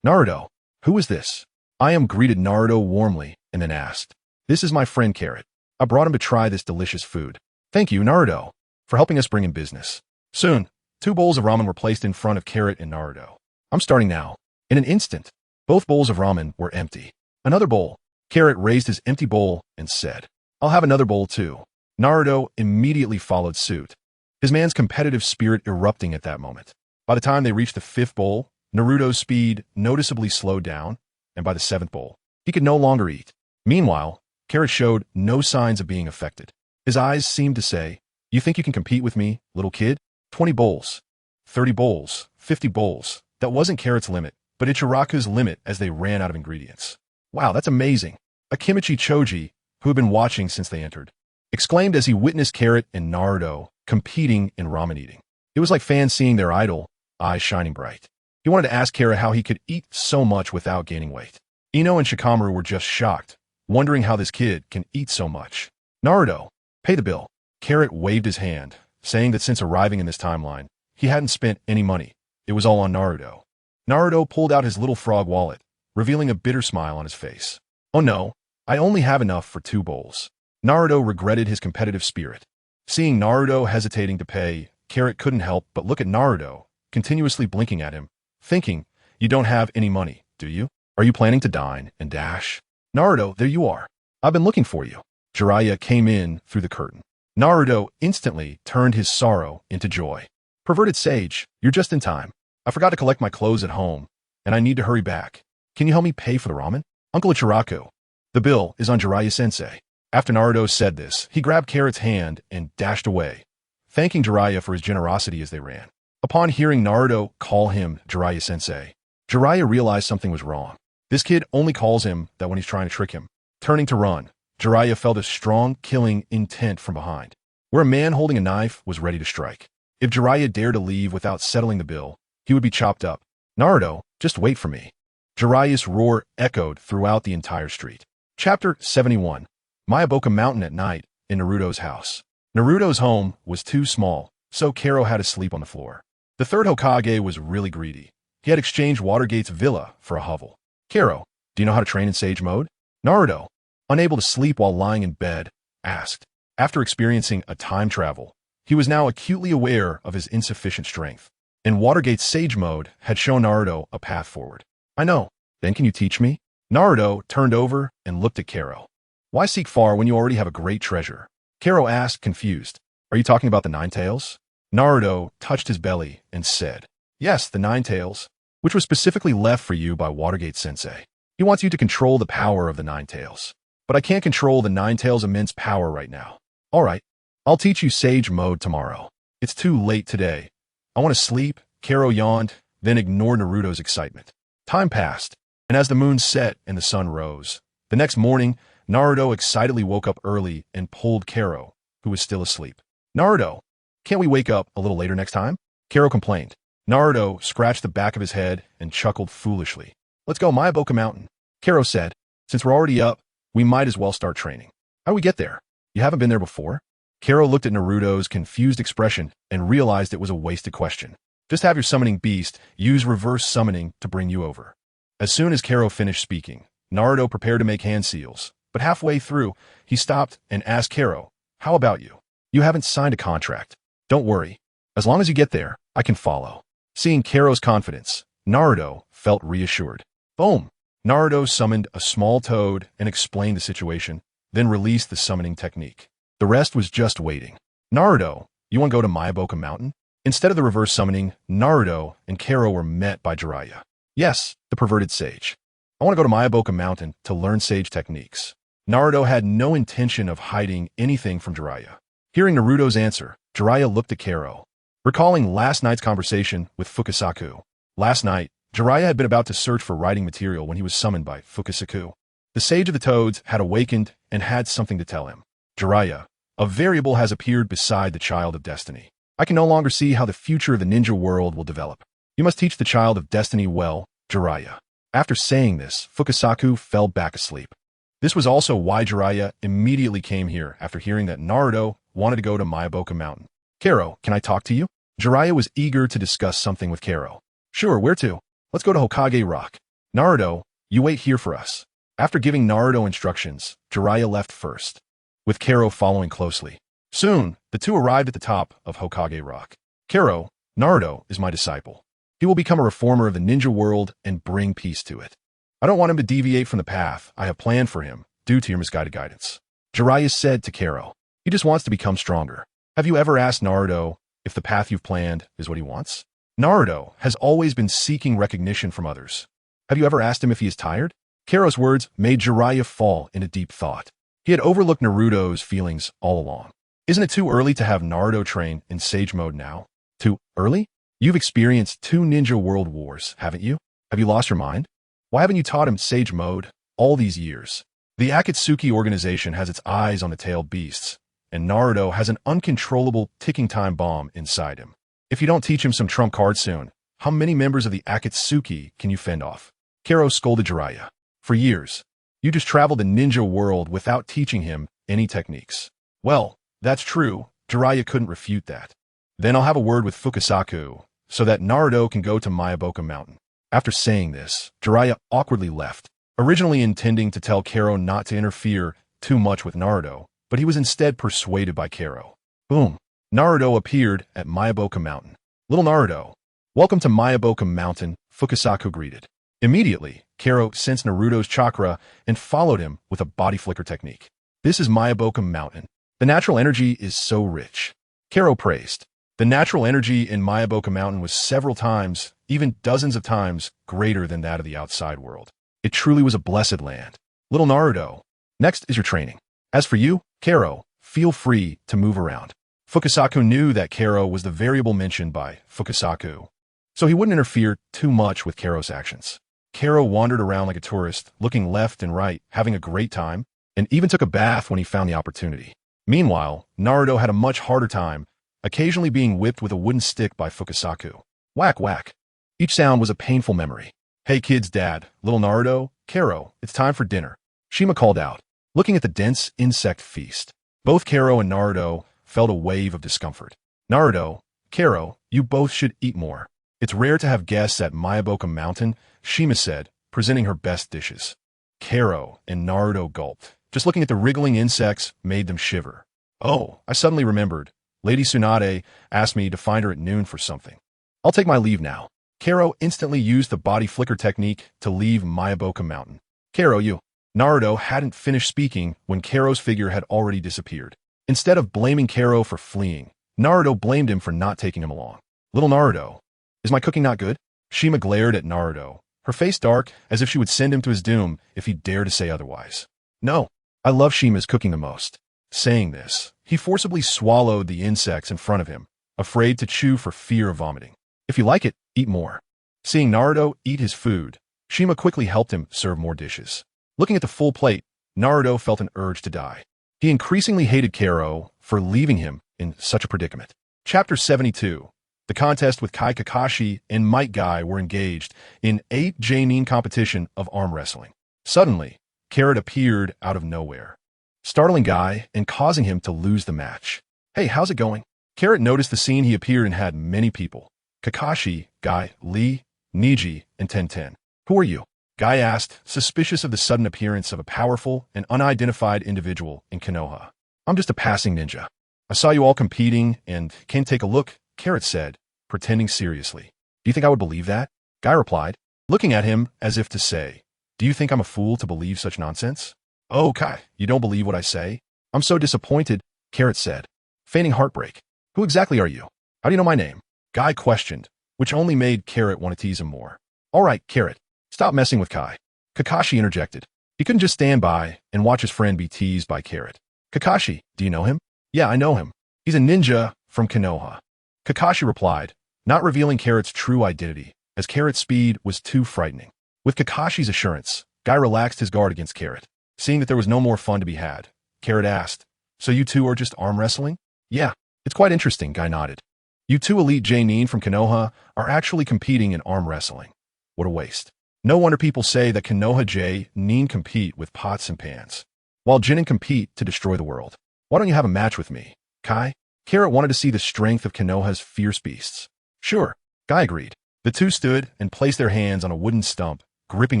Naruto, who is this? I am greeted Naruto warmly and then asked. This is my friend Carrot. I brought him to try this delicious food. Thank you, Naruto, for helping us bring in business. Soon, 2 bowls of ramen were placed in front of Carrot and Naruto. I'm starting now. In an instant, both bowls of ramen were empty. Another bowl. Carrot raised his empty bowl and said, I'll have another bowl too. Naruto immediately followed suit, his man's competitive spirit erupting at that moment. By the time they reached the 5th bowl, Naruto's speed noticeably slowed down, and by the 7th bowl, he could no longer eat. Meanwhile, Carrot showed no signs of being affected. His eyes seemed to say, You think you can compete with me, little kid? 20 bowls, 30 bowls, 50 bowls. That wasn't Carrot's limit, but Ichiraku's limit as they ran out of ingredients. Wow, that's amazing. Akimichi Choji, who had been watching since they entered, exclaimed as he witnessed Carrot and Naruto competing in ramen eating. It was like fans seeing their idol, eyes shining bright. He wanted to ask Carrot how he could eat so much without gaining weight. Ino and Shikamaru were just shocked, wondering how this kid can eat so much. Naruto, pay the bill. Carrot waved his hand, saying that since arriving in this timeline, he hadn't spent any money. It was all on Naruto. Naruto pulled out his little frog wallet, revealing a bitter smile on his face. Oh no, I only have enough for 2 bowls. Naruto regretted his competitive spirit. Seeing Naruto hesitating to pay, Carrot couldn't help but look at Naruto, continuously blinking at him, thinking, You don't have any money, do you? Are you planning to dine and dash? Naruto, there you are. I've been looking for you. Jiraiya came in through the curtain. Naruto instantly turned his sorrow into joy. Perverted sage, you're just in time. I forgot to collect my clothes at home, and I need to hurry back. Can you help me pay for the ramen? Uncle Ichiraku. The bill is on Jiraiya-sensei. After Naruto said this, he grabbed Carrot's hand and dashed away, thanking Jiraiya for his generosity as they ran. Upon hearing Naruto call him Jiraiya-sensei, Jiraiya realized something was wrong. This kid only calls him that when he's trying to trick him. Turning to run, Jiraiya felt a strong, killing intent from behind, where a man holding a knife was ready to strike. If Jiraiya dared to leave without settling the bill, he would be chopped up. Naruto, just wait for me. Jiraiya's roar echoed throughout the entire street. Chapter 71. Mayaboka Mountain at night in Naruto's house. Naruto's home was too small, so Karo had to sleep on the floor. The 3rd Hokage was really greedy. He had exchanged Watergate's villa for a hovel. Karo, do you know how to train in Sage Mode? Naruto, unable to sleep while lying in bed, asked. After experiencing a time travel, he was now acutely aware of his insufficient strength, and Watergate's Sage Mode had shown Naruto a path forward. I know. Then can you teach me? Naruto turned over and looked at Karo. Why seek far when you already have a great treasure? Karo asked, confused. Are you talking about the 9 tails? Naruto touched his belly and said, Yes, the 9 tails, which was specifically left for you by Watergate-sensei. He wants you to control the power of the 9 tails. But I can't control the 9 tails' immense power right now. All right, I'll teach you Sage Mode tomorrow. It's too late today. I want to sleep. Karo yawned, then ignored Naruto's excitement. Time passed, and as the moon set and the sun rose, the next morning, Naruto excitedly woke up early and pulled Karo, who was still asleep. Naruto, can't we wake up a little later next time? Karo complained. Naruto scratched the back of his head and chuckled foolishly. Let's go Mayaboka Mountain. Karo said, Since we're already up, we might as well start training. How do we get there? You haven't been there before? Karo looked at Naruto's confused expression and realized it was a wasted question. Just have your summoning beast use reverse summoning to bring you over. As soon as Karo finished speaking, Naruto prepared to make hand seals, but halfway through, he stopped and asked Karo, How about you? You haven't signed a contract. Don't worry. As long as you get there, I can follow. Seeing Karo's confidence, Naruto felt reassured. Boom! Naruto summoned a small toad and explained the situation, then released the summoning technique. The rest was just waiting. Naruto, you want to go to Myaboka Mountain? Instead of the reverse summoning, Naruto and Kero were met by Jiraiya. Yes, the perverted sage. I want to go to Myaboka Mountain to learn sage techniques. Naruto had no intention of hiding anything from Jiraiya. Hearing Naruto's answer, Jiraiya looked at Kero, recalling last night's conversation with Fukasaku. Last night, Jiraiya had been about to search for writing material when he was summoned by Fukasaku. The Sage of the Toads had awakened and had something to tell him. Jiraiya, a variable has appeared beside the Child of Destiny. I can no longer see how the future of the ninja world will develop. You must teach the Child of Destiny well, Jiraiya. After saying this, Fukasaku fell back asleep. This was also why Jiraiya immediately came here after hearing that Naruto wanted to go to Myaboka Mountain. Kero, can I talk to you? Jiraiya was eager to discuss something with Kero. Sure, where to? Let's go to Hokage Rock. Naruto, you wait here for us. After giving Naruto instructions, Jiraiya left first, with Kero following closely. Soon, the two arrived at the top of Hokage Rock. Kero, Naruto is my disciple. He will become a reformer of the ninja world and bring peace to it. I don't want him to deviate from the path I have planned for him due to your misguided guidance. Jiraiya said to Kero, he just wants to become stronger. Have you ever asked Naruto if the path you've planned is what he wants? Naruto has always been seeking recognition from others. Have you ever asked him if he is tired? Kero's words made Jiraiya fall into deep thought. He had overlooked Naruto's feelings all along. Isn't it too early to have Naruto train in Sage mode now? Too early? You've experienced 2 ninja world wars, haven't you? Have you lost your mind? Why haven't you taught him Sage mode all these years? The Akatsuki organization has its eyes on the tailed beasts, and Naruto has an uncontrollable ticking time bomb inside him. If you don't teach him some trump card soon, how many members of the Akatsuki can you fend off? Kero scolded Jiraiya. For years, you just traveled the ninja world without teaching him any techniques. Well, that's true. Jiraiya couldn't refute that. Then I'll have a word with Fukasaku so that Naruto can go to Myaboka Mountain. After saying this, Jiraiya awkwardly left, originally intending to tell Kero not to interfere too much with Naruto, but he was instead persuaded by Kero. Boom. Naruto appeared at Myaboka Mountain. Little Naruto, welcome to Myaboka Mountain, Fukasaku greeted. Immediately, Kero sensed Naruto's chakra and followed him with a body flicker technique. This is Myaboka Mountain. The natural energy is so rich. Kero praised. The natural energy in Myaboka Mountain was several times, even dozens of times, greater than that of the outside world. It truly was a blessed land. Little Naruto, next is your training. As for you, Kero, feel free to move around. Fukasaku knew that Kero was the variable mentioned by Fukasaku, so he wouldn't interfere too much with Kero's actions. Kero wandered around like a tourist, looking left and right, having a great time, and even took a bath when he found the opportunity. Meanwhile, Naruto had a much harder time, occasionally being whipped with a wooden stick by Fukasaku. Whack, whack. Each sound was a painful memory. Hey kids, dad, little Naruto, Kero, it's time for dinner. Shima called out, looking at the dense insect feast. Both Kero and Naruto felt a wave of discomfort. Naruto, Kero, you both should eat more. It's rare to have guests at Myaboka Mountain, Shima said, presenting her best dishes. Kero and Naruto gulped. Just looking at the wriggling insects made them shiver. Oh, I suddenly remembered. Lady Tsunade asked me to find her at noon for something. I'll take my leave now. Kero instantly used the body flicker technique to leave Myaboka Mountain. Kero, you. Naruto hadn't finished speaking when Kero's figure had already disappeared. Instead of blaming Kero for fleeing, Naruto blamed him for not taking him along. Little Naruto, is my cooking not good? Shima glared at Naruto, her face dark as if she would send him to his doom if he dared to say otherwise. No, I love Shima's cooking the most. Saying this, he forcibly swallowed the insects in front of him, afraid to chew for fear of vomiting. If you like it, eat more. Seeing Naruto eat his food, Shima quickly helped him serve more dishes. Looking at the full plate, Naruto felt an urge to die. He increasingly hated Kero for leaving him in such a predicament. Chapter 72. The contest with Kai Kakashi and Might Guy were engaged in a Jonin competition of arm wrestling. Suddenly, Carrot appeared out of nowhere, startling Guy and causing him to lose the match. Hey, how's it going? Carrot noticed the scene he appeared in had many people. Kakashi, Guy, Lee, Niji, and Tenten. Who are you? Guy asked, suspicious of the sudden appearance of a powerful and unidentified individual in Konoha. I'm just a passing ninja. I saw you all competing and came take a look, Carrot said, pretending seriously. Do you think I would believe that? Guy replied, looking at him as if to say, do you think I'm a fool to believe such nonsense? Oh, Kai, you don't believe what I say? I'm so disappointed, Carrot said, feigning heartbreak. Who exactly are you? How do you know my name? Guy questioned, which only made Carrot want to tease him more. All right, Carrot, stop messing with Kai. Kakashi interjected. He couldn't just stand by and watch his friend be teased by Carrot. Kakashi, do you know him? Yeah, I know him. He's a ninja from Konoha. Kakashi replied, not revealing Carrot's true identity, as Carrot's speed was too frightening. With Kakashi's assurance, Guy relaxed his guard against Carrot. Seeing that there was no more fun to be had, Carrot asked, so you two are just arm wrestling? Yeah, it's quite interesting, Guy nodded. You two elite Jonin from Konoha are actually competing in arm wrestling. What a waste. No wonder people say that Konoha Jonin compete with pots and pans, while Jonin compete to destroy the world. Why don't you have a match with me, Kai? Carrot wanted to see the strength of Konoha's fierce beasts. Sure, Guy agreed. The two stood and placed their hands on a wooden stump, gripping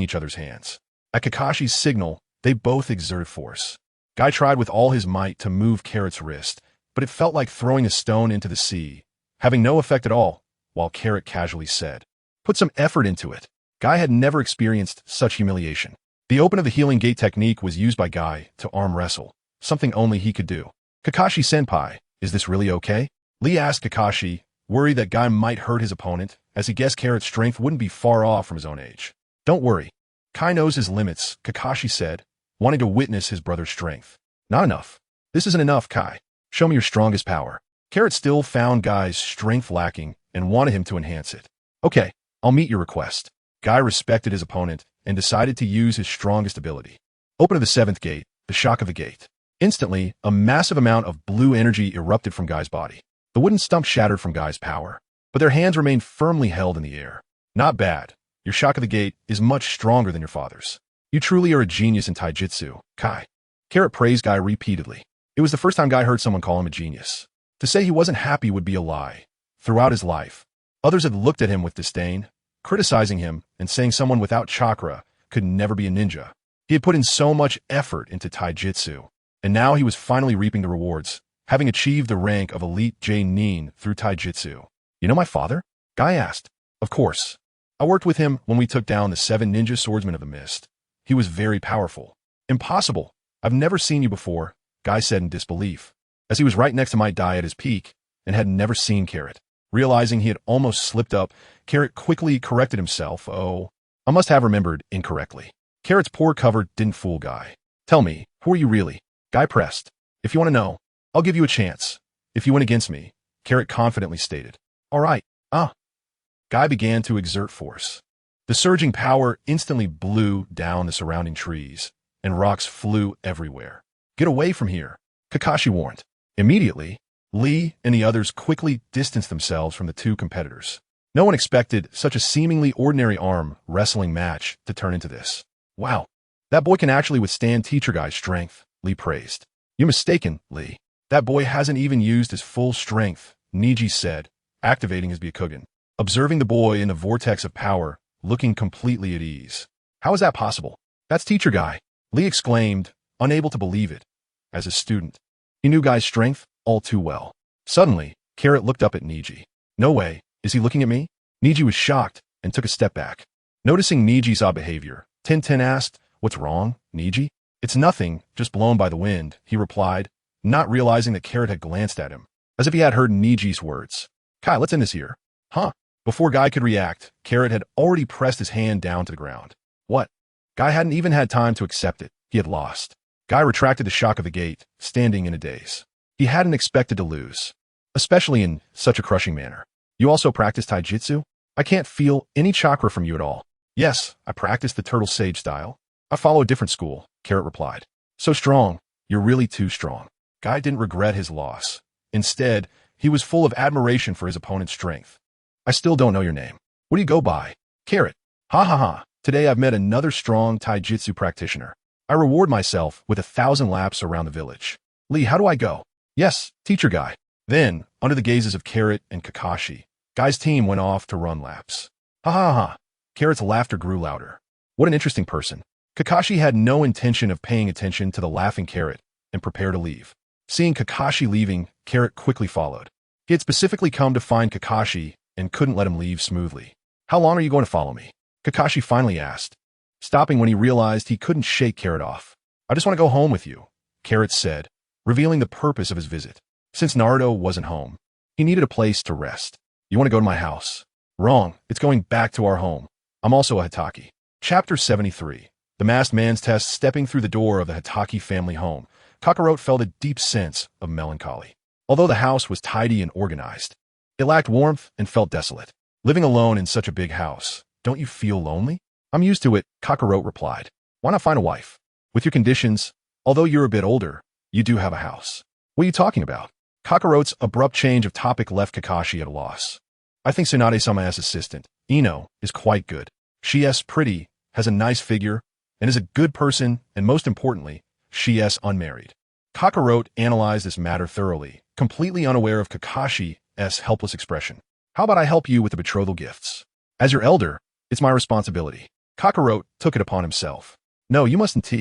each other's hands. At Kakashi's signal, they both exerted force. Guy tried with all his might to move Carrot's wrist, but it felt like throwing a stone into the sea, having no effect at all, while Carrot casually said, put some effort into it. Guy had never experienced such humiliation. The open of the healing gate technique was used by Guy to arm wrestle, something only he could do. Kakashi-senpai, is this really okay? Lee asked Kakashi, worried that Guy might hurt his opponent, as he guessed Carrot's strength wouldn't be far off from his own age. Don't worry. Kai knows his limits, Kakashi said, wanting to witness his brother's strength. Not enough. This isn't enough, Kai. Show me your strongest power. Carrot still found Guy's strength lacking and wanted him to enhance it. Okay, I'll meet your request. Guy respected his opponent and decided to use his strongest ability. Open of the seventh gate, the shock of the gate. Instantly, a massive amount of blue energy erupted from Guy's body. The wooden stump shattered from Guy's power, but their hands remained firmly held in the air. Not bad. Your shock of the gate is much stronger than your father's. You truly are a genius in taijutsu, Kai. Carrot praised Guy repeatedly. It was the first time Guy heard someone call him a genius. To say he wasn't happy would be a lie. Throughout his life, others had looked at him with disdain, criticizing him and saying someone without chakra could never be a ninja. He had put in so much effort into taijutsu, and now he was finally reaping the rewards, having achieved the rank of elite Jonin through taijutsu. You know my father? Guy asked. Of course. I worked with him when we took down the 7 ninja swordsmen of the mist. He was very powerful. Impossible. I've never seen you before, Guy said in disbelief, as he was right next to Might Dai at his peak and had never seen Carrot. Realizing he had almost slipped up, Carrot quickly corrected himself. Oh, I must have remembered incorrectly. Carrot's poor cover didn't fool Guy. Tell me, who are you really? Guy pressed. If you want to know, I'll give you a chance. If you win against me, Carrot confidently stated. All right, Guy began to exert force. The surging power instantly blew down the surrounding trees, and rocks flew everywhere. Get away from here, Kakashi warned. Immediately, Lee and the others quickly distanced themselves from the two competitors. No one expected such a seemingly ordinary arm wrestling match to turn into this. Wow, that boy can actually withstand Teacher Guy's strength, Lee praised. You're mistaken, Lee. That boy hasn't even used his full strength, Niji said, activating his Byakugan. Observing the boy in the vortex of power, looking completely at ease. How is that possible? That's Teacher Guy, Lee exclaimed, unable to believe it. As a student, he knew Guy's strength all too well. Suddenly, Carrot looked up at Niji. No way, is he looking at me? Niji was shocked and took a step back. Noticing Niji's odd behavior, Tintin asked, what's wrong, Niji? It's nothing, just blown by the wind, he replied, not realizing that Carrot had glanced at him, as if he had heard Niji's words. Kai, let's end this here. Huh? Before Guy could react, Carrot had already pressed his hand down to the ground. What? Guy hadn't even had time to accept it. He had lost. Guy retracted the shock of the gate, standing in a daze. He hadn't expected to lose, especially in such a crushing manner. You also practice taijutsu? I can't feel any chakra from you at all. Yes, I practice the turtle sage style. I follow a different school, Carrot replied. So strong. You're really too strong. Guy didn't regret his loss. Instead, he was full of admiration for his opponent's strength. I still don't know your name. What do you go by? Carrot. Ha ha ha. Today I've met another strong taijutsu practitioner. I reward myself with 1,000 laps around the village. Lee, how do I go? Yes, Teacher Guy. Then, under the gazes of Carrot and Kakashi, Guy's team went off to run laps. Ha ha ha. Carrot's laughter grew louder. What an interesting person. Kakashi had no intention of paying attention to the laughing Carrot and prepared to leave. Seeing Kakashi leaving, Carrot quickly followed. He had specifically come to find Kakashi and couldn't let him leave smoothly. How long are you going to follow me? Kakashi finally asked, stopping when he realized he couldn't shake Carrot off. I just want to go home with you, Carrot said, revealing the purpose of his visit. Since Naruto wasn't home, he needed a place to rest. You want to go to my house? Wrong, it's going back to our home. I'm also a Hatake. Chapter 73. The Masked Man's Test. Stepping through the door of the Hatake family home, Kakarot felt a deep sense of melancholy. Although the house was tidy and organized, it lacked warmth and felt desolate. Living alone in such a big house, don't you feel lonely? I'm used to it, Kakarot replied. Why not find a wife? With your conditions, although you're a bit older, you do have a house. What are you talking about? Kakarot's abrupt change of topic left Kakashi at a loss. I think Tsunade-sama's assistant, Ino, is quite good. She is pretty, has a nice figure, and is a good person, and most importantly, she is unmarried. Kakarot analyzed this matter thoroughly, completely unaware of Kakashi's helpless expression. How about I help you with the betrothal gifts? As your elder, it's my responsibility. Kakarot took it upon himself. No, you mustn't.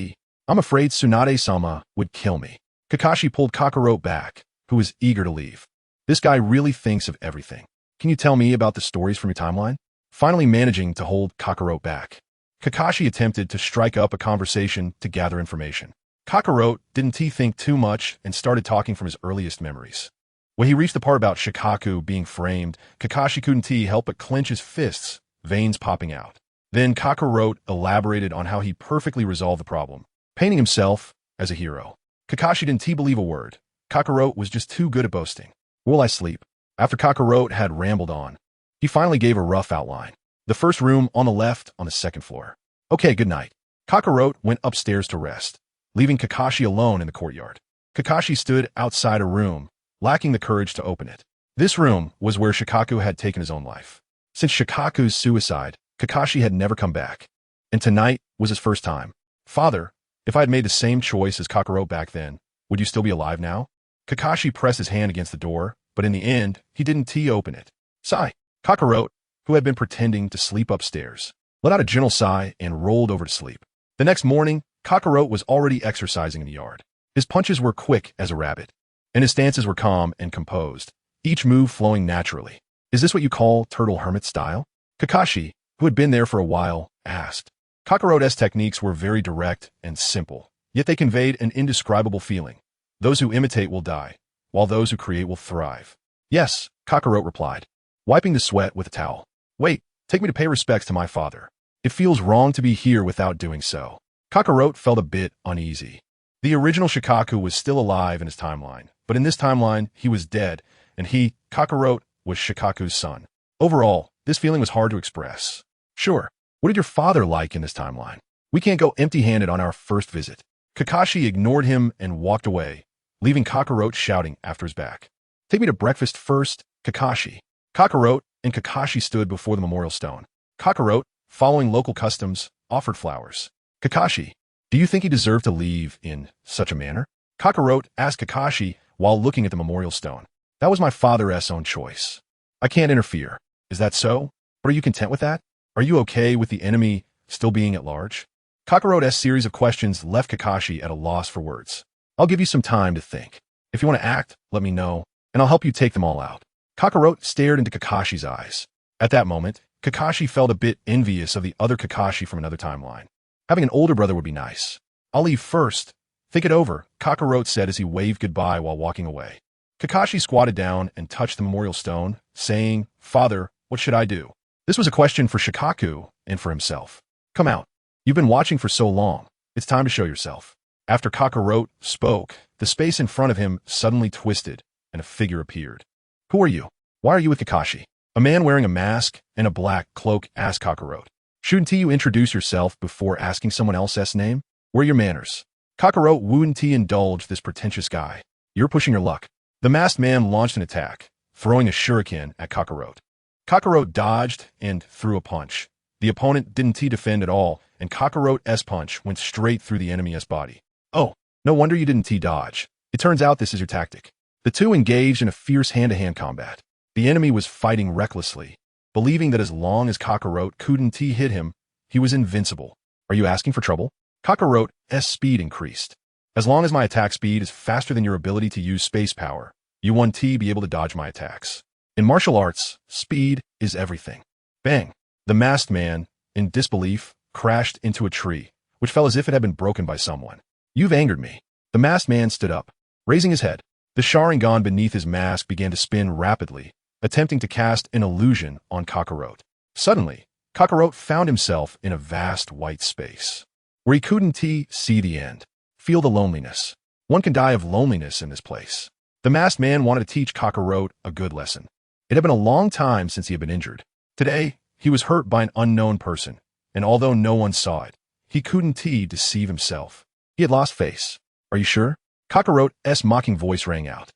I'm afraid Tsunade-sama would kill me. Kakashi pulled Kakarot back, who was eager to leave. This guy really thinks of everything. Can you tell me about the stories from your timeline? Finally managing to hold Kakarot back, Kakashi attempted to strike up a conversation to gather information. Kakarot didn't think too much and started talking from his earliest memories. When he reached the part about Shikaku being framed, Kakashi couldn't help but clench his fists, veins popping out. Then Kakarot elaborated on how he perfectly resolved the problem, painting himself as a hero. Kakashi didn't believe a word. Kakarot was just too good at boasting. Will I sleep? After Kakarot had rambled on, he finally gave a rough outline. The first room on the left on the second floor. Okay, good night. Kakarot went upstairs to rest, leaving Kakashi alone in the courtyard. Kakashi stood outside a room, lacking the courage to open it. This room was where Shikaku had taken his own life. Since Shikaku's suicide, Kakashi had never come back, and tonight was his first time. Father, if I had made the same choice as Kakarot back then, would you still be alive now? Kakashi pressed his hand against the door, but in the end, he didn't open it. Sigh. Kakarot, who had been pretending to sleep upstairs, let out a gentle sigh and rolled over to sleep. The next morning, Kakarot was already exercising in the yard. His punches were quick as a rabbit, and his stances were calm and composed, each move flowing naturally. Is this what you call turtle hermit style? Kakashi, who had been there for a while, asked. Kakarot's techniques were very direct and simple, yet they conveyed an indescribable feeling. Those who imitate will die, while those who create will thrive. Yes, Kakarot replied, wiping the sweat with a towel. Wait, take me to pay respects to my father. It feels wrong to be here without doing so. Kakarot felt a bit uneasy. The original Shikaku was still alive in his timeline, but in this timeline, he was dead, and he, Kakarot, was Shikaku's son. Overall, this feeling was hard to express. Sure, what did your father like in this timeline? We can't go empty-handed on our first visit. Kakashi ignored him and walked away, leaving Kakarot shouting after his back. Take me to breakfast first, Kakashi. Kakarot and Kakashi stood before the memorial stone. Kakarot, following local customs, offered flowers. Kakashi, do you think he deserved to leave in such a manner? Kakarot asked Kakashi while looking at the memorial stone. That was my father's own choice. I can't interfere. Is that so? But are you content with that? Are you okay with the enemy still being at large? Kakarot's series of questions left Kakashi at a loss for words. I'll give you some time to think. If you want to act, let me know, and I'll help you take them all out. Kakarot stared into Kakashi's eyes. At that moment, Kakashi felt a bit envious of the other Kakashi from another timeline. Having an older brother would be nice. I'll leave first. Think it over, Kakarot said as he waved goodbye while walking away. Kakashi squatted down and touched the memorial stone, saying, Father, what should I do? This was a question for Shikaku and for himself. Come out. You've been watching for so long. It's time to show yourself. After Kakarot spoke, the space in front of him suddenly twisted, and a figure appeared. Who are you? Why are you with Kakashi? A man wearing a mask and a black cloak asked Kakarot. Shouldn't you introduce yourself before asking someone else's name? Where are your manners? Kakarot wouldn't indulge this pretentious guy. You're pushing your luck. The masked man launched an attack, throwing a shuriken at Kakarot. Kakarot dodged and threw a punch. The opponent didn't defend at all, and Kakarot's punch went straight through the enemy's body. Oh, no wonder you didn't dodge. It turns out this is your tactic. The two engaged in a fierce hand-to-hand combat. The enemy was fighting recklessly, believing that as long as Kakarot couldn't hit him, he was invincible. Are you asking for trouble? Kakarot's speed increased. As long as my attack speed is faster than your ability to use space power, you won't be able to dodge my attacks. In martial arts, speed is everything. Bang! The masked man, in disbelief, crashed into a tree, which fell as if it had been broken by someone. You've angered me. The masked man stood up, raising his head. The Sharingan beneath his mask began to spin rapidly, attempting to cast an illusion on Kakarote. Suddenly, Kakarote found himself in a vast white space, where he couldn't see the end. Feel the loneliness. One can die of loneliness in this place. The masked man wanted to teach Kakarote a good lesson. It had been a long time since he had been injured. Today, he was hurt by an unknown person, and although no one saw it, he couldn't deceive himself. He had lost face. Are you sure? Kakarote's mocking voice rang out.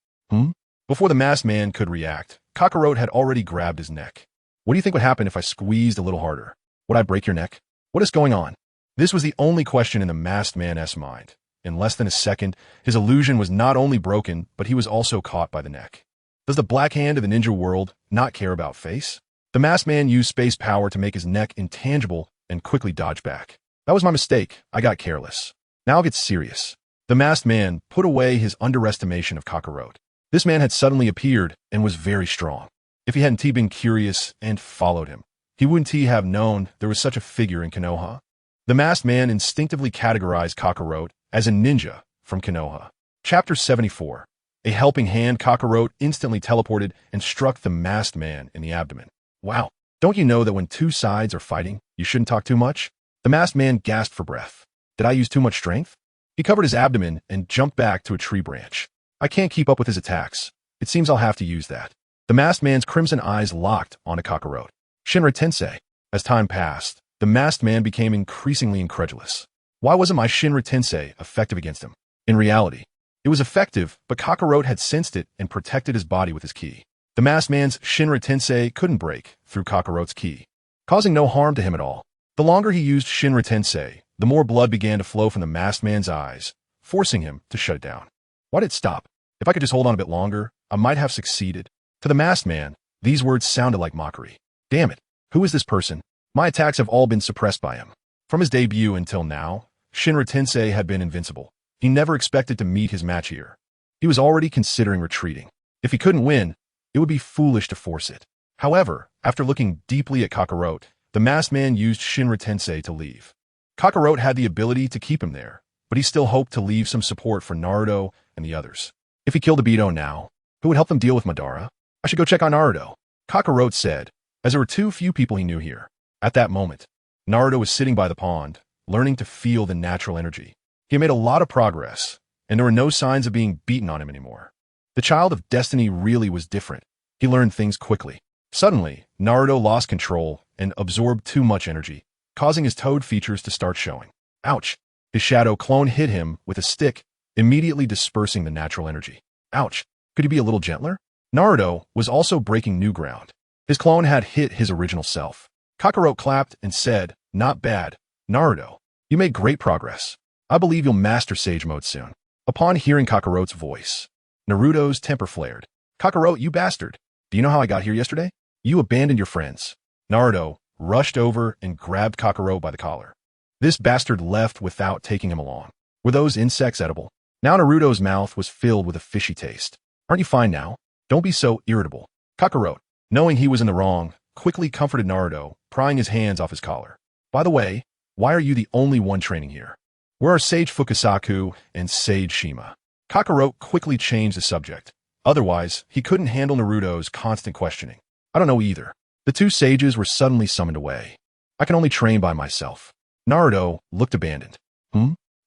Before the masked man could react, Kakarote had already grabbed his neck. What do you think would happen if I squeezed a little harder? Would I break your neck? What is going on? This was the only question in the masked man's mind. In less than a second, his illusion was not only broken, but he was also caught by the neck. Does the black hand of the ninja world not care about face? The masked man used space power to make his neck intangible and quickly dodged back. That was my mistake. I got careless. Now I'll get serious. The masked man put away his underestimation of Kakarote. This man had suddenly appeared and was very strong. If he hadn't been curious and followed him, he wouldn't have known there was such a figure in Konoha. The masked man instinctively categorized Kakarote as a ninja from Konoha. Chapter 74. A helping hand. Kakarote instantly teleported and struck the masked man in the abdomen. Wow, don't you know that when two sides are fighting, you shouldn't talk too much? The masked man gasped for breath. Did I use too much strength? He covered his abdomen and jumped back to a tree branch. I can't keep up with his attacks. It seems I'll have to use that. The masked man's crimson eyes locked onto Kakarote. Shinra Tensei. As time passed, the masked man became increasingly incredulous. Why wasn't my Shinra Tensei effective against him? In reality, it was effective, but Kakarote had sensed it and protected his body with his ki. The masked man's Shinra Tensei couldn't break through Kakarote's ki, causing no harm to him at all. The longer he used Shinra Tensei, the more blood began to flow from the masked man's eyes, forcing him to shut it down. Why did it stop? If I could just hold on a bit longer, I might have succeeded. To the masked man, these words sounded like mockery. Damn it, who is this person? My attacks have all been suppressed by him. From his debut until now, Shinra Tensei had been invincible. He never expected to meet his match here. He was already considering retreating. If he couldn't win, it would be foolish to force it. However, after looking deeply at Kakarote, the masked man used Shinra Tensei to leave. Kakarote had the ability to keep him there, but he still hoped to leave some support for Naruto and the others. If he killed Obito now, who would help them deal with Madara? I should go check on Naruto, Kakarote said, as there were too few people he knew here. At that moment, Naruto was sitting by the pond, learning to feel the natural energy. He had made a lot of progress, and there were no signs of being beaten on him anymore. The child of destiny really was different. He learned things quickly. Suddenly, Naruto lost control and absorbed too much energy, causing his toad features to start showing. Ouch! His shadow clone hit him with a stick, immediately dispersing the natural energy. Ouch! Could he be a little gentler? Naruto was also breaking new ground. His clone had hit his original self. Kakarote clapped and said, "Not bad, Naruto. You made great progress. I believe you'll master Sage Mode soon." Upon hearing Kakarote's voice, Naruto's temper flared. "Kakarote, you bastard. Do you know how I got here yesterday? You abandoned your friends." Naruto rushed over and grabbed Kakarote by the collar. This bastard left without taking him along. Were those insects edible? Now Naruto's mouth was filled with a fishy taste. "Aren't you fine now? Don't be so irritable." Kakarote, knowing he was in the wrong, quickly comforted Naruto, prying his hands off his collar. "By the way, why are you the only one training here? Where are Sage Fukasaku and Sage Shima?" Kakarote quickly changed the subject. Otherwise, he couldn't handle Naruto's constant questioning. "I don't know either." The two sages were suddenly summoned away. "I can only train by myself." Naruto looked abandoned.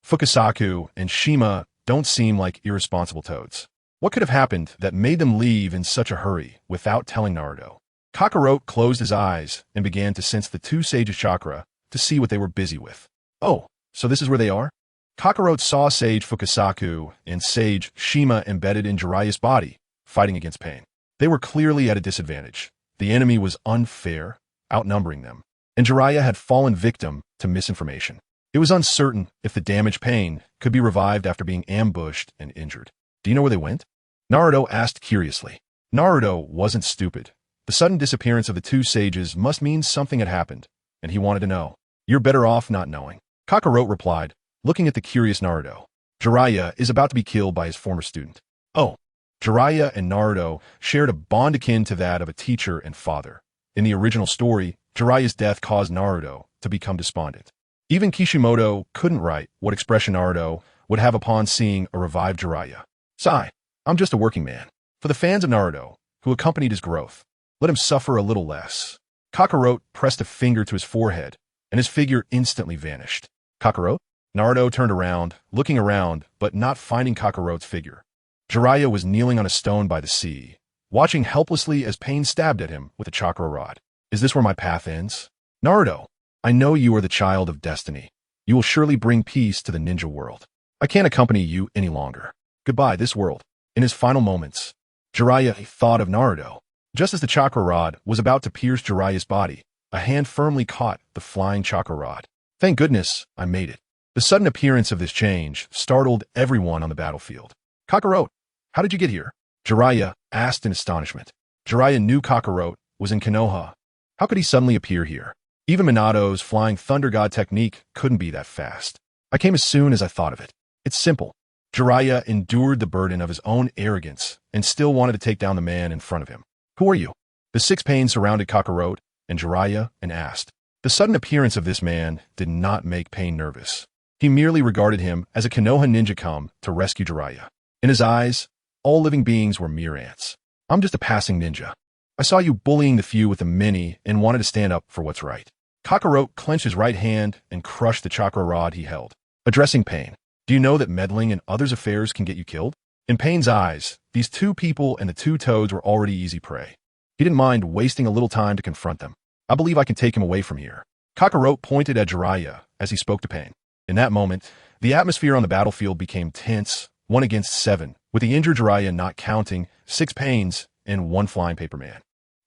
Fukasaku and Shima don't seem like irresponsible toads. What could have happened that made them leave in such a hurry without telling Naruto? Kakarote closed his eyes and began to sense the two sages' chakra to see what they were busy with. Oh, so this is where they are? Kakarote saw Sage Fukasaku and Sage Shima embedded in Jiraiya's body, fighting against pain. They were clearly at a disadvantage. The enemy was unfair, outnumbering them, and Jiraiya had fallen victim to misinformation. It was uncertain if the damaged pain could be revived after being ambushed and injured. "Do you know where they went?" Naruto asked curiously. Naruto wasn't stupid. The sudden disappearance of the two sages must mean something had happened, and he wanted to know. "You're better off not knowing," Kakarote replied, looking at the curious Naruto. "Jiraiya is about to be killed by his former student." Oh, Jiraiya and Naruto shared a bond akin to that of a teacher and father. In the original story, Jiraiya's death caused Naruto to become despondent. Even Kishimoto couldn't write what expression Naruto would have upon seeing a revived Jiraiya. Sigh, I'm just a working man. For the fans of Naruto, who accompanied his growth, let him suffer a little less. Kakarot pressed a finger to his forehead, and his figure instantly vanished. Kakarot? Naruto turned around, looking around, but not finding Kakarot's figure. Jiraiya was kneeling on a stone by the sea, watching helplessly as pain stabbed at him with a chakra rod. Is this where my path ends? Naruto, I know you are the child of destiny. You will surely bring peace to the ninja world. I can't accompany you any longer. Goodbye, this world. In his final moments, Jiraiya thought of Naruto. Just as the chakra rod was about to pierce Jiraiya's body, a hand firmly caught the flying chakra rod. Thank goodness, I made it. The sudden appearance of this change startled everyone on the battlefield. Kakarot, how did you get here? Jiraiya asked in astonishment. Jiraiya knew Kakarot was in Konoha. How could he suddenly appear here? Even Minato's flying thunder god technique couldn't be that fast. I came as soon as I thought of it. It's simple. Jiraiya endured the burden of his own arrogance and still wanted to take down the man in front of him. Who are you? The six Pain surrounded Kakarot and Jiraiya and asked. The sudden appearance of this man did not make Pain nervous. He merely regarded him as a Konoha ninja come to rescue Jiraiya. In his eyes, all living beings were mere ants. I'm just a passing ninja. I saw you bullying the few with the many and wanted to stand up for what's right. Kakarot clenched his right hand and crushed the chakra rod he held. Addressing Pain. Do you know that meddling in others' affairs can get you killed? In Pain's eyes, these two people and the two toads were already easy prey. He didn't mind wasting a little time to confront them. I believe I can take him away from here. Kakarot pointed at Jiraiya as he spoke to Pain. In that moment, the atmosphere on the battlefield became tense, 1 against 7, with the injured Jiraiya not counting, 6 Pains and 1 flying paper man.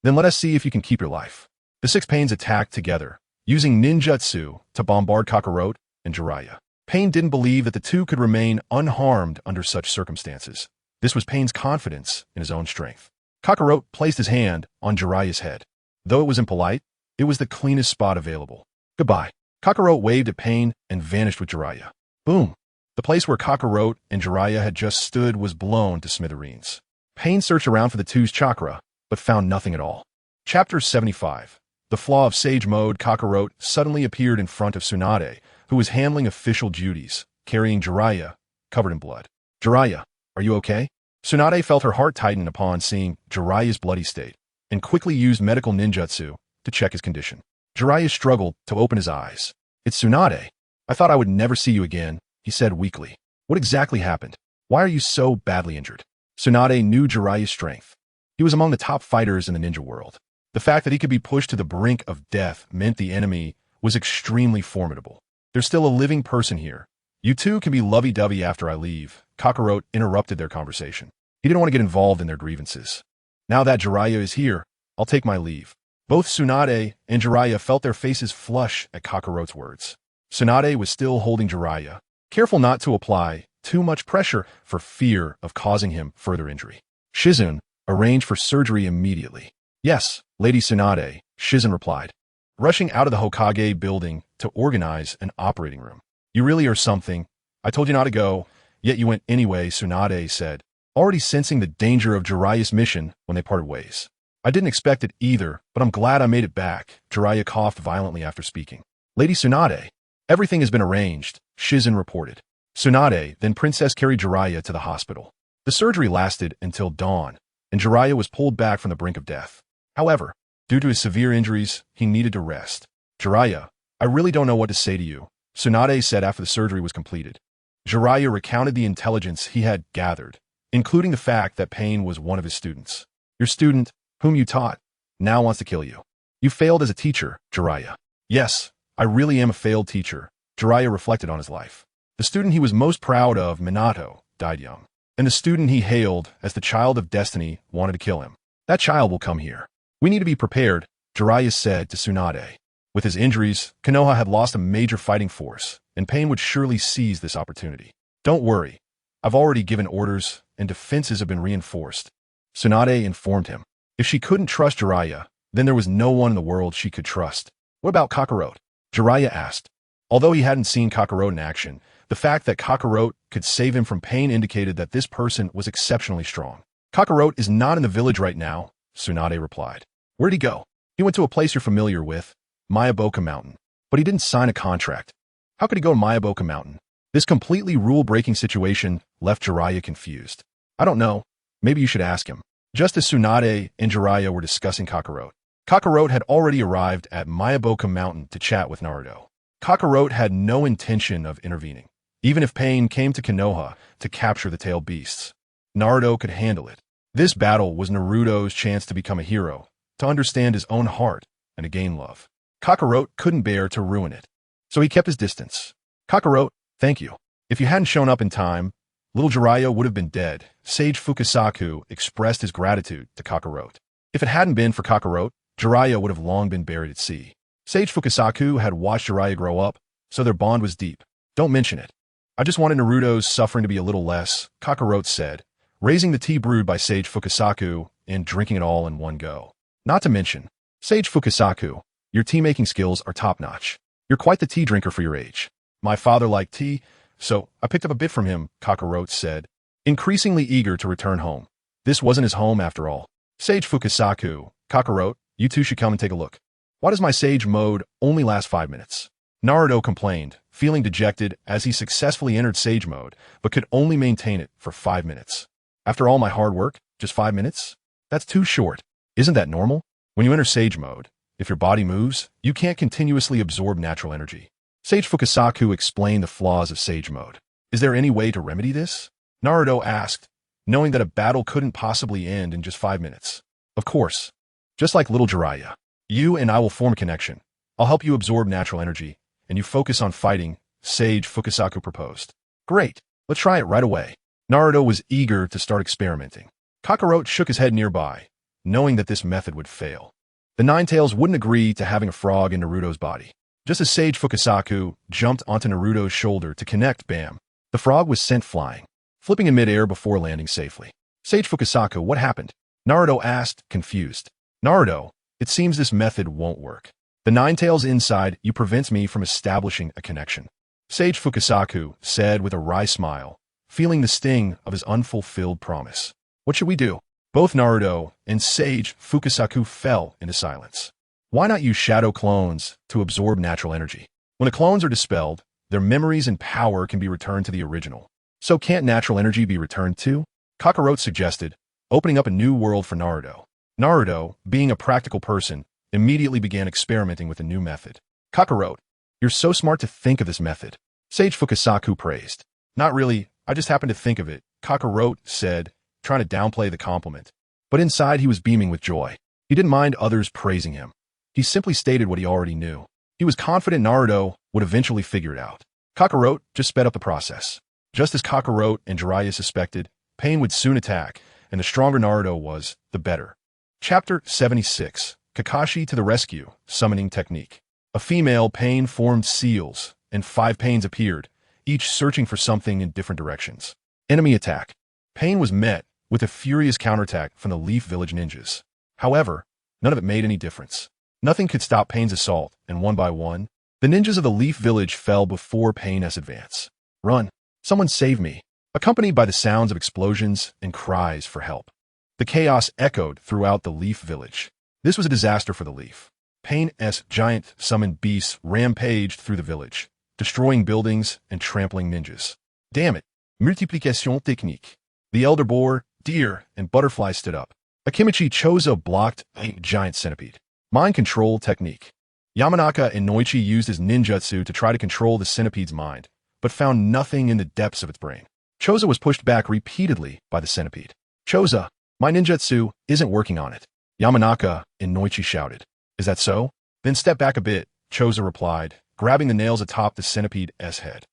Then let us see if you can keep your life. The 6 Pains attacked together, using ninjutsu to bombard Kakarot and Jiraiya. Pain didn't believe that the two could remain unharmed under such circumstances. This was Pain's confidence in his own strength. Kakarot placed his hand on Jiraiya's head. Though it was impolite, it was the cleanest spot available. Goodbye. Kakarot waved at Pain and vanished with Jiraiya. Boom! The place where Kakarot and Jiraiya had just stood was blown to smithereens. Pain searched around for the two's chakra, but found nothing at all. Chapter 75. The flaw of Sage Mode. Kakarot suddenly appeared in front of Tsunade, who was handling official duties, carrying Jiraiya, covered in blood. Jiraiya, are you okay? Tsunade felt her heart tighten upon seeing Jiraiya's bloody state, and quickly used medical ninjutsu to check his condition. Jiraiya struggled to open his eyes. It's Tsunade. I thought I would never see you again, he said weakly. What exactly happened? Why are you so badly injured? Tsunade knew Jiraiya's strength. He was among the top fighters in the ninja world. The fact that he could be pushed to the brink of death meant the enemy was extremely formidable. There's still a living person here. You two can be lovey-dovey after I leave. Kakarot interrupted their conversation. He didn't want to get involved in their grievances. Now that Jiraiya is here, I'll take my leave. Both Tsunade and Jiraiya felt their faces flush at Kakarot's words. Tsunade was still holding Jiraiya, careful not to apply too much pressure for fear of causing him further injury. Shizune arranged for surgery immediately. Yes, Lady Tsunade, Shizune replied, rushing out of the Hokage building to organize an operating room. You really are something. I told you not to go, yet you went anyway, Tsunade said, already sensing the danger of Jiraiya's mission when they parted ways. I didn't expect it either, but I'm glad I made it back. Jiraiya coughed violently after speaking. Lady Tsunade, everything has been arranged, Shizune reported. Tsunade, then Princess carried Jiraiya to the hospital. The surgery lasted until dawn, and Jiraiya was pulled back from the brink of death. However, due to his severe injuries, he needed to rest. Jiraiya, I really don't know what to say to you, Tsunade said after the surgery was completed. Jiraiya recounted the intelligence he had gathered, including the fact that Pain was one of his students. Your student, whom you taught, now wants to kill you. You failed as a teacher, Jiraiya. Yes, I really am a failed teacher, Jiraiya reflected on his life. The student he was most proud of, Minato, died young, and the student he hailed as the child of destiny wanted to kill him. That child will come here. We need to be prepared, Jiraiya said to Tsunade. With his injuries, Konoha had lost a major fighting force, and Pain would surely seize this opportunity. Don't worry. I've already given orders, and defenses have been reinforced. Tsunade informed him. If she couldn't trust Jiraiya, then there was no one in the world she could trust. What about Kakarot? Jiraiya asked. Although he hadn't seen Kakarot in action, the fact that Kakarot could save him from Pain indicated that this person was exceptionally strong. Kakarot is not in the village right now, Tsunade replied. Where'd he go? He went to a place you're familiar with, Mayaboka Mountain. But he didn't sign a contract. How could he go to Mayaboka Mountain? This completely rule-breaking situation left Jiraiya confused. I don't know. Maybe you should ask him. Just as Tsunade and Jiraiya were discussing Kakarot, Kakarot had already arrived at Mayaboka Mountain to chat with Naruto. Kakarot had no intention of intervening, even if Pain came to Konoha to capture the tailed beasts. Naruto could handle it. This battle was Naruto's chance to become a hero, to understand his own heart, and to gain love. Kakarot couldn't bear to ruin it, so he kept his distance. Kakarot, thank you. If you hadn't shown up in time, little Jiraiya would have been dead. Sage Fukasaku expressed his gratitude to Kakarot. If it hadn't been for Kakarot, Jiraiya would have long been buried at sea. Sage Fukasaku had watched Jiraiya grow up, so their bond was deep. Don't mention it. I just wanted Naruto's suffering to be a little less, Kakarot said, raising the tea brewed by Sage Fukasaku and drinking it all in one go. Not to mention, Sage Fukasaku, your tea-making skills are top-notch. You're quite the tea drinker for your age. My father liked tea, so I picked up a bit from him, Kakarot said, increasingly eager to return home. This wasn't his home after all. Sage Fukasaku, Kakarot, you two should come and take a look. Why does my Sage mode only last 5 minutes? Naruto complained, feeling dejected as he successfully entered Sage mode, but could only maintain it for 5 minutes. After all my hard work, just 5 minutes? That's too short. Isn't that normal? When you enter Sage mode, if your body moves, you can't continuously absorb natural energy. Sage Fukasaku explained the flaws of Sage mode. Is there any way to remedy this? Naruto asked, knowing that a battle couldn't possibly end in just 5 minutes. Of course. Just like little Jiraiya. You and I will form a connection. I'll help you absorb natural energy, and you focus on fighting, Sage Fukasaku proposed. Great, let's try it right away. Naruto was eager to start experimenting. Kakarot shook his head nearby, knowing that this method would fail. The Ninetales wouldn't agree to having a frog in Naruto's body. Just as Sage Fukasaku jumped onto Naruto's shoulder to connect, bam, the frog was sent flying, flipping in midair before landing safely. Sage Fukasaku, what happened? Naruto asked, confused. Naruto, it seems this method won't work. The Ninetales inside you prevents me from establishing a connection. Sage Fukasaku said with a wry smile, feeling the sting of his unfulfilled promise. What should we do? Both Naruto and Sage Fukasaku fell into silence. Why not use shadow clones to absorb natural energy? When the clones are dispelled, their memories and power can be returned to the original. So can't natural energy be returned too? Kakarot suggested, opening up a new world for Naruto. Naruto, being a practical person, immediately began experimenting with a new method. Kakarot, you're so smart to think of this method. Sage Fukasaku praised. Not really, I just happened to think of it, Kakarot said, trying to downplay the compliment. But inside he was beaming with joy. He didn't mind others praising him. He simply stated what he already knew. He was confident Naruto would eventually figure it out. Kakarot just sped up the process. Just as Kakarot and Jiraiya suspected, Pain would soon attack, and the stronger Naruto was, the better. Chapter 76, Kakashi to the Rescue, Summoning Technique. A female Pain formed seals, and 5 Pains appeared, each searching for something in different directions. Enemy attack. Pain was met with a furious counterattack from the Leaf Village ninjas. However, none of it made any difference. Nothing could stop Pain's assault, and one by one, the ninjas of the Leaf Village fell before Pain's advance. Run! Someone save me! Accompanied by the sounds of explosions and cries for help. The chaos echoed throughout the Leaf Village. This was a disaster for the Leaf. Pain's giant summoned beasts rampaged through the village, destroying buildings and trampling ninjas. Damn it! Multiplication technique. The elder boar, deer, and butterfly stood up. Akimichi Chozo blocked a giant centipede. Mind control technique. Yamanaka and Noichi used his ninjutsu to try to control the centipede's mind, but found nothing in the depths of its brain. Chozo was pushed back repeatedly by the centipede. Chozo, my ninjutsu isn't working on it. Yamanaka and Noichi shouted. Is that so? Then step back a bit, Chozo replied, grabbing the nails atop the centipede's head.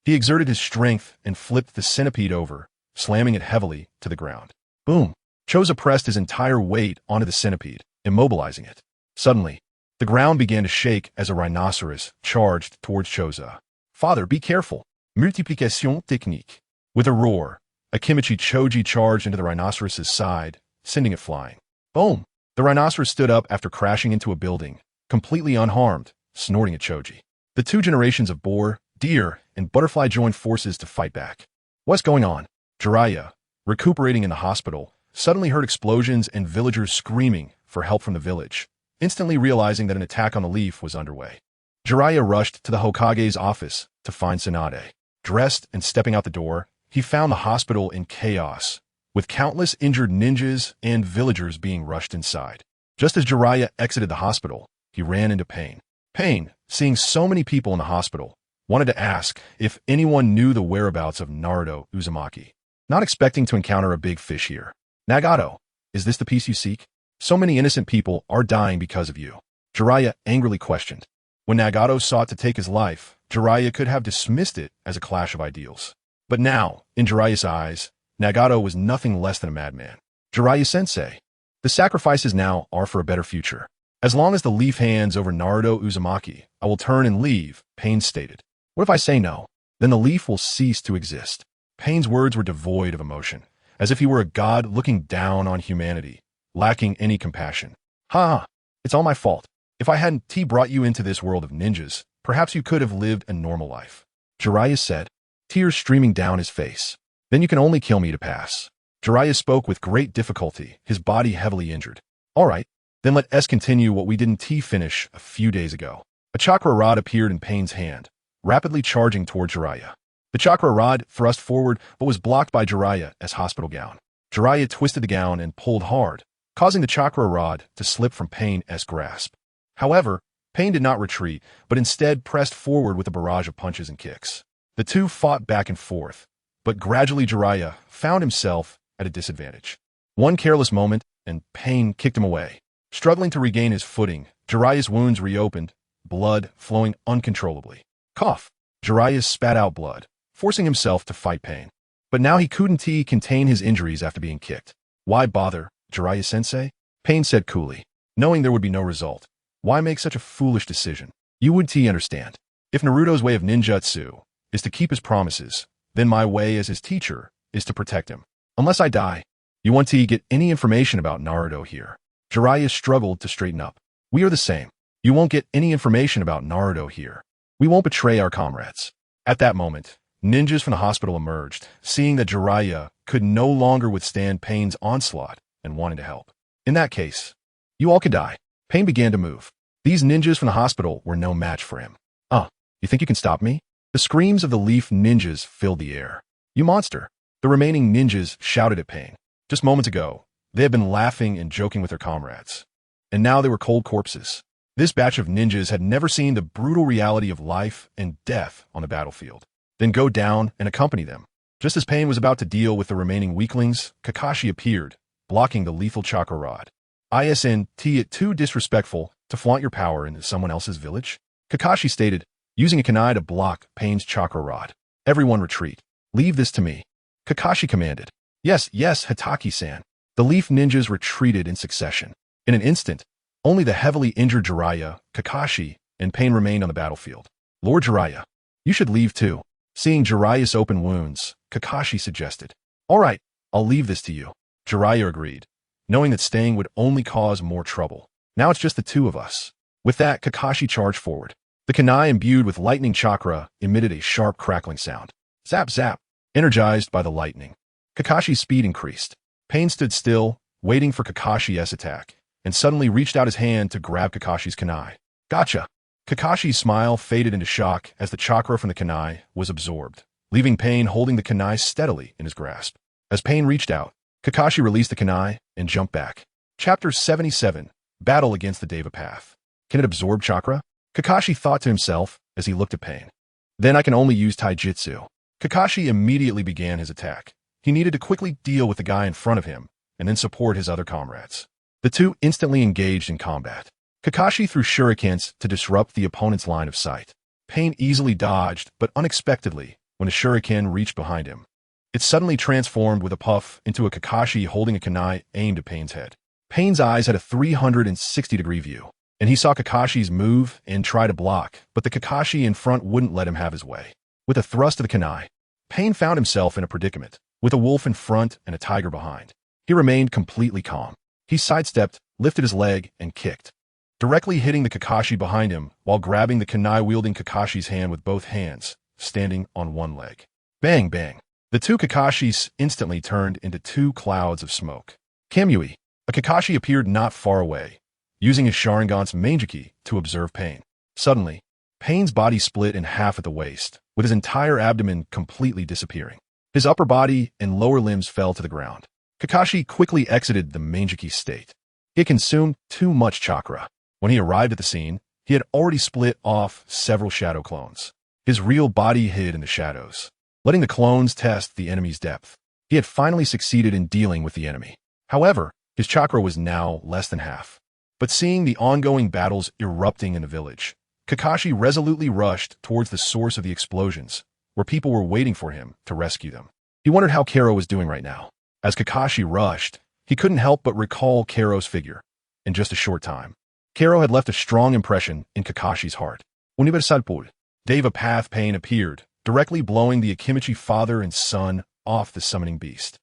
He exerted his strength and flipped the centipede over, slamming it heavily to the ground. Boom! Chozo pressed his entire weight onto the centipede, immobilizing it. Suddenly, the ground began to shake as a rhinoceros charged towards Chozo. Father, be careful! Multiplication technique. With a roar, Akimichi Choji charged into the rhinoceros's side, sending it flying. Boom! The rhinoceros stood up after crashing into a building, completely unharmed, snorting at Choji. The 2 generations of boar, deer, and butterfly joined forces to fight back. What's going on? Jiraiya, recuperating in the hospital, suddenly heard explosions and villagers screaming for help from the village, instantly realizing that an attack on the Leaf was underway. Jiraiya rushed to the Hokage's office to find Tsunade. Dressed and stepping out the door, he found the hospital in chaos, with countless injured ninjas and villagers being rushed inside. Just as Jiraiya exited the hospital, he ran into Pain. Pain, seeing so many people in the hospital, wanted to ask if anyone knew the whereabouts of Naruto Uzumaki. Not expecting to encounter a big fish here. Nagato, is this the peace you seek? So many innocent people are dying because of you. Jiraiya angrily questioned. When Nagato sought to take his life, Jiraiya could have dismissed it as a clash of ideals. But now, in Jiraiya's eyes, Nagato was nothing less than a madman. Jiraiya-sensei, the sacrifices now are for a better future. As long as the leaf hands over Naruto Uzumaki, I will turn and leave, Pain stated. What if I say no? Then the leaf will cease to exist. Pain's words were devoid of emotion, as if he were a god looking down on humanity, lacking any compassion. Ha! It's all my fault. If I hadn't brought you into this world of ninjas, perhaps you could have lived a normal life. Jiraiya said, tears streaming down his face. Then you can only kill me to pass. Jiraiya spoke with great difficulty, his body heavily injured. All right, then let us continue what we didn't finish a few days ago. A chakra rod appeared in Pain's hand, rapidly charging toward Jiraiya. The chakra rod thrust forward but was blocked by Jiraiya's hospital gown. Jiraiya twisted the gown and pulled hard, causing the chakra rod to slip from Pain's grasp. However, Pain did not retreat, but instead pressed forward with a barrage of punches and kicks. The two fought back and forth, but gradually Jiraiya found himself at a disadvantage. One careless moment, and Pain kicked him away. Struggling to regain his footing, Jiraiya's wounds reopened, blood flowing uncontrollably. Cough! Jiraiya spat out blood, forcing himself to fight Pain. But now he couldn't contain his injuries after being kicked. Why bother, Jiraiya-sensei? Pain said coolly, knowing there would be no result. Why make such a foolish decision? You would understand. If Naruto's way of ninjutsu is to keep his promises, then my way as his teacher is to protect him. Unless I die. You want to get any information about Naruto here? Jiraiya struggled to straighten up. We are the same. You won't get any information about Naruto here. We won't betray our comrades. At that moment, ninjas from the hospital emerged, seeing that Jiraiya could no longer withstand Pain's onslaught and wanting to help. In that case, you all could die. Pain began to move. These ninjas from the hospital were no match for him. You think you can stop me? The screams of the leaf ninjas filled the air. You monster! The remaining ninjas shouted at Pain. Just moments ago, they had been laughing and joking with their comrades. And now they were cold corpses. This batch of ninjas had never seen the brutal reality of life and death on the battlefield. Then go down and accompany them. Just as Pain was about to deal with the remaining weaklings, Kakashi appeared, blocking the lethal chakra rod. Isn't it too disrespectful to flaunt your power in someone else's village? Kakashi stated, using a kunai to block Pain's chakra rod. Everyone retreat. Leave this to me. Kakashi commanded. Yes, Hatake-san. The leaf ninjas retreated in succession. In an instant, only the heavily injured Jiraiya, Kakashi, and Pain remained on the battlefield. Lord Jiraiya, you should leave too. Seeing Jiraiya's open wounds, Kakashi suggested. All right, I'll leave this to you. Jiraiya agreed, knowing that staying would only cause more trouble. Now it's just the two of us. With that, Kakashi charged forward. The kunai imbued with lightning chakra emitted a sharp crackling sound. Zap zap, energized by the lightning. Kakashi's speed increased. Pain stood still, waiting for Kakashi's attack, and suddenly reached out his hand to grab Kakashi's kunai. Gotcha! Kakashi's smile faded into shock as the chakra from the kunai was absorbed, leaving Pain holding the kunai steadily in his grasp. As Pain reached out, Kakashi released the kunai and jumped back. Chapter 77, Battle Against the Deva Path. Can it absorb chakra? Kakashi thought to himself as he looked at Pain. Then I can only use taijutsu. Kakashi immediately began his attack. He needed to quickly deal with the guy in front of him and then support his other comrades. The two instantly engaged in combat. Kakashi threw shurikens to disrupt the opponent's line of sight. Pain easily dodged, but unexpectedly, when a shuriken reached behind him. It suddenly transformed with a puff into a Kakashi holding a kunai aimed at Pain's head. Pain's eyes had a 360-degree view, and he saw Kakashi's move and try to block, but the Kakashi in front wouldn't let him have his way. With a thrust of the kunai, Pain found himself in a predicament, with a wolf in front and a tiger behind. He remained completely calm. He sidestepped, lifted his leg, and kicked, directly hitting the Kakashi behind him while grabbing the kunai-wielding Kakashi's hand with both hands, standing on one leg. Bang, bang. The two Kakashis instantly turned into two clouds of smoke. Kamui, a Kakashi appeared not far away, using his Sharingan's Mangeki to observe Pain. Suddenly, Pain's body split in half at the waist, with his entire abdomen completely disappearing. His upper body and lower limbs fell to the ground. Kakashi quickly exited the Mangeki state. He had consumed too much chakra. When he arrived at the scene, he had already split off several shadow clones. His real body hid in the shadows, letting the clones test the enemy's depth. He had finally succeeded in dealing with the enemy. However, his chakra was now less than half. But seeing the ongoing battles erupting in the village, Kakashi resolutely rushed towards the source of the explosions, where people were waiting for him to rescue them. He wondered how Kero was doing right now. As Kakashi rushed, he couldn't help but recall Kero's figure. In just a short time, Kero had left a strong impression in Kakashi's heart. Universal Pool. Deva Path Pain appeared, directly blowing the Akimichi father and son off the summoning beast.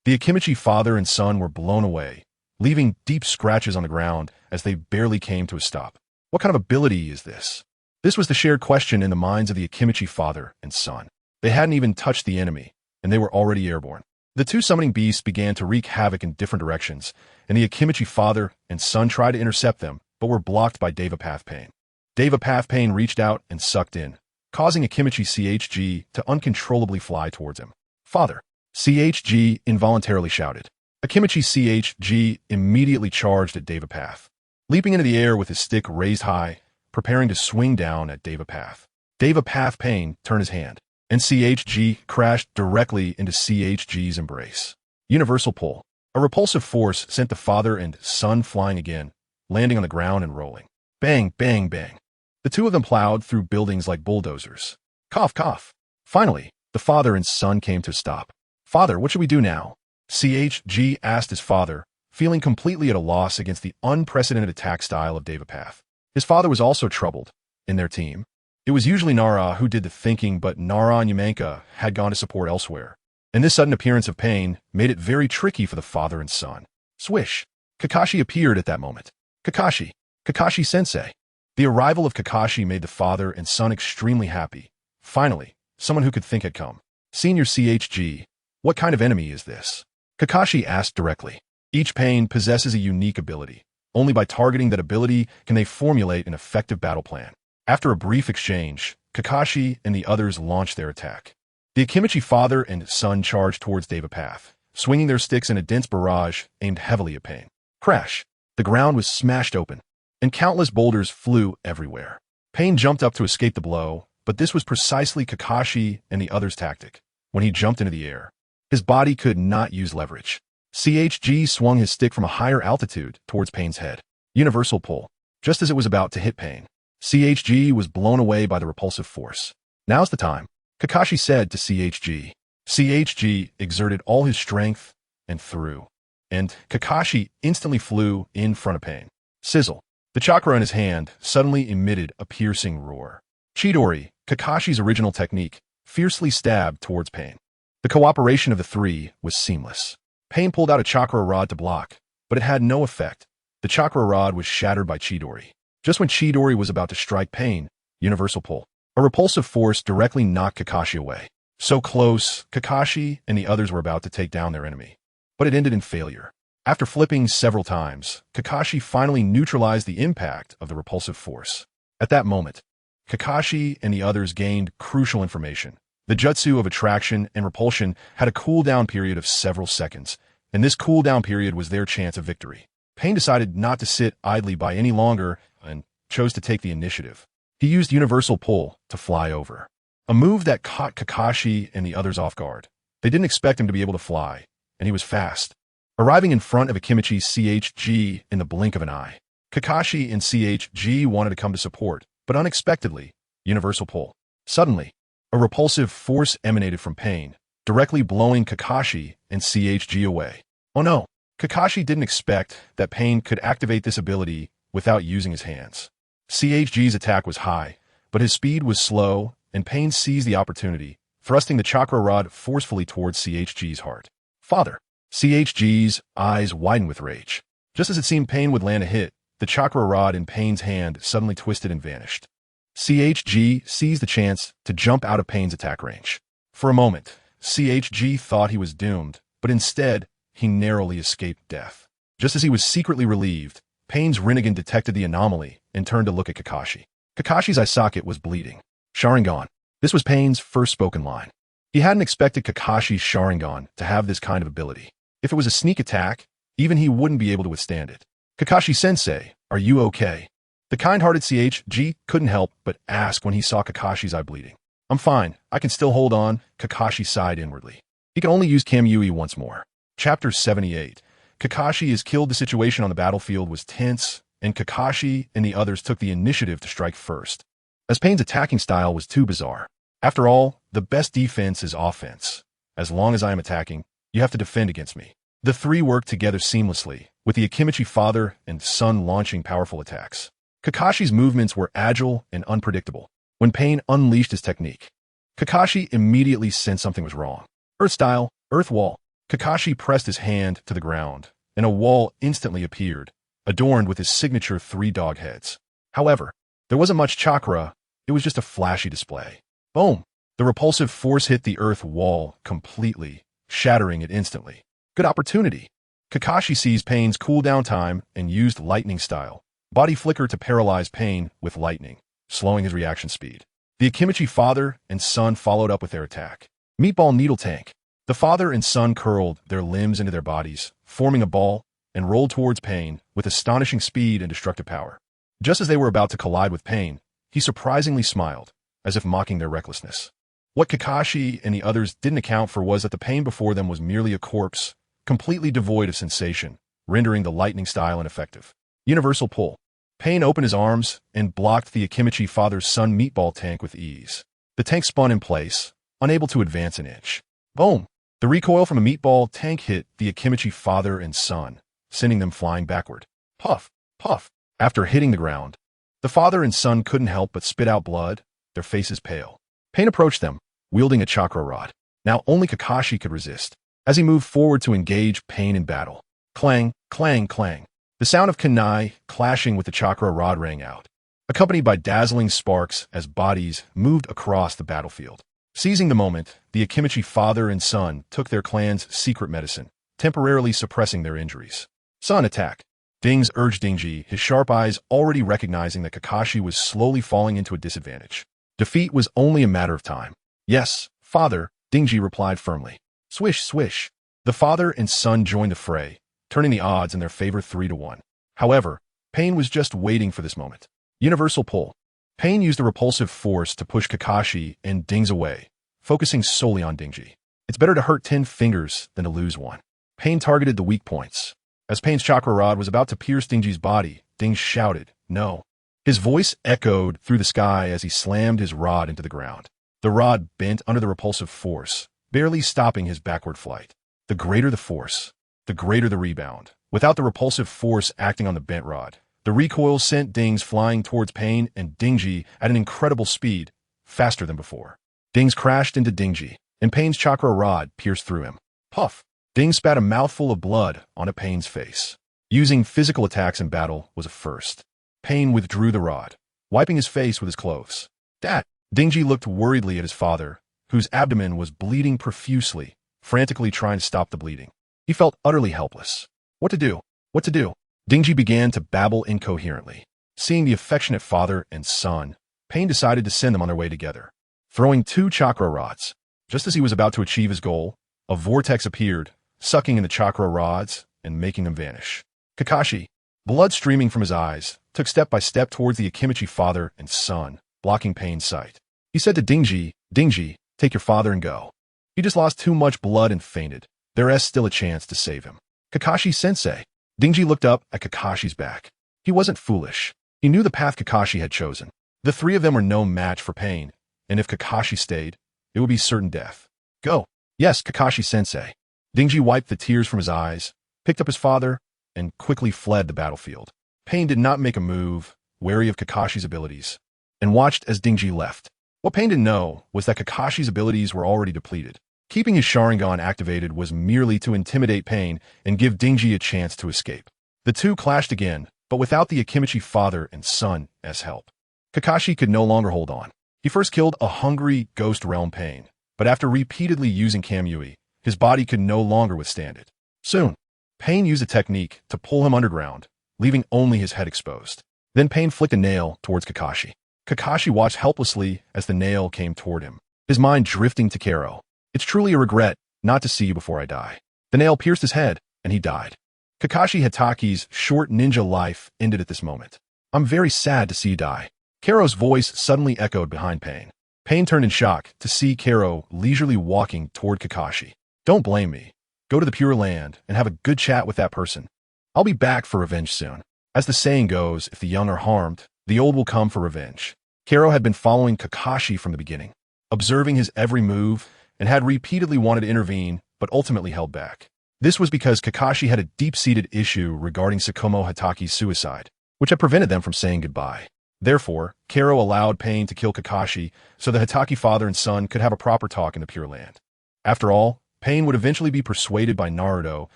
The Akimichi father and son were blown away, leaving deep scratches on the ground as they barely came to a stop. What kind of ability is this? This was the shared question in the minds of the Akimichi father and son. They hadn't even touched the enemy, and they were already airborne. The two summoning beasts began to wreak havoc in different directions, and the Akimichi father and son tried to intercept them, but were blocked by Deva Path Pain. Deva Path Pain reached out and sucked in, causing Akimichi CHG to uncontrollably fly towards him. Father! CHG involuntarily shouted. Akimichi CHG immediately charged at Deva Path, leaping into the air with his stick raised high, preparing to swing down at Deva Path. Deva Path Pain turned his hand, and CHG crashed directly into CHG's embrace. Universal pull. A repulsive force sent the father and son flying again, landing on the ground and rolling. Bang, bang, bang. The two of them plowed through buildings like bulldozers. Cough, cough. Finally, the father and son came to a stop. Father, what should we do now? CHG asked his father, feeling completely at a loss against the unprecedented attack style of Deva Path. His father was also troubled. In their team, it was usually Nara who did the thinking, but Nara and Yamanka had gone to support elsewhere. And this sudden appearance of Pain made it very tricky for the father and son. Swish! Kakashi appeared at that moment. Kakashi! Kakashi-sensei! The arrival of Kakashi made the father and son extremely happy. Finally, someone who could think had come. Senior CHG, what kind of enemy is this? Kakashi asked directly. Each Pain possesses a unique ability. Only by targeting that ability can they formulate an effective battle plan. After a brief exchange, Kakashi and the others launched their attack. The Akimichi father and son charged towards Deva Path, swinging their sticks in a dense barrage aimed heavily at Pain. Crash! The ground was smashed open, and countless boulders flew everywhere. Pain jumped up to escape the blow, but this was precisely Kakashi and the others' tactic. When he jumped into the air, his body could not use leverage. CHG swung his stick from a higher altitude towards Pain's head. Universal pull. Just as it was about to hit Pain, CHG was blown away by the repulsive force. Now's the time, Kakashi said to CHG. CHG exerted all his strength and threw, and Kakashi instantly flew in front of Pain. Sizzle. The chakra in his hand suddenly emitted a piercing roar. Chidori, Kakashi's original technique, fiercely stabbed towards Pain. The cooperation of the three was seamless. Pain pulled out a chakra rod to block, but it had no effect. The chakra rod was shattered by Chidori. Just when Chidori was about to strike Pain, universal pull. A repulsive force directly knocked Kakashi away. So close, Kakashi and the others were about to take down their enemy. But it ended in failure. After flipping several times, Kakashi finally neutralized the impact of the repulsive force. At that moment, Kakashi and the others gained crucial information. The jutsu of attraction and repulsion had a cooldown period of several seconds, and this cooldown period was their chance of victory. Pain decided not to sit idly by any longer and chose to take the initiative. He used universal pull to fly over, a move that caught Kakashi and the others off guard. They didn't expect him to be able to fly, and he was fast, arriving in front of Akimichi CHG in the blink of an eye. Kakashi and CHG wanted to come to support, but unexpectedly, universal pull. Suddenly, a repulsive force emanated from Pain, directly blowing Kakashi and CHG away. Oh no! Kakashi didn't expect that Pain could activate this ability without using his hands. CHG's attack was high, but his speed was slow, and Pain seized the opportunity, thrusting the chakra rod forcefully towards CHG's heart. Father! CHG's eyes widened with rage. Just as it seemed Pain would land a hit, the chakra rod in Pain's hand suddenly twisted and vanished. CHG seized the chance to jump out of Pain's attack range. For a moment, CHG thought he was doomed, but instead, he narrowly escaped death. Just as he was secretly relieved, Pain's Rinnegan detected the anomaly and turned to look at Kakashi. Kakashi's eye socket was bleeding. Sharingan. This was Pain's first spoken line. He hadn't expected Kakashi's Sharingan to have this kind of ability. If it was a sneak attack, even he wouldn't be able to withstand it. Kakashi-sensei, are you okay? The kind-hearted CHG couldn't help but ask when he saw Kakashi's eye bleeding. I'm fine, I can still hold on, Kakashi sighed inwardly. He can only use Kamui once more. Chapter 78. Kakashi is killed. The situation on the battlefield was tense, and Kakashi and the others took the initiative to strike first. As Pain's attacking style was too bizarre. After all, the best defense is offense. As long as I am attacking, you have to defend against me. The three worked together seamlessly, with the Akimichi father and son launching powerful attacks. Kakashi's movements were agile and unpredictable. When Pain unleashed his technique, Kakashi immediately sensed something was wrong. Earth style, earth wall. Kakashi pressed his hand to the ground, and a wall instantly appeared, adorned with his signature 3 dog heads. However, there wasn't much chakra, it was just a flashy display. Boom! The repulsive force hit the earth wall completely, shattering it instantly. Good opportunity. Kakashi seized Pain's cooldown time and used lightning style, body flicker to paralyze Pain with lightning, slowing his reaction speed. The Akimichi father and son followed up with their attack. Meatball needle tank. The father and son curled their limbs into their bodies, forming a ball, and rolled towards Pain with astonishing speed and destructive power. Just as they were about to collide with Pain, he surprisingly smiled, as if mocking their recklessness. What Kakashi and the others didn't account for was that the Pain before them was merely a corpse, completely devoid of sensation, rendering the lightning style ineffective. Universal pull. Pain opened his arms and blocked the Akimichi father's son meatball tank with ease. The tank spun in place, unable to advance an inch. Boom! The recoil from a meatball tank hit the Akimichi father and son, sending them flying backward. Puff! Puff! After hitting the ground, the father and son couldn't help but spit out blood, their faces pale. Pain approached them, wielding a chakra rod. Now only Kakashi could resist. As he moved forward to engage Pain in battle. Clang, clang, clang. The sound of kunai clashing with the chakra rod rang out, accompanied by dazzling sparks as bodies moved across the battlefield. Seizing the moment, the Akimichi father and son took their clan's secret medicine, temporarily suppressing their injuries. Son attack. Dings urged Dingji, his sharp eyes already recognizing that Kakashi was slowly falling into a disadvantage. Defeat was only a matter of time. Yes, father, Dingji replied firmly. Swish, swish. The father and son joined the fray, turning the odds in their favor 3-1. However, Pain was just waiting for this moment. Universal pull. Pain used the repulsive force to push Kakashi and Dings away, focusing solely on Dingji. It's better to hurt 10 fingers than to lose one. Pain targeted the weak points. As Pain's chakra rod was about to pierce Dingji's body, Dings shouted, "No." His voice echoed through the sky as he slammed his rod into the ground. The rod bent under the repulsive force, barely stopping his backward flight. The greater the force, the greater the rebound. Without the repulsive force acting on the bent rod, the recoil sent Dings flying towards Pain and Dingji at an incredible speed, faster than before. Dings crashed into Dingji, and Pain's chakra rod pierced through him. Puff! Dings spat a mouthful of blood onto Pain's face. Using physical attacks in battle was a first. Pain withdrew the rod, wiping his face with his clothes. Dad! Dingji looked worriedly at his father, whose abdomen was bleeding profusely, frantically trying to stop the bleeding. He felt utterly helpless. What to do? What to do? Dingji began to babble incoherently. Seeing the affectionate father and son, Pain decided to send them on their way together. Throwing 2 chakra rods. Just as he was about to achieve his goal, a vortex appeared, sucking in the chakra rods and making them vanish. Kakashi, blood streaming from his eyes, took step by step towards the Akimichi father and son, blocking Pain's sight. He said to Dingji, "Dingji, take your father and go. He just lost too much blood and fainted. There is still a chance to save him." Kakashi-sensei. Dingji looked up at Kakashi's back. He wasn't foolish. He knew the path Kakashi had chosen. The 3 of them were no match for Pain, and if Kakashi stayed, it would be certain death. Go. Yes, Kakashi-sensei. Dingji wiped the tears from his eyes, picked up his father, and quickly fled the battlefield. Pain did not make a move, wary of Kakashi's abilities, and watched as Dingji left. What Pain didn't know was that Kakashi's abilities were already depleted. Keeping his Sharingan activated was merely to intimidate Pain and give Dingji a chance to escape. The two clashed again, but without the Akimichi father and son as help. Kakashi could no longer hold on. He first killed a hungry ghost realm Pain, but after repeatedly using Kamui, his body could no longer withstand it. Soon, Pain used a technique to pull him underground, leaving only his head exposed. Then Pain flicked a nail towards Kakashi. Kakashi watched helplessly as the nail came toward him, his mind drifting to Kero. It's truly a regret not to see you before I die. The nail pierced his head, and he died. Kakashi Hatake's short ninja life ended at this moment. I'm very sad to see you die. Kero's voice suddenly echoed behind Pain. Pain turned in shock to see Kero leisurely walking toward Kakashi. Don't blame me. Go to the Pure Land and have a good chat with that person. I'll be back for revenge soon. As the saying goes, if the young are harmed, the old will come for revenge. Kero had been following Kakashi from the beginning, observing his every move, and had repeatedly wanted to intervene, but ultimately held back. This was because Kakashi had a deep-seated issue regarding Sakumo Hatake's suicide, which had prevented them from saying goodbye. Therefore, Kero allowed Pain to kill Kakashi so the Hatake father and son could have a proper talk in the Pure Land. After all, Pain would eventually be persuaded by Naruto,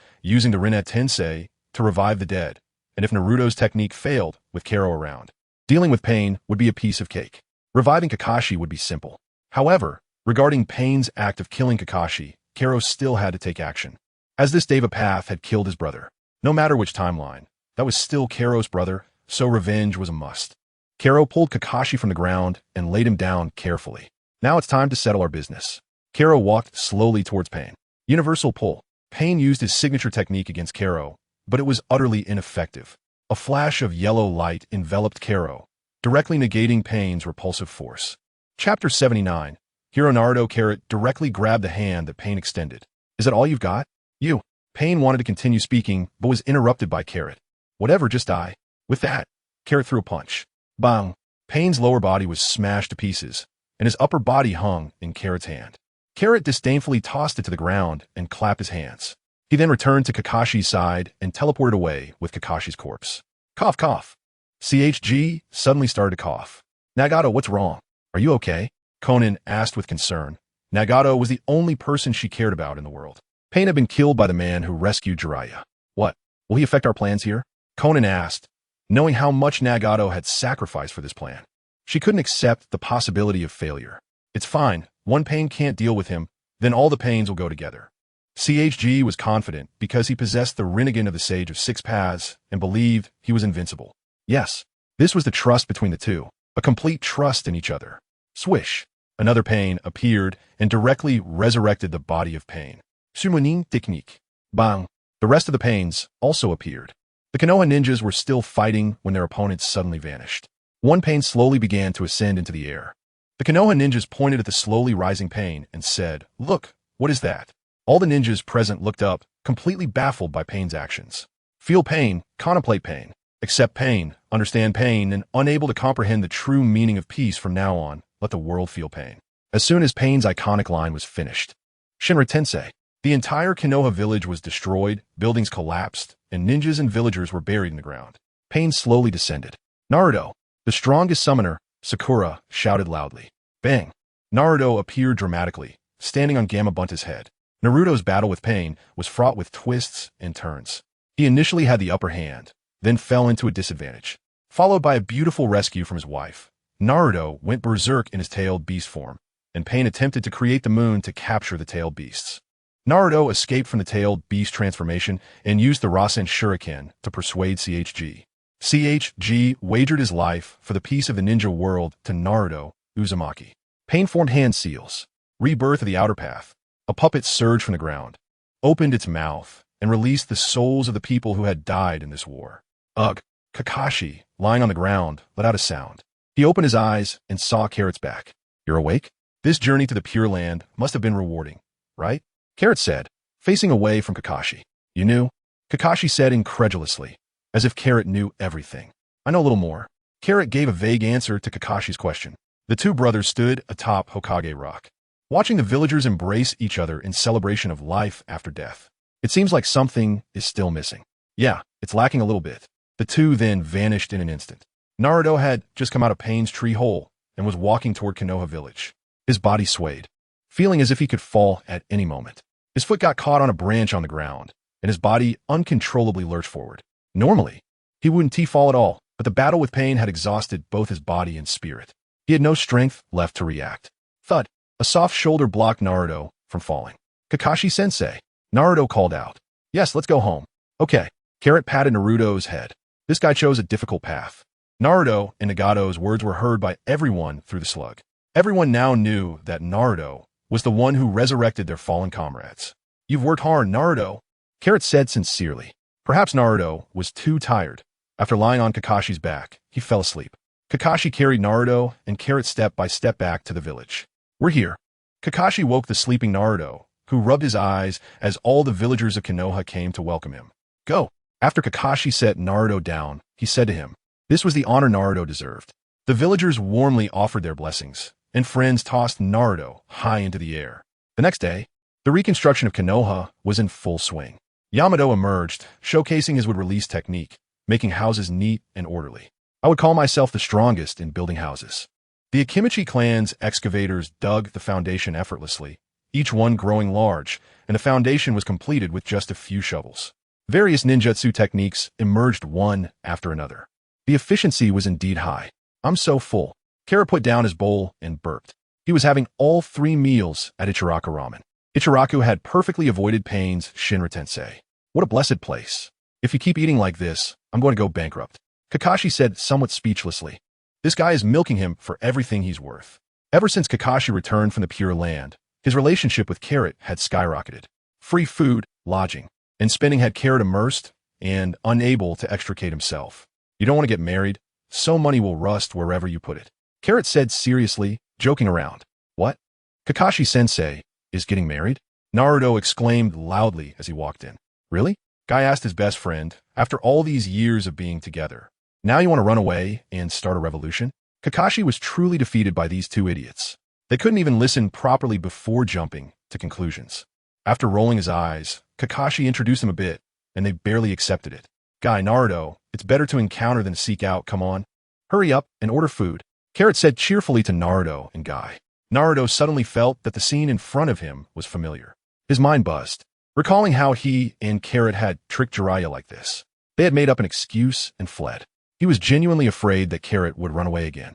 using the Rinne Tensei, to revive the dead, and if Naruto's technique failed with Kero around, dealing with Pain would be a piece of cake. Reviving Kakashi would be simple. However, regarding Pain's act of killing Kakashi, Kero still had to take action. As this Deva Path had killed his brother, no matter which timeline, that was still Kero's brother, so revenge was a must. Kero pulled Kakashi from the ground and laid him down carefully. Now it's time to settle our business. Kero walked slowly towards Pain. Universal pull. Pain used his signature technique against Kero, but it was utterly ineffective. A flash of yellow light enveloped Kero, directly negating Pain's repulsive force. Chapter 79. Hero Naruto Carrot directly grabbed the hand that Pain extended. Is that all you've got? You. Pain wanted to continue speaking, but was interrupted by Carrot. Whatever, just die. With that, Carrot threw a punch. Bang! Pain's lower body was smashed to pieces, and his upper body hung in Carrot's hand. Carrot disdainfully tossed it to the ground and clapped his hands. He then returned to Kakashi's side and teleported away with Kakashi's corpse. Cough, cough. CHG suddenly started to cough. Nagato, what's wrong? Are you okay? Conan asked with concern. Nagato was the only person she cared about in the world. Pain had been killed by the man who rescued Jiraiya. What? Will he affect our plans here? Conan asked, knowing how much Nagato had sacrificed for this plan. She couldn't accept the possibility of failure. It's fine. One Pain can't deal with him, then all the Pains will go together. CHG was confident because he possessed the Rinnegan of the Sage of Six Paths and believed he was invincible. Yes, this was the trust between the two, a complete trust in each other. Swish! Another Pain appeared and directly resurrected the body of Pain. Summoning technique. Bang! The rest of the Pains also appeared. The Konoha ninjas were still fighting when their opponents suddenly vanished. One Pain slowly began to ascend into the air. The Konoha ninjas pointed at the slowly rising Pain and said, "Look, what is that?" All the ninjas present looked up, completely baffled by Pain's actions. Feel Pain, contemplate Pain, accept Pain, understand Pain, and unable to comprehend the true meaning of peace from now on, let the world feel Pain. As soon as Pain's iconic line was finished, Shinra Tensei, the entire Konoha village was destroyed, buildings collapsed, and ninjas and villagers were buried in the ground. Pain slowly descended. Naruto, the strongest summoner, Sakura, shouted loudly. Bang! Naruto appeared dramatically, standing on Gamabunta's head. Naruto's battle with Pain was fraught with twists and turns. He initially had the upper hand, then fell into a disadvantage. Followed by a beautiful rescue from his wife, Naruto went berserk in his tailed beast form, and Pain attempted to create the moon to capture the tailed beasts. Naruto escaped from the tailed beast transformation and used the Rasen Shuriken to persuade CHG. CHG wagered his life for the peace of the ninja world to Naruto Uzumaki. Pain formed hand seals. Rebirth of the Outer Path. A puppet surged from the ground, opened its mouth, and released the souls of the people who had died in this war. Ugh! Kakashi, lying on the ground, let out a sound. He opened his eyes and saw Carrot's back. You're awake? This journey to the Pure Land must have been rewarding, right? Carrot said, facing away from Kakashi. You knew? Kakashi said incredulously, as if Carrot knew everything. I know a little more. Carrot gave a vague answer to Kakashi's question. The two brothers stood atop Hokage Rock, watching the villagers embrace each other in celebration of life after death. It seems like something is still missing. Yeah, it's lacking a little bit. The two then vanished in an instant. Naruto had just come out of Pain's tree hole and was walking toward Konoha village. His body swayed, feeling as if he could fall at any moment. His foot got caught on a branch on the ground, and his body uncontrollably lurched forward. Normally, he wouldn't fall at all, but the battle with Pain had exhausted both his body and spirit. He had no strength left to react. Thud! A soft shoulder blocked Naruto from falling. Kakashi-sensei, Naruto called out. Yes, let's go home. Okay. Carrot patted Naruto's head. This guy chose a difficult path. Naruto and Nagato's words were heard by everyone through the slug. Everyone now knew that Naruto was the one who resurrected their fallen comrades. You've worked hard, Naruto, Carrot said sincerely. Perhaps Naruto was too tired. After lying on Kakashi's back, he fell asleep. Kakashi carried Naruto and Carrot step by step back to the village. We're here. Kakashi woke the sleeping Naruto, who rubbed his eyes as all the villagers of Konoha came to welcome him. Go. After Kakashi set Naruto down, he said to him, this was the honor Naruto deserved. The villagers warmly offered their blessings, and friends tossed Naruto high into the air. The next day, the reconstruction of Konoha was in full swing. Yamato emerged, showcasing his wood-release technique, making houses neat and orderly. I would call myself the strongest in building houses. The Akimichi clan's excavators dug the foundation effortlessly, each one growing large, and the foundation was completed with just a few shovels. Various ninjutsu techniques emerged one after another. The efficiency was indeed high. I'm so full. Kara put down his bowl and burped. He was having all 3 meals at Ichiraku Ramen. Ichiraku had perfectly avoided Pain's Shinra Tensei. What a blessed place. If you keep eating like this, I'm going to go bankrupt. Kakashi said somewhat speechlessly. This guy is milking him for everything he's worth. Ever since Kakashi returned from the Pure Land, his relationship with Carrot had skyrocketed. Free food, lodging, and spending had Carrot immersed and unable to extricate himself. You don't want to get married? So money will rust wherever you put it. Carrot said seriously, joking around. What? Kakashi-sensei is getting married? Naruto exclaimed loudly as he walked in. Really? Guy asked his best friend, after all these years of being together. Now you want to run away and start a revolution? Kakashi was truly defeated by these 2 idiots. They couldn't even listen properly before jumping to conclusions. After rolling his eyes, Kakashi introduced him a bit, and they barely accepted it. Guy, Naruto, it's better to encounter than seek out, come on. Hurry up and order food. Carrot said cheerfully to Naruto and Guy. Naruto suddenly felt that the scene in front of him was familiar. His mind buzzed, recalling how he and Carrot had tricked Jiraiya like this. They had made up an excuse and fled. He was genuinely afraid that Carrot would run away again.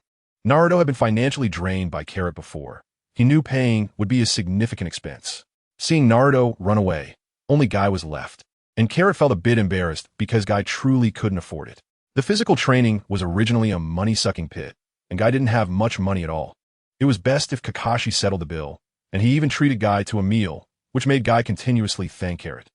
Naruto had been financially drained by Carrot before. He knew paying would be a significant expense. Seeing Naruto run away, only Guy was left. And Carrot felt a bit embarrassed because Guy truly couldn't afford it. The physical training was originally a money-sucking pit, and Guy didn't have much money at all. It was best if Kakashi settled the bill, and he even treated Guy to a meal, which made Guy continuously thank Carrot.